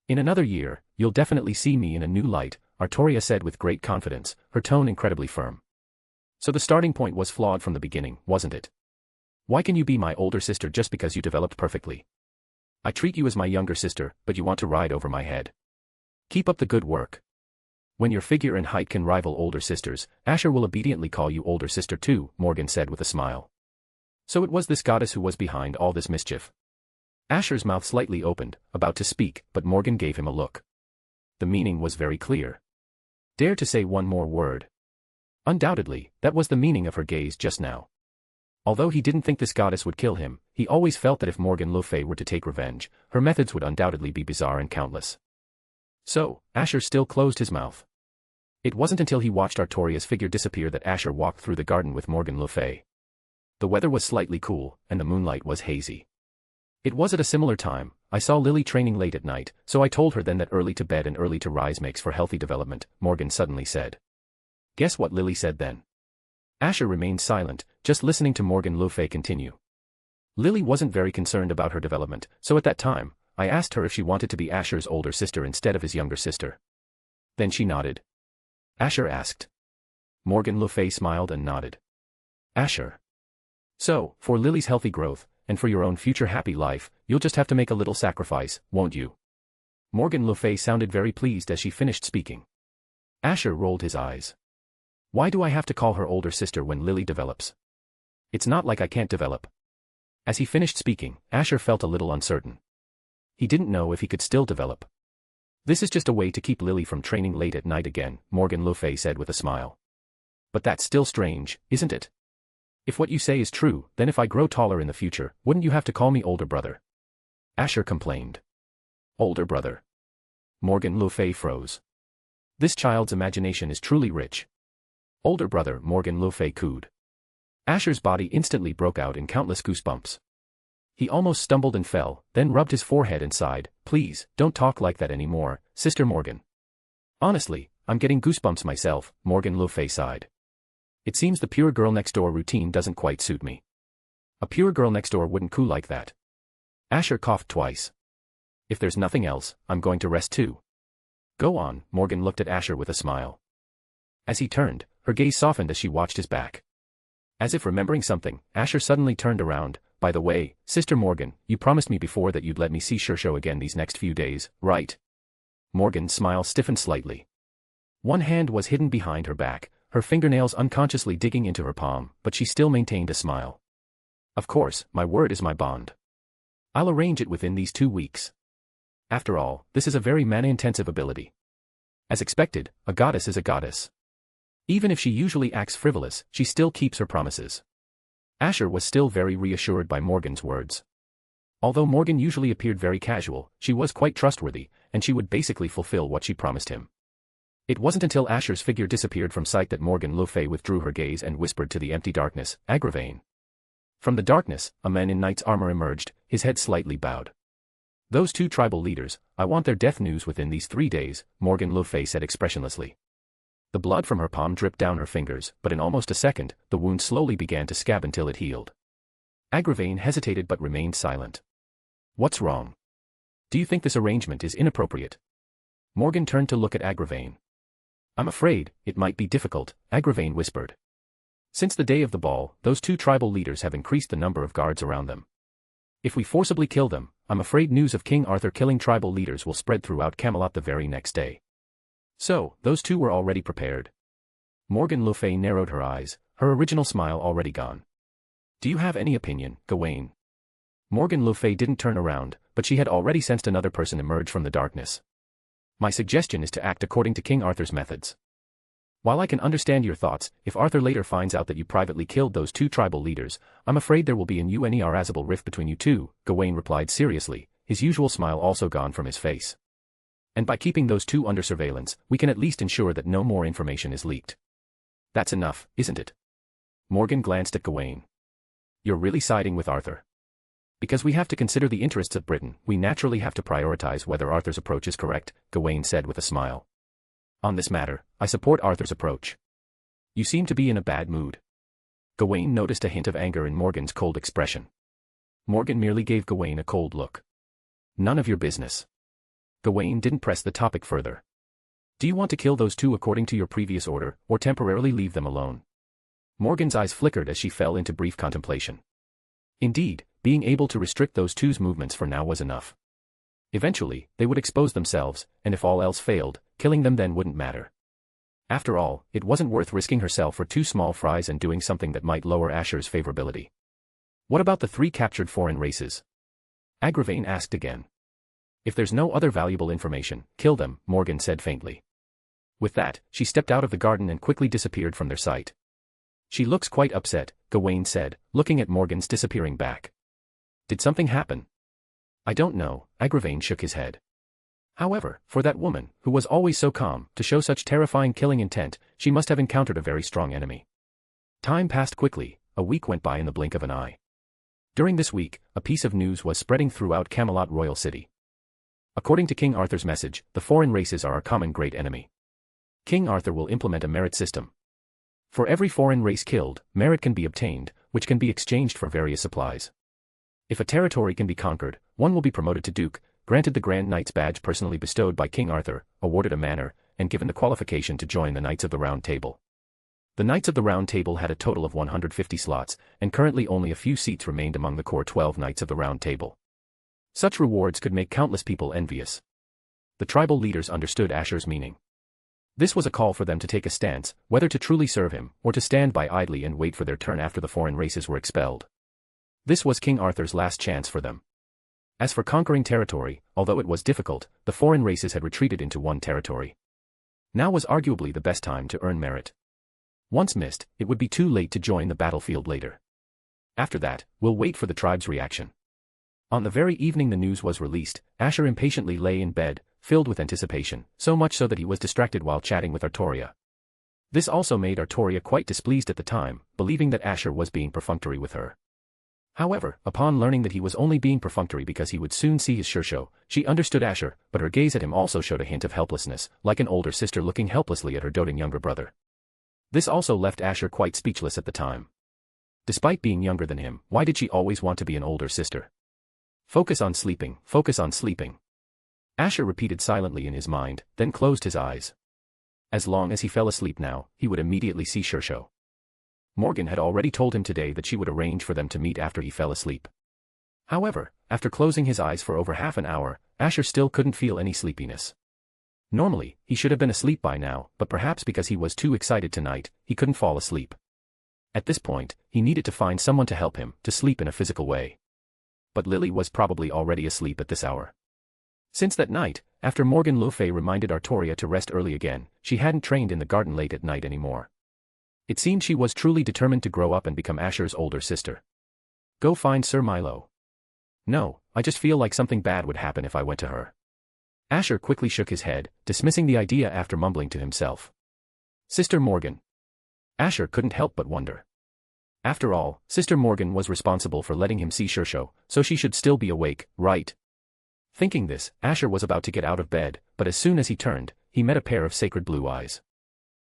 "In another year, you'll definitely see me in a new light," Artoria said with great confidence, her tone incredibly firm. So the starting point was flawed from the beginning, wasn't it? Why can you be my older sister just because you developed perfectly? I treat you as my younger sister, but you want to ride over my head. Keep up the good work. When your figure and height can rival older sisters, Asher will obediently call you older sister too, Morgan said with a smile. So it was this goddess who was behind all this mischief. Asher's mouth slightly opened, about to speak, but Morgan gave him a look. The meaning was very clear. Dare to say one more word. Undoubtedly, that was the meaning of her gaze just now. Although he didn't think this goddess would kill him, he always felt that if Morgan le Fay were to take revenge, her methods would undoubtedly be bizarre and countless. So, Asher still closed his mouth. It wasn't until he watched Artoria's figure disappear that Asher walked through the garden with Morgan le Fay. The weather was slightly cool, and the moonlight was hazy. It was at a similar time. I saw Lily training late at night, so I told her then that early to bed and early to rise makes for healthy development, Morgan suddenly said. Guess what Lily said then? Asher remained silent, just listening to Morgan le Fay continue. Lily wasn't very concerned about her development, so at that time, I asked her if she wanted to be Asher's older sister instead of his younger sister. Then she nodded. Asher asked. Morgan le Fay smiled and nodded. Asher. So, for Lily's healthy growth, and for your own future happy life, you'll just have to make a little sacrifice, won't you? Morgan le Fay sounded very pleased as she finished speaking. Asher rolled his eyes. Why do I have to call her older sister when Lily develops? It's not like I can't develop. As he finished speaking, Asher felt a little uncertain. He didn't know if he could still develop. This is just a way to keep Lily from training late at night again, Morgan le Fay said with a smile. But that's still strange, isn't it? If what you say is true, then if I grow taller in the future, wouldn't you have to call me older brother? Asher complained. Older brother. Morgan le Fay froze. This child's imagination is truly rich. Older brother, Morgan le Fay cooed. Asher's body instantly broke out in countless goosebumps. He almost stumbled and fell, then rubbed his forehead and sighed, Please, don't talk like that anymore, Sister Morgan. Honestly, I'm getting goosebumps myself, Morgan le Fay sighed. It seems the pure girl next door routine doesn't quite suit me. A pure girl next door wouldn't coo like that. Asher coughed twice. If there's nothing else, I'm going to rest too. Go on, Morgan looked at Asher with a smile. As he turned, her gaze softened as she watched his back. As if remembering something, Asher suddenly turned around. By the way, Sister Morgan, you promised me before that you'd let me see Shishou again these next few days, right? Morgan's smile stiffened slightly. One hand was hidden behind her back, her fingernails unconsciously digging into her palm, but she still maintained a smile. Of course, my word is my bond. I'll arrange it within these 2 weeks. After all, this is a very mana-intensive ability. As expected, a goddess is a goddess. Even if she usually acts frivolous, she still keeps her promises. Asher was still very reassured by Morgan's words. Although Morgan usually appeared very casual, she was quite trustworthy, and she would basically fulfill what she promised him. It wasn't until Asher's figure disappeared from sight that Morgan le Fay withdrew her gaze and whispered to the empty darkness, Agravain. From the darkness, a man in knight's armor emerged, his head slightly bowed. Those 2 tribal leaders, I want their death news within these 3 days, Morgan le Fay said expressionlessly. The blood from her palm dripped down her fingers, but in almost a second, the wound slowly began to scab until it healed. Agravain hesitated but remained silent. What's wrong? Do you think this arrangement is inappropriate? Morgan turned to look at Agravain. I'm afraid, it might be difficult, Agravain whispered. Since the day of the ball, those 2 tribal leaders have increased the number of guards around them. If we forcibly kill them, I'm afraid news of King Arthur killing tribal leaders will spread throughout Camelot the very next day. So, those 2 were already prepared. Morgan le Fay narrowed her eyes, her original smile already gone. Do you have any opinion, Gawain? Morgan le Fay didn't turn around, but she had already sensed another person emerge from the darkness. My suggestion is to act according to King Arthur's methods. While I can understand your thoughts, if Arthur later finds out that you privately killed those 2 tribal leaders, I'm afraid there will be an unirascible rift between you 2, Gawain replied seriously, his usual smile also gone from his face. And by keeping those 2 under surveillance, we can at least ensure that no more information is leaked. That's enough, isn't it? Morgan glanced at Gawain. You're really siding with Arthur. Because we have to consider the interests of Britain, we naturally have to prioritize whether Arthur's approach is correct, Gawain said with a smile. On this matter, I support Arthur's approach. You seem to be in a bad mood. Gawain noticed a hint of anger in Morgan's cold expression. Morgan merely gave Gawain a cold look. None of your business. Gawain didn't press the topic further. Do you want to kill those two according to your previous order, or temporarily leave them alone? Morgan's eyes flickered as she fell into brief contemplation. Indeed, being able to restrict those two's movements for now was enough. Eventually, they would expose themselves, and if all else failed, killing them then wouldn't matter. After all, it wasn't worth risking herself for two small fries and doing something that might lower Asher's favorability. What about the 3 captured foreign races? Agravain asked again. If there's no other valuable information, kill them, Morgan said faintly. With that, she stepped out of the garden and quickly disappeared from their sight. She looks quite upset, Gawain said, looking at Morgan's disappearing back. Did something happen? I don't know, Agravain shook his head. However, for that woman, who was always so calm, to show such terrifying killing intent, she must have encountered a very strong enemy. Time passed quickly, a week went by in the blink of an eye. During this week, a piece of news was spreading throughout Camelot Royal City. According to King Arthur's message, the foreign races are our common great enemy. King Arthur will implement a merit system. For every foreign race killed, merit can be obtained, which can be exchanged for various supplies. If a territory can be conquered, one will be promoted to duke, granted the Grand Knight's badge personally bestowed by King Arthur, awarded a manor, and given the qualification to join the Knights of the Round Table. The Knights of the Round Table had a total of 150 slots, and currently only a few seats remained among the core 12 Knights of the Round Table. Such rewards could make countless people envious. The tribal leaders understood Asher's meaning. This was a call for them to take a stance, whether to truly serve him, or to stand by idly and wait for their turn after the foreign races were expelled. This was King Arthur's last chance for them. As for conquering territory, although it was difficult, the foreign races had retreated into one territory. Now was arguably the best time to earn merit. Once missed, it would be too late to join the battlefield later. After that, we'll wait for the tribe's reaction. On the very evening the news was released, Asher impatiently lay in bed, filled with anticipation, so much so that he was distracted while chatting with Artoria. This also made Artoria quite displeased at the time, believing that Asher was being perfunctory with her. However, upon learning that he was only being perfunctory because he would soon see his Shishou, she understood Asher, but her gaze at him also showed a hint of helplessness, like an older sister looking helplessly at her doting younger brother. This also left Asher quite speechless at the time. Despite being younger than him, why did she always want to be an older sister? Focus on sleeping, focus on sleeping. Asher repeated silently in his mind, then closed his eyes. As long as he fell asleep now, he would immediately see Shishou. Morgan had already told him today that she would arrange for them to meet after he fell asleep. However, after closing his eyes for over half an hour, Asher still couldn't feel any sleepiness. Normally, he should have been asleep by now, but perhaps because he was too excited tonight, he couldn't fall asleep. At this point, he needed to find someone to help him, to sleep in a physical way. But Lily was probably already asleep at this hour. Since that night, after Morgan le Fay reminded Artoria to rest early again, she hadn't trained in the garden late at night anymore. It seemed she was truly determined to grow up and become Asher's older sister. Go find Sir Milo. No, I just feel like something bad would happen if I went to her. Asher quickly shook his head, dismissing the idea after mumbling to himself. Sister Morgan. Asher couldn't help but wonder. After all, Sister Morgan was responsible for letting him see Shishou, so she should still be awake, right? Thinking this, Asher was about to get out of bed, but as soon as he turned, he met a pair of sacred blue eyes.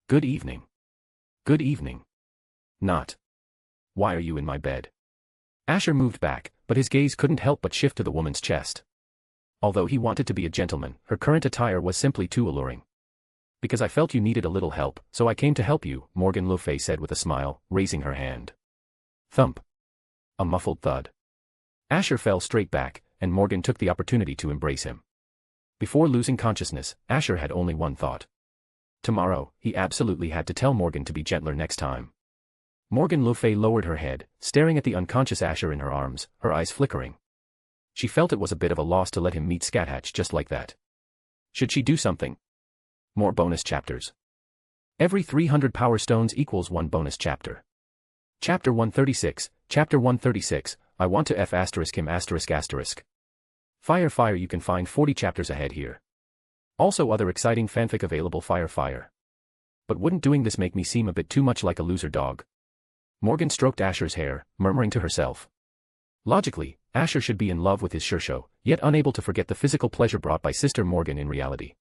Good evening. Good evening. Not. Why are you in my bed? Asher moved back, but his gaze couldn't help but shift to the woman's chest. Although he wanted to be a gentleman, her current attire was simply too alluring. Because I felt you needed a little help, so I came to help you, Morgan le Fay said with a smile, raising her hand. Thump. A muffled thud. Asher fell straight back, and Morgan took the opportunity to embrace him. Before losing consciousness, Asher had only one thought. Tomorrow, he absolutely had to tell Morgan to be gentler next time. Morgan le Fay lowered her head, staring at the unconscious Asher in her arms, her eyes flickering. She felt it was a bit of a loss to let him meet Scáthach just like that. Should she do something? More bonus chapters. Every 300 power stones equals 1 bonus chapter. Chapter 136, Chapter 136, I want to him****. Fire you can find 40 chapters ahead here. Also other exciting fanfic available fire. But wouldn't doing this make me seem a bit too much like a loser dog? Morgan stroked Asher's hair, murmuring to herself. Logically, Asher should be in love with his Shishou, yet unable to forget the physical pleasure brought by Sister Morgan in reality.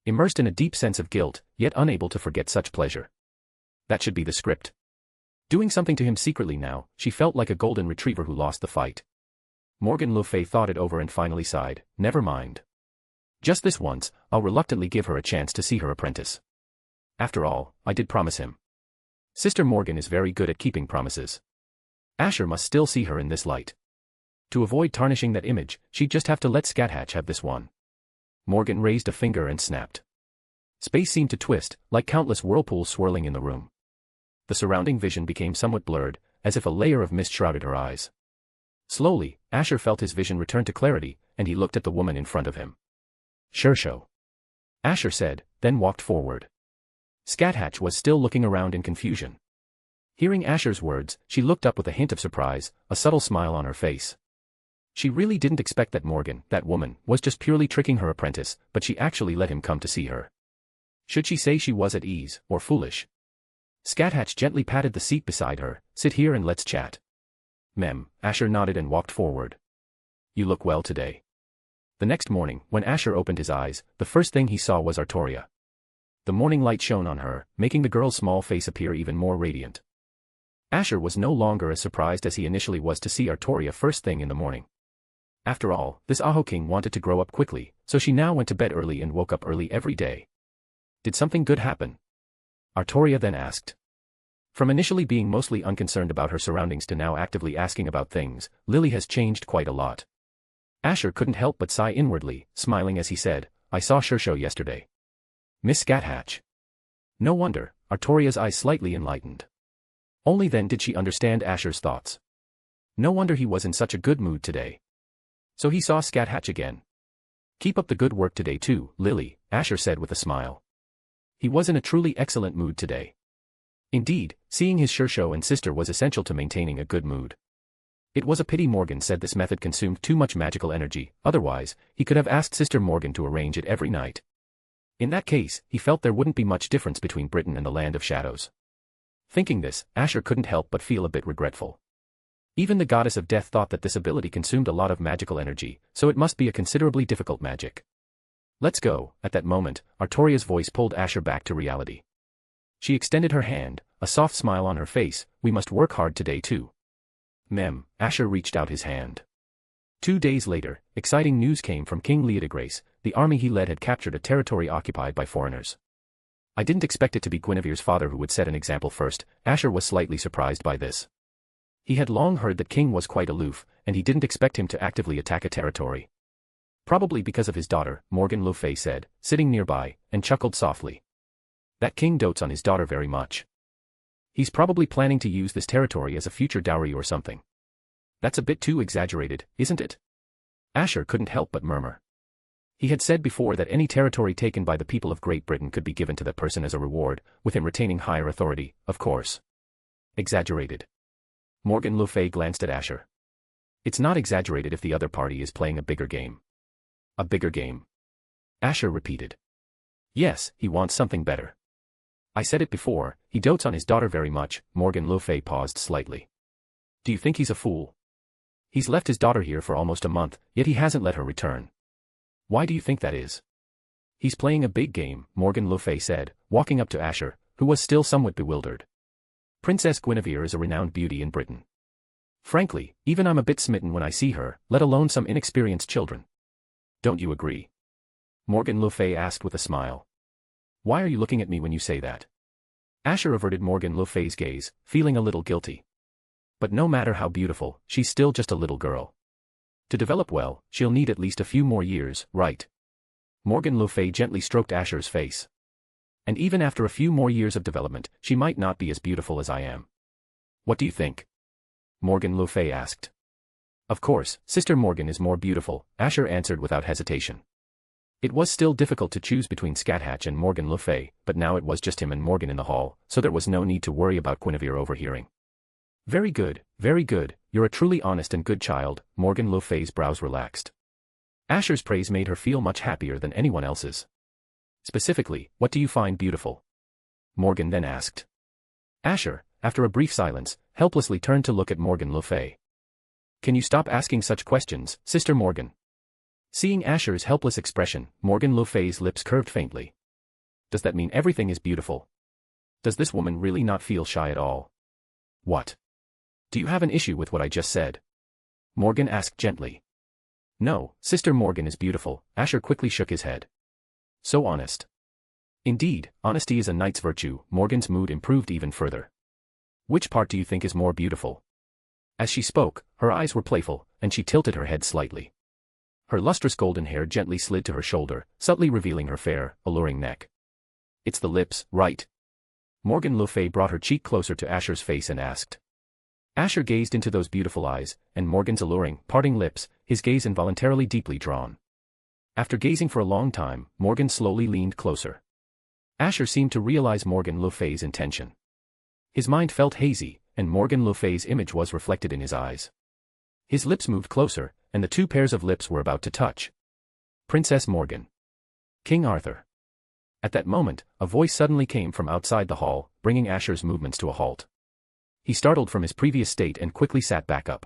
Immersed in a deep sense of guilt, yet unable to forget such pleasure. That should be the script. Doing something to him secretly now, she felt like a golden retriever who lost the fight. Morgan le Fay thought it over and finally sighed, never mind. Just this once, I'll reluctantly give her a chance to see her apprentice. After all, I did promise him. Sister Morgan is very good at keeping promises. Asher must still see her in this light. To avoid tarnishing that image, she'd just have to let Scáthach have this one. Morgan raised a finger and snapped. Space seemed to twist, like countless whirlpools swirling in the room. The surrounding vision became somewhat blurred, as if a layer of mist shrouded her eyes. Slowly, Asher felt his vision return to clarity, and he looked at the woman in front of him. Shishou. Asher said, then walked forward. Scáthach was still looking around in confusion. Hearing Asher's words, she looked up with a hint of surprise, a subtle smile on her face. She really didn't expect that Morgan, that woman, was just purely tricking her apprentice, but she actually let him come to see her. Should she say she was at ease, or foolish? Scáthach gently patted the seat beside her. Sit here and let's chat. Asher nodded and walked forward. You look well today. The next morning, when Asher opened his eyes, the first thing he saw was Artoria. The morning light shone on her, making the girl's small face appear even more radiant. Asher was no longer as surprised as he initially was to see Artoria first thing in the morning. After all, this Aho king wanted to grow up quickly, so she now went to bed early and woke up early every day. Did something good happen? Artoria then asked. From initially being mostly unconcerned about her surroundings to now actively asking about things, Lily has changed quite a lot. Asher couldn't help but sigh inwardly, smiling as he said, I saw Shishou yesterday. Miss Scáthach. No wonder, Artoria's eyes slightly enlightened. Only then did she understand Asher's thoughts. No wonder he was in such a good mood today. So he saw Scáthach again. Keep up the good work today too, Lily, Asher said with a smile. He was in a truly excellent mood today. Indeed, seeing his Shishou and sister was essential to maintaining a good mood. It was a pity Morgan said this method consumed too much magical energy, otherwise, he could have asked Sister Morgan to arrange it every night. In that case, he felt there wouldn't be much difference between Britain and the Land of Shadows. Thinking this, Asher couldn't help but feel a bit regretful. Even the goddess of death thought that this ability consumed a lot of magical energy, so it must be a considerably difficult magic. Let's go. At that moment, Artoria's voice pulled Asher back to reality. She extended her hand, a soft smile on her face. We must work hard today too. Asher reached out his hand. 2 days later, exciting news came from King Leodegrace. The army he led had captured a territory occupied by foreigners. I didn't expect it to be Guinevere's father who would set an example first. Asher was slightly surprised by this. He had long heard that King was quite aloof, and he didn't expect him to actively attack a territory. Probably because of his daughter, Morgan le Fay said, sitting nearby, and chuckled softly. That king dotes on his daughter very much. He's probably planning to use this territory as a future dowry or something. That's a bit too exaggerated, isn't it? Asher couldn't help but murmur. He had said before that any territory taken by the people of Great Britain could be given to that person as a reward, with him retaining higher authority, of course. Exaggerated. Morgan le Fay glanced at Asher. It's not exaggerated if the other party is playing a bigger game. A bigger game. Asher repeated. Yes, he wants something better. I said it before, he dotes on his daughter very much. Morgan le Fay paused slightly. Do you think he's a fool? He's left his daughter here for almost a month, yet he hasn't let her return. Why do you think that is? He's playing a big game, Morgan le Fay said, walking up to Asher, who was still somewhat bewildered. Princess Guinevere is a renowned beauty in Britain. Frankly, even I'm a bit smitten when I see her, let alone some inexperienced children. Don't you agree? Morgan le Fay asked with a smile. Why are you looking at me when you say that? Asher averted Morgan le Fay's gaze, feeling a little guilty. But no matter how beautiful, she's still just a little girl. To develop well, she'll need at least a few more years, right? Morgan le Fay gently stroked Asher's face. And even after a few more years of development, she might not be as beautiful as I am. What do you think? Morgan le Fay asked. Of course, Sister Morgan is more beautiful, Asher answered without hesitation. It was still difficult to choose between Scáthach and Morgan le Fay, but now it was just him and Morgan in the hall, so there was no need to worry about Guinevere overhearing. Very good, you're a truly honest and good child. Morgan le Fay's brows relaxed. Asher's praise made her feel much happier than anyone else's. Specifically, what do you find beautiful? Morgan then asked. Asher, after a brief silence, helplessly turned to look at Morgan le Fay. Can you stop asking such questions, Sister Morgan? Seeing Asher's helpless expression, Morgan le Fay's lips curved faintly. Does that mean everything is beautiful? Does this woman really not feel shy at all? What? Do you have an issue with what I just said? Morgan asked gently. No, Sister Morgan is beautiful, Asher quickly shook his head. So honest. Indeed, honesty is a knight's virtue. Morgan's mood improved even further. Which part do you think is more beautiful? As she spoke, her eyes were playful, and she tilted her head slightly. Her lustrous golden hair gently slid to her shoulder, subtly revealing her fair, alluring neck. It's the lips, right? Morgan le Fay brought her cheek closer to Asher's face and asked. Asher gazed into those beautiful eyes, and Morgan's alluring, parting lips, his gaze involuntarily deeply drawn. After gazing for a long time, Morgan slowly leaned closer. Asher seemed to realize Morgan le Fay's intention. His mind felt hazy, and Morgan le Fay's image was reflected in his eyes. His lips moved closer, and the two pairs of lips were about to touch. Princess Morgan. King Arthur. At that moment, a voice suddenly came from outside the hall, bringing Asher's movements to a halt. He startled from his previous state and quickly sat back up.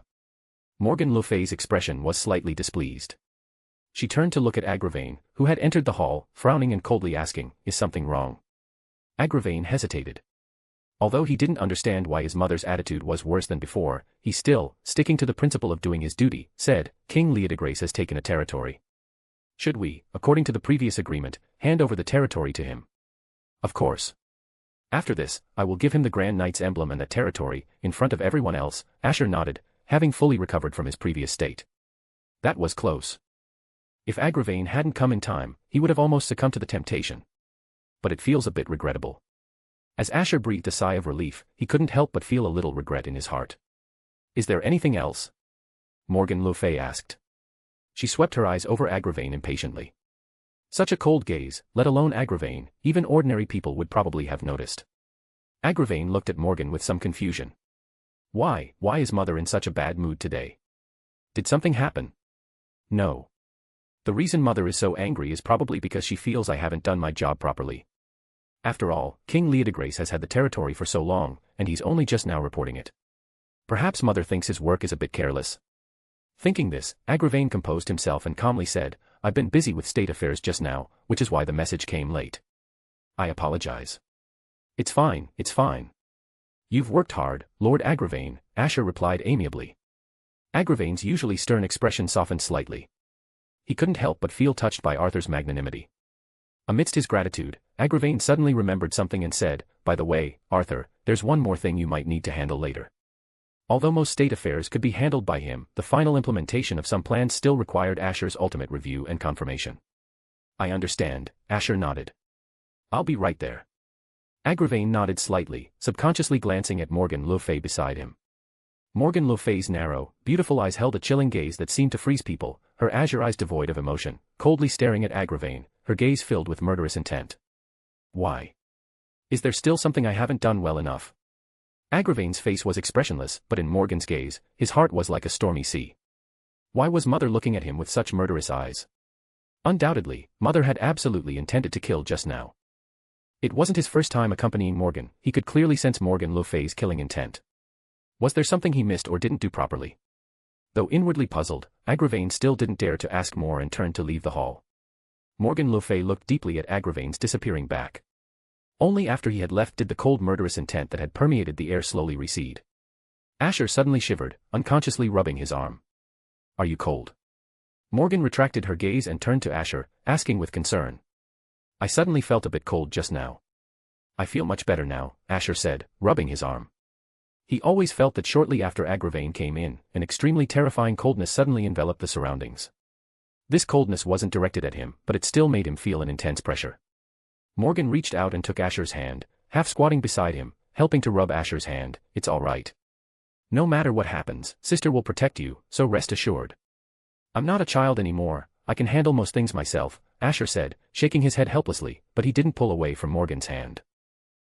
Morgan le Fay's expression was slightly displeased. She turned to look at Agravain, who had entered the hall, frowning and coldly asking, "Is something wrong?" Agravain hesitated. Although he didn't understand why his mother's attitude was worse than before, he still, sticking to the principle of doing his duty, said, "King Leodegrace has taken a territory. Should we, according to the previous agreement, hand over the territory to him?" "Of course. After this, I will give him the Grand Knight's emblem and that territory, in front of everyone else." Asher nodded, having fully recovered from his previous state. That was close. If Agravain hadn't come in time, he would have almost succumbed to the temptation. But it feels a bit regrettable. As Asher breathed a sigh of relief, he couldn't help but feel a little regret in his heart. "Is there anything else?" Morgan le Fay asked. She swept her eyes over Agravain impatiently. Such a cold gaze, let alone Agravain, even ordinary people would probably have noticed. Agravain looked at Morgan with some confusion. Why is Mother in such a bad mood today? Did something happen?" "No. The reason Mother is so angry is probably because she feels I haven't done my job properly. After all, King Leodegrace has had the territory for so long, and he's only just now reporting it. Perhaps Mother thinks his work is a bit careless." Thinking this, Agravain composed himself and calmly said, "I've been busy with state affairs just now, which is why the message came late. I apologize." It's fine. You've worked hard, Lord Agravain," Asher replied amiably. Agravain's usually stern expression softened slightly. He couldn't help but feel touched by Arthur's magnanimity. Amidst his gratitude, Agravain suddenly remembered something and said, "By the way, Arthur, there's one more thing you might need to handle later." Although most state affairs could be handled by him, the final implementation of some plans still required Asher's ultimate review and confirmation. "I understand," Asher nodded. "I'll be right there." Agravain nodded slightly, subconsciously glancing at Morgan le Fay beside him. Morgan le Fay's narrow, beautiful eyes held a chilling gaze that seemed to freeze people, her azure eyes devoid of emotion, coldly staring at Agravain, her gaze filled with murderous intent. "Why? Is there still something I haven't done well enough?" Agravain's face was expressionless, but in Morgan's gaze, his heart was like a stormy sea. Why was Mother looking at him with such murderous eyes? Undoubtedly, Mother had absolutely intended to kill just now. It wasn't his first time accompanying Morgan, he could clearly sense Morgan le Fay's killing intent. Was there something he missed or didn't do properly? Though inwardly puzzled, Agravain still didn't dare to ask more and turned to leave the hall. Morgan le Fay looked deeply at Agravain's disappearing back. Only after he had left did the cold murderous intent that had permeated the air slowly recede. Asher suddenly shivered, unconsciously rubbing his arm. "Are you cold?" Morgan retracted her gaze and turned to Asher, asking with concern. "I suddenly felt a bit cold just now." "I feel much better now," Asher said, rubbing his arm. He always felt that shortly after Agravain came in, an extremely terrifying coldness suddenly enveloped the surroundings. This coldness wasn't directed at him, but it still made him feel an intense pressure. Morgan reached out and took Asher's hand, half squatting beside him, helping to rub Asher's hand. "It's all right. No matter what happens, Sister will protect you, so rest assured. I'm not a child anymore, I can handle most things myself," Asher said, shaking his head helplessly, but he didn't pull away from Morgan's hand.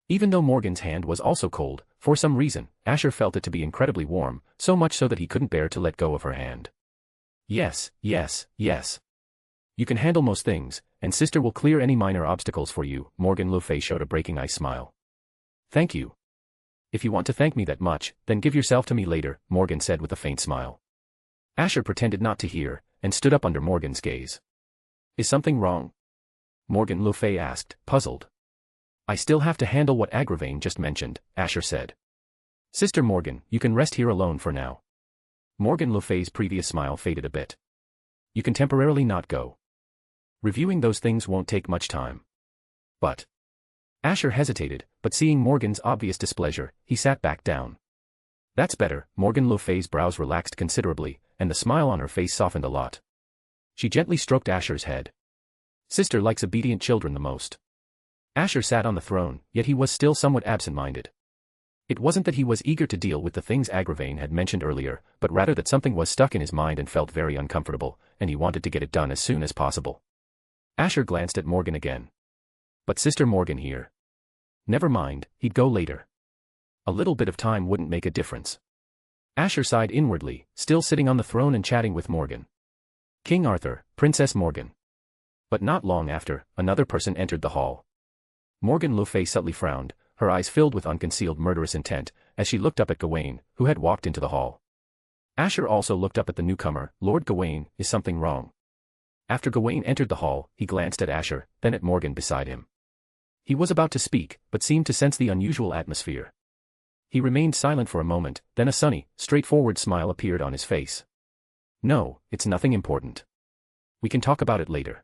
Even though Morgan's hand was also cold, for some reason, Asher felt it to be incredibly warm, so much so that he couldn't bear to let go of her hand. Yes. You can handle most things, and Sister will clear any minor obstacles for you." Morgan le Fay showed a breaking ice smile. "Thank you. If you want to thank me that much, then give yourself to me later," Morgan said with a faint smile. Asher pretended not to hear, and stood up under Morgan's gaze. "Is something wrong?" Morgan le Fay asked, puzzled. "I still have to handle what Agravain just mentioned," Asher said. "Sister Morgan, you can rest here alone for now." Morgan le Fay's previous smile faded a bit. You can temporarily not go. Reviewing those things won't take much time. But Asher hesitated, but seeing Morgan's obvious displeasure, he sat back down. That's better. Morgan le Fay's brows relaxed considerably, and the smile on her face softened a lot. She gently stroked Asher's head. Sister likes obedient children the most. Asher sat on the throne, yet he was still somewhat absent-minded. It wasn't that he was eager to deal with the things Agravain had mentioned earlier, but rather that something was stuck in his mind and felt very uncomfortable, and he wanted to get it done as soon as possible. Asher glanced at Morgan again. But Sister Morgan here. Never mind, he'd go later. A little bit of time wouldn't make a difference. Asher sighed inwardly, still sitting on the throne and chatting with Morgan. King Arthur, Princess Morgan. But not long after, another person entered the hall. Morgan le Fay subtly frowned, her eyes filled with unconcealed murderous intent, as she looked up at Gawain, who had walked into the hall. Asher also looked up at the newcomer. Lord Gawain, is something wrong? After Gawain entered the hall, he glanced at Asher, then at Morgan beside him. He was about to speak, but seemed to sense the unusual atmosphere. He remained silent for a moment, then a sunny, straightforward smile appeared on his face. No, it's nothing important. We can talk about it later.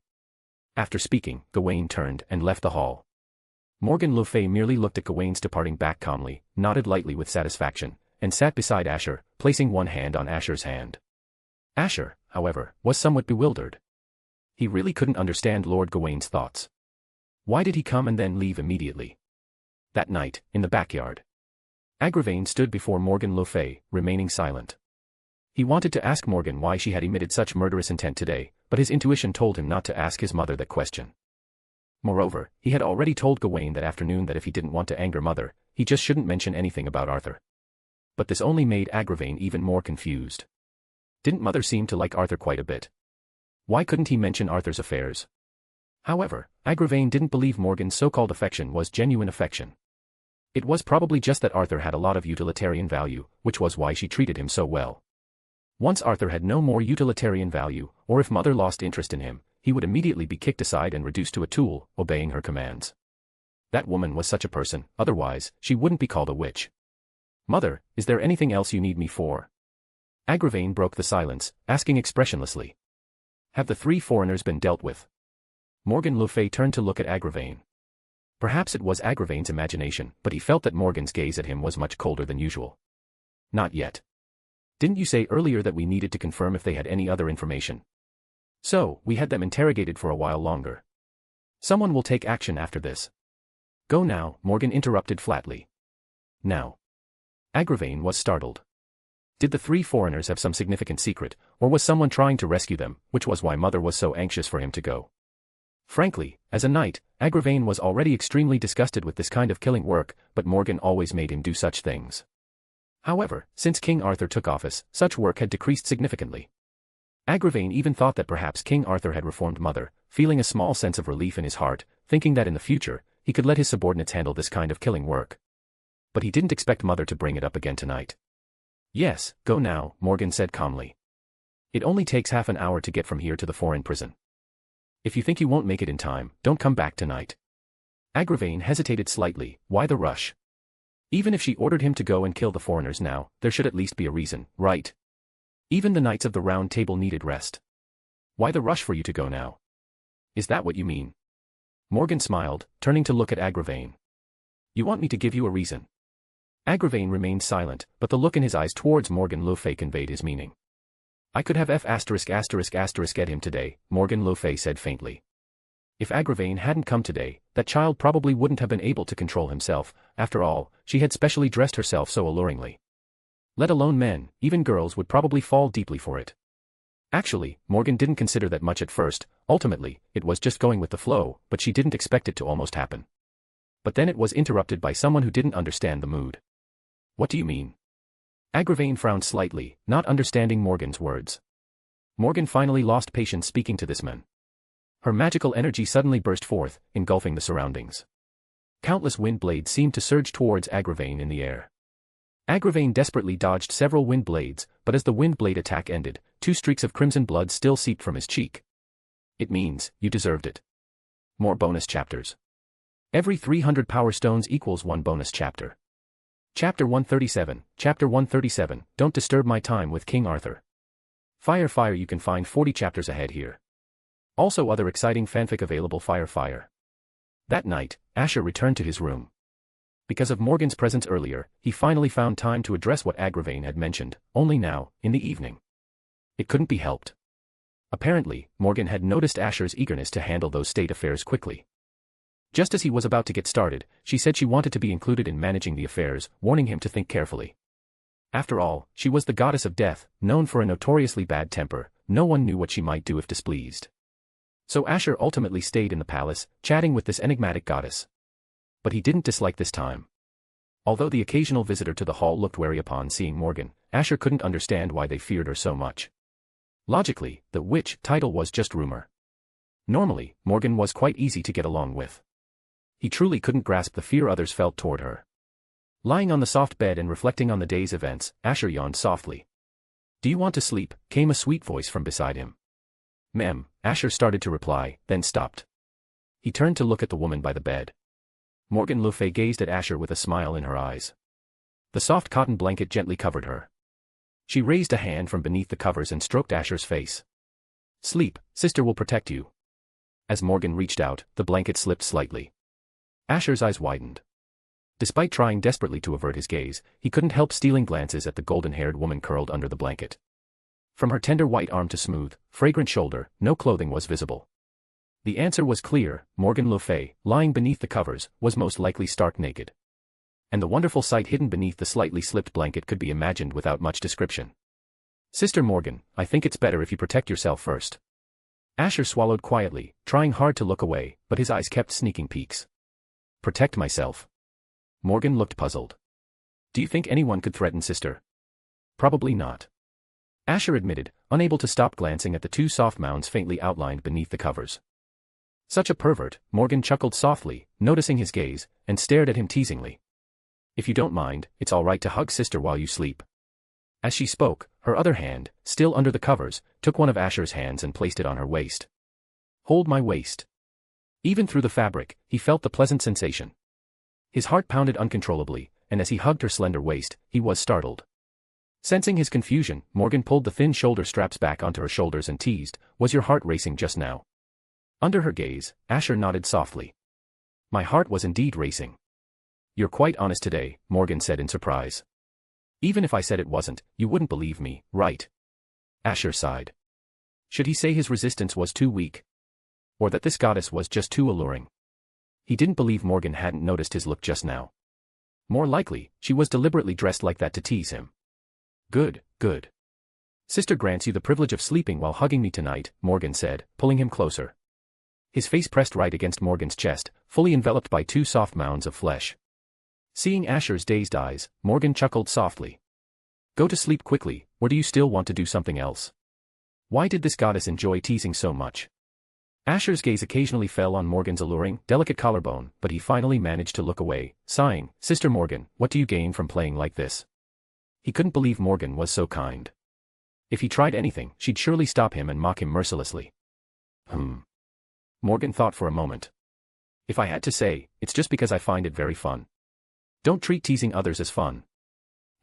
After speaking, Gawain turned and left the hall. Morgan le Fay merely looked at Gawain's departing back calmly, nodded lightly with satisfaction, and sat beside Asher, placing one hand on Asher's hand. Asher, however, was somewhat bewildered. He really couldn't understand Lord Gawain's thoughts. Why did he come and then leave immediately? That night, in the backyard, Agravain stood before Morgan le Fay, remaining silent. He wanted to ask Morgan why she had emitted such murderous intent today, but his intuition told him not to ask his mother that question. Moreover, he had already told Gawain that afternoon that if he didn't want to anger Mother, he just shouldn't mention anything about Arthur. But this only made Agravain even more confused. Didn't Mother seem to like Arthur quite a bit? Why couldn't he mention Arthur's affairs? However, Agravain didn't believe Morgan's so-called affection was genuine affection. It was probably just that Arthur had a lot of utilitarian value, which was why she treated him so well. Once Arthur had no more utilitarian value, or if Mother lost interest in him, he would immediately be kicked aside and reduced to a tool, obeying her commands. That woman was such a person, otherwise, she wouldn't be called a witch. Mother, is there anything else you need me for? Agravain broke the silence, asking expressionlessly. Have the three foreigners been dealt with? Morgan le Fay turned to look at Agravain. Perhaps it was Agravain's imagination, but he felt that Morgan's gaze at him was much colder than usual. Not yet. Didn't you say earlier that we needed to confirm if they had any other information? So, we had them interrogated for a while longer. Someone will take action after this. Go now, Morgan interrupted flatly. Now. Agravain was startled. Did the three foreigners have some significant secret, or was someone trying to rescue them, which was why Mother was so anxious for him to go? Frankly, as a knight, Agravain was already extremely disgusted with this kind of killing work, but Morgan always made him do such things. However, since King Arthur took office, such work had decreased significantly. Agravain even thought that perhaps King Arthur had reformed Mother, feeling a small sense of relief in his heart, thinking that in the future, he could let his subordinates handle this kind of killing work. But he didn't expect Mother to bring it up again tonight. Yes, go now, Morgan said calmly. It only takes half an hour to get from here to the foreign prison. If you think you won't make it in time, don't come back tonight. Agravain hesitated slightly. Why the rush? Even if she ordered him to go and kill the foreigners now, there should at least be a reason, right? Even the Knights of the Round Table needed rest. Why the rush for you to go now? Is that what you mean? Morgan smiled, turning to look at Agravain. You want me to give you a reason? Agravain remained silent, but the look in his eyes towards Morgan le Fay conveyed his meaning. I could have at him today, Morgan le Fay said faintly. If Agravain hadn't come today, that child probably wouldn't have been able to control himself. After all, she had specially dressed herself so alluringly. Let alone men, even girls would probably fall deeply for it. Actually, Morgan didn't consider that much at first. Ultimately, it was just going with the flow, but she didn't expect it to almost happen. But then it was interrupted by someone who didn't understand the mood. What do you mean? Agravain frowned slightly, not understanding Morgan's words. Morgan finally lost patience speaking to this man. Her magical energy suddenly burst forth, engulfing the surroundings. Countless wind blades seemed to surge towards Agravain in the air. Agravain desperately dodged several wind blades, but as the wind blade attack ended, 2 streaks of crimson blood still seeped from his cheek. It means, you deserved it. More bonus chapters. Every 300 power stones equals 1 bonus chapter. Chapter 137, Chapter 137, Don't Disturb My Time with King Arthur. Fire Fire you can find 40 chapters ahead here. Also other exciting fanfic available Fire Fire. That night, Asher returned to his room. Because of Morgan's presence earlier, he finally found time to address what Agravain had mentioned, only now, in the evening. It couldn't be helped. Apparently, Morgan had noticed Asher's eagerness to handle those state affairs quickly. Just as he was about to get started, she said she wanted to be included in managing the affairs, warning him to think carefully. After all, she was the goddess of death, known for a notoriously bad temper. No one knew what she might do if displeased. So Asher ultimately stayed in the palace, chatting with this enigmatic goddess. But he didn't dislike this time. Although the occasional visitor to the hall looked wary upon seeing Morgan, Asher couldn't understand why they feared her so much. Logically, the witch title was just rumor. Normally, Morgan was quite easy to get along with. He truly couldn't grasp the fear others felt toward her. Lying on the soft bed and reflecting on the day's events, Asher yawned softly. "Do you want to sleep?" came a sweet voice from beside him. "Ma'am," Asher started to reply, then stopped. He turned to look at the woman by the bed. Morgan le Fay gazed at Asher with a smile in her eyes. The soft cotton blanket gently covered her. She raised a hand from beneath the covers and stroked Asher's face. "Sleep, sister will protect you." As Morgan reached out, the blanket slipped slightly. Asher's eyes widened. Despite trying desperately to avert his gaze, he couldn't help stealing glances at the golden-haired woman curled under the blanket. From her tender white arm to smooth, fragrant shoulder, no clothing was visible. The answer was clear: Morgan le Fay, lying beneath the covers, was most likely stark naked. And the wonderful sight hidden beneath the slightly slipped blanket could be imagined without much description. "Sister Morgan, I think it's better if you protect yourself first." Asher swallowed quietly, trying hard to look away, but his eyes kept sneaking peeks. "Protect myself?" Morgan looked puzzled. "Do you think anyone could threaten sister?" "Probably not." Asher admitted, unable to stop glancing at the two soft mounds faintly outlined beneath the covers. "Such a pervert," Morgan chuckled softly, noticing his gaze, and stared at him teasingly. "If you don't mind, it's all right to hug sister while you sleep." As she spoke, her other hand, still under the covers, took one of Asher's hands and placed it on her waist. "Hold my waist." Even through the fabric, he felt the pleasant sensation. His heart pounded uncontrollably, and as he hugged her slender waist, he was startled. Sensing his confusion, Morgan pulled the thin shoulder straps back onto her shoulders and teased, "Was your heart racing just now?" Under her gaze, Asher nodded softly. "My heart was indeed racing." "You're quite honest today," Morgan said in surprise. "Even if I said it wasn't, you wouldn't believe me, right?" Asher sighed. Should he say his resistance was too weak? Or that this goddess was just too alluring? He didn't believe Morgan hadn't noticed his look just now. More likely, she was deliberately dressed like that to tease him. "Good, good. Sister grants you the privilege of sleeping while hugging me tonight," Morgan said, pulling him closer. His face pressed right against Morgan's chest, fully enveloped by two soft mounds of flesh. Seeing Asher's dazed eyes, Morgan chuckled softly. "Go to sleep quickly, or do you still want to do something else?" Why did this goddess enjoy teasing so much? Asher's gaze occasionally fell on Morgan's alluring, delicate collarbone, but he finally managed to look away, sighing, "Sister Morgan, what do you gain from playing like this?" He couldn't believe Morgan was so kind. If he tried anything, she'd surely stop him and mock him mercilessly. Morgan thought for a moment. "If I had to say, it's just because I find it very fun." "Don't treat teasing others as fun,"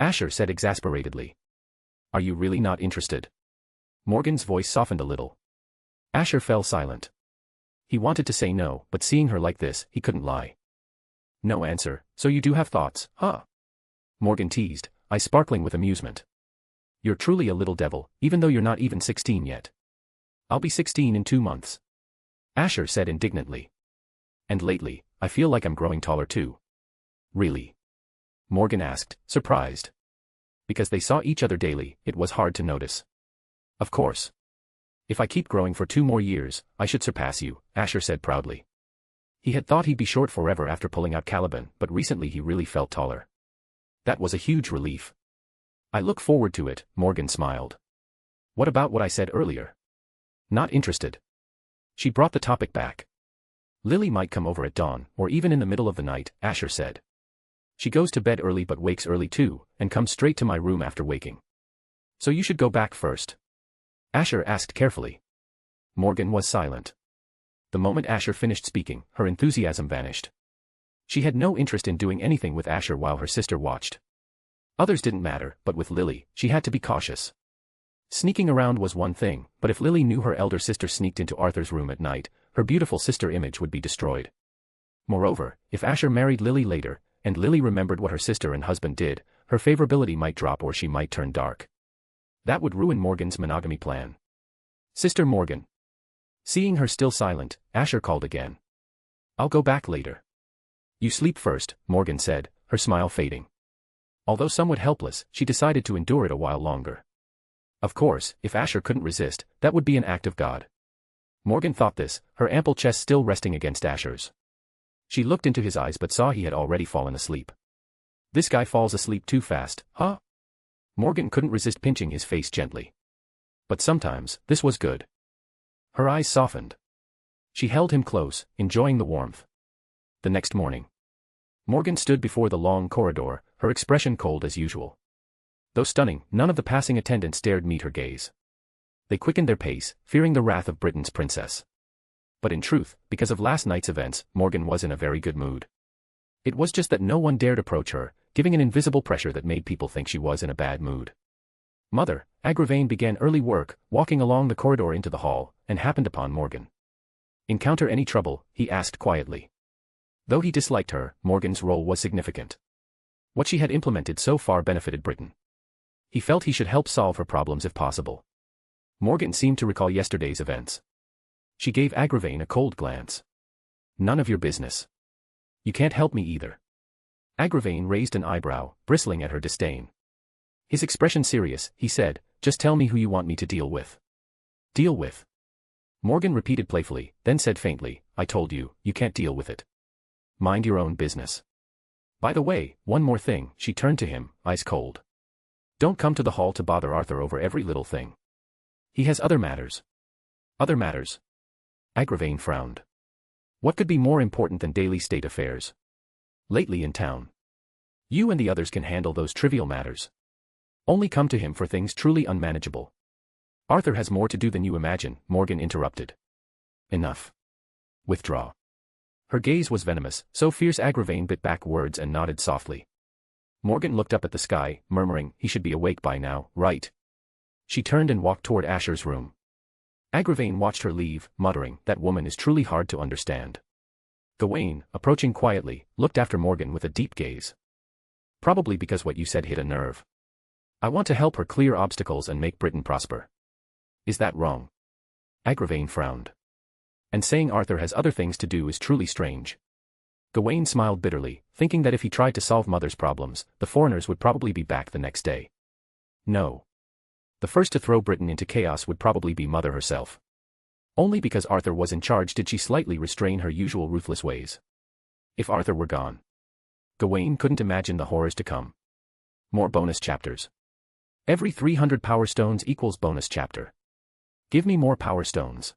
Asher said exasperatedly. "Are you really not interested?" Morgan's voice softened a little. Asher fell silent. He wanted to say no, but seeing her like this, he couldn't lie. "No answer, so you do have thoughts, huh?" Morgan teased, eyes sparkling with amusement. "You're truly a little devil, even though you're not even 16 yet." "I'll be 16 in 2 months," Asher said indignantly. "And lately, I feel like I'm growing taller too." "Really?" Morgan asked, surprised. Because they saw each other daily, it was hard to notice. "Of course. If I keep growing for 2 more years, I should surpass you," Asher said proudly. He had thought he'd be short forever after pulling out Caliban, but recently he really felt taller. That was a huge relief. "I look forward to it," Morgan smiled. "What about what I said earlier?" "Not interested." She brought the topic back. "Lily might come over at dawn, or even in the middle of the night," Asher said. "She goes to bed early but wakes early too, and comes straight to my room after waking. So you should go back first?" Asher asked carefully. Morgan was silent. The moment Asher finished speaking, her enthusiasm vanished. She had no interest in doing anything with Asher while her sister watched. Others didn't matter, but with Lily, she had to be cautious. Sneaking around was one thing, but if Lily knew her elder sister sneaked into Arthur's room at night, her beautiful sister image would be destroyed. Moreover, if Asher married Lily later, and Lily remembered what her sister and husband did, her favorability might drop or she might turn dark. That would ruin Morgan's monogamy plan. Sister Morgan. Seeing her still silent, Asher called again. I'll go back later. You sleep first, Morgan said, her smile fading. Although somewhat helpless, she decided to endure it a while longer. Of course, if Asher couldn't resist, that would be an act of God. Morgan thought this, her ample chest still resting against Asher's. She looked into his eyes but saw he had already fallen asleep. This guy falls asleep too fast, huh? Morgan couldn't resist pinching his face gently. But sometimes, this was good. Her eyes softened. She held him close, enjoying the warmth. The next morning, Morgan stood before the long corridor, her expression cold as usual. Though stunning, none of the passing attendants dared meet her gaze. They quickened their pace, fearing the wrath of Britain's princess. But in truth, because of last night's events, Morgan was in a very good mood. It was just that no one dared approach her, giving an invisible pressure that made people think she was in a bad mood. Mother, Agravain began early work, walking along the corridor into the hall, and happened upon Morgan. Encounter any trouble? He asked quietly. Though he disliked her, Morgan's role was significant. What she had implemented so far benefited Britain. He felt he should help solve her problems if possible. Morgan seemed to recall yesterday's events. She gave Agravain a cold glance. None of your business. You can't help me either. Agravain raised an eyebrow, bristling at her disdain. His expression serious, he said, just tell me who you want me to deal with. Deal with? Morgan repeated playfully, then said faintly, I told you, you can't deal with it. Mind your own business. By the way, one more thing, she turned to him, eyes cold. Don't come to the hall to bother Arthur over every little thing. He has other matters. Other matters? Agravain frowned. What could be more important than daily state affairs? Lately in town. You and the others can handle those trivial matters. Only come to him for things truly unmanageable. Arthur has more to do than you imagine, Morgan interrupted. Enough. Withdraw. Her gaze was venomous, so fierce Agravain bit back words and nodded softly. Morgan looked up at the sky, murmuring, he should be awake by now, right? She turned and walked toward Asher's room. Agravain watched her leave, muttering, that woman is truly hard to understand. Gawain, approaching quietly, looked after Morgan with a deep gaze. Probably because what you said hit a nerve. I want to help her clear obstacles and make Britain prosper. Is that wrong? Agravain frowned. And saying Arthur has other things to do is truly strange. Gawain smiled bitterly, thinking that if he tried to solve Mother's problems, the foreigners would probably be back the next day. No. The first to throw Britain into chaos would probably be Mother herself. Only because Arthur was in charge did she slightly restrain her usual ruthless ways. If Arthur were gone, Gawain couldn't imagine the horrors to come. More bonus chapters. Every 300 power stones equals bonus chapter. Give me more power stones.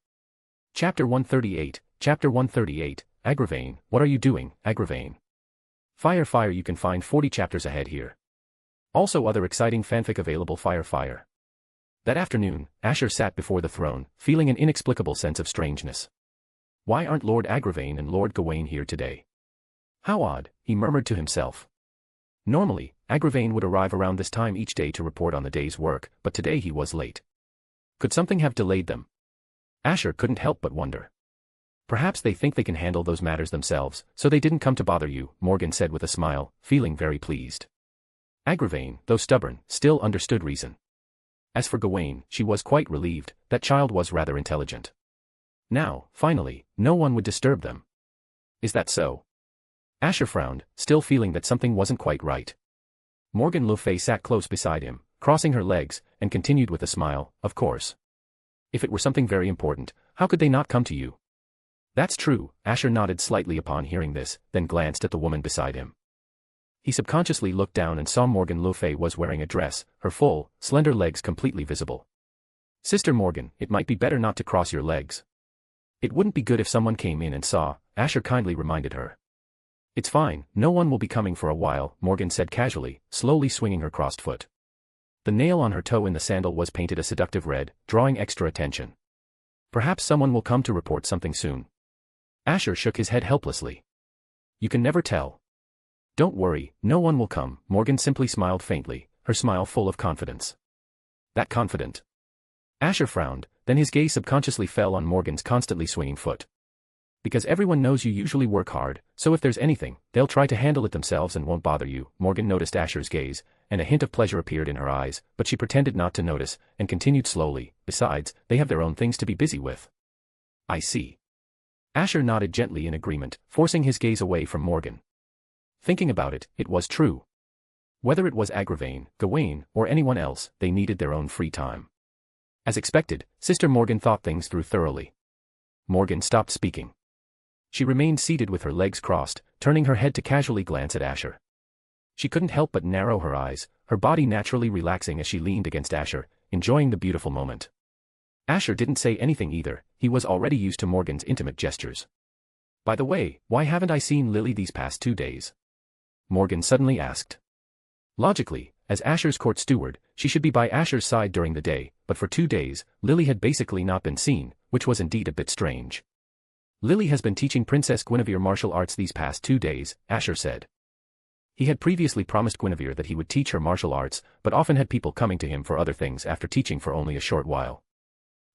Chapter 138, Chapter 138, Agravain, what are you doing, Agravain? Fire, you can find 40 chapters ahead here. Also other exciting fanfic available fire. That afternoon, Asher sat before the throne, feeling an inexplicable sense of strangeness. Why aren't Lord Agravain and Lord Gawain here today? How odd, he murmured to himself. Normally, Agravain would arrive around this time each day to report on the day's work, but today he was late. Could something have delayed them? Asher couldn't help but wonder. Perhaps they think they can handle those matters themselves, so they didn't come to bother you, Morgan said with a smile, feeling very pleased. Agravain, though stubborn, still understood reason. As for Gawain, she was quite relieved, that child was rather intelligent. Now, finally, no one would disturb them. Is that so? Asher frowned, still feeling that something wasn't quite right. Morgan le Fay sat close beside him, crossing her legs, and continued with a smile, of course. If it were something very important, how could they not come to you? That's true, Asher nodded slightly upon hearing this, then glanced at the woman beside him. He subconsciously looked down and saw Morgan le Fay was wearing a dress, her full, slender legs completely visible. Sister Morgan, it might be better not to cross your legs. It wouldn't be good if someone came in and saw, Asher kindly reminded her. It's fine, no one will be coming for a while, Morgan said casually, slowly swinging her crossed foot. The nail on her toe in the sandal was painted a seductive red, drawing extra attention. Perhaps someone will come to report something soon. Asher shook his head helplessly. You can never tell. Don't worry, no one will come, Morgan simply smiled faintly, her smile full of confidence. That confident. Asher frowned, then his gaze subconsciously fell on Morgan's constantly swinging foot. Because everyone knows you usually work hard, so if there's anything, they'll try to handle it themselves and won't bother you. Morgan noticed Asher's gaze, and a hint of pleasure appeared in her eyes, but she pretended not to notice, and continued slowly. Besides, they have their own things to be busy with. I see. Asher nodded gently in agreement, forcing his gaze away from Morgan. Thinking about it, it was true. Whether it was Agravain, Gawain, or anyone else, they needed their own free time. As expected, Sister Morgan thought things through thoroughly. Morgan stopped speaking. She remained seated with her legs crossed, turning her head to casually glance at Asher. She couldn't help but narrow her eyes, her body naturally relaxing as she leaned against Asher, enjoying the beautiful moment. Asher didn't say anything either, he was already used to Morgan's intimate gestures. By the way, why haven't I seen Lily these past 2 days? Morgan suddenly asked. Logically, as Asher's court steward, she should be by Asher's side during the day, but for 2 days, Lily had basically not been seen, which was indeed a bit strange. Lily has been teaching Princess Guinevere martial arts these past 2 days, Asher said. He had previously promised Guinevere that he would teach her martial arts, but often had people coming to him for other things after teaching for only a short while.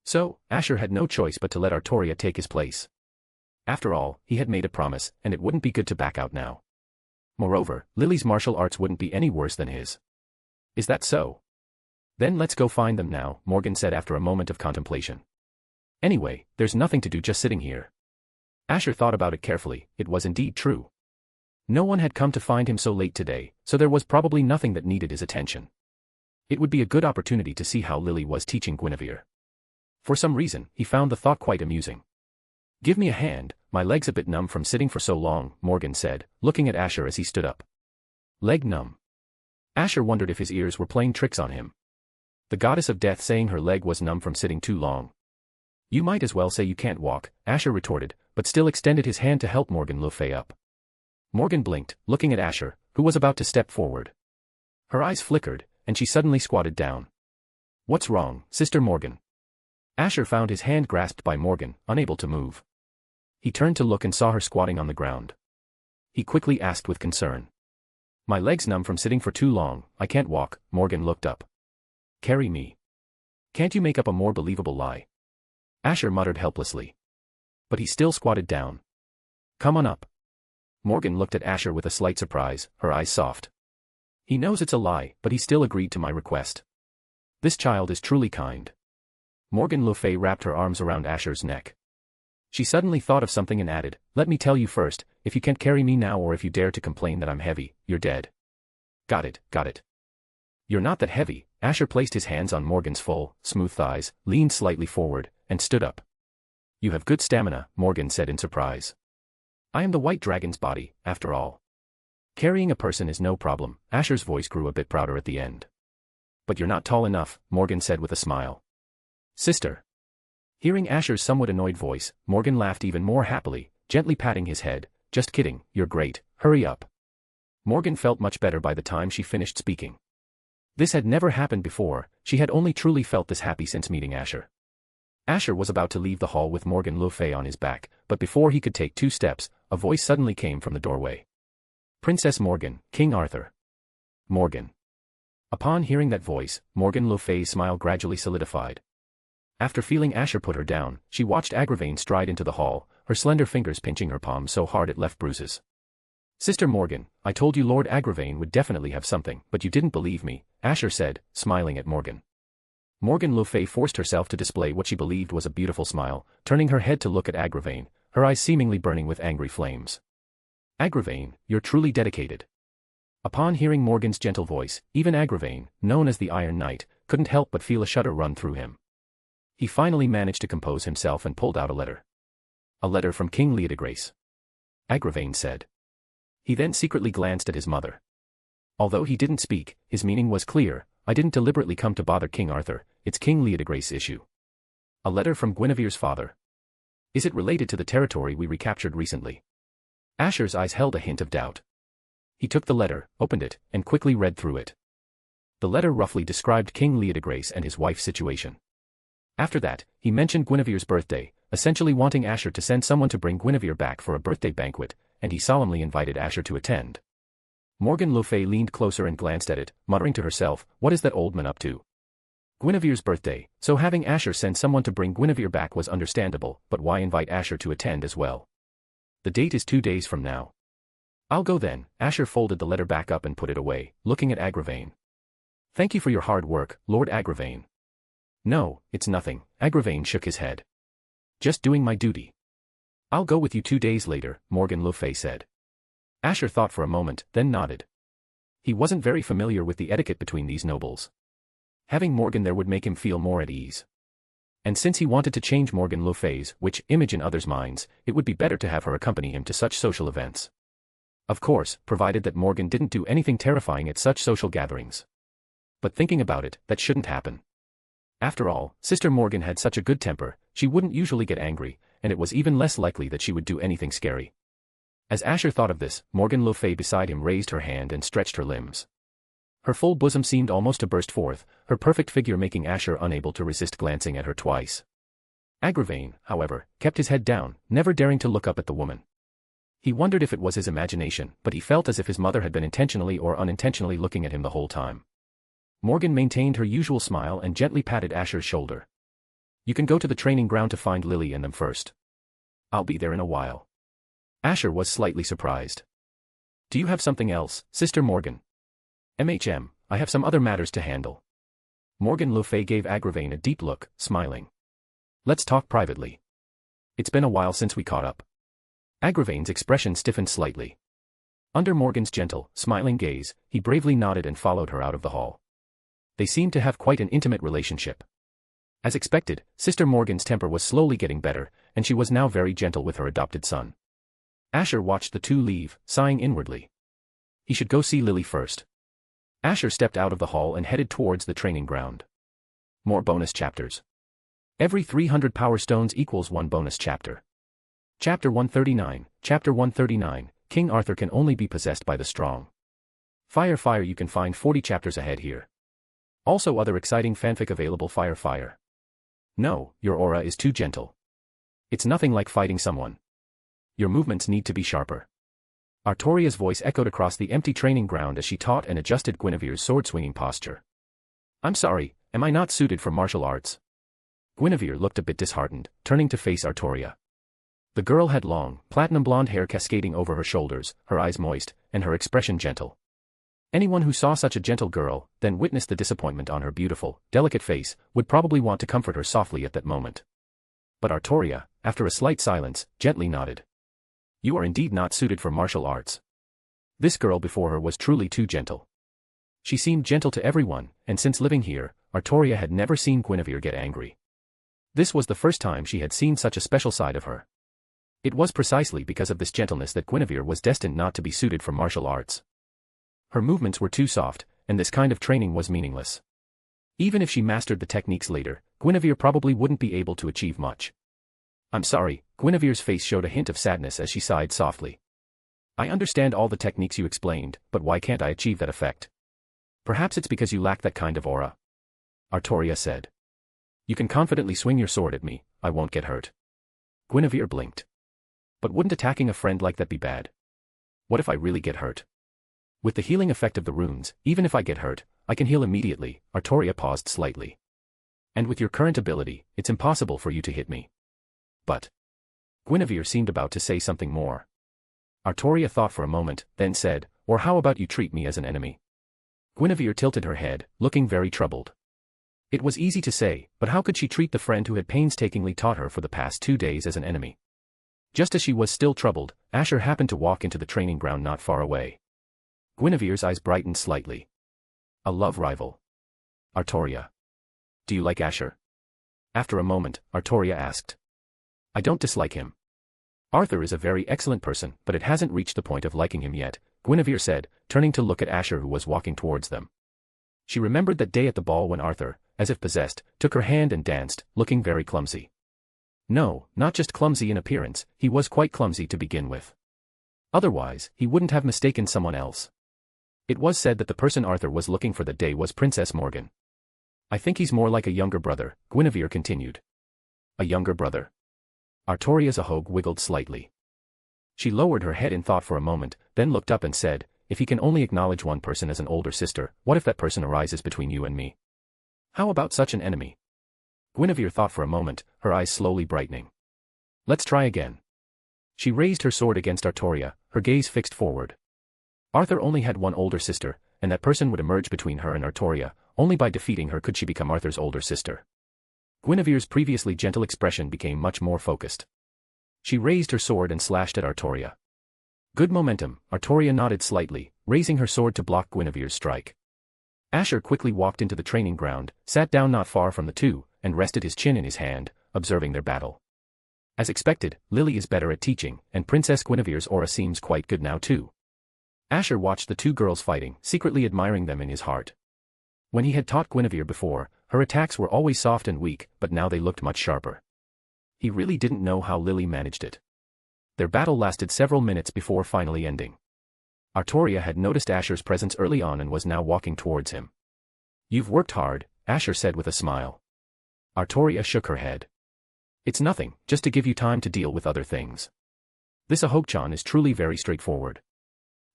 So, Asher had no choice but to let Artoria take his place. After all, he had made a promise, and it wouldn't be good to back out now. Moreover, Lily's martial arts wouldn't be any worse than his. Is that so? Then let's go find them now, Morgan said after a moment of contemplation. Anyway, there's nothing to do just sitting here. Asher thought about it carefully, it was indeed true. No one had come to find him so late today, so there was probably nothing that needed his attention. It would be a good opportunity to see how Lily was teaching Guinevere. For some reason, he found the thought quite amusing. Give me a hand, my leg's a bit numb from sitting for so long, Morgan said, looking at Asher as he stood up. Leg numb. Asher wondered if his ears were playing tricks on him. The goddess of death saying her leg was numb from sitting too long. You might as well say you can't walk, Asher retorted, but still extended his hand to help Morgan le Fay up. Morgan blinked, looking at Asher, who was about to step forward. Her eyes flickered, and she suddenly squatted down. What's wrong, Sister Morgan? Asher found his hand grasped by Morgan, unable to move. He turned to look and saw her squatting on the ground. He quickly asked with concern. My leg's numb from sitting for too long, I can't walk. Morgan looked up. Carry me. Can't you make up a more believable lie? Asher muttered helplessly. But he still squatted down. Come on up. Morgan looked at Asher with a slight surprise, her eyes soft. He knows it's a lie, but he still agreed to my request. This child is truly kind. Morgan le Fay wrapped her arms around Asher's neck. She suddenly thought of something and added, let me tell you first, if you can't carry me now or if you dare to complain that I'm heavy, you're dead. Got it, got it. You're not that heavy. Asher placed his hands on Morgan's full, smooth thighs, leaned slightly forward, and stood up. You have good stamina, Morgan said in surprise. I am the white dragon's body, after all. Carrying a person is no problem. Asher's voice grew a bit prouder at the end. But you're not tall enough, Morgan said with a smile. Sister. Hearing Asher's somewhat annoyed voice, Morgan laughed even more happily, gently patting his head. Just kidding, you're great, hurry up. Morgan felt much better by the time she finished speaking. This had never happened before, she had only truly felt this happy since meeting Asher. Asher was about to leave the hall with Morgan le Fay on his back, but before he could take 2 steps, a voice suddenly came from the doorway. Princess Morgan, King Arthur. Morgan. Upon hearing that voice, Morgan le Fay's smile gradually solidified. After feeling Asher put her down, she watched Agravain stride into the hall, her slender fingers pinching her palm so hard it left bruises. Sister Morgan, I told you Lord Agravain would definitely have something, but you didn't believe me, Asher said, smiling at Morgan. Morgan le Fay forced herself to display what she believed was a beautiful smile, turning her head to look at Agravain, her eyes seemingly burning with angry flames. Agravain, you're truly dedicated. Upon hearing Morgan's gentle voice, even Agravain, known as the Iron Knight, couldn't help but feel a shudder run through him. He finally managed to compose himself and pulled out a letter. A letter from King Leodegrace. Agravain said. He then secretly glanced at his mother. Although he didn't speak, his meaning was clear. I didn't deliberately come to bother King Arthur, it's King Leodegrace's issue. A letter from Guinevere's father. Is it related to the territory we recaptured recently? Asher's eyes held a hint of doubt. He took the letter, opened it, and quickly read through it. The letter roughly described King Leodegrace and his wife's situation. After that, he mentioned Guinevere's birthday, essentially wanting Asher to send someone to bring Guinevere back for a birthday banquet, and he solemnly invited Asher to attend. Morgan le Fay leaned closer and glanced at it, muttering to herself, what is that old man up to? Guinevere's birthday, so having Asher send someone to bring Guinevere back was understandable, but why invite Asher to attend as well? The date is 2 days from now. I'll go then. Asher folded the letter back up and put it away, looking at Agravain. Thank you for your hard work, Lord Agravain. No, it's nothing, Agravain shook his head. Just doing my duty. I'll go with you 2 days later, Morgan le Fay said. Asher thought for a moment, then nodded. He wasn't very familiar with the etiquette between these nobles. Having Morgan there would make him feel more at ease. And since he wanted to change Morgan le Fay's image in others' minds, it would be better to have her accompany him to such social events. Of course, provided that Morgan didn't do anything terrifying at such social gatherings. But thinking about it, that shouldn't happen. After all, Sister Morgan had such a good temper, she wouldn't usually get angry, and it was even less likely that she would do anything scary. As Asher thought of this, Morgan le Fay beside him raised her hand and stretched her limbs. Her full bosom seemed almost to burst forth, her perfect figure making Asher unable to resist glancing at her twice. Agravain, however, kept his head down, never daring to look up at the woman. He wondered if it was his imagination, but he felt as if his mother had been intentionally or unintentionally looking at him the whole time. Morgan maintained her usual smile and gently patted Asher's shoulder. You can go to the training ground to find Lily and them first. I'll be there in a while. Asher was slightly surprised. Do you have something else, Sister Morgan? I have some other matters to handle. Morgan le Fay gave Agravain a deep look, smiling. Let's talk privately. It's been a while since we caught up. Agravain's expression stiffened slightly. Under Morgan's gentle, smiling gaze, he bravely nodded and followed her out of the hall. They seemed to have quite an intimate relationship. As expected, Sister Morgan's temper was slowly getting better, and she was now very gentle with her adopted son. Asher watched the two leave, sighing inwardly. He should go see Lily first. Asher stepped out of the hall and headed towards the training ground. More bonus chapters. Every 300 power stones equals 1 bonus chapter. Chapter 139, Chapter 139, King Arthur can only be possessed by the strong. Fire, you can find 40 chapters ahead here. Also other exciting fanfic available. Fire. No, your aura is too gentle. It's nothing like fighting someone. Your movements need to be sharper. Artoria's voice echoed across the empty training ground as she taught and adjusted Guinevere's sword-swinging posture. I'm sorry, am I not suited for martial arts? Guinevere looked a bit disheartened, turning to face Artoria. The girl had long, platinum blonde hair cascading over her shoulders, her eyes moist, and her expression gentle. Anyone who saw such a gentle girl, then witnessed the disappointment on her beautiful, delicate face, would probably want to comfort her softly at that moment. But Artoria, after a slight silence, gently nodded. You are indeed not suited for martial arts. This girl before her was truly too gentle. She seemed gentle to everyone, and since living here, Artoria had never seen Guinevere get angry. This was the first time she had seen such a special side of her. It was precisely because of this gentleness that Guinevere was destined not to be suited for martial arts. Her movements were too soft, and this kind of training was meaningless. Even if she mastered the techniques later, Guinevere probably wouldn't be able to achieve much. I'm sorry, Guinevere's face showed a hint of sadness as she sighed softly. I understand all the techniques you explained, but why can't I achieve that effect? Perhaps it's because you lack that kind of aura. Artoria said. You can confidently swing your sword at me, I won't get hurt. Guinevere blinked. But wouldn't attacking a friend like that be bad? What if I really get hurt? With the healing effect of the runes, even if I get hurt, I can heal immediately. Artoria paused slightly. And with your current ability, it's impossible for you to hit me. But Guinevere seemed about to say something more. Artoria thought for a moment, then said, or how about you treat me as an enemy? Guinevere tilted her head, looking very troubled. It was easy to say, but how could she treat the friend who had painstakingly taught her for the past 2 days as an enemy? Just as she was still troubled, Asher happened to walk into the training ground not far away. Guinevere's eyes brightened slightly. A love rival. Artoria. Do you like Asher? After a moment, Artoria asked. I don't dislike him. Arthur is a very excellent person, but it hasn't reached the point of liking him yet, Guinevere said, turning to look at Asher who was walking towards them. She remembered that day at the ball when Arthur, as if possessed, took her hand and danced, looking very clumsy. No, not just clumsy in appearance, he was quite clumsy to begin with. Otherwise, he wouldn't have mistaken someone else. It was said that the person Arthur was looking for that day was Princess Morgan. I think he's more like a younger brother, Guinevere continued. A younger brother? Artoria's Ahog wiggled slightly. She lowered her head in thought for a moment, then looked up and said, if he can only acknowledge one person as an older sister, what if that person arises between you and me? How about such an enemy? Guinevere thought for a moment, her eyes slowly brightening. Let's try again. She raised her sword against Artoria, her gaze fixed forward. Arthur only had one older sister, and that person would emerge between her and Artoria. Only by defeating her could she become Arthur's older sister. Guinevere's previously gentle expression became much more focused. She raised her sword and slashed at Artoria. Good momentum, Artoria nodded slightly, raising her sword to block Guinevere's strike. Asher quickly walked into the training ground, sat down not far from the two, and rested his chin in his hand, observing their battle. As expected, Lily is better at teaching, and Princess Guinevere's aura seems quite good now too. Asher watched the two girls fighting, secretly admiring them in his heart. When he had taught Guinevere before, her attacks were always soft and weak, but now they looked much sharper. He really didn't know how Lily managed it. Their battle lasted several minutes before finally ending. Artoria had noticed Asher's presence early on and was now walking towards him. You've worked hard, Asher said with a smile. Artoria shook her head. It's nothing, just to give you time to deal with other things. This Ahokchan is truly very straightforward.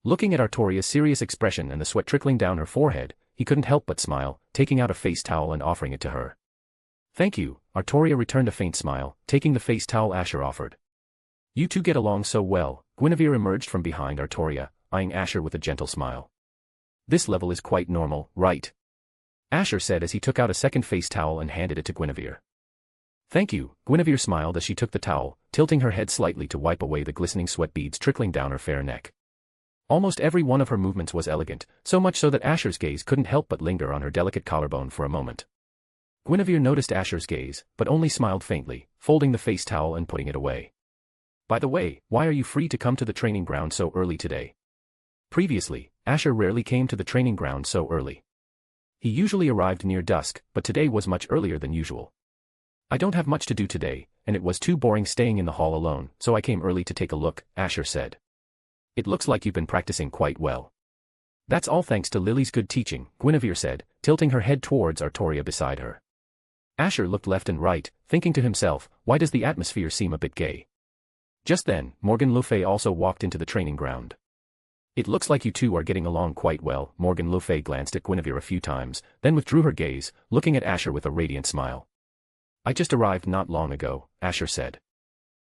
Looking at Artoria's serious expression and the sweat trickling down her forehead, he couldn't help but smile, taking out a face towel and offering it to her. Thank you, Artoria returned a faint smile, taking the face towel Asher offered. You two get along so well, Guinevere emerged from behind Artoria, eyeing Asher with a gentle smile. This level is quite normal, right? Asher said as he took out a second face towel and handed it to Guinevere. Thank you, Guinevere smiled as she took the towel, tilting her head slightly to wipe away the glistening sweat beads trickling down her fair neck. Almost every one of her movements was elegant, so much so that Asher's gaze couldn't help but linger on her delicate collarbone for a moment. Guinevere noticed Asher's gaze, but only smiled faintly, folding the face towel and putting it away. By the way, why are you free to come to the training ground so early today? Previously, Asher rarely came to the training ground so early. He usually arrived near dusk, but today was much earlier than usual. I don't have much to do today, and it was too boring staying in the hall alone, so I came early to take a look, Asher said. It looks like you've been practicing quite well. That's all thanks to Lily's good teaching, Guinevere said, tilting her head towards Artoria beside her. Asher looked left and right, thinking to himself, why does the atmosphere seem a bit gay? Just then, Morgan le Fay also walked into the training ground. It looks like you two are getting along quite well, Morgan le Fay glanced at Guinevere a few times, then withdrew her gaze, looking at Asher with a radiant smile. I just arrived not long ago, Asher said.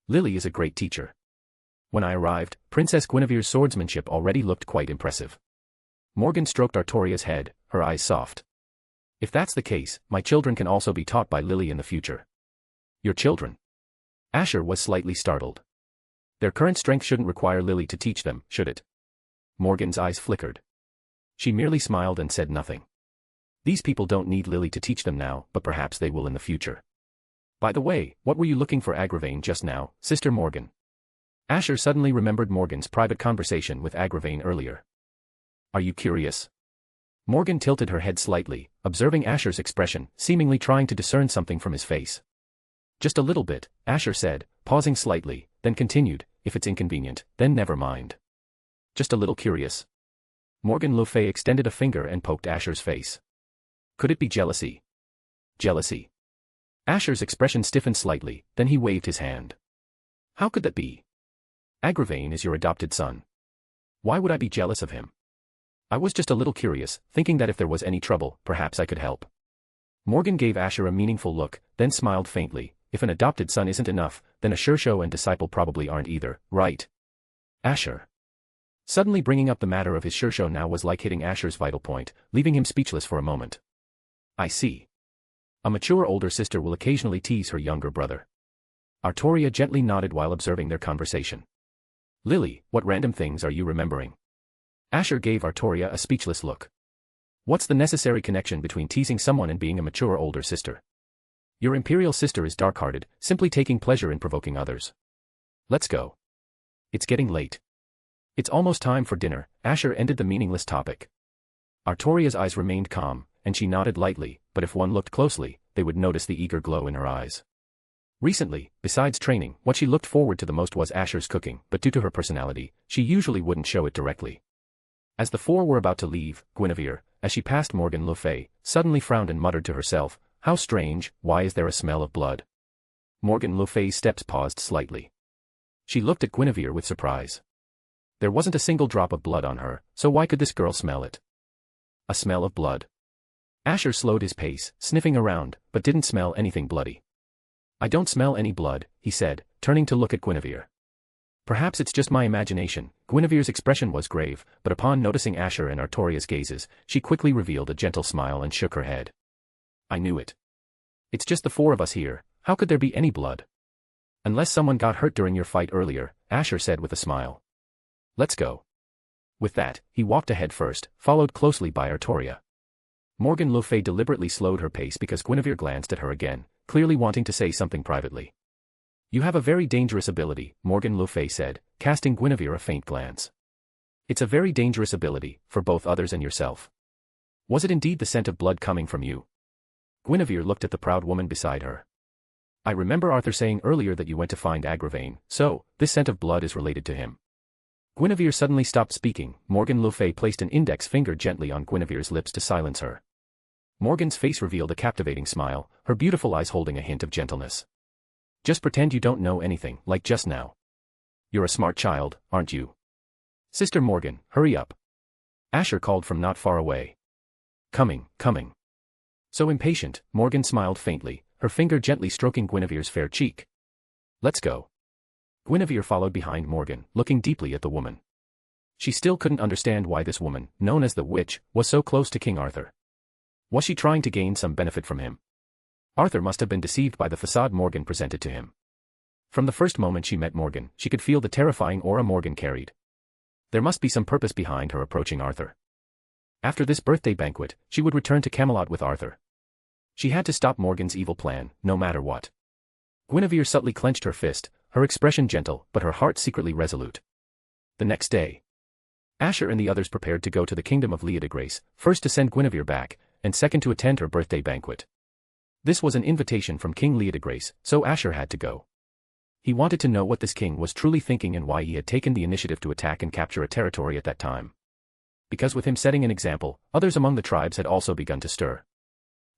Lily is a great teacher. When I arrived, Princess Guinevere's swordsmanship already looked quite impressive. Morgan stroked Artoria's head, her eyes soft. If that's the case, my children can also be taught by Lily in the future. Your children? Asher was slightly startled. Their current strength shouldn't require Lily to teach them, should it? Morgan's eyes flickered. She merely smiled and said nothing. These people don't need Lily to teach them now, but perhaps they will in the future. By the way, what were you looking for Agravain just now, Sister Morgan? Asher suddenly remembered Morgan's private conversation with Agravain earlier. Are you curious? Morgan tilted her head slightly, observing Asher's expression, seemingly trying to discern something from his face. Just a little bit, Asher said, pausing slightly, then continued, if it's inconvenient, then never mind. Just a little curious. Morgan le Fay extended a finger and poked Asher's face. Could it be jealousy? Jealousy. Asher's expression stiffened slightly, then he waved his hand. How could that be? Agravain is your adopted son. Why would I be jealous of him? I was just a little curious, thinking that if there was any trouble, perhaps I could help. Morgan gave Asher a meaningful look, then smiled faintly. If an adopted son isn't enough, then a Shishou and disciple probably aren't either, right? Asher. Suddenly bringing up the matter of his Shishou now was like hitting Asher's vital point, leaving him speechless for a moment. I see. A mature older sister will occasionally tease her younger brother. Artoria gently nodded while observing their conversation. Lily, what random things are you remembering? Asher gave Artoria a speechless look. What's the necessary connection between teasing someone and being a mature older sister? Your imperial sister is dark-hearted, simply taking pleasure in provoking others. Let's go. It's getting late. It's almost time for dinner, Asher ended the meaningless topic. Artoria's eyes remained calm, and she nodded lightly, but if one looked closely, they would notice the eager glow in her eyes. Recently, besides training, what she looked forward to the most was Asher's cooking, but due to her personality, she usually wouldn't show it directly. As the four were about to leave, Guinevere, as she passed Morgan le Fay, suddenly frowned and muttered to herself, how strange, why is there a smell of blood? Morgan le Fay's steps paused slightly. She looked at Guinevere with surprise. There wasn't a single drop of blood on her, so why could this girl smell it? A smell of blood. Asher slowed his pace, sniffing around, but didn't smell anything bloody. I don't smell any blood, he said, turning to look at Guinevere. Perhaps it's just my imagination. Guinevere's expression was grave, but upon noticing Asher and Artoria's gazes, she quickly revealed a gentle smile and shook her head. I knew it. It's just the four of us here, how could there be any blood? Unless someone got hurt during your fight earlier, Asher said with a smile. Let's go. With that, he walked ahead first, followed closely by Artoria. Morgan le Fay deliberately slowed her pace because Guinevere glanced at her again, clearly wanting to say something privately. You have a very dangerous ability, Morgan le Fay said, casting Guinevere a faint glance. It's a very dangerous ability, for both others and yourself. Was it indeed the scent of blood coming from you? Guinevere looked at the proud woman beside her. I remember Arthur saying earlier that you went to find Agravain, so, this scent of blood is related to him. Guinevere suddenly stopped speaking. Morgan le Fay placed an index finger gently on Guinevere's lips to silence her. Morgan's face revealed a captivating smile, her beautiful eyes holding a hint of gentleness. Just pretend you don't know anything, like just now. You're a smart child, aren't you? Sister Morgan, hurry up. Asher called from not far away. Coming. So impatient, Morgan smiled faintly, her finger gently stroking Guinevere's fair cheek. Let's go. Guinevere followed behind Morgan, looking deeply at the woman. She still couldn't understand why this woman, known as the witch, was so close to King Arthur. Was she trying to gain some benefit from him? Arthur must have been deceived by the facade Morgan presented to him. From the first moment she met Morgan, she could feel the terrifying aura Morgan carried. There must be some purpose behind her approaching Arthur. After this birthday banquet, she would return to Camelot with Arthur. She had to stop Morgan's evil plan, no matter what. Guinevere subtly clenched her fist, her expression gentle, but her heart secretly resolute. The next day, Asher and the others prepared to go to the kingdom of Leodegrace, first to send Guinevere back, and second to attend her birthday banquet. This was an invitation from King Leodegrace, so Asher had to go. He wanted to know what this king was truly thinking and why he had taken the initiative to attack and capture a territory at that time. Because with him setting an example, others among the tribes had also begun to stir.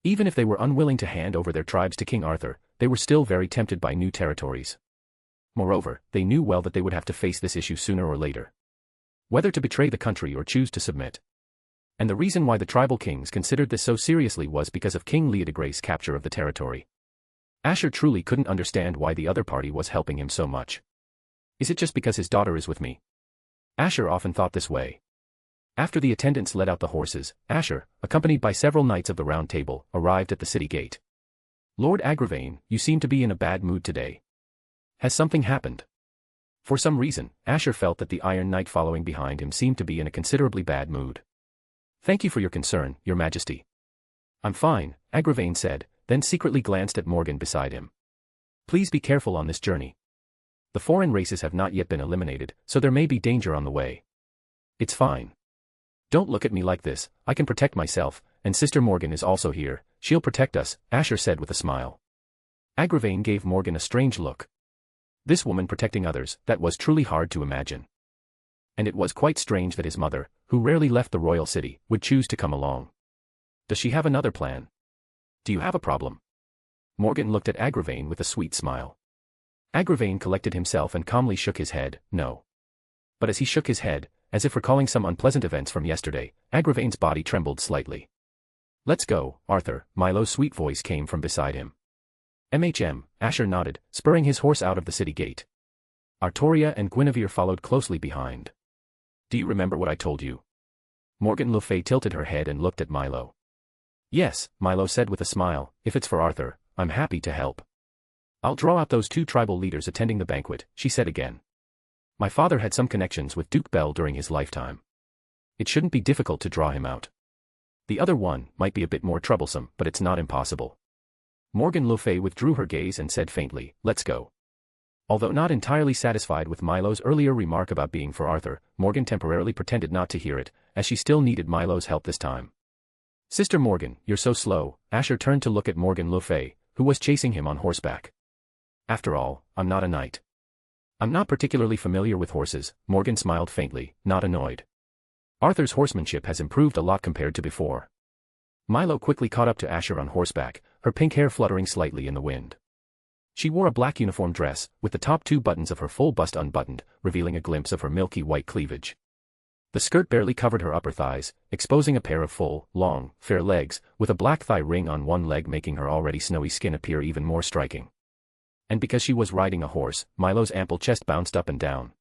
Even if they were unwilling to hand over their tribes to King Arthur, they were still very tempted by new territories. Moreover, they knew well that they would have to face this issue sooner or later. Whether to betray the country or choose to submit. And the reason why the tribal kings considered this so seriously was because of King Leodegrace's capture of the territory. Asher truly couldn't understand why the other party was helping him so much. Is it just because his daughter is with me? Asher often thought this way. After the attendants led out the horses, Asher, accompanied by several knights of the Round Table, arrived at the city gate. Lord Agravain, you seem to be in a bad mood today. Has something happened? For some reason, Asher felt that the Iron Knight following behind him seemed to be in a considerably bad mood. Thank you for your concern, Your Majesty. I'm fine, Agravain said, then secretly glanced at Morgan beside him. Please be careful on this journey. The foreign races have not yet been eliminated, so there may be danger on the way. It's fine. Don't look at me like this, I can protect myself, and Sister Morgan is also here, she'll protect us, Asher said with a smile. Agravain gave Morgan a strange look. This woman protecting others, that was truly hard to imagine. And it was quite strange that his mother, who rarely left the royal city, would choose to come along. Does she have another plan? Do you have a problem? Morgan looked at Agravain with a sweet smile. Agravain collected himself and calmly shook his head, no. But as he shook his head, as if recalling some unpleasant events from yesterday, Agravain's body trembled slightly. Let's go, Arthur, Milo's sweet voice came from beside him. Asher nodded, spurring his horse out of the city gate. Artoria and Guinevere followed closely behind. Do you remember what I told you? Morgan le Fay tilted her head and looked at Milo. Yes, Milo said with a smile, if it's for Arthur, I'm happy to help. I'll draw out those two tribal leaders attending the banquet, she said again. My father had some connections with Duke Bell during his lifetime. It shouldn't be difficult to draw him out. The other one might be a bit more troublesome, but it's not impossible. Morgan le Fay withdrew her gaze and said faintly, let's go. Although not entirely satisfied with Milo's earlier remark about being for Arthur, Morgan temporarily pretended not to hear it, as she still needed Milo's help this time. Sister Morgan, you're so slow, Asher turned to look at Morgan le Fay, who was chasing him on horseback. After all, I'm not a knight. I'm not particularly familiar with horses, Morgan smiled faintly, not annoyed. Arthur's horsemanship has improved a lot compared to before. Milo quickly caught up to Asher on horseback, her pink hair fluttering slightly in the wind. She wore a black uniform dress, with the top two buttons of her full bust unbuttoned, revealing a glimpse of her milky white cleavage. The skirt barely covered her upper thighs, exposing a pair of full, long, fair legs, with a black thigh ring on one leg making her already snowy skin appear even more striking. And because she was riding a horse, Milo's ample chest bounced up and down.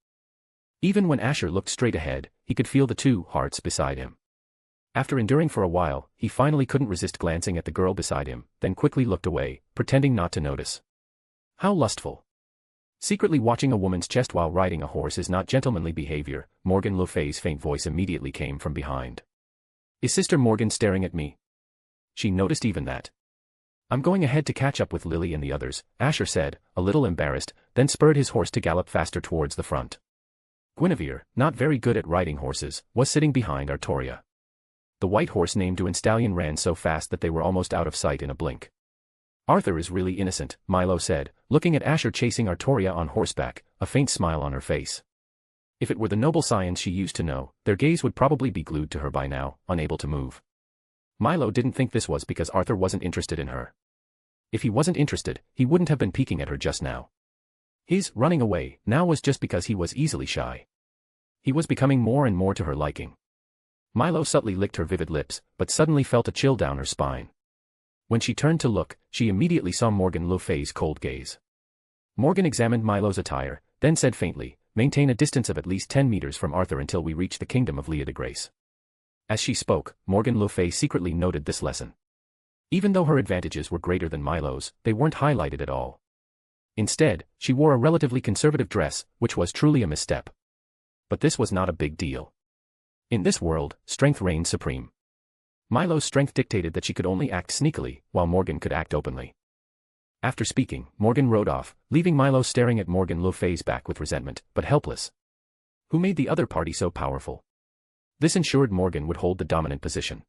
Even when Asher looked straight ahead, he could feel the two hearts beside him. After enduring for a while, he finally couldn't resist glancing at the girl beside him, then quickly looked away, pretending not to notice. How lustful. Secretly watching a woman's chest while riding a horse is not gentlemanly behavior. Morgan le Fay's faint voice immediately came from behind. Is Sister Morgan staring at me? She noticed even that. I'm going ahead to catch up with Lily and the others, Asher said, a little embarrassed, then spurred his horse to gallop faster towards the front. Guinevere, not very good at riding horses, was sitting behind Artoria. The white horse named Duin Stallion ran so fast that they were almost out of sight in a blink. Arthur is really innocent, Milo said, looking at Asher chasing Artoria on horseback, a faint smile on her face. If it were the noble scions she used to know, their gaze would probably be glued to her by now, unable to move. Milo didn't think this was because Arthur wasn't interested in her. If he wasn't interested, he wouldn't have been peeking at her just now. His running away now was just because he was easily shy. He was becoming more and more to her liking. Milo subtly licked her vivid lips, but suddenly felt a chill down her spine. When she turned to look, she immediately saw Morgan le Fay's cold gaze. Morgan examined Milo's attire, then said faintly, maintain a distance of at least 10 meters from Arthur until we reach the kingdom of Leah de Grace. As she spoke, Morgan le Fay secretly noted this lesson. Even though her advantages were greater than Milo's, they weren't highlighted at all. Instead, she wore a relatively conservative dress, which was truly a misstep. But this was not a big deal. In this world, strength reigned supreme. Milo's strength dictated that she could only act sneakily, while Morgan could act openly. After speaking, Morgan rode off, leaving Milo staring at Morgan le Fay's back with resentment, but helpless. Who made the other party so powerful? This ensured Morgan would hold the dominant position.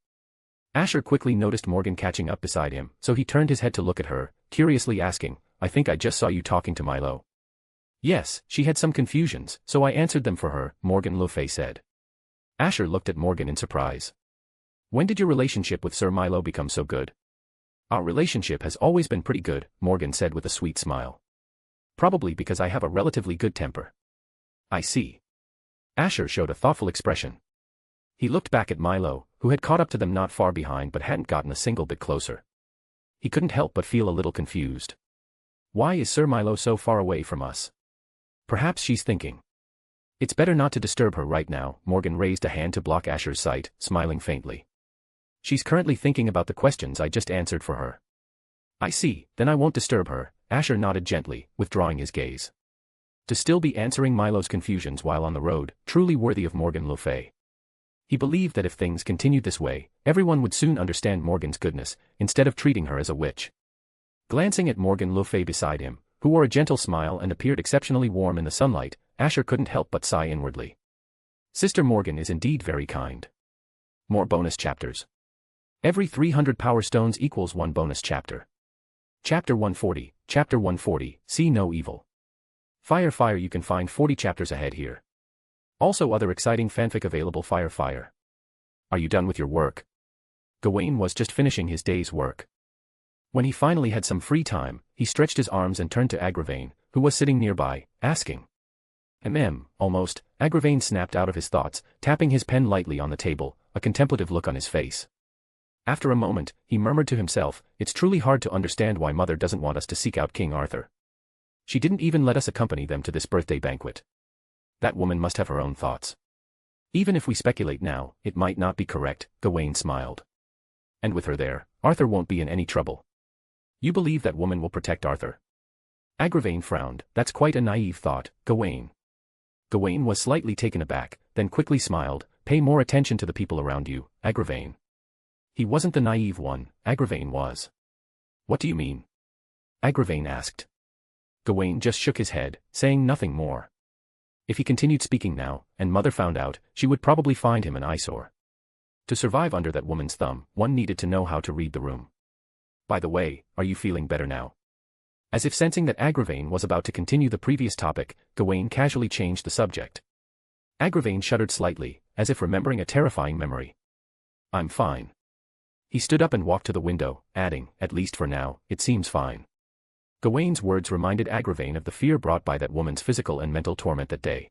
Asher quickly noticed Morgan catching up beside him, so he turned his head to look at her, curiously asking, I think I just saw you talking to Milo. Yes, she had some confusions, so I answered them for her, Morgan le Fay said. Asher looked at Morgan in surprise. When did your relationship with Sir Milo become so good? Our relationship has always been pretty good, Morgan said with a sweet smile. Probably because I have a relatively good temper. I see. Asher showed a thoughtful expression. He looked back at Milo, who had caught up to them not far behind but hadn't gotten a single bit closer. He couldn't help but feel a little confused. Why is Sir Milo so far away from us? Perhaps she's thinking. It's better not to disturb her right now, Morgan raised a hand to block Asher's sight, smiling faintly. She's currently thinking about the questions I just answered for her. I see, then I won't disturb her, Asher nodded gently, withdrawing his gaze. To still be answering Milo's confusions while on the road, truly worthy of Morgan le Fay. He believed that if things continued this way, everyone would soon understand Morgan's goodness, instead of treating her as a witch. Glancing at Morgan le Fay beside him, who wore a gentle smile and appeared exceptionally warm in the sunlight, Asher couldn't help but sigh inwardly. Sister Morgan is indeed very kind. More bonus chapters. Every 300 power stones equals 1 bonus chapter. Chapter 140, Chapter 140, See No Evil. Fire, you can find 40 chapters ahead here. Also other exciting fanfic available. Fire. Are you done with your work? Gawain was just finishing his day's work. When he finally had some free time, he stretched his arms and turned to Agravain, who was sitting nearby, asking. Almost, Agravain snapped out of his thoughts, tapping his pen lightly on the table, a contemplative look on his face. After a moment, he murmured to himself, it's truly hard to understand why Mother doesn't want us to seek out King Arthur. She didn't even let us accompany them to this birthday banquet. That woman must have her own thoughts. Even if we speculate now, it might not be correct, Gawain smiled. And with her there, Arthur won't be in any trouble. You believe that woman will protect Arthur? Agravain frowned. That's quite a naive thought, Gawain. Gawain was slightly taken aback, then quickly smiled. Pay more attention to the people around you, Agravain. He wasn't the naive one, Agravain was. What do you mean? Agravain asked. Gawain just shook his head, saying nothing more. If he continued speaking now, and Mother found out, she would probably find him an eyesore. To survive under that woman's thumb, one needed to know how to read the room. By the way, are you feeling better now? As if sensing that Agravain was about to continue the previous topic, Gawain casually changed the subject. Agravain shuddered slightly, as if remembering a terrifying memory. I'm fine. He stood up and walked to the window, adding, at least for now, it seems fine. Gawain's words reminded Agravain of the fear brought by that woman's physical and mental torment that day.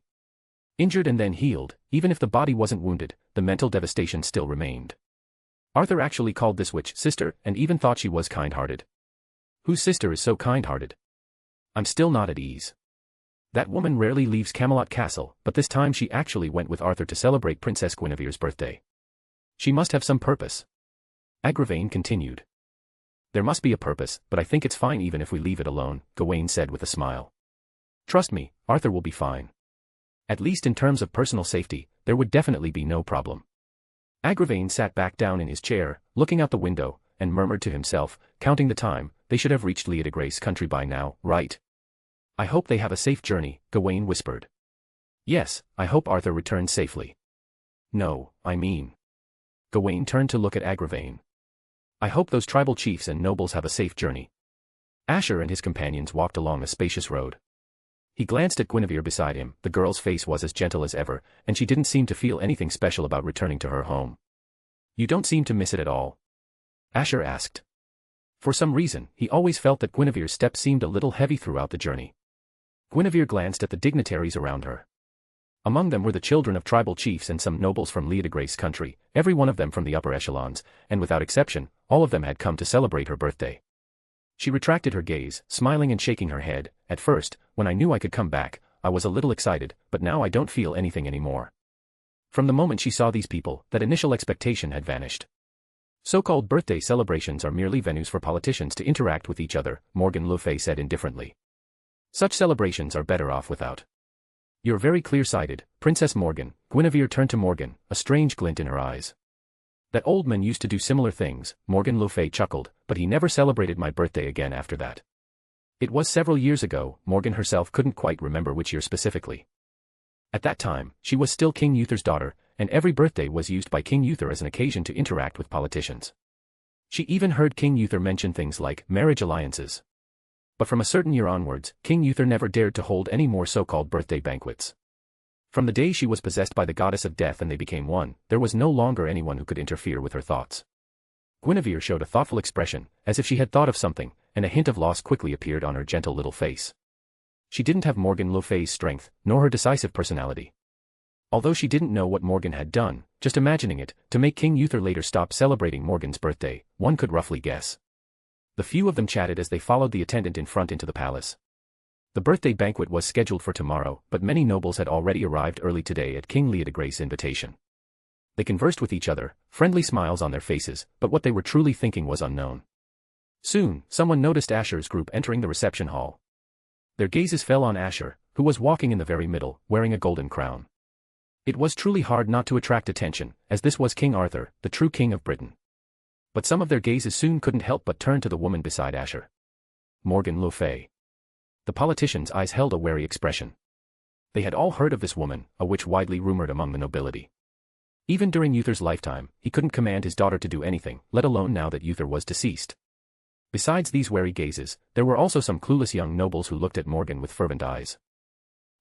Injured and then healed, even if the body wasn't wounded, the mental devastation still remained. Arthur actually called this witch sister and even thought she was kind-hearted. Whose sister is so kind-hearted? I'm still not at ease. That woman rarely leaves Camelot Castle, but this time she actually went with Arthur to celebrate Princess Guinevere's birthday. She must have some purpose. Agravain continued. There must be a purpose, but I think it's fine even if we leave it alone, Gawain said with a smile. Trust me, Arthur will be fine. At least in terms of personal safety, there would definitely be no problem. Agravain sat back down in his chair, looking out the window, and murmured to himself, counting the time, they should have reached Leodegrace country by now, right? I hope they have a safe journey, Gawain whispered. Yes, I hope Arthur returns safely. No, I mean. Gawain turned to look at Agravain. I hope those tribal chiefs and nobles have a safe journey. Asher and his companions walked along a spacious road. He glanced at Guinevere beside him, the girl's face was as gentle as ever, and she didn't seem to feel anything special about returning to her home. You don't seem to miss it at all? Asher asked. For some reason, he always felt that Guinevere's step seemed a little heavy throughout the journey. Guinevere glanced at the dignitaries around her. Among them were the children of tribal chiefs and some nobles from Leodegrace country, every one of them from the upper echelons, and without exception, all of them had come to celebrate her birthday. She retracted her gaze, smiling and shaking her head. At first, when I knew I could come back, I was a little excited, but now I don't feel anything anymore. From the moment she saw these people, that initial expectation had vanished. So-called birthday celebrations are merely venues for politicians to interact with each other, Morgan le Fay said indifferently. Such celebrations are better off without. You're very clear-sighted, Princess Morgan. Guinevere turned to Morgan, a strange glint in her eyes. That old man used to do similar things, Morgan le Fay chuckled, but he never celebrated my birthday again after that. It was several years ago, Morgan herself couldn't quite remember which year specifically. At that time, she was still King Uther's daughter, and every birthday was used by King Uther as an occasion to interact with politicians. She even heard King Uther mention things like marriage alliances. But from a certain year onwards, King Uther never dared to hold any more so-called birthday banquets. From the day she was possessed by the goddess of death and they became one, there was no longer anyone who could interfere with her thoughts. Guinevere showed a thoughtful expression, as if she had thought of something, and a hint of loss quickly appeared on her gentle little face. She didn't have Morgan le Fay's strength, nor her decisive personality. Although she didn't know what Morgan had done, just imagining it, to make King Uther later stop celebrating Morgan's birthday, one could roughly guess. The few of them chatted as they followed the attendant in front into the palace. The birthday banquet was scheduled for tomorrow, but many nobles had already arrived early today at King Leodegrace's invitation. They conversed with each other, friendly smiles on their faces, but what they were truly thinking was unknown. Soon, someone noticed Asher's group entering the reception hall. Their gazes fell on Asher, who was walking in the very middle, wearing a golden crown. It was truly hard not to attract attention, as this was King Arthur, the true king of Britain. But some of their gazes soon couldn't help but turn to the woman beside Asher. Morgan le Fay. The politicians' eyes held a wary expression. They had all heard of this woman, a witch widely rumored among the nobility. Even during Uther's lifetime, he couldn't command his daughter to do anything, let alone now that Uther was deceased. Besides these wary gazes, there were also some clueless young nobles who looked at Morgan with fervent eyes.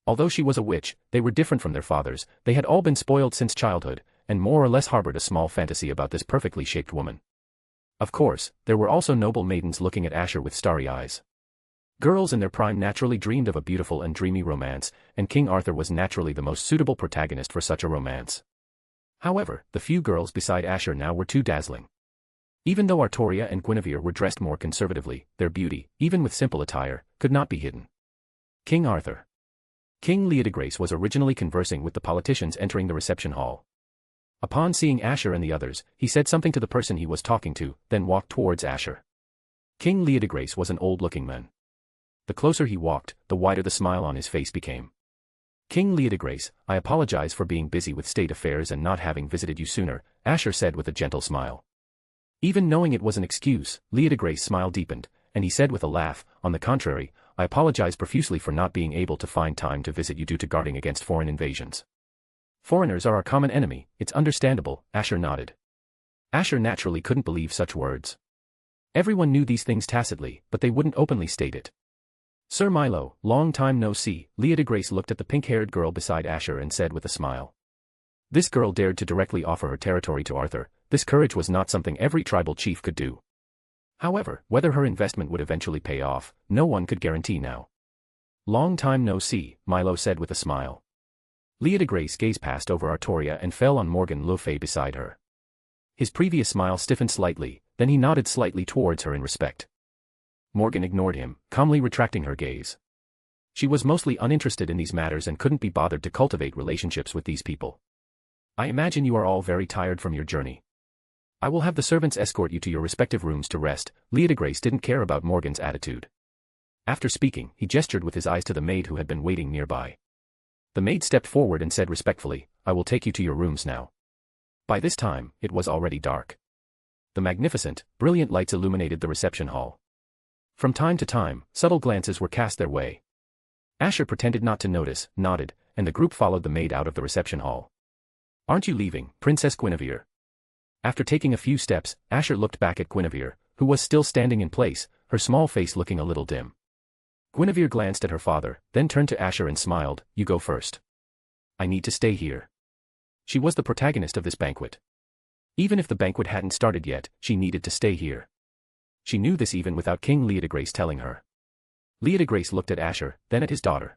Although she was a witch, they were different from their fathers, they had all been spoiled since childhood, and more or less harbored a small fantasy about this perfectly shaped woman. Of course, there were also noble maidens looking at Asher with starry eyes. Girls in their prime naturally dreamed of a beautiful and dreamy romance, and King Arthur was naturally the most suitable protagonist for such a romance. However, the few girls beside Asher now were too dazzling. Even though Artoria and Guinevere were dressed more conservatively, their beauty, even with simple attire, could not be hidden. King Arthur. King Leodegrace was originally conversing with the politicians entering the reception hall. Upon seeing Asher and the others, he said something to the person he was talking to, then walked towards Asher. King Leodegrace was an old-looking man. The closer he walked, the wider the smile on his face became. King Leodegrace, I apologize for being busy with state affairs and not having visited you sooner, Asher said with a gentle smile. Even knowing it was an excuse, Leodegrace's smile deepened, and he said with a laugh, on the contrary, I apologize profusely for not being able to find time to visit you due to guarding against foreign invasions. Foreigners are our common enemy, it's understandable, Asher nodded. Asher naturally couldn't believe such words. Everyone knew these things tacitly, but they wouldn't openly state it. Sir Milo, long time no see, Leodegrace looked at the pink-haired girl beside Asher and said with a smile. This girl dared to directly offer her territory to Arthur, this courage was not something every tribal chief could do. However, whether her investment would eventually pay off, no one could guarantee now. Long time no see, Milo said with a smile. Leodegrace's gaze passed over Artoria and fell on Morgan le Fay beside her. His previous smile stiffened slightly, then he nodded slightly towards her in respect. Morgan ignored him, calmly retracting her gaze. She was mostly uninterested in these matters and couldn't be bothered to cultivate relationships with these people. I imagine you are all very tired from your journey. I will have the servants escort you to your respective rooms to rest. Leodegrace didn't care about Morgan's attitude. After speaking, he gestured with his eyes to the maid who had been waiting nearby. The maid stepped forward and said respectfully, I will take you to your rooms now. By this time, it was already dark. The magnificent, brilliant lights illuminated the reception hall. From time to time, subtle glances were cast their way. Asher pretended not to notice, nodded, and the group followed the maid out of the reception hall. Aren't you leaving, Princess Guinevere? After taking a few steps, Asher looked back at Guinevere, who was still standing in place, her small face looking a little dim. Guinevere glanced at her father, then turned to Asher and smiled, you go first. I need to stay here. She was the protagonist of this banquet. Even if the banquet hadn't started yet, she needed to stay here. She knew this even without King Leodegrace telling her. Leodegrace looked at Asher, then at his daughter.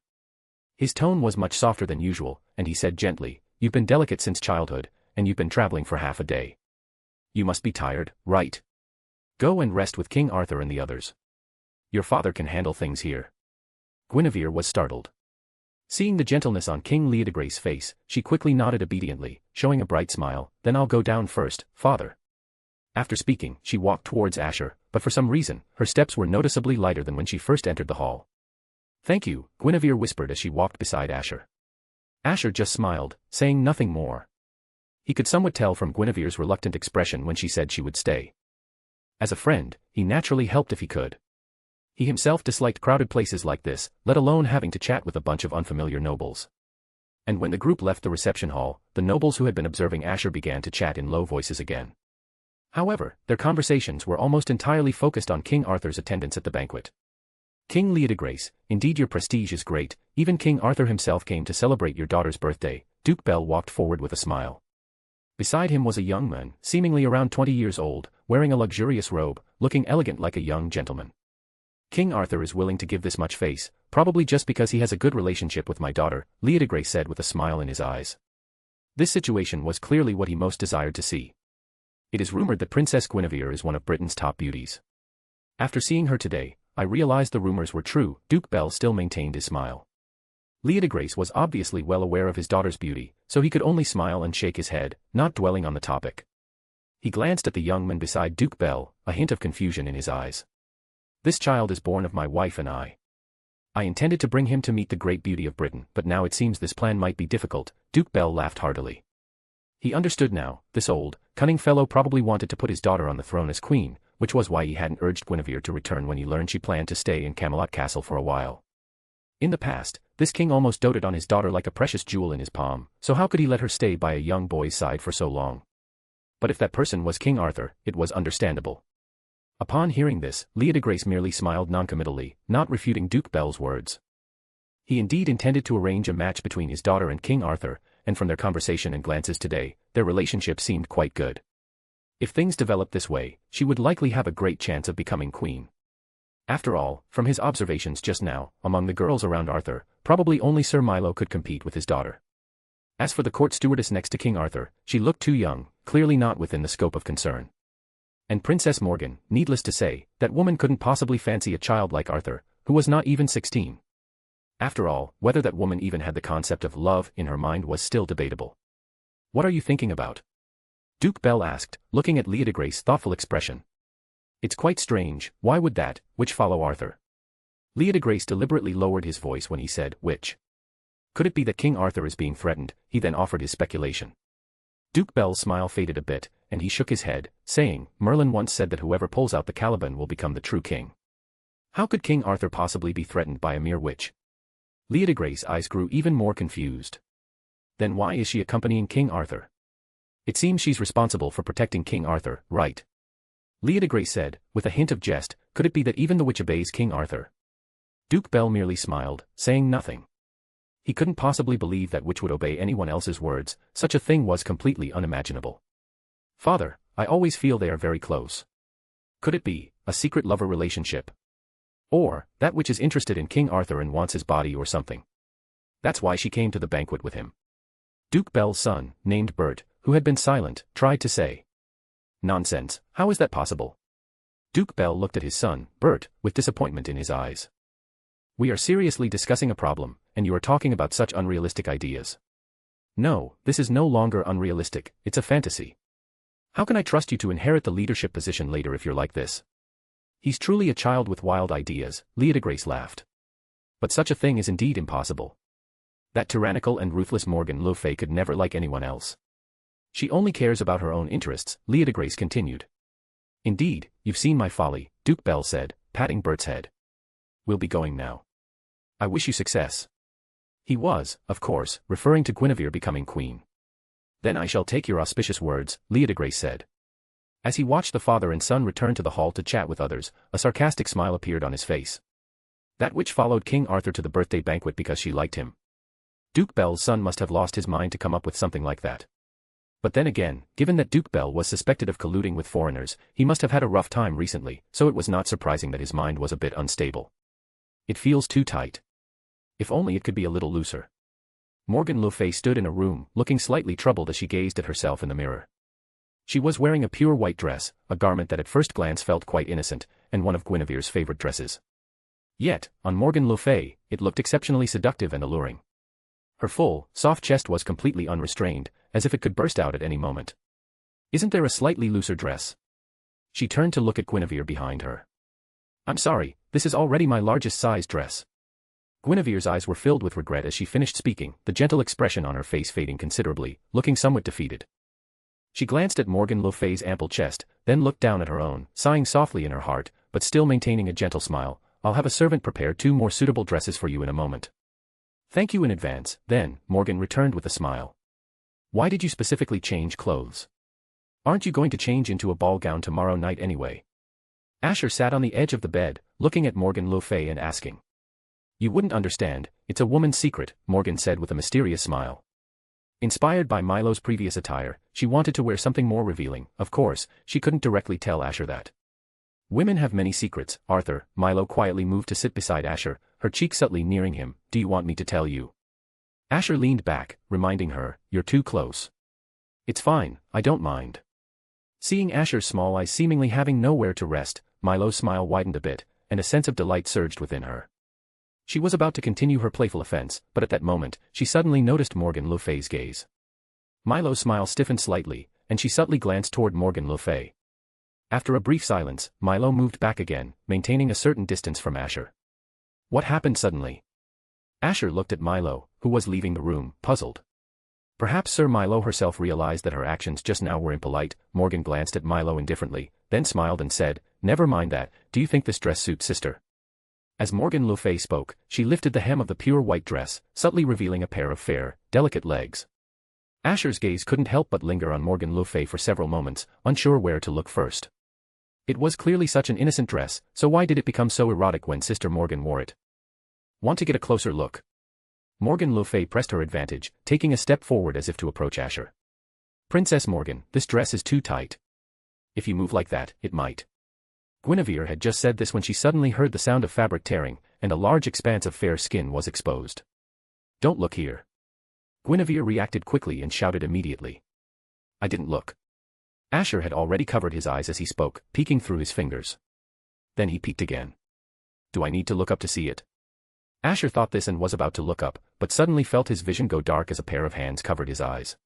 His tone was much softer than usual, and he said gently, you've been delicate since childhood, and you've been traveling for half a day. You must be tired, right? Go and rest with King Arthur and the others. Your father can handle things here. Guinevere was startled. Seeing the gentleness on King Leodegrace's face, she quickly nodded obediently, showing a bright smile, then I'll go down first, father. After speaking, she walked towards Asher, but for some reason, her steps were noticeably lighter than when she first entered the hall. Thank you, Guinevere whispered as she walked beside Asher. Asher just smiled, saying nothing more. He could somewhat tell from Guinevere's reluctant expression when she said she would stay. As a friend, he naturally helped if he could. He himself disliked crowded places like this, let alone having to chat with a bunch of unfamiliar nobles. And when the group left the reception hall, the nobles who had been observing Asher began to chat in low voices again. However, their conversations were almost entirely focused on King Arthur's attendance at the banquet. King Leodegrace, indeed your prestige is great, even King Arthur himself came to celebrate your daughter's birthday. Duke Bell walked forward with a smile. Beside him was a young man, seemingly around 20 years old, wearing a luxurious robe, looking elegant like a young gentleman. King Arthur is willing to give this much face, probably just because he has a good relationship with my daughter, Leodegrace said with a smile in his eyes. This situation was clearly what he most desired to see. It is rumored that Princess Guinevere is one of Britain's top beauties. After seeing her today, I realized the rumors were true. Duke Bell still maintained his smile. Leodegrace was obviously well aware of his daughter's beauty, so he could only smile and shake his head, not dwelling on the topic. He glanced at the young man beside Duke Bell, a hint of confusion in his eyes. This child is born of my wife and I. I intended to bring him to meet the great beauty of Britain, but now it seems this plan might be difficult. Duke Bell laughed heartily. He understood now, this old, cunning fellow probably wanted to put his daughter on the throne as queen, which was why he hadn't urged Guinevere to return when he learned she planned to stay in Camelot Castle for a while. In the past, this king almost doted on his daughter like a precious jewel in his palm, so how could he let her stay by a young boy's side for so long? But if that person was King Arthur, it was understandable. Upon hearing this, Leodegrace merely smiled noncommittally, not refuting Duke Bell's words. He indeed intended to arrange a match between his daughter and King Arthur, and from their conversation and glances today, their relationship seemed quite good. If things developed this way, she would likely have a great chance of becoming queen. After all, from his observations just now, among the girls around Arthur, probably only Sir Milo could compete with his daughter. As for the court stewardess next to King Arthur, she looked too young, clearly not within the scope of concern. And Princess Morgan, needless to say, that woman couldn't possibly fancy a child like Arthur, who was not even 16. After all, whether that woman even had the concept of love in her mind was still debatable. What are you thinking about? Duke Bell asked, looking at Leodegrace's thoughtful expression. It's quite strange, why would that, which follow Arthur? Leodegrace deliberately lowered his voice when he said, which? Could it be that King Arthur is being threatened? He then offered his speculation. Duke Bell's smile faded a bit, and he shook his head, saying, Merlin once said that whoever pulls out the Caliban will become the true king. How could King Arthur possibly be threatened by a mere witch? Leodegrace's eyes grew even more confused. Then why is she accompanying King Arthur? It seems she's responsible for protecting King Arthur, right? Leodegrace said, with a hint of jest, could it be that even the witch obeys King Arthur? Duke Bell merely smiled, saying nothing. He couldn't possibly believe that witch would obey anyone else's words, such a thing was completely unimaginable. Father, I always feel they are very close. Could it be a secret lover relationship? Or, that witch is interested in King Arthur and wants his body or something? That's why she came to the banquet with him. Duke Bell's son, named Bert, who had been silent, tried to say. Nonsense, how is that possible? Duke Bell looked at his son, Bert, with disappointment in his eyes. We are seriously discussing a problem, and you are talking about such unrealistic ideas. No, this is no longer unrealistic, it's a fantasy. How can I trust you to inherit the leadership position later if you're like this? He's truly a child with wild ideas, Leodegrace laughed. But such a thing is indeed impossible. That tyrannical and ruthless Morgan le Fay could never like anyone else. She only cares about her own interests, Leodegrace continued. Indeed, you've seen my folly, Duke Bell said, patting Bert's head. We'll be going now. I wish you success. He was, of course, referring to Guinevere becoming queen. Then I shall take your auspicious words, Leodegrace said. As he watched the father and son return to the hall to chat with others, a sarcastic smile appeared on his face. That which followed King Arthur to the birthday banquet because she liked him. Duke Bell's son must have lost his mind to come up with something like that. But then again, given that Duke Bell was suspected of colluding with foreigners, he must have had a rough time recently, so it was not surprising that his mind was a bit unstable. It feels too tight. If only it could be a little looser. Morgan le Fay stood in a room, looking slightly troubled as she gazed at herself in the mirror. She was wearing a pure white dress, a garment that at first glance felt quite innocent, and one of Guinevere's favorite dresses. Yet, on Morgan le Fay, it looked exceptionally seductive and alluring. Her full, soft chest was completely unrestrained, as if it could burst out at any moment. Isn't there a slightly looser dress? She turned to look at Guinevere behind her. I'm sorry, this is already my largest size dress. Guinevere's eyes were filled with regret as she finished speaking, the gentle expression on her face fading considerably, looking somewhat defeated. She glanced at Morgan le Fay's ample chest, then looked down at her own, sighing softly in her heart, but still maintaining a gentle smile. I'll have a servant prepare 2 more suitable dresses for you in a moment. Thank you in advance, then, Morgan returned with a smile. Why did you specifically change clothes? Aren't you going to change into a ball gown tomorrow night anyway? Asher sat on the edge of the bed, looking at Morgan le Fay and asking. You wouldn't understand, it's a woman's secret, Morgan said with a mysterious smile. Inspired by Milo's previous attire, she wanted to wear something more revealing. Of course, she couldn't directly tell Asher that. Women have many secrets, Arthur. Milo quietly moved to sit beside Asher, her cheek subtly nearing him. Do you want me to tell you? Asher leaned back, reminding her, you're too close. It's fine, I don't mind. Seeing Asher's small eyes seemingly having nowhere to rest, Milo's smile widened a bit, and a sense of delight surged within her. She was about to continue her playful offense, but at that moment, she suddenly noticed Morgan le Fay's gaze. Milo's smile stiffened slightly, and she subtly glanced toward Morgan le Fay. After a brief silence, Milo moved back again, maintaining a certain distance from Asher. What happened suddenly? Asher looked at Milo, who was leaving the room, puzzled. Perhaps Sir Milo herself realized that her actions just now were impolite. Morgan glanced at Milo indifferently, then smiled and said, never mind that, do you think this dress suits sister? As Morgan le Fay spoke, she lifted the hem of the pure white dress, subtly revealing a pair of fair, delicate legs. Asher's gaze couldn't help but linger on Morgan le Fay for several moments, unsure where to look first. It was clearly such an innocent dress, so why did it become so erotic when Sister Morgan wore it? Want to get a closer look? Morgan le Fay pressed her advantage, taking a step forward as if to approach Asher. Princess Morgan, this dress is too tight. If you move like that, it might. Guinevere had just said this when she suddenly heard the sound of fabric tearing, and a large expanse of fair skin was exposed. Don't look here. Guinevere reacted quickly and shouted immediately. I didn't look. Asher had already covered his eyes as he spoke, peeking through his fingers. Then he peeked again. Do I need to look up to see it? Asher thought this and was about to look up, but suddenly felt his vision go dark as a pair of hands covered his eyes.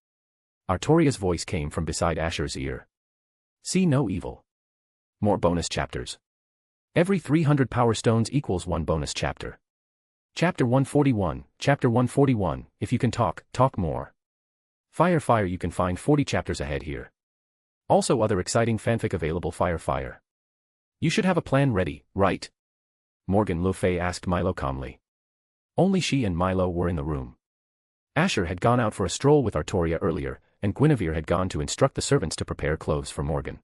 Artoria's voice came from beside Asher's ear. See no evil. More bonus chapters. Every 300 power stones equals 1 bonus chapter. Chapter 141, Chapter 141, if you can talk, talk more. Fire you can find 40 chapters ahead here. Also other exciting fanfic available Fire. You should have a plan ready, right? Morgan le Fay asked Milo calmly. Only she and Milo were in the room. Asher had gone out for a stroll with Artoria earlier, and Guinevere had gone to instruct the servants to prepare clothes for Morgan.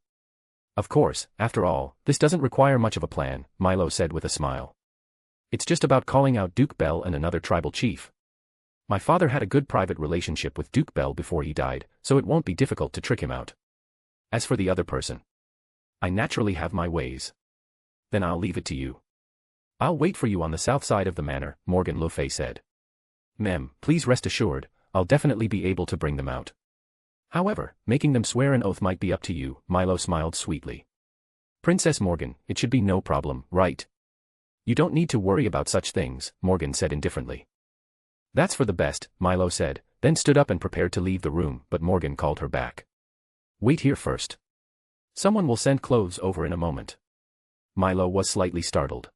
Of course, after all, this doesn't require much of a plan, Milo said with a smile. It's just about calling out Duke Bell and another tribal chief. My father had a good private relationship with Duke Bell before he died, so it won't be difficult to trick him out. As for the other person, I naturally have my ways. Then I'll leave it to you. I'll wait for you on the south side of the manor, Morgan le Fay said. Mem, please rest assured, I'll definitely be able to bring them out. However, making them swear an oath might be up to you, Milo smiled sweetly. Princess Morgan, it should be no problem, right? You don't need to worry about such things, Morgan said indifferently. That's for the best, Milo said, then stood up and prepared to leave the room, but Morgan called her back. Wait here first. Someone will send clothes over in a moment. Milo was slightly startled.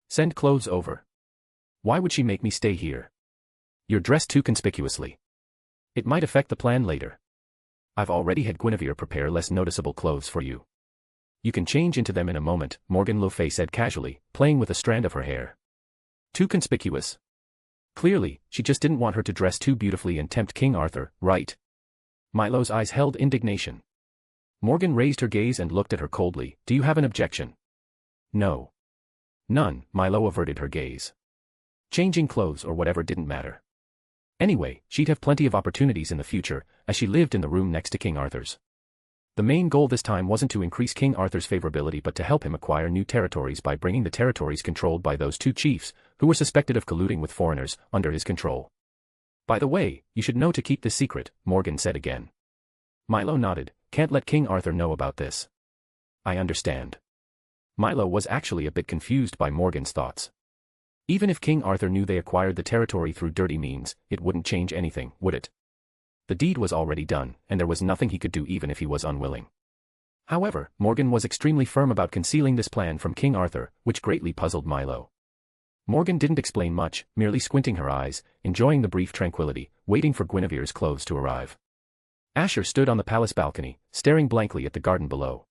Send clothes over? Why would she make me stay here? You're dressed too conspicuously. It might affect the plan later. I've already had Guinevere prepare less noticeable clothes for you. You can change into them in a moment, Morgan le Fay said casually, playing with a strand of her hair. Too conspicuous? Clearly, she just didn't want her to dress too beautifully and tempt King Arthur, right? Milo's eyes held indignation. Morgan raised her gaze and looked at her coldly. Do you have an objection? No. None, Milo averted her gaze. Changing clothes or whatever didn't matter. Anyway, she'd have plenty of opportunities in the future, as she lived in the room next to King Arthur's. The main goal this time wasn't to increase King Arthur's favorability but to help him acquire new territories by bringing the territories controlled by those two chiefs, who were suspected of colluding with foreigners, under his control. By the way, you should know to keep this secret, Morgan said again. Milo nodded. Can't let King Arthur know about this. I understand. Milo was actually a bit confused by Morgan's thoughts. Even if King Arthur knew they acquired the territory through dirty means, it wouldn't change anything, would it? The deed was already done, and there was nothing he could do even if he was unwilling. However, Morgan was extremely firm about concealing this plan from King Arthur, which greatly puzzled Milo. Morgan didn't explain much, merely squinting her eyes, enjoying the brief tranquility, waiting for Guinevere's clothes to arrive. Asher stood on the palace balcony, staring blankly at the garden below.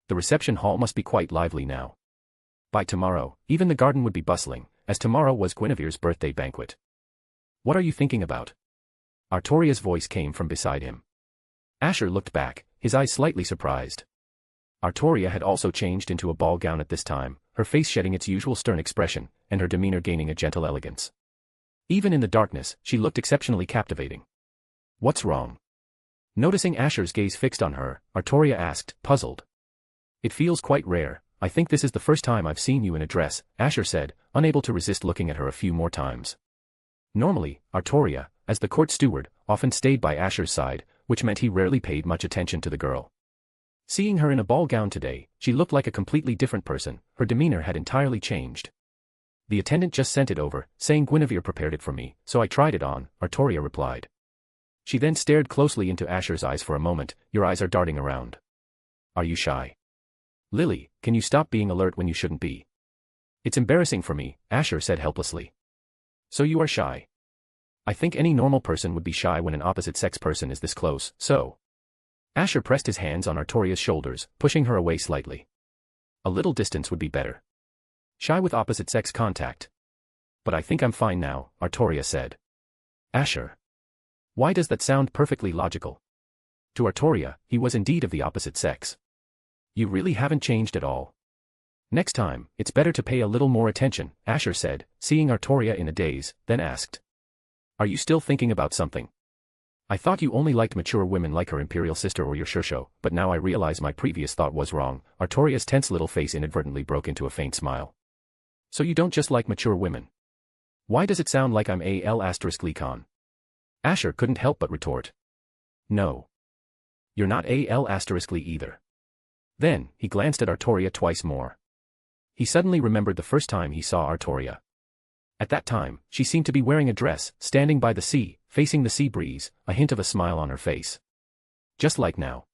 The reception hall must be quite lively now. By tomorrow, even the garden would be bustling, as tomorrow was Guinevere's birthday banquet. What are you thinking about? Artoria's voice came from beside him. Asher looked back, his eyes slightly surprised. Artoria had also changed into a ball gown at this time, her face shedding its usual stern expression, and her demeanor gaining a gentle elegance. Even in the darkness, she looked exceptionally captivating. What's wrong? Noticing Asher's gaze fixed on her, Artoria asked, puzzled. It feels quite rare. I think this is the first time I've seen you in a dress, Asher said, unable to resist looking at her a few more times. Normally, Artoria, as the court steward, often stayed by Asher's side, which meant he rarely paid much attention to the girl. Seeing her in a ball gown today, she looked like a completely different person, her demeanor had entirely changed. The attendant just sent it over, saying Guinevere prepared it for me, so I tried it on, Artoria replied. She then stared closely into Asher's eyes for a moment. Your eyes are darting around. Are you shy? Lily, can you stop being alert when you shouldn't be? It's embarrassing for me, Asher said helplessly. So you are shy? I think any normal person would be shy when an opposite-sex person is this close, so. Asher pressed his hands on Artoria's shoulders, pushing her away slightly. A little distance would be better. Shy with opposite-sex contact. But I think I'm fine now, Artoria said. Asher. Why does that sound perfectly logical? To Artoria, he was indeed of the opposite sex. You really haven't changed at all. Next time, it's better to pay a little more attention, Asher said, seeing Artoria in a daze, then asked. Are you still thinking about something? I thought you only liked mature women like her imperial sister or your Shishou, but now I realize my previous thought was wrong. Artoria's tense little face inadvertently broke into a faint smile. So you don't just like mature women? Why does it sound like I'm al****con? Asher couldn't help but retort. No. You're not al**** either. Then, he glanced at Artoria twice more. He suddenly remembered the first time he saw Artoria. At that time, she seemed to be wearing a dress, standing by the sea, facing the sea breeze, a hint of a smile on her face. Just like now.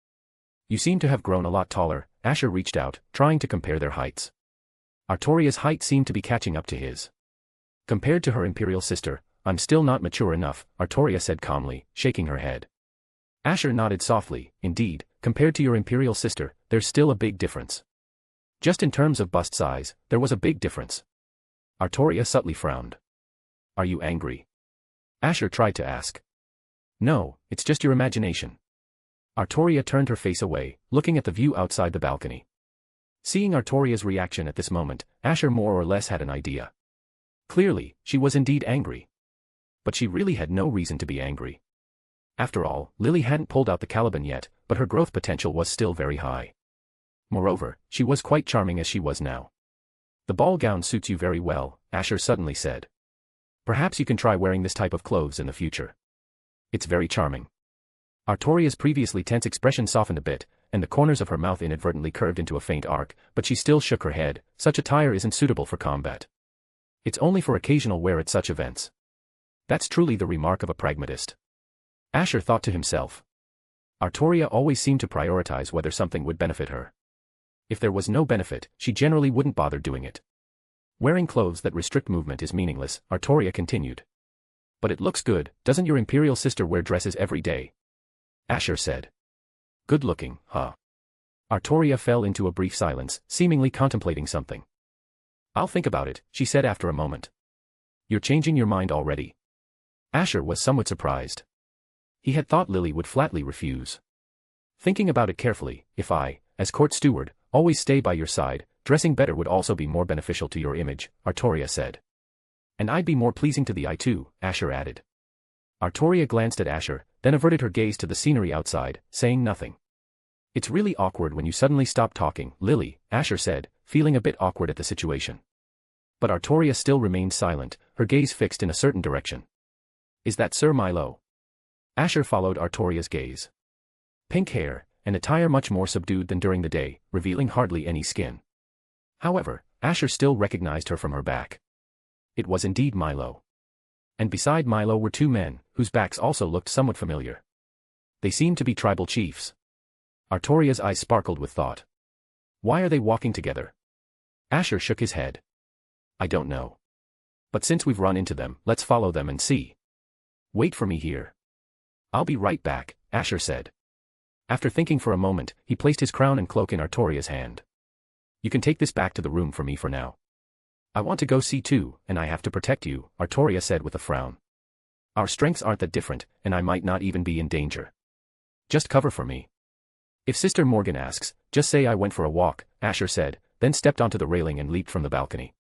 You seem to have grown a lot taller, Asher reached out, trying to compare their heights. Artoria's height seemed to be catching up to his. Compared to her imperial sister, I'm still not mature enough, Artoria said calmly, shaking her head. Asher nodded softly. Indeed, compared to your imperial sister, there's still a big difference. Just in terms of bust size, there was a big difference. Artoria subtly frowned. Are you angry? Asher tried to ask. No, it's just your imagination. Artoria turned her face away, looking at the view outside the balcony. Seeing Artoria's reaction at this moment, Asher more or less had an idea. Clearly, she was indeed angry. But she really had no reason to be angry. After all, Lily hadn't pulled out the Caliban yet, but her growth potential was still very high. Moreover, she was quite charming as she was now. The ball gown suits you very well, Asher suddenly said. Perhaps you can try wearing this type of clothes in the future. It's very charming. Artoria's previously tense expression softened a bit, and the corners of her mouth inadvertently curved into a faint arc, but she still shook her head. Such attire isn't suitable for combat. It's only for occasional wear at such events. That's truly the remark of a pragmatist. Asher thought to himself. Artoria always seemed to prioritize whether something would benefit her. If there was no benefit, she generally wouldn't bother doing it. Wearing clothes that restrict movement is meaningless, Artoria continued. But it looks good. Doesn't your imperial sister wear dresses every day? Asher said. Good looking, huh? Artoria fell into a brief silence, seemingly contemplating something. I'll think about it, she said after a moment. You're changing your mind already. Asher was somewhat surprised. He had thought Lily would flatly refuse. Thinking about it carefully, if I, as court steward, always stay by your side, dressing better would also be more beneficial to your image, Artoria said. And I'd be more pleasing to the eye too, Asher added. Artoria glanced at Asher, then averted her gaze to the scenery outside, saying nothing. It's really awkward when you suddenly stop talking, Lily, Asher said, feeling a bit awkward at the situation. But Artoria still remained silent, her gaze fixed in a certain direction. Is that Sir Milo? Asher followed Artoria's gaze. Pink hair, an attire much more subdued than during the day, revealing hardly any skin. However, Asher still recognized her from her back. It was indeed Milo. And beside Milo were two men, whose backs also looked somewhat familiar. They seemed to be tribal chiefs. Artoria's eyes sparkled with thought. Why are they walking together? Asher shook his head. I don't know. But since we've run into them, let's follow them and see. Wait for me here. I'll be right back, Asher said. After thinking for a moment, he placed his crown and cloak in Artoria's hand. You can take this back to the room for me for now. I want to go see too, and I have to protect you, Artoria said with a frown. Our strengths aren't that different, and I might not even be in danger. Just cover for me. If Sister Morgan asks, just say I went for a walk, Asher said, then stepped onto the railing and leaped from the balcony.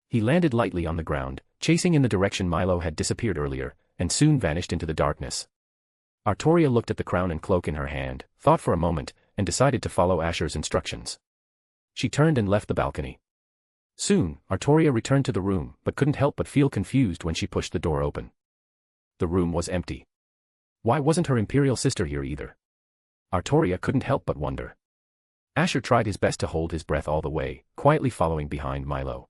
He landed lightly on the ground, chasing in the direction Milo had disappeared earlier, and soon vanished into the darkness. Artoria looked at the crown and cloak in her hand, thought for a moment, and decided to follow Asher's instructions. She turned and left the balcony. Soon, Artoria returned to the room, but couldn't help but feel confused when she pushed the door open. The room was empty. Why wasn't her imperial sister here either? Artoria couldn't help but wonder. Asher tried his best to hold his breath all the way, quietly following behind Milo.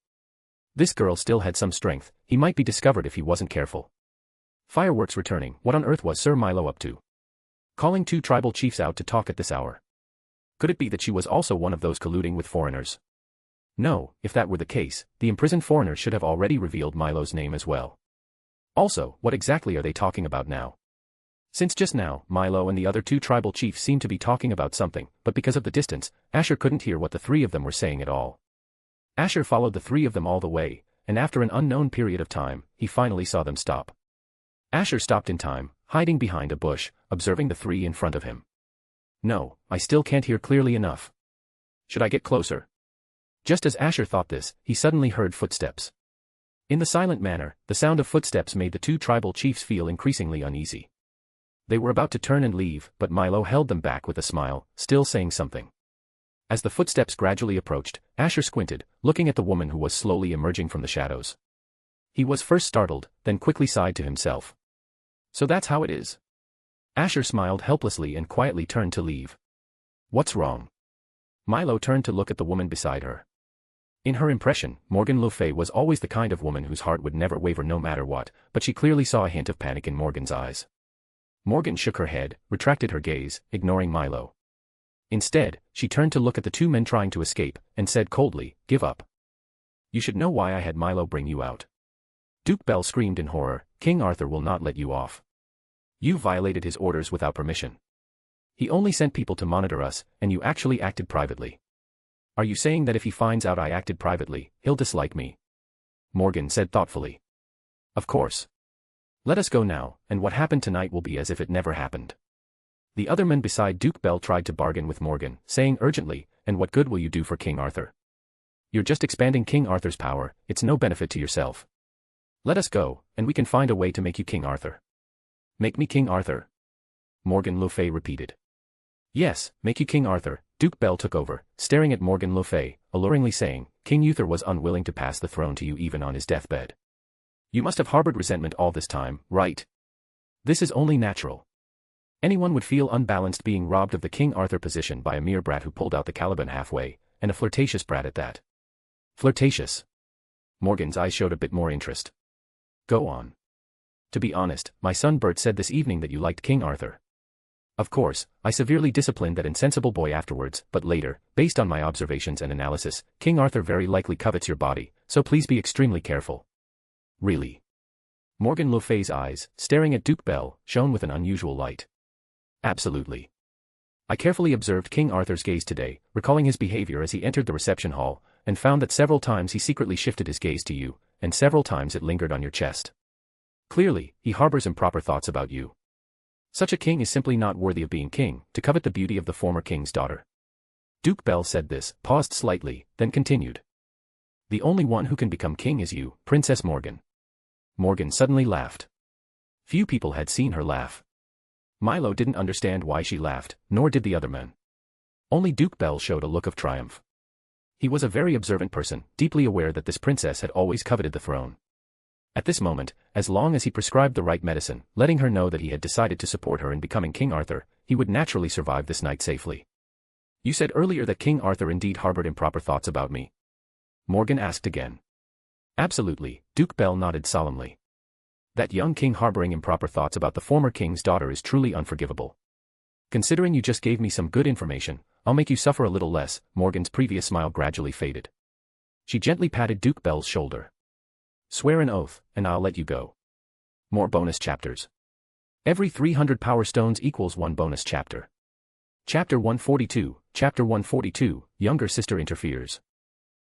This girl still had some strength, he might be discovered if he wasn't careful. Fireworks returning, what on earth was Sir Milo up to? Calling two tribal chiefs out to talk at this hour. Could it be that she was also one of those colluding with foreigners? No, if that were the case, the imprisoned foreigners should have already revealed Milo's name as well. Also, what exactly are they talking about now? Since just now, Milo and the other two tribal chiefs seemed to be talking about something, but because of the distance, Asher couldn't hear what the three of them were saying at all. Asher followed the three of them all the way, and after an unknown period of time, he finally saw them stop. Asher stopped in time, hiding behind a bush, observing the three in front of him. No, I still can't hear clearly enough. Should I get closer? Just as Asher thought this, he suddenly heard footsteps. In the silent manner, the sound of footsteps made the two tribal chiefs feel increasingly uneasy. They were about to turn and leave, but Milo held them back with a smile, still saying something. As the footsteps gradually approached, Asher squinted, looking at the woman who was slowly emerging from the shadows. He was first startled, then quickly sighed to himself. So that's how it is. Asher smiled helplessly and quietly turned to leave. What's wrong? Milo turned to look at the woman beside her. In her impression, Morgan le Fay was always the kind of woman whose heart would never waver no matter what, but she clearly saw a hint of panic in Morgan's eyes. Morgan shook her head, retracted her gaze, ignoring Milo. Instead, she turned to look at the two men trying to escape, and said coldly, "Give up. You should know why I had Milo bring you out." Duke Bell screamed in horror, "King Arthur will not let you off. You violated his orders without permission. He only sent people to monitor us, and you actually acted privately. Are you saying that if he finds out I acted privately, he'll dislike me?" Morgan said thoughtfully. "Of course. Let us go now, and what happened tonight will be as if it never happened." The other men beside Duke Bell tried to bargain with Morgan, saying urgently, "And what good will you do for King Arthur? You're just expanding King Arthur's power, it's no benefit to yourself. Let us go, and we can find a way to make you King Arthur." "Make me King Arthur?" Morgan le Fay repeated. "Yes, make you King Arthur." Duke Bell took over, staring at Morgan le Fay, alluringly saying, "King Uther was unwilling to pass the throne to you even on his deathbed. You must have harbored resentment all this time, right?" This is only natural. Anyone would feel unbalanced being robbed of the King Arthur position by a mere brat who pulled out the Caliban halfway, and a flirtatious brat at that. Flirtatious. Morgan's eyes showed a bit more interest. Go on. To be honest, my son Bert said this evening that you liked King Arthur. Of course, I severely disciplined that insensible boy afterwards, but later, based on my observations and analysis, King Arthur very likely covets your body, so please be extremely careful. Really? Morgan le Fay's eyes, staring at Duke Bell, shone with an unusual light. Absolutely. I carefully observed King Arthur's gaze today, recalling his behavior as he entered the reception hall, and found that several times he secretly shifted his gaze to you, and several times it lingered on your chest. Clearly, he harbors improper thoughts about you. Such a king is simply not worthy of being king, to covet the beauty of the former king's daughter. Duke Bell said this, paused slightly, then continued. The only one who can become king is you, Princess Morgan. Morgan suddenly laughed. Few people had seen her laugh. Milo didn't understand why she laughed, nor did the other men. Only Duke Bell showed a look of triumph. He was a very observant person, deeply aware that this princess had always coveted the throne. At this moment, as long as he prescribed the right medicine, letting her know that he had decided to support her in becoming King Arthur, he would naturally survive this night safely. You said earlier that King Arthur indeed harbored improper thoughts about me. Morgan asked again. Absolutely, Duke Bell nodded solemnly. That young king harboring improper thoughts about the former king's daughter is truly unforgivable. Considering you just gave me some good information, I'll make you suffer a little less. Morgan's previous smile gradually faded. She gently patted Duke Bell's shoulder. Swear an oath, and I'll let you go. More bonus chapters. Every 300 power stones equals 1 bonus chapter. Chapter 142, Chapter 142, Younger Sister Interferes.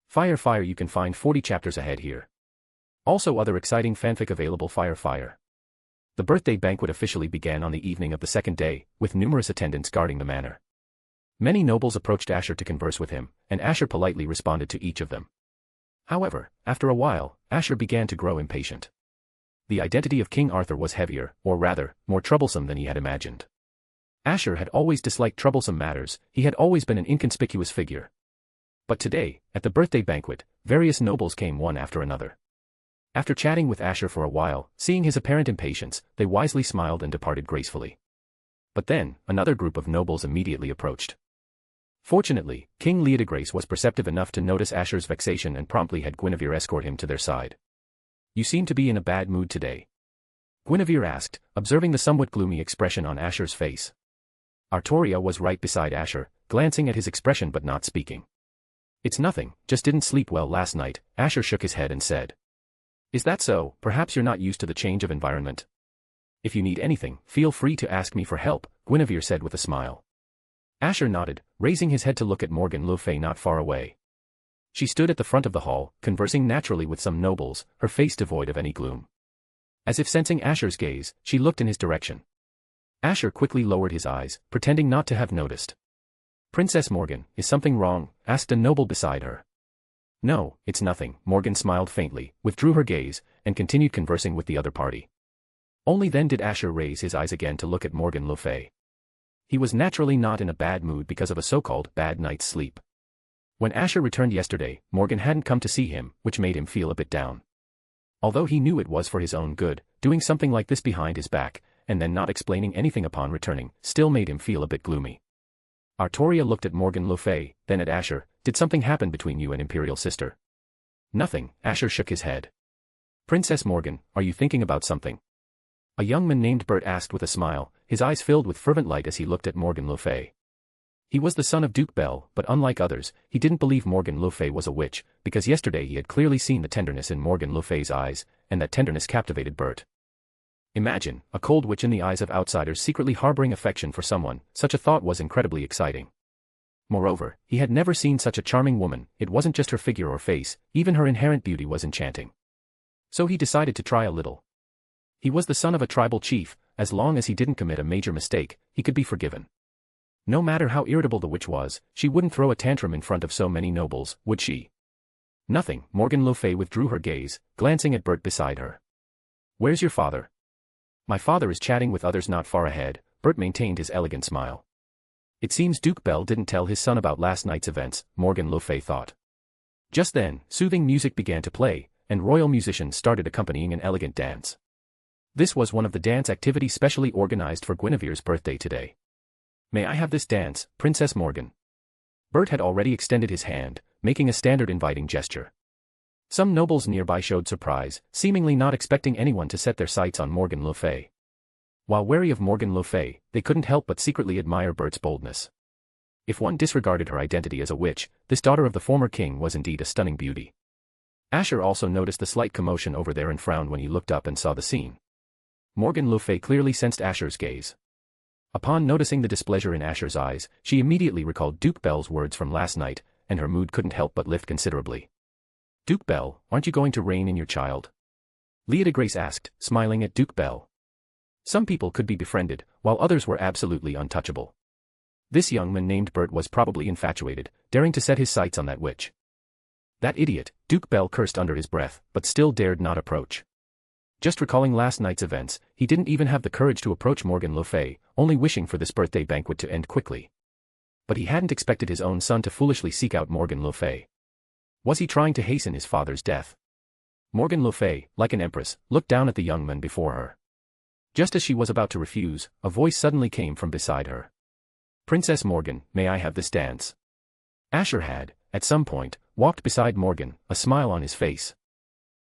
Fire, you can find 40 chapters ahead here. Also other exciting fanfic available. Fire. The birthday banquet officially began on the evening of the second day, with numerous attendants guarding the manor. Many nobles approached Asher to converse with him, and Asher politely responded to each of them. However, after a while, Asher began to grow impatient. The identity of King Arthur was heavier, or rather, more troublesome than he had imagined. Asher had always disliked troublesome matters, he had always been an inconspicuous figure. But today, at the birthday banquet, various nobles came one after another. After chatting with Asher for a while, seeing his apparent impatience, they wisely smiled and departed gracefully. But then, another group of nobles immediately approached. Fortunately, King Leodegrace was perceptive enough to notice Asher's vexation and promptly had Guinevere escort him to their side. You seem to be in a bad mood today. Guinevere asked, observing the somewhat gloomy expression on Asher's face. Artoria was right beside Asher, glancing at his expression but not speaking. It's nothing, just didn't sleep well last night. Asher shook his head and said. Is that so? Perhaps you're not used to the change of environment. If you need anything, feel free to ask me for help, Guinevere said with a smile. Asher nodded, raising his head to look at Morgan le Fay not far away. She stood at the front of the hall, conversing naturally with some nobles, her face devoid of any gloom. As if sensing Asher's gaze, she looked in his direction. Asher quickly lowered his eyes, pretending not to have noticed. Princess Morgan, is something wrong? Asked a noble beside her. No, it's nothing, Morgan smiled faintly, withdrew her gaze, and continued conversing with the other party. Only then did Asher raise his eyes again to look at Morgan le Fay. He was naturally not in a bad mood because of a so-called bad night's sleep. When Asher returned yesterday, Morgan hadn't come to see him, which made him feel a bit down. Although he knew it was for his own good, doing something like this behind his back, and then not explaining anything upon returning, still made him feel a bit gloomy. Artoria looked at Morgan le Fay, then at Asher. Did something happen between you and Imperial Sister? Nothing, Asher shook his head. Princess Morgan, are you thinking about something? A young man named Bert asked with a smile, his eyes filled with fervent light as he looked at Morgan le Fay. He was the son of Duke Bell, but unlike others, he didn't believe Morgan le Fay was a witch, because yesterday he had clearly seen the tenderness in Morgan le Fay's eyes, and that tenderness captivated Bert. Imagine, a cold witch in the eyes of outsiders secretly harboring affection for someone. Such a thought was incredibly exciting. Moreover, he had never seen such a charming woman. It wasn't just her figure or face, even her inherent beauty was enchanting. So he decided to try a little. He was the son of a tribal chief, as long as he didn't commit a major mistake, he could be forgiven. No matter how irritable the witch was, she wouldn't throw a tantrum in front of so many nobles, would she? Nothing, Morgan le Fay withdrew her gaze, glancing at Bert beside her. Where's your father? My father is chatting with others not far ahead, Bert maintained his elegant smile. It seems Duke Bell didn't tell his son about last night's events, Morgan le Fay thought. Just then, soothing music began to play, and royal musicians started accompanying an elegant dance. This was one of the dance activities specially organized for Guinevere's birthday today. May I have this dance, Princess Morgan? Bert had already extended his hand, making a standard inviting gesture. Some nobles nearby showed surprise, seemingly not expecting anyone to set their sights on Morgan le Fay. While wary of Morgan le Fay, they couldn't help but secretly admire Bert's boldness. If one disregarded her identity as a witch, this daughter of the former king was indeed a stunning beauty. Asher also noticed the slight commotion over there and frowned when he looked up and saw the scene. Morgan le Fay clearly sensed Asher's gaze. Upon noticing the displeasure in Asher's eyes, she immediately recalled Duke Bell's words from last night, and her mood couldn't help but lift considerably. Duke Bell, aren't you going to rein in your child? Leah de Grace asked, smiling at Duke Bell. Some people could be befriended, while others were absolutely untouchable. This young man named Bert was probably infatuated, daring to set his sights on that witch. That idiot, Duke Bell cursed under his breath, but still dared not approach. Just recalling last night's events, he didn't even have the courage to approach Morgan le Fay, only wishing for this birthday banquet to end quickly. But he hadn't expected his own son to foolishly seek out Morgan le Fay. Was he trying to hasten his father's death? Morgan le Fay, like an empress, looked down at the young man before her. Just as she was about to refuse, a voice suddenly came from beside her. Princess Morgan, may I have this dance? Asher had, at some point, walked beside Morgan, a smile on his face.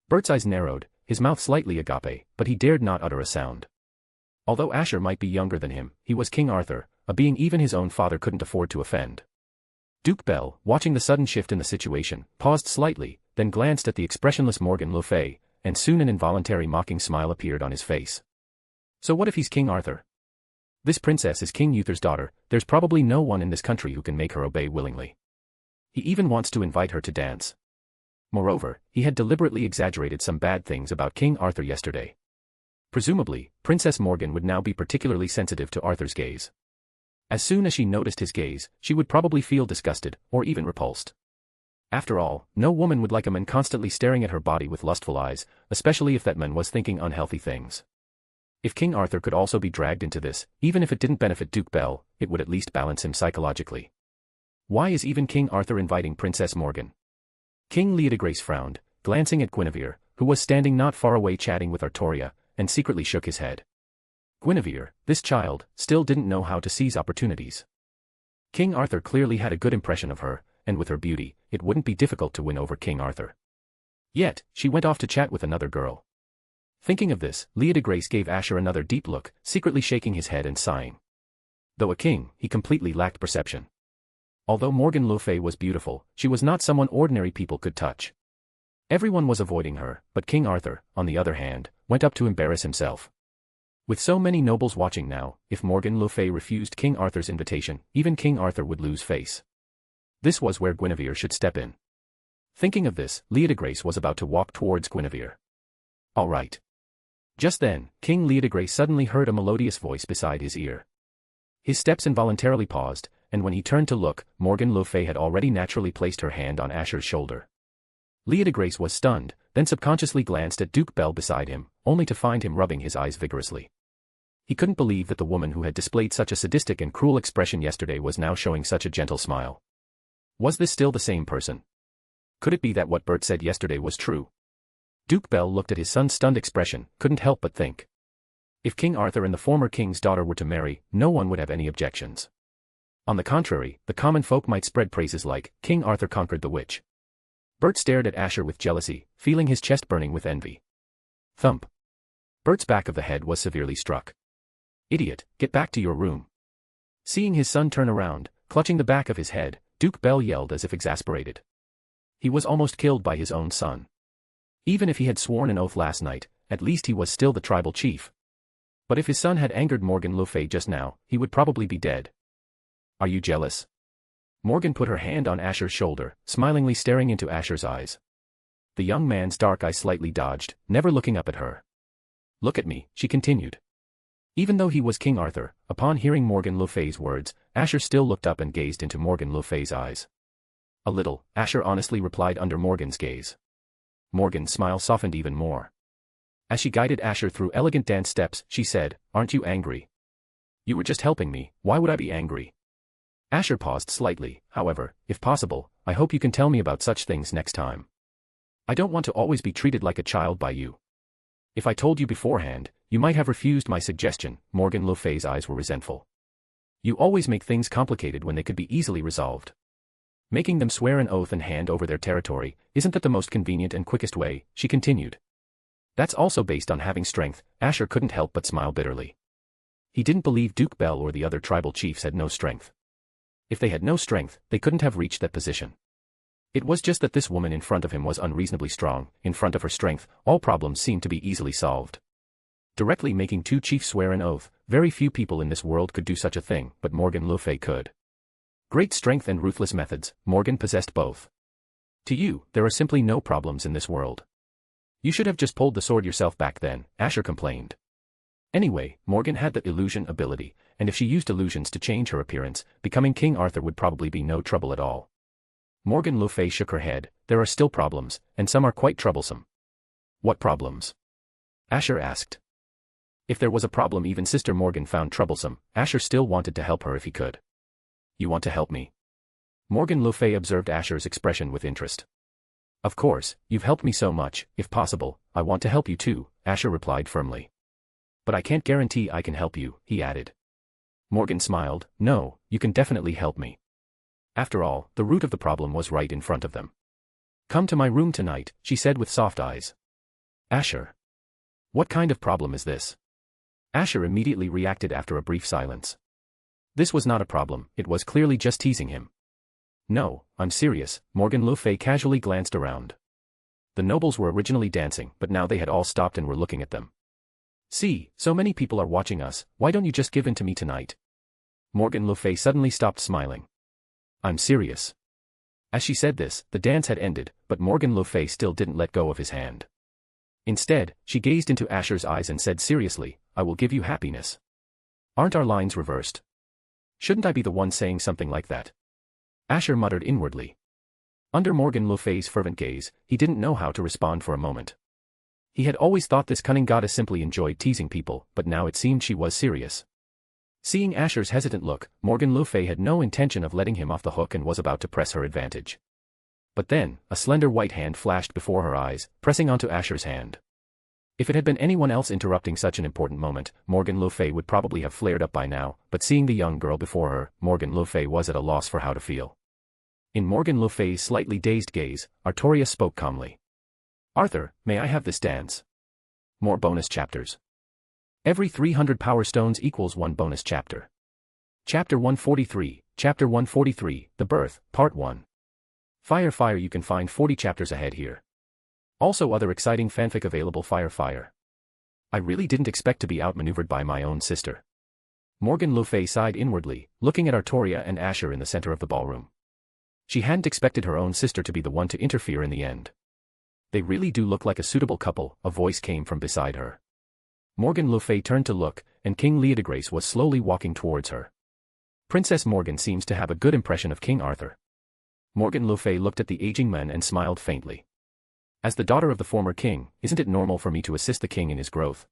Bert's eyes narrowed, his mouth slightly agape, but he dared not utter a sound. Although Asher might be younger than him, he was King Arthur, a being even his own father couldn't afford to offend. Duke Bell, watching the sudden shift in the situation, paused slightly, then glanced at the expressionless Morgan le Fay, and soon an involuntary mocking smile appeared on his face. So what if he's King Arthur? This princess is King Uther's daughter, there's probably no one in this country who can make her obey willingly. He even wants to invite her to dance. Moreover, he had deliberately exaggerated some bad things about King Arthur yesterday. Presumably, Princess Morgan would now be particularly sensitive to Arthur's gaze. As soon as she noticed his gaze, she would probably feel disgusted, or even repulsed. After all, no woman would like a man constantly staring at her body with lustful eyes, especially if that man was thinking unhealthy things. If King Arthur could also be dragged into this, even if it didn't benefit Duke Bell, it would at least balance him psychologically. Why is even King Arthur inviting Princess Morgan? King Leah de Grace frowned, glancing at Guinevere, who was standing not far away chatting with Artoria, and secretly shook his head. Guinevere, this child, still didn't know how to seize opportunities. King Arthur clearly had a good impression of her, and with her beauty, it wouldn't be difficult to win over King Arthur. Yet, she went off to chat with another girl. Thinking of this, Leah de Grace gave Asher another deep look, secretly shaking his head and sighing. Though a king, he completely lacked perception. Although Morgan le Fay was beautiful, she was not someone ordinary people could touch. Everyone was avoiding her, but King Arthur, on the other hand, went up to embarrass himself. With so many nobles watching now, if Morgan le Fay refused King Arthur's invitation, even King Arthur would lose face. This was where Guinevere should step in. Thinking of this, Leah de Grace was about to walk towards Guinevere. All right. Just then, King Leah de Grace suddenly heard a melodious voice beside his ear. His steps involuntarily paused, and when he turned to look, Morgan le Fay had already naturally placed her hand on Asher's shoulder. Leah de Grace was stunned, then subconsciously glanced at Duke Bell beside him, only to find him rubbing his eyes vigorously. He couldn't believe that the woman who had displayed such a sadistic and cruel expression yesterday was now showing such a gentle smile. Was this still the same person? Could it be that what Bert said yesterday was true? Duke Bell looked at his son's stunned expression, couldn't help but think. If King Arthur and the former king's daughter were to marry, no one would have any objections. On the contrary, the common folk might spread praises like, King Arthur conquered the witch. Bert stared at Asher with jealousy, feeling his chest burning with envy. Thump. Bert's back of the head was severely struck. Idiot, get back to your room. Seeing his son turn around, clutching the back of his head, Duke Bell yelled as if exasperated. He was almost killed by his own son. Even if he had sworn an oath last night, at least he was still the tribal chief. But if his son had angered Morgan le Fay just now, he would probably be dead. Are you jealous? Morgan put her hand on Asher's shoulder, smilingly staring into Asher's eyes. The young man's dark eye slightly dodged, never looking up at her. Look at me, she continued. Even though he was King Arthur, upon hearing Morgan le Fay's words, Asher still looked up and gazed into Morgan le Fay's eyes. A little, Asher honestly replied under Morgan's gaze. Morgan's smile softened even more. As she guided Asher through elegant dance steps, she said, Aren't you angry? You were just helping me, why would I be angry? Asher paused slightly, however, if possible, I hope you can tell me about such things next time. I don't want to always be treated like a child by you. If I told you beforehand, you might have refused my suggestion. Morgan le Fay's eyes were resentful. You always make things complicated when they could be easily resolved. Making them swear an oath and hand over their territory, isn't that the most convenient and quickest way, she continued. That's also based on having strength. Asher couldn't help but smile bitterly. He didn't believe Duke Bell or the other tribal chiefs had no strength. If they had no strength, they couldn't have reached that position. It was just that this woman in front of him was unreasonably strong. In front of her strength, all problems seemed to be easily solved. Directly making two chiefs swear an oath, very few people in this world could do such a thing, but Morgan le Fay could. Great strength and ruthless methods, Morgan possessed both. To you, there are simply no problems in this world. You should have just pulled the sword yourself back then, Asher complained. Anyway, Morgan had the illusion ability, and if she used illusions to change her appearance, becoming King Arthur would probably be no trouble at all. Morgan le Fay shook her head. There are still problems, and some are quite troublesome. What problems? Asher asked. If there was a problem even Sister Morgan found troublesome, Asher still wanted to help her if he could. You want to help me? Morgan le Fay observed Asher's expression with interest. Of course, you've helped me so much. If possible, I want to help you too, Asher replied firmly. But I can't guarantee I can help you, he added. Morgan smiled. No, you can definitely help me. After all, the root of the problem was right in front of them. Come to my room tonight, she said with soft eyes. Asher. What kind of problem is this? Asher immediately reacted after a brief silence. This was not a problem, it was clearly just teasing him. No, I'm serious, Morgan le Fay casually glanced around. The nobles were originally dancing, but now they had all stopped and were looking at them. See, so many people are watching us, why don't you just give in to me tonight? Morgan le Fay suddenly stopped smiling. I'm serious. As she said this, the dance had ended, but Morgan le Fay still didn't let go of his hand. Instead, she gazed into Asher's eyes and said seriously, I will give you happiness. Aren't our lines reversed? Shouldn't I be the one saying something like that? Asher muttered inwardly. Under Morgan le Fay's fervent gaze, he didn't know how to respond for a moment. He had always thought this cunning goddess simply enjoyed teasing people, but now it seemed she was serious. Seeing Asher's hesitant look, Morgan le Fay had no intention of letting him off the hook and was about to press her advantage. But then, a slender white hand flashed before her eyes, pressing onto Asher's hand. If it had been anyone else interrupting such an important moment, Morgan le Fay would probably have flared up by now, but seeing the young girl before her, Morgan le Fay was at a loss for how to feel. In Morgan le Fay's slightly dazed gaze, Artoria spoke calmly. Arthur, may I have this dance? More bonus chapters. Every 300 power stones equals 1 bonus chapter. Chapter 143, Chapter 143, The Birth, Part 1. Fire, you can find 40 chapters ahead here. Also other exciting fanfic available. Fire. I really didn't expect to be outmaneuvered by my own sister. Morgan le Fay sighed inwardly, looking at Artoria and Asher in the center of the ballroom. She hadn't expected her own sister to be the one to interfere in the end. They really do look like a suitable couple, a voice came from beside her. Morgan le Fay turned to look, and King Leodegrace was slowly walking towards her. Princess Morgan seems to have a good impression of King Arthur. Morgan le Fay looked at the aging man and smiled faintly. As the daughter of the former king, isn't it normal for me to assist the king in his growth?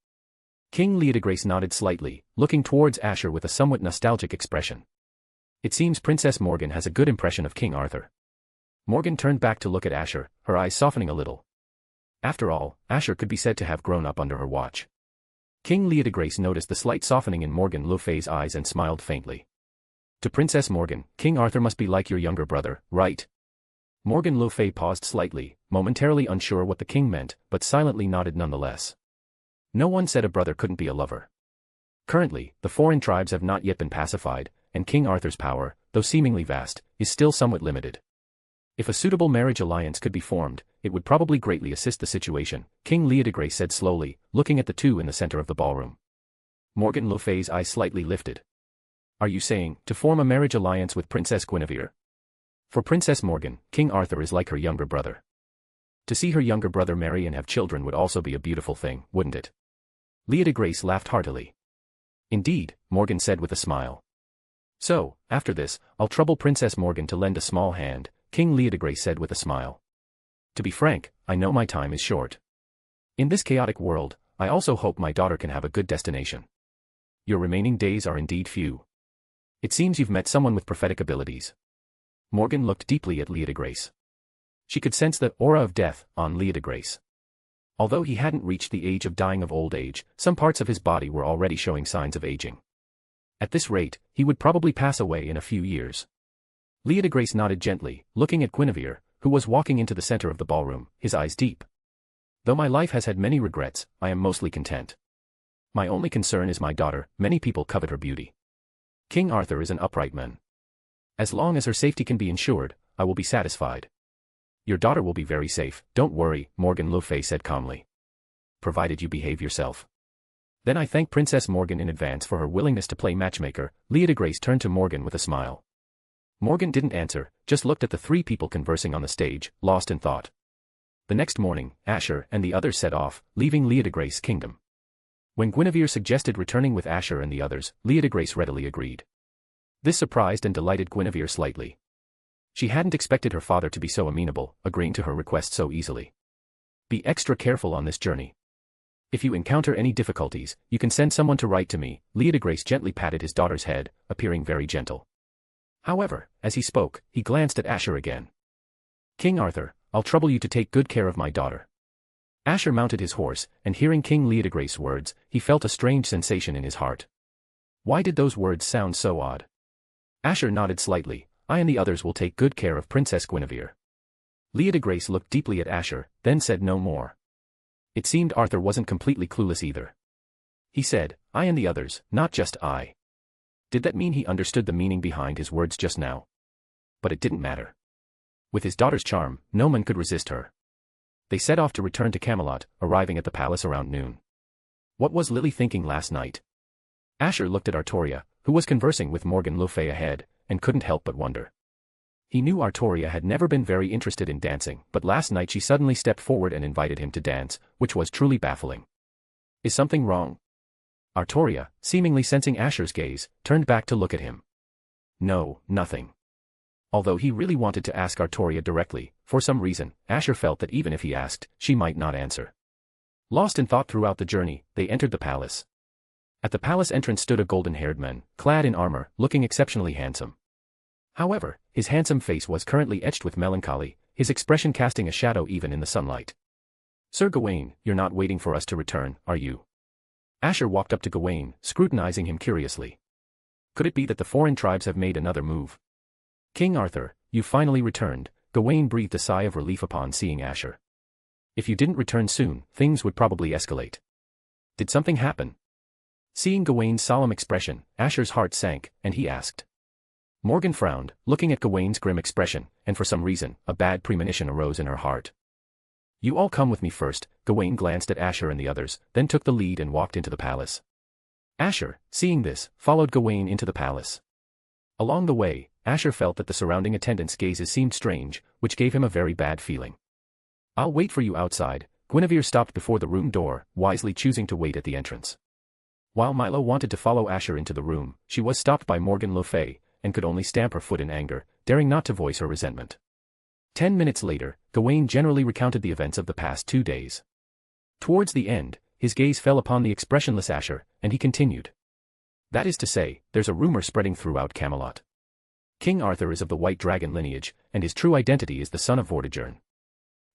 King Leodegrace nodded slightly, looking towards Asher with a somewhat nostalgic expression. It seems Princess Morgan has a good impression of King Arthur. Morgan turned back to look at Asher, her eyes softening a little. After all, Asher could be said to have grown up under her watch. King Leodegrace noticed the slight softening in Morgan le Fay's eyes and smiled faintly. To Princess Morgan, King Arthur must be like your younger brother, right? Morgan le Fay paused slightly, momentarily unsure what the king meant, but silently nodded nonetheless. No one said a brother couldn't be a lover. Currently, the foreign tribes have not yet been pacified, and King Arthur's power, though seemingly vast, is still somewhat limited. If a suitable marriage alliance could be formed, it would probably greatly assist the situation, King Leodegrace said slowly, looking at the two in the center of the ballroom. Morgan le Fay's eyes slightly lifted. Are you saying, to form a marriage alliance with Princess Guinevere? For Princess Morgan, King Arthur is like her younger brother. To see her younger brother marry and have children would also be a beautiful thing, wouldn't it? Leodegrace laughed heartily. Indeed, Morgan said with a smile. So, after this, I'll trouble Princess Morgan to lend a small hand, King Leodegrace said with a smile. To be frank, I know my time is short. In this chaotic world, I also hope my daughter can have a good destination. Your remaining days are indeed few. It seems you've met someone with prophetic abilities. Morgan looked deeply at Leodegrace. She could sense the aura of death on Leodegrace. Although he hadn't reached the age of dying of old age, some parts of his body were already showing signs of aging. At this rate, he would probably pass away in a few years. Leodegrace nodded gently, looking at Guinevere, who was walking into the center of the ballroom, his eyes deep. Though my life has had many regrets, I am mostly content. My only concern is my daughter. Many people covet her beauty. King Arthur is an upright man. As long as her safety can be ensured, I will be satisfied. Your daughter will be very safe, don't worry, Morgan le Fay said calmly. Provided you behave yourself. Then I thank Princess Morgan in advance for her willingness to play matchmaker. Leodegrace turned to Morgan with a smile. Morgan didn't answer, just looked at the three people conversing on the stage, lost in thought. The next morning, Asher and the others set off, leaving Leodegrace's kingdom. When Guinevere suggested returning with Asher and the others, Leodegrace readily agreed. This surprised and delighted Guinevere slightly. She hadn't expected her father to be so amenable, agreeing to her request so easily. Be extra careful on this journey. If you encounter any difficulties, you can send someone to write to me. Leodegrace gently patted his daughter's head, appearing very gentle. However, as he spoke, he glanced at Asher again. King Arthur, I'll trouble you to take good care of my daughter. Asher mounted his horse, and hearing King Leodegrace's words, he felt a strange sensation in his heart. Why did those words sound so odd? Asher nodded slightly. I and the others will take good care of Princess Guinevere. Leodegrace looked deeply at Asher, then said no more. It seemed Arthur wasn't completely clueless either. He said, I and the others, not just I. Did that mean he understood the meaning behind his words just now? But it didn't matter. With his daughter's charm, no man could resist her. They set off to return to Camelot, arriving at the palace around noon. What was Lily thinking last night? Asher looked at Artoria, who was conversing with Morgan le Fay ahead, and couldn't help but wonder. He knew Artoria had never been very interested in dancing, but last night she suddenly stepped forward and invited him to dance, which was truly baffling. Is something wrong? Artoria, seemingly sensing Asher's gaze, turned back to look at him. No, nothing. Although he really wanted to ask Artoria directly, for some reason, Asher felt that even if he asked, she might not answer. Lost in thought throughout the journey, they entered the palace. At the palace entrance stood a golden-haired man, clad in armor, looking exceptionally handsome. However, his handsome face was currently etched with melancholy, his expression casting a shadow even in the sunlight. Sir Gawain, you're not waiting for us to return, are you? Asher walked up to Gawain, scrutinizing him curiously. Could it be that the foreign tribes have made another move? King Arthur, you finally returned. Gawain breathed a sigh of relief upon seeing Asher. If you didn't return soon, things would probably escalate. Did something happen? Seeing Gawain's solemn expression, Asher's heart sank, and he asked. Morgan frowned, looking at Gawain's grim expression, and for some reason, a bad premonition arose in her heart. You all come with me first. Gawain glanced at Asher and the others, then took the lead and walked into the palace. Asher, seeing this, followed Gawain into the palace. Along the way, Asher felt that the surrounding attendants' gazes seemed strange, which gave him a very bad feeling. I'll wait for you outside. Guinevere stopped before the room door, wisely choosing to wait at the entrance. While Milo wanted to follow Asher into the room, she was stopped by Morgan le Fay, and could only stamp her foot in anger, daring not to voice her resentment. 10 minutes later, Gawain generally recounted the events of the past 2 days. Towards the end, his gaze fell upon the expressionless Asher, and he continued. That is to say, there's a rumor spreading throughout Camelot. King Arthur is of the White Dragon lineage, and his true identity is the son of Vortigern.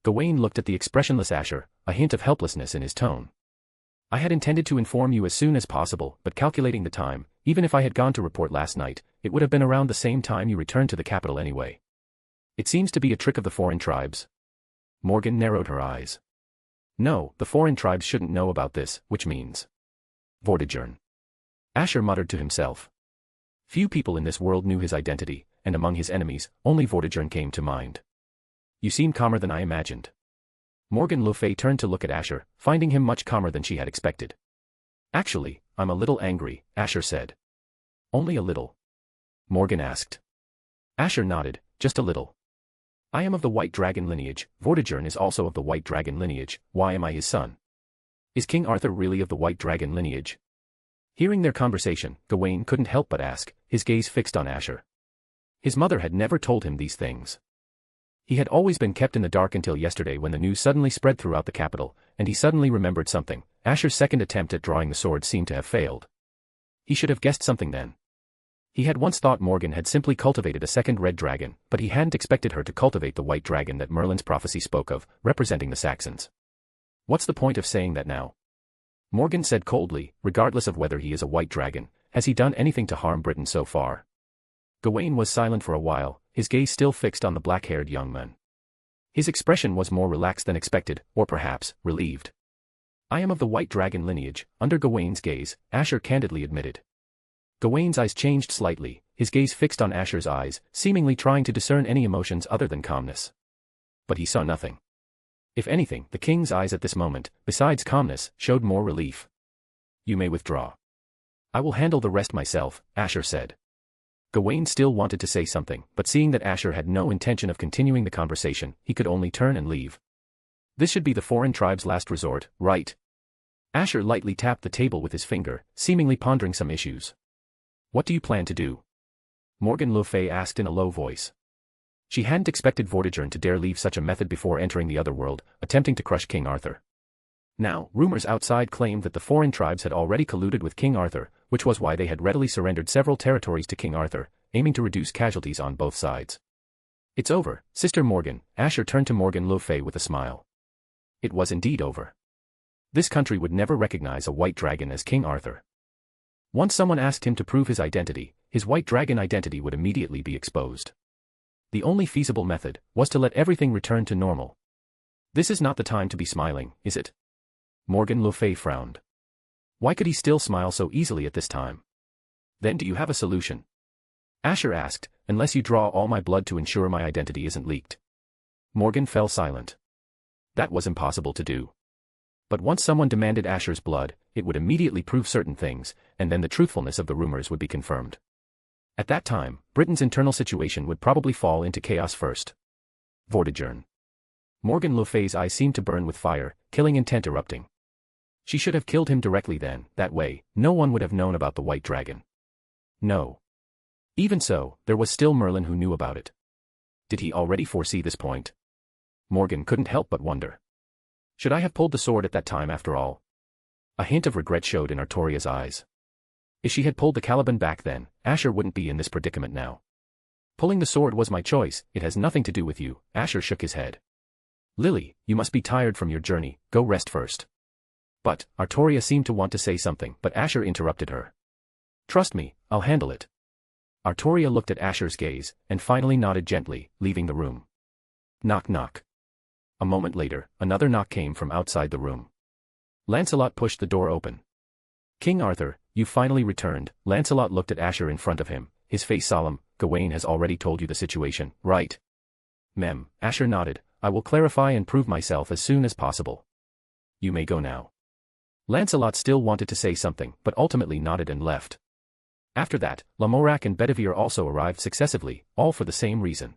Gawain looked at the expressionless Asher, a hint of helplessness in his tone. I had intended to inform you as soon as possible, but calculating the time, even if I had gone to report last night, it would have been around the same time you returned to the capital anyway. It seems to be a trick of the foreign tribes. Morgan narrowed her eyes. No, the foreign tribes shouldn't know about this, which means Vortigern. Asher muttered to himself. Few people in this world knew his identity, and among his enemies, only Vortigern came to mind. You seem calmer than I imagined. Morgan le Fay turned to look at Asher, finding him much calmer than she had expected. Actually, I'm a little angry, Asher said. Only a little? Morgan asked. Asher nodded, just a little. I am of the White Dragon lineage. Vortigern is also of the White Dragon lineage. Why am I his son? Is King Arthur really of the White Dragon lineage? Hearing their conversation, Gawain couldn't help but ask, his gaze fixed on Asher. His mother had never told him these things. He had always been kept in the dark until yesterday when the news suddenly spread throughout the capital, and he suddenly remembered something. Asher's second attempt at drawing the sword seemed to have failed. He should have guessed something then. He had once thought Morgan had simply cultivated a second red dragon, but he hadn't expected her to cultivate the white dragon that Merlin's prophecy spoke of, representing the Saxons. What's the point of saying that now? Morgan said coldly, regardless of whether he is a white dragon, has he done anything to harm Britain so far? Gawain was silent for a while, his gaze still fixed on the black-haired young man. His expression was more relaxed than expected, or perhaps, relieved. I am of the white dragon lineage, under Gawain's gaze, Asher candidly admitted. Gawain's eyes changed slightly, his gaze fixed on Asher's eyes, seemingly trying to discern any emotions other than calmness. But he saw nothing. If anything, the king's eyes at this moment, besides calmness, showed more relief. You may withdraw. I will handle the rest myself, Asher said. Gawain still wanted to say something, but seeing that Asher had no intention of continuing the conversation, he could only turn and leave. This should be the foreign tribe's last resort, right? Asher lightly tapped the table with his finger, seemingly pondering some issues. What do you plan to do? Morgan le Fay asked in a low voice. She hadn't expected Vortigern to dare leave such a method before entering the other world, attempting to crush King Arthur. Now, rumors outside claimed that the foreign tribes had already colluded with King Arthur, which was why they had readily surrendered several territories to King Arthur, aiming to reduce casualties on both sides. It's over, Sister Morgan, Asher turned to Morgan le Fay with a smile. It was indeed over. This country would never recognize a white dragon as King Arthur. Once someone asked him to prove his identity, his white dragon identity would immediately be exposed. The only feasible method was to let everything return to normal. This is not the time to be smiling, is it? Morgan le Fay frowned. Why could he still smile so easily at this time? Then do you have a solution? Asher asked, unless you draw all my blood to ensure my identity isn't leaked. Morgan fell silent. That was impossible to do. But once someone demanded Asher's blood, it would immediately prove certain things, and then the truthfulness of the rumors would be confirmed. At that time, Britain's internal situation would probably fall into chaos first. Vortigern. Morgan le Fay's eyes seemed to burn with fire, killing intent erupting. She should have killed him directly then, that way, no one would have known about the white dragon. No. Even so, there was still Merlin who knew about it. Did he already foresee this point? Morgan couldn't help but wonder. Should I have pulled the sword at that time after all? A hint of regret showed in Artoria's eyes. If she had pulled the Caliban back then, Asher wouldn't be in this predicament now. Pulling the sword was my choice, it has nothing to do with you, Asher shook his head. Lily, you must be tired from your journey, go rest first. But, Artoria seemed to want to say something, but Asher interrupted her. Trust me, I'll handle it. Artoria looked at Asher's gaze, and finally nodded gently, leaving the room. Knock knock. A moment later, another knock came from outside the room. Lancelot pushed the door open. King Arthur, you finally returned. Lancelot looked at Asher in front of him, his face solemn. Gawain has already told you the situation, right? Mem, Asher nodded, I will clarify and prove myself as soon as possible. You may go now. Lancelot still wanted to say something, but ultimately nodded and left. After that, Lamorak and Bedivere also arrived successively, all for the same reason.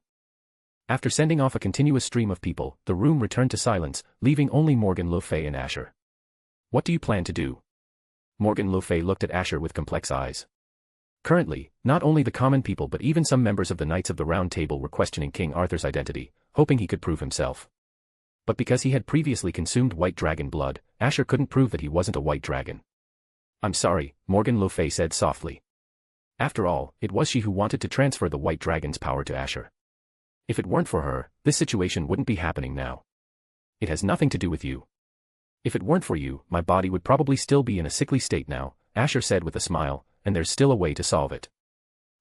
After sending off a continuous stream of people, the room returned to silence, leaving only Morgan le Fay and Asher. What do you plan to do? Morgan le Fay looked at Asher with complex eyes. Currently, not only the common people but even some members of the Knights of the Round Table were questioning King Arthur's identity, hoping he could prove himself. But because he had previously consumed white dragon blood, Asher couldn't prove that he wasn't a white dragon. I'm sorry, Morgan le Fay said softly. After all, it was she who wanted to transfer the white dragon's power to Asher. If it weren't for her, this situation wouldn't be happening now. It has nothing to do with you. If it weren't for you, my body would probably still be in a sickly state now, Asher said with a smile, and there's still a way to solve it.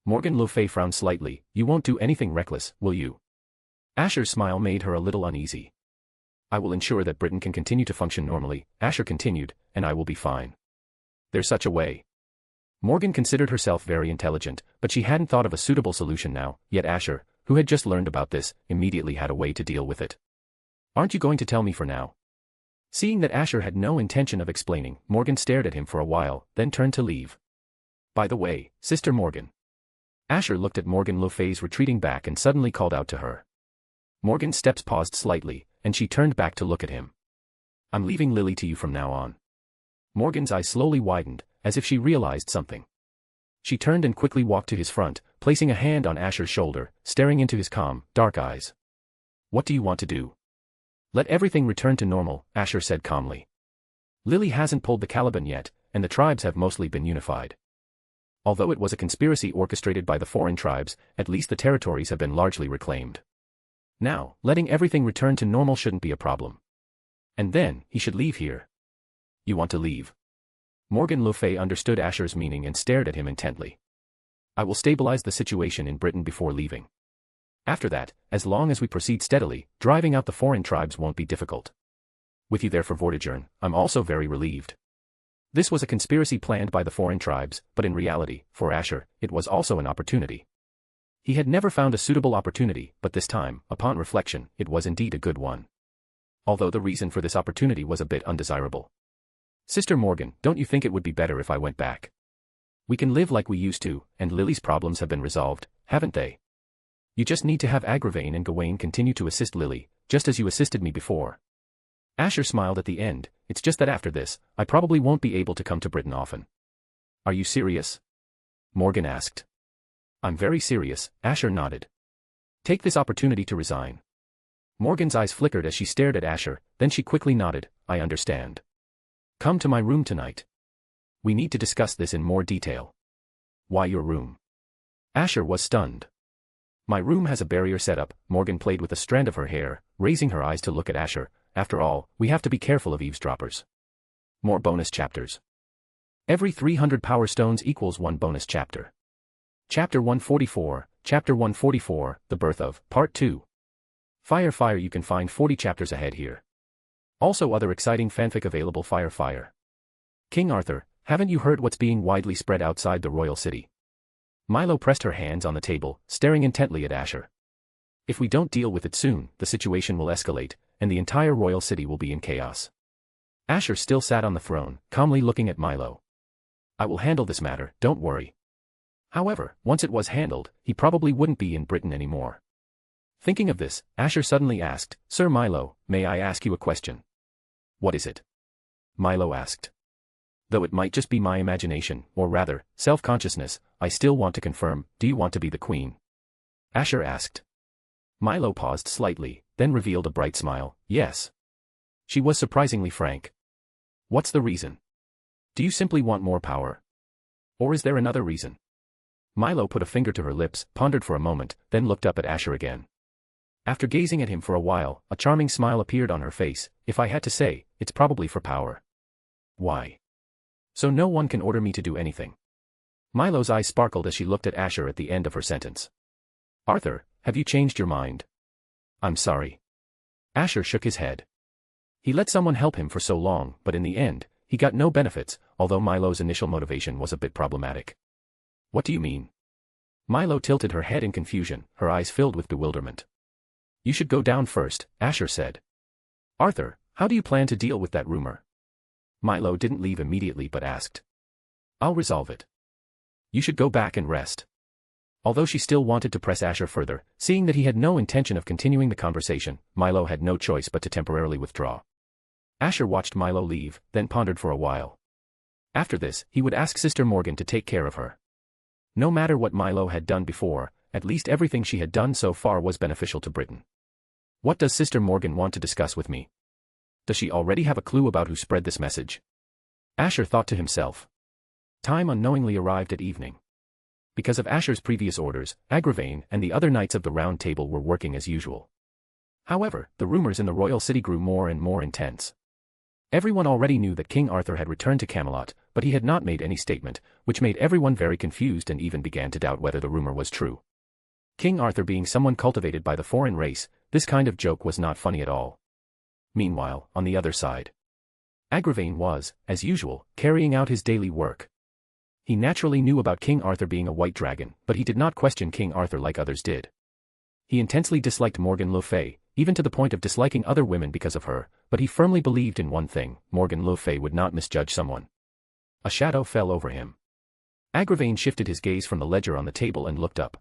Morgan le Fay frowned slightly, you won't do anything reckless, will you? Asher's smile made her a little uneasy. I will ensure that Britain can continue to function normally, Asher continued, and I will be fine. There's such a way. Morgan considered herself very intelligent, but she hadn't thought of a suitable solution now, yet Asher, who had just learned about this, immediately had a way to deal with it. Aren't you going to tell me for now? Seeing that Asher had no intention of explaining, Morgan stared at him for a while, then turned to leave. By the way, Sister Morgan. Asher looked at Morgan le Fay's retreating back and suddenly called out to her. Morgan's steps paused slightly, and she turned back to look at him. I'm leaving Lily to you from now on. Morgan's eyes slowly widened, as if she realized something. She turned and quickly walked to his front, placing a hand on Asher's shoulder, staring into his calm, dark eyes. What do you want to do? Let everything return to normal, Asher said calmly. Lily hasn't pulled the Caliban yet, and the tribes have mostly been unified. Although it was a conspiracy orchestrated by the foreign tribes, at least the territories have been largely reclaimed. Now, letting everything return to normal shouldn't be a problem. And then, he should leave here. You want to leave? Morgan le Fay understood Asher's meaning and stared at him intently. I will stabilize the situation in Britain before leaving. After that, as long as we proceed steadily, driving out the foreign tribes won't be difficult. With you there for Vortigern, I'm also very relieved. This was a conspiracy planned by the foreign tribes, but in reality, for Asher, it was also an opportunity. He had never found a suitable opportunity, but this time, upon reflection, it was indeed a good one. Although the reason for this opportunity was a bit undesirable. Sister Morgan, don't you think it would be better if I went back? We can live like we used to, and Lily's problems have been resolved, haven't they? You just need to have Agravain and Gawain continue to assist Lily, just as you assisted me before. Asher smiled at the end. It's just that after this, I probably won't be able to come to Britain often. Are you serious? Morgan asked. I'm very serious, Asher nodded. Take this opportunity to resign. Morgan's eyes flickered as she stared at Asher, then she quickly nodded, I understand. Come to my room tonight. We need to discuss this in more detail. Why your room? Asher was stunned. My room has a barrier set up. Morgan played with a strand of her hair, raising her eyes to look at Asher. After all, we have to be careful of eavesdroppers. More bonus chapters. Every 300 power stones equals 1 bonus chapter. Chapter 144, Chapter 144, The Birth of, Part 2. Fire you can find 40 chapters ahead here. Also other exciting fanfic available Fire. King Arthur, haven't you heard what's being widely spread outside the royal city? Milo pressed her hands on the table, staring intently at Asher. If we don't deal with it soon, the situation will escalate, and the entire royal city will be in chaos. Asher still sat on the throne, calmly looking at Milo. I will handle this matter, don't worry. However, once it was handled, he probably wouldn't be in Britain anymore. Thinking of this, Asher suddenly asked, Sir Milo, may I ask you a question? What is it? Milo asked. Though it might just be my imagination, or rather, self-consciousness, I still want to confirm, do you want to be the queen? Asher asked. Milo paused slightly, then revealed a bright smile, yes. She was surprisingly frank. What's the reason? Do you simply want more power? Or is there another reason? Milo put a finger to her lips, pondered for a moment, then looked up at Asher again. After gazing at him for a while, a charming smile appeared on her face. If I had to say, it's probably for power. Why? So no one can order me to do anything. Milo's eyes sparkled as she looked at Asher at the end of her sentence. Arthur, have you changed your mind? I'm sorry. Asher shook his head. He let someone help him for so long, but in the end, he got no benefits, although Milo's initial motivation was a bit problematic. What do you mean? Milo tilted her head in confusion, her eyes filled with bewilderment. You should go down first, Asher said. Arthur, how do you plan to deal with that rumor? Milo didn't leave immediately but asked. I'll resolve it. You should go back and rest. Although she still wanted to press Asher further, seeing that he had no intention of continuing the conversation, Milo had no choice but to temporarily withdraw. Asher watched Milo leave, then pondered for a while. After this, he would ask Sister Morgan to take care of her. No matter what Milo had done before, at least everything she had done so far was beneficial to Britain. What does Sister Morgan want to discuss with me? Does she already have a clue about who spread this message? Asher thought to himself. Time unknowingly arrived at evening. Because of Asher's previous orders, Agravain and the other knights of the Round Table were working as usual. However, the rumors in the royal city grew more and more intense. Everyone already knew that King Arthur had returned to Camelot, but he had not made any statement, which made everyone very confused and even began to doubt whether the rumor was true. King Arthur being someone cultivated by the foreign race, this kind of joke was not funny at all. Meanwhile, on the other side, Agravain was, as usual, carrying out his daily work. He naturally knew about King Arthur being a white dragon, but he did not question King Arthur like others did. He intensely disliked Morgan le Fay, even to the point of disliking other women because of her, but he firmly believed in one thing, Morgan le Fay would not misjudge someone. A shadow fell over him. Agravain shifted his gaze from the ledger on the table and looked up.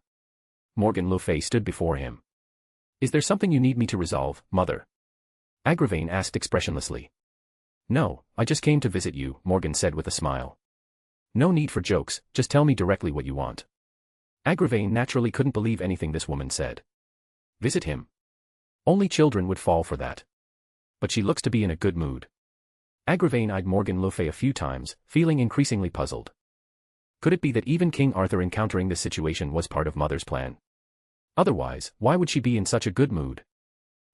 Morgan le Fay stood before him. Is there something you need me to resolve, mother? Agravain asked expressionlessly. No, I just came to visit you, Morgan said with a smile. No need for jokes, just tell me directly what you want. Agravain naturally couldn't believe anything this woman said. Visit him. Only children would fall for that. But she looks to be in a good mood. Agravain eyed Morgan le Fay a few times, feeling increasingly puzzled. Could it be that even King Arthur encountering this situation was part of Mother's plan? Otherwise, why would she be in such a good mood?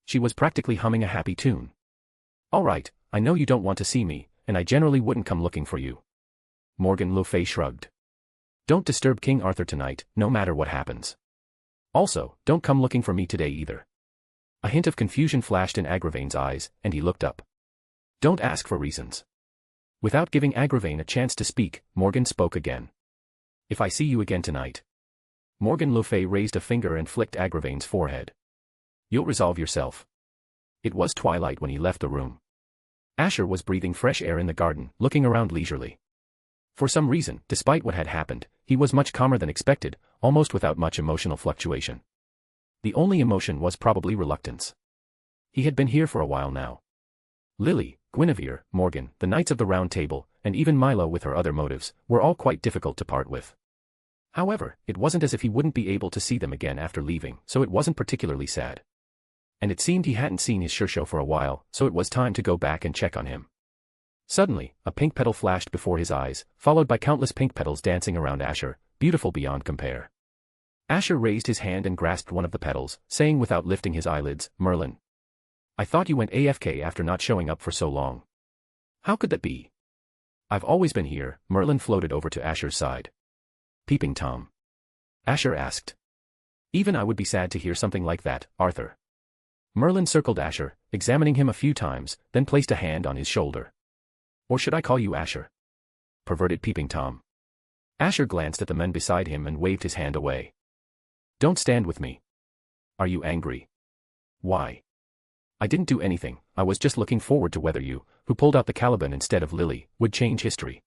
She was practically humming a happy tune. Alright, I know you don't want to see me, and I generally wouldn't come looking for you. Morgan le Fay shrugged. Don't disturb King Arthur tonight, no matter what happens. Also, don't come looking for me today either. A hint of confusion flashed in Agravain's eyes, and he looked up. Don't ask for reasons. Without giving Agravain a chance to speak, Morgan spoke again. If I see you again tonight. Morgan le Fay raised a finger and flicked Agravain's forehead. You'll resolve yourself. It was twilight when he left the room. Asher was breathing fresh air in the garden, looking around leisurely. For some reason, despite what had happened, he was much calmer than expected, almost without much emotional fluctuation. The only emotion was probably reluctance. He had been here for a while now. Lily, Guinevere, Morgan, the Knights of the Round Table, and even Milo with her other motives, were all quite difficult to part with. However, it wasn't as if he wouldn't be able to see them again after leaving, so it wasn't particularly sad. And it seemed he hadn't seen his Shishou for a while, so it was time to go back and check on him. Suddenly, a pink petal flashed before his eyes, followed by countless pink petals dancing around Asher, beautiful beyond compare. Asher raised his hand and grasped one of the petals, saying without lifting his eyelids, Merlin. I thought you went AFK after not showing up for so long. How could that be? I've always been here, Merlin floated over to Asher's side. Peeping Tom. Asher asked. Even I would be sad to hear something like that, Arthur. Merlin circled Asher, examining him a few times, then placed a hand on his shoulder. Or should I call you Asher? Perverted Peeping Tom. Asher glanced at the men beside him and waved his hand away. Don't stand with me. Are you angry? Why? I didn't do anything, I was just looking forward to whether you, who pulled out the Caliban instead of Lily, would change history.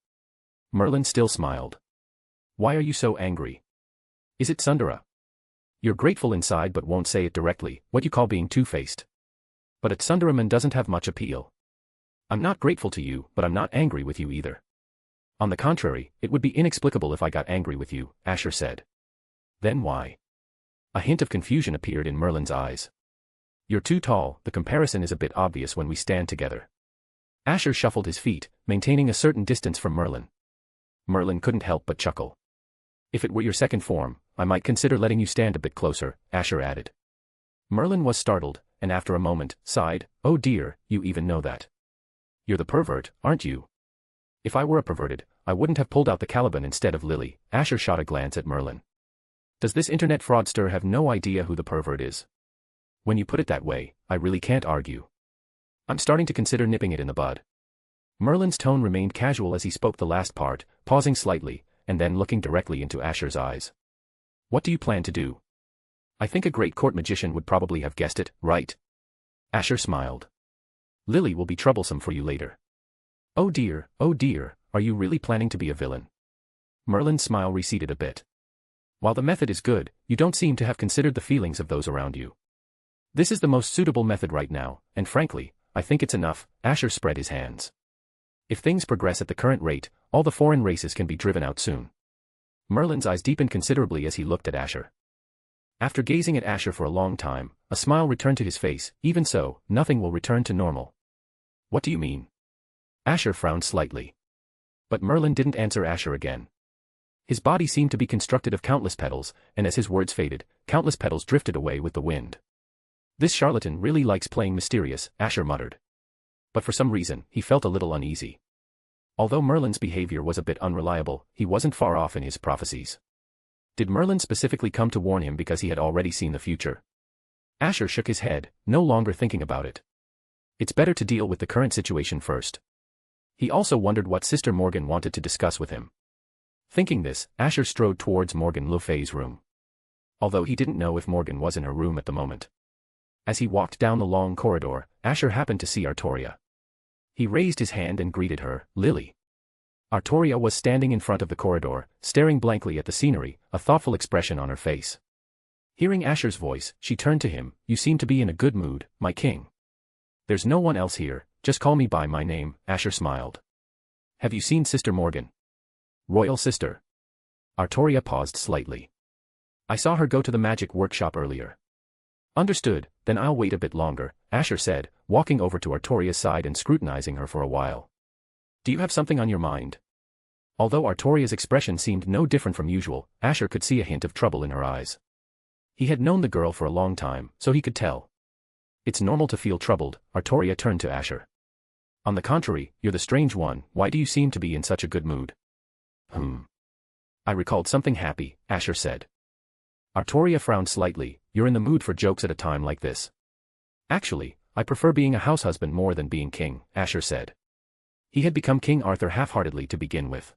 Merlin still smiled. Why are you so angry? Is it Sundara? You're grateful inside but won't say it directly, what you call being two-faced. But a Sundaraman doesn't have much appeal. I'm not grateful to you, but I'm not angry with you either. On the contrary, it would be inexplicable if I got angry with you, Asher said. Then why? A hint of confusion appeared in Merlin's eyes. You're too tall, the comparison is a bit obvious when we stand together. Asher shuffled his feet, maintaining a certain distance from Merlin. Merlin couldn't help but chuckle. If it were your second form, I might consider letting you stand a bit closer, Asher added. Merlin was startled, and after a moment, sighed, oh dear, you even know that. You're the pervert, aren't you? If I were a perverted, I wouldn't have pulled out the Caliban instead of Lily, Asher shot a glance at Merlin. Does this internet fraudster have no idea who the pervert is? When you put it that way, I really can't argue. I'm starting to consider nipping it in the bud. Merlin's tone remained casual as he spoke the last part, pausing slightly, and then looking directly into Asher's eyes. What do you plan to do? I think a great court magician would probably have guessed it, right? Asher smiled. Lily will be troublesome for you later. Oh dear, are you really planning to be a villain? Merlin's smile receded a bit. While the method is good, you don't seem to have considered the feelings of those around you. This is the most suitable method right now, and frankly, I think it's enough, Asher spread his hands. If things progress at the current rate, all the foreign races can be driven out soon. Merlin's eyes deepened considerably as he looked at Asher. After gazing at Asher for a long time, a smile returned to his face. Even so, nothing will return to normal. What do you mean? Asher frowned slightly. But Merlin didn't answer Asher again. His body seemed to be constructed of countless petals, and as his words faded, countless petals drifted away with the wind. This charlatan really likes playing mysterious, Asher muttered. But for some reason, he felt a little uneasy. Although Merlin's behavior was a bit unreliable, he wasn't far off in his prophecies. Did Merlin specifically come to warn him because he had already seen the future? Asher shook his head, no longer thinking about it. It's better to deal with the current situation first. He also wondered what Sister Morgan wanted to discuss with him. Thinking this, Asher strode towards Morgan le Fay's room. Although he didn't know if Morgan was in her room at the moment. As he walked down the long corridor, Asher happened to see Artoria. He raised his hand and greeted her, Lily. Artoria was standing in front of the corridor, staring blankly at the scenery, a thoughtful expression on her face. Hearing Asher's voice, she turned to him, You seem to be in a good mood, my king. There's no one else here, just call me by my name, Asher smiled. Have you seen Sister Morgan? Royal sister. Artoria paused slightly. I saw her go to the magic workshop earlier. Understood, then I'll wait a bit longer, Asher said, walking over to Artoria's side and scrutinizing her for a while. Do you have something on your mind? Although Artoria's expression seemed no different from usual, Asher could see a hint of trouble in her eyes. He had known the girl for a long time, so he could tell. It's normal to feel troubled, Artoria turned to Asher. On the contrary, you're the strange one, why do you seem to be in such a good mood? I recalled something happy, Asher said. Artoria frowned slightly, you're in the mood for jokes at a time like this. Actually, I prefer being a house husband more than being king, Asher said. He had become King Arthur half-heartedly to begin with.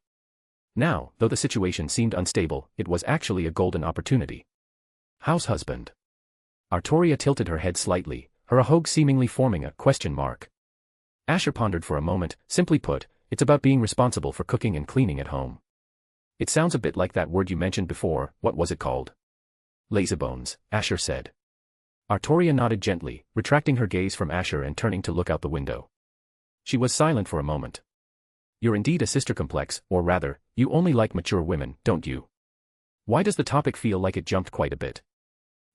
Now, though the situation seemed unstable, it was actually a golden opportunity. House husband. Artoria tilted her head slightly, her ahogue seemingly forming a question mark. Asher pondered for a moment, simply put, it's about being responsible for cooking and cleaning at home. It sounds a bit like that word you mentioned before, what was it called? Lazybones, Asher said. Artoria nodded gently, retracting her gaze from Asher and turning to look out the window. She was silent for a moment. You're indeed a sister complex, or rather, you only like mature women, don't you? Why does the topic feel like it jumped quite a bit?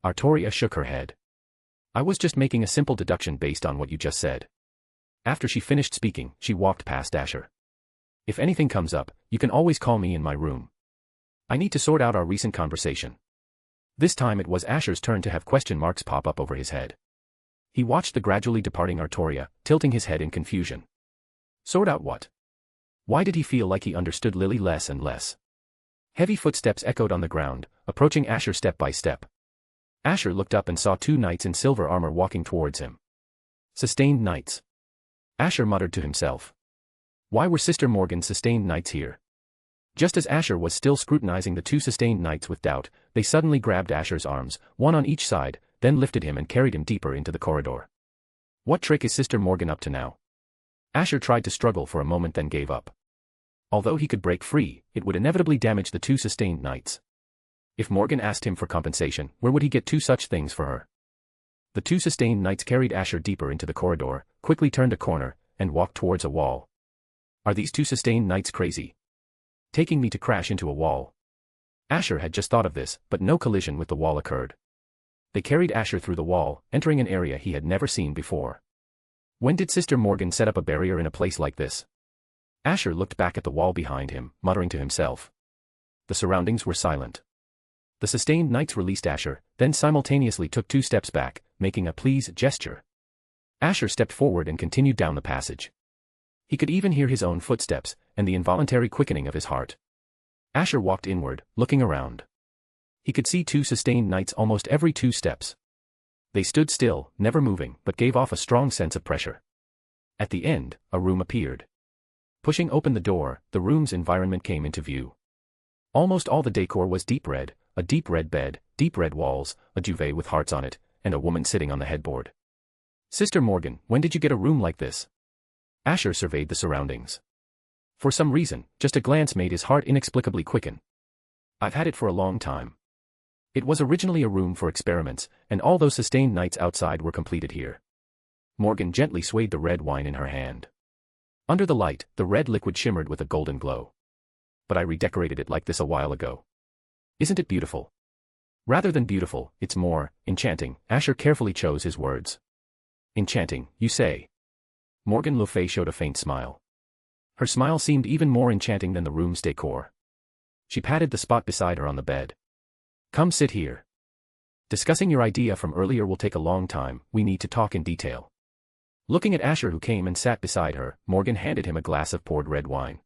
Artoria shook her head. I was just making a simple deduction based on what you just said. After she finished speaking, she walked past Asher. If anything comes up, you can always call me in my room. I need to sort out our recent conversation. This time it was Asher's turn to have question marks pop up over his head. He watched the gradually departing Artoria, tilting his head in confusion. Sort out what? Why did he feel like he understood Lily less and less? Heavy footsteps echoed on the ground, approaching Asher step by step. Asher looked up and saw two knights in silver armor walking towards him. Sustained knights. Asher muttered to himself. Why were Sister Morgan's sustained knights here? Just as Asher was still scrutinizing the two sustained knights with doubt, they suddenly grabbed Asher's arms, one on each side, then lifted him and carried him deeper into the corridor. What trick is Sister Morgan up to now? Asher tried to struggle for a moment then gave up. Although he could break free, it would inevitably damage the two sustained knights. If Morgan asked him for compensation, where would he get two such things for her? The two sustained knights carried Asher deeper into the corridor, quickly turned a corner, and walked towards a wall. Are these two sustained knights crazy? Taking me to crash into a wall. Asher had just thought of this, but no collision with the wall occurred. They carried Asher through the wall, entering an area he had never seen before. When did Sister Morgan set up a barrier in a place like this? Asher looked back at the wall behind him, muttering to himself. The surroundings were silent. The sustained knights released Asher, then simultaneously took 2 steps back, making a please gesture. Asher stepped forward and continued down the passage. He could even hear his own footsteps, and the involuntary quickening of his heart. Asher walked inward, looking around. He could see 2 sustained knights almost every 2 steps. They stood still, never moving, but gave off a strong sense of pressure. At the end, a room appeared. Pushing open the door, the room's environment came into view. Almost all the decor was deep red, a deep red bed, deep red walls, a duvet with hearts on it, and a woman sitting on the headboard. Sister Morgan, when did you get a room like this? Asher surveyed the surroundings. For some reason, just a glance made his heart inexplicably quicken. I've had it for a long time. It was originally a room for experiments, and all those sustained nights outside were completed here. Morgan gently swayed the red wine in her hand. Under the light, the red liquid shimmered with a golden glow. But I redecorated it like this a while ago. Isn't it beautiful? Rather than beautiful, it's more enchanting. Asher carefully chose his words. Enchanting, you say? Morgan le Fay showed a faint smile. Her smile seemed even more enchanting than the room's decor. She patted the spot beside her on the bed. Come sit here. Discussing your idea from earlier will take a long time, we need to talk in detail. Looking at Asher who came and sat beside her, Morgan handed him a glass of poured red wine.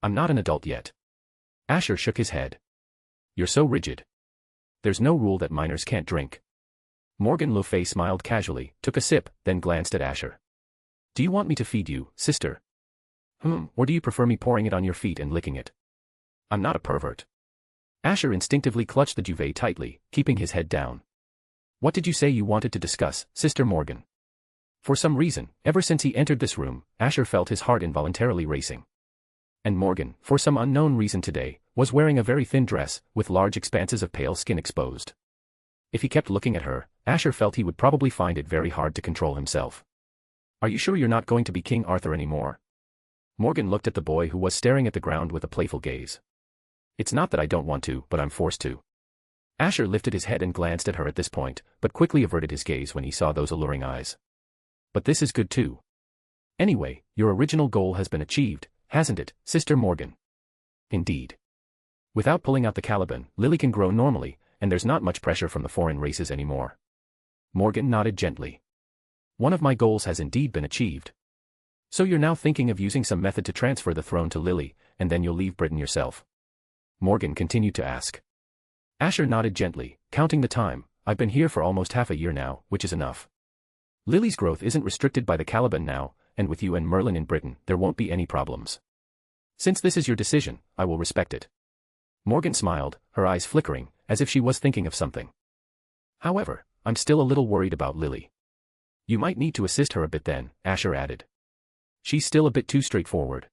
I'm not an adult yet. Asher shook his head. You're so rigid. There's no rule that minors can't drink. Morgan le Fay smiled casually, took a sip, then glanced at Asher. Do you want me to feed you, sister? Or do you prefer me pouring it on your feet and licking it? I'm not a pervert. Asher instinctively clutched the duvet tightly, keeping his head down. What did you say you wanted to discuss, Sister Morgan? For some reason, ever since he entered this room, Asher felt his heart involuntarily racing. And Morgan, for some unknown reason today, was wearing a very thin dress, with large expanses of pale skin exposed. If he kept looking at her, Asher felt he would probably find it very hard to control himself. Are you sure you're not going to be King Arthur anymore? Morgan looked at the boy who was staring at the ground with a playful gaze. It's not that I don't want to, but I'm forced to. Asher lifted his head and glanced at her at this point, but quickly averted his gaze when he saw those alluring eyes. But this is good too. Anyway, your original goal has been achieved, hasn't it, Sister Morgan? Indeed. Without pulling out the Caliban, Lily can grow normally, and there's not much pressure from the foreign races anymore. Morgan nodded gently. One of my goals has indeed been achieved. So you're now thinking of using some method to transfer the throne to Lily, and then you'll leave Britain yourself? Morgan continued to ask. Asher nodded gently, counting the time. I've been here for almost half a year now, which is enough. Lily's growth isn't restricted by the Caliban now, and with you and Merlin in Britain, there won't be any problems. Since this is your decision, I will respect it. Morgan smiled, her eyes flickering, as if she was thinking of something. However, I'm still a little worried about Lily. You might need to assist her a bit then, Asher added. She's still a bit too straightforward.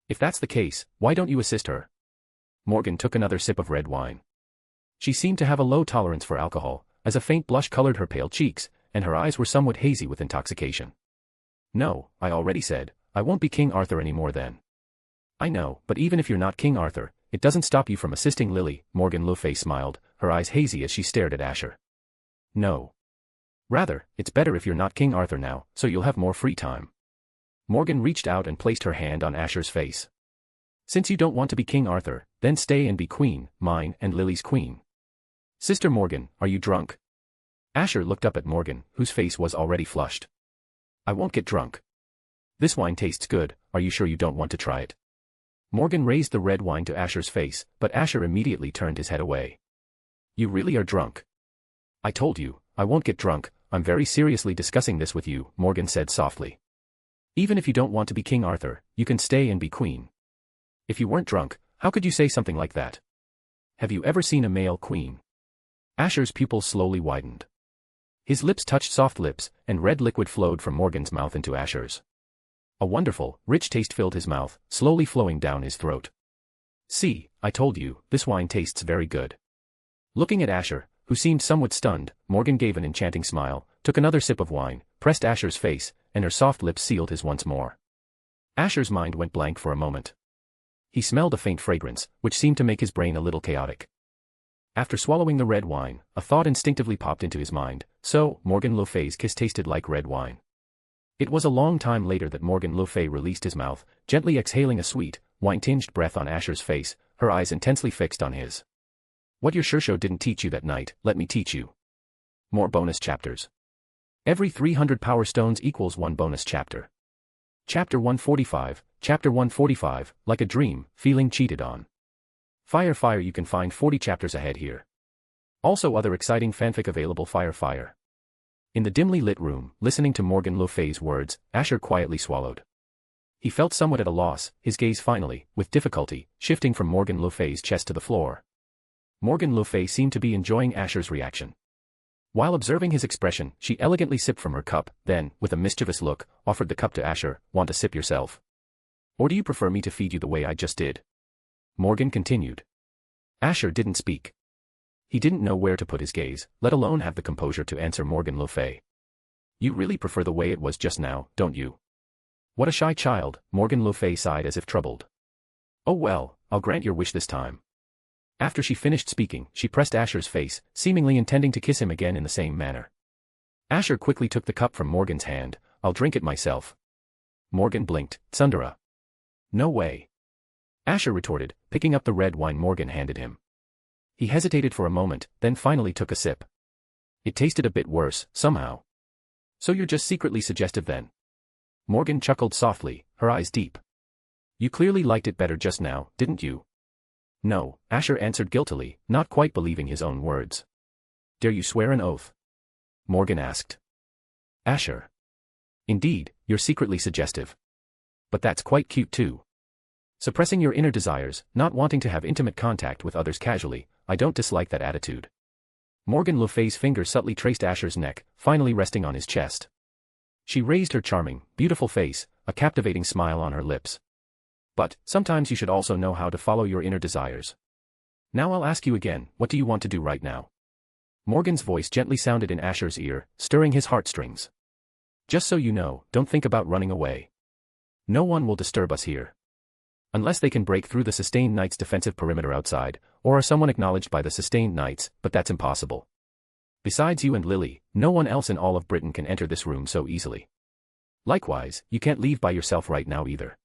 If that's the case, why don't you assist her? Morgan took another sip of red wine. She seemed to have a low tolerance for alcohol, as a faint blush colored her pale cheeks, and her eyes were somewhat hazy with intoxication. No, I already said, I won't be King Arthur anymore then. I know, but even if you're not King Arthur, it doesn't stop you from assisting Lily, Morgan le Fay smiled, her eyes hazy as she stared at Asher. No. Rather, it's better if you're not King Arthur now, so you'll have more free time. Morgan reached out and placed her hand on Asher's face. Since you don't want to be King Arthur, then stay and be queen, mine and Lily's queen. Sister Morgan, are you drunk? Asher looked up at Morgan, whose face was already flushed. I won't get drunk. This wine tastes good, are you sure you don't want to try it? Morgan raised the red wine to Asher's face, but Asher immediately turned his head away. You really are drunk. I told you, I won't get drunk, I'm very seriously discussing this with you, Morgan said softly. Even if you don't want to be King Arthur, you can stay and be queen. If you weren't drunk, how could you say something like that? Have you ever seen a male queen? Asher's pupils slowly widened. His lips touched soft lips, and red liquid flowed from Morgan's mouth into Asher's. A wonderful, rich taste filled his mouth, slowly flowing down his throat. See, I told you, this wine tastes very good. Looking at Asher, who seemed somewhat stunned, Morgan gave an enchanting smile, took another sip of wine, pressed Asher's face, and her soft lips sealed his once more. Asher's mind went blank for a moment. He smelled a faint fragrance, which seemed to make his brain a little chaotic. After swallowing the red wine, a thought instinctively popped into his mind, so, Morgan le Fay's kiss tasted like red wine. It was a long time later that Morgan le Fay released his mouth, gently exhaling a sweet, wine-tinged breath on Asher's face, her eyes intensely fixed on his. What your Shishou didn't teach you that night, let me teach you. More bonus chapters. Every 300 power stones equals 1 bonus chapter. Chapter 145, Chapter 145, Like a Dream, Feeling Cheated On. Fire, you can find 40 chapters ahead here. Also other exciting fanfic available. Fire. In the dimly lit room, listening to Morgan le Fay's words, Asher quietly swallowed. He felt somewhat at a loss, his gaze finally, with difficulty, shifting from Morgan le Fay's chest to the floor. Morgan le Fay seemed to be enjoying Asher's reaction. While observing his expression, she elegantly sipped from her cup, then, with a mischievous look, offered the cup to Asher. Want a sip yourself? Or do you prefer me to feed you the way I just did? Morgan continued. Asher didn't speak. He didn't know where to put his gaze, let alone have the composure to answer Morgan le Fay. You really prefer the way it was just now, don't you? What a shy child, Morgan le Fay sighed as if troubled. Oh well, I'll grant your wish this time. After she finished speaking, she pressed Asher's face, seemingly intending to kiss him again in the same manner. Asher quickly took the cup from Morgan's hand. I'll drink it myself. Morgan blinked. Tsundere. No way. Asher retorted, picking up the red wine Morgan handed him. He hesitated for a moment, then finally took a sip. It tasted a bit worse, somehow. So you're just secretly suggestive then? Morgan chuckled softly, her eyes deep. You clearly liked it better just now, didn't you? No, Asher answered guiltily, not quite believing his own words. Dare you swear an oath? Morgan asked. Asher. Indeed, you're secretly suggestive. But that's quite cute too. Suppressing your inner desires, not wanting to have intimate contact with others casually, I don't dislike that attitude. Morgan le Fay's finger subtly traced Asher's neck, finally resting on his chest. She raised her charming, beautiful face, a captivating smile on her lips. But, sometimes you should also know how to follow your inner desires. Now I'll ask you again, what do you want to do right now? Morgan's voice gently sounded in Asher's ear, stirring his heartstrings. Just so you know, don't think about running away. No one will disturb us here. Unless they can break through the Sustained Knight's defensive perimeter outside, or are someone acknowledged by the Sustained Knights, but that's impossible. Besides you and Lily, no one else in all of Britain can enter this room so easily. Likewise, you can't leave by yourself right now either.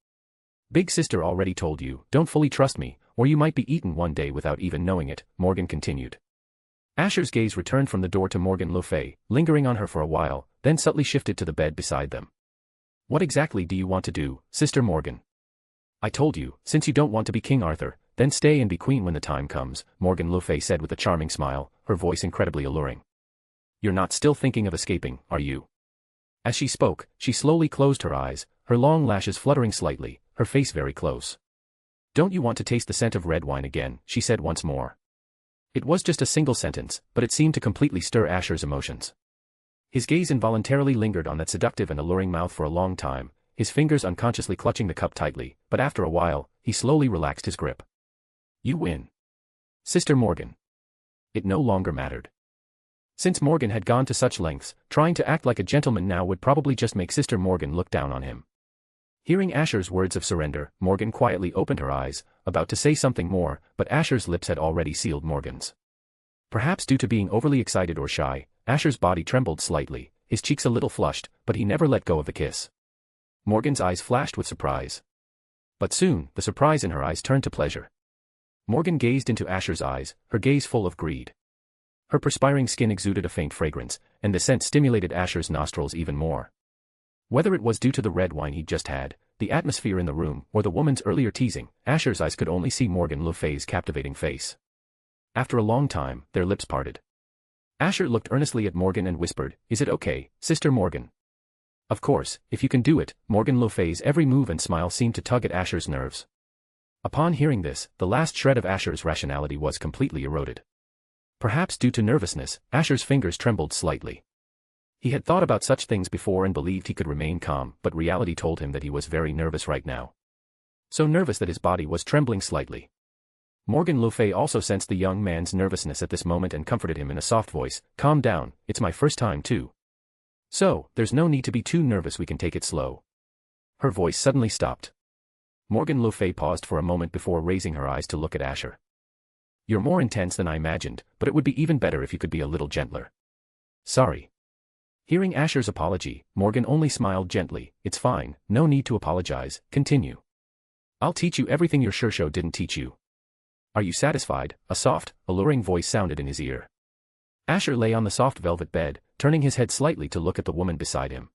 Big sister already told you, don't fully trust me, or you might be eaten one day without even knowing it, Morgan continued. Asher's gaze returned from the door to Morgan le Fay, lingering on her for a while, then subtly shifted to the bed beside them. What exactly do you want to do, Sister Morgan? I told you, since you don't want to be King Arthur, then stay and be queen when the time comes, Morgan le Fay said with a charming smile, her voice incredibly alluring. You're not still thinking of escaping, are you? As she spoke, she slowly closed her eyes, her long lashes fluttering slightly, her face very close. Don't you want to taste the scent of red wine again, she said once more. It was just a single sentence, but it seemed to completely stir Asher's emotions. His gaze involuntarily lingered on that seductive and alluring mouth for a long time, his fingers unconsciously clutching the cup tightly, but after a while, he slowly relaxed his grip. You win. Sister Morgan. It no longer mattered. Since Morgan had gone to such lengths, trying to act like a gentleman now would probably just make Sister Morgan look down on him. Hearing Asher's words of surrender, Morgan quietly opened her eyes, about to say something more, but Asher's lips had already sealed Morgan's. Perhaps due to being overly excited or shy, Asher's body trembled slightly, his cheeks a little flushed, but he never let go of the kiss. Morgan's eyes flashed with surprise. But soon, the surprise in her eyes turned to pleasure. Morgan gazed into Asher's eyes, her gaze full of greed. Her perspiring skin exuded a faint fragrance, and the scent stimulated Asher's nostrils even more. Whether it was due to the red wine he'd just had, the atmosphere in the room, or the woman's earlier teasing, Asher's eyes could only see Morgan le Fay's captivating face. After a long time, their lips parted. Asher looked earnestly at Morgan and whispered, "Is it okay, Sister Morgan?" Of course, if you can do it, Morgan le Fay's every move and smile seemed to tug at Asher's nerves. Upon hearing this, the last shred of Asher's rationality was completely eroded. Perhaps due to nervousness, Asher's fingers trembled slightly. He had thought about such things before and believed he could remain calm, but reality told him that he was very nervous right now. So nervous that his body was trembling slightly. Morgan le Fay also sensed the young man's nervousness at this moment and comforted him in a soft voice, "Calm down, it's my first time too. So, there's no need to be too nervous, we can take it slow." Her voice suddenly stopped. Morgan le Fay paused for a moment before raising her eyes to look at Asher. "You're more intense than I imagined, but it would be even better if you could be a little gentler." "Sorry." Hearing Asher's apology, Morgan only smiled gently. "It's fine, no need to apologize, continue. I'll teach you everything your Shishou didn't teach you." "Are you satisfied?" A soft, alluring voice sounded in his ear. Asher lay on the soft velvet bed, turning his head slightly to look at the woman beside him.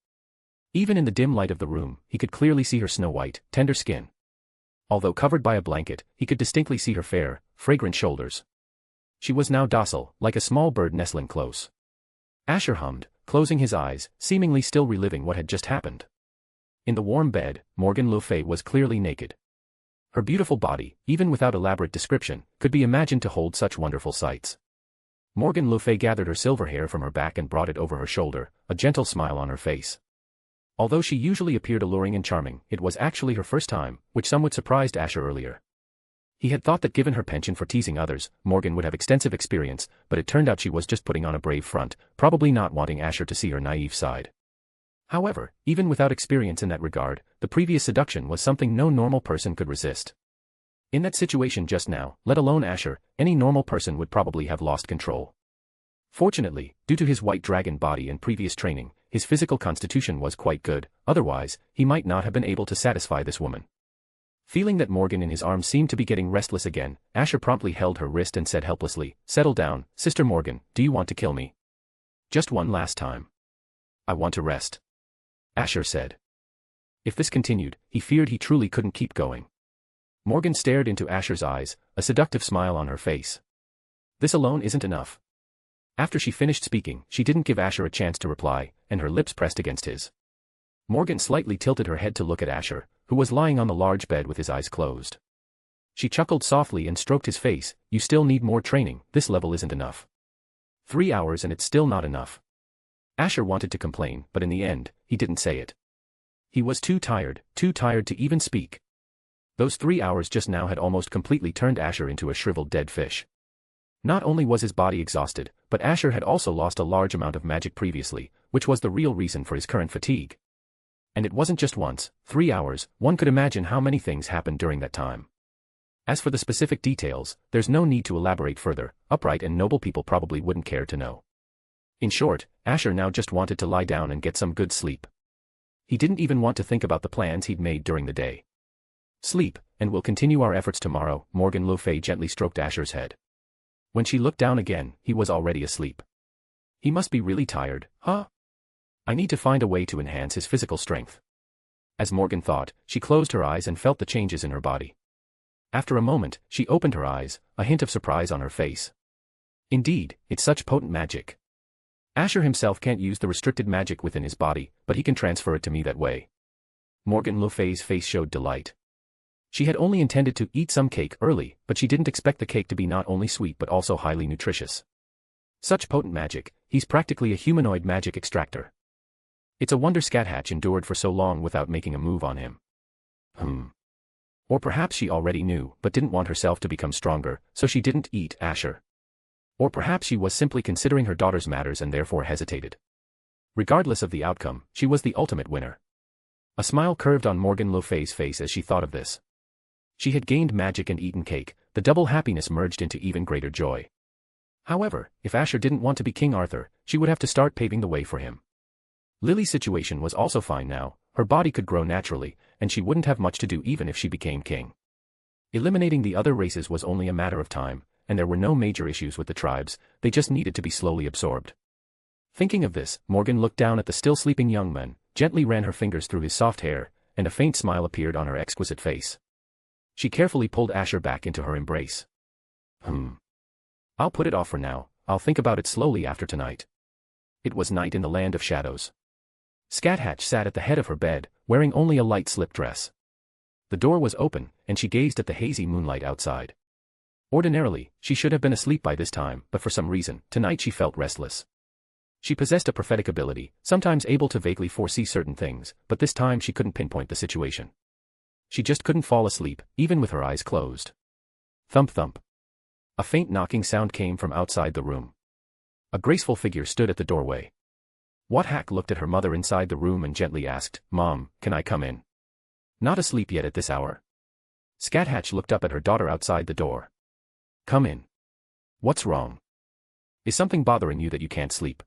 Even in the dim light of the room, he could clearly see her snow-white, tender skin. Although covered by a blanket, he could distinctly see her fair, fragrant shoulders. She was now docile, like a small bird nestling close. Asher hummed, closing his eyes, seemingly still reliving what had just happened. In the warm bed, Morgan le Fay was clearly naked. Her beautiful body, even without elaborate description, could be imagined to hold such wonderful sights. Morgan le Fay gathered her silver hair from her back and brought it over her shoulder, a gentle smile on her face. Although she usually appeared alluring and charming, it was actually her first time, which somewhat surprised Asher earlier. He had thought that given her penchant for teasing others, Morgan would have extensive experience, but it turned out she was just putting on a brave front, probably not wanting Asher to see her naive side. However, even without experience in that regard, the previous seduction was something no normal person could resist. In that situation just now, let alone Asher, any normal person would probably have lost control. Fortunately, due to his white dragon body and previous training, his physical constitution was quite good, otherwise, he might not have been able to satisfy this woman. Feeling that Morgan in his arms seemed to be getting restless again, Asher promptly held her wrist and said helplessly, "Settle down, Sister Morgan, do you want to kill me? Just one last time." "I want to rest," Asher said. If this continued, he feared he truly couldn't keep going. Morgan stared into Asher's eyes, a seductive smile on her face. This alone isn't enough. After she finished speaking, she didn't give Asher a chance to reply, and her lips pressed against his. Morgan slightly tilted her head to look at Asher, who was lying on the large bed with his eyes closed. She chuckled softly and stroked his face. "You still need more training, this level isn't enough. 3 hours and it's still not enough." Asher wanted to complain, but in the end, he didn't say it. He was too tired to even speak. Those 3 hours just now had almost completely turned Asher into a shriveled dead fish. Not only was his body exhausted, but Asher had also lost a large amount of magic previously, which was the real reason for his current fatigue. And it wasn't just once, 3 hours, one could imagine how many things happened during that time. As for the specific details, there's no need to elaborate further, upright and noble people probably wouldn't care to know. In short, Asher now just wanted to lie down and get some good sleep. He didn't even want to think about the plans he'd made during the day. "Sleep, and we'll continue our efforts tomorrow," Morgan le Fay gently stroked Asher's head. When she looked down again, he was already asleep. He must be really tired, huh? I need to find a way to enhance his physical strength. As Morgan thought, she closed her eyes and felt the changes in her body. After a moment, she opened her eyes, a hint of surprise on her face. Indeed, it's such potent magic. Asher himself can't use the restricted magic within his body, but he can transfer it to me that way. Morgan le Fay's face showed delight. She had only intended to eat some cake early, but she didn't expect the cake to be not only sweet but also highly nutritious. Such potent magic, he's practically a humanoid magic extractor. It's a wonder Scáthach endured for so long without making a move on him. Or perhaps she already knew but didn't want herself to become stronger, so she didn't eat Asher. Or perhaps she was simply considering her daughter's matters and therefore hesitated. Regardless of the outcome, she was the ultimate winner. A smile curved on Morgan le Fay's face as she thought of this. She had gained magic and eaten cake, the double happiness merged into even greater joy. However, if Asher didn't want to be King Arthur, she would have to start paving the way for him. Lily's situation was also fine now, her body could grow naturally, and she wouldn't have much to do even if she became king. Eliminating the other races was only a matter of time, and there were no major issues with the tribes, they just needed to be slowly absorbed. Thinking of this, Morgan looked down at the still sleeping young man, gently ran her fingers through his soft hair, and a faint smile appeared on her exquisite face. She carefully pulled Asher back into her embrace. I'll put it off for now, I'll think about it slowly after tonight. It was night in the land of shadows. Scáthach sat at the head of her bed, wearing only a light slip dress. The door was open, and she gazed at the hazy moonlight outside. Ordinarily, she should have been asleep by this time, but for some reason, tonight she felt restless. She possessed a prophetic ability, sometimes able to vaguely foresee certain things, but this time she couldn't pinpoint the situation. She just couldn't fall asleep, even with her eyes closed. Thump thump. A faint knocking sound came from outside the room. A graceful figure stood at the doorway. Scáthach looked at her mother inside the room and gently asked, "Mom, can I come in?" Not asleep yet at this hour. Scáthach looked up at her daughter outside the door. "Come in. What's wrong? Is something bothering you that you can't sleep?"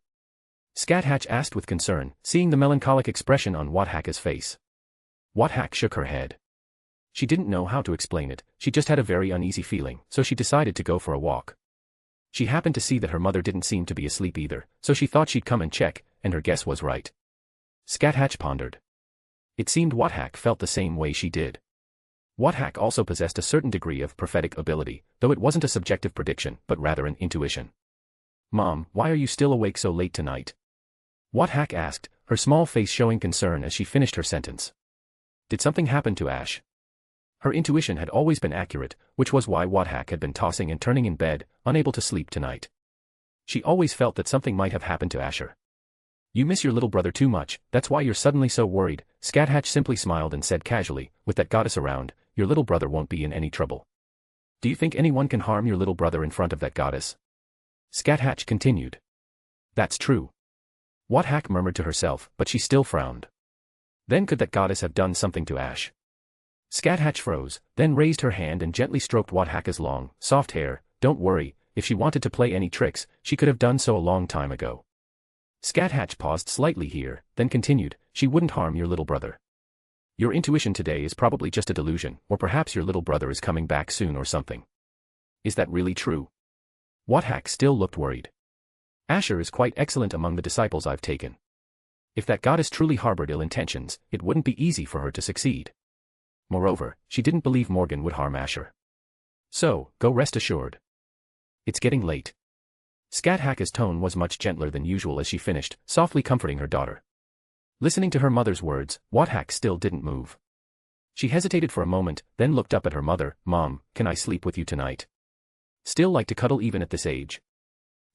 Scáthach asked with concern, seeing the melancholic expression on Scáthach's face. Scáthach shook her head. She didn't know how to explain it, she just had a very uneasy feeling, so she decided to go for a walk. She happened to see that her mother didn't seem to be asleep either, so she thought she'd come and check, and her guess was right. Scáthach pondered. It seemed Scáthach felt the same way she did. Scáthach also possessed a certain degree of prophetic ability, though it wasn't a subjective prediction, but rather an intuition. "Mom, why are you still awake so late tonight?" Scáthach asked, her small face showing concern as she finished her sentence. Did something happen to Ash? Her intuition had always been accurate, which was why Scáthach had been tossing and turning in bed, unable to sleep tonight. She always felt that something might have happened to Asher. "You miss your little brother too much, that's why you're suddenly so worried," Scáthach simply smiled and said casually, "With that goddess around, your little brother won't be in any trouble." "Do you think anyone can harm your little brother in front of that goddess?" Scáthach continued. "That's true." Scáthach murmured to herself, but she still frowned. Then could that goddess have done something to Ash? Scáthach froze, then raised her hand and gently stroked Scáthach's long, soft hair. "Don't worry, if she wanted to play any tricks, she could have done so a long time ago." Scáthach paused slightly here, then continued, "She wouldn't harm your little brother. Your intuition today is probably just a delusion, or perhaps your little brother is coming back soon or something." "Is that really true?" Scáthach still looked worried. "Asher is quite excellent among the disciples I've taken. If that goddess truly harbored ill intentions, it wouldn't be easy for her to succeed. Moreover, she didn't believe Morgan would harm Asher. So, go rest assured. It's getting late." Scáthach's tone was much gentler than usual as she finished, softly comforting her daughter. Listening to her mother's words, Scáthach still didn't move. She hesitated for a moment, then looked up at her mother. "Mom, can I sleep with you tonight? Still like to cuddle even at this age?"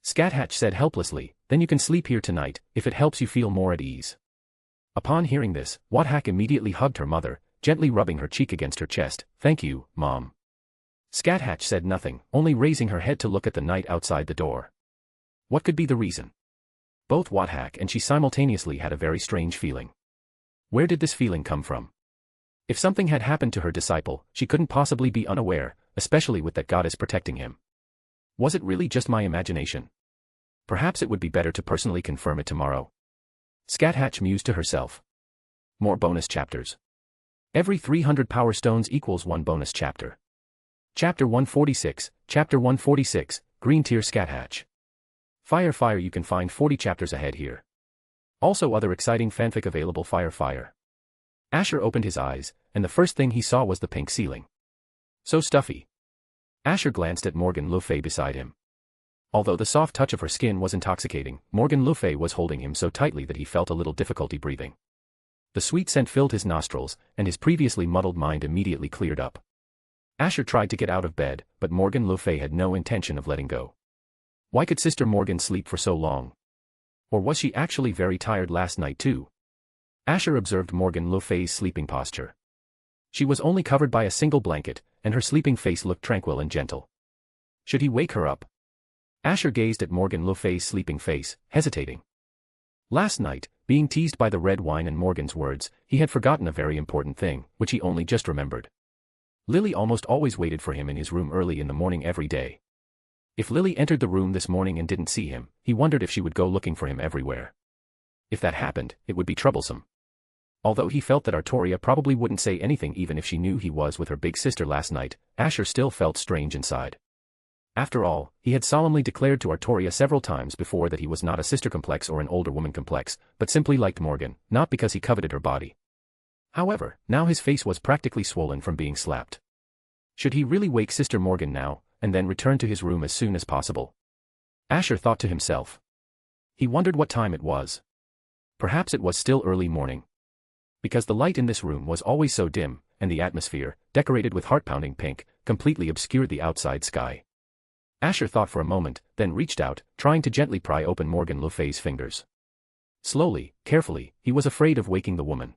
Scáthach said helplessly, "Then you can sleep here tonight, if it helps you feel more at ease." Upon hearing this, Scáthach immediately hugged her mother, gently rubbing her cheek against her chest. "Thank you, Mom." Scáthach said nothing, only raising her head to look at the night outside the door. What could be the reason? Both Scáthach and she simultaneously had a very strange feeling. Where did this feeling come from? If something had happened to her disciple, she couldn't possibly be unaware, especially with that goddess protecting him. Was it really just my imagination? Perhaps it would be better to personally confirm it tomorrow. Scáthach mused to herself. More bonus chapters. Every 300 power stones equals 1 bonus chapter. Chapter 146, Chapter 146, Green Tier Scáthach. Fire, you can find 40 chapters ahead here. Also other exciting fanfic available. Fire. Asher opened his eyes, and the first thing he saw was the pink ceiling. So stuffy. Asher glanced at Morgan le Fay beside him. Although the soft touch of her skin was intoxicating, Morgan le Fay was holding him so tightly that he felt a little difficulty breathing. The sweet scent filled his nostrils, and his previously muddled mind immediately cleared up. Asher tried to get out of bed, but Morgan le Fay had no intention of letting go. Why could Sister Morgan sleep for so long? Or was she actually very tired last night too? Asher observed Morgan le Fay's sleeping posture. She was only covered by a single blanket, and her sleeping face looked tranquil and gentle. Should he wake her up? Asher gazed at Morgan le Fay's sleeping face, hesitating. Last night, being teased by the red wine and Morgan's words, he had forgotten a very important thing, which he only just remembered. Lily almost always waited for him in his room early in the morning every day. If Lily entered the room this morning and didn't see him, he wondered if she would go looking for him everywhere. If that happened, it would be troublesome. Although he felt that Artoria probably wouldn't say anything even if she knew he was with her big sister last night, Asher still felt strange inside. After all, he had solemnly declared to Artoria several times before that he was not a sister complex or an older woman complex, but simply liked Morgan, not because he coveted her body. However, now his face was practically swollen from being slapped. Should he really wake Sister Morgan now, and then return to his room as soon as possible? Asher thought to himself. He wondered what time it was. Perhaps it was still early morning. Because the light in this room was always so dim, and the atmosphere, decorated with heart-pounding pink, completely obscured the outside sky. Asher thought for a moment, then reached out, trying to gently pry open Morgan le Fay's fingers. Slowly, carefully, he was afraid of waking the woman.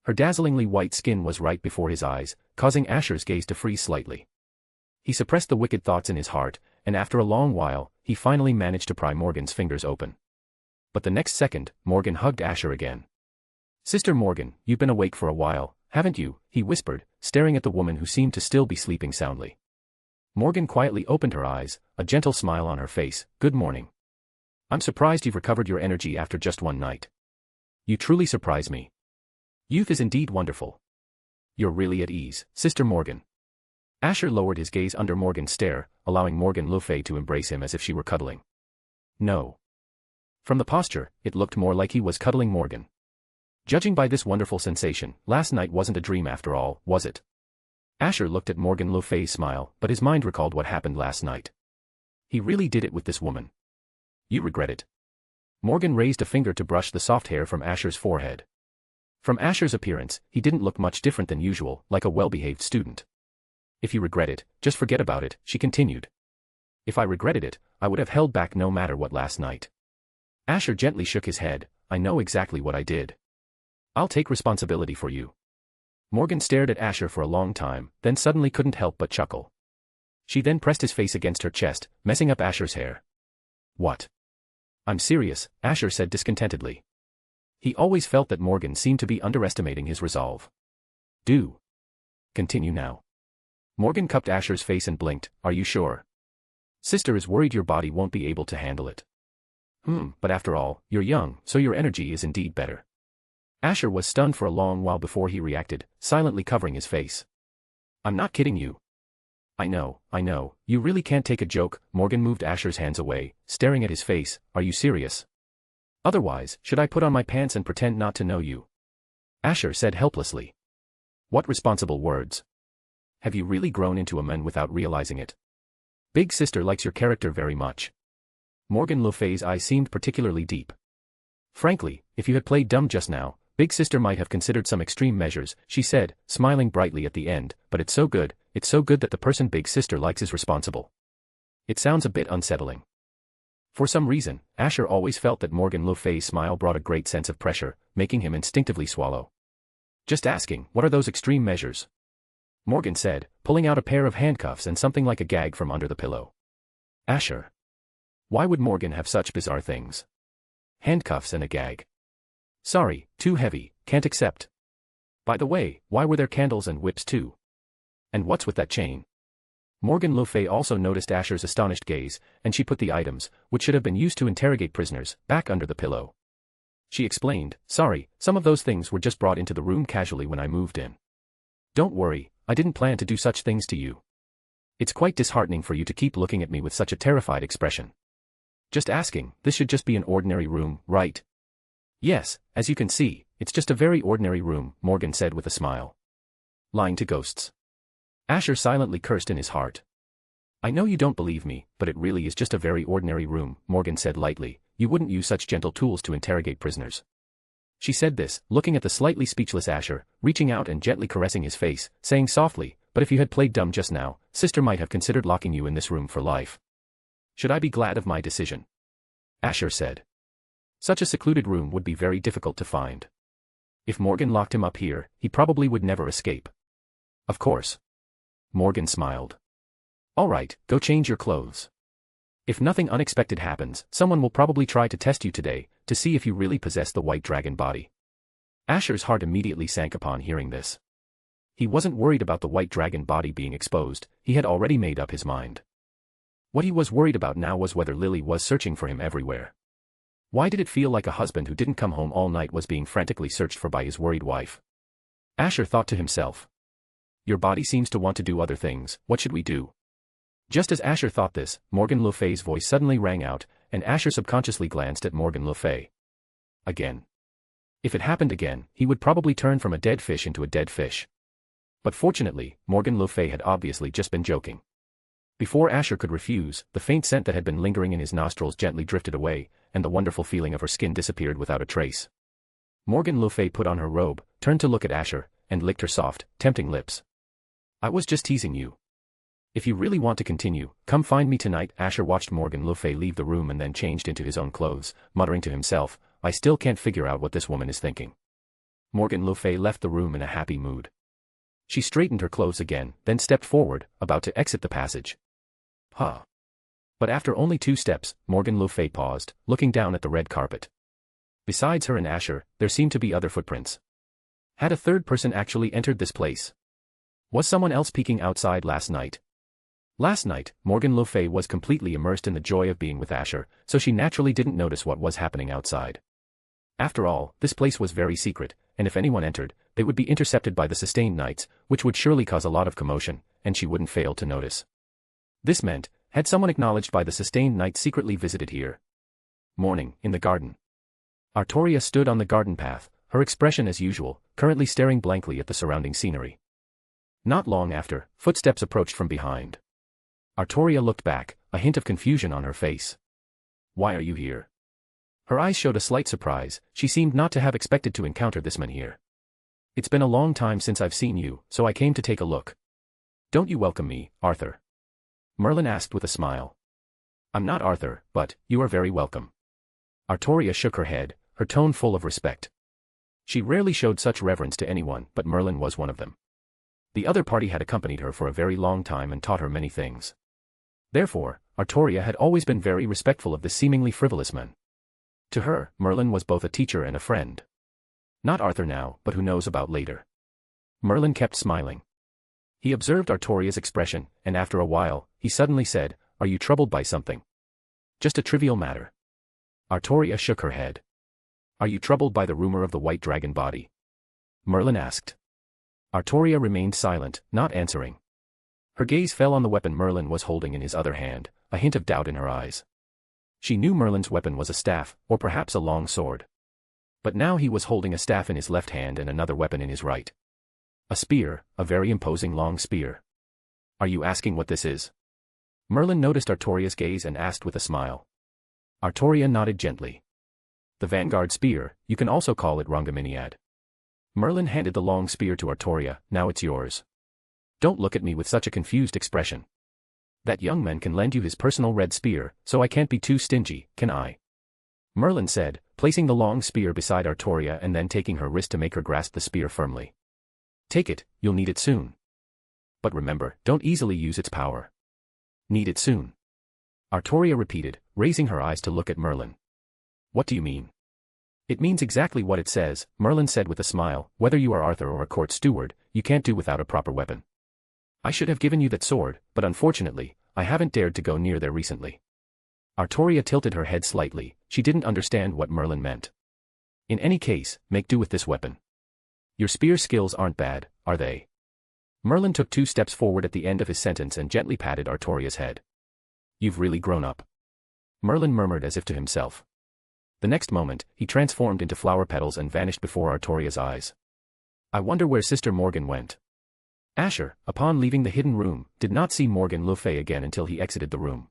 Her dazzlingly white skin was right before his eyes, causing Asher's gaze to freeze slightly. He suppressed the wicked thoughts in his heart, and after a long while, he finally managed to pry Morgan's fingers open. But the next second, Morgan hugged Asher again. "Sister Morgan, you've been awake for a while, haven't you?" he whispered, staring at the woman who seemed to still be sleeping soundly. Morgan quietly opened her eyes, a gentle smile on her face. "Good morning. I'm surprised you've recovered your energy after just one night. You truly surprise me. Youth is indeed wonderful. You're really at ease, Sister Morgan." Asher lowered his gaze under Morgan's stare, allowing Morgan le Fay to embrace him as if she were cuddling. No. From the posture, it looked more like he was cuddling Morgan. Judging by this wonderful sensation, last night wasn't a dream after all, was it? Asher looked at Morgan le Fay's smile, but his mind recalled what happened last night. He really did it with this woman. You regret it. Morgan raised a finger to brush the soft hair from Asher's forehead. From Asher's appearance, he didn't look much different than usual, like a well-behaved student. If you regret it, just forget about it, she continued. If I regretted it, I would have held back no matter what last night. Asher gently shook his head. I know exactly what I did. I'll take responsibility for you. Morgan stared at Asher for a long time, then suddenly couldn't help but chuckle. She then pressed his face against her chest, messing up Asher's hair. What? I'm serious, Asher said discontentedly. He always felt that Morgan seemed to be underestimating his resolve. Do. Continue now. Morgan cupped Asher's face and blinked. Are you sure? Sister is worried your body won't be able to handle it. But after all, you're young, so your energy is indeed better. Asher was stunned for a long while before he reacted, silently covering his face. I'm not kidding you. I know, you really can't take a joke. Morgan moved Asher's hands away, staring at his face. Are you serious? Otherwise, should I put on my pants and pretend not to know you? Asher said helplessly. What responsible words. Have you really grown into a man without realizing it? Big sister likes your character very much. Morgan le Fay's eyes seemed particularly deep. Frankly, if you had played dumb just now, Big sister might have considered some extreme measures, she said, smiling brightly at the end, but it's so good that the person big sister likes is responsible. It sounds a bit unsettling. For some reason, Asher always felt that Morgan le Fay's smile brought a great sense of pressure, making him instinctively swallow. Just asking, what are those extreme measures? Morgan said, pulling out a pair of handcuffs and something like a gag from under the pillow. Asher. Why would Morgan have such bizarre things? Handcuffs and a gag. Sorry, too heavy, can't accept. By the way, why were there candles and whips too? And what's with that chain? Morgan le Fay also noticed Asher's astonished gaze, and she put the items, which should have been used to interrogate prisoners, back under the pillow. She explained, sorry, some of those things were just brought into the room casually when I moved in. Don't worry, I didn't plan to do such things to you. It's quite disheartening for you to keep looking at me with such a terrified expression. Just asking, this should just be an ordinary room, right? Yes, as you can see, It's just a very ordinary room, Morgan said with a smile. Lying to ghosts. Asher silently cursed in his heart. I know you don't believe me, but it really is just a very ordinary room, Morgan said lightly. You wouldn't use such gentle tools to interrogate prisoners. She said this, looking at the slightly speechless Asher, reaching out and gently caressing his face, saying softly, but if you had played dumb just now, Sister might have considered locking you in this room for life. Should I be glad of my decision? Asher said. Such a secluded room would be very difficult to find. If Morgan locked him up here, he probably would never escape. Of course. Morgan smiled. All right, go change your clothes. If nothing unexpected happens, someone will probably try to test you today, to see if you really possess the white dragon body. Asher's heart immediately sank upon hearing this. He wasn't worried about the white dragon body being exposed, he had already made up his mind. What he was worried about now was whether Lily was searching for him everywhere. Why did it feel like a husband who didn't come home all night was being frantically searched for by his worried wife? Asher thought to himself. Your body seems to want to do other things, what should we do? Just as Asher thought this, Morgan le Fay's voice suddenly rang out, and Asher subconsciously glanced at Morgan le Fay. Again. If it happened again, he would probably turn from a dead fish into a dead fish. But fortunately, Morgan le Fay had obviously just been joking. Before Asher could refuse, the faint scent that had been lingering in his nostrils gently drifted away, and the wonderful feeling of her skin disappeared without a trace. Morgan le Fay put on her robe, turned to look at Asher, and licked her soft, tempting lips. I was just teasing you. If you really want to continue, come find me tonight. Asher watched Morgan le Fay leave the room and then changed into his own clothes, muttering to himself, I still can't figure out what this woman is thinking. Morgan le Fay left the room in a happy mood. She straightened her clothes again, then stepped forward, about to exit the passage. Huh. But after only 2 steps, Morgan le Fay paused, looking down at the red carpet. Besides her and Asher, there seemed to be other footprints. Had a third person actually entered this place? Was someone else peeking outside last night? Last night, Morgan le Fay was completely immersed in the joy of being with Asher, so she naturally didn't notice what was happening outside. After all, this place was very secret, and if anyone entered, they would be intercepted by the sustained knights, which would surely cause a lot of commotion, and she wouldn't fail to notice. This meant, had someone acknowledged by the sustained knights secretly visited here? Morning, in the garden. Artoria stood on the garden path, her expression as usual, currently staring blankly at the surrounding scenery. Not long after, footsteps approached from behind. Artoria looked back, a hint of confusion on her face. Why are you here? Her eyes showed a slight surprise, she seemed not to have expected to encounter this man here. It's been a long time since I've seen you, so I came to take a look. Don't you welcome me, Arthur? Merlin asked with a smile. I'm not Arthur, but, you are very welcome. Artoria shook her head, her tone full of respect. She rarely showed such reverence to anyone, but Merlin was one of them. The other party had accompanied her for a very long time and taught her many things. Therefore, Artoria had always been very respectful of this seemingly frivolous man. To her, Merlin was both a teacher and a friend. Not Arthur now, but who knows about later. Merlin kept smiling. He observed Artoria's expression, and after a while, he suddenly said, Are you troubled by something? Just a trivial matter. Artoria shook her head. Are you troubled by the rumor of the white dragon body? Merlin asked. Artoria remained silent, not answering. Her gaze fell on the weapon Merlin was holding in his other hand, a hint of doubt in her eyes. She knew Merlin's weapon was a staff, or perhaps a long sword. But now he was holding a staff in his left hand and another weapon in his right. A spear, a very imposing long spear. Are you asking what this is? Merlin noticed Artoria's gaze and asked with a smile. Artoria nodded gently. The vanguard spear, you can also call it Rongaminiad. Merlin handed the long spear to Artoria, now it's yours. Don't look at me with such a confused expression. That young man can lend you his personal red spear, so I can't be too stingy, can I? Merlin said, placing the long spear beside Artoria and then taking her wrist to make her grasp the spear firmly. Take it, you'll need it soon. But remember, don't easily use its power. Need it soon. Artoria repeated, raising her eyes to look at Merlin. What do you mean? It means exactly what it says, Merlin said with a smile, whether you are Arthur or a court steward, you can't do without a proper weapon. I should have given you that sword, but unfortunately, I haven't dared to go near there recently. Artoria tilted her head slightly, she didn't understand what Merlin meant. In any case, make do with this weapon. Your spear skills aren't bad, are they? Merlin took 2 steps forward at the end of his sentence and gently patted Artoria's head. You've really grown up. Merlin murmured as if to himself. The next moment, he transformed into flower petals and vanished before Artoria's eyes. I wonder where Sister Morgan went. Asher, upon leaving the hidden room, did not see Morgan le Fay again until he exited the room.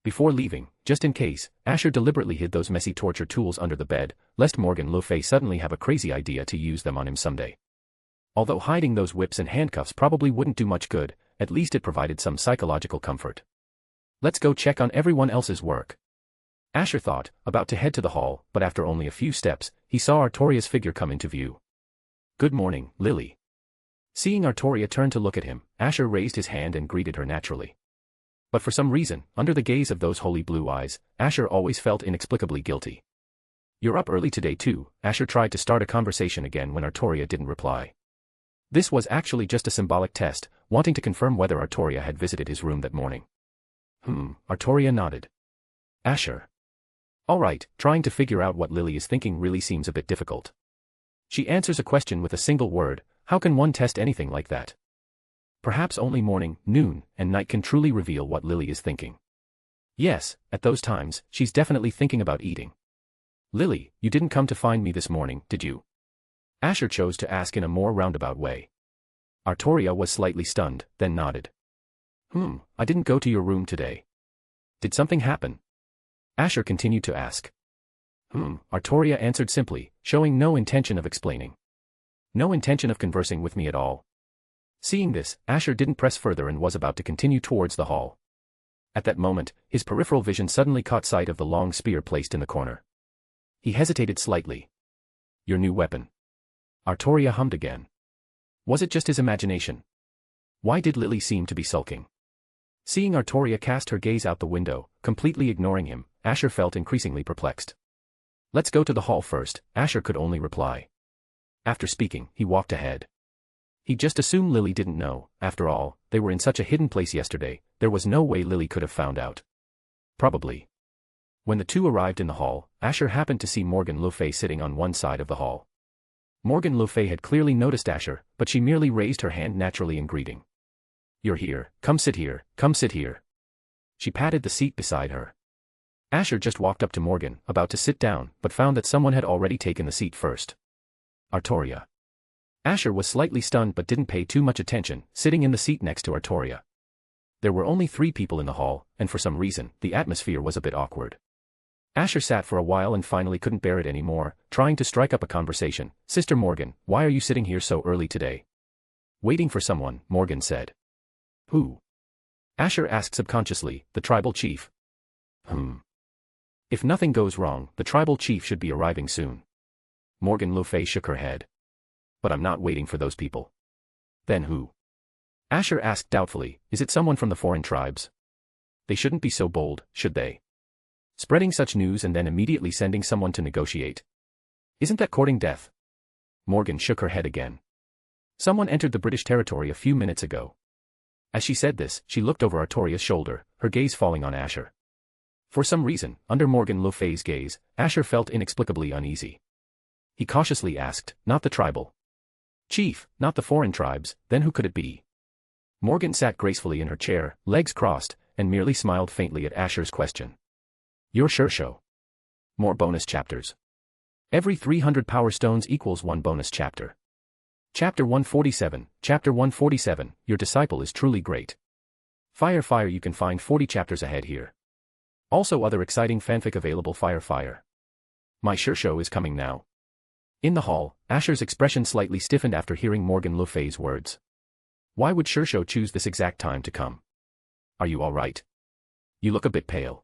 Before leaving, just in case, Asher deliberately hid those messy torture tools under the bed, lest Morgan le Fay suddenly have a crazy idea to use them on him someday. Although hiding those whips and handcuffs probably wouldn't do much good, at least it provided some psychological comfort. Let's go check on everyone else's work. Asher thought, about to head to the hall, but after only a few steps, he saw Artoria's figure come into view. Good morning, Lily. Seeing Artoria turn to look at him, Asher raised his hand and greeted her naturally. But for some reason, under the gaze of those holy blue eyes, Asher always felt inexplicably guilty. You're up early today too, Asher tried to start a conversation again when Artoria didn't reply. This was actually just a symbolic test, wanting to confirm whether Artoria had visited his room that morning. Artoria nodded. Asher. All right, trying to figure out what Lily is thinking really seems a bit difficult. She answers a question with a single word, how can one test anything like that? Perhaps only morning, noon, and night can truly reveal what Lily is thinking. Yes, at those times, she's definitely thinking about eating. Lily, you didn't come to find me this morning, did you? Asher chose to ask in a more roundabout way. Artoria was slightly stunned, then nodded. I didn't go to your room today. Did something happen? Asher continued to ask. Artoria answered simply, showing no intention of explaining. No intention of conversing with me at all. Seeing this, Asher didn't press further and was about to continue towards the hall. At that moment, his peripheral vision suddenly caught sight of the long spear placed in the corner. He hesitated slightly. Your new weapon. Artoria hummed again. Was it just his imagination? Why did Lily seem to be sulking? Seeing Artoria cast her gaze out the window, completely ignoring him, Asher felt increasingly perplexed. Let's go to the hall first, Asher could only reply. After speaking, he walked ahead. He just assumed Lily didn't know, after all, they were in such a hidden place yesterday, there was no way Lily could have found out. Probably. When the two arrived in the hall, Asher happened to see Morgan le Fay sitting on one side of the hall. Morgan le Fay had clearly noticed Asher, but she merely raised her hand naturally in greeting. You're here, come sit here, come sit here. She patted the seat beside her. Asher just walked up to Morgan, about to sit down, but found that someone had already taken the seat first. Artoria. Asher was slightly stunned but didn't pay too much attention, sitting in the seat next to Artoria. There were only 3 people in the hall, and for some reason, the atmosphere was a bit awkward. Asher sat for a while and finally couldn't bear it anymore, trying to strike up a conversation. Sister Morgan, why are you sitting here so early today? Waiting for someone, Morgan said. Who? Asher asked subconsciously, the tribal chief. If nothing goes wrong, the tribal chief should be arriving soon. Morgan le Fay shook her head. But I'm not waiting for those people. Then who? Asher asked doubtfully, is it someone from the foreign tribes? They shouldn't be so bold, should they? Spreading such news and then immediately sending someone to negotiate. Isn't that courting death? Morgan shook her head again. Someone entered the British territory a few minutes ago. As she said this, she looked over Artoria's shoulder, her gaze falling on Asher. For some reason, under Morgan le Fay's gaze, Asher felt inexplicably uneasy. He cautiously asked, not the tribal chief, not the foreign tribes, then who could it be? Morgan sat gracefully in her chair, legs crossed, and merely smiled faintly at Asher's question. You're Shishou. More bonus chapters. Every 300 power stones equals 1 bonus chapter. Chapter 147, Chapter 147, Your disciple is truly great. Fire, you can find 40 chapters ahead here. Also other exciting fanfic available. Fire. My Shishou is coming now. In the hall, Asher's expression slightly stiffened after hearing Morgan le Fay's words. Why would Shishou choose this exact time to come? Are you all right? You look a bit pale.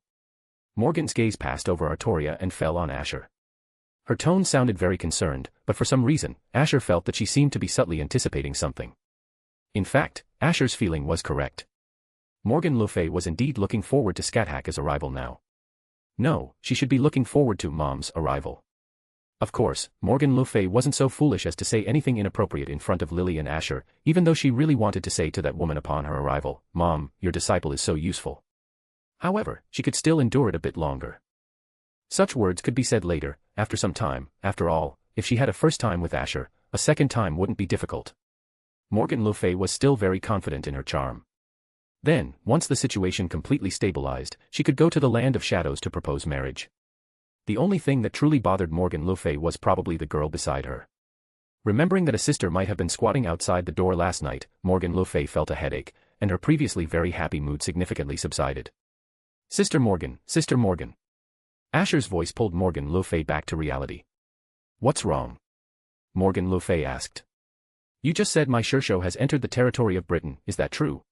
Morgan's gaze passed over Artoria and fell on Asher. Her tone sounded very concerned, but for some reason, Asher felt that she seemed to be subtly anticipating something. In fact, Asher's feeling was correct. Morgan le Fay was indeed looking forward to Scáthach's arrival now. No, she should be looking forward to Mom's arrival. Of course, Morgan le Fay wasn't so foolish as to say anything inappropriate in front of Lily and Asher, even though she really wanted to say to that woman upon her arrival, Mom, your disciple is so useful. However, she could still endure it a bit longer. Such words could be said later, after some time. After all, if she had a first time with Asher, a second time wouldn't be difficult. Morgan le Fay was still very confident in her charm. Then, once the situation completely stabilized, she could go to the land of shadows to propose marriage. The only thing that truly bothered Morgan le Fay was probably the girl beside her. Remembering that a sister might have been squatting outside the door last night, Morgan le Fay felt a headache, and her previously very happy mood significantly subsided. Sister Morgan, Sister Morgan. Asher's voice pulled Morgan le Fay back to reality. What's wrong? Morgan le Fay asked. You just said my Shishou has entered the territory of Britain, is that true?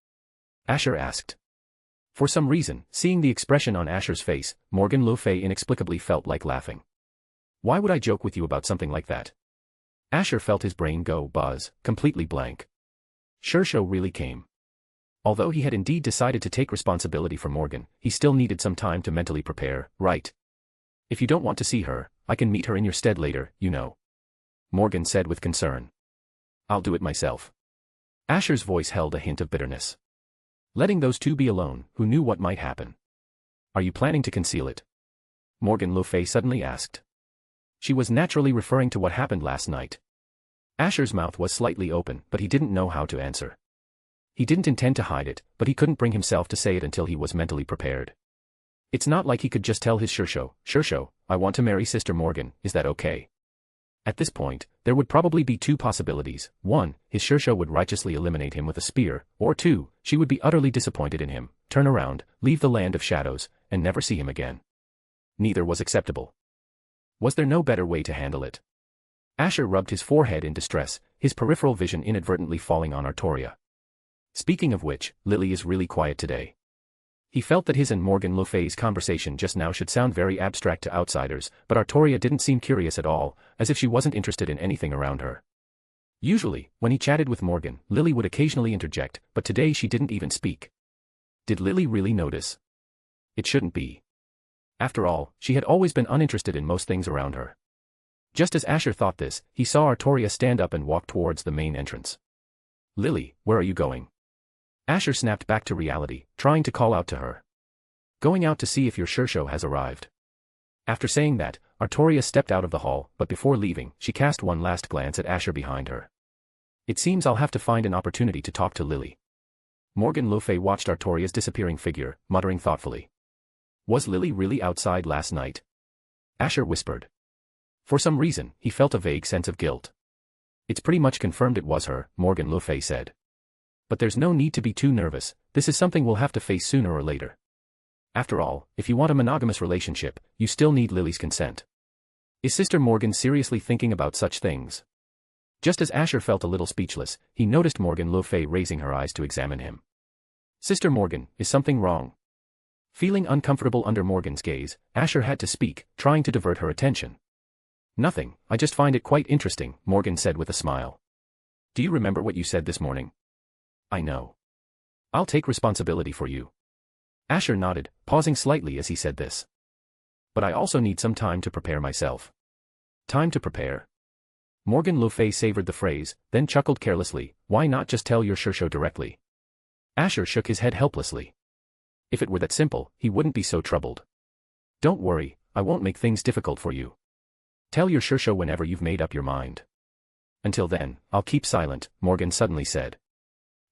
Asher asked. For some reason, seeing the expression on Asher's face, Morgan le Fay inexplicably felt like laughing. Why would I joke with you about something like that? Asher felt his brain go buzz, completely blank. Shishou really came. Although he had indeed decided to take responsibility for Morgan, he still needed some time to mentally prepare, right? If you don't want to see her, I can meet her in your stead later, you know. Morgan said with concern. I'll do it myself. Asher's voice held a hint of bitterness. Letting those two be alone, who knew what might happen? Are you planning to conceal it? Morgan le Fay suddenly asked. She was naturally referring to what happened last night. Asher's mouth was slightly open, but he didn't know how to answer. He didn't intend to hide it, but he couldn't bring himself to say it until he was mentally prepared. It's not like he could just tell his Shishou, I want to marry Sister Morgan, is that okay? At this point, there would probably be two possibilities. 1, his Shishou would righteously eliminate him with a spear, or 2, she would be utterly disappointed in him, turn around, leave the land of shadows, and never see him again. Neither was acceptable. Was there no better way to handle it? Asher rubbed his forehead in distress, his peripheral vision inadvertently falling on Artoria. Speaking of which, Lily is really quiet today. He felt that his and Morgan le Fay's conversation just now should sound very abstract to outsiders, but Artoria didn't seem curious at all, as if she wasn't interested in anything around her. Usually, when he chatted with Morgan, Lily would occasionally interject, but today she didn't even speak. Did Lily really notice? It shouldn't be. After all, she had always been uninterested in most things around her. Just as Asher thought this, he saw Artoria stand up and walk towards the main entrance. Lily, where are you going? Asher snapped back to reality, trying to call out to her. Going out to see if your Shishou has arrived. After saying that, Artoria stepped out of the hall, but before leaving, she cast one last glance at Asher behind her. It seems I'll have to find an opportunity to talk to Lily. Morgan le Fay watched Artoria's disappearing figure, muttering thoughtfully. Was Lily really outside last night? Asher whispered. For some reason, he felt a vague sense of guilt. It's pretty much confirmed it was her, Morgan le Fay said. But there's no need to be too nervous, this is something we'll have to face sooner or later. After all, if you want a monogamous relationship, you still need Lily's consent. Is Sister Morgan seriously thinking about such things? Just as Asher felt a little speechless, he noticed Morgan le Fay raising her eyes to examine him. Sister Morgan, is something wrong? Feeling uncomfortable under Morgan's gaze, Asher had to speak, trying to divert her attention. Nothing, I just find it quite interesting, Morgan said with a smile. Do you remember what you said this morning? I know. I'll take responsibility for you. Asher nodded, pausing slightly as he said this. But I also need some time to prepare myself. Time to prepare? Morgan le Fay savored the phrase, then chuckled carelessly, why not just tell your Shishou directly? Asher shook his head helplessly. If it were that simple, he wouldn't be so troubled. Don't worry, I won't make things difficult for you. Tell your Shishou whenever you've made up your mind. Until then, I'll keep silent, Morgan suddenly said.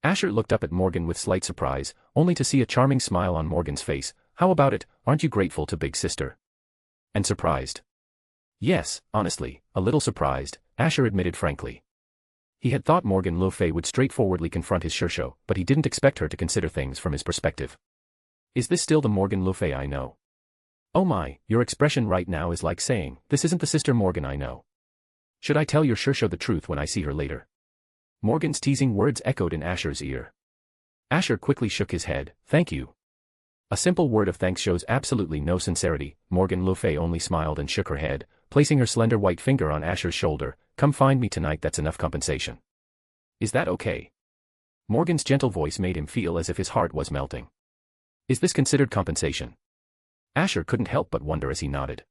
Asher looked up at Morgan with slight surprise, only to see a charming smile on Morgan's face. How about it, aren't you grateful to Big Sister? And surprised? Yes, honestly, a little surprised, Asher admitted frankly. He had thought Morgan le Fay would straightforwardly confront his Shishou, but he didn't expect her to consider things from his perspective. Is this still the Morgan le Fay I know? Oh my, your expression right now is like saying, this isn't the Sister Morgan I know. Should I tell your Shishou the truth when I see her later? Morgan's teasing words echoed in Asher's ear. Asher quickly shook his head, thank you. A simple word of thanks shows absolutely no sincerity, Morgan le Fay only smiled and shook her head, placing her slender white finger on Asher's shoulder, come find me tonight, that's enough compensation. Is that okay? Morgan's gentle voice made him feel as if his heart was melting. Is this considered compensation? Asher couldn't help but wonder as he nodded.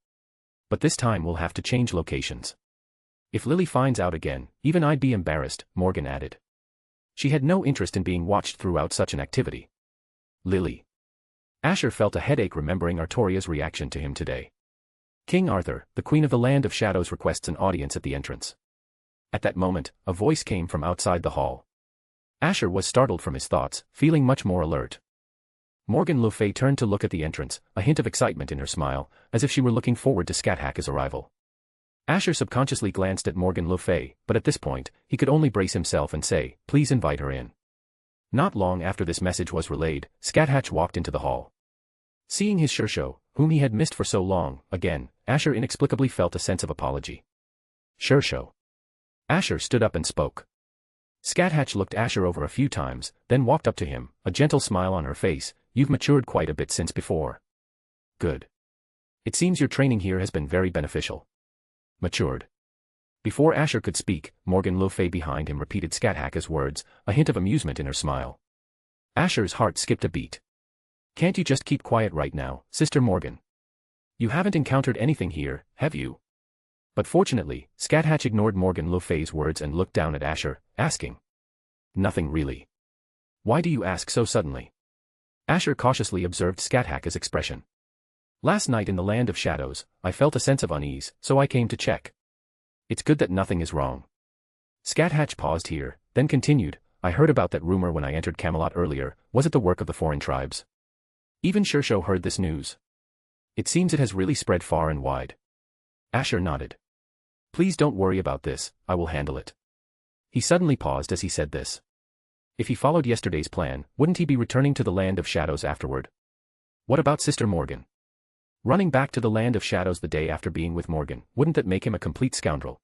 But this time we'll have to change locations. If Lily finds out again, even I'd be embarrassed, Morgan added. She had no interest in being watched throughout such an activity. Lily. Asher felt a headache remembering Artoria's reaction to him today. King Arthur, the Queen of the Land of Shadows, requests an audience at the entrance. At that moment, a voice came from outside the hall. Asher was startled from his thoughts, feeling much more alert. Morgan le Fay turned to look at the entrance, a hint of excitement in her smile, as if she were looking forward to Scáthach's arrival. Asher subconsciously glanced at Morgan le Fay, but at this point, he could only brace himself and say, "Please invite her in." Not long after this message was relayed, Scáthach walked into the hall. Seeing his Shishou, whom he had missed for so long, again, Asher inexplicably felt a sense of apology. "Shishou." Asher stood up and spoke. Scáthach looked Asher over a few times, then walked up to him, a gentle smile on her face. "You've matured quite a bit since before." "Good. It seems your training here has been very beneficial." "Matured." Before Asher could speak, Morgan le Fay behind him repeated Scáthach's words, a hint of amusement in her smile. Asher's heart skipped a beat. "Can't you just keep quiet right now, Sister Morgan? You haven't encountered anything here, have you?" But fortunately, Scáthach ignored Morgan le Fay's words and looked down at Asher, asking. "Nothing really. Why do you ask so suddenly?" Asher cautiously observed Scáthach's expression. "Last night in the Land of Shadows, I felt a sense of unease, so I came to check. It's good that nothing is wrong." Scáthach paused here, then continued, "I heard about that rumor when I entered Camelot earlier. Was it the work of the foreign tribes?" Even Shishou heard this news. "It seems it has really spread far and wide." Asher nodded. "Please don't worry about this, I will handle it." He suddenly paused as he said this. If he followed yesterday's plan, wouldn't he be returning to the Land of Shadows afterward? What about Sister Morgan? Running back to the Land of Shadows the day after being with Morgan, wouldn't that make him a complete scoundrel?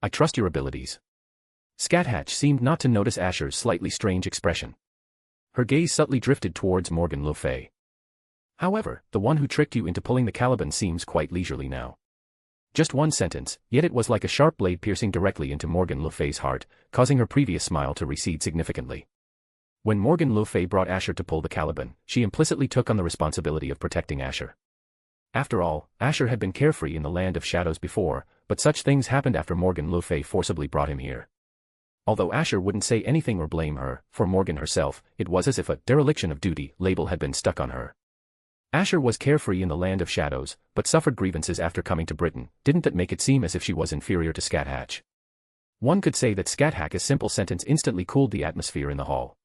"I trust your abilities." Scáthach seemed not to notice Asher's slightly strange expression. Her gaze subtly drifted towards Morgan le Fay. "However, the one who tricked you into pulling the Caliban seems quite leisurely now." Just one sentence, yet it was like a sharp blade piercing directly into Morgan le Fay's heart, causing her previous smile to recede significantly. When Morgan le Fay brought Asher to pull the Caliban, she implicitly took on the responsibility of protecting Asher. After all, Asher had been carefree in the Land of Shadows before, but such things happened after Morgan le Fay forcibly brought him here. Although Asher wouldn't say anything or blame her, for Morgan herself, it was as if a dereliction of duty label had been stuck on her. Asher was carefree in the Land of Shadows, but suffered grievances after coming to Britain. Didn't that make it seem as if she was inferior to Scáthach? One could say that Scáthach's simple sentence instantly cooled the atmosphere in the hall.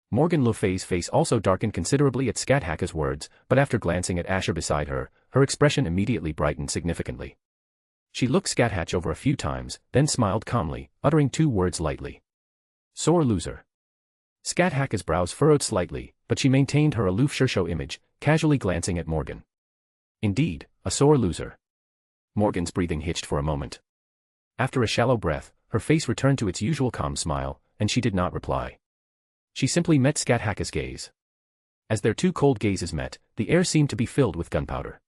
Morgan le Fay's face also darkened considerably at Scáthach's words, but after glancing at Asher beside her, her expression immediately brightened significantly. She looked Scáthach over a few times, then smiled calmly, uttering two words lightly. "Sore loser." Scáthach's brows furrowed slightly, but she maintained her aloof Shishou image, casually glancing at Morgan. "Indeed, a sore loser." Morgan's breathing hitched for a moment. After a shallow breath, her face returned to its usual calm smile, and she did not reply. She simply met Scáthach's gaze. As their two cold gazes met, the air seemed to be filled with gunpowder.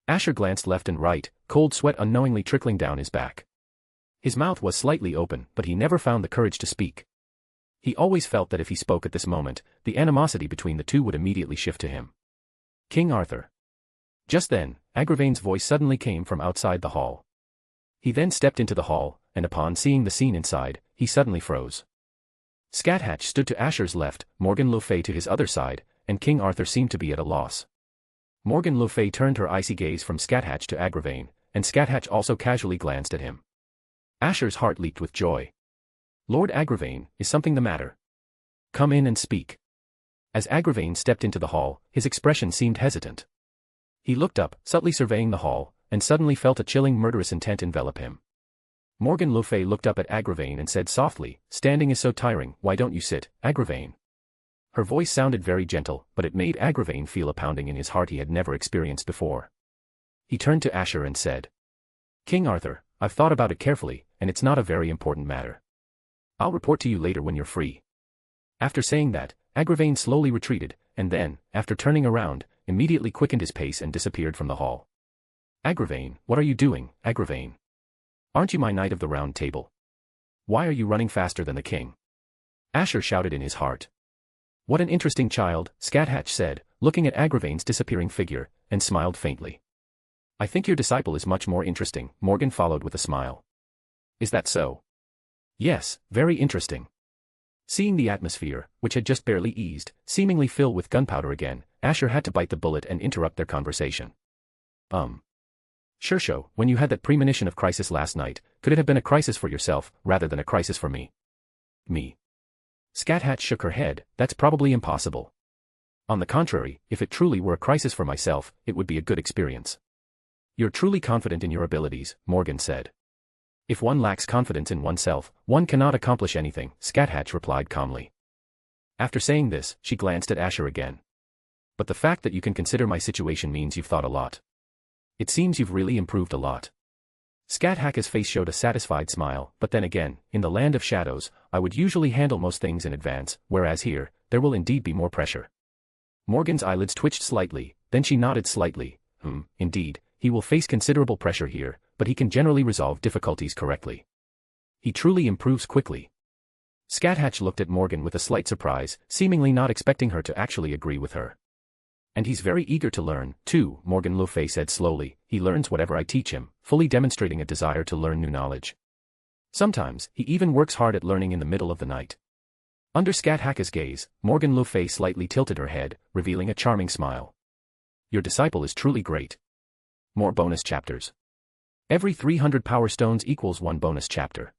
Asher glanced left and right, cold sweat unknowingly trickling down his back. His mouth was slightly open, but he never found the courage to speak. He always felt that if he spoke at this moment, the animosity between the two would immediately shift to him. "King Arthur." Just then, Agravain's voice suddenly came from outside the hall. He then stepped into the hall, and upon seeing the scene inside, he suddenly froze. Scáthach stood to Asher's left, Morgan le Fay to his other side, and King Arthur seemed to be at a loss. Morgan le Fay turned her icy gaze from Scáthach to Agravain, and Scáthach also casually glanced at him. Asher's heart leaped with joy. "Lord Agravain, is something the matter? Come in and speak." As Agravain stepped into the hall, his expression seemed hesitant. He looked up, subtly surveying the hall, and suddenly felt a chilling murderous intent envelop him. Morgan le Fay looked up at Agravain and said softly, "Standing is so tiring, why don't you sit, Agravain?" Her voice sounded very gentle, but it made Agravain feel a pounding in his heart he had never experienced before. He turned to Asher and said, "King Arthur, I've thought about it carefully, and it's not a very important matter. I'll report to you later when you're free." After saying that, Agravain slowly retreated, and then, after turning around, immediately quickened his pace and disappeared from the hall. "Agravain, what are you doing, Agravain? Aren't you my knight of the round table? Why are you running faster than the king?" Asher shouted in his heart. "What an interesting child," Scáthach said, looking at Agravain's disappearing figure, and smiled faintly. "I think your disciple is much more interesting," Morgan followed with a smile. "Is that so?" "Yes, very interesting." Seeing the atmosphere, which had just barely eased, seemingly fill with gunpowder again, Asher had to bite the bullet and interrupt their conversation. Shishou, when you had that premonition of crisis last night, could it have been a crisis for yourself, rather than a crisis for me?" "Me?" Scáthach shook her head. "That's probably impossible." On the contrary, if it truly were a crisis for myself, it would be a good experience. You're truly confident in your abilities, Morgan said. If one lacks confidence in oneself, one cannot accomplish anything, Scáthach replied calmly. After saying this, she glanced at Asher again. But the fact that you can consider my situation means you've thought a lot. It seems you've really improved a lot. Scáthach's face showed a satisfied smile, but then again, in the land of shadows, I would usually handle most things in advance, whereas here, there will indeed be more pressure. Morgan's eyelids twitched slightly, then she nodded slightly. Indeed, he will face considerable pressure here, but he can generally resolve difficulties correctly. He truly improves quickly. Scáthach looked at Morgan with a slight surprise, seemingly not expecting her to actually agree with her. And he's very eager to learn, too, Morgan le Fay said slowly. He learns whatever I teach him, fully demonstrating a desire to learn new knowledge. Sometimes, he even works hard at learning in the middle of the night. Under Scáthach's gaze, Morgan le Fay slightly tilted her head, revealing a charming smile. Your disciple is truly great. More bonus chapters. Every 300 power stones equals 1 bonus chapter.